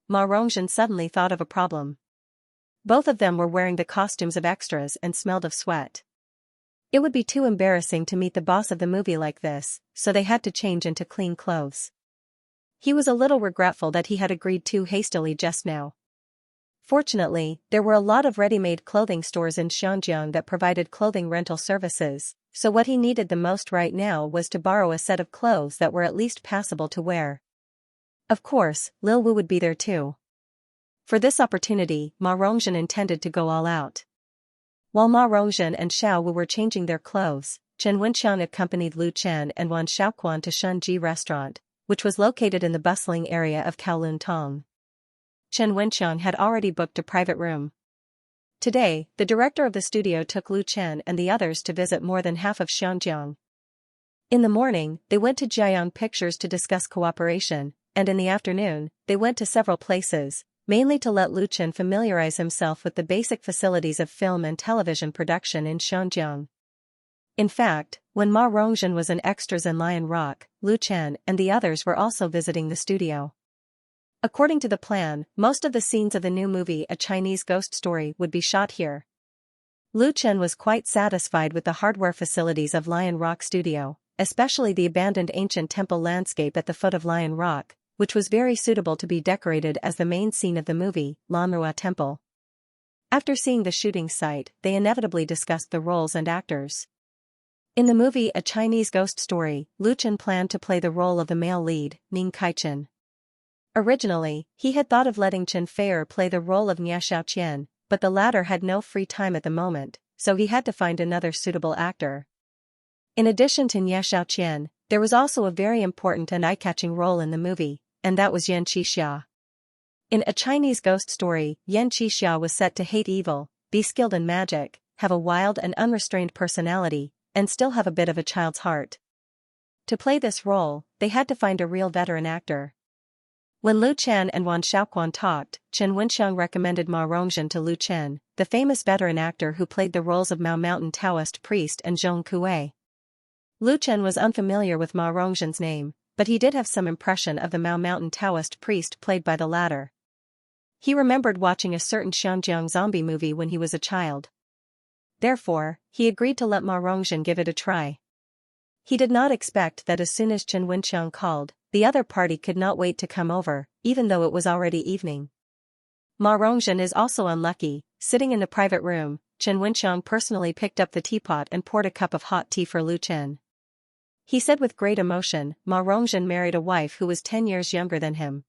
Ma Rongzhen suddenly thought of a problem. Both of them were wearing the costumes of extras and smelled of sweat. It would be too embarrassing to meet the boss of the movie like this, so they had to change into clean clothes. He was a little regretful that he had agreed too hastily just now. Fortunately, there were a lot of ready-made clothing stores in Xianxia that provided clothing rental services, so what he needed the most right now was to borrow a set of clothes that were at least passable to wear. Of course, Lil Wu would be there too. For this opportunity, Ma Rongzhen intended to go all out. While Ma Rongzhen and Xiaowu were changing their clothes, Chen Wenxiang accompanied Lu Chen and Wan Xiaoquan to Shunji Restaurant, which was located in the bustling area of Kowloon Tong. Chen Wenxiang had already booked a private room. Today, the director of the studio took Lu Chen and the others to visit more than half of Xianjiang. In the morning, they went to Jiayang Pictures to discuss cooperation, and in the afternoon, they went to several places, mainly to let Lu Chen familiarize himself with the basic facilities of film and television production in Xianjiang. In fact, when Ma Rongzhen was in extras in Lion Rock, Lu Chen and the others were also visiting the studio. According to the plan, most of the scenes of the new movie A Chinese Ghost Story would be shot here. Lu Chen was quite satisfied with the hardware facilities of Lion Rock Studio, especially the abandoned ancient temple landscape at the foot of Lion Rock, which was very suitable to be decorated as the main scene of the movie, Lanrua Temple. After seeing the shooting site, they inevitably discussed the roles and actors. In the movie A Chinese Ghost Story, Lu Chen planned to play the role of the male lead, Ning Kaichen. Originally, he had thought of letting Chen Feier play the role of Nia Xiaoqian, but the latter had no free time at the moment, so he had to find another suitable actor. In addition to Nia Xiaoqian, there was also a very important and eye-catching role in the movie, and that was Yan Qixia. In A Chinese Ghost Story, Yan Qixia was set to hate evil, be skilled in magic, have a wild and unrestrained personality, and still have a bit of a child's heart. To play this role, they had to find a real veteran actor. When Lu Chen and Wan Xiaoquan talked, Chen Wenxiang recommended Ma Rongzhen to Lu Chen, the famous veteran actor who played the roles of Mao Mountain Taoist priest and Zhong Kuei. Lu Chen was unfamiliar with Ma Rongzhen's name, but he did have some impression of the Mao Mountain Taoist priest played by the latter. He remembered watching a certain Xianjiang zombie movie when he was a child. Therefore, he agreed to let Ma Rongzhen give it a try. He did not expect that as soon as Chen Wenxiang called, the other party could not wait to come over, even though it was already evening. Ma Rongzhen is also unlucky. Sitting in the private room, Chen Wenxiang personally picked up the teapot and poured a cup of hot tea for Lu Chen. He said with great emotion, Ma Rongzhen married a wife who was 10 years younger than him.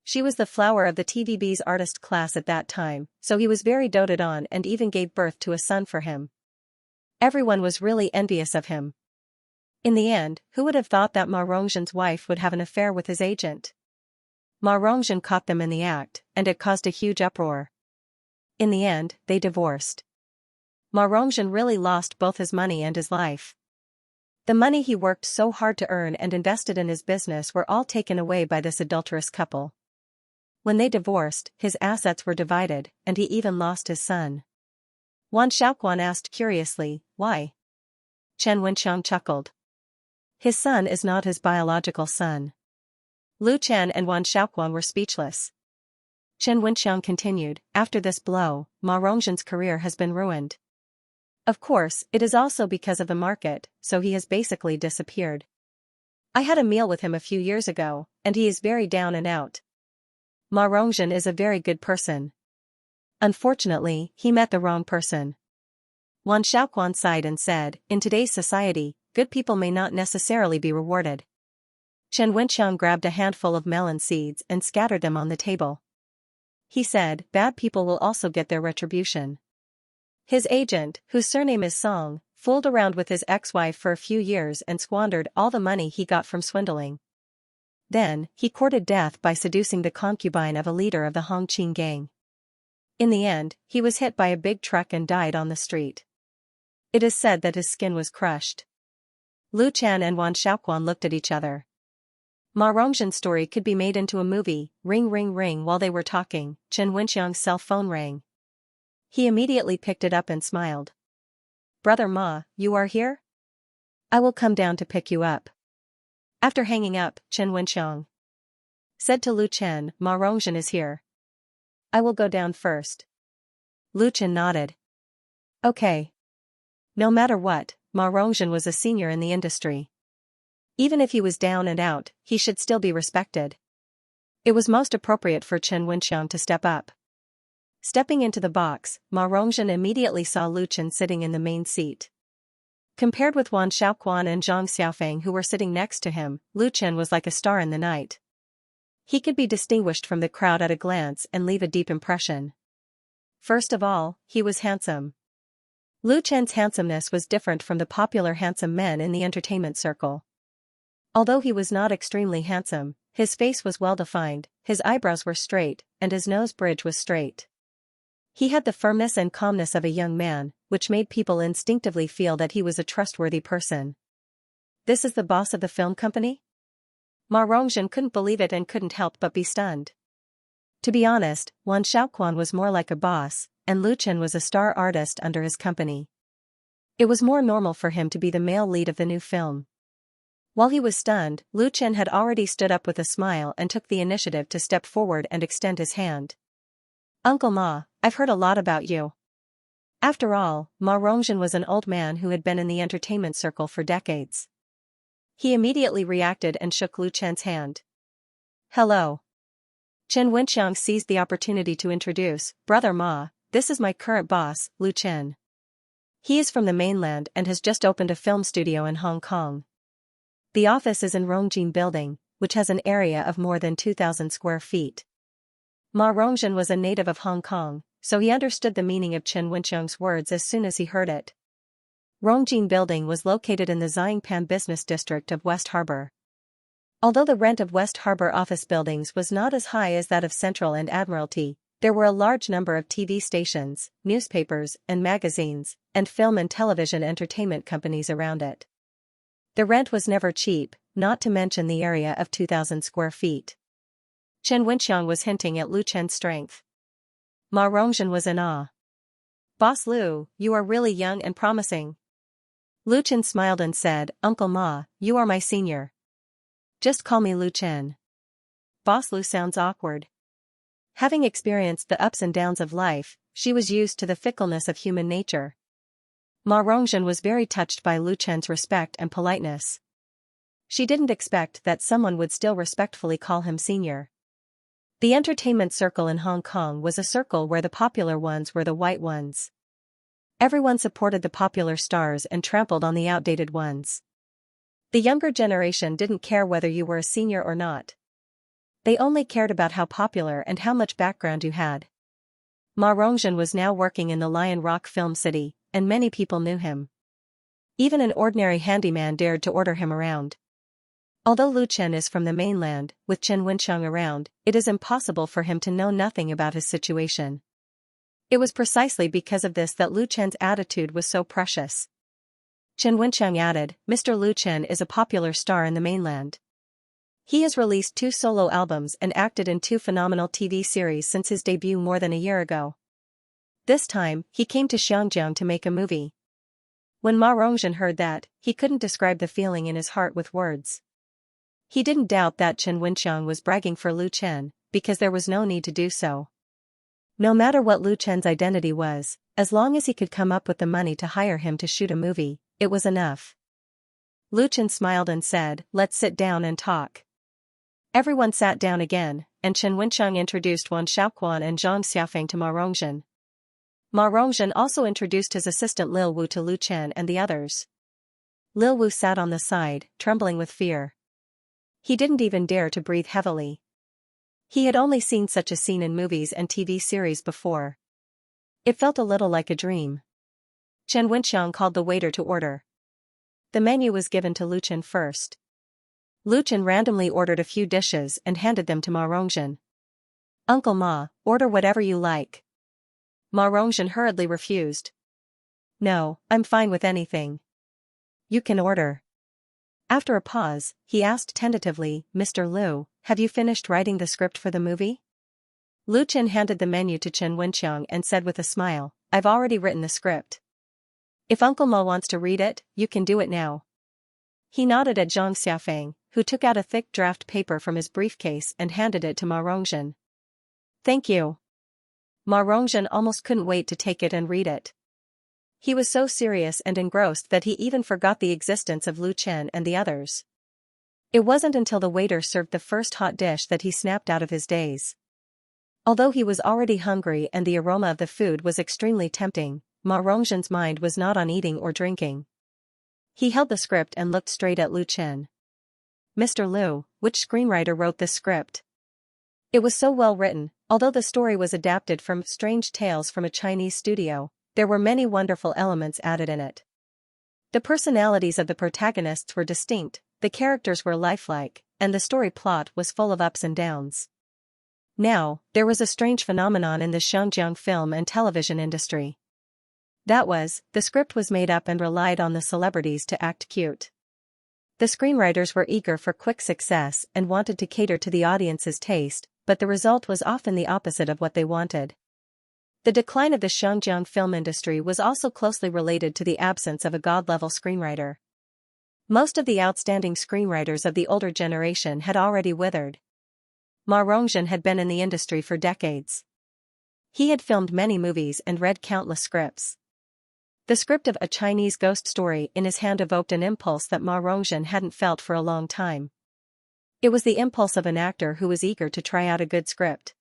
She was the flower of the TVB's artist class at that time, so he was very doted on and even gave birth to a son for him. Everyone was really envious of him. In the end, who would have thought that Ma Rongzhen's wife would have an affair with his agent? Ma Rongzhen caught them in the act, and it caused a huge uproar. In the end, they divorced. Ma Rongzhen really lost both his money and his life. The money he worked so hard to earn and invested in his business were all taken away by this adulterous couple. When they divorced, his assets were divided, and he even lost his son. Wan Xiaoquan asked curiously, why? Chen Wenxiang chuckled. His son is not his biological son. Lu Chen and Wan Xiaoquan were speechless. Chen Wenxiang continued, after this blow, Ma Rongzhen's career has been ruined. Of course, it is also because of the market, so he has basically disappeared. I had a meal with him a few years ago, and he is very down and out. Ma Rongzhen is a very good person. Unfortunately, he met the wrong person. Wan Xiaoquan sighed and said, in today's society, good people may not necessarily be rewarded. Chen Wenxiang grabbed a handful of melon seeds and scattered them on the table. He said, bad people will also get their retribution. His agent, whose surname is Song, fooled around with his ex-wife for a few years and squandered all the money he got from swindling. Then, he courted death by seducing the concubine of a leader of the Hongqing gang. In the end, he was hit by a big truck and died on the street. It is said that his skin was crushed. Lu Chen and Wan Xiaoquan looked at each other. Ma Rongzhen's story could be made into a movie. Ring ring ring. While they were talking, Chen Wenxiang's cell phone rang. He immediately picked it up and smiled. Brother Ma, you are here? I will come down to pick you up. After hanging up, Chen Wenxiang said to Lu Chen, Ma Rongzhen is here. I will go down first. Lu Chen nodded. Okay. No matter what, Ma Rongzhen was a senior in the industry. Even if he was down and out, he should still be respected. It was most appropriate for Chen Wenxiang to step up. Stepping into the box, Ma Rongzhen immediately saw Lu Chen sitting in the main seat. Compared with Wan Xiaoquan and Zhang Xiaofeng who were sitting next to him, Lu Chen was like a star in the night. He could be distinguished from the crowd at a glance and leave a deep impression. First of all, he was handsome. Lu Chen's handsomeness was different from the popular handsome men in the entertainment circle. Although he was not extremely handsome, his face was well-defined, his eyebrows were straight, and his nose bridge was straight. He had the firmness and calmness of a young man, which made people instinctively feel that he was a trustworthy person. This is the boss of the film company? Ma Rongzhen couldn't believe it and couldn't help but be stunned. To be honest, Wan Xiaoquan was more like a boss, and Lu Chen was a star artist under his company. It was more normal for him to be the male lead of the new film. While he was stunned, Lu Chen had already stood up with a smile and took the initiative to step forward and extend his hand. Uncle Ma, I've heard a lot about you. After all, Ma Rongzhen was an old man who had been in the entertainment circle for decades. He immediately reacted and shook Lu Chen's hand. Hello. Chen Wenxiang seized the opportunity to introduce, Brother Ma, this is my current boss, Lu Chen. He is from the mainland and has just opened a film studio in Hong Kong. The office is in Rongjing Building, which has an area of more than 2,000 square feet. Ma Rongzhen was a native of Hong Kong, so he understood the meaning of Chen Wenxiang's words as soon as he heard it. Rongjing Building was located in the Xiangpan business district of West Harbor. Although the rent of West Harbor office buildings was not as high as that of Central and Admiralty, there were a large number of TV stations, newspapers and magazines, and film and television entertainment companies around it. The rent was never cheap, not to mention the area of 2,000 square feet. Chen Wenxiang was hinting at Lu Chen's strength. Ma Rongzhen was in awe. Boss Lu, you are really young and promising. Lu Chen smiled and said, Uncle Ma, you are my senior. Just call me Lu Chen. Boss Lu sounds awkward. Having experienced the ups and downs of life, she was used to the fickleness of human nature. Ma Rongzhen was very touched by Lu Chen's respect and politeness. She didn't expect that someone would still respectfully call him senior. The entertainment circle in Hong Kong was a circle where the popular ones were the white ones. Everyone supported the popular stars and trampled on the outdated ones. The younger generation didn't care whether you were a senior or not. They only cared about how popular and how much background you had. Ma Rongzhen was now working in the Lion Rock Film City, and many people knew him. Even an ordinary handyman dared to order him around. Although Lu Chen is from the mainland, with Chen Wenxiang around, it is impossible for him to know nothing about his situation. It was precisely because of this that Lu Chen's attitude was so precious. Chen Wenxiang added, Mr. Lu Chen is a popular star in the mainland. He has released 2 solo albums and acted in 2 phenomenal TV series since his debut more than a year ago. This time, he came to Xianxia to make a movie. When Ma Rongzhen heard that, he couldn't describe the feeling in his heart with words. He didn't doubt that Chen Wenxiang was bragging for Lu Chen, because there was no need to do so. No matter what Lu Chen's identity was, as long as he could come up with the money to hire him to shoot a movie, it was enough. Lu Chen smiled and said, let's sit down and talk. Everyone sat down again, and Chen Wenxiang introduced Wan Xiaoquan and Zhang Xiaofeng to Ma Rongzhen. Ma Rongzhen also introduced his assistant Lil Wu to Lu Chen and the others. Lil Wu sat on the side, trembling with fear. He didn't even dare to breathe heavily. He had only seen such a scene in movies and TV series before. It felt a little like a dream. Chen Wenxiang called the waiter to order. The menu was given to Lu Chen first. Lu Chen randomly ordered a few dishes and handed them to Ma Rongzhen. Uncle Ma, order whatever you like. Ma Rongzhen hurriedly refused. No, I'm fine with anything. You can order. After a pause, he asked tentatively, Mr. Lu, have you finished writing the script for the movie? Lu Chen handed the menu to Chen Wenxiang and said with a smile, I've already written the script. If Uncle Ma wants to read it, you can do it now. He nodded at Zhang Xiaofeng, who took out a thick draft paper from his briefcase and handed it to Ma Rongzhen. Thank you. Ma Rongzhen almost couldn't wait to take it and read it. He was so serious and engrossed that he even forgot the existence of Lu Chen and the others. It wasn't until the waiter served the first hot dish that he snapped out of his daze. Although he was already hungry and the aroma of the food was extremely tempting, Ma Rongzhen's mind was not on eating or drinking. He held the script and looked straight at Lu Chen. Mr. Lu, which screenwriter wrote this script? It was so well written, although the story was adapted from Strange Tales from a Chinese studio, there were many wonderful elements added in it. The personalities of the protagonists were distinct, the characters were lifelike, and the story plot was full of ups and downs. Now, there was a strange phenomenon in the Xianxia film and television industry. That was, the script was made up and relied on the celebrities to act cute. The screenwriters were eager for quick success and wanted to cater to the audience's taste, but the result was often the opposite of what they wanted. The decline of the Xianxia film industry was also closely related to the absence of a god-level screenwriter. Most of the outstanding screenwriters of the older generation had already withered. Ma Rongzhen had been in the industry for decades. He had filmed many movies and read countless scripts. The script of A Chinese Ghost Story in his hand evoked an impulse that Ma Rongzhen hadn't felt for a long time. It was the impulse of an actor who was eager to try out a good script.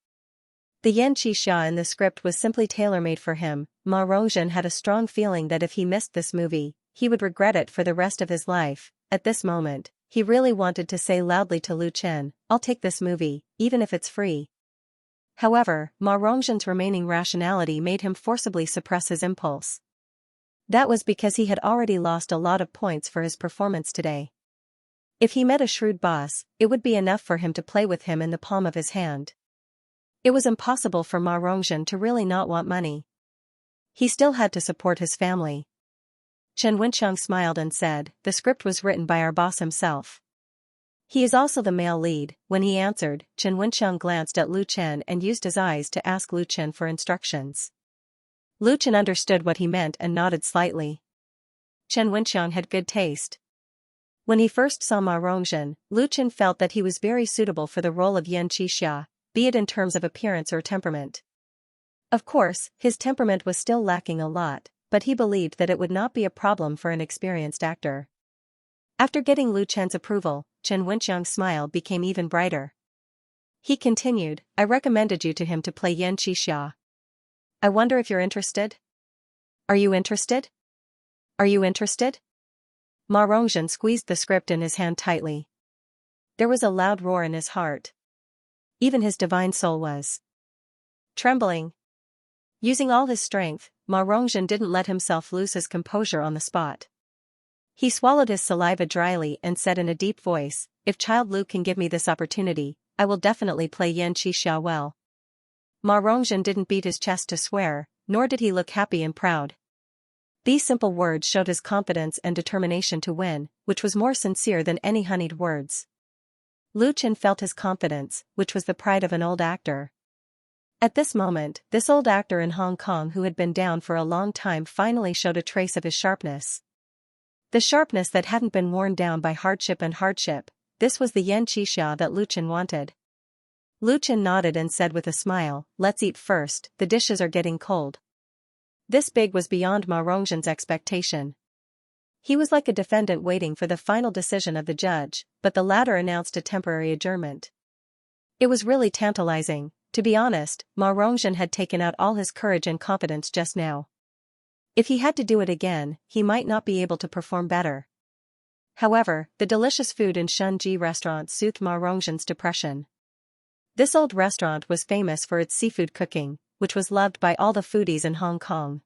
The Xianxia in the script was simply tailor-made for him. Ma Rongzhen had a strong feeling that if he missed this movie, he would regret it for the rest of his life. At this moment, he really wanted to say loudly to Lu Chen, I'll take this movie, even if it's free. However, Ma Rongzhen's remaining rationality made him forcibly suppress his impulse. That was because he had already lost a lot of points for his performance today. If he met a shrewd boss, it would be enough for him to play with him in the palm of his hand. It was impossible for Ma Rongzhen to really not want money. He still had to support his family. Chen Wenxiang smiled and said, the script was written by our boss himself. He is also the male lead. When he answered, Chen Wenxiang glanced at Lu Chen and used his eyes to ask Lu Chen for instructions. Lu Chen understood what he meant and nodded slightly. Chen Wenxiang had good taste. When he first saw Ma Rongzhen, Lu Chen felt that he was very suitable for the role of Xianxia, be it in terms of appearance or temperament. Of course, his temperament was still lacking a lot, but he believed that it would not be a problem for an experienced actor. After getting Lu Chen's approval, Chen Wenxiang's smile became even brighter. He continued, I recommended you to him to play Xianxia. I wonder if you're interested? Are you interested? Are you interested? Ma Rongzhen squeezed the script in his hand tightly. There was a loud roar in his heart. Even his divine soul was trembling. Using all his strength, Ma Rongzhen didn't let himself lose his composure on the spot. He swallowed his saliva dryly and said in a deep voice, "If Child Lu can give me this opportunity, I will definitely play Xianxia well." Ma Rongzhen didn't beat his chest to swear, nor did he look happy and proud. These simple words showed his confidence and determination to win, which was more sincere than any honeyed words. Lu Chen felt his confidence, which was the pride of an old actor. At this moment, this old actor in Hong Kong who had been down for a long time finally showed a trace of his sharpness. The sharpness that hadn't been worn down by hardship, this was the Xianxia that Lu Chen wanted. Lu Chen nodded and said with a smile, "Let's eat first, the dishes are getting cold." This big was beyond Ma Rongzhen's expectation. He was like a defendant waiting for the final decision of the judge, but the latter announced a temporary adjournment. It was really tantalizing. To be honest, Ma Rongzhen had taken out all his courage and confidence just now. If he had to do it again, he might not be able to perform better. However, the delicious food in Xianxia restaurant soothed Ma Rongzhen's depression. This old restaurant was famous for its seafood cooking, which was loved by all the foodies in Hong Kong.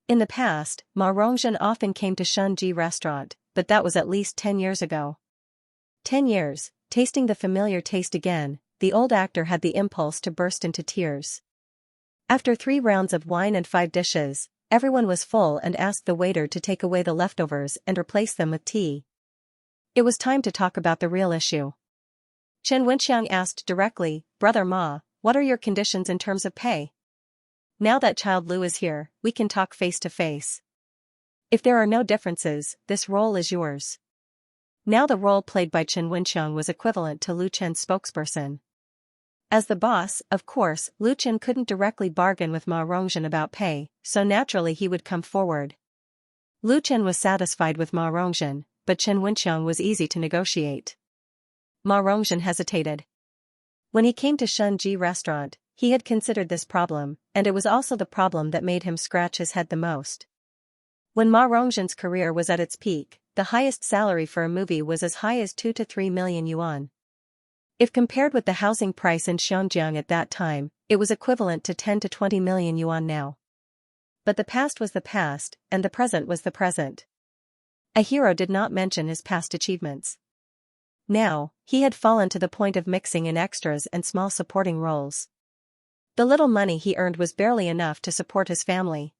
In the past, Ma Rongzhen often came to Xianxia restaurant, but that was at least 10 years ago. 10 years, tasting the familiar taste again, the old actor had the impulse to burst into tears. After 3 rounds of wine and 5 dishes, everyone was full and asked the waiter to take away the leftovers and replace them with tea. It was time to talk about the real issue. Chen Wenxiang asked directly, "Brother Ma, what are your conditions in terms of pay? Now that Child Lu is here, we can talk face to face. If there are no differences, this role is yours." Now the role played by Chen Wenxiang was equivalent to Lu Chen's spokesperson. As the boss, of course, Lu Chen couldn't directly bargain with Ma Rongzhen about pay, so naturally he would come forward. Lu Chen was satisfied with Ma Rongzhen, but Chen Wenxiang was easy to negotiate. Ma Rongzhen hesitated. When he came to Xianxia restaurant, he had considered this problem, and it was also the problem that made him scratch his head the most. When Ma Rongzhen's career was at its peak, the highest salary for a movie was as high as 2 to 3 million yuan. If compared with the housing price in Xiangyang at that time, it was equivalent to 10 to 20 million yuan now. But the past was the past, and the present was the present. A hero did not mention his past achievements. Now, he had fallen to the point of mixing in extras and small supporting roles. The little money he earned was barely enough to support his family.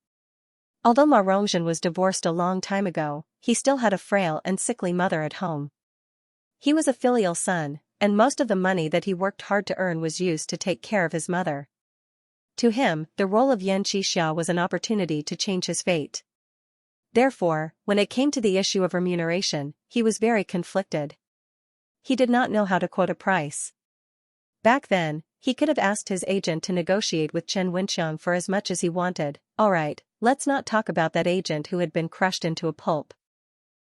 Although Ma Rongzhen was divorced a long time ago, he still had a frail and sickly mother at home. He was a filial son, and most of the money that he worked hard to earn was used to take care of his mother. To him, the role of Xianxia was an opportunity to change his fate. Therefore, when it came to the issue of remuneration, he was very conflicted. He did not know how to quote a price. Back then, he could have asked his agent to negotiate with Chen Wenxiang for as much as he wanted. Alright, let's not talk about that agent who had been crushed into a pulp.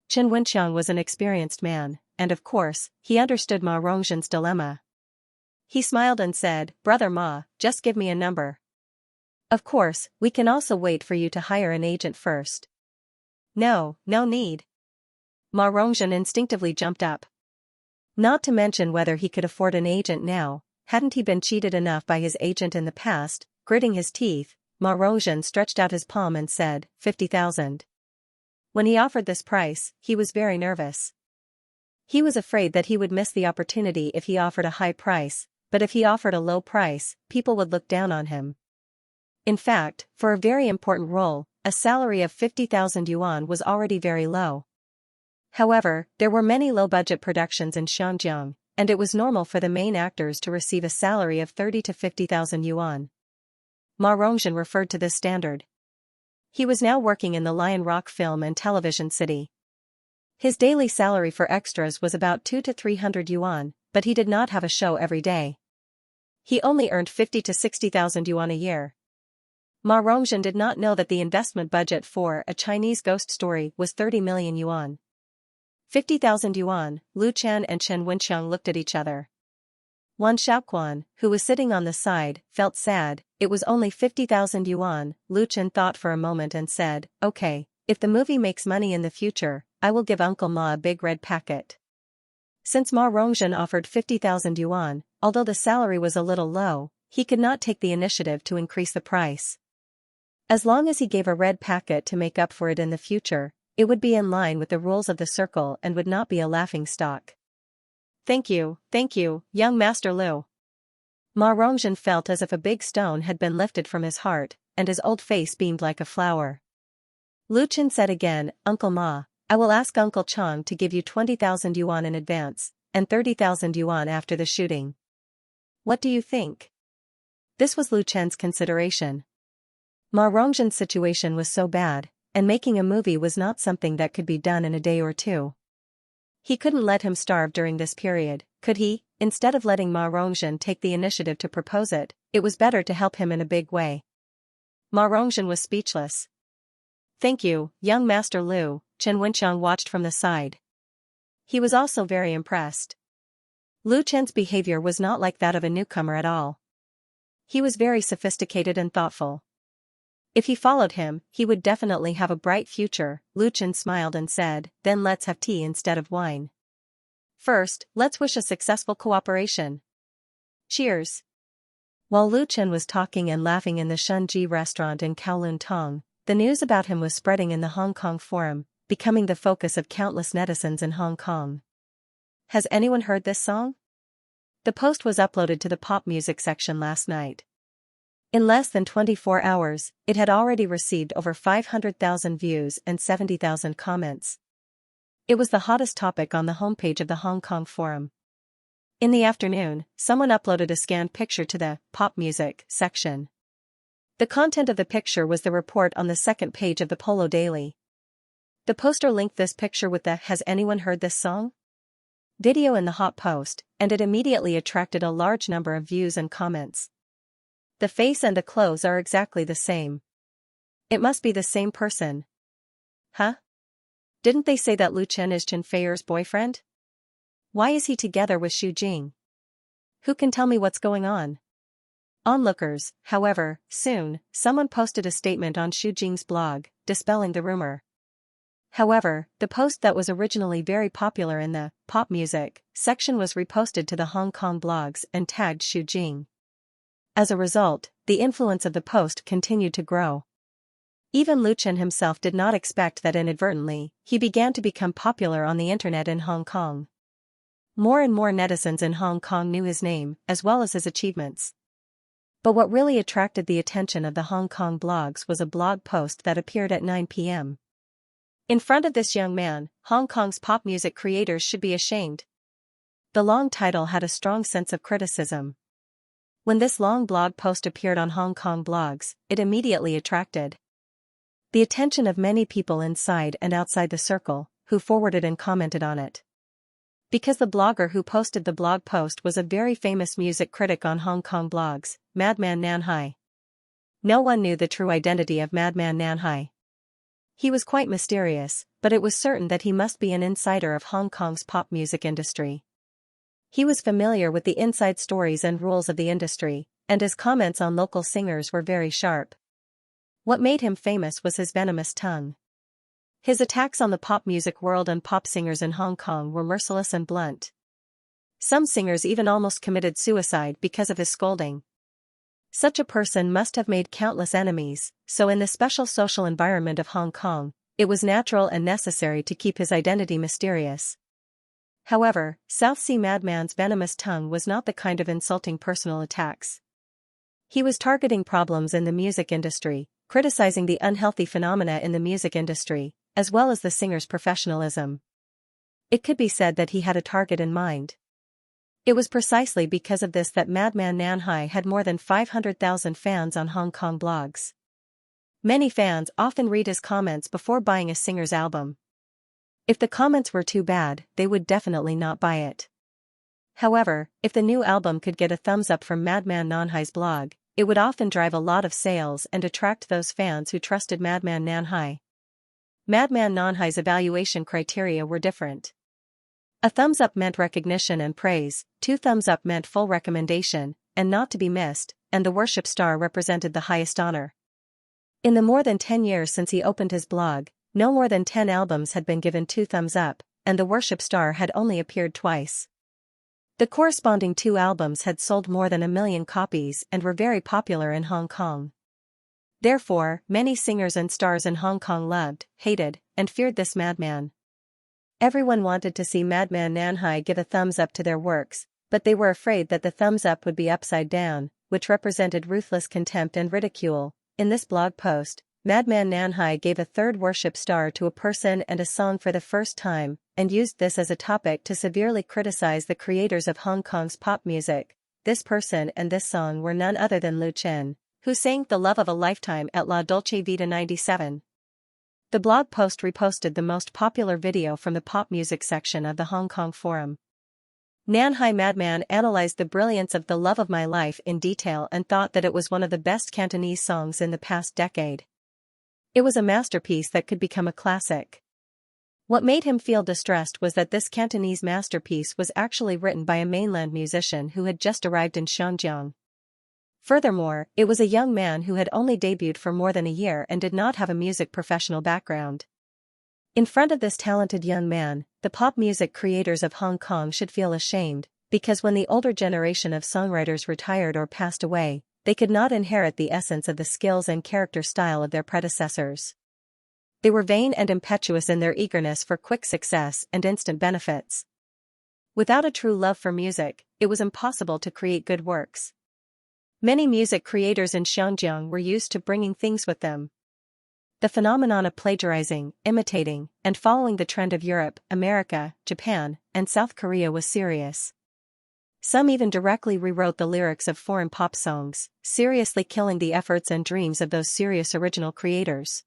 Chen Wenxiang was an experienced man, and of course, he understood Ma Rongzhen's dilemma. He smiled and said, "Brother Ma, just give me a number. Of course, we can also wait for you to hire an agent first." "No, no need." Ma Rongzhen instinctively jumped up. Not to mention whether he could afford an agent now, hadn't he been cheated enough by his agent in the past? Gritting his teeth, Ma Rongzhen stretched out his palm and said, 50,000. When he offered this price, he was very nervous. He was afraid that he would miss the opportunity if he offered a high price, but if he offered a low price, people would look down on him. In fact, for a very important role, a salary of 50,000 yuan was already very low. However, there were many low-budget productions in Xiangyang, and it was normal for the main actors to receive a salary of 30 to 50,000 yuan. Ma Rongzhen referred to this standard. He was now working in the Lion Rock Film and Television City. His daily salary for extras was about 2 to 300 yuan, but he did not have a show every day. He only earned 50 to 60,000 yuan a year. Ma Rongzhen did not know that the investment budget for A Chinese Ghost Story was 30 million yuan. 50,000 yuan, Lu Chen and Chen Wenxiang looked at each other. Wan Xiaoquan, who was sitting on the side, felt sad. It was only 50,000 yuan. Lu Chen thought for a moment and said, "Okay, if the movie makes money in the future, I will give Uncle Ma a big red packet." Since Ma Rongzhen offered 50,000 yuan, although the salary was a little low, he could not take the initiative to increase the price. As long as he gave a red packet to make up for it in the future, It would be in line with the rules of the circle and would not be a laughing stock. Thank you, young Master Lu. Ma Rongzhen felt as if a big stone had been lifted from his heart, and his old face beamed like a flower. Lu Chen said again, Uncle Ma, I will ask Uncle Chang to give you 20,000 yuan in advance, and 30,000 yuan after the shooting. What do you think? This was Lu Chen's consideration. Ma Rongzhen's situation was so bad, and making a movie was not something that could be done in a day or two. He couldn't let him starve during this period, could he? Instead of letting Ma Rongzhen take the initiative to propose it, it was better to help him in a big way. Ma Rongzhen was speechless. Thank you, young Master Lu, Chen Wenxiang watched from the side. He was also very impressed. Lu Chen's behavior was not like that of a newcomer at all. He was very sophisticated and thoughtful. If he followed him, he would definitely have a bright future. Lu Chen smiled and said, then let's have tea instead of wine. First, let's wish a successful cooperation. Cheers. While Lu Chen was talking and laughing in the Shunji restaurant in Kowloon Tong, the news about him was spreading in the Hong Kong forum, becoming the focus of countless netizens in Hong Kong. Has anyone heard this song? The post was uploaded to the pop music section last night. In less than 24 hours, it had already received over 500,000 views and 70,000 comments. It was the hottest topic on the homepage of the Hong Kong forum. In the afternoon, someone uploaded a scanned picture to the pop music section. The content of the picture was the report on the second page of the Polo Daily. The poster linked this picture with the "Has anyone heard this song?" video in the hot post, and it immediately attracted a large number of views and comments. The face and the clothes are exactly the same. It must be the same person. Huh? Didn't they say that Lu Chen is Chen Feier's boyfriend? Why is he together with Xu Jing? Who can tell me what's going on? Onlookers, however, soon, someone posted a statement on Xu Jing's blog, dispelling the rumor. However, the post that was originally very popular in the pop music section was reposted to the Hong Kong blogs and tagged Xu Jing. As a result, the influence of the post continued to grow. Even Lu Chen himself did not expect that inadvertently, he began to become popular on the internet in Hong Kong. More and more netizens in Hong Kong knew his name, as well as his achievements. But what really attracted the attention of the Hong Kong blogs was a blog post that appeared at 9 p.m. In front of this young man, Hong Kong's pop music creators should be ashamed. The long title had a strong sense of criticism. When this long blog post appeared on Hong Kong blogs, it immediately attracted the attention of many people inside and outside the circle, who forwarded and commented on it. Because the blogger who posted the blog post was a very famous music critic on Hong Kong blogs, Madman Nanhai. No one knew the true identity of Madman Nanhai. He was quite mysterious, but it was certain that he must be an insider of Hong Kong's pop music industry. He was familiar with the inside stories and rules of the industry, and his comments on local singers were very sharp. What made him famous was his venomous tongue. His attacks on the pop music world and pop singers in Hong Kong were merciless and blunt. Some singers even almost committed suicide because of his scolding. Such a person must have made countless enemies, so in the special social environment of Hong Kong, it was natural and necessary to keep his identity mysterious. However, South Sea Madman's venomous tongue was not the kind of insulting personal attacks. He was targeting problems in the music industry, criticizing the unhealthy phenomena in the music industry, as well as the singer's professionalism. It could be said that he had a target in mind. It was precisely because of this that Madman Nanhai had more than 500,000 fans on Hong Kong blogs. Many fans often read his comments before buying a singer's album. If the comments were too bad, they would definitely not buy it. However, if the new album could get a thumbs up from Madman Nanhai's blog, it would often drive a lot of sales and attract those fans who trusted Madman Nanhai. Madman Nanhai's evaluation criteria were different. A thumbs up meant recognition and praise, 2 thumbs up meant full recommendation, and not to be missed, and the worship star represented the highest honor. In the more than 10 years since he opened his blog, no more than 10 albums had been given 2 thumbs up, and the worship star had only appeared twice. The corresponding 2 albums had sold more than 1 million copies and were very popular in Hong Kong. Therefore, many singers and stars in Hong Kong loved, hated, and feared this madman. Everyone wanted to see Madman Nanhai give a thumbs up to their works, but they were afraid that the thumbs up would be upside down, which represented ruthless contempt and ridicule. In this blog post, Madman Nanhai gave a third worship star to a person and a song for the first time, and used this as a topic to severely criticize the creators of Hong Kong's pop music. This person and this song were none other than Lu Chen, who sang The Love of a Lifetime at La Dolce Vita 97. The blog post reposted the most popular video from the pop music section of the Hong Kong forum. Nanhai Madman analyzed the brilliance of The Love of My Life in detail and thought that it was one of the best Cantonese songs in the past decade. It was a masterpiece that could become a classic. What made him feel distressed was that this Cantonese masterpiece was actually written by a mainland musician who had just arrived in Xianxia. Furthermore, it was a young man who had only debuted for more than a year and did not have a music professional background. In front of this talented young man, the pop music creators of Hong Kong should feel ashamed, because when the older generation of songwriters retired or passed away, they could not inherit the essence of the skills and character style of their predecessors. They were vain and impetuous in their eagerness for quick success and instant benefits. Without a true love for music, it was impossible to create good works. Many music creators in Xianxia were used to bringing things with them. The phenomenon of plagiarizing, imitating, and following the trend of Europe, America, Japan, and South Korea was serious. Some even directly rewrote the lyrics of foreign pop songs, seriously killing the efforts and dreams of those serious original creators.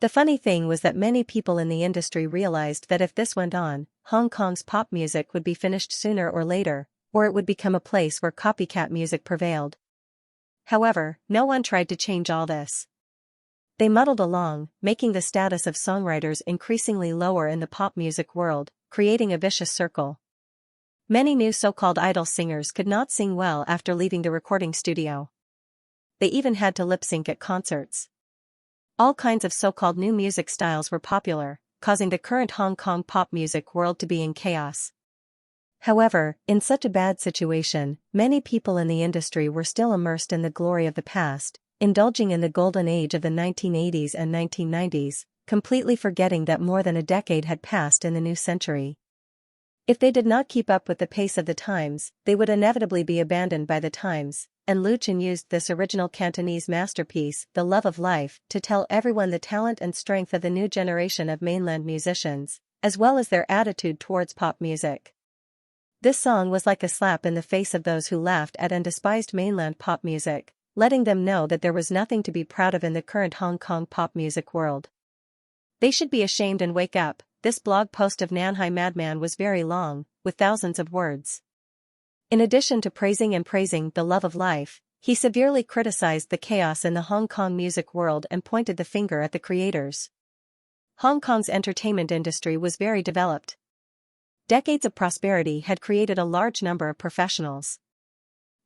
The funny thing was that many people in the industry realized that if this went on, Hong Kong's pop music would be finished sooner or later, or it would become a place where copycat music prevailed. However, no one tried to change all this. They muddled along, making the status of songwriters increasingly lower in the pop music world, creating a vicious circle. Many new so-called idol singers could not sing well after leaving the recording studio. They even had to lip-sync at concerts. All kinds of so-called new music styles were popular, causing the current Hong Kong pop music world to be in chaos. However, in such a bad situation, many people in the industry were still immersed in the glory of the past, indulging in the golden age of the 1980s and 1990s, completely forgetting that more than a decade had passed in the new century. If they did not keep up with the pace of the times, they would inevitably be abandoned by the times, and Lu Chen used this original Cantonese masterpiece, The Love of Life, to tell everyone the talent and strength of the new generation of mainland musicians, as well as their attitude towards pop music. This song was like a slap in the face of those who laughed at and despised mainland pop music, letting them know that there was nothing to be proud of in the current Hong Kong pop music world. They should be ashamed and wake up. This blog post of Nanhai Madman was very long, with thousands of words. In addition to praising The Love of Life, he severely criticized the chaos in the Hong Kong music world and pointed the finger at the creators. Hong Kong's entertainment industry was very developed. Decades of prosperity had created a large number of professionals.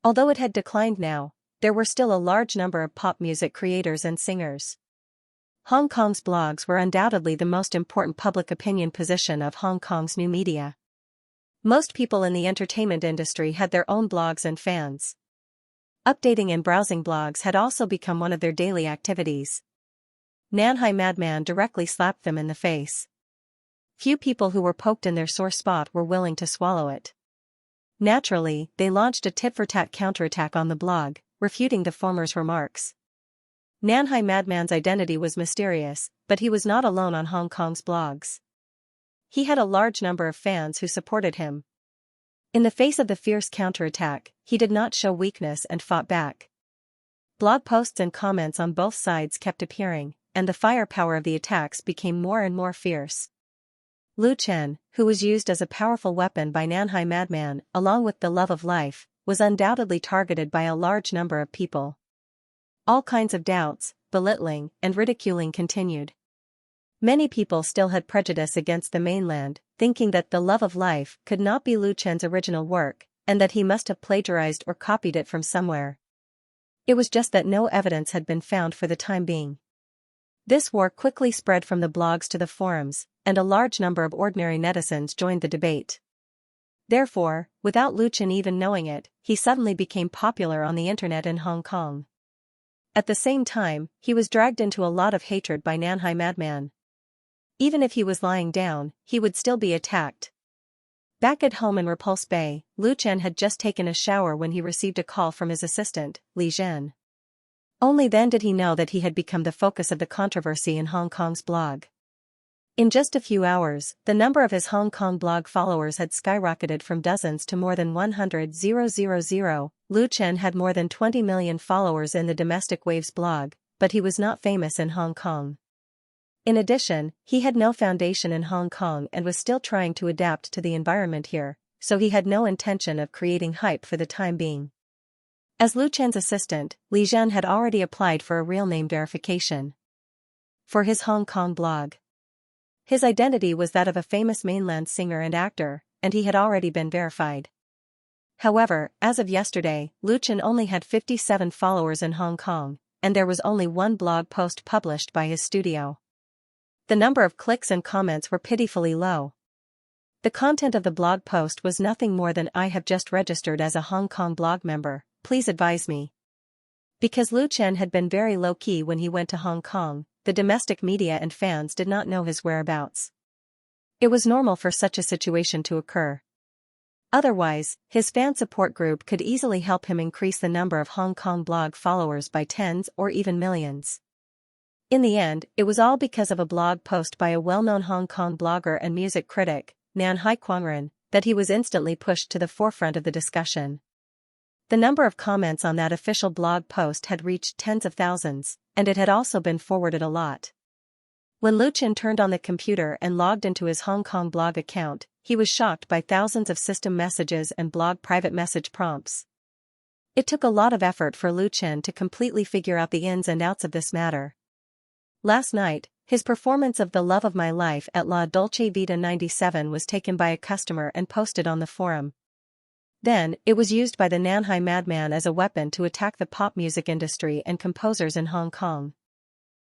Although it had declined now, there were still a large number of pop music creators and singers. Hong Kong's blogs were undoubtedly the most important public opinion position of Hong Kong's new media. Most people in the entertainment industry had their own blogs and fans. Updating and browsing blogs had also become one of their daily activities. Nanhai Madman directly slapped them in the face. Few people who were poked in their sore spot were willing to swallow it. Naturally, they launched a tit-for-tat counterattack on the blog, refuting the former's remarks. Nanhai Madman's identity was mysterious, but he was not alone on Hong Kong's blogs. He had a large number of fans who supported him. In the face of the fierce counterattack, he did not show weakness and fought back. Blog posts and comments on both sides kept appearing, and the firepower of the attacks became more and more fierce. Lu Chen, who was used as a powerful weapon by Nanhai Madman, along with The Love of Life, was undoubtedly targeted by a large number of people. All kinds of doubts, belittling, and ridiculing continued. Many people still had prejudice against the mainland, thinking that The Love of Life could not be Lu Chen's original work, and that he must have plagiarized or copied it from somewhere. It was just that no evidence had been found for the time being. This war quickly spread from the blogs to the forums, and a large number of ordinary netizens joined the debate. Therefore, without Lu Chen even knowing it, he suddenly became popular on the internet in Hong Kong. At the same time, he was dragged into a lot of hatred by Nanhai Madman. Even if he was lying down, he would still be attacked. Back at home in Repulse Bay, Lu Chen had just taken a shower when he received a call from his assistant, Li Zhen. Only then did he know that he had become the focus of the controversy in Hong Kong's blog. In just a few hours, the number of his Hong Kong blog followers had skyrocketed from dozens to more than 100,000. Lu Chen had more than 20 million followers in the Domestic Waves blog, but he was not famous in Hong Kong. In addition, he had no foundation in Hong Kong and was still trying to adapt to the environment here, so he had no intention of creating hype for the time being. As Lu Chen's assistant, Li Zhen had already applied for a real name verification for his Hong Kong blog. His identity was that of a famous mainland singer and actor, and he had already been verified. However, as of yesterday, Lu Chen only had 57 followers in Hong Kong, and there was only one blog post published by his studio. The number of clicks and comments were pitifully low. The content of the blog post was nothing more than "I have just registered as a Hong Kong blog member, please advise me." Because Lu Chen had been very low-key when he went to Hong Kong, the domestic media and fans did not know his whereabouts. It was normal for such a situation to occur. Otherwise, his fan support group could easily help him increase the number of Hong Kong blog followers by tens or even millions. In the end, it was all because of a blog post by a well-known Hong Kong blogger and music critic, Nan Hai Quangren, that he was instantly pushed to the forefront of the discussion. The number of comments on that official blog post had reached tens of thousands, and it had also been forwarded a lot. When Lu Chen turned on the computer and logged into his Hong Kong blog account, he was shocked by thousands of system messages and blog private message prompts. It took a lot of effort for Lu Chen to completely figure out the ins and outs of this matter. Last night, his performance of The Love of My Life at La Dolce Vita 97 was taken by a customer and posted on the forum. Then, it was used by the Nanhai madman as a weapon to attack the pop music industry and composers in Hong Kong.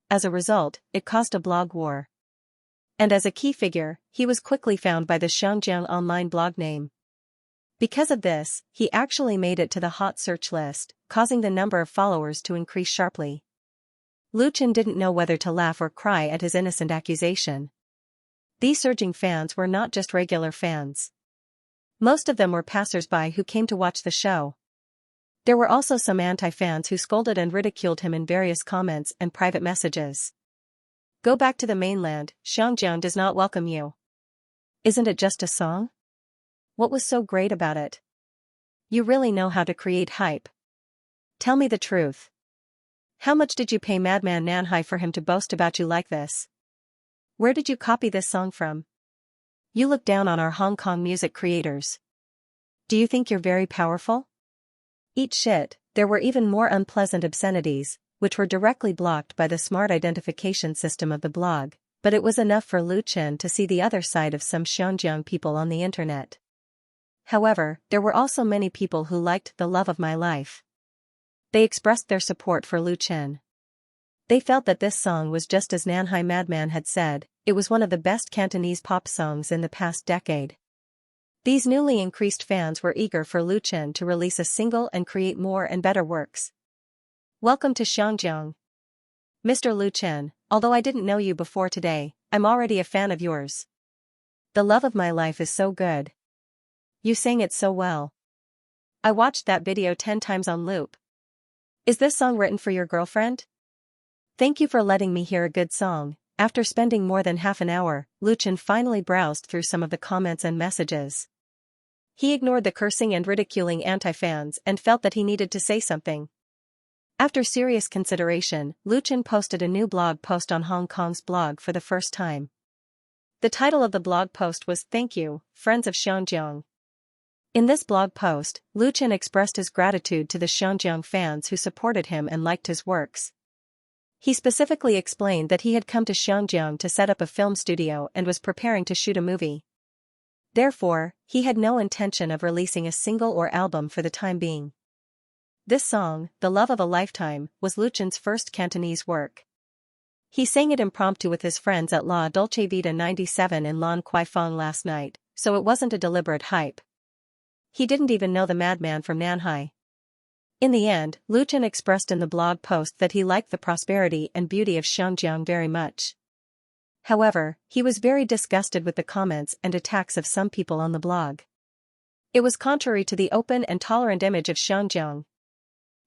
As a result, it caused a blog war. And as a key figure, he was quickly found by the Xianxia online blog name. Because of this, he actually made it to the hot search list, causing the number of followers to increase sharply. Lu Chen didn't know whether to laugh or cry at his innocent accusation. These surging fans were not just regular fans. Most of them were passers-by who came to watch the show. There were also some anti-fans who scolded and ridiculed him in various comments and private messages. "Go back to the mainland, Xianxia does not welcome you. Isn't it just a song? What was so great about it? You really know how to create hype. Tell me the truth. How much did you pay Madman Nanhai for him to boast about you like this? Where did you copy this song from? You look down on our Hong Kong music creators. Do you think you're very powerful? Eat shit." There were even more unpleasant obscenities, which were directly blocked by the smart identification system of the blog, but it was enough for Lu Chen to see the other side of some Xianjiang people on the internet. However, there were also many people who liked The Love of My Life. They expressed their support for Lu Chen. They felt that this song was just as Nanhai Madman had said, it was one of the best Cantonese pop songs in the past decade. These newly increased fans were eager for Lu Chen to release a single and create more and better works. "Welcome to Xianjiang. Mr. Lu Chen, although I didn't know you before today, I'm already a fan of yours. The Love of My Life is so good. You sang it so well. I watched that video 10 times on loop. Is this song written for your girlfriend? Thank you for letting me hear a good song." After spending more than half an hour, Lu Chen finally browsed through some of the comments and messages. He ignored the cursing and ridiculing anti-fans and felt that he needed to say something. After serious consideration, Lu Chen posted a new blog post on Hong Kong's blog for the first time. The title of the blog post was "Thank You, Friends of Xianjiang." In this blog post, Lu Chen expressed his gratitude to the Xianjiang fans who supported him and liked his works. He specifically explained that he had come to Xianjiang to set up a film studio and was preparing to shoot a movie. Therefore, he had no intention of releasing a single or album for the time being. This song, "The Love of a Lifetime," was Lu Chen's first Cantonese work. He sang it impromptu with his friends at La Dolce Vita 97 in Lan Kwai Fong last night, so it wasn't a deliberate hype. He didn't even know the madman from Nanhai. In the end, Lu Chen expressed in the blog post that he liked the prosperity and beauty of Xianjiang very much. However, he was very disgusted with the comments and attacks of some people on the blog. It was contrary to the open and tolerant image of Xianxia.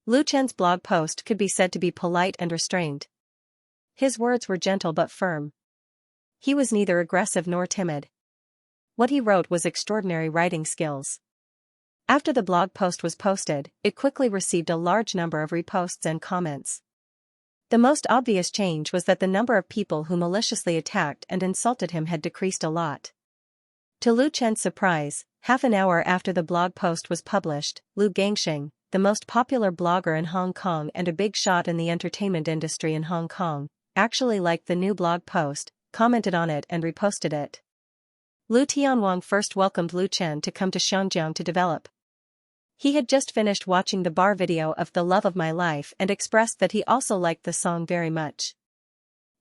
Lu Chen's blog post could be said to be polite and restrained. His words were gentle but firm. He was neither aggressive nor timid. What he wrote was extraordinary writing skills. After the blog post was posted, it quickly received a large number of reposts and comments. The most obvious change was that the number of people who maliciously attacked and insulted him had decreased a lot. To Lu Chen's surprise, half an hour after the blog post was published, Lu Gangxing, the most popular blogger in Hong Kong and a big shot in the entertainment industry in Hong Kong, actually liked the new blog post, commented on it and reposted it. Lu Tianwang first welcomed Lu Chen to come to Xianxia to develop. He had just finished watching the bar video of The Love of My Life and expressed that he also liked the song very much.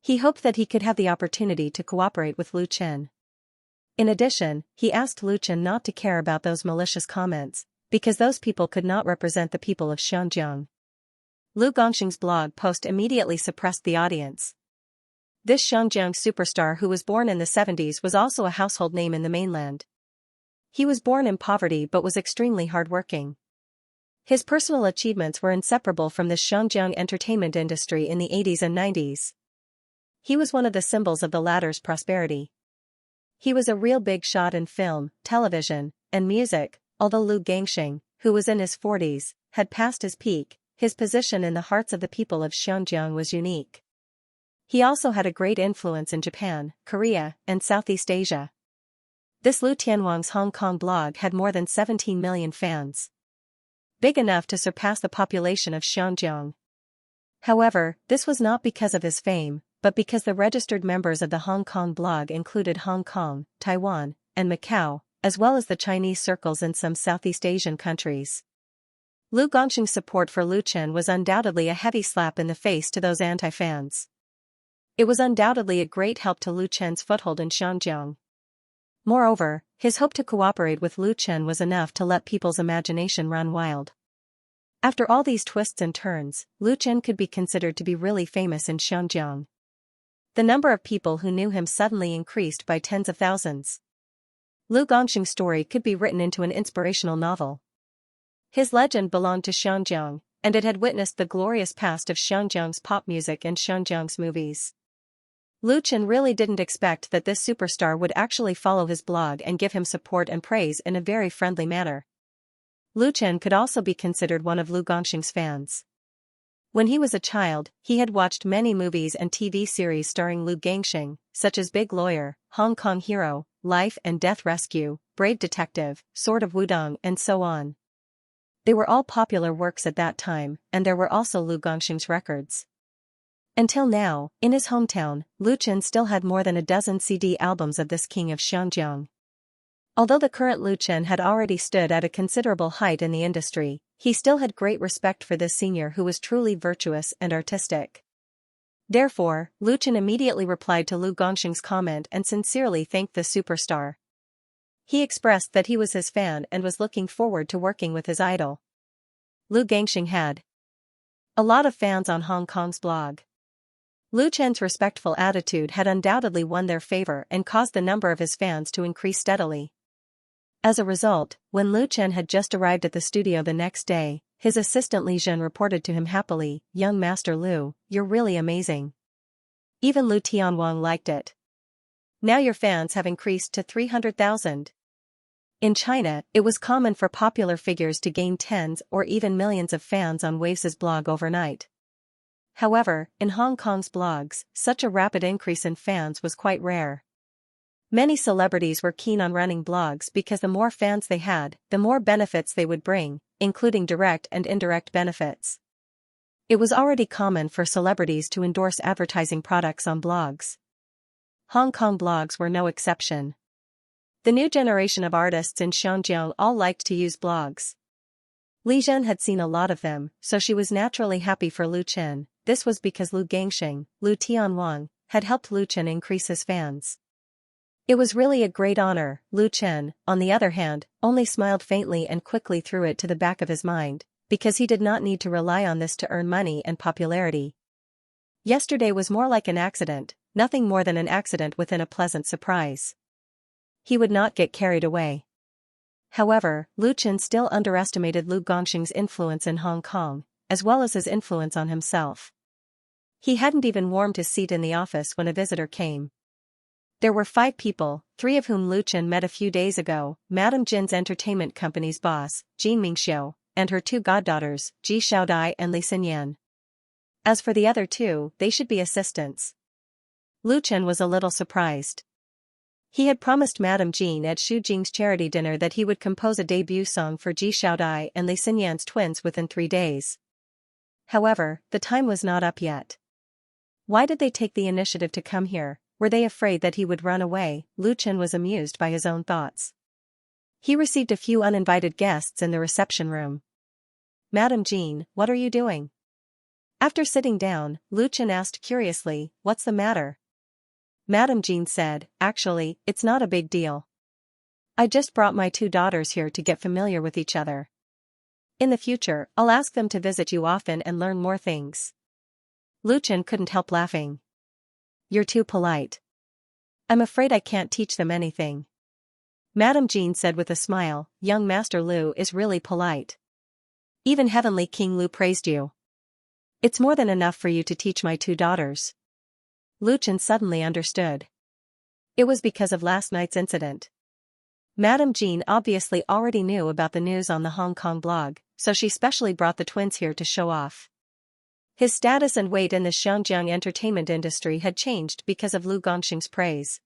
He hoped that he could have the opportunity to cooperate with Lu Chen. In addition, he asked Lu Chen not to care about those malicious comments, because those people could not represent the people of Xianxia. Lu Gangxing's blog post immediately suppressed the audience. This Xianxia superstar who was born in the 70s was also a household name in the mainland. He was born in poverty but was extremely hardworking. His personal achievements were inseparable from the Xianxia entertainment industry in the 80s and 90s. He was one of the symbols of the latter's prosperity. He was a real big shot in film, television, and music, although Lu Gangxing, who was in his 40s, had passed his peak. His position in the hearts of the people of Xianxia was unique. He also had a great influence in Japan, Korea, and Southeast Asia. This Lu Tianwang's Hong Kong blog had more than 17 million fans. Big enough to surpass the population of Xianxia. However, this was not because of his fame, but because the registered members of the Hong Kong blog included Hong Kong, Taiwan, and Macau, as well as the Chinese circles in some Southeast Asian countries. Lu Gangxing's support for Lu Chen was undoubtedly a heavy slap in the face to those anti-fans. It was undoubtedly a great help to Lu Chen's foothold in Xianxia. Moreover, his hope to cooperate with Lu Chen was enough to let people's imagination run wild. After all these twists and turns, Lu Chen could be considered to be really famous in Xianxia. The number of people who knew him suddenly increased by tens of thousands. Lu Gangxing's story could be written into an inspirational novel. His legend belonged to Xianxia, and it had witnessed the glorious past of Xianxia's pop music and Xianxia's movies. Lu Chen really didn't expect that this superstar would actually follow his blog and give him support and praise in a very friendly manner. Lu Chen could also be considered one of Lu Gangxing's fans. When he was a child, he had watched many movies and TV series starring Lu Gangxing, such as Big Lawyer, Hong Kong Hero, Life and Death Rescue, Brave Detective, Sword of Wudong, and so on. They were all popular works at that time, and there were also Lu Gangxing's records. Until now, in his hometown, Lu Chen still had more than a dozen CD albums of this king of Xianxia. Although the current Lu Chen had already stood at a considerable height in the industry, he still had great respect for this senior who was truly virtuous and artistic. Therefore, Lu Chen immediately replied to Lu Gangxing's comment and sincerely thanked the superstar. He expressed that he was his fan and was looking forward to working with his idol. Lu Gangxing had a lot of fans on Hong Kong's blog. Lu Chen's respectful attitude had undoubtedly won their favor and caused the number of his fans to increase steadily. As a result, when Lu Chen had just arrived at the studio the next day, his assistant Li Zhen reported to him happily, "Young Master Lu, you're really amazing." Even Lu Tianwang liked it. Now your fans have increased to 300,000. In China, it was common for popular figures to gain tens or even millions of fans on Waves' blog overnight. However, in Hong Kong's blogs, such a rapid increase in fans was quite rare. Many celebrities were keen on running blogs because the more fans they had, the more benefits they would bring, including direct and indirect benefits. It was already common for celebrities to endorse advertising products on blogs. Hong Kong blogs were no exception. The new generation of artists in Xianxia all liked to use blogs. Li Zhen had seen a lot of them, so she was naturally happy for Lu Chen. This was because Lu Gangxing, Lu Tianwang, had helped Lu Chen increase his fans. It was really a great honor. Lu Chen, on the other hand, only smiled faintly and quickly threw it to the back of his mind, because he did not need to rely on this to earn money and popularity. Yesterday was more like an accident, nothing more than an accident within a pleasant surprise. He would not get carried away. However, Lu Chen still underestimated Lu Gongxing's influence in Hong Kong, as well as his influence on himself. He hadn't even warmed his seat in the office when a visitor came. There were 5 people, 3 of whom Lu Chen met a few days ago: Madame Jin's entertainment company's boss, Jean Mingxiu, and her 2 goddaughters, Ji Xiaodai and Li Xinyan. As for the other 2, they should be assistants. Lu Chen was a little surprised. He had promised Madame Jean at Xu Jing's charity dinner that he would compose a debut song for Ji Xiaodai and Li Xinyan's twins within 3 days. However, the time was not up yet. Why did they take the initiative to come here? Were they afraid that he would run away? Lu Chen was amused by his own thoughts. He received a few uninvited guests in the reception room. "Madame Jean, what are you doing?" After sitting down, Lu Chen asked curiously, "What's the matter?" Madame Jean said, "Actually, it's not a big deal. I just brought my 2 daughters here to get familiar with each other. In the future, I'll ask them to visit you often and learn more things." Lu Chen couldn't help laughing. "You're too polite. I'm afraid I can't teach them anything." Madame Jean said with a smile, "Young Master Lu is really polite. Even Heavenly King Lu praised you. It's more than enough for you to teach my 2 daughters." Lu Chen suddenly understood. It was because of last night's incident. Madame Jean obviously already knew about the news on the Hong Kong blog, so she specially brought the twins here to show off. His status and weight in the Xianxia entertainment industry had changed because of Lu Gongxing's praise.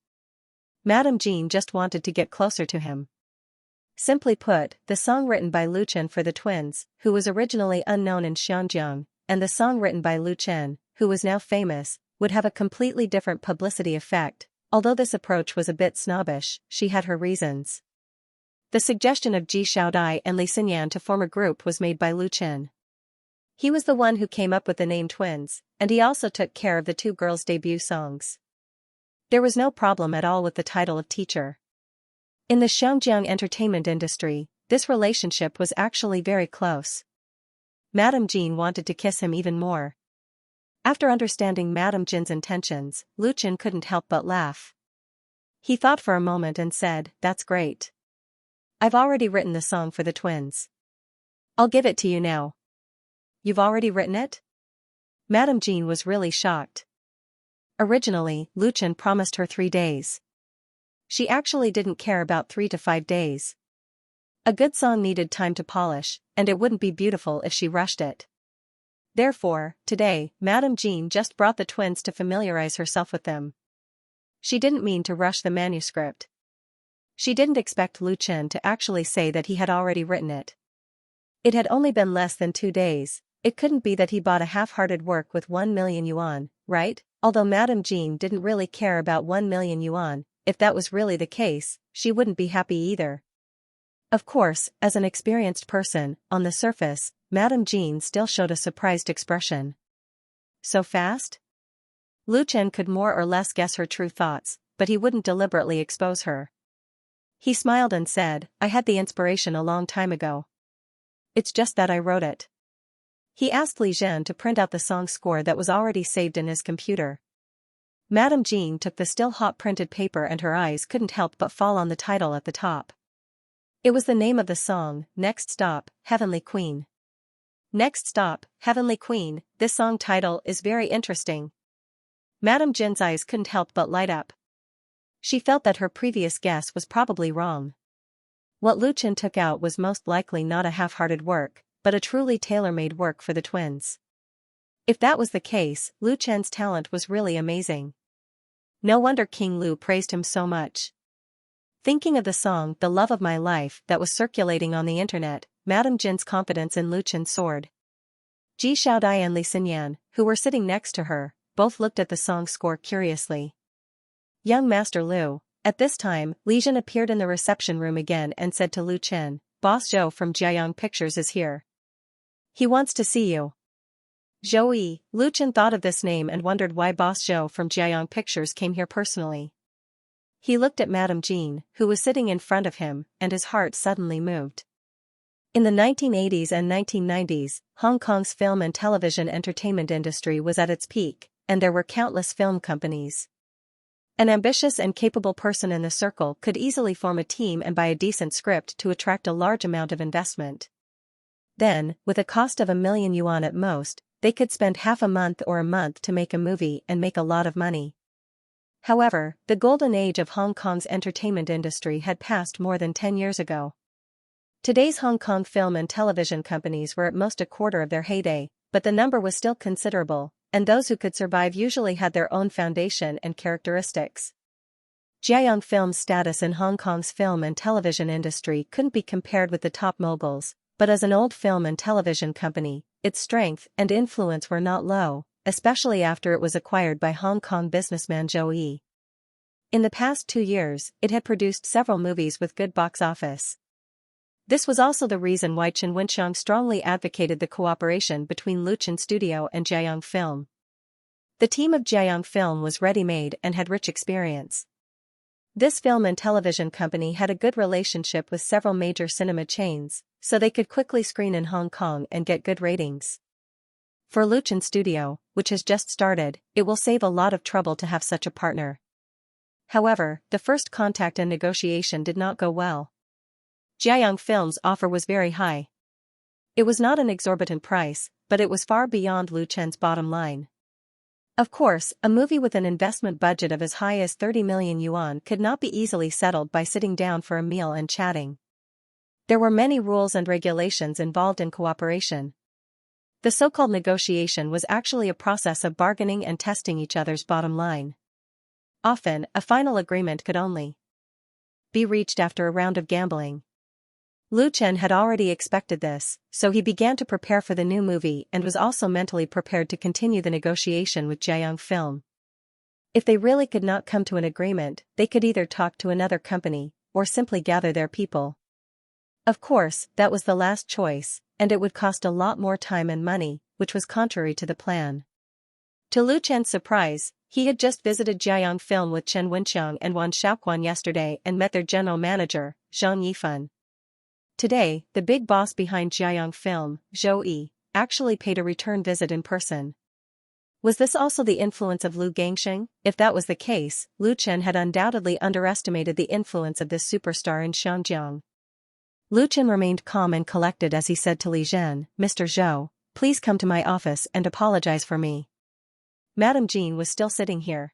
Madame Jean just wanted to get closer to him. Simply put, the song written by Lu Chen for the twins, who was originally unknown in Xianxia, and the song written by Lu Chen, who was now famous, would have a completely different publicity effect. Although this approach was a bit snobbish, she had her reasons. The suggestion of Ji Xiaodai and Li Xinyan to form a group was made by Lu Chen. He was the one who came up with the name twins, and he also took care of the 2 girls' debut songs. There was no problem at all with the title of teacher. In the Xianxia entertainment industry, this relationship was actually very close. Madame Jean wanted to kiss him even more. After understanding Madame Jin's intentions, Lu Chen couldn't help but laugh. He thought for a moment and said, "That's great. I've already written the song for the twins. I'll give it to you now." "You've already written it?" Madame Jean was really shocked. Originally, Lu Chen promised her 3 days. She actually didn't care about 3 to 5 days. A good song needed time to polish, and it wouldn't be beautiful if she rushed it. Therefore, today, Madame Jean just brought the twins to familiarize herself with them. She didn't mean to rush the manuscript. She didn't expect Lu Chen to actually say that he had already written it. It had only been less than 2 days. It couldn't be that he bought a half-hearted work with 1 million yuan, right? Although Madame Jean didn't really care about 1 million yuan, if that was really the case, she wouldn't be happy either. Of course, as an experienced person, on the surface, Madame Jean still showed a surprised expression. So fast? Lu Chen could more or less guess her true thoughts, but he wouldn't deliberately expose her. He smiled and said, "I had the inspiration a long time ago. It's just that I wrote it." He asked Li Zhen to print out the song score that was already saved in his computer. Madame Jean took the still hot printed paper and her eyes couldn't help but fall on the title at the top. It was the name of the song, Next Stop, Heavenly Queen. Next Stop, Heavenly Queen, this song title is very interesting. Madame Jin's eyes couldn't help but light up. She felt that her previous guess was probably wrong. What Lu Chen took out was most likely not a half-hearted work, but a truly tailor-made work for the twins. If that was the case, Lu Chen's talent was really amazing. No wonder King Lu praised him so much. Thinking of the song The Love of My Life that was circulating on the internet, Madame Jin's confidence in Lu Chen soared. Ji Xiaodai and Li Xinyan, who were sitting next to her, both looked at the song score curiously. "Young Master Lu." At this time, Li Zhen appeared in the reception room again and said to Lu Chen, "Boss Zhou from Jiayang Pictures is here. He wants to see you." Zhou. Lu Chen thought of this name and wondered why Boss Zhou from Jiayang Pictures came here personally. He looked at Madame Jean, who was sitting in front of him, and his heart suddenly moved. In the 1980s and 1990s, Hong Kong's film and television entertainment industry was at its peak, and there were countless film companies. An ambitious and capable person in the circle could easily form a team and buy a decent script to attract a large amount of investment. Then, with a cost of $1,000,000 at most, they could spend half a month or a month to make a movie and make a lot of money. However, the golden age of Hong Kong's entertainment industry had passed more than 10 years ago. Today's Hong Kong film and television companies were at most a quarter of their heyday, but the number was still considerable, and those who could survive usually had their own foundation and characteristics. Jiayang Film's status in Hong Kong's film and television industry couldn't be compared with the top moguls, but as an old film and television company, its strength and influence were not low, especially after it was acquired by Hong Kong businessman Zhou Yi. In the past 2 years, it had produced several movies with good box office. This was also the reason why Chen Wenxiang strongly advocated the cooperation between Luchan Studio and Jiayang Film. The team of Jiayang Film was ready-made and had rich experience. This film and television company had a good relationship with several major cinema chains, so they could quickly screen in Hong Kong and get good ratings. For Luchan Studio, which has just started, it will save a lot of trouble to have such a partner. However, the first contact and negotiation did not go well. Jiayang Film's offer was very high. It was not an exorbitant price, but it was far beyond Luchan's bottom line. Of course, a movie with an investment budget of as high as 30 million yuan could not be easily settled by sitting down for a meal and chatting. There were many rules and regulations involved in cooperation. The so-called negotiation was actually a process of bargaining and testing each other's bottom line. Often, a final agreement could only be reached after a round of gambling. Lu Chen had already expected this, so he began to prepare for the new movie and was also mentally prepared to continue the negotiation with Jiayang Film. If they really could not come to an agreement, they could either talk to another company, or simply gather their people. Of course, that was the last choice, and it would cost a lot more time and money, which was contrary to the plan. To Lu Chen's surprise, he had just visited Jiayang Film with Chen Wenxiang and Wan Shaoquan yesterday and met their general manager, Zhang Yifan. Today, the big boss behind Jiayang Film, Zhou Yi, actually paid a return visit in person. Was this also the influence of Lu Gangsheng? If that was the case, Lu Chen had undoubtedly underestimated the influence of this superstar in Xianxia. Lu Chen remained calm and collected as he said to Li Zhen, "Mr. Zhou, please come to my office and apologize for me." Madame Jean was still sitting here.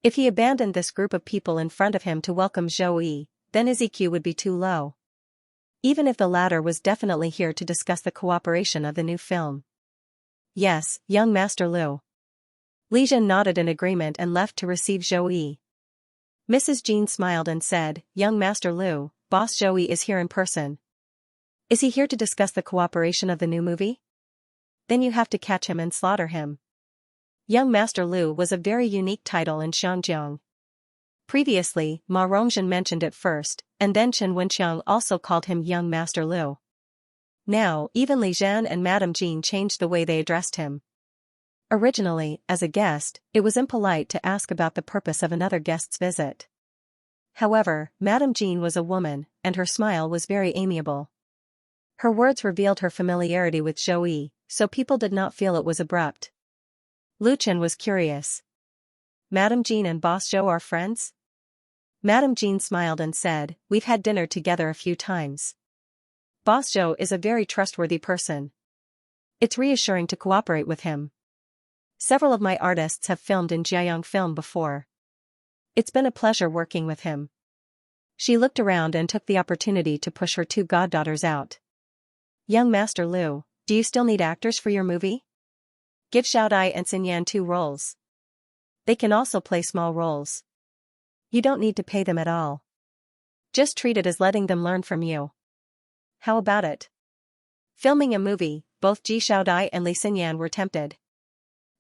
If he abandoned this group of people in front of him to welcome Zhou Yi, then his EQ would be too low. Even if the latter was definitely here to discuss the cooperation of the new film. Yes, young Master Lu. Li Zhen nodded in agreement and left to receive Zhou Yi. Mrs. Jean smiled and said, "Young Master Lu, Boss Zhou Yi is here in person. Is he here to discuss the cooperation of the new movie? Then you have to catch him and slaughter him." Young Master Lu was a very unique title in Xianjiang. Previously, Ma Rongzhen mentioned it first, and then Chen Wenxiang also called him Young Master Lu. Now, even Li Zhen and Madame Jean changed the way they addressed him. Originally, as a guest, it was impolite to ask about the purpose of another guest's visit. However, Madame Jean was a woman, and her smile was very amiable. Her words revealed her familiarity with Zhou Yi, so people did not feel it was abrupt. Lu Chen was curious. Madame Jean and Boss Zhou are friends? Madame Jean smiled and said, "We've had dinner together a few times. Boss Zhou is a very trustworthy person. It's reassuring to cooperate with him. Several of my artists have filmed in Jiayang Film before. It's been a pleasure working with him." She looked around and took the opportunity to push her two goddaughters out. "Young Master Lu, do you still need actors for your movie? Give Xiaodai and Xinyan 2 roles. They can also play small roles. You don't need to pay them at all. Just treat it as letting them learn from you. How about it?" Filming a movie, both Ji Xiaodai and Li Xinyan were tempted.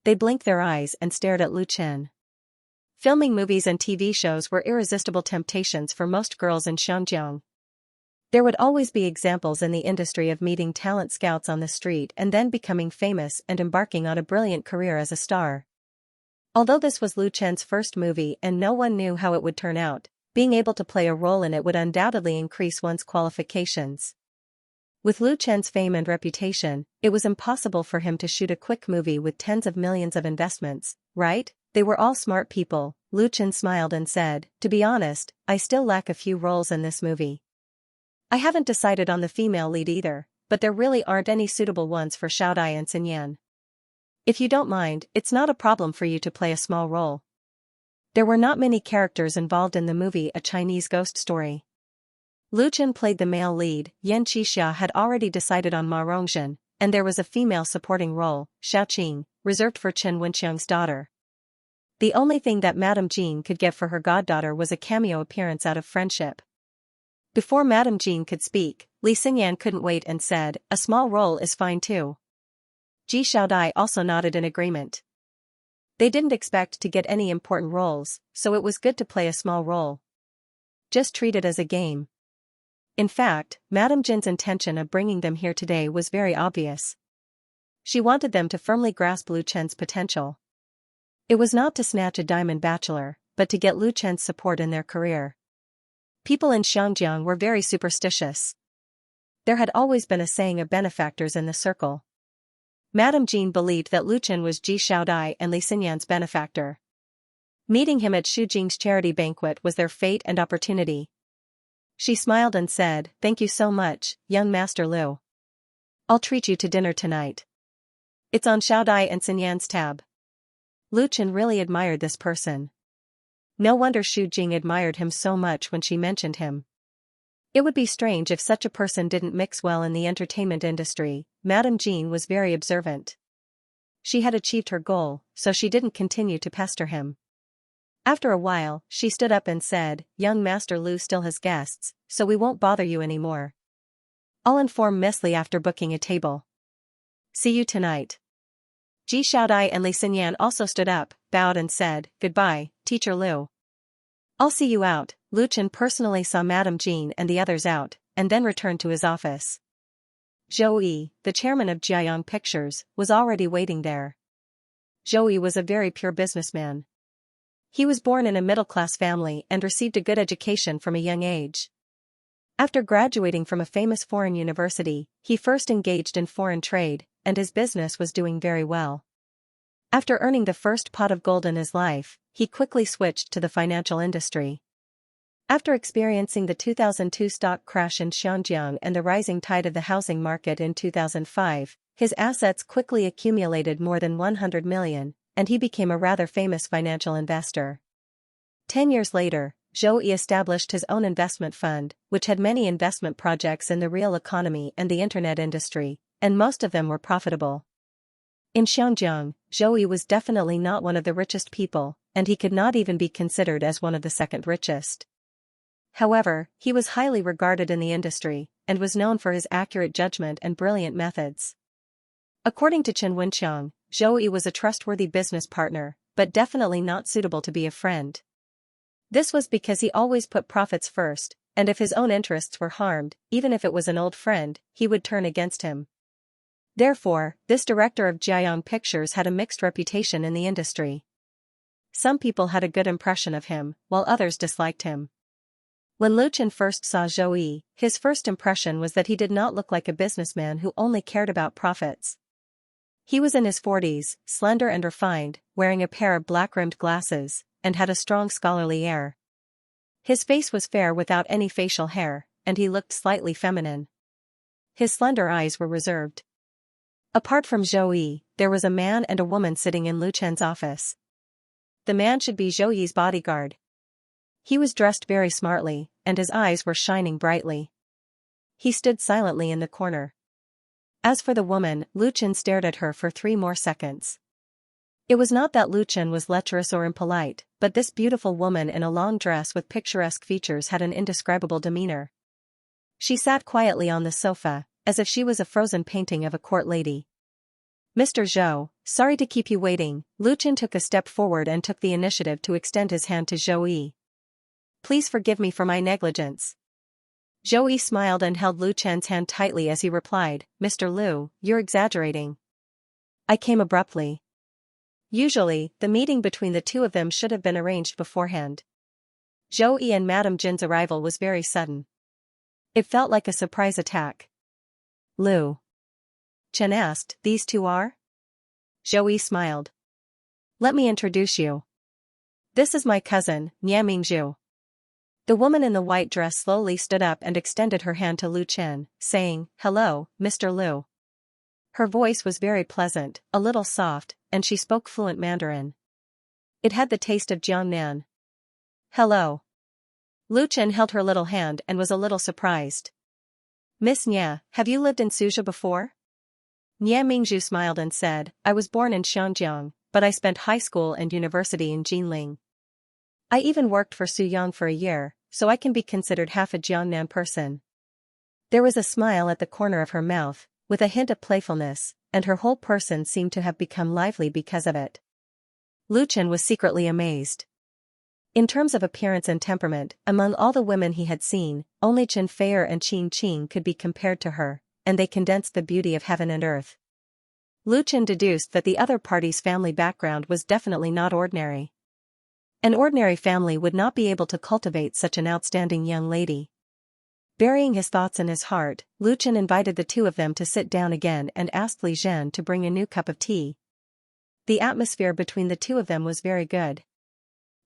They blinked their eyes and stared at Lu Chen. Filming movies and TV shows were irresistible temptations for most girls in Xianjiang. There would always be examples in the industry of meeting talent scouts on the street and then becoming famous and embarking on a brilliant career as a star. Although this was Lu Chen's first movie and no one knew how it would turn out, being able to play a role in it would undoubtedly increase one's qualifications. With Lu Chen's fame and reputation, it was impossible for him to shoot a quick movie with tens of millions of investments, right? They were all smart people. Lu Chen smiled and said, to be honest, I still lack a few roles in this movie. I haven't decided on the female lead either, but there really aren't any suitable ones for Xiaodai and Xinyan. If you don't mind, it's not a problem for you to play a small role. There were not many characters involved in the movie A Chinese Ghost Story. Lu Chen played the male lead, Xianxia had already decided on Ma Rongzhen, and there was a female supporting role, Xiaoqing, reserved for Chen Wenqiang's daughter. The only thing that Madame Jean could get for her goddaughter was a cameo appearance out of friendship. Before Madame Jean could speak, Li Xingyan couldn't wait and said, a small role is fine too. Ji Xiaodai also nodded in agreement. They didn't expect to get any important roles, so it was good to play a small role. Just treat it as a game. In fact, Madame Jin's intention of bringing them here today was very obvious. She wanted them to firmly grasp Lu Chen's potential. It was not to snatch a diamond bachelor, but to get Lu Chen's support in their career. People in Xiangyang were very superstitious. There had always been a saying of benefactors in the circle. Madame Jean believed that Lu Chen was Ji Xiaodai and Li Xinyan's benefactor. Meeting him at Xu Jing's charity banquet was their fate and opportunity. She smiled and said, thank you so much, young Master Lu. I'll treat you to dinner tonight. It's on Xiaodai and Xinyan's tab. Lu Chen really admired this person. No wonder Xu Jing admired him so much when she mentioned him. It would be strange if such a person didn't mix well in the entertainment industry. Madame Jean was very observant. She had achieved her goal, so she didn't continue to pester him. After a while, she stood up and said, young Master Lu still has guests, so we won't bother you anymore. I'll inform Miss Li after booking a table. See you tonight. Ji Xiaodai and Li Xinyan also stood up, bowed and said, goodbye, Teacher Lu. I'll see you out. Lu Chen personally saw Madame Jean and the others out, and then returned to his office. Zhou Yi, the chairman of Jiayang Pictures, was already waiting there. Zhou Yi was a very pure businessman. He was born in a middle-class family and received a good education from a young age. After graduating from a famous foreign university, he first engaged in foreign trade, and his business was doing very well. After earning the first pot of gold in his life, he quickly switched to the financial industry. After experiencing the 2002 stock crash in Xiangyang and the rising tide of the housing market in 2005, his assets quickly accumulated more than 100 million, and he became a rather famous financial investor. 10 years later, Zhou Yi established his own investment fund, which had many investment projects in the real economy and the internet industry, and most of them were profitable. In Xiangyang, Zhou Yi was definitely not one of the richest people, and he could not even be considered as one of the second richest. However, he was highly regarded in the industry, and was known for his accurate judgment and brilliant methods. According to Chen Wenqiang, Zhou Yi was a trustworthy business partner, but definitely not suitable to be a friend. This was because he always put profits first, and if his own interests were harmed, even if it was an old friend, he would turn against him. Therefore, this director of Jiayang Pictures had a mixed reputation in the industry. Some people had a good impression of him, while others disliked him. When Lu Chen first saw Zhou Yi, his first impression was that he did not look like a businessman who only cared about profits. He was in his 40s, slender and refined, wearing a pair of black-rimmed glasses, and had a strong scholarly air. His face was fair without any facial hair, and he looked slightly feminine. His slender eyes were reserved. Apart from Zhou Yi, there was a man and a woman sitting in Lu Chen's office. The man should be Zhou Yi's bodyguard. He was dressed very smartly, and his eyes were shining brightly. He stood silently in the corner. As for the woman, Lu Chen stared at her for 3 more seconds. It was not that Lu Chen was lecherous or impolite, but this beautiful woman in a long dress with picturesque features had an indescribable demeanor. She sat quietly on the sofa, as if she was a frozen painting of a court lady. Mr. Zhou, sorry to keep you waiting. Lu Chen took a step forward and took the initiative to extend his hand to Zhou Yi. Please forgive me for my negligence. Zhou Yi smiled and held Lu Chen's hand tightly as he replied, Mr. Lu, you're exaggerating. I came abruptly. Usually, the meeting between the two of them should have been arranged beforehand. Zhou Yi and Madame Jin's arrival was very sudden. It felt like a surprise attack. Lu Chen asked, these two are? Zhou Yi smiled. Let me introduce you. This is my cousin, Nia Mingzhu. The woman in the white dress slowly stood up and extended her hand to Lu Chen, saying, "Hello, Mr. Lu." Her voice was very pleasant, a little soft, and she spoke fluent Mandarin. It had the taste of Jiangnan. "Hello." Lu Chen held her little hand and was a little surprised. "Miss Nia, have you lived in Suzhou before?" Nia Mingzhu smiled and said, "I was born in Xianxia, but I spent high school and university in Jinling. I even worked for Suyang for a year, so I can be considered half a Jiangnan person." There was a smile at the corner of her mouth, with a hint of playfulness, and her whole person seemed to have become lively because of it. Lu Chen was secretly amazed. In terms of appearance and temperament, among all the women he had seen, only Chen Feier and Qing Qing could be compared to her, and they condensed the beauty of heaven and earth. Lu Chen deduced that the other party's family background was definitely not ordinary. An ordinary family would not be able to cultivate such an outstanding young lady. Burying his thoughts in his heart, Lu Chen invited the two of them to sit down again and asked Li Zhen to bring a new cup of tea. The atmosphere between the two of them was very good.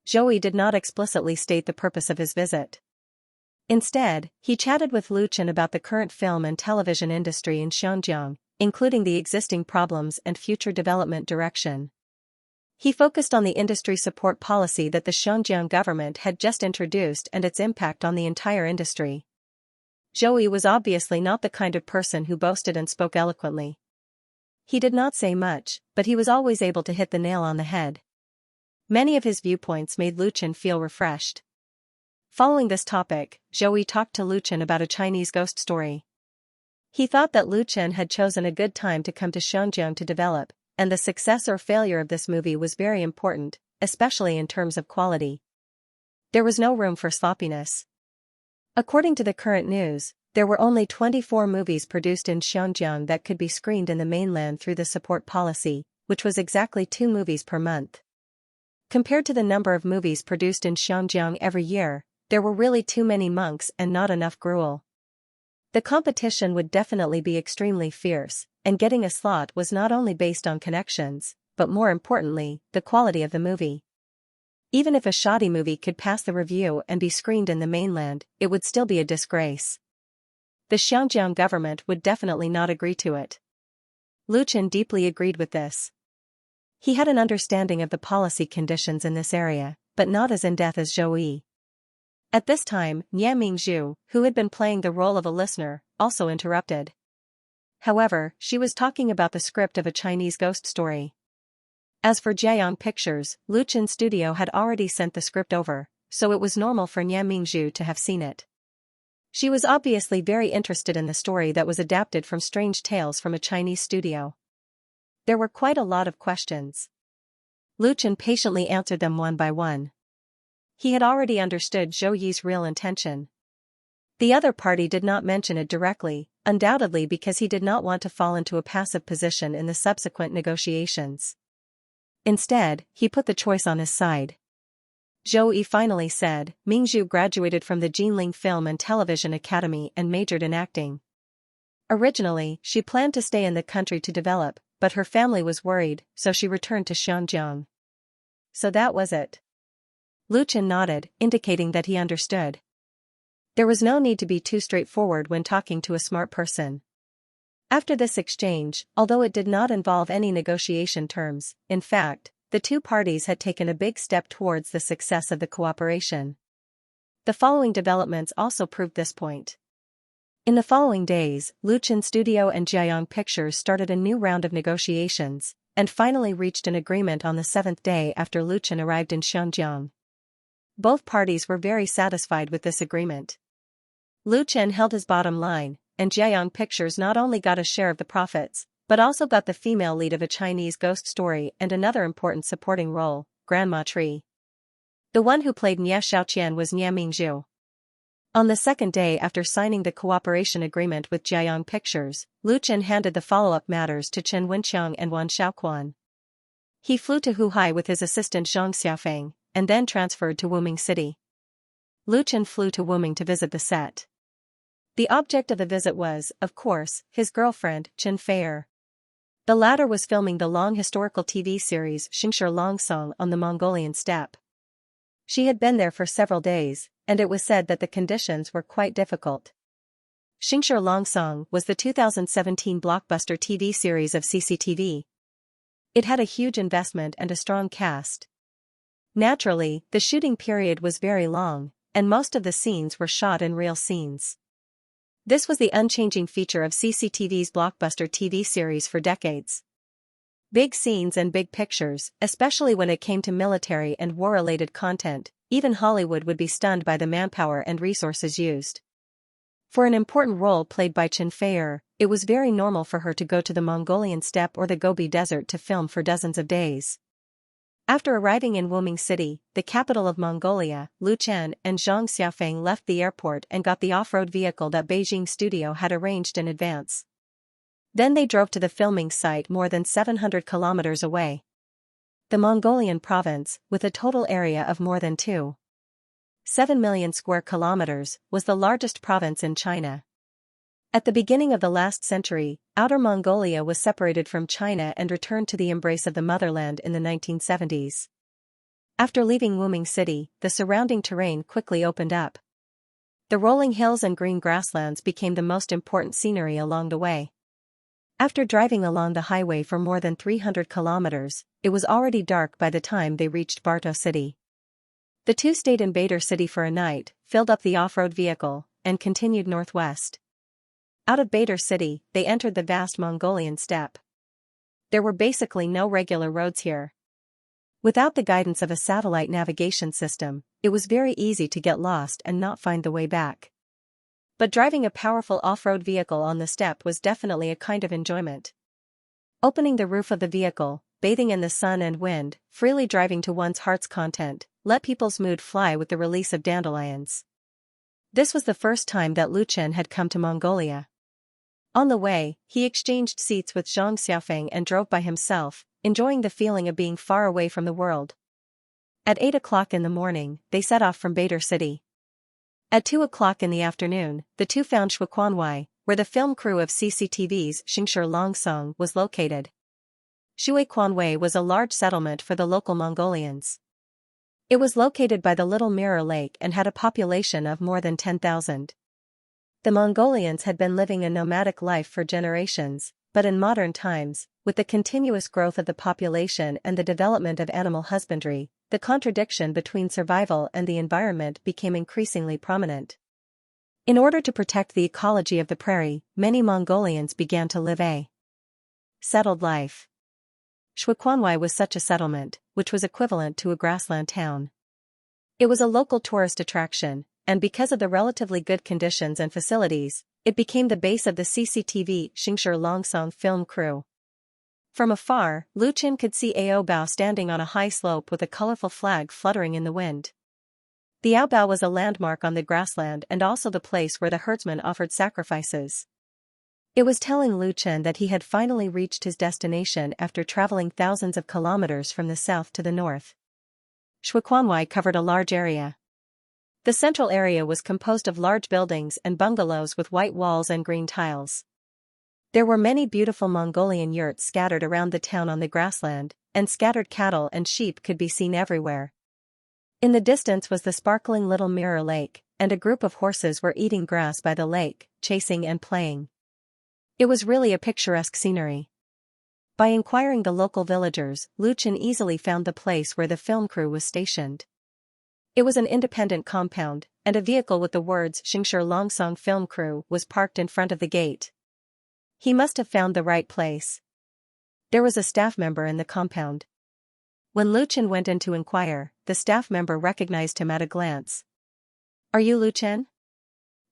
Zhou did not explicitly state the purpose of his visit. Instead, he chatted with Lu Chen about the current film and television industry in Xinjiang, including the existing problems and future development direction. He focused on the industry support policy that the Xinjiang government had just introduced and its impact on the entire industry. Zhou was obviously not the kind of person who boasted and spoke eloquently. He did not say much, but he was always able to hit the nail on the head. Many of his viewpoints made Lu Chen feel refreshed. Following this topic, Zhou talked to Lu Chen about a Chinese ghost story. He thought that Lu Chen had chosen a good time to come to Xinjiang to develop, and the success or failure of this movie was very important, especially in terms of quality. There was no room for sloppiness. According to the current news, there were only 24 movies produced in Xinjiang that could be screened in the mainland through the support policy, which was exactly 2 movies per month. Compared to the number of movies produced in Xinjiang every year, there were really too many monks and not enough gruel. The competition would definitely be extremely fierce, and getting a slot was not only based on connections, but more importantly, the quality of the movie. Even if a shoddy movie could pass the review and be screened in the mainland, it would still be a disgrace. The Xinjiang government would definitely not agree to it. Lu Chen deeply agreed with this. He had an understanding of the policy conditions in this area, but not as in-depth as Zhou. At this time, Nia Mingzhu, who had been playing the role of a listener, also interrupted. However, she was talking about the script of a Chinese ghost story. As for Jiayang Pictures, Lu Chen's studio had already sent the script over, so it was normal for Nia Mingzhu to have seen it. She was obviously very interested in the story that was adapted from Strange Tales from a Chinese studio. There were quite a lot of questions. Lu Chen patiently answered them one by one. He had already understood Zhou Yi's real intention. The other party did not mention it directly, undoubtedly because he did not want to fall into a passive position in the subsequent negotiations. Instead, he put the choice on his side. Zhou Yi finally said, "Mingzhu graduated from the Jinling Film and Television Academy and majored in acting. Originally, she planned to stay in the country to develop, but her family was worried, so she returned to Xinjiang." So that was it. Lu Chen nodded, indicating that he understood. There was no need to be too straightforward when talking to a smart person. After this exchange, although it did not involve any negotiation terms, in fact, the two parties had taken a big step towards the success of the cooperation. The following developments also proved this point. In the following days, Lu Chen Studio and Jiayang Pictures started a new round of negotiations, and finally reached an agreement on the 7th day after Lu Chen arrived in Xinjiang. Both parties were very satisfied with this agreement. Lu Chen held his bottom line, and Jiayang Pictures not only got a share of the profits, but also got the female lead of a Chinese ghost story and another important supporting role, Grandma Tree. The one who played Nia Xiaoqian was Nia Mingzhu. On the 2nd day after signing the cooperation agreement with Jiayang Pictures, Lu Chen handed the follow-up matters to Chen Wenqiang and Wan Xiaoquan. He flew to Huhai with his assistant Zhang Xiaofeng, and then transferred to Wuming City. Lu Chen flew to Wuming to visit the set. The object of the visit was, of course, his girlfriend, Chen Feier. The latter was filming the long historical TV series Xianxia Longsong on the Mongolian steppe. She had been there for several days, and it was said that the conditions were quite difficult. Xianxia Longsong was the 2017 blockbuster TV series of CCTV. It had a huge investment and a strong cast. Naturally, the shooting period was very long, and most of the scenes were shot in real scenes. This was the unchanging feature of CCTV's blockbuster TV series for decades. Big scenes and big pictures, especially when it came to military and war-related content, even Hollywood would be stunned by the manpower and resources used. For an important role played by Chen Feier, it was very normal for her to go to the Mongolian steppe or the Gobi Desert to film for dozens of days. After arriving in Wuming City, the capital of Mongolia, Lu Chen and Zhang Xiaofeng left the airport and got the off-road vehicle that Beijing studio had arranged in advance. Then they drove to the filming site more than 700 kilometers away. The Mongolian province, with a total area of more than 2.7 million square kilometers, was the largest province in China. At the beginning of the last century, Outer Mongolia was separated from China and returned to the embrace of the motherland in the 1970s. After leaving Wuming City, the surrounding terrain quickly opened up. The rolling hills and green grasslands became the most important scenery along the way. After driving along the highway for more than 300 kilometers, it was already dark by the time they reached Barto City. The two stayed in Bader City for a night, filled up the off-road vehicle, and continued northwest. Out of Bader City, they entered the vast Mongolian steppe. There were basically no regular roads here. Without the guidance of a satellite navigation system, it was very easy to get lost and not find the way back. But driving a powerful off-road vehicle on the steppe was definitely a kind of enjoyment. Opening the roof of the vehicle, bathing in the sun and wind, freely driving to one's heart's content, let people's mood fly with the release of dandelions. This was the first time that Lu Chen had come to Mongolia. On the way, he exchanged seats with Zhang Xiaofeng and drove by himself, enjoying the feeling of being far away from the world. At 8 o'clock in the morning, they set off from Bader City. At 2 o'clock in the afternoon, the two found Shuiquanwei, where the film crew of CCTV's Xianxia Longsong was located. Shuiquanwei was a large settlement for the local Mongolians. It was located by the Little Mirror Lake and had a population of more than 10,000. The Mongolians had been living a nomadic life for generations, but in modern times, with the continuous growth of the population and the development of animal husbandry, the contradiction between survival and the environment became increasingly prominent. In order to protect the ecology of the prairie, many Mongolians began to live a settled life. Shuiquanwei was such a settlement, which was equivalent to a grassland town. It was a local tourist attraction, and because of the relatively good conditions and facilities, it became the base of the CCTV Xianxia Longsong film crew. From afar, Lu Chen could see Aobao standing on a high slope with a colorful flag fluttering in the wind. The Aobao was a landmark on the grassland and also the place where the herdsmen offered sacrifices. It was telling Lu Chen that he had finally reached his destination after traveling thousands of kilometers from the south to the north. Shuiquanwei covered a large area. The central area was composed of large buildings and bungalows with white walls and green tiles. There were many beautiful Mongolian yurts scattered around the town on the grassland, and scattered cattle and sheep could be seen everywhere. In the distance was the sparkling Little Mirror Lake, and a group of horses were eating grass by the lake, chasing and playing. It was really a picturesque scenery. By inquiring the local villagers, Lu Chen easily found the place where the film crew was stationed. It was an independent compound, and a vehicle with the words Xianxia Longsong Film Crew was parked in front of the gate. He must have found the right place. There was a staff member in the compound. When Lu Chen went in to inquire, the staff member recognized him at a glance. "Are you Lu Chen?"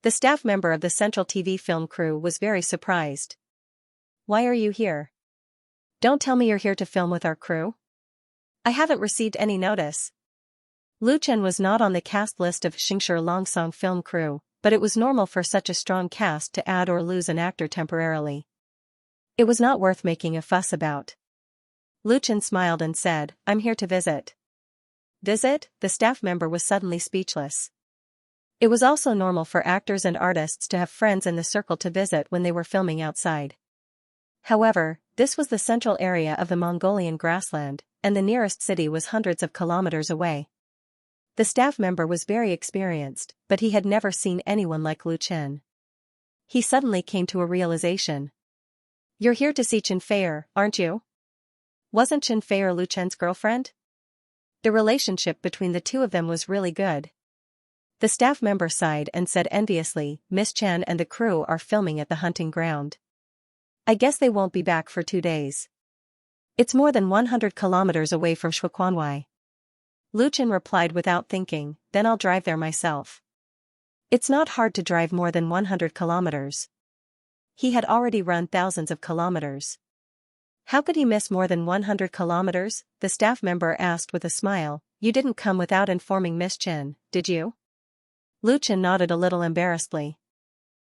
The staff member of the Central TV film crew was very surprised. "Why are you here? Don't tell me you're here to film with our crew? I haven't received any notice." Lu Chen was not on the cast list of Xianxia Longsong film crew, but it was normal for such a strong cast to add or lose an actor temporarily. It was not worth making a fuss about. Lu Chen smiled and said, "I'm here to visit." Visit? The staff member was suddenly speechless. It was also normal for actors and artists to have friends in the circle to visit when they were filming outside. However, This was the central area of the Mongolian grassland, and the nearest city was hundreds of kilometers away. The staff member was very experienced, but he had never seen anyone like Lu Chen. He suddenly came to a realization. "You're here to see Xianxia, aren't you? Wasn't Xianxia Lu Chen's girlfriend?" The relationship between the two of them was really good. The staff member sighed and said enviously, "Miss Chen and the crew are filming at the hunting ground. I guess they won't be back for 2 days. It's more than 100 kilometers away from Shuquanwai." Lu Chen replied without thinking, "Then I'll drive there myself." It's not hard to drive more than 100 kilometers. He had already run thousands of kilometers. How could he miss more than 100 kilometers? The staff member asked with a smile. "You didn't come without informing Miss Chen, did you?" Lu Chen nodded a little embarrassedly.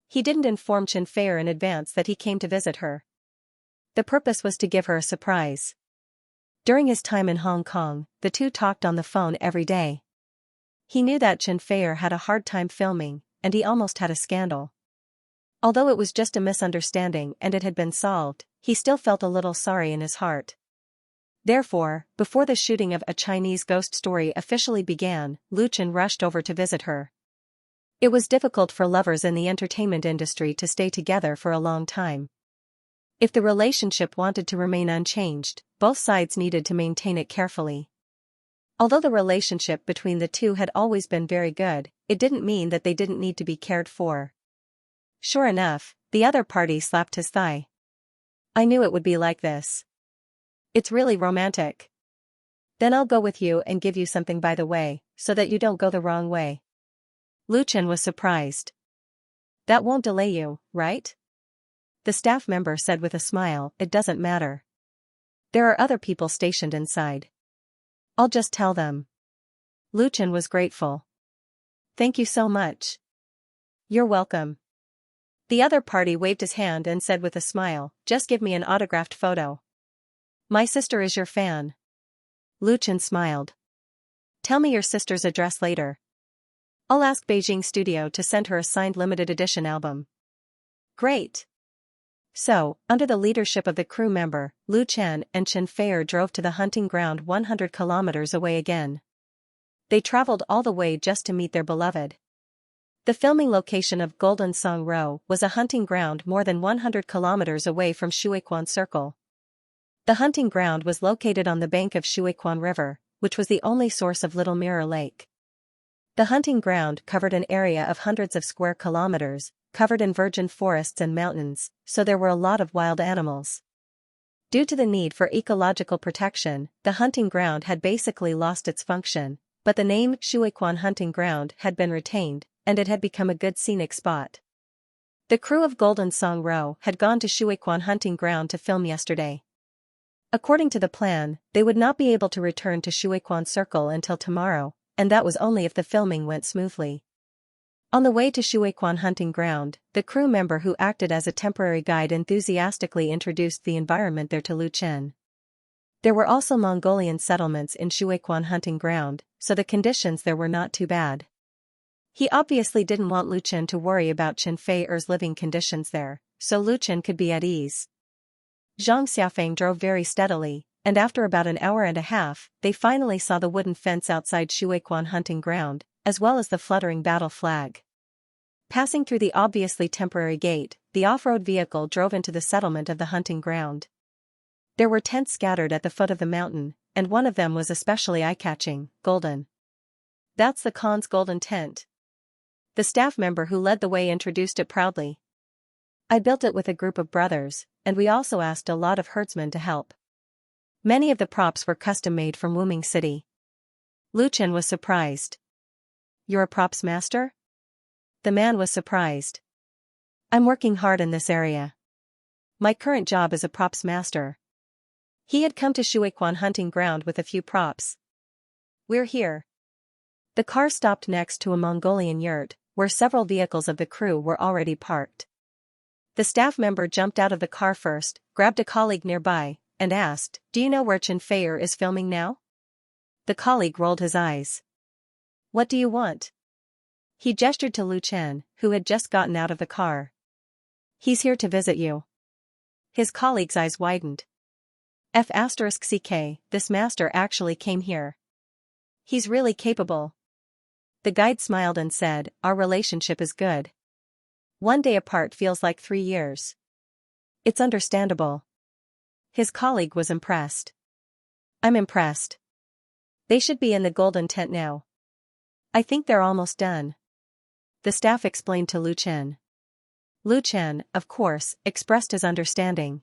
He didn't inform Xianxia in advance that he came to visit her. The purpose was to give her a surprise. During his time in Hong Kong, the two talked on the phone every day. He knew that Xianxia had a hard time filming, and he almost had a scandal. Although it was just a misunderstanding and it had been solved, he still felt a little sorry in his heart. Therefore, before the shooting of A Chinese Ghost Story officially began, Lu Chen rushed over to visit her. It was difficult for lovers in the entertainment industry to stay together for a long time. If the relationship wanted to remain unchanged, both sides needed to maintain it carefully. Although the relationship between the two had always been very good, it didn't mean that they didn't need to be cared for. Sure enough, the other party slapped his thigh. "I knew it would be like this. It's really romantic. Then I'll go with you and give you something by the way, so that you don't go the wrong way." Lu Chen was surprised. "That won't delay you, right?" The staff member said with a smile, "It doesn't matter. There are other people stationed inside. I'll just tell them." Lu Chen was grateful. "Thank you so much." "You're welcome." The other party waved his hand and said with a smile, "Just give me an autographed photo. My sister is your fan." Lu Chen smiled. "Tell me your sister's address later. I'll ask Beijing Studio to send her a signed limited edition album." "Great." So, under the leadership of the crew member, Lu Chen and Xianxia drove to the hunting ground 100 kilometers away again. They traveled all the way just to meet their beloved. The filming location of Golden Song Row was a hunting ground more than 100 kilometers away from Shuiquan Circle. The hunting ground was located on the bank of Shuiquan River, which was the only source of Little Mirror Lake. The hunting ground covered an area of hundreds of square kilometers, covered in virgin forests and mountains, so there were a lot of wild animals. Due to the need for ecological protection, the hunting ground had basically lost its function, but the name Shuiquan Hunting Ground had been retained, and it had become a good scenic spot. The crew of Golden Song Row had gone to Shuiquan Hunting Ground to film yesterday. According to the plan, they would not be able to return to Shuiquan Circle until tomorrow, and that was only if the filming went smoothly. On the way to Shuiquan Hunting Ground, the crew member who acted as a temporary guide enthusiastically introduced the environment there to Lu Chen. There were also Mongolian settlements in Shuiquan Hunting Ground, so the conditions there were not too bad. He obviously didn't want Lu Chen to worry about Xianxia's living conditions there, so Lu Chen could be at ease. Xianxia drove very steadily, and after about an hour and a half, they finally saw the wooden fence outside Shuiquan Hunting Ground, as well as the fluttering battle flag. Passing through the obviously temporary gate, the off-road vehicle drove into the settlement of the hunting ground. There were tents scattered at the foot of the mountain, and one of them was especially eye-catching, golden. "That's the Khan's golden tent." The staff member who led the way introduced it proudly. "I built it with a group of brothers, and we also asked a lot of herdsmen to help. Many of the props were custom-made from Wuming City." Lu Chen was surprised. "You're a props master?" The man was surprised. "I'm working hard in this area. My current job is a props master." He had come to Shuiquan Hunting Ground with a few props. "We're here." The car stopped next to a Mongolian yurt, where several vehicles of the crew were already parked. The staff member jumped out of the car first, grabbed a colleague nearby, and asked, "Do you know where Xianxia is filming now?" The colleague rolled his eyes. "What do you want?" He gestured to Lu Chen, who had just gotten out of the car. "He's here to visit you." His colleague's eyes widened. F***ck, this master actually came here. He's really capable. The guide smiled and said, our relationship is good. 1 day apart feels like 3 years. It's understandable. His colleague was impressed. I'm impressed. They should be in the golden tent now. I think they're almost done. The staff explained to Lu Chen. Lu Chen, of course, expressed his understanding.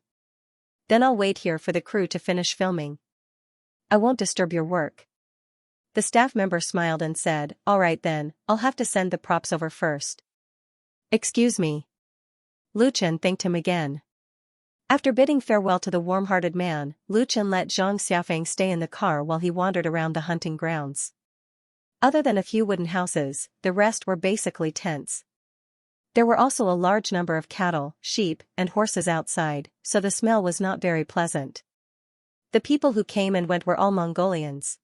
Then I'll wait here for the crew to finish filming. I won't disturb your work. The staff member smiled and said, all right then, I'll have to send the props over first. Excuse me. Lu Chen thanked him again. After bidding farewell to the warm-hearted man, Lu Chen let Xianxia stay in the car while he wandered around the hunting grounds. Other than a few wooden houses, the rest were basically tents. There were also a large number of cattle, sheep, and horses outside, so the smell was not very pleasant. The people who came and went were all Mongolians.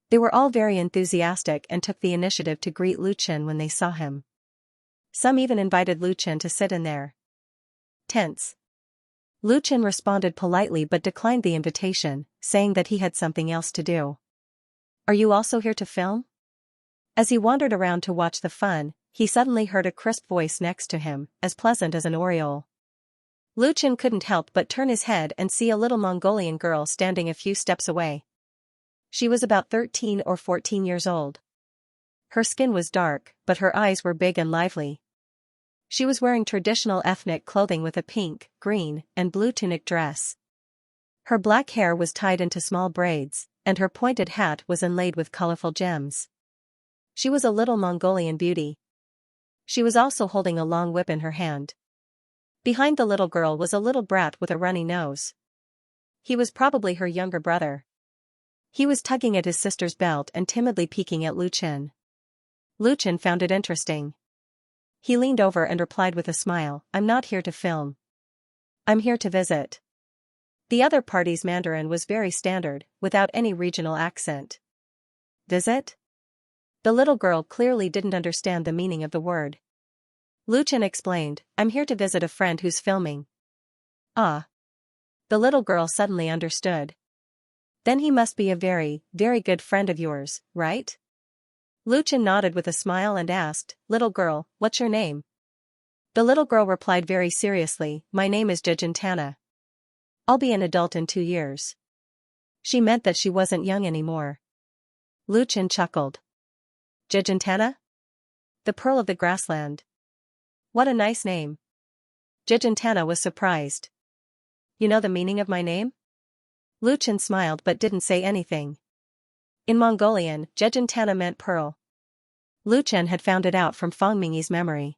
They were all very enthusiastic and took the initiative to greet Lu Chen when they saw him. Some even invited Lu Chen to sit in their tents. Lu Chen responded politely but declined the invitation, saying that he had something else to do. Are you also here to film? As he wandered around to watch the fun, he suddenly heard a crisp voice next to him, as pleasant as an oriole. Lu Chen couldn't help but turn his head and see a little Mongolian girl standing a few steps away. She was about 13 or 14 years old. Her skin was dark, but her eyes were big and lively. She was wearing traditional ethnic clothing with a pink, green, and blue tunic dress. Her black hair was tied into small braids, and her pointed hat was inlaid with colorful gems. She was a little Mongolian beauty. She was also holding a long whip in her hand. Behind the little girl was a little brat with a runny nose. He was probably her younger brother. He was tugging at his sister's belt and timidly peeking at Lu Chen. Lu Chen found it interesting. He leaned over and replied with a smile, I'm not here to film. I'm here to visit. The other party's Mandarin was very standard, without any regional accent. Visit? The little girl clearly didn't understand the meaning of the word. Lu Chen explained, I'm here to visit a friend who's filming. Ah. The little girl suddenly understood. Then he must be a very, very good friend of yours, right? Lu Chen nodded with a smile and asked, little girl, what's your name? The little girl replied very seriously, my name is Xianxia. I'll be an adult in 2 years. She meant that she wasn't young anymore. Lu Chen chuckled. Xianxia? The pearl of the grassland. What a nice name. Xianxia was surprised. You know the meaning of my name? Lu Chen smiled but didn't say anything. In Mongolian, Xianxia meant pearl. Lu Chen had found it out from Fang Mingyi's memory.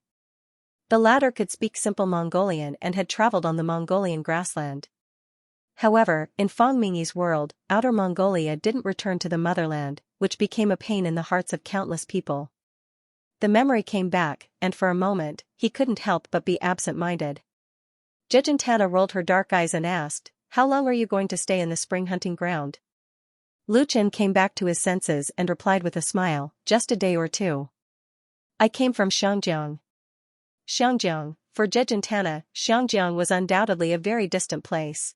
The latter could speak simple Mongolian and had traveled on the Mongolian grassland. However, in Fang Mingyi's world, Outer Mongolia didn't return to the motherland, which became a pain in the hearts of countless people. The memory came back, and for a moment, he couldn't help but be absent-minded. Xianxia rolled her dark eyes and asked, how long are you going to stay in the spring hunting ground? Lu Chen came back to his senses and replied with a smile, just a day or 2. I came from Xianxia. Xianxia, for Xianxia, Xianxia was undoubtedly a very distant place.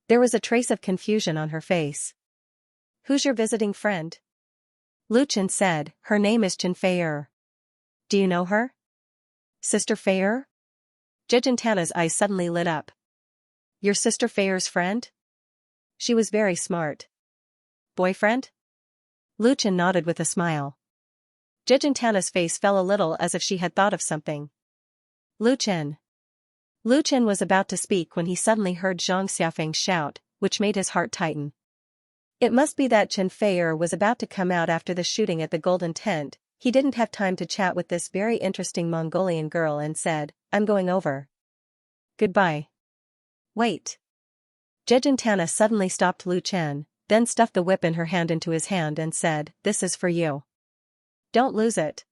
There was a trace of confusion on her face. Who's your visiting friend? Lu Chen said, her name is Chen Fei'er. Do you know her? Sister Fei'er? Xianxia's eyes suddenly lit up. Your sister Fei'er's friend? She was very smart. Boyfriend? Lu Chen nodded with a smile. Xianxia's face fell a little as if she had thought of something. Lu Chen. Lu Chen was about to speak when he suddenly heard Zhang Xiaofeng shout, which made his heart tighten. It must be that Chen Fei'er was about to come out after the shooting at the Golden Tent. He didn't have time to chat with this very interesting Mongolian girl and said, I'm going over. Goodbye. Wait. Xianxia suddenly stopped Lu Chen, then stuffed the whip in her hand into his hand and said, this is for you. Don't lose it.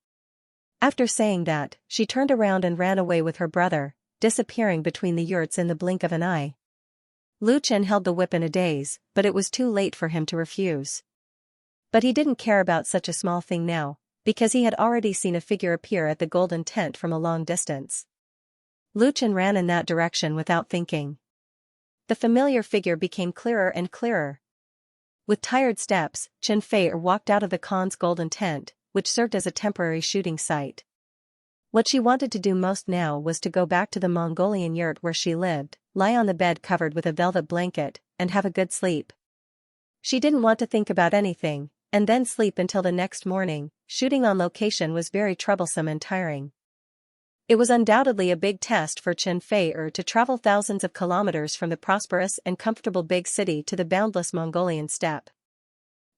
After saying that, she turned around and ran away with her brother, disappearing between the yurts in the blink of an eye. Lu Chen held the whip in a daze, but it was too late for him to refuse. But he didn't care about such a small thing now, because he had already seen a figure appear at the Golden Tent from a long distance. Lu Chen ran in that direction without thinking. The familiar figure became clearer and clearer. With tired steps, Chen Fei walked out of the Khan's golden tent, which served as a temporary shooting site. What she wanted to do most now was to go back to the Mongolian yurt where she lived, lie on the bed covered with a velvet blanket, and have a good sleep. She didn't want to think about anything, and then sleep until the next morning. Shooting on location was very troublesome and tiring. It was undoubtedly a big test for Chen Fei to travel thousands of kilometers from the prosperous and comfortable big city to the boundless Mongolian steppe.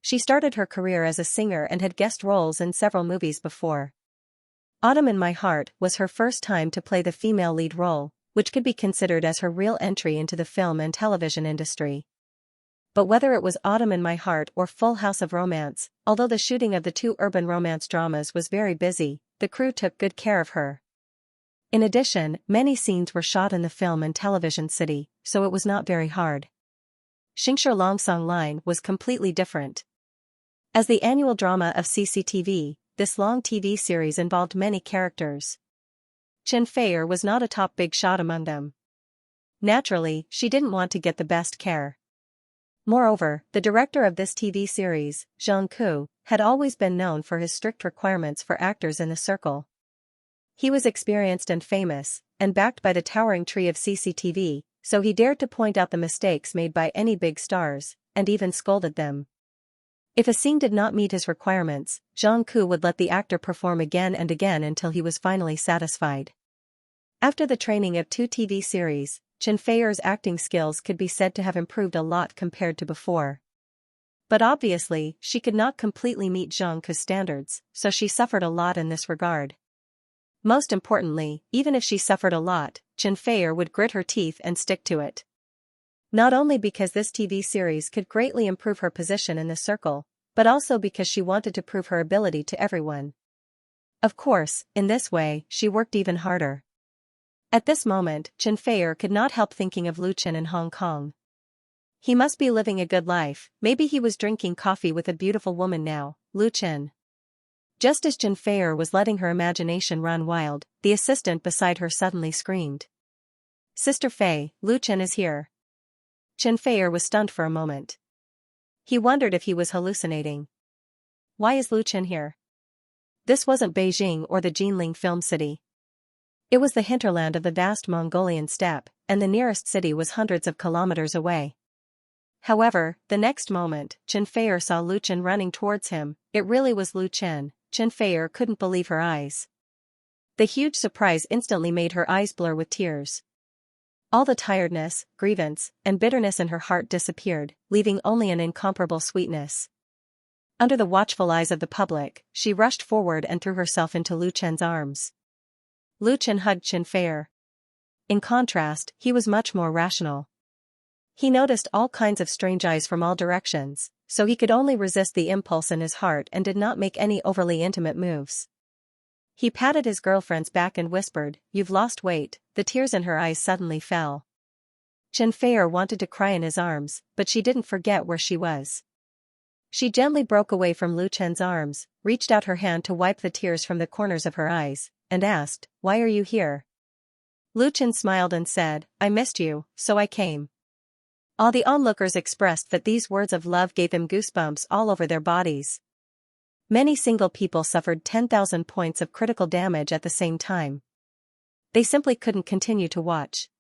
She started her career as a singer and had guest roles in several movies before. Autumn in My Heart was her first time to play the female lead role, which could be considered as her real entry into the film and television industry. But whether it was Autumn in My Heart or Full House of Romance, although the shooting of the two urban romance dramas was very busy, the crew took good care of her. In addition, many scenes were shot in the film and television city, so it was not very hard. Xianxia Longsong Line was completely different. As the annual drama of CCTV, this long TV series involved many characters. Chen Fei was not a top big shot among them. Naturally, she didn't want to get the best care. Moreover, the director of this TV series, Zhang Ku, had always been known for his strict requirements for actors in the circle. He was experienced and famous, and backed by the towering tree of CCTV, so he dared to point out the mistakes made by any big stars, and even scolded them. If a scene did not meet his requirements, Zhang Ku would let the actor perform again and again until he was finally satisfied. After the training of 2 TV series, Chen Fei's acting skills could be said to have improved a lot compared to before. But obviously, she could not completely meet Zhang Ku's standards, so she suffered a lot in this regard. Most importantly, even if she suffered a lot, Chen Fei would grit her teeth and stick to it. Not only because this TV series could greatly improve her position in the circle, but also because she wanted to prove her ability to everyone. Of course, in this way, she worked even harder. At this moment, Chen Fei could not help thinking of Lu Chen in Hong Kong. He must be living a good life. Maybe he was drinking coffee with a beautiful woman now, Lu Chen. Just as Chen Fei was letting her imagination run wild, the assistant beside her suddenly screamed. "Sister Fei, Lu Chen is here." Chen Fei was stunned for a moment. He wondered if he was hallucinating. Why is Lu Chen here? This wasn't Beijing or the Jinling film city. It was the hinterland of the vast Mongolian steppe, and the nearest city was hundreds of kilometers away. However, the next moment, Chen Fei saw Lu Chen running towards him. It really was Lu Chen. Chen Fei couldn't believe her eyes. The huge surprise instantly made her eyes blur with tears. All the tiredness, grievance, and bitterness in her heart disappeared, leaving only an incomparable sweetness. Under the watchful eyes of the public, she rushed forward and threw herself into Lu Chen's arms. Lu Chen hugged Chen Fei. In contrast, he was much more rational. He noticed all kinds of strange eyes from all directions, so he could only resist the impulse in his heart and did not make any overly intimate moves. He patted his girlfriend's back and whispered, "You've lost weight." The tears in her eyes suddenly fell. Chen Fei wanted to cry in his arms, but she didn't forget where she was. She gently broke away from Lu Chen's arms, reached out her hand to wipe the tears from the corners of her eyes, and asked, "Why are you here?" Lu Chen smiled and said, "I missed you, so I came." All the onlookers expressed that these words of love gave them goosebumps all over their bodies. Many single people suffered 10,000 points of critical damage at the same time. They simply couldn't continue to watch.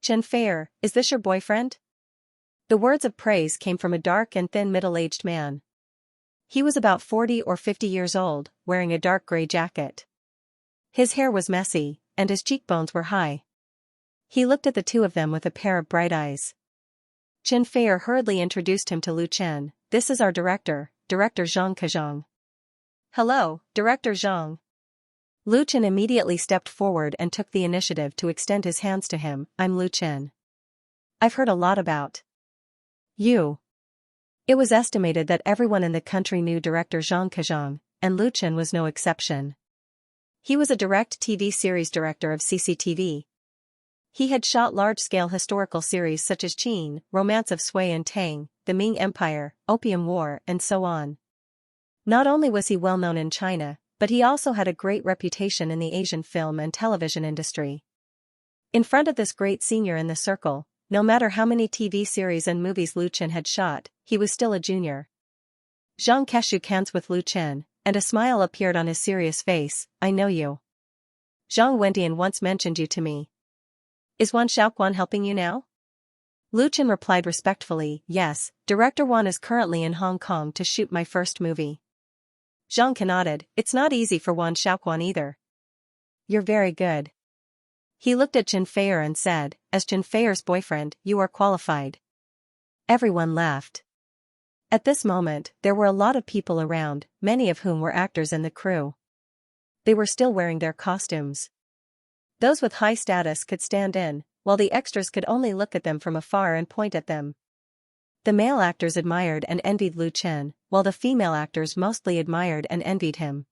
"Chen Fei, is this your boyfriend?" The words of praise came from a dark and thin middle-aged man. He was about 40 or 50 years old, wearing a dark gray jacket. His hair was messy, and his cheekbones were high. He looked at the two of them with a pair of bright eyes. Chen Fei hurriedly introduced him to Lu Chen. "This is our director, Director Xianxia." "Hello, Director Zhang." Lu Chen immediately stepped forward and took the initiative to extend his hands to him. "I'm Lu Chen. I've heard a lot about you." It was estimated that everyone in the country knew Director Xianxia, and Lu Chen was no exception. He was a direct TV series director of CCTV. He had shot large-scale historical series such as Qin, Romance of Sui and Tang, the Ming Empire, Opium War, and so on. Not only was he well known in China, but he also had a great reputation in the Asian film and television industry. In front of this great senior in the circle, no matter how many TV series and movies Lu Chen had shot, he was still a junior. Xianxia shook hands with Lu Chen, and a smile appeared on his serious face. I know you. Zhang Wendian once mentioned you to me. Is Wan Xiaoquan helping you now? Lu Chen replied respectfully, yes, Director Wan is currently in Hong Kong to shoot my first movie. Zhang nodded. It's not easy for Wan Xiaoquan either. You're very good. He looked at Chen Feier and said, as Chen Feier's boyfriend, you are qualified. Everyone laughed. At this moment, there were a lot of people around, many of whom were actors in the crew. They were still wearing their costumes. Those with high status could stand in, while the extras could only look at them from afar and point at them. The male actors admired and envied Lu Chen, while the female actors mostly admired and envied him.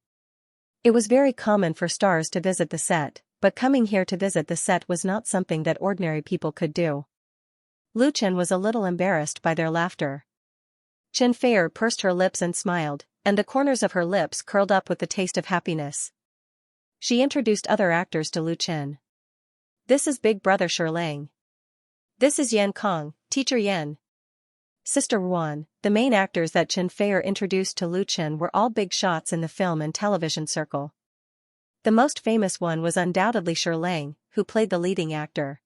It was very common for stars to visit the set, but coming here to visit the set was not something that ordinary people could do. Lu Chen was a little embarrassed by their laughter. Chen Feier pursed her lips and smiled, and the corners of her lips curled up with the taste of happiness. She introduced other actors to Lu Chen. This is Big Brother Shirlang. This is Yan Kong, Teacher Yan. Sister Wan. The main actors that Chen Feier introduced to Lu Chen were all big shots in the film and television circle. The most famous one was undoubtedly Shirlang, who played the leading actor.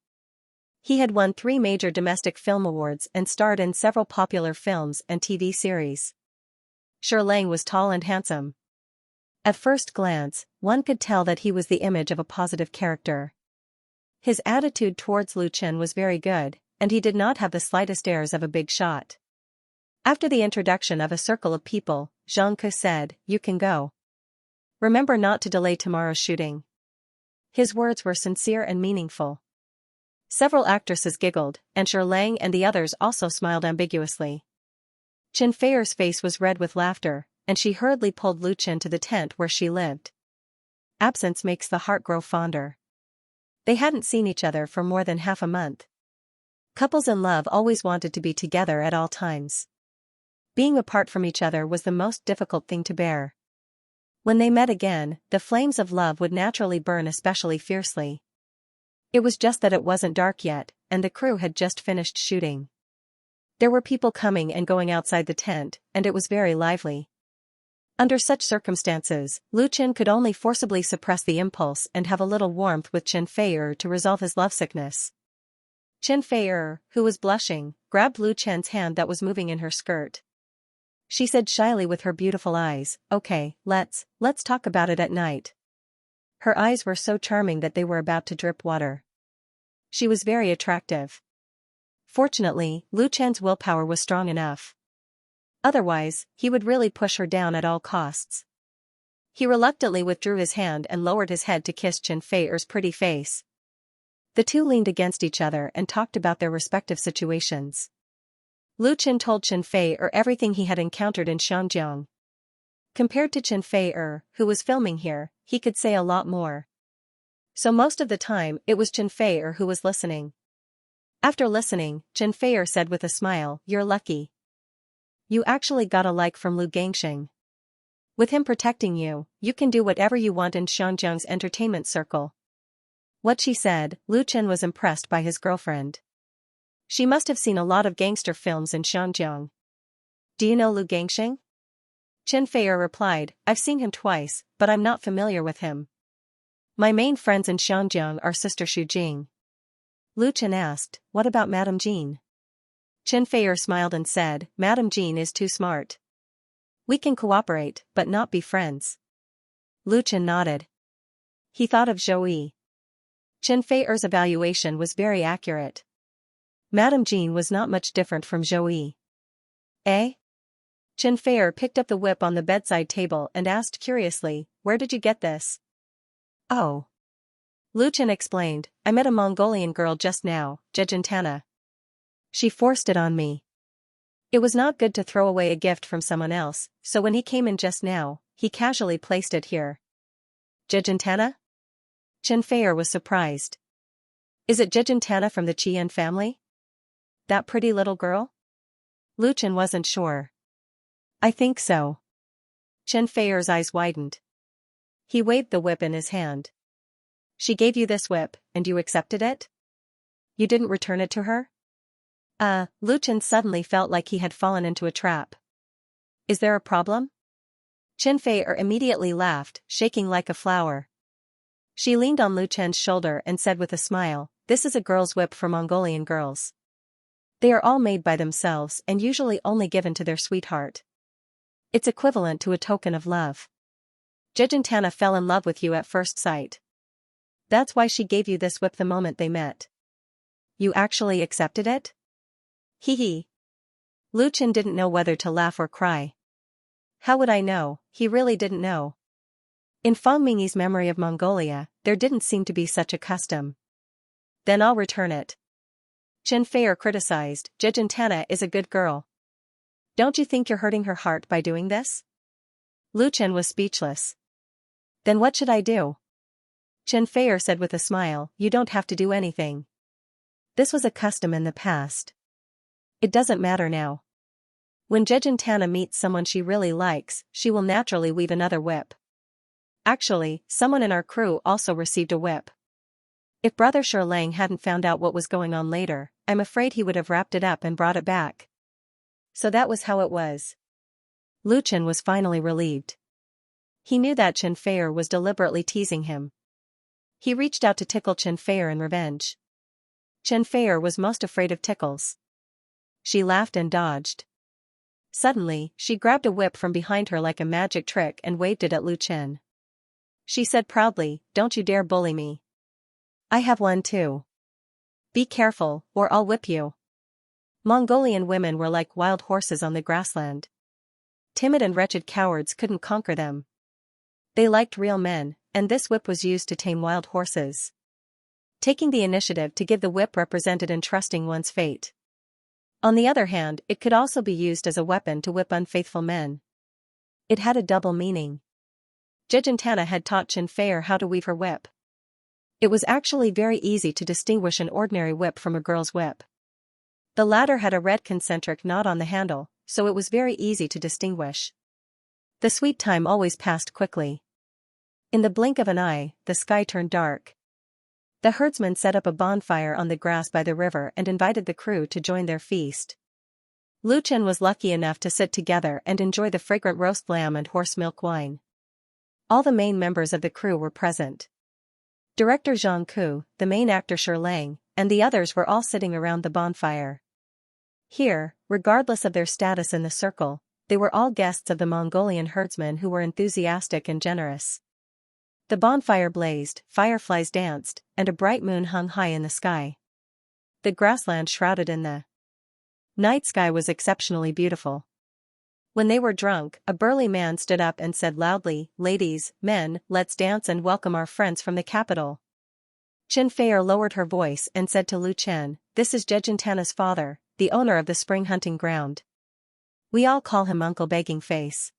He had won 3 major domestic film awards and starred in several popular films and TV series. Shirlang was tall and handsome. At first glance, one could tell that he was the image of a positive character. His attitude towards Lu Chen was very good, and he did not have the slightest airs of a big shot. After the introduction of a circle of people, Zhang Ke said, you can go. Remember not to delay tomorrow's shooting. His words were sincere and meaningful. Several actresses giggled, and Shirlang and the others also smiled ambiguously. Chen Feier's face was red with laughter, and she hurriedly pulled Lu Chen to the tent where she lived. Absence makes the heart grow fonder. They hadn't seen each other for more than half a month. Couples in love always wanted to be together at all times. Being apart from each other was the most difficult thing to bear. When they met again, the flames of love would naturally burn especially fiercely. It was just that it wasn't dark yet, and the crew had just finished shooting. There were people coming and going outside the tent, and it was very lively. Under such circumstances, Lu Chen could only forcibly suppress the impulse and have a little warmth with Chen Feier to resolve his lovesickness. Chen Feier, who was blushing, grabbed Lu Chen's hand that was moving in her skirt. She said shyly with her beautiful eyes, okay, let's talk about it at night. Her eyes were so charming that they were about to drip water. She was very attractive. Fortunately, Lu Chen's willpower was strong enough. Otherwise, he would really push her down at all costs. He reluctantly withdrew his hand and lowered his head to kiss Chen Feier's pretty face. The two leaned against each other and talked about their respective situations. Lu Chen told Chen Feier everything he had encountered in Xianxia. Compared to Chen Feier, who was filming here, he could say a lot more. So most of the time, it was Chen Feier who was listening. After listening, Chen Feier said with a smile, you're lucky. You actually got a like from Lu Gangxing. With him protecting you, you can do whatever you want in Xianjiang's entertainment circle. What she said, Lu Chen was impressed by his girlfriend. She must have seen a lot of gangster films in Xianjiang. Do you know Lu Gangxing? Chen Feier replied, I've seen him twice, but I'm not familiar with him. My main friends in Xianjiang are Sister Xu Jing. Lu Chen asked, what about Madame Jean? Chen Feier smiled and said, Madame Jean is too smart. We can cooperate, but not be friends. Lu Chen nodded. He thought of Zhou. Chen Feier's evaluation was very accurate. Madame Jean was not much different from Zhou. Eh? Chen Feier picked up the whip on the bedside table and asked curiously, where did you get this? Oh. Lu Chen explained, I met a Mongolian girl just now, Jejentana. She forced it on me. It was not good to throw away a gift from someone else, so when he came in just now, he casually placed it here. Jejentana? Chen Feier was surprised. Is it Jejentana from the Qian family? That pretty little girl? Lu Chen wasn't sure. I think so. Chen Feier's eyes widened. He waved the whip in his hand. She gave you this whip, and you accepted it? You didn't return it to her? Lu Chen suddenly felt like he had fallen into a trap. Is there a problem? Chen Fei-er immediately laughed, shaking like a flower. She leaned on Lu Chen's shoulder and said with a smile, "This is a girl's whip for Mongolian girls. They are all made by themselves and usually only given to their sweetheart. It's equivalent to a token of love. Xianxia fell in love with you at first sight. That's why she gave you this whip the moment they met. You actually accepted it?" Hee hee. Lu Chen didn't know whether to laugh or cry. How would I know? He really didn't know. In Fang Mingyi's memory of Mongolia, there didn't seem to be such a custom. Then I'll return it. Chen Fei-er criticized, "Xianxia is a good girl. Don't you think you're hurting her heart by doing this?" Lu Chen was speechless. Then what should I do? Chen Fei-er said with a smile, "You don't have to do anything. This was a custom in the past. It doesn't matter now. When Xianxia meets someone she really likes, she will naturally weave another whip. Actually, someone in our crew also received a whip. If Brother Lang hadn't found out what was going on later, I'm afraid he would have wrapped it up and brought it back." So that was how it was. Lu Chen was finally relieved. He knew that Chen Fei-er was deliberately teasing him. He reached out to tickle Chen Fei-er in revenge. Chen Fei-er was most afraid of tickles. She laughed and dodged. Suddenly, she grabbed a whip from behind her like a magic trick and waved it at Lu Chen. She said proudly, "Don't you dare bully me. I have one too. Be careful, or I'll whip you." Mongolian women were like wild horses on the grassland. Timid and wretched cowards couldn't conquer them. They liked real men, and this whip was used to tame wild horses. Taking the initiative to give the whip represented entrusting one's fate. On the other hand, it could also be used as a weapon to whip unfaithful men. It had a double meaning. Xianxia had taught Chen Fei-er how to weave her whip. It was actually very easy to distinguish an ordinary whip from a girl's whip. The latter had a red concentric knot on the handle, so it was very easy to distinguish. The sweet time always passed quickly. In the blink of an eye, the sky turned dark. The herdsmen set up a bonfire on the grass by the river and invited the crew to join their feast. Lu Chen was lucky enough to sit together and enjoy the fragrant roast lamb and horse milk wine. All the main members of the crew were present. Director Zhang Ku, the main actor Lang, and the others were all sitting around the bonfire. Here, regardless of their status in the circle, they were all guests of the Mongolian herdsmen who were enthusiastic and generous. The bonfire blazed, fireflies danced, and a bright moon hung high in the sky. The grassland shrouded in the night sky was exceptionally beautiful. When they were drunk, a burly man stood up and said loudly, "Ladies, men, let's dance and welcome our friends from the capital." Chen Fei-er lowered her voice and said to Lu Chen, "This is Xianxia's father, the owner of the spring hunting ground. We all call him Uncle Begging Face."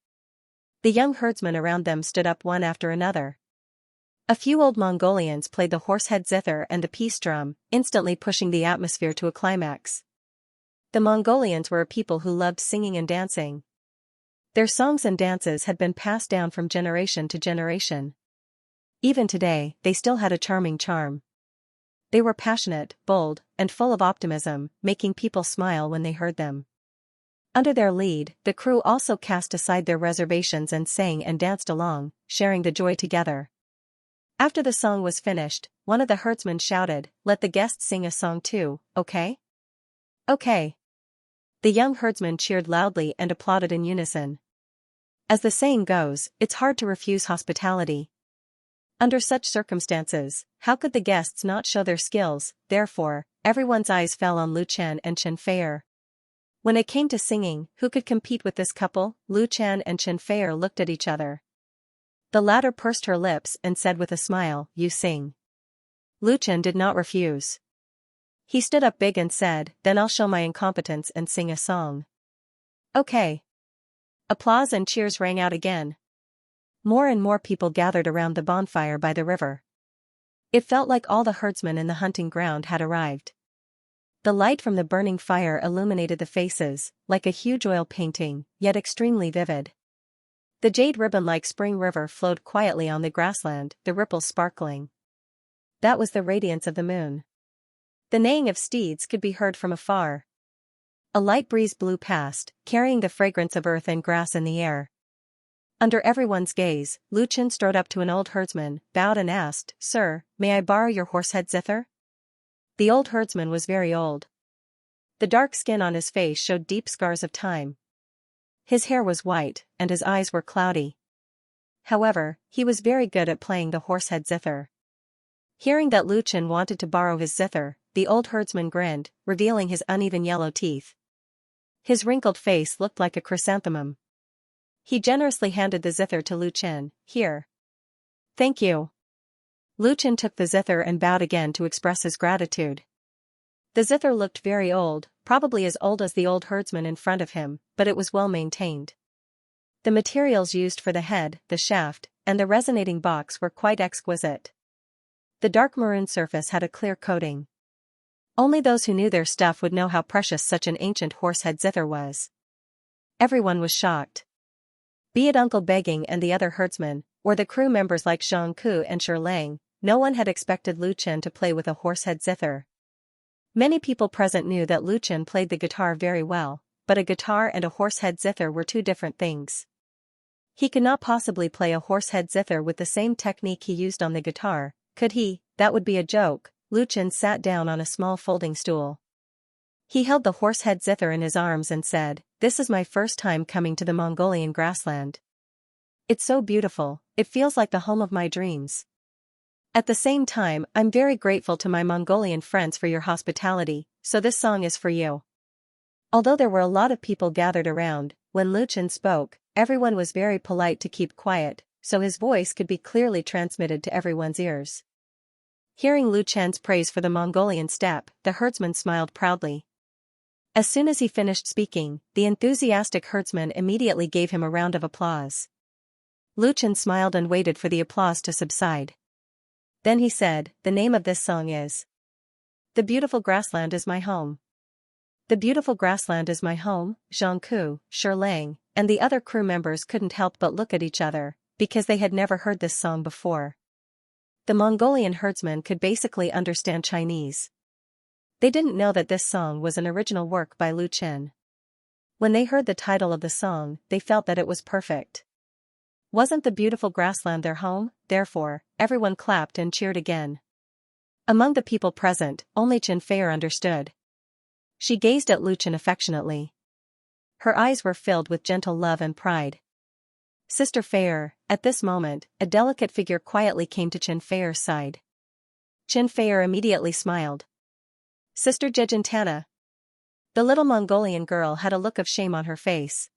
The young herdsmen around them stood up one after another. A few old Mongolians played the horsehead zither and the peace drum, instantly pushing the atmosphere to a climax. The Mongolians were a people who loved singing and dancing. Their songs and dances had been passed down from generation to generation. Even today, they still had a charming charm. They were passionate, bold, and full of optimism, making people smile when they heard them. Under their lead, the crew also cast aside their reservations and sang and danced along, sharing the joy together. After the song was finished, one of the herdsmen shouted, "Let the guests sing a song too, okay?" "Okay." The young herdsmen cheered loudly and applauded in unison. As the saying goes, it's hard to refuse hospitality. Under such circumstances, how could the guests not show their skills? Therefore, everyone's eyes fell on Lu Chen and Chen Fei-er. When it came to singing, who could compete with this couple? Lu Chen and Chen Fei-er looked at each other. The latter pursed her lips and said with a smile, "You sing." Lu Chen did not refuse. He stood up big and said, "Then I'll show my incompetence and sing a song." "Okay." Applause and cheers rang out again. More and more people gathered around the bonfire by the river. It felt like all the herdsmen in the hunting ground had arrived. The light from the burning fire illuminated the faces, like a huge oil painting, yet extremely vivid. The jade ribbon-like spring river flowed quietly on the grassland, the ripples sparkling. that was the radiance of the moon. The neighing of steeds could be heard from afar. A light breeze blew past, carrying the fragrance of earth and grass in the air. Under everyone's gaze, Lu Chen strode up to an old herdsman, bowed and asked, "Sir, may I borrow your horsehead zither?" The old herdsman was very old. The dark skin on his face showed deep scars of time. His hair was white, and his eyes were cloudy. However, he was very good at playing the horsehead zither. Hearing that Lu Chen wanted to borrow his zither, the old herdsman grinned, revealing his uneven yellow teeth. His wrinkled face looked like a chrysanthemum. He generously handed the zither to Lu Chen. "Here." "Thank you." Lu Chen took the zither and bowed again to express his gratitude. The zither looked very old, probably as old as the old herdsman in front of him, but it was well maintained. The materials used for the head, the shaft, and the resonating box were quite exquisite. The dark maroon surface had a clear coating. Only those who knew their stuff would know how precious such an ancient horsehead zither was. Everyone was shocked. Be it Uncle Begging and the other herdsmen, or the crew members like Xianxia and Shi, no one had expected Lu Chen to play with a horsehead zither. Many people present knew that Lu Chen played the guitar very well, but a guitar and a horsehead zither were two different things. He could not possibly play a horsehead zither with the same technique he used on the guitar, could he? That would be a joke. Lu Chen sat down on a small folding stool. He held the horsehead zither in his arms and said, "This is my first time coming to the Mongolian grassland. It's so beautiful, it feels like the home of my dreams. At the same time, I'm very grateful to my Mongolian friends for your hospitality, so this song is for you." Although there were a lot of people gathered around, when Lu Chen spoke, everyone was very polite to keep quiet, so his voice could be clearly transmitted to everyone's ears. Hearing Lu Chen's praise for the Mongolian steppe, the herdsman smiled proudly. As soon as he finished speaking, the enthusiastic herdsman immediately gave him a round of applause. Lu Chen smiled and waited for the applause to subside. Then he said, "The name of this song is The Beautiful Grassland is My Home." The beautiful grassland is my home. Xianxia, Shi, and the other crew members couldn't help but look at each other, because they had never heard this song before. The Mongolian herdsmen could basically understand Chinese. They didn't know that this song was an original work by Lu Chen. When they heard the title of the song, they felt that it was perfect. Wasn't the beautiful grassland their home? Therefore, everyone clapped and cheered again. Among the people present, only Xianxia understood. She gazed at Lu Chen affectionately. Her eyes were filled with gentle love and pride. "Sister Fair." At this moment, a delicate figure quietly came to Xianxia's side. Xianxia immediately smiled. "Sister Xianxia." The little Mongolian girl had a look of shame on her face.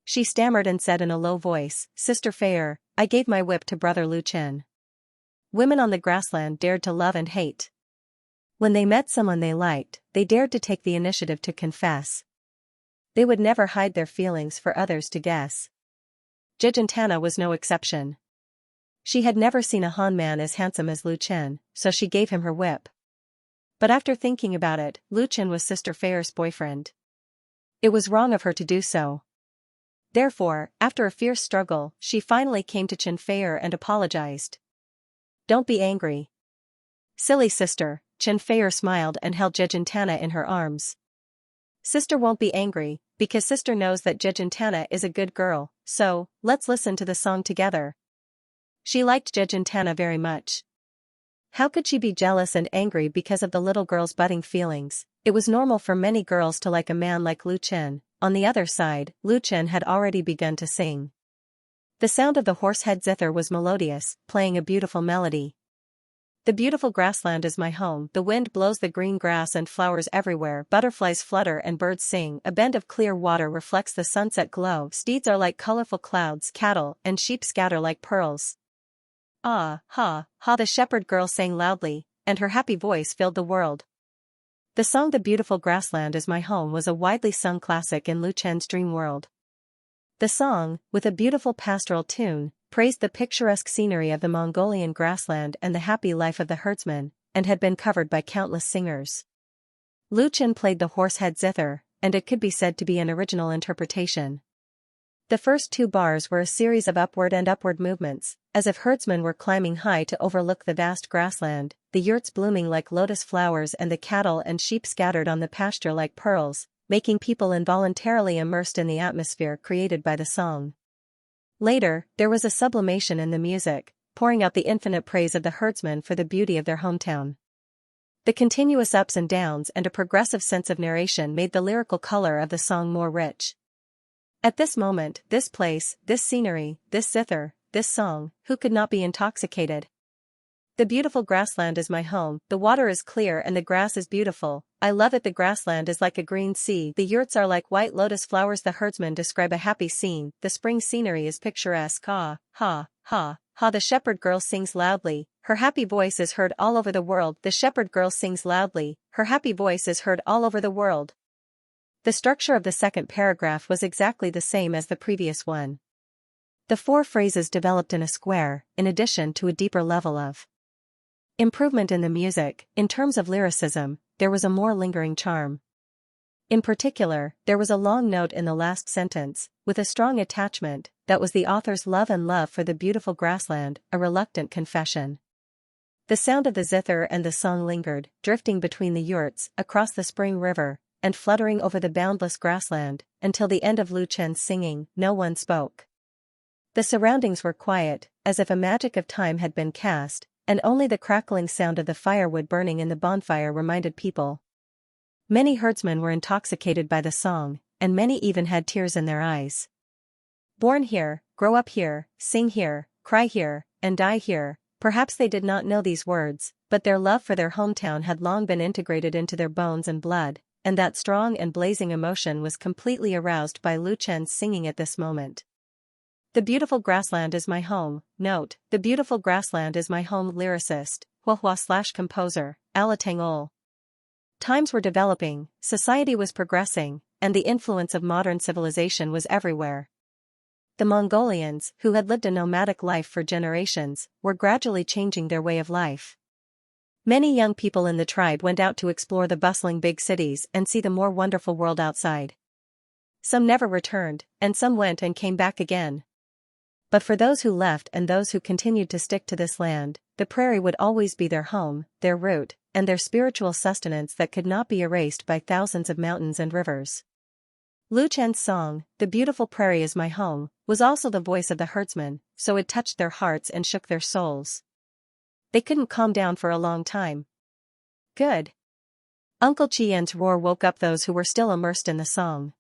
She stammered and said in a low voice, "Sister Fair, I gave my whip to brother Lu Chen." Women on the grassland dared to love and hate. When they met someone they liked, they dared to take the initiative to confess. They would never hide their feelings for others to guess. Xianxia was no exception. She had never seen a Han man as handsome as Lu Chen, so she gave him her whip. But after thinking about it, Lu Chen was Sister Fair's boyfriend. It was wrong of her to do so. Therefore, after a fierce struggle, she finally came to Xianxia and apologized. "Don't be angry." "Silly sister." Xianxia smiled and held Xianxia in her arms. "Sister won't be angry, because sister knows that Xianxia is a good girl, so, let's listen to the song together." She liked Xianxia very much. How could she be jealous and angry because of the little girl's budding feelings? It was normal for many girls to like a man like Lu Chen. On the other side, Lu Chen had already begun to sing. The sound of the horsehead zither was melodious, playing a beautiful melody. "The beautiful grassland is my home. The wind blows the green grass and flowers everywhere. Butterflies flutter and birds sing. A bend of clear water reflects the sunset glow. Steeds are like colorful clouds. Cattle and sheep scatter like pearls." "Ah, ha, ha," the shepherd girl sang loudly, and her happy voice filled the world. The song "The Beautiful Grassland is My Home" was a widely sung classic in Lu Chen's dream world. The song, with a beautiful pastoral tune, praised the picturesque scenery of the Mongolian grassland and the happy life of the herdsman, and had been covered by countless singers. Lu Chen played the horsehead zither, and it could be said to be an original interpretation. The first two bars were a series of upward and upward movements, as if herdsmen were climbing high to overlook the vast grassland, the yurts blooming like lotus flowers and the cattle and sheep scattered on the pasture like pearls, making people involuntarily immersed in the atmosphere created by the song. Later, there was a sublimation in the music, pouring out the infinite praise of the herdsmen for the beauty of their hometown. The continuous ups and downs and a progressive sense of narration made the lyrical color of the song more rich. At this moment, this place, this scenery, this zither, this song, who could not be intoxicated? The beautiful grassland is my home, the water is clear and the grass is beautiful, I love it. The grassland is like a green sea, the yurts are like white lotus flowers. The herdsmen describe a happy scene, the spring scenery is picturesque. Ha, ha, ha, ha. The shepherd girl sings loudly, her happy voice is heard all over the world. The shepherd girl sings loudly, her happy voice is heard all over the world. The structure of the second paragraph was exactly the same as the previous one. The four phrases developed in a square, in addition to a deeper level of improvement in the music. In terms of lyricism, there was a more lingering charm. In particular, there was a long note in the last sentence, with a strong attachment, that was the author's love for the beautiful grassland, a reluctant confession. The sound of the zither and the song lingered, drifting between the yurts, across the spring river, and fluttering over the boundless grassland, until the end of Lu Chen's singing. No one spoke. The surroundings were quiet, as if a magic of time had been cast, and only the crackling sound of the firewood burning in the bonfire reminded people. Many herdsmen were intoxicated by the song, and many even had tears in their eyes. Born here, grow up here, sing here, cry here, and die here. Perhaps they did not know these words, but their love for their hometown had long been integrated into their bones and blood, and that strong and blazing emotion was completely aroused by Lu Chen's singing at this moment. The beautiful grassland is my home. Note, the beautiful grassland is my home. Lyricist, Huahua/composer, Alatang Ol. Times were developing, society was progressing, and the influence of modern civilization was everywhere. The Mongolians, who had lived a nomadic life for generations, were gradually changing their way of life. Many young people in the tribe went out to explore the bustling big cities and see the more wonderful world outside. Some never returned, and some went and came back again. But for those who left and those who continued to stick to this land, the prairie would always be their home, their root, and their spiritual sustenance that could not be erased by thousands of mountains and rivers. Lu Chen's song, "The Beautiful Prairie is My Home," was also the voice of the herdsmen, so it touched their hearts and shook their souls. They couldn't calm down for a long time. Good. Uncle Qian's roar woke up those who were still immersed in the song.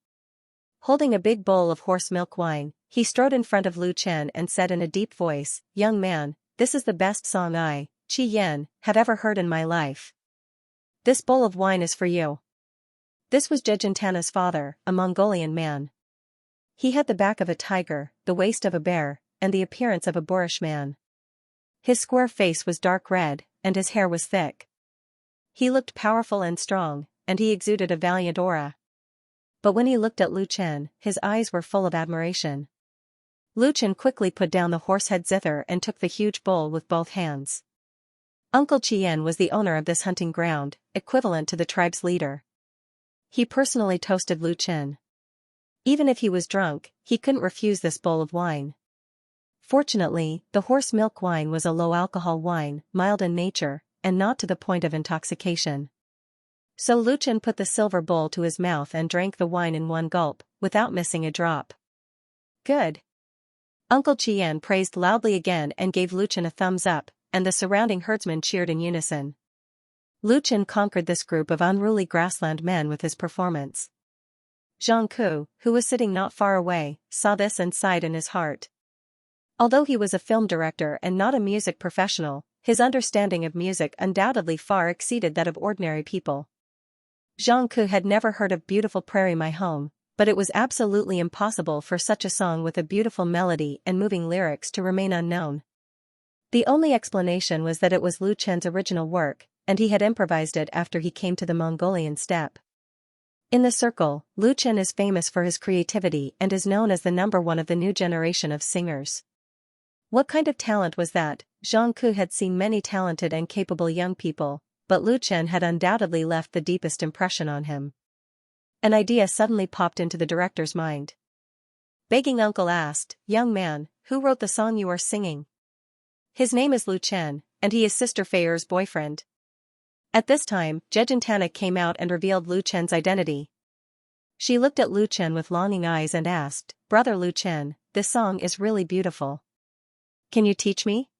Holding a big bowl of horse milk wine, he strode in front of Lu Chen and said in a deep voice, "Young man, this is the best song I, Qi Yan, have ever heard in my life. This bowl of wine is for you." This was Jejentana's father, a Mongolian man. He had the back of a tiger, the waist of a bear, and the appearance of a boorish man. His square face was dark red, and his hair was thick. He looked powerful and strong, and he exuded a valiant aura. But when he looked at Lu Chen, his eyes were full of admiration. Lu Chen quickly put down the horsehead zither and took the huge bowl with both hands. Uncle Qian was the owner of this hunting ground, equivalent to the tribe's leader. He personally toasted Lu Chen. Even if he was drunk, he couldn't refuse this bowl of wine. Fortunately, the horse milk wine was a low-alcohol wine, mild in nature, and not to the point of intoxication. So Lu Chen put the silver bowl to his mouth and drank the wine in one gulp, without missing a drop. Good. Uncle Qian praised loudly again and gave Lu Chen a thumbs up, and the surrounding herdsmen cheered in unison. Lu Chen conquered this group of unruly grassland men with his performance. Zhang Ku, who was sitting not far away, saw this and sighed in his heart. Although he was a film director and not a music professional, his understanding of music undoubtedly far exceeded that of ordinary people. Zhang Ku had never heard of Beautiful Prairie My Home, but it was absolutely impossible for such a song with a beautiful melody and moving lyrics to remain unknown. The only explanation was that it was Lu Chen's original work, and he had improvised it after he came to the Mongolian steppe. In the circle, Lu Chen is famous for his creativity and is known as the #1 of the new generation of singers. What kind of talent was that? Zhang Ku had seen many talented and capable young people, but Lu Chen had undoubtedly left the deepest impression on him. An idea suddenly popped into the director's mind. Begging uncle asked, "Young man, who wrote the song you are singing?" "His name is Lu Chen," and he is Sister Feier's boyfriend. At this time, Zhejiantana came out and revealed Lu Chen's identity. She looked at Lu Chen with longing eyes and asked, "Brother Lu Chen, this song is really beautiful. Can you teach me?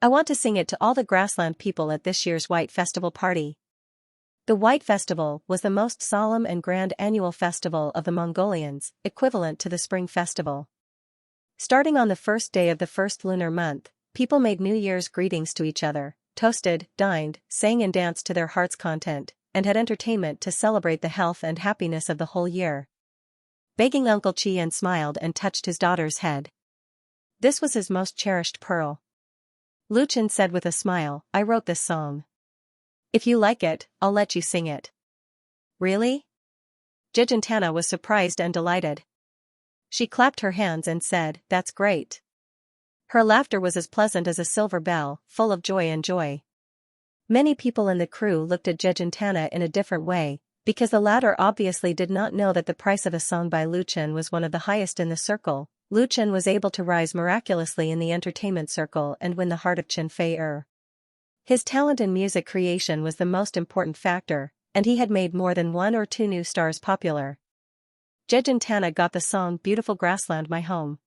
I want to sing it to all the grassland people at this year's White Festival party." The White Festival was the most solemn and grand annual festival of the Mongolians, equivalent to the Spring Festival. Starting on the first day of the first lunar month, people made New Year's greetings to each other, toasted, dined, sang and danced to their heart's content, and had entertainment to celebrate the health and happiness of the whole year. Begging Uncle Qian smiled and touched his daughter's head. This was his most cherished pearl. Lu Chen said with a smile, "I wrote this song. If you like it, I'll let you sing it." "Really?" Zhejiantana was surprised and delighted. She clapped her hands and said, "That's great." Her laughter was as pleasant as a silver bell, full of joy and joy. Many people in the crew looked at Zhejiantana in a different way, because the latter obviously did not know that the price of a song by Lu Chen was one of the highest in the circle. Lu Chen was able to rise miraculously in the entertainment circle and win the heart of Chen Feier. His talent in music creation was the most important factor, and he had made more than 1 or 2 new stars popular. Zhejiantana got the song "Beautiful Grassland My Home."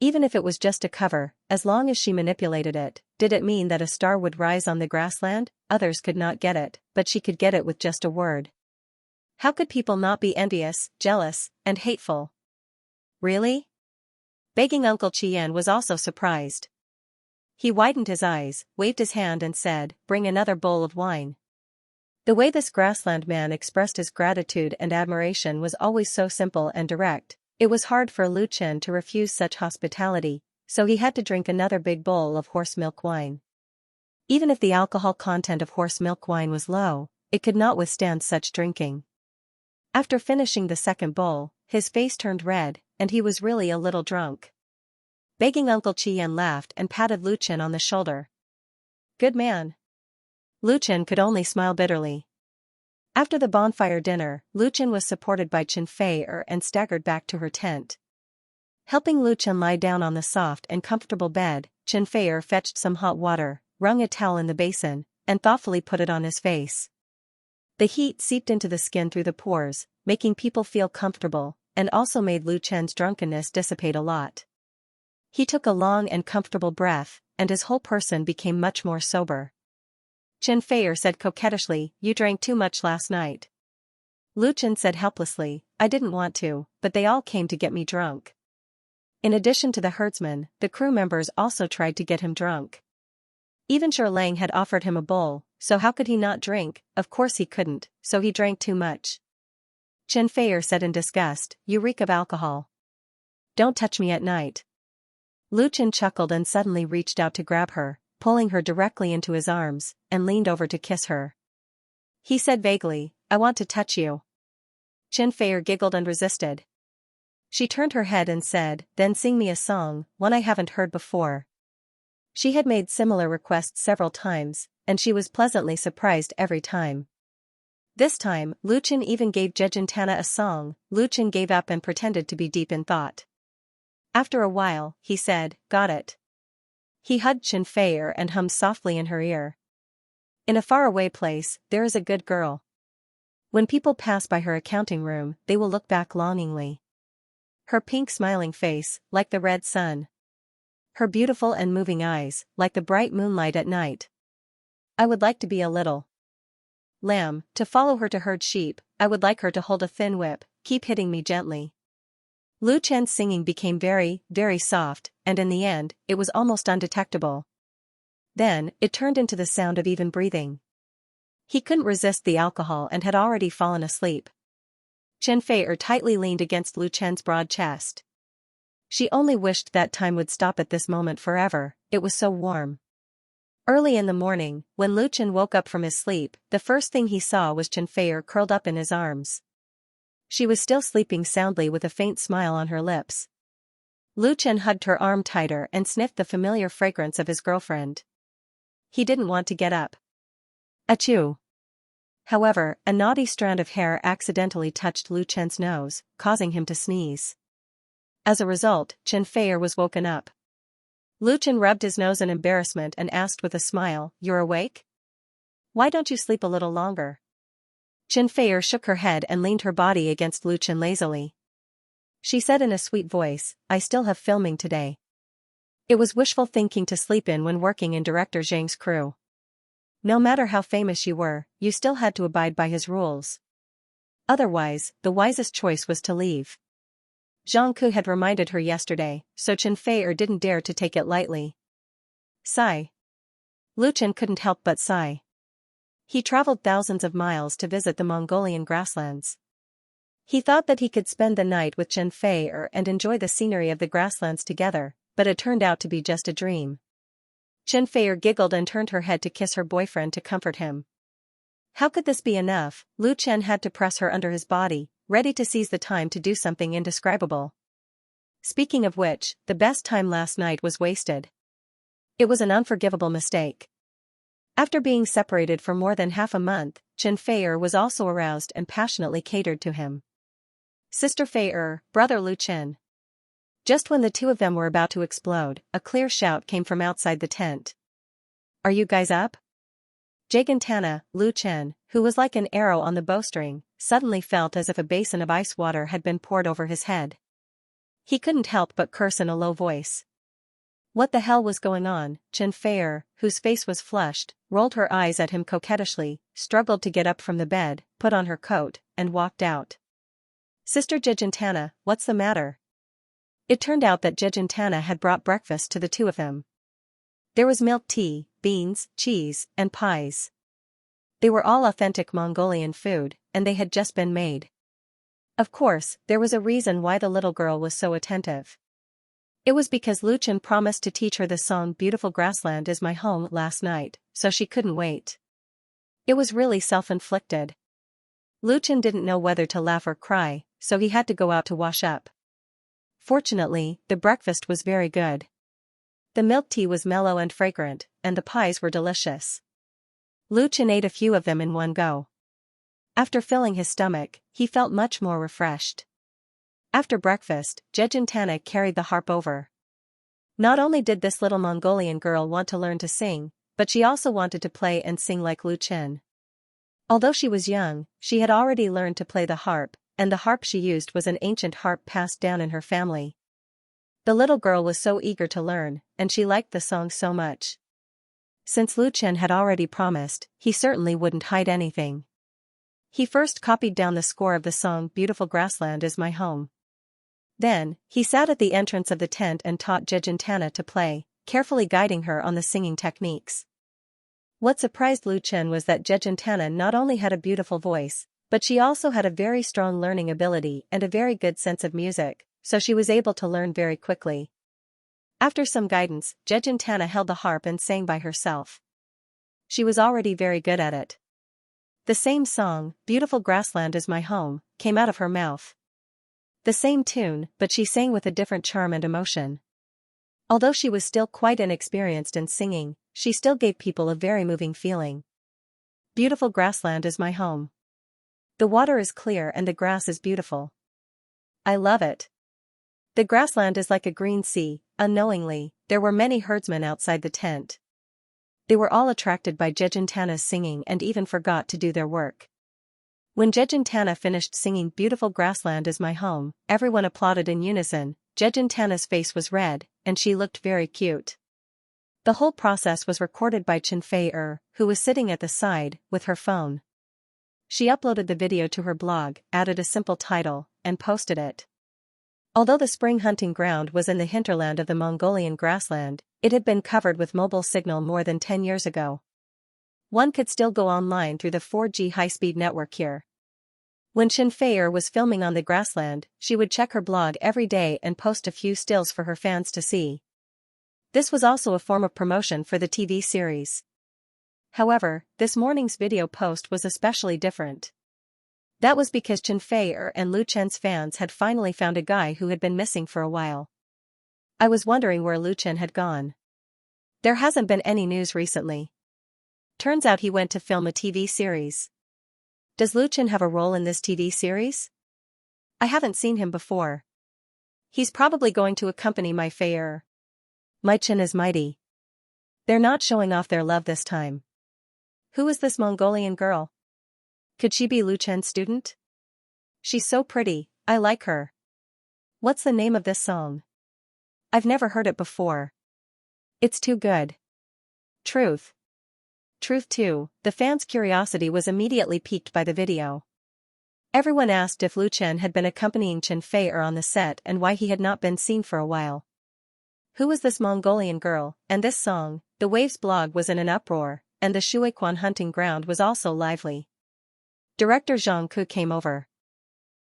Even if it was just a cover, as long as she manipulated it, did it mean that a star would rise on the grassland? Others could not get it, but she could get it with just a word. How could people not be envious, jealous, and hateful? Really? Begging Uncle Qian was also surprised. He widened his eyes, waved his hand and said, "Bring another bowl of wine." The way this grassland man expressed his gratitude and admiration was always so simple and direct. It was hard for Lu Chen to refuse such hospitality, so he had to drink another big bowl of horse milk wine. Even if the alcohol content of horse milk wine was low, it could not withstand such drinking. After finishing the second bowl, his face turned red, and he was really a little drunk. Begging Uncle Qian laughed and patted Lu Chen on the shoulder. "Good man." Lu Chen could only smile bitterly. After the bonfire dinner, Lu Chen was supported by Chen Feier and staggered back to her tent. Helping Lu Chen lie down on the soft and comfortable bed, Chen Feier fetched some hot water, wrung a towel in the basin, and thoughtfully put it on his face. The heat seeped into the skin through the pores, making people feel comfortable, and also made Lu Chen's drunkenness dissipate a lot. He took a long and comfortable breath, and his whole person became much more sober. Chen Feier said coquettishly, "You drank too much last night." Lu Chen said helplessly, "I didn't want to, but they all came to get me drunk." In addition to the herdsmen, the crew members also tried to get him drunk. Even Sher Lang had offered him a bowl, so how could he not drink? Of course he couldn't, so he drank too much. Chen Feier said in disgust, "You reek of alcohol. Don't touch me at night." Lu Chen chuckled and suddenly reached out to grab her, pulling her directly into his arms, and leaned over to kiss her. He said vaguely, "I want to touch you." Chen Feier giggled and resisted. She turned her head and said, "Then sing me a song, one I haven't heard before." She had made similar requests several times, and she was pleasantly surprised every time. This time, Lu Chen even gave Zhejiantana a song. Lu Chen gave up and pretended to be deep in thought. After a while, he said, "Got it." He hugged Chen Feier and hummed softly in her ear. "In a faraway place, there is a good girl. When people pass by her accounting room, they will look back longingly. Her pink smiling face, like the red sun. Her beautiful and moving eyes, like the bright moonlight at night. I would like to be a little lamb, to follow her to herd sheep. I would like her to hold a thin whip, keep hitting me gently." Lu Chen's singing became very, very soft, and in the end, it was almost undetectable. Then, it turned into the sound of even breathing. He couldn't resist the alcohol and had already fallen asleep. Chen Feier tightly leaned against Lu Chen's broad chest. She only wished that time would stop at this moment forever, it was so warm. Early in the morning, when Lu Chen woke up from his sleep, the first thing he saw was Chen Feier curled up in his arms. She was still sleeping soundly with a faint smile on her lips. Lu Chen hugged her arm tighter and sniffed the familiar fragrance of his girlfriend. He didn't want to get up. Achoo! However, a knotty strand of hair accidentally touched Lu Chen's nose, causing him to sneeze. As a result, Chen Feier was woken up. Lu Chen rubbed his nose in embarrassment and asked with a smile, "You're awake? Why don't you sleep a little longer?" Chen Feier shook her head and leaned her body against Lu Chen lazily. She said in a sweet voice, "I still have filming today." It was wishful thinking to sleep in when working in director Zhang's crew. No matter how famous you were, you still had to abide by his rules. Otherwise, the wisest choice was to leave. Zhang Ku had reminded her yesterday, so Chen Feier didn't dare to take it lightly. Sigh. Lu Chen couldn't help but sigh. He traveled thousands of miles to visit the Mongolian grasslands. He thought that he could spend the night with Chen Feier and enjoy the scenery of the grasslands together, but it turned out to be just a dream. Chen Feier giggled and turned her head to kiss her boyfriend to comfort him. How could this be enough? Lu Chen had to press her under his body, ready to seize the time to do something indescribable. Speaking of which, the best time last night was wasted. It was an unforgivable mistake. After being separated for more than half a month, Chen Feier was also aroused and passionately catered to him. "Sister Feier, brother Lu Chen." Just when the two of them were about to explode, a clear shout came from outside the tent. "Are you guys up?" Gigantana, Lu Chen, who was like an arrow on the bowstring, suddenly felt as if a basin of ice water had been poured over his head. He couldn't help but curse in a low voice. What the hell was going on? Chen Feier, whose face was flushed, rolled her eyes at him coquettishly, struggled to get up from the bed, put on her coat, and walked out. "Sister Gigantana, what's the matter?" It turned out that Gigantana had brought breakfast to the two of them. There was milk tea, beans, cheese, and pies. They were all authentic Mongolian food, and they had just been made. Of course, there was a reason why the little girl was so attentive. It was because Lu Chen promised to teach her the song "Beautiful Grassland Is My Home" last night, so she couldn't wait. It was really self-inflicted. Lu Chen didn't know whether to laugh or cry, so he had to go out to wash up. Fortunately, the breakfast was very good. The milk tea was mellow and fragrant, and the pies were delicious. Lu Chen ate a few of them in one go. After filling his stomach, he felt much more refreshed. After breakfast, Gigantana carried the harp over. Not only did this little Mongolian girl want to learn to sing, but she also wanted to play and sing like Lu Chen. Although she was young, she had already learned to play the harp, and the harp she used was an ancient harp passed down in her family. The little girl was so eager to learn, and she liked the song so much. Since Lu Chen had already promised, he certainly wouldn't hide anything. He first copied down the score of the song "Beautiful Grassland Is My Home." Then, he sat at the entrance of the tent and taught Gigantana to play, carefully guiding her on the singing techniques. What surprised Lu Chen was that Gigantana not only had a beautiful voice, but she also had a very strong learning ability and a very good sense of music, so she was able to learn very quickly. After some guidance, Gigantana held the harp and sang by herself. She was already very good at it. The same song, "Beautiful Grassland Is My Home," came out of her mouth. The same tune, but she sang with a different charm and emotion. Although she was still quite inexperienced in singing, she still gave people a very moving feeling. "Beautiful grassland is my home. The water is clear and the grass is beautiful. I love it. The grassland is like a green sea." Unknowingly, there were many herdsmen outside the tent. They were all attracted by Gigantana's singing and even forgot to do their work. When Gigantana finished singing "Beautiful Grassland Is My Home," everyone applauded in unison. Gigantana's face was red, and she looked very cute. The whole process was recorded by Chen Feier, who was sitting at the side, with her phone. She uploaded the video to her blog, added a simple title, and posted it. Although the spring hunting ground was in the hinterland of the Mongolian grassland, it had been covered with mobile signal more than 10 years ago. One could still go online through the 4G high-speed network here. When Chen Feier was filming on the grassland, she would check her blog every day and post a few stills for her fans to see. This was also a form of promotion for the TV series. However, this morning's video post was especially different. That was because Chen Feier and Lu Chen's fans had finally found a guy who had been missing for a while. I was wondering where Lu Chen had gone. There hasn't been any news recently. Turns out he went to film a TV series. Does Lu Chen have a role in this TV series? I haven't seen him before. He's probably going to accompany my Feier. My chin is mighty. They're not showing off their love this time. Who is this Mongolian girl? Could she be Lu Chen's student? She's so pretty, I like her. What's the name of this song? I've never heard it before. It's too good. Truth. Truth too. The fans' curiosity was immediately piqued by the video. Everyone asked if Lu Chen had been accompanying Chen Fei-er on the set and why he had not been seen for a while. Who was this Mongolian girl, and this song? The Waves blog was in an uproar, and the Shuiquan hunting ground was also lively. Director Zhang Ku came over.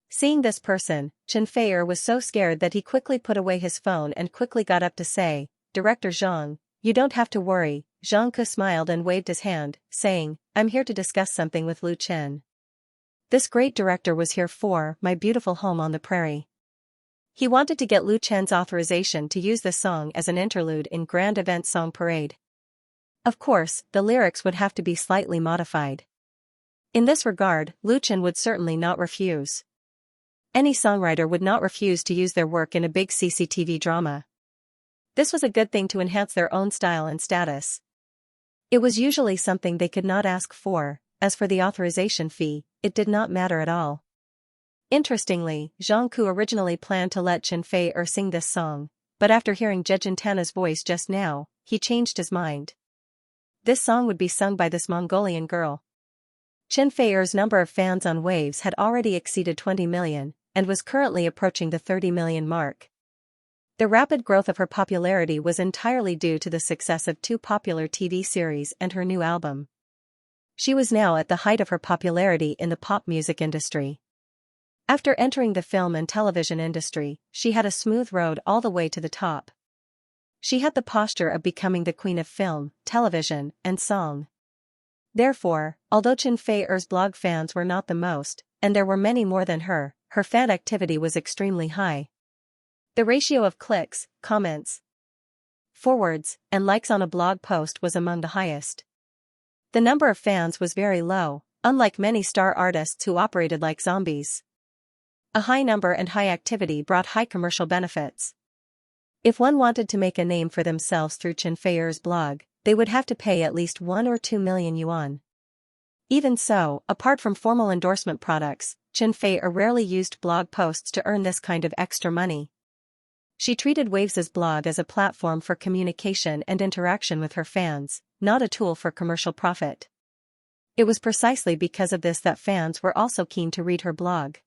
Seeing this person, Chen Fei-er was so scared that he quickly put away his phone and quickly got up to say, "Director Zhang, you don't have to worry." Zhang Ku smiled and waved his hand, saying, "I'm here to discuss something with Lu Chen. This great director was here for my beautiful home on the prairie. He wanted to get Lu Chen's authorization to use this song as an interlude in Grand Event Song Parade. Of course, the lyrics would have to be slightly modified. In this regard, Lu Chen would certainly not refuse. Any songwriter would not refuse to use their work in a big CCTV drama. This was a good thing to enhance their own style and status. It was usually something they could not ask for. As for the authorization fee, it did not matter at all. Interestingly, Zhang Ku originally planned to let Chen Fei-er sing this song, but after hearing Zhejian Tana's voice just now, he changed his mind. This song would be sung by this Mongolian girl. Chen Fei-er's number of fans on Waves had already exceeded 20 million, and was currently approaching the 30 million mark. The rapid growth of her popularity was entirely due to the success of 2 popular TV series and her new album. She was now at the height of her popularity in the pop music industry. After entering the film and television industry, she had a smooth road all the way to the top. She had the posture of becoming the queen of film, television, and song. Therefore, although Chen Fei-er's blog fans were not the most, and there were many more than her fan activity was extremely high. The ratio of clicks, comments, forwards, and likes on a blog post was among the highest. The number of fans was very low, unlike many star artists who operated like zombies. A high number and high activity brought high commercial benefits. If one wanted to make a name for themselves through Chen Fei-er's blog, they would have to pay at least 1 or 2 million yuan. Even so, apart from formal endorsement products, Chen Fei-er rarely used blog posts to earn this kind of extra money. She treated Waves' blog as a platform for communication and interaction with her fans, not a tool for commercial profit. It was precisely because of this that fans were also keen to read her blog.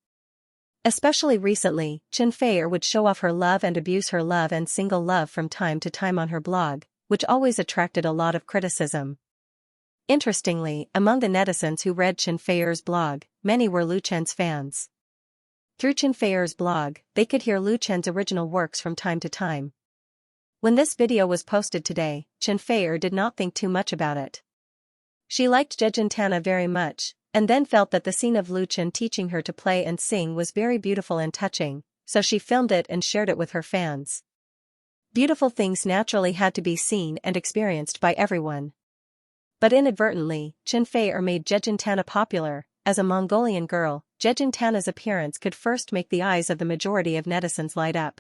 Especially recently, Chen Fei-er would show off her love and abuse her love and single love from time to time on her blog, which always attracted a lot of criticism. Interestingly, among the netizens who read Chen Fei-er's blog, many were Lu Chen's fans. Through Chen Fei-er's blog, they could hear Lu Chen's original works from time to time. When this video was posted today, Chen Fei-er did not think too much about it. She liked Zhejian Tana very much, and then felt that the scene of Lu Chen teaching her to play and sing was very beautiful and touching, so she filmed it and shared it with her fans. Beautiful things naturally had to be seen and experienced by everyone. But inadvertently, Chen Fei-er made Zhejian Tana popular. As a Mongolian girl, Zhejian Tana's appearance could first make the eyes of the majority of netizens light up.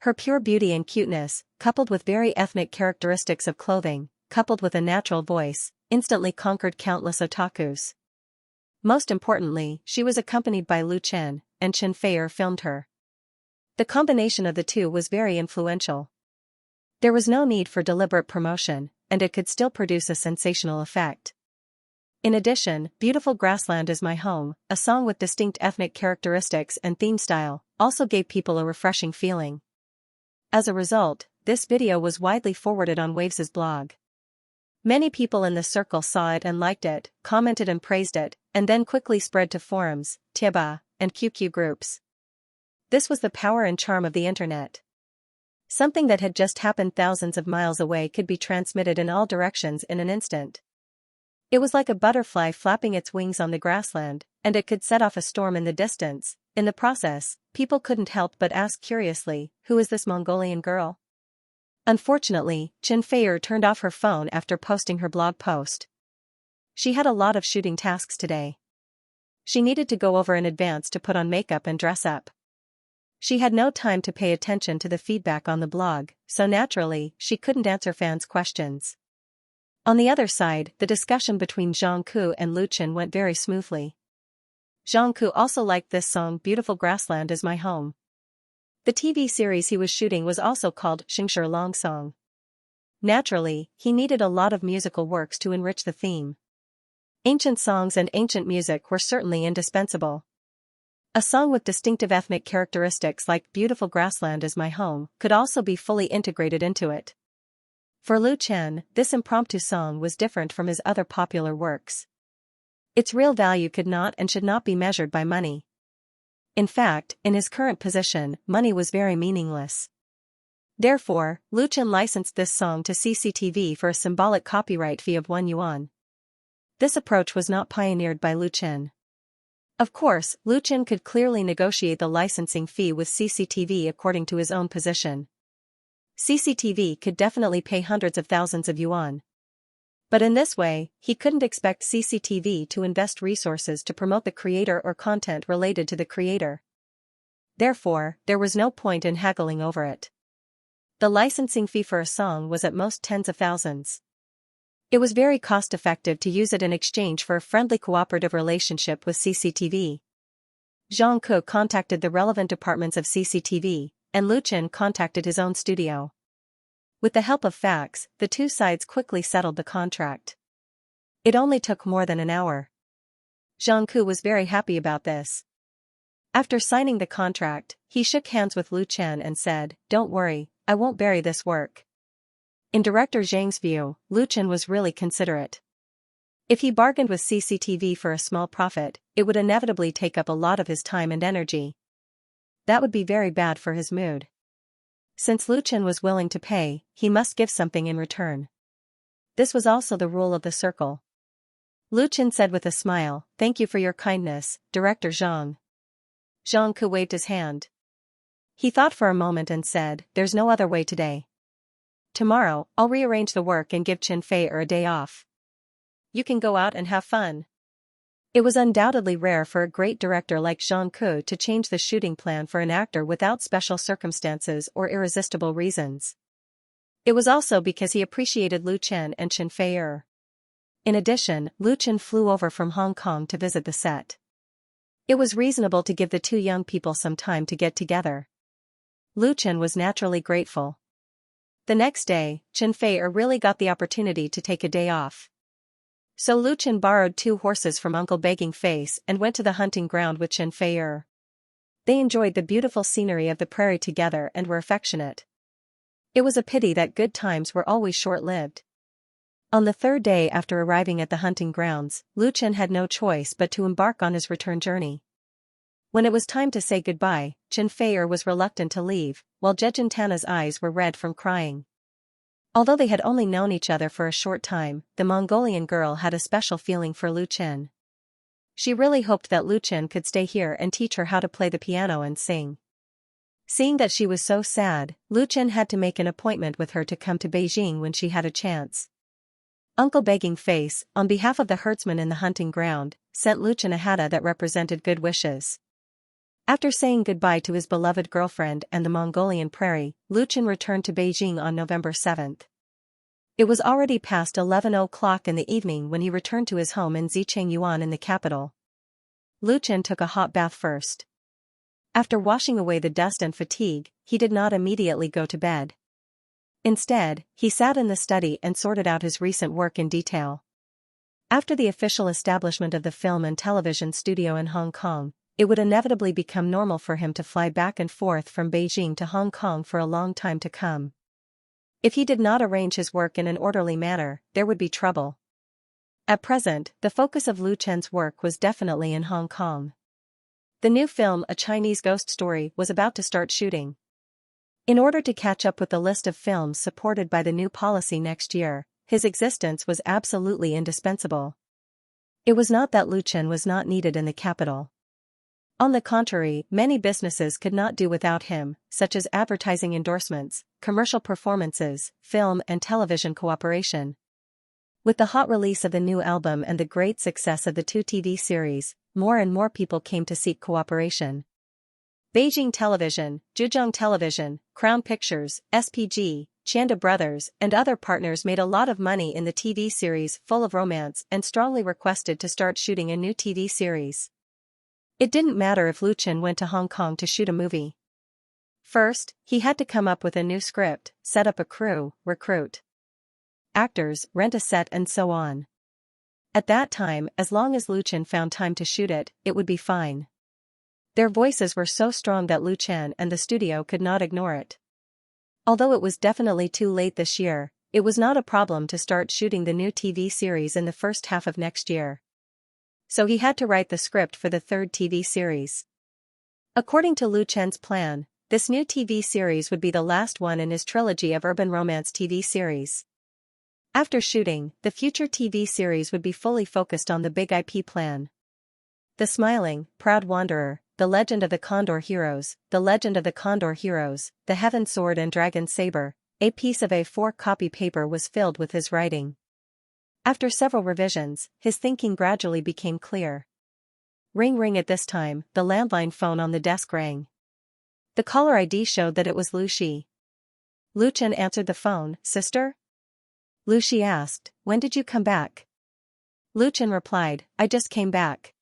Her pure beauty and cuteness, coupled with very ethnic characteristics of clothing, coupled with a natural voice, instantly conquered countless otakus. Most importantly, she was accompanied by Lu Chen, and Chen Fei-er filmed her. The combination of the two was very influential. There was no need for deliberate promotion, and it could still produce a sensational effect. In addition, Beautiful Grassland is My Home, a song with distinct ethnic characteristics and theme style, also gave people a refreshing feeling. As a result, this video was widely forwarded on Waves' blog. Many people in the circle saw it and liked it, commented and praised it, and then quickly spread to forums, Tieba, and QQ groups. This was the power and charm of the internet. Something that had just happened thousands of miles away could be transmitted in all directions in an instant. It was like a butterfly flapping its wings on the grassland, and it could set off a storm in the distance. In the process, people couldn't help but ask curiously, who is this Mongolian girl? Unfortunately, Chen Fei-er turned off her phone after posting her blog post. She had a lot of shooting tasks today. She needed to go over in advance to put on makeup and dress up. She had no time to pay attention to the feedback on the blog, so naturally, she couldn't answer fans' questions. On the other side, the discussion between Xianxia and Luchan went very smoothly. Xianxia also liked this song Beautiful Grassland Is My Home. The TV series he was shooting was also called Xianxia Long Song. Naturally, he needed a lot of musical works to enrich the theme. Ancient songs and ancient music were certainly indispensable. A song with distinctive ethnic characteristics like Beautiful Grassland Is My Home could also be fully integrated into it. For Lu Chen, this impromptu song was different from his other popular works. Its real value could not and should not be measured by money. In fact, in his current position, money was very meaningless. Therefore, Lu Chen licensed this song to CCTV for a symbolic copyright fee of 1 yuan. This approach was not pioneered by Lu Chen. Of course, Lu Chen could clearly negotiate the licensing fee with CCTV according to his own position. CCTV could definitely pay hundreds of thousands of yuan. But in this way, he couldn't expect CCTV to invest resources to promote the creator or content related to the creator. Therefore, there was no point in haggling over it. The licensing fee for a song was at most tens of thousands. It was very cost-effective to use it in exchange for a friendly cooperative relationship with CCTV. Xianxia contacted the relevant departments of CCTV, and Lu Chen contacted his own studio. With the help of fax, the two sides quickly settled the contract. It only took more than an hour. Xianxia was very happy about this. After signing the contract, he shook hands with Lu Chen and said, "Don't worry, I won't bury this work." In director Zhang's view, Lu Chen was really considerate. If he bargained with CCTV for a small profit, it would inevitably take up a lot of his time and energy. That would be very bad for his mood. Since Lu Chen was willing to pay, he must give something in return. This was also the rule of the circle. Lu Chen said with a smile, "Thank you for your kindness, Director Zhang." Xianxia waved his hand. He thought for a moment and said, "There's no other way today. Tomorrow, I'll rearrange the work and give Chen Fei a day off. You can go out and have fun." It was undoubtedly rare for a great director like Xianxia to change the shooting plan for an actor without special circumstances or irresistible reasons. It was also because he appreciated Lu Chen and Chen Fei. In addition, Lu Chen flew over from Hong Kong to visit the set. It was reasonable to give the two young people some time to get together. Lu Chen was naturally grateful. The next day, Chen Fei really got the opportunity to take a day off. So Lu Chen borrowed 2 horses from Uncle Begging Face and went to the hunting ground with Chen Fei. They enjoyed the beautiful scenery of the prairie together and were affectionate. It was a pity that good times were always short-lived. On the 3rd day after arriving at the hunting grounds, Lu Chen had no choice but to embark on his return journey. When it was time to say goodbye, Chen Fei was reluctant to leave, while Zhejian Tana's eyes were red from crying. Although they had only known each other for a short time, the Mongolian girl had a special feeling for Lu Chen. She really hoped that Lu Chen could stay here and teach her how to play the piano and sing. Seeing that she was so sad, Lu Chen had to make an appointment with her to come to Beijing when she had a chance. Uncle Begging Face, on behalf of the herdsmen in the hunting ground, sent Lu Chen a hada that represented good wishes. After saying goodbye to his beloved girlfriend and the Mongolian prairie, Lu Chen returned to Beijing on November 7th. It was already past 11 o'clock in the evening when he returned to his home in Xicheng in the capital. Lu Chen took a hot bath first. After washing away the dust and fatigue, he did not immediately go to bed. Instead, he sat in the study and sorted out his recent work in detail. After the official establishment of the film and television studio in Hong Kong, it would inevitably become normal for him to fly back and forth from Beijing to Hong Kong for a long time to come. If he did not arrange his work in an orderly manner, there would be trouble. At present, the focus of Lu Chen's work was definitely in Hong Kong. The new film A Chinese Ghost Story was about to start shooting. In order to catch up with the list of films supported by the new policy next year, his existence was absolutely indispensable. It was not that Lu Chen was not needed in the capital. On the contrary, many businesses could not do without him, such as advertising endorsements, commercial performances, film and television cooperation. With the hot release of the new album and the great success of the 2 TV series, more and more people came to seek cooperation. Beijing Television, Zhejiang Television, Crown Pictures, SPG, Chanda Brothers, and other partners made a lot of money in the TV series full of romance and strongly requested to start shooting a new TV series. It didn't matter if Lu Chen went to Hong Kong to shoot a movie. First, he had to come up with a new script, set up a crew, recruit actors, rent a set and so on. At that time, as long as Lu Chen found time to shoot it, it would be fine. Their voices were so strong that Lu Chen and the studio could not ignore it. Although it was definitely too late this year, it was not a problem to start shooting the new TV series in the first half of next year. So he had to write the script for the third TV series. According to Lu Chen's plan, this new TV series would be the last one in his trilogy of urban romance TV series. After shooting, the future TV series would be fully focused on the big IP plan. The Smiling, Proud Wanderer, The Legend of the Condor Heroes, The Legend of the Condor Heroes, The Heaven Sword and Dragon Saber, a piece of A4 copy paper was filled with his writing. After several revisions, his thinking gradually became clear. Ring ring at this time, the landline phone on the desk rang. The caller ID showed that it was Lu Shi. Lu Chen answered the phone. Sister? Lu Shi asked, when did you come back? Lu Chen replied, I just came back.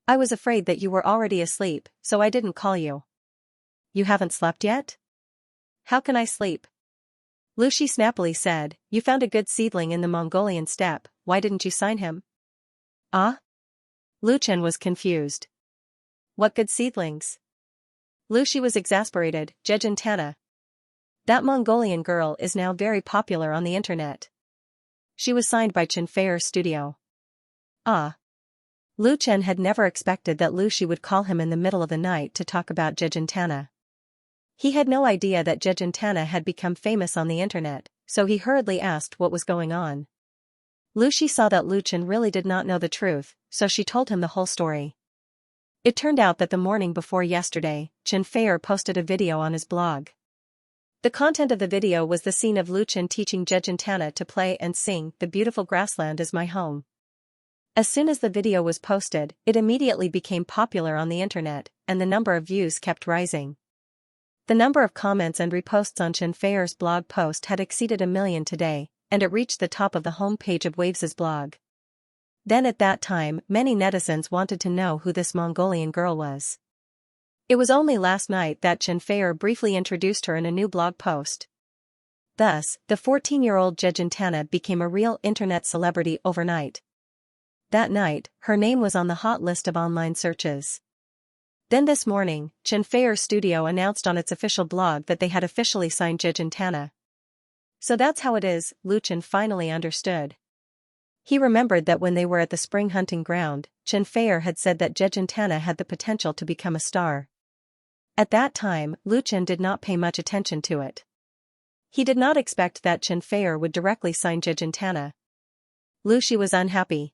I was afraid that you were already asleep, so I didn't call you. You haven't slept yet? How can I sleep? Lu Shi snappily said, you found a good seedling in the Mongolian steppe, why didn't you sign him? Ah? Lu Chen was confused. What good seedlings? Lu Shi was exasperated. Xianxia. That Mongolian girl is now very popular on the internet. She was signed by Chen Feier's studio. Ah. Lu Chen had never expected that Lu Shi would call him in the middle of the night to talk about Xianxia. He had no idea that Xianxia had become famous on the internet, so he hurriedly asked what was going on. Lu Shi saw that Lu Chen really did not know the truth, so she told him the whole story. It turned out that the morning before yesterday, Chen Feier posted a video on his blog. The content of the video was the scene of Lu Chen teaching Xianxia to play and sing The Beautiful Grassland Is My Home. As soon as the video was posted, it immediately became popular on the internet, and the number of views kept rising. The number of comments and reposts on Chen Feier's blog post had exceeded 1 million today, and it reached the top of the home page of Waves' blog. Then at that time, many netizens wanted to know who this Mongolian girl was. It was only last night that Chen Feier briefly introduced her in a new blog post. Thus, the 14-year-old Xianxia became a real internet celebrity overnight. That night, her name was on the hot list of online searches. Then this morning, Chen Feier's studio announced on its official blog that they had officially signed Xianxia. So that's how it is, Lu Chen finally understood. He remembered that when they were at the spring hunting ground, Chen Feier had said that Xianxia had the potential to become a star. At that time, Lu Chen did not pay much attention to it. He did not expect that Chen Feier would directly sign Xianxia. Lu Shi was unhappy.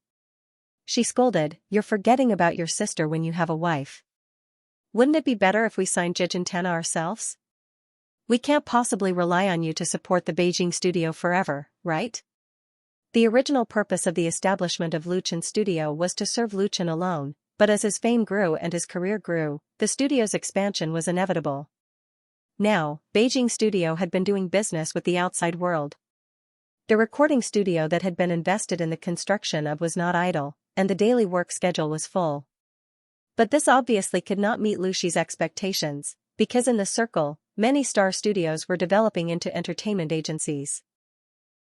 She scolded, you're forgetting about your sister when you have a wife. Wouldn't it be better if we signed Xianxia ourselves? We can't possibly rely on you to support the Beijing studio forever, right? The original purpose of the establishment of Lu Chen's studio was to serve Lu Chen alone, but as his fame grew and his career grew, the studio's expansion was inevitable. Now, Beijing studio had been doing business with the outside world. The recording studio that had been invested in the construction of was not idle, and the daily work schedule was full. But this obviously could not meet Lu Shi's expectations, because in the circle, many star studios were developing into entertainment agencies.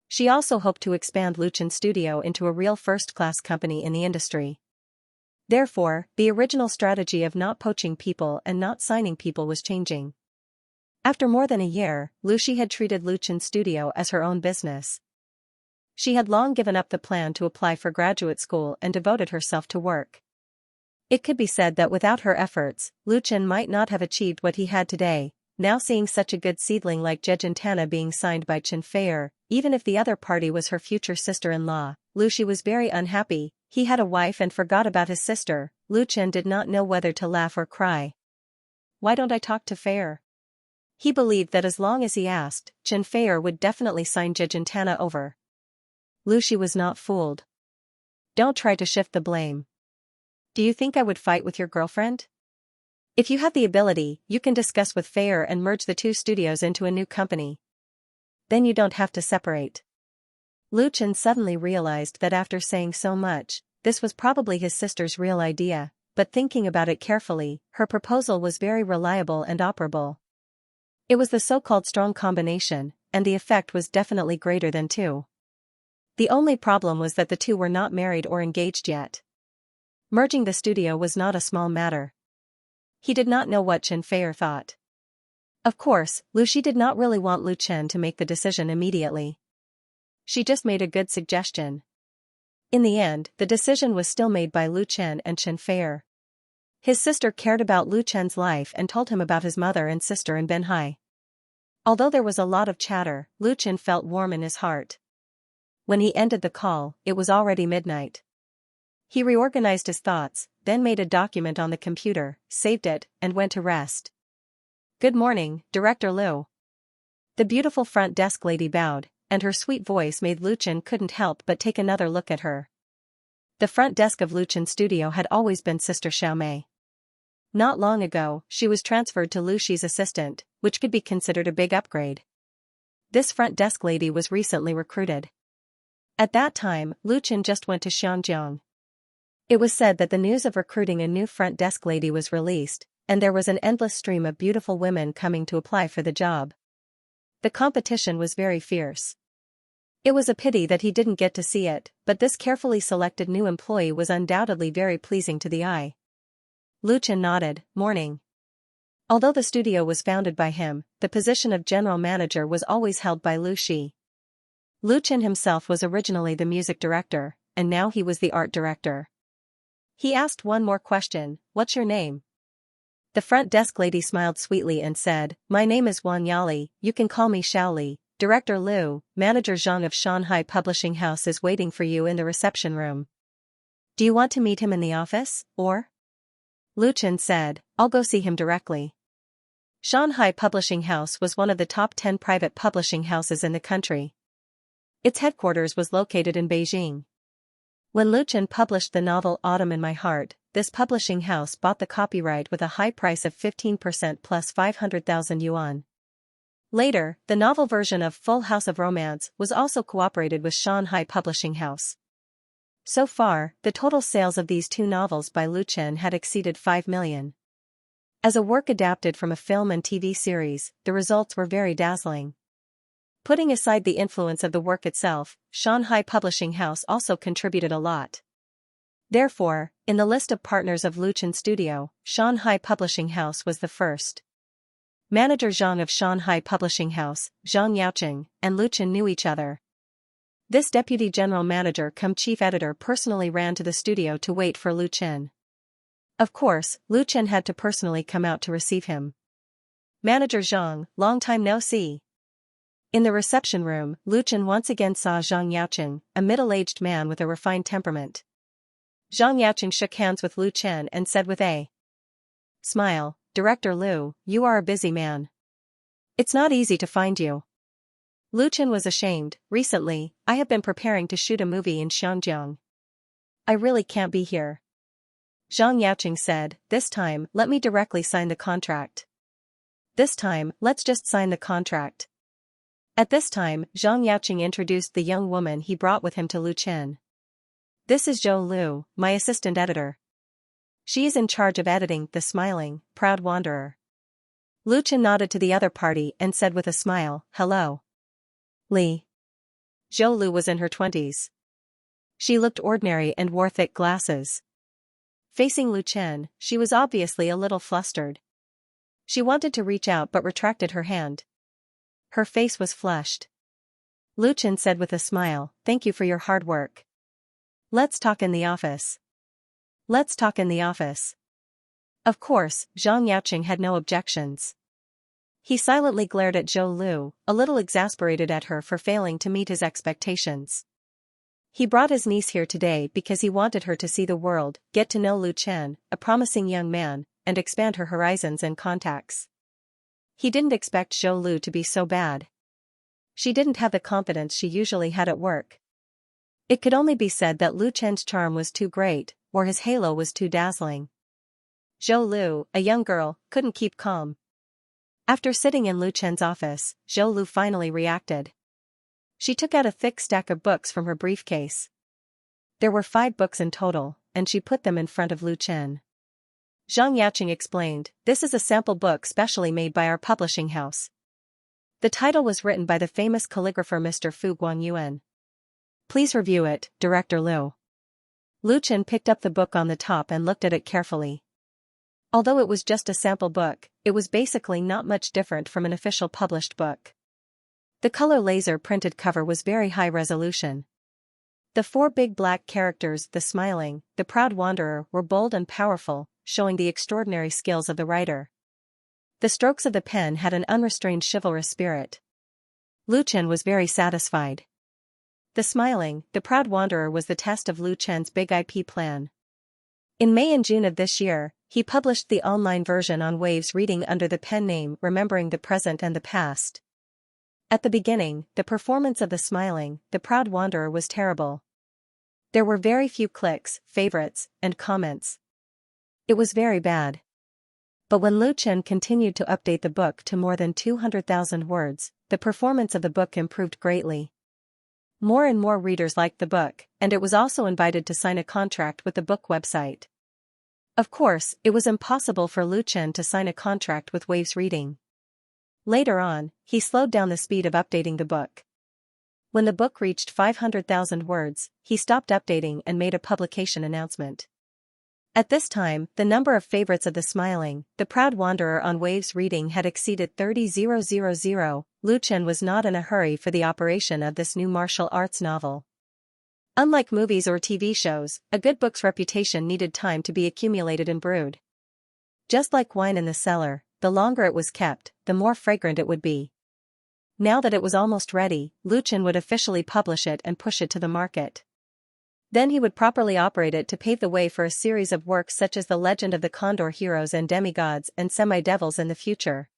She also hoped to expand Lu Chen's studio into a real first-class company in the industry. Therefore, the original strategy of not poaching people and not signing people was changing. After more than a year, Lu Shi had treated Lu Chen's studio as her own business. She had long given up the plan to apply for graduate school and devoted herself to work. It could be said that without her efforts, Lu Chen might not have achieved what he had today. Now seeing such a good seedling like Xianxia being signed by Chen Feier, even if the other party was her future sister-in-law, Lu Shi was very unhappy. He had a wife and forgot about his sister. Lu Chen did not know whether to laugh or cry. Why don't I talk to Feier? He believed that as long as he asked, Chen Feier would definitely sign Xianxia over. Lu Shi was not fooled. Don't try to shift the blame. Do you think I would fight with your girlfriend? If you have the ability, you can discuss with Fair and merge the two studios into a new company. Then you don't have to separate. Lu Chen suddenly realized that after saying so much, this was probably his sister's real idea, but thinking about it carefully, her proposal was very reliable and operable. It was the so-called strong combination, and the effect was definitely greater than two. The only problem was that the two were not married or engaged yet. Merging the studio was not a small matter. He did not know what Chen Feier thought. Of course, Lu Shi did not really want Lu Chen to make the decision immediately. She just made a good suggestion. In the end, the decision was still made by Lu Chen and Chen Feier. His sister cared about Lu Chen's life and told him about his mother and sister in Benhai. Although there was a lot of chatter, Lu Chen felt warm in his heart. When he ended the call, it was already midnight. He reorganized his thoughts, then made a document on the computer, saved it, and went to rest. "Good morning, Director Lu." The beautiful front desk lady bowed, and her sweet voice made Lu Chen couldn't help but take another look at her. The front desk of Lu Chen's studio had always been Sister Xiaomei. Not long ago, she was transferred to Lu Shi's assistant, which could be considered a big upgrade. This front desk lady was recently recruited. At that time, Lu Chen just went to Xianxia. It was said that the news of recruiting a new front desk lady was released, and there was an endless stream of beautiful women coming to apply for the job. The competition was very fierce. It was a pity that he didn't get to see it, but this carefully selected new employee was undoubtedly very pleasing to the eye. Lu Chen nodded, morning. Although the studio was founded by him, the position of general manager was always held by Lu Shi. Lu Chen himself was originally the music director, and now he was the art director. He asked one more question, "What's your name?" The front desk lady smiled sweetly and said, "My name is Wan Yali, you can call me Xiaoli. Director Lu, Manager Zhang of Shanghai Publishing House is waiting for you in the reception room. Do you want to meet him in the office, or?" Lu Chen said, "I'll go see him directly." Shanghai Publishing House was one of the top 10 private publishing houses in the country. Its headquarters was located in Beijing. When Lu Chen published the novel Autumn in My Heart, this publishing house bought the copyright with a high price of 15% plus 500,000 yuan. Later, the novel version of Full House of Romance was also cooperated with Shanghai Publishing House. So far, the total sales of these two novels by Lu Chen had exceeded 5 million. As a work adapted from a film and TV series, the results were very dazzling. Putting aside the influence of the work itself, Shanghai Publishing House also contributed a lot. Therefore, in the list of partners of Lu Chen Studio, Shanghai Publishing House was the first. Manager Zhang of Shanghai Publishing House, Zhang Yaoqing, and Lu Chen knew each other. This deputy general manager cum chief editor personally ran to the studio to wait for Lu Chen. Of course, Lu Chen had to personally come out to receive him. "Manager Zhang, long time no see." In the reception room, Lu Chen once again saw Zhang Yaoqing, a middle-aged man with a refined temperament. Zhang Yaoqing shook hands with Lu Chen and said with a smile, "Director Lu, you are a busy man. It's not easy to find you." Lu Chen was ashamed. "Recently, I have been preparing to shoot a movie in Xiangyang. I really can't be here." Zhang Yaoqing said, "This time, let me directly sign the contract. This time, let's just sign the contract." At this time, Zhang Yaoqing introduced the young woman he brought with him to Lu Chen. "This is Zhou Lu, my assistant editor. She is in charge of editing The Smiling, Proud Wanderer." Lu Chen nodded to the other party and said with a smile, "Hello. Li." Zhou Lu was in her 20s. She looked ordinary and wore thick glasses. Facing Lu Chen, she was obviously a little flustered. She wanted to reach out but retracted her hand. Her face was flushed. Lu Chen said with a smile, "Thank you for your hard work. Let's talk in the office." "Let's talk in the office." Of course, Zhang Yaoqing had no objections. He silently glared at Zhou Lu, a little exasperated at her for failing to meet his expectations. He brought his niece here today because he wanted her to see the world, get to know Lu Chen, a promising young man, and expand her horizons and contacts. He didn't expect Zhou Lu to be so bad. She didn't have the confidence she usually had at work. It could only be said that Lu Chen's charm was too great, or his halo was too dazzling. Zhou Lu, a young girl, couldn't keep calm. After sitting in Lu Chen's office, Zhou Lu finally reacted. She took out a thick stack of books from her briefcase. There were 5 books in total, and she put them in front of Lu Chen. Zhang Yaoqing explained, "This is a sample book specially made by our publishing house. The title was written by the famous calligrapher Mr. Fu Guangyuan. Please review it, Director Liu." Lu Chen picked up the book on the top and looked at it carefully. Although it was just a sample book, it was basically not much different from an official published book. The color laser printed cover was very high resolution. The 4 big black characters, the smiling, the proud wanderer, were bold and powerful, showing the extraordinary skills of the writer. The strokes of the pen had an unrestrained chivalrous spirit. Lu Chen was very satisfied. The smiling, the proud wanderer was the test of Lu Chen's big IP plan. In May and June of this year, he published the online version on Waves Reading under the pen name Remembering the Present and the Past. At the beginning, the performance of the smiling, the proud wanderer was terrible. There were very few clicks, favorites, and comments. It was very bad. But when Lu Chen continued to update the book to more than 200,000 words, the performance of the book improved greatly. More and more readers liked the book, and it was also invited to sign a contract with the book website. Of course, it was impossible for Lu Chen to sign a contract with Waves Reading. Later on, he slowed down the speed of updating the book. When the book reached 500,000 words, he stopped updating and made a publication announcement. At this time, the number of favorites of the smiling, the proud wanderer on Waves Reading had exceeded 30,000. Lu Chen was not in a hurry for the operation of this new martial arts novel. Unlike movies or TV shows, a good book's reputation needed time to be accumulated and brewed. Just like wine in the cellar, the longer it was kept, the more fragrant it would be. Now that it was almost ready, Lu Chen would officially publish it and push it to the market. Then he would properly operate it to pave the way for a series of works such as The Legend of the Condor Heroes and Demigods and Semi-Devils in the future.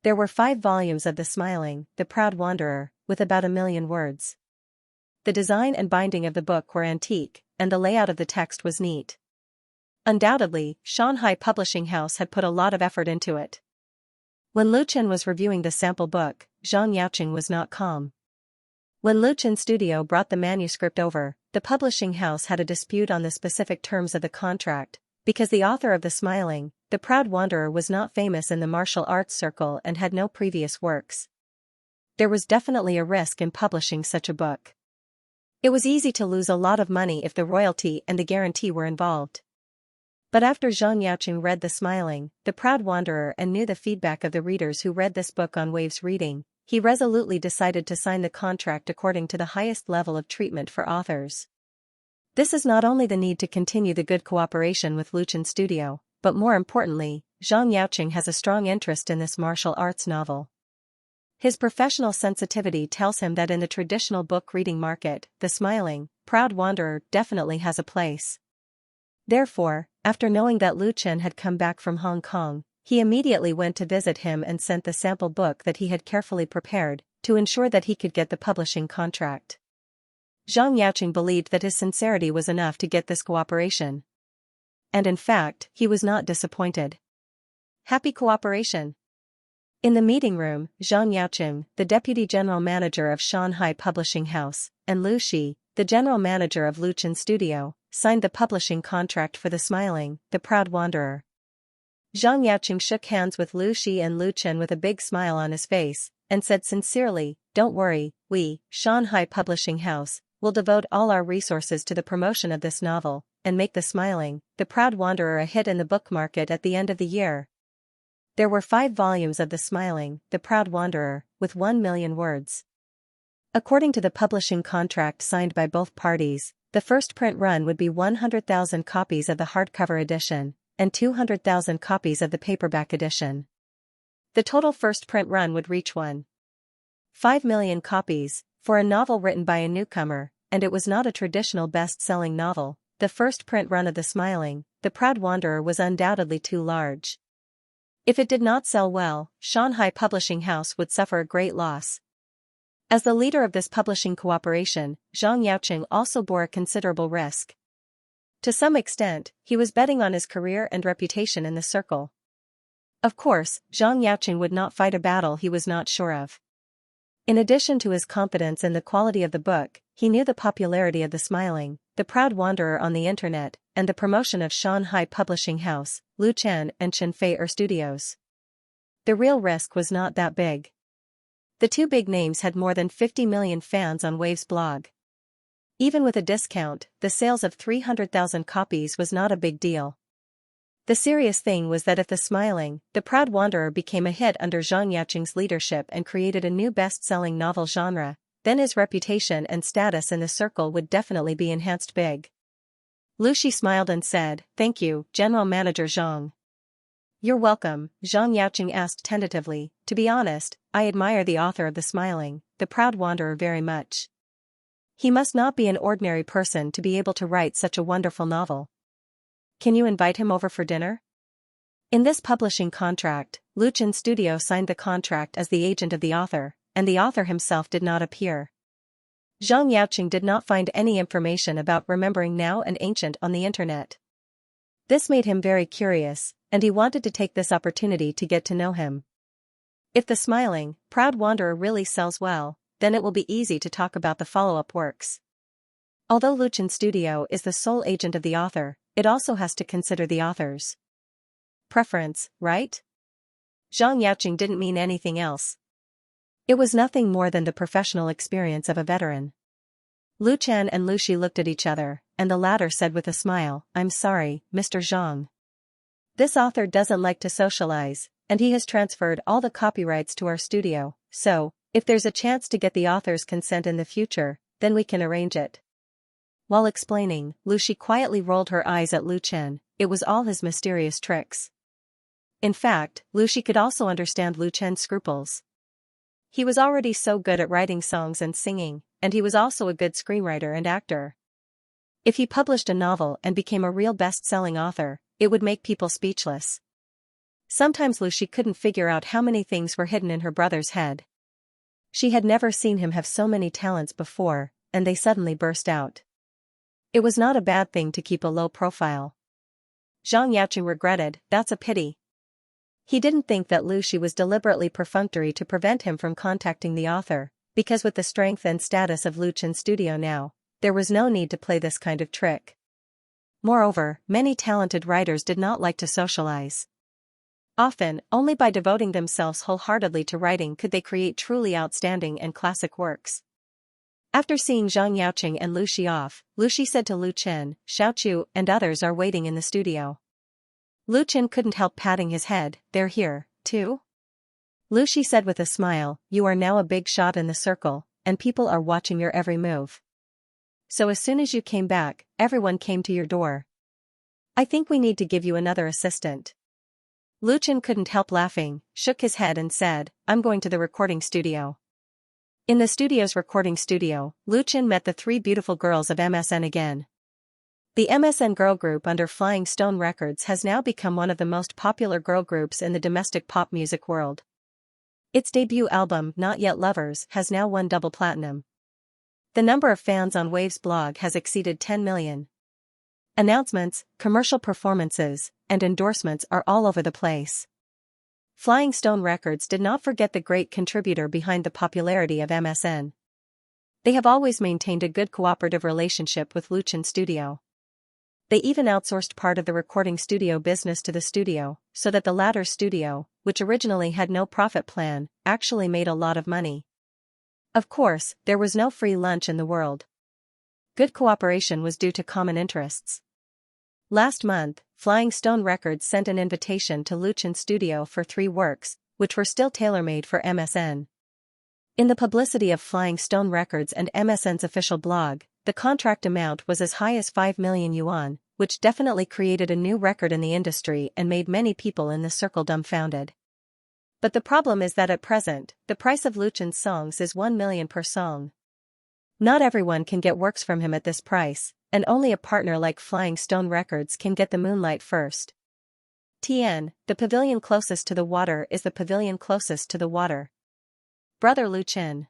There were 5 volumes of The Smiling, the Proud Wanderer, with about 1,000,000 words. The design and binding of the book were antique, and the layout of the text was neat. Undoubtedly, Shanghai Publishing House had put a lot of effort into it. When Lu Chen was reviewing the sample book, Zhang Yaoqing was not calm. When Lu Chen's studio brought the manuscript over, the publishing house had a dispute on the specific terms of the contract, because the author of The Smiling, the Proud Wanderer was not famous in the martial arts circle and had no previous works. There was definitely a risk in publishing such a book. It was easy to lose a lot of money if the royalty and the guarantee were involved. But after Zhang Yaoqing read The Smiling, the Proud Wanderer and knew the feedback of the readers who read this book on Waves Reading, he resolutely decided to sign the contract according to the highest level of treatment for authors. This is not only the need to continue the good cooperation with Lu Chen Studio, but more importantly, Zhang Yaoqing has a strong interest in this martial arts novel. His professional sensitivity tells him that in the traditional book reading market, The Smiling, Proud Wanderer definitely has a place. Therefore, after knowing that Lu Chen had come back from Hong Kong, he immediately went to visit him and sent the sample book that he had carefully prepared, to ensure that he could get the publishing contract. Zhang Yaoqing believed that his sincerity was enough to get this cooperation. And in fact, he was not disappointed. Happy cooperation. In the meeting room, Zhang Yaoqing, the deputy general manager of Shanghai Publishing House, and Lu Shi, the general manager of Lu Chen Studio, signed the publishing contract for The Smiling, the Proud Wanderer. Zhang Yaoqing shook hands with Lu Shi and Lu Chen with a big smile on his face, and said sincerely, "Don't worry, we, Shanghai Publishing House, will devote all our resources to the promotion of this novel, and make The Smiling, the Proud Wanderer a hit in the book market at the end of the year." There were 5 volumes of The Smiling, the Proud Wanderer, with 1,000,000 words. According to the publishing contract signed by both parties, the first print run would be 100,000 copies of the hardcover edition, and 200,000 copies of the paperback edition. The total first print run would reach 1.5 million copies, for a novel written by a newcomer, and it was not a traditional best-selling novel. The first print run of The Smiling, the Proud Wanderer was undoubtedly too large. If it did not sell well, Shanghai Publishing House would suffer a great loss. As the leader of this publishing cooperation, Zhang Yaoqing also bore a considerable risk. To some extent, he was betting on his career and reputation in the circle. Of course, Zhang Yaoqing would not fight a battle he was not sure of. In addition to his confidence in the quality of the book, he knew the popularity of the Smiling, the Proud Wanderer on the internet, and the promotion of Shanghai publishing house, Lu Chen and Chenfei Studios. The real risk was not that big. The two big names had more than 50 million fans on Wave's blog. Even with a discount, the sales of 300,000 copies was not a big deal. The serious thing was that if the Smiling, the Proud Wanderer became a hit under Zhang Yaoqing's leadership and created a new best-selling novel genre, then his reputation and status in the circle would definitely be enhanced big. Lu Shi smiled and said, "Thank you, General Manager Zhang." "You're welcome," Zhang Yaoqing asked tentatively. "To be honest, I admire the author of The Smiling, the Proud Wanderer very much. He must not be an ordinary person to be able to write such a wonderful novel. Can you invite him over for dinner?" In this publishing contract, Lu Chen Studio signed the contract as the agent of the author, and the author himself did not appear. Zhang Yaoqing did not find any information about Remembering Now and Ancient on the internet. This made him very curious, and he wanted to take this opportunity to get to know him. If The Smiling, Proud Wanderer really sells well, then it will be easy to talk about the follow-up works. Although Lu Chen Studio is the sole agent of the author, it also has to consider the author's preference, right? Zhang Yaoqing didn't mean anything else. It was nothing more than the professional experience of a veteran. Lu Chen and Lu Shi looked at each other, and the latter said with a smile, "I'm sorry, Mr. Zhang. This author doesn't like to socialize, and he has transferred all the copyrights to our studio, so, if there's a chance to get the author's consent in the future, then we can arrange it." While explaining, Lu Shi quietly rolled her eyes at Lu Chen. It was all his mysterious tricks. In fact, Lu Shi could also understand Lu Chen's scruples. He was already so good at writing songs and singing, and he was also a good screenwriter and actor. If he published a novel and became a real best-selling author, it would make people speechless. Sometimes Lu Shi couldn't figure out how many things were hidden in her brother's head. She had never seen him have so many talents before, and they suddenly burst out. It was not a bad thing to keep a low profile. Zhang Yaoqing regretted, "That's a pity." He didn't think that Lu Shi was deliberately perfunctory to prevent him from contacting the author, because with the strength and status of Lu Chen Studio now, there was no need to play this kind of trick. Moreover, many talented writers did not like to socialize. Often, only by devoting themselves wholeheartedly to writing could they create truly outstanding and classic works. After seeing Zhang Yaoqing and Lu Shi off, Lu Shi said to Lu Chen, "Xiaochu and others are waiting in the studio." Lu Chen couldn't help patting his head, "They're here, too?" Lu Shi said with a smile, "You are now a big shot in the circle, and people are watching your every move. So as soon as you came back, everyone came to your door. I think we need to give you another assistant." Lu Chen couldn't help laughing, shook his head and said, "I'm going to the recording studio." In the studio's recording studio, Lu Chen met the three beautiful girls of MSN again. The MSN girl group under Flying Stone Records has now become one of the most popular girl groups in the domestic pop music world. Its debut album, Not Yet Lovers, has now won double platinum. The number of fans on Wave's blog has exceeded 10 million. Announcements, commercial performances, and endorsements are all over the place. Flying Stone Records did not forget the great contributor behind the popularity of MSN. They have always maintained a good cooperative relationship with Lu Chen Studio. They even outsourced part of the recording studio business to the studio, so that the latter's studio, which originally had no profit plan, actually made a lot of money. Of course, there was no free lunch in the world. Good cooperation was due to common interests. Last month, Flying Stone Records sent an invitation to Lu Chen Studio for 3 works, which were still tailor-made for MSN. In the publicity of Flying Stone Records and MSN's official blog, the contract amount was as high as 5 million yuan, which definitely created a new record in the industry and made many people in the circle dumbfounded. But the problem is that at present, the price of Lu Chen's songs is 1 million per song. Not everyone can get works from him at this price, and only a partner like Flying Stone Records can get the moonlight first. TN, the pavilion closest to the water is the pavilion closest to the water. Brother Lu Chen.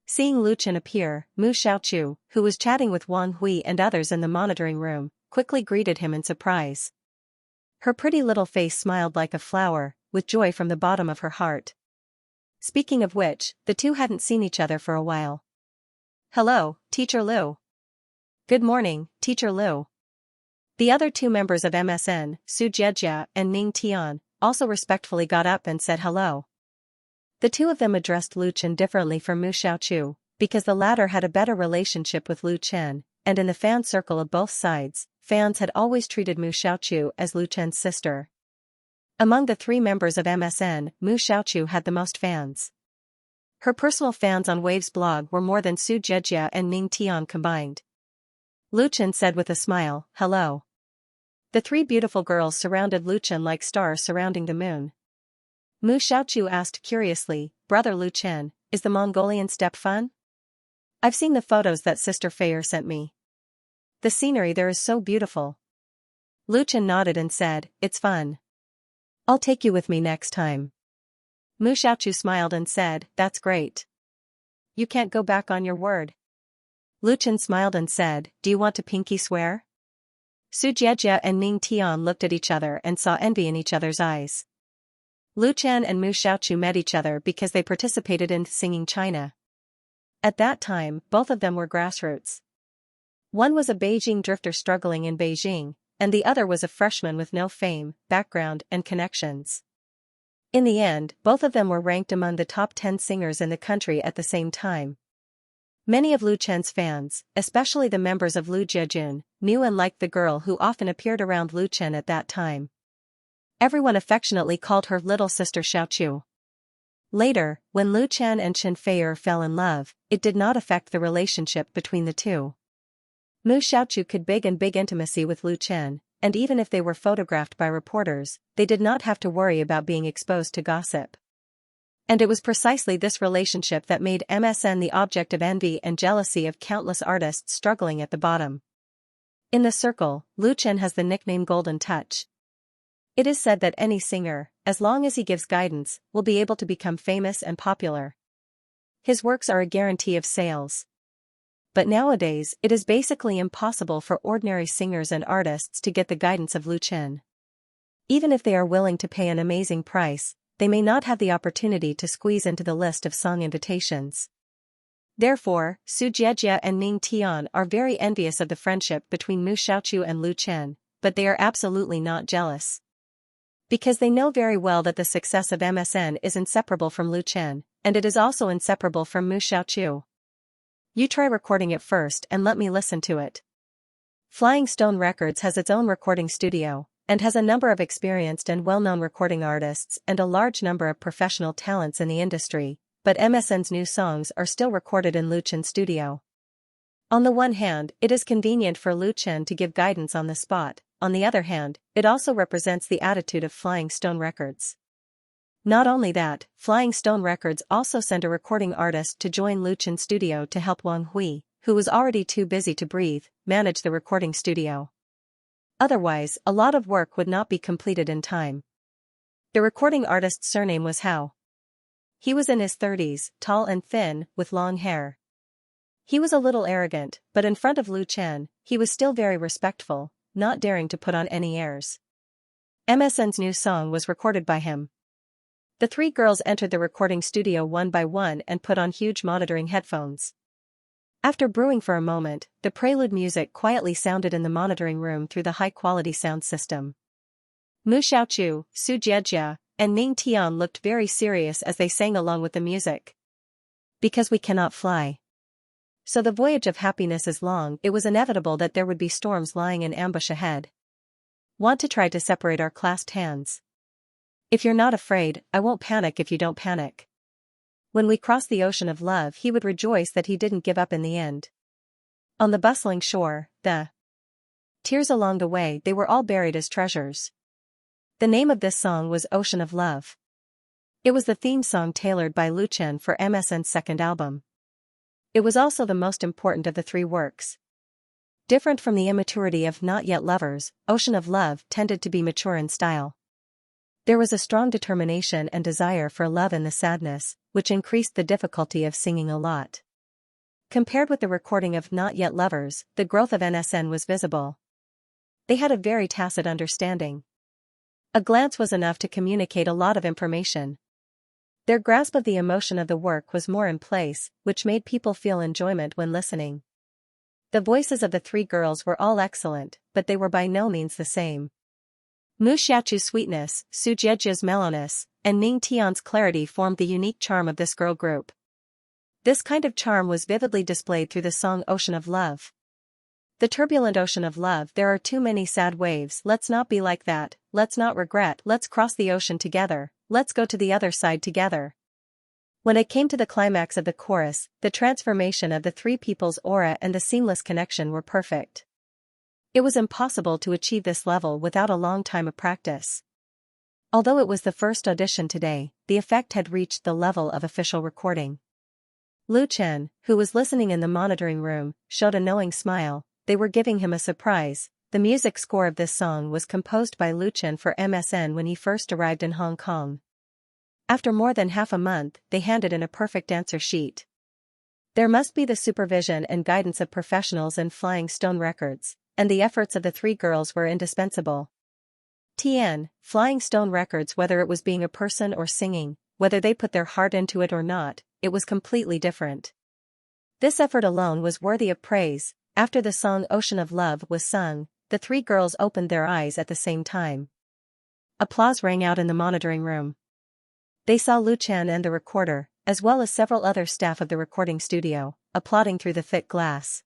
Seeing Lu Chen appear, Mu Xiaochu, who was chatting with Wang Hui and others in the monitoring room, quickly greeted him in surprise. Her pretty little face smiled like a flower, with joy from the bottom of her heart. Speaking of which, the two hadn't seen each other for a while. "Hello, Teacher Liu." "Good morning, Teacher Liu." The other two members of MSN, Su Jiejia and Ning Tian, also respectfully got up and said hello. The two of them addressed Lu Chen differently from Mu Xiaochu, because the latter had a better relationship with Lu Chen, and in the fan circle of both sides, fans had always treated Mu Xiaochu as Lu Chen's sister. Among the three members of MSN, Mu Xiaochu had the most fans. Her personal fans on Wave's blog were more than Su Jiejia and Ning Tian combined. Lu Chen said with a smile, "Hello." The three beautiful girls surrounded Lu Chen like stars surrounding the moon. Mu Xiaochu asked curiously, "Brother Lu Chen, is the Mongolian steppe fun? I've seen the photos that Sister Feier sent me. The scenery there is so beautiful." Lu Chen nodded and said, "It's fun. I'll take you with me next time." Mu Xiaochu smiled and said, "That's great. You can't go back on your word." Lu Chen smiled and said, "Do you want to pinky swear?" Su Jiejia and Ning Tian looked at each other and saw envy in each other's eyes. Lu Chen and Mu Xiaochu met each other because they participated in Singing China. At that time, both of them were grassroots. One was a Beijing drifter struggling in Beijing, and the other was a freshman with no fame, background, and connections. In the end, both of them were ranked among the top 10 singers in the country at the same time. Many of Lu Chen's fans, especially the members of Lu Jiejun, knew and liked the girl who often appeared around Lu Chen at that time. Everyone affectionately called her little sister Xiaochu. Later, when Lu Chen and Chen Feier fell in love, it did not affect the relationship between the two. Mu Xiaochu could big intimacy with Lu Chen, and even if they were photographed by reporters, they did not have to worry about being exposed to gossip. And it was precisely this relationship that made MSN the object of envy and jealousy of countless artists struggling at the bottom. In the circle, Lu Chen has the nickname Golden Touch. It is said that any singer, as long as he gives guidance, will be able to become famous and popular. His works are a guarantee of sales. But nowadays, it is basically impossible for ordinary singers and artists to get the guidance of Lu Chen. Even if they are willing to pay an amazing price, they may not have the opportunity to squeeze into the list of song invitations. Therefore, Su Jiejia and Ning Tian are very envious of the friendship between Mu Xiaochu and Lu Chen, but they are absolutely not jealous. Because they know very well that the success of MSN is inseparable from Lu Chen, and it is also inseparable from Mu Xiaochu. You try recording it first and let me listen to it. Flying Stone Records has its own recording studio, and has a number of experienced and well-known recording artists and a large number of professional talents in the industry, but MSN's new songs are still recorded in Lu Chen's studio. On the one hand, it is convenient for Lu Chen to give guidance on the spot, on the other hand, it also represents the attitude of Flying Stone Records. Not only that, Flying Stone Records also sent a recording artist to join Lu Chen's studio to help Wang Hui, who was already too busy to breathe, manage the recording studio. Otherwise, a lot of work would not be completed in time. The recording artist's surname was Hao. He was in his 30s, tall and thin, with long hair. He was a little arrogant, but in front of Lu Chen, he was still very respectful, not daring to put on any airs. MSN's new song was recorded by him. The three girls entered the recording studio one by one and put on huge monitoring headphones. After brewing for a moment, the prelude music quietly sounded in the monitoring room through the high-quality sound system. Mu Xiaochu, Su Jiejia, and Ning Tian looked very serious as they sang along with the music. Because we cannot fly. So the voyage of happiness is long, it was inevitable that there would be storms lying in ambush ahead. Want to try to separate our clasped hands? If you're not afraid, I won't panic if you don't panic. When we cross the ocean of love, he would rejoice that he didn't give up in the end. On the bustling shore, the tears along the way, they were all buried as treasures. The name of this song was Ocean of Love. It was the theme song tailored by Lu Chen for MSN's second album. It was also the most important of the three works. Different from the immaturity of Not Yet Lovers, Ocean of Love tended to be mature in style. There was a strong determination and desire for love in the sadness, which increased the difficulty of singing a lot. Compared with the recording of Not Yet Lovers, the growth of MSN was visible. They had a very tacit understanding. A glance was enough to communicate a lot of information. Their grasp of the emotion of the work was more in place, which made people feel enjoyment when listening. The voices of the three girls were all excellent, but they were by no means the same. Mu Xiaochu's sweetness, Su Jiejia's mellowness, and Ning Tian's clarity formed the unique charm of this girl group. This kind of charm was vividly displayed through the song Ocean of Love. The turbulent ocean of love, there are too many sad waves, let's not be like that, let's not regret, let's cross the ocean together, let's go to the other side together. When it came to the climax of the chorus, the transformation of the three people's aura and the seamless connection were perfect. It was impossible to achieve this level without a long time of practice. Although it was the first audition today, the effect had reached the level of official recording. Lu Chen, who was listening in the monitoring room, showed a knowing smile. They were giving him a surprise. The music score of this song was composed by Lu Chen for MSN when he first arrived in Hong Kong. After more than half a month, they handed in a perfect answer sheet. There must be the supervision and guidance of professionals in Flying Stone Records, and the efforts of the three girls were indispensable. TN, Flying Stone Records, whether it was being a person or singing, whether they put their heart into it or not, it was completely different. This effort alone was worthy of praise. After the song Ocean of Love was sung, the three girls opened their eyes at the same time. Applause rang out in the monitoring room. They saw Lu Chen and the recorder, as well as several other staff of the recording studio, applauding through the thick glass.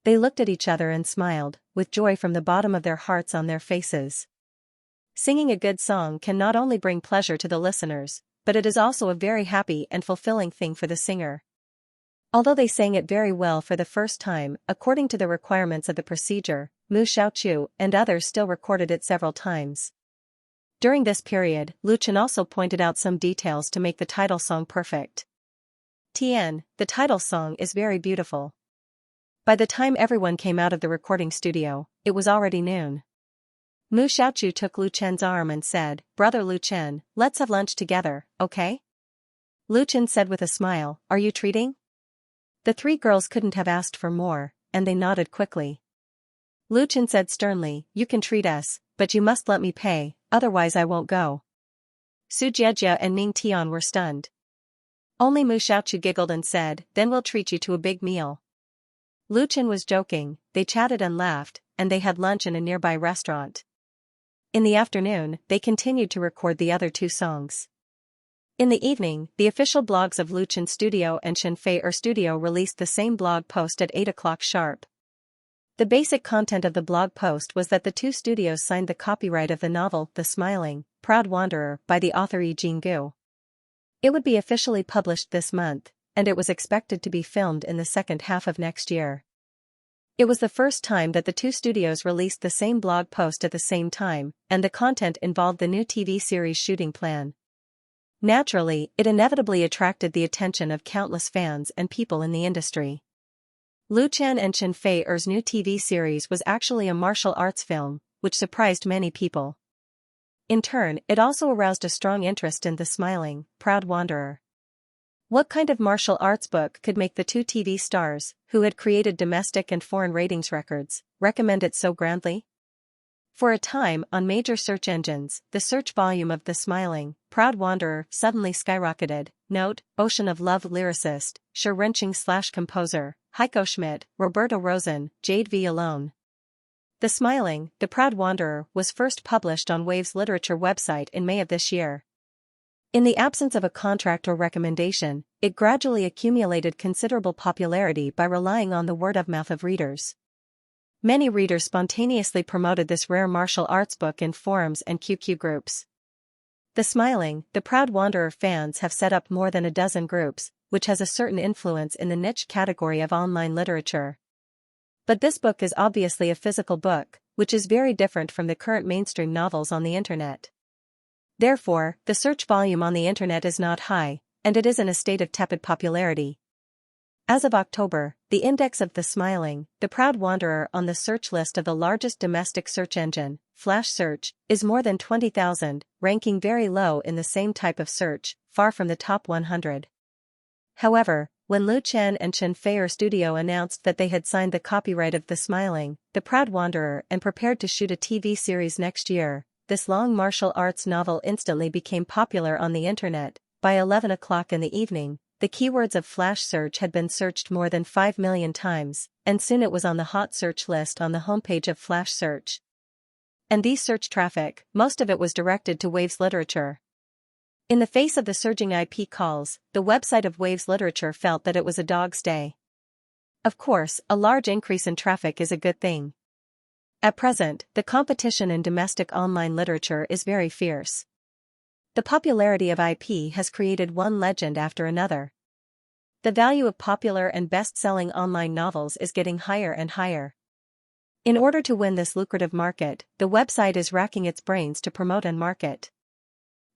They looked at each other and smiled, with joy from the bottom of their hearts on their faces. Singing a good song can not only bring pleasure to the listeners, but it is also a very happy and fulfilling thing for the singer. Although they sang it very well for the first time, according to the requirements of the procedure, Mu Xiaochu and others still recorded it several times. During this period, Lu Chen also pointed out some details to make the title song perfect. TN, the title song is very beautiful. By the time everyone came out of the recording studio, it was already noon. Mu Xiaochu took Lu Chen's arm and said, "Brother Lu Chen, let's have lunch together, okay?" Lu Chen said with a smile, "Are you treating?" The three girls couldn't have asked for more, and they nodded quickly. Lu Chen said sternly, "You can treat us, but you must let me pay, otherwise I won't go." Su Jiejia and Ning Tian were stunned. Only Mu Xiaochu giggled and said, "Then we'll treat you to a big meal." Lu Chen was joking, they chatted and laughed, and they had lunch in a nearby restaurant. In the afternoon, they continued to record the other two songs. In the evening, the official blogs of Lu Chen Studio and Xianxia Studio released the same blog post at 8 o'clock sharp. The basic content of the blog post was that the two studios signed the copyright of the novel The Smiling, Proud Wanderer by the author Yi Jinggu. It would be officially published this month, and it was expected to be filmed in the second half of next year. It was the first time that the two studios released the same blog post at the same time, and the content involved the new TV series shooting plan. Naturally, it inevitably attracted the attention of countless fans and people in the industry. Lu Chen and Xianxia's new TV series was actually a martial arts film, which surprised many people. In turn, it also aroused a strong interest in The Smiling, Proud Wanderer. What kind of martial arts book could make the two TV stars, who had created domestic and foreign ratings records, recommend it so grandly? For a time, on major search engines, the search volume of The Smiling, Proud Wanderer suddenly skyrocketed. Note, Ocean of Love lyricist, Composer, Heiko Schmidt, Roberto Rosen, Jade V. Alone. The Smiling, The Proud Wanderer was first published on Wave's literature website in May of this year. In the absence of a contract or recommendation, it gradually accumulated considerable popularity by relying on the word-of-mouth of readers. Many readers spontaneously promoted this rare martial arts book in forums and QQ groups. The Smiling, The Proud Wanderer fans have set up more than a dozen groups, which has a certain influence in the niche category of online literature. But this book is obviously a physical book, which is very different from the current mainstream novels on the internet. Therefore, the search volume on the internet is not high, and it is in a state of tepid popularity. As of October, the index of The Smiling, The Proud Wanderer on the search list of the largest domestic search engine, Flash Search, is more than 20,000, ranking very low in the same type of search, far from the top 100. However, When Lu Chen and Chen Feier Studio announced that they had signed the copyright of The Smiling, The Proud Wanderer and prepared to shoot a TV series next year, this long martial arts novel instantly became popular on the internet. By 11 o'clock in the evening, the keywords of flash search had been searched more than 5 million times, and soon it was on the hot search list on the homepage of flash search. And these search traffic, most of it was directed to Waves Literature. In the face of the surging IP calls, the website of Waves Literature felt that it was a dog's day. Of course, a large increase in traffic is a good thing. At present, the competition in domestic online literature is very fierce. The popularity of IP has created one legend after another. The value of popular and best-selling online novels is getting higher and higher. In order to win this lucrative market, the website is racking its brains to promote and market.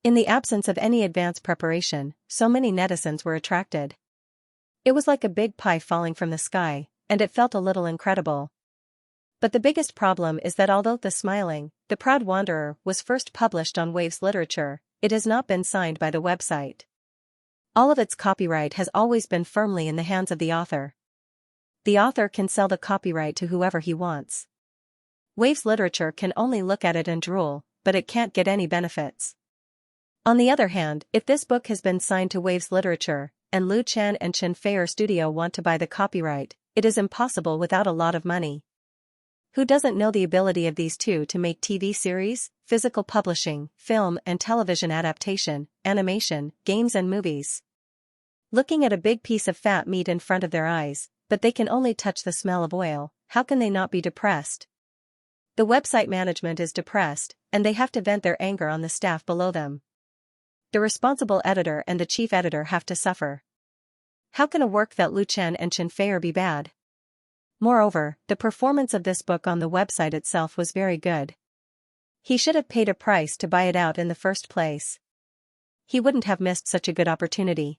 In the absence of any advanced preparation, so many netizens were attracted. It was like a big pie falling from the sky, and it felt a little incredible. But the biggest problem is that although The Smiling, The Proud Wanderer was first published on Waves Literature, it has not been signed by the website. All of its copyright has always been firmly in the hands of the author. The author can sell the copyright to whoever he wants. Waves Literature can only look at it and drool, but it can't get any benefits. On the other hand, if this book has been signed to Waves Literature, and Lu Chen and Chen Feier Studio want to buy the copyright, it is impossible without a lot of money. Who doesn't know the ability of these two to make TV series, physical publishing, film and television adaptation, animation, games and movies? Looking at a big piece of fat meat in front of their eyes, but they can only touch the smell of oil, how can they not be depressed? The website management is depressed, and they have to vent their anger on the staff below them. The responsible editor and the chief editor have to suffer. How can a work that Lu Chen and Chen Feier be bad? Moreover, the performance of this book on the website itself was very good. He should have paid a price to buy it out in the first place. He wouldn't have missed such a good opportunity.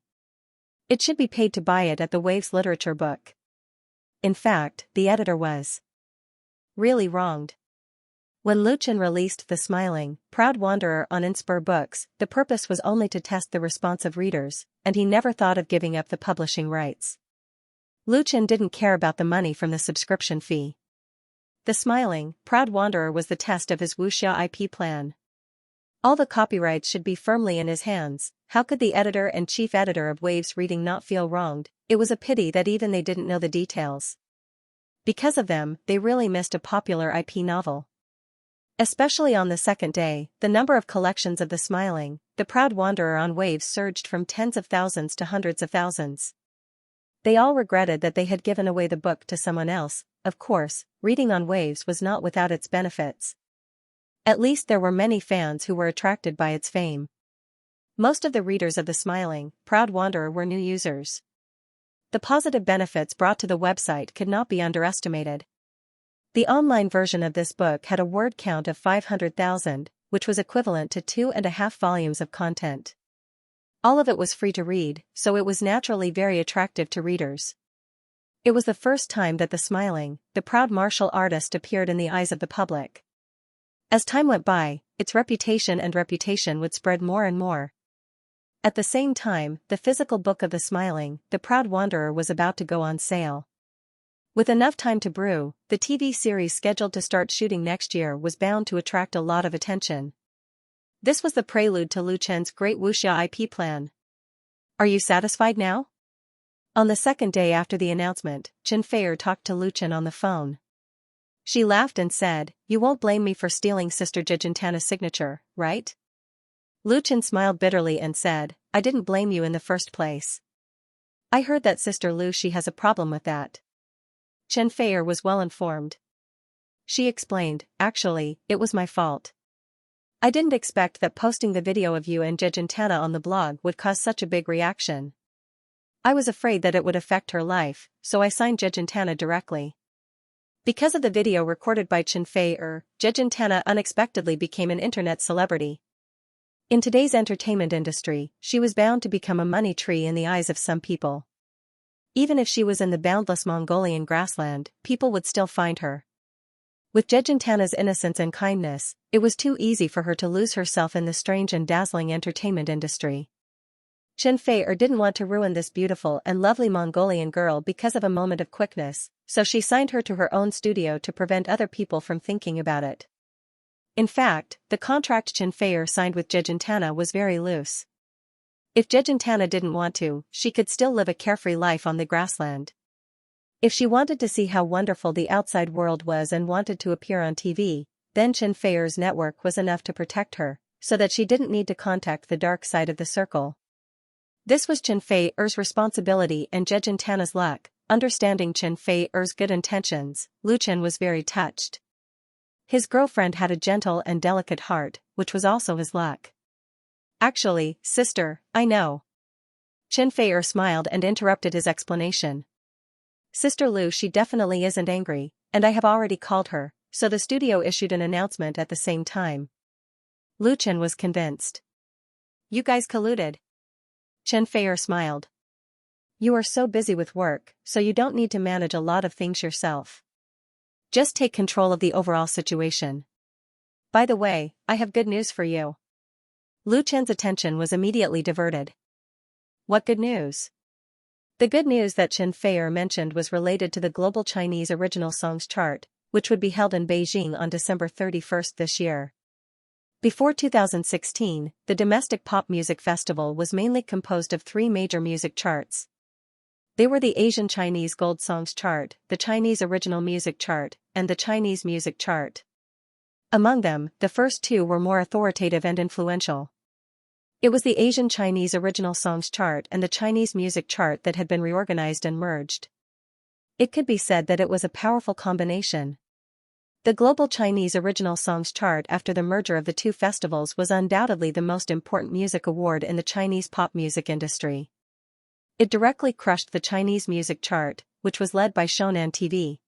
It should be paid to buy it at the Waves Literature book. In fact, the editor was really wronged. When Lu Chen released The Smiling, Proud Wanderer on Inspur Books, the purpose was only to test the response of readers, and he never thought of giving up the publishing rights. Lu Chen didn't care about the money from the subscription fee. The Smiling, Proud Wanderer was the test of his wuxia IP plan. All the copyrights should be firmly in his hands. How could the editor and chief editor of Waves Reading not feel wronged? It was a pity that even they didn't know the details. Because of them, they really missed a popular IP novel. Especially on the second day, the number of collections of The Smiling, The Proud Wanderer on Waves surged from tens of thousands to hundreds of thousands. They all regretted that they had given away the book to someone else. Of course, reading on Waves was not without its benefits. At least there were many fans who were attracted by its fame. Most of the readers of The Smiling, Proud Wanderer were new users. The positive benefits brought to the website could not be underestimated. The online version of this book had a word count of 500,000, which was equivalent to 2.5 volumes of content. All of it was free to read, so it was naturally very attractive to readers. It was the first time that The Smiling, The Proud martial artist appeared in the eyes of the public. As time went by, its reputation would spread more and more. At the same time, the physical book of The Smiling, The Proud Wanderer was about to go on sale. With enough time to brew, the TV series scheduled to start shooting next year was bound to attract a lot of attention. This was the prelude to Lu Chen's great wuxia IP plan. Are you satisfied now? On the second day after the announcement, Chen Feier talked to Lu Chen on the phone. She laughed and said, "You won't blame me for stealing Sister Xianxia's signature, right?" Lu Chen smiled bitterly and said, "I didn't blame you in the first place. I heard that Sister Lu she has a problem with that." Chen Feier was well informed. She explained, "Actually, it was my fault. I didn't expect that posting the video of you and Xianxia on the blog would cause such a big reaction. I was afraid that it would affect her life, so I signed Xianxia directly." Because of the video recorded by Chen Feier, Xianxia unexpectedly became an internet celebrity. In today's entertainment industry, she was bound to become a money tree in the eyes of some people. Even if she was in the boundless Mongolian grassland, people would still find her. With Xianxia's innocence and kindness, it was too easy for her to lose herself in the strange and dazzling entertainment industry. Chen Fei didn't want to ruin this beautiful and lovely Mongolian girl because of a moment of quickness, so she signed her to her own studio to prevent other people from thinking about it. In fact, the contract Chen Fei signed with Xianxia was very loose. If Xianxia didn't want to, she could still live a carefree life on the grassland. If she wanted to see how wonderful the outside world was and wanted to appear on TV, then Chen Fei's network was enough to protect her, so that she didn't need to contact the dark side of the circle. This was Chen Fei's responsibility and Xianxia's luck. Understanding Chen Fei's good intentions, Lu Chen was very touched. His girlfriend had a gentle and delicate heart, which was also his luck. Actually, sister, I know. Chen Fei smiled and interrupted his explanation. Sister Lu, she definitely isn't angry, and I have already called her, so the studio issued an announcement at the same time. Lu Chen was convinced. You guys colluded? Chen Fei smiled. You are so busy with work, so you don't need to manage a lot of things yourself. Just take control of the overall situation. By the way, I have good news for you. Lu Chen's attention was immediately diverted. What good news? The good news that Chen Fei mentioned was related to the Global Chinese Original Songs Chart, which would be held in Beijing on December 31st this year. Before 2016, the domestic pop music festival was mainly composed of three major music charts. They were the Asian Chinese Gold Songs Chart, the Chinese Original Music Chart, and the Chinese Music Chart. Among them, the first two were more authoritative and influential. It was the Asian Chinese Original Songs Chart and the Chinese Music Chart that had been reorganized and merged. It could be said that it was a powerful combination. The Global Chinese Original Songs Chart after the merger of the two festivals was undoubtedly the most important music award in the Chinese pop music industry. It directly crushed the Chinese Music Chart, which was led by Shonan TV.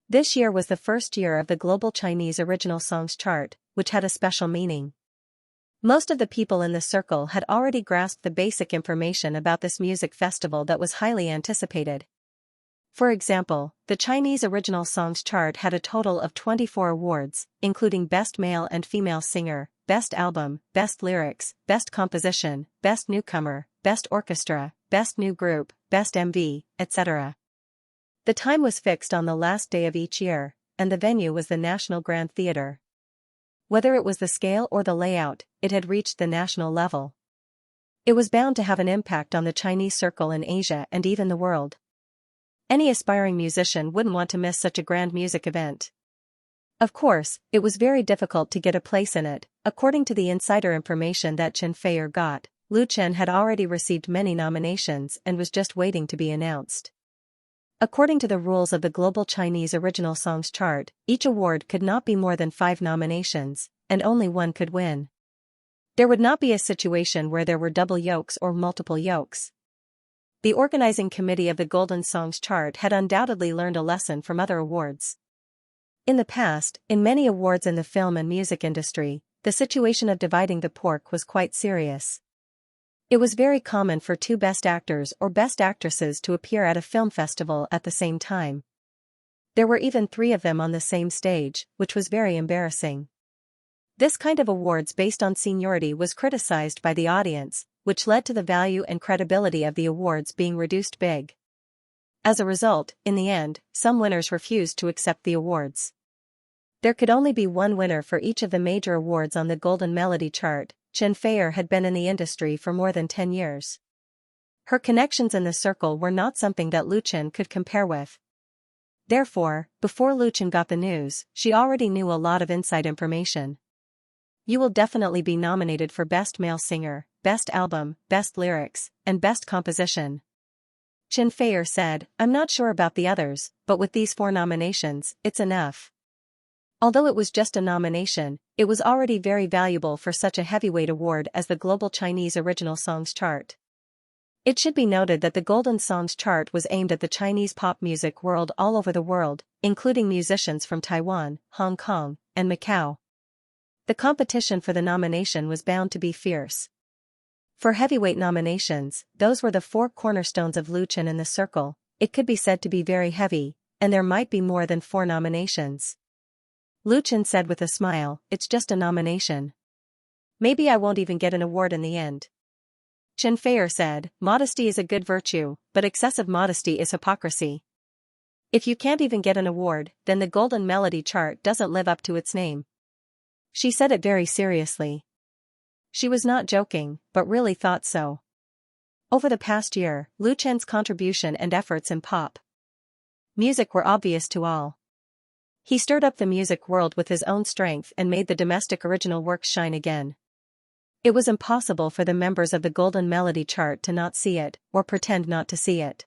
This year was the first year of the Global Chinese Original Songs Chart, which had a special meaning. Most of the people in the circle had already grasped the basic information about this music festival that was highly anticipated. For example, the Chinese Original Songs Chart had a total of 24 awards, including Best Male and Female Singer, Best Album, Best Lyrics, Best Composition, Best Newcomer, Best Orchestra, Best New Group, Best MV, etc. The time was fixed on the last day of each year, and the venue was the National Grand Theatre. Whether it was the scale or the layout, it had reached the national level. It was bound to have an impact on the Chinese circle in Asia and even the world. Any aspiring musician wouldn't want to miss such a grand music event. Of course, it was very difficult to get a place in it. According to the insider information that Chen Fei got, Lu Chen had already received many nominations and was just waiting to be announced. According to the rules of the Global Chinese Original Songs Chart, each award could not be more than 5 nominations, and only one could win. There would not be a situation where there were double yokes or multiple yokes. The organizing committee of the Golden Songs Chart had undoubtedly learned a lesson from other awards. In the past, in many awards in the film and music industry, the situation of dividing the pork was quite serious. It was very common for 2 best actors or best actresses to appear at a film festival at the same time. There were even 3 of them on the same stage, which was very embarrassing. This kind of awards based on seniority was criticized by the audience, which led to the value and credibility of the awards being reduced big. As a result, in the end, some winners refused to accept the awards. There could only be one winner for each of the major awards on the Golden Melody Chart. Chen Fei had been in the industry for more than 10 years. Her connections in the circle were not something that Lu Chen could compare with. Therefore, before Lu Chen got the news, she already knew a lot of inside information. You will definitely be nominated for Best Male Singer, Best Album, Best Lyrics, and Best Composition. Chen Fei said, I'm not sure about the others, but with these 4 nominations, it's enough. Although it was just a nomination, it was already very valuable for such a heavyweight award as the Global Chinese Original Songs Chart. It should be noted that the Golden Songs Chart was aimed at the Chinese pop music world all over the world, including musicians from Taiwan, Hong Kong, and Macau. The competition for the nomination was bound to be fierce. For heavyweight nominations, those were the 4 cornerstones of Lu Chen in the circle. It could be said to be very heavy, and there might be more than 4 nominations. Lu Chen said with a smile, it's just a nomination. Maybe I won't even get an award in the end. Chen Feier said, modesty is a good virtue, but excessive modesty is hypocrisy. If you can't even get an award, then the Golden Melody chart doesn't live up to its name. She said it very seriously. She was not joking, but really thought so. Over the past year, Lu Chen's contribution and efforts in pop music were obvious to all. He stirred up the music world with his own strength and made the domestic original works shine again. It was impossible for the members of the Golden Melody chart to not see it, or pretend not to see it.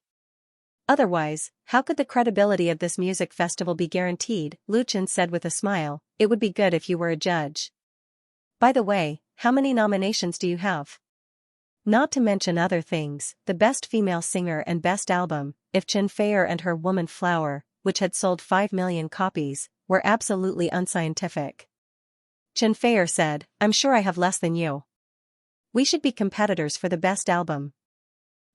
Otherwise, how could the credibility of this music festival be guaranteed? Lu Chen said with a smile, it would be good if you were a judge. By the way, how many nominations do you have? Not to mention other things, the Best Female Singer and Best Album, if Chen Feier and her Woman Flower, which had sold 5 million copies, were absolutely unscientific. Chen Feier said, I'm sure I have less than you. We should be competitors for the best album.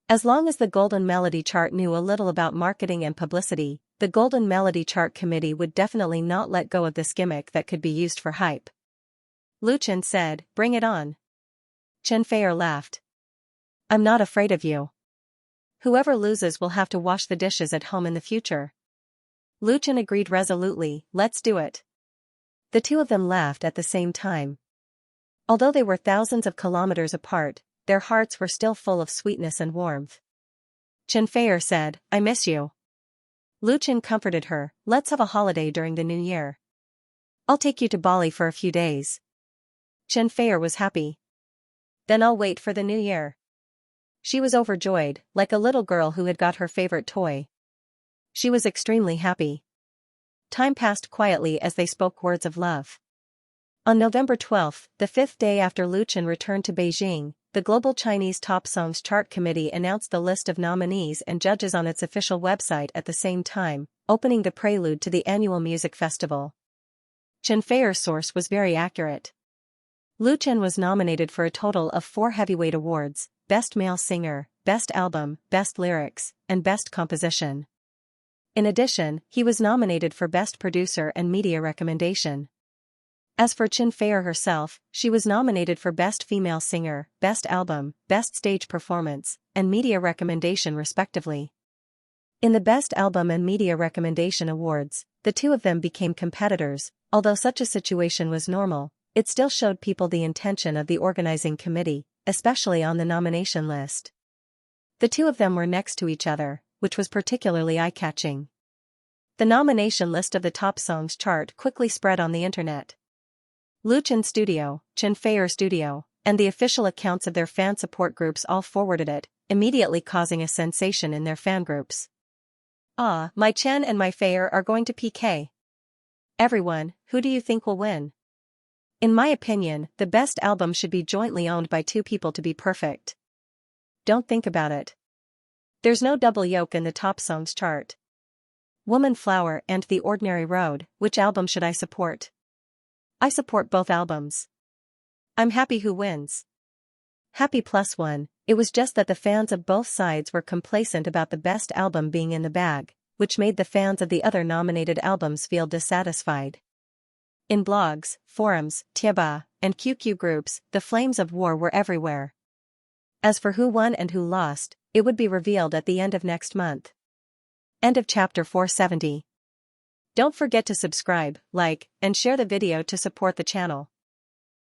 As long as the Golden Melody chart knew a little about marketing and publicity, the Golden Melody chart committee would definitely not let go of this gimmick that could be used for hype. Lu Chen said, bring it on. Chen Feier laughed. I'm not afraid of you. Whoever loses will have to wash the dishes at home in the future. Lu Chen agreed resolutely, let's do it. The two of them laughed at the same time. Although they were thousands of kilometers apart, their hearts were still full of sweetness and warmth. Chen Feier said, I miss you. Lu Chen comforted her, let's have a holiday during the new year. I'll take you to Bali for a few days. Chen Feier was happy. Then I'll wait for the new year. She was overjoyed, like a little girl who had got her favorite toy. She was extremely happy. Time passed quietly as they spoke words of love. On November 12, the fifth day after Lu Chen returned to Beijing, the Global Chinese Top Songs Chart Committee announced the list of nominees and judges on its official website at the same time, opening the prelude to the annual music festival. Chen Feier's source was very accurate. Lu Chen was nominated for a total of 4 heavyweight awards: Best Male Singer, Best Album, Best Lyrics, and Best Composition. In addition, he was nominated for Best Producer and Media Recommendation. As for Chen Feier herself, she was nominated for Best Female Singer, Best Album, Best Stage Performance, and Media Recommendation respectively. In the Best Album and Media Recommendation awards, the two of them became competitors. Although such a situation was normal, it still showed people the intention of the organizing committee, especially on the nomination list. The two of them were next to each other, which was particularly eye-catching. The nomination list of the Top Songs chart quickly spread on the internet. Lu Chen Studio, Chen Feier Studio, and the official accounts of their fan support groups all forwarded it, immediately causing a sensation in their fan groups. Ah, my Chen and my Feier are going to PK. Everyone, who do you think will win? In my opinion, the best album should be jointly owned by 2 people to be perfect. Don't think about it. There's no double yoke in the Top Songs chart. Woman Flower and The Ordinary Road, which album should I support? I support both albums. I'm happy who wins. Happy +1, it was just that the fans of both sides were complacent about the best album being in the bag, which made the fans of the other nominated albums feel dissatisfied. In blogs, forums, Tieba, and QQ groups, the flames of war were everywhere. As for who won and who lost, it would be revealed at the end of next month. End of chapter 470. Don't forget to subscribe, like, and share the video to support the channel.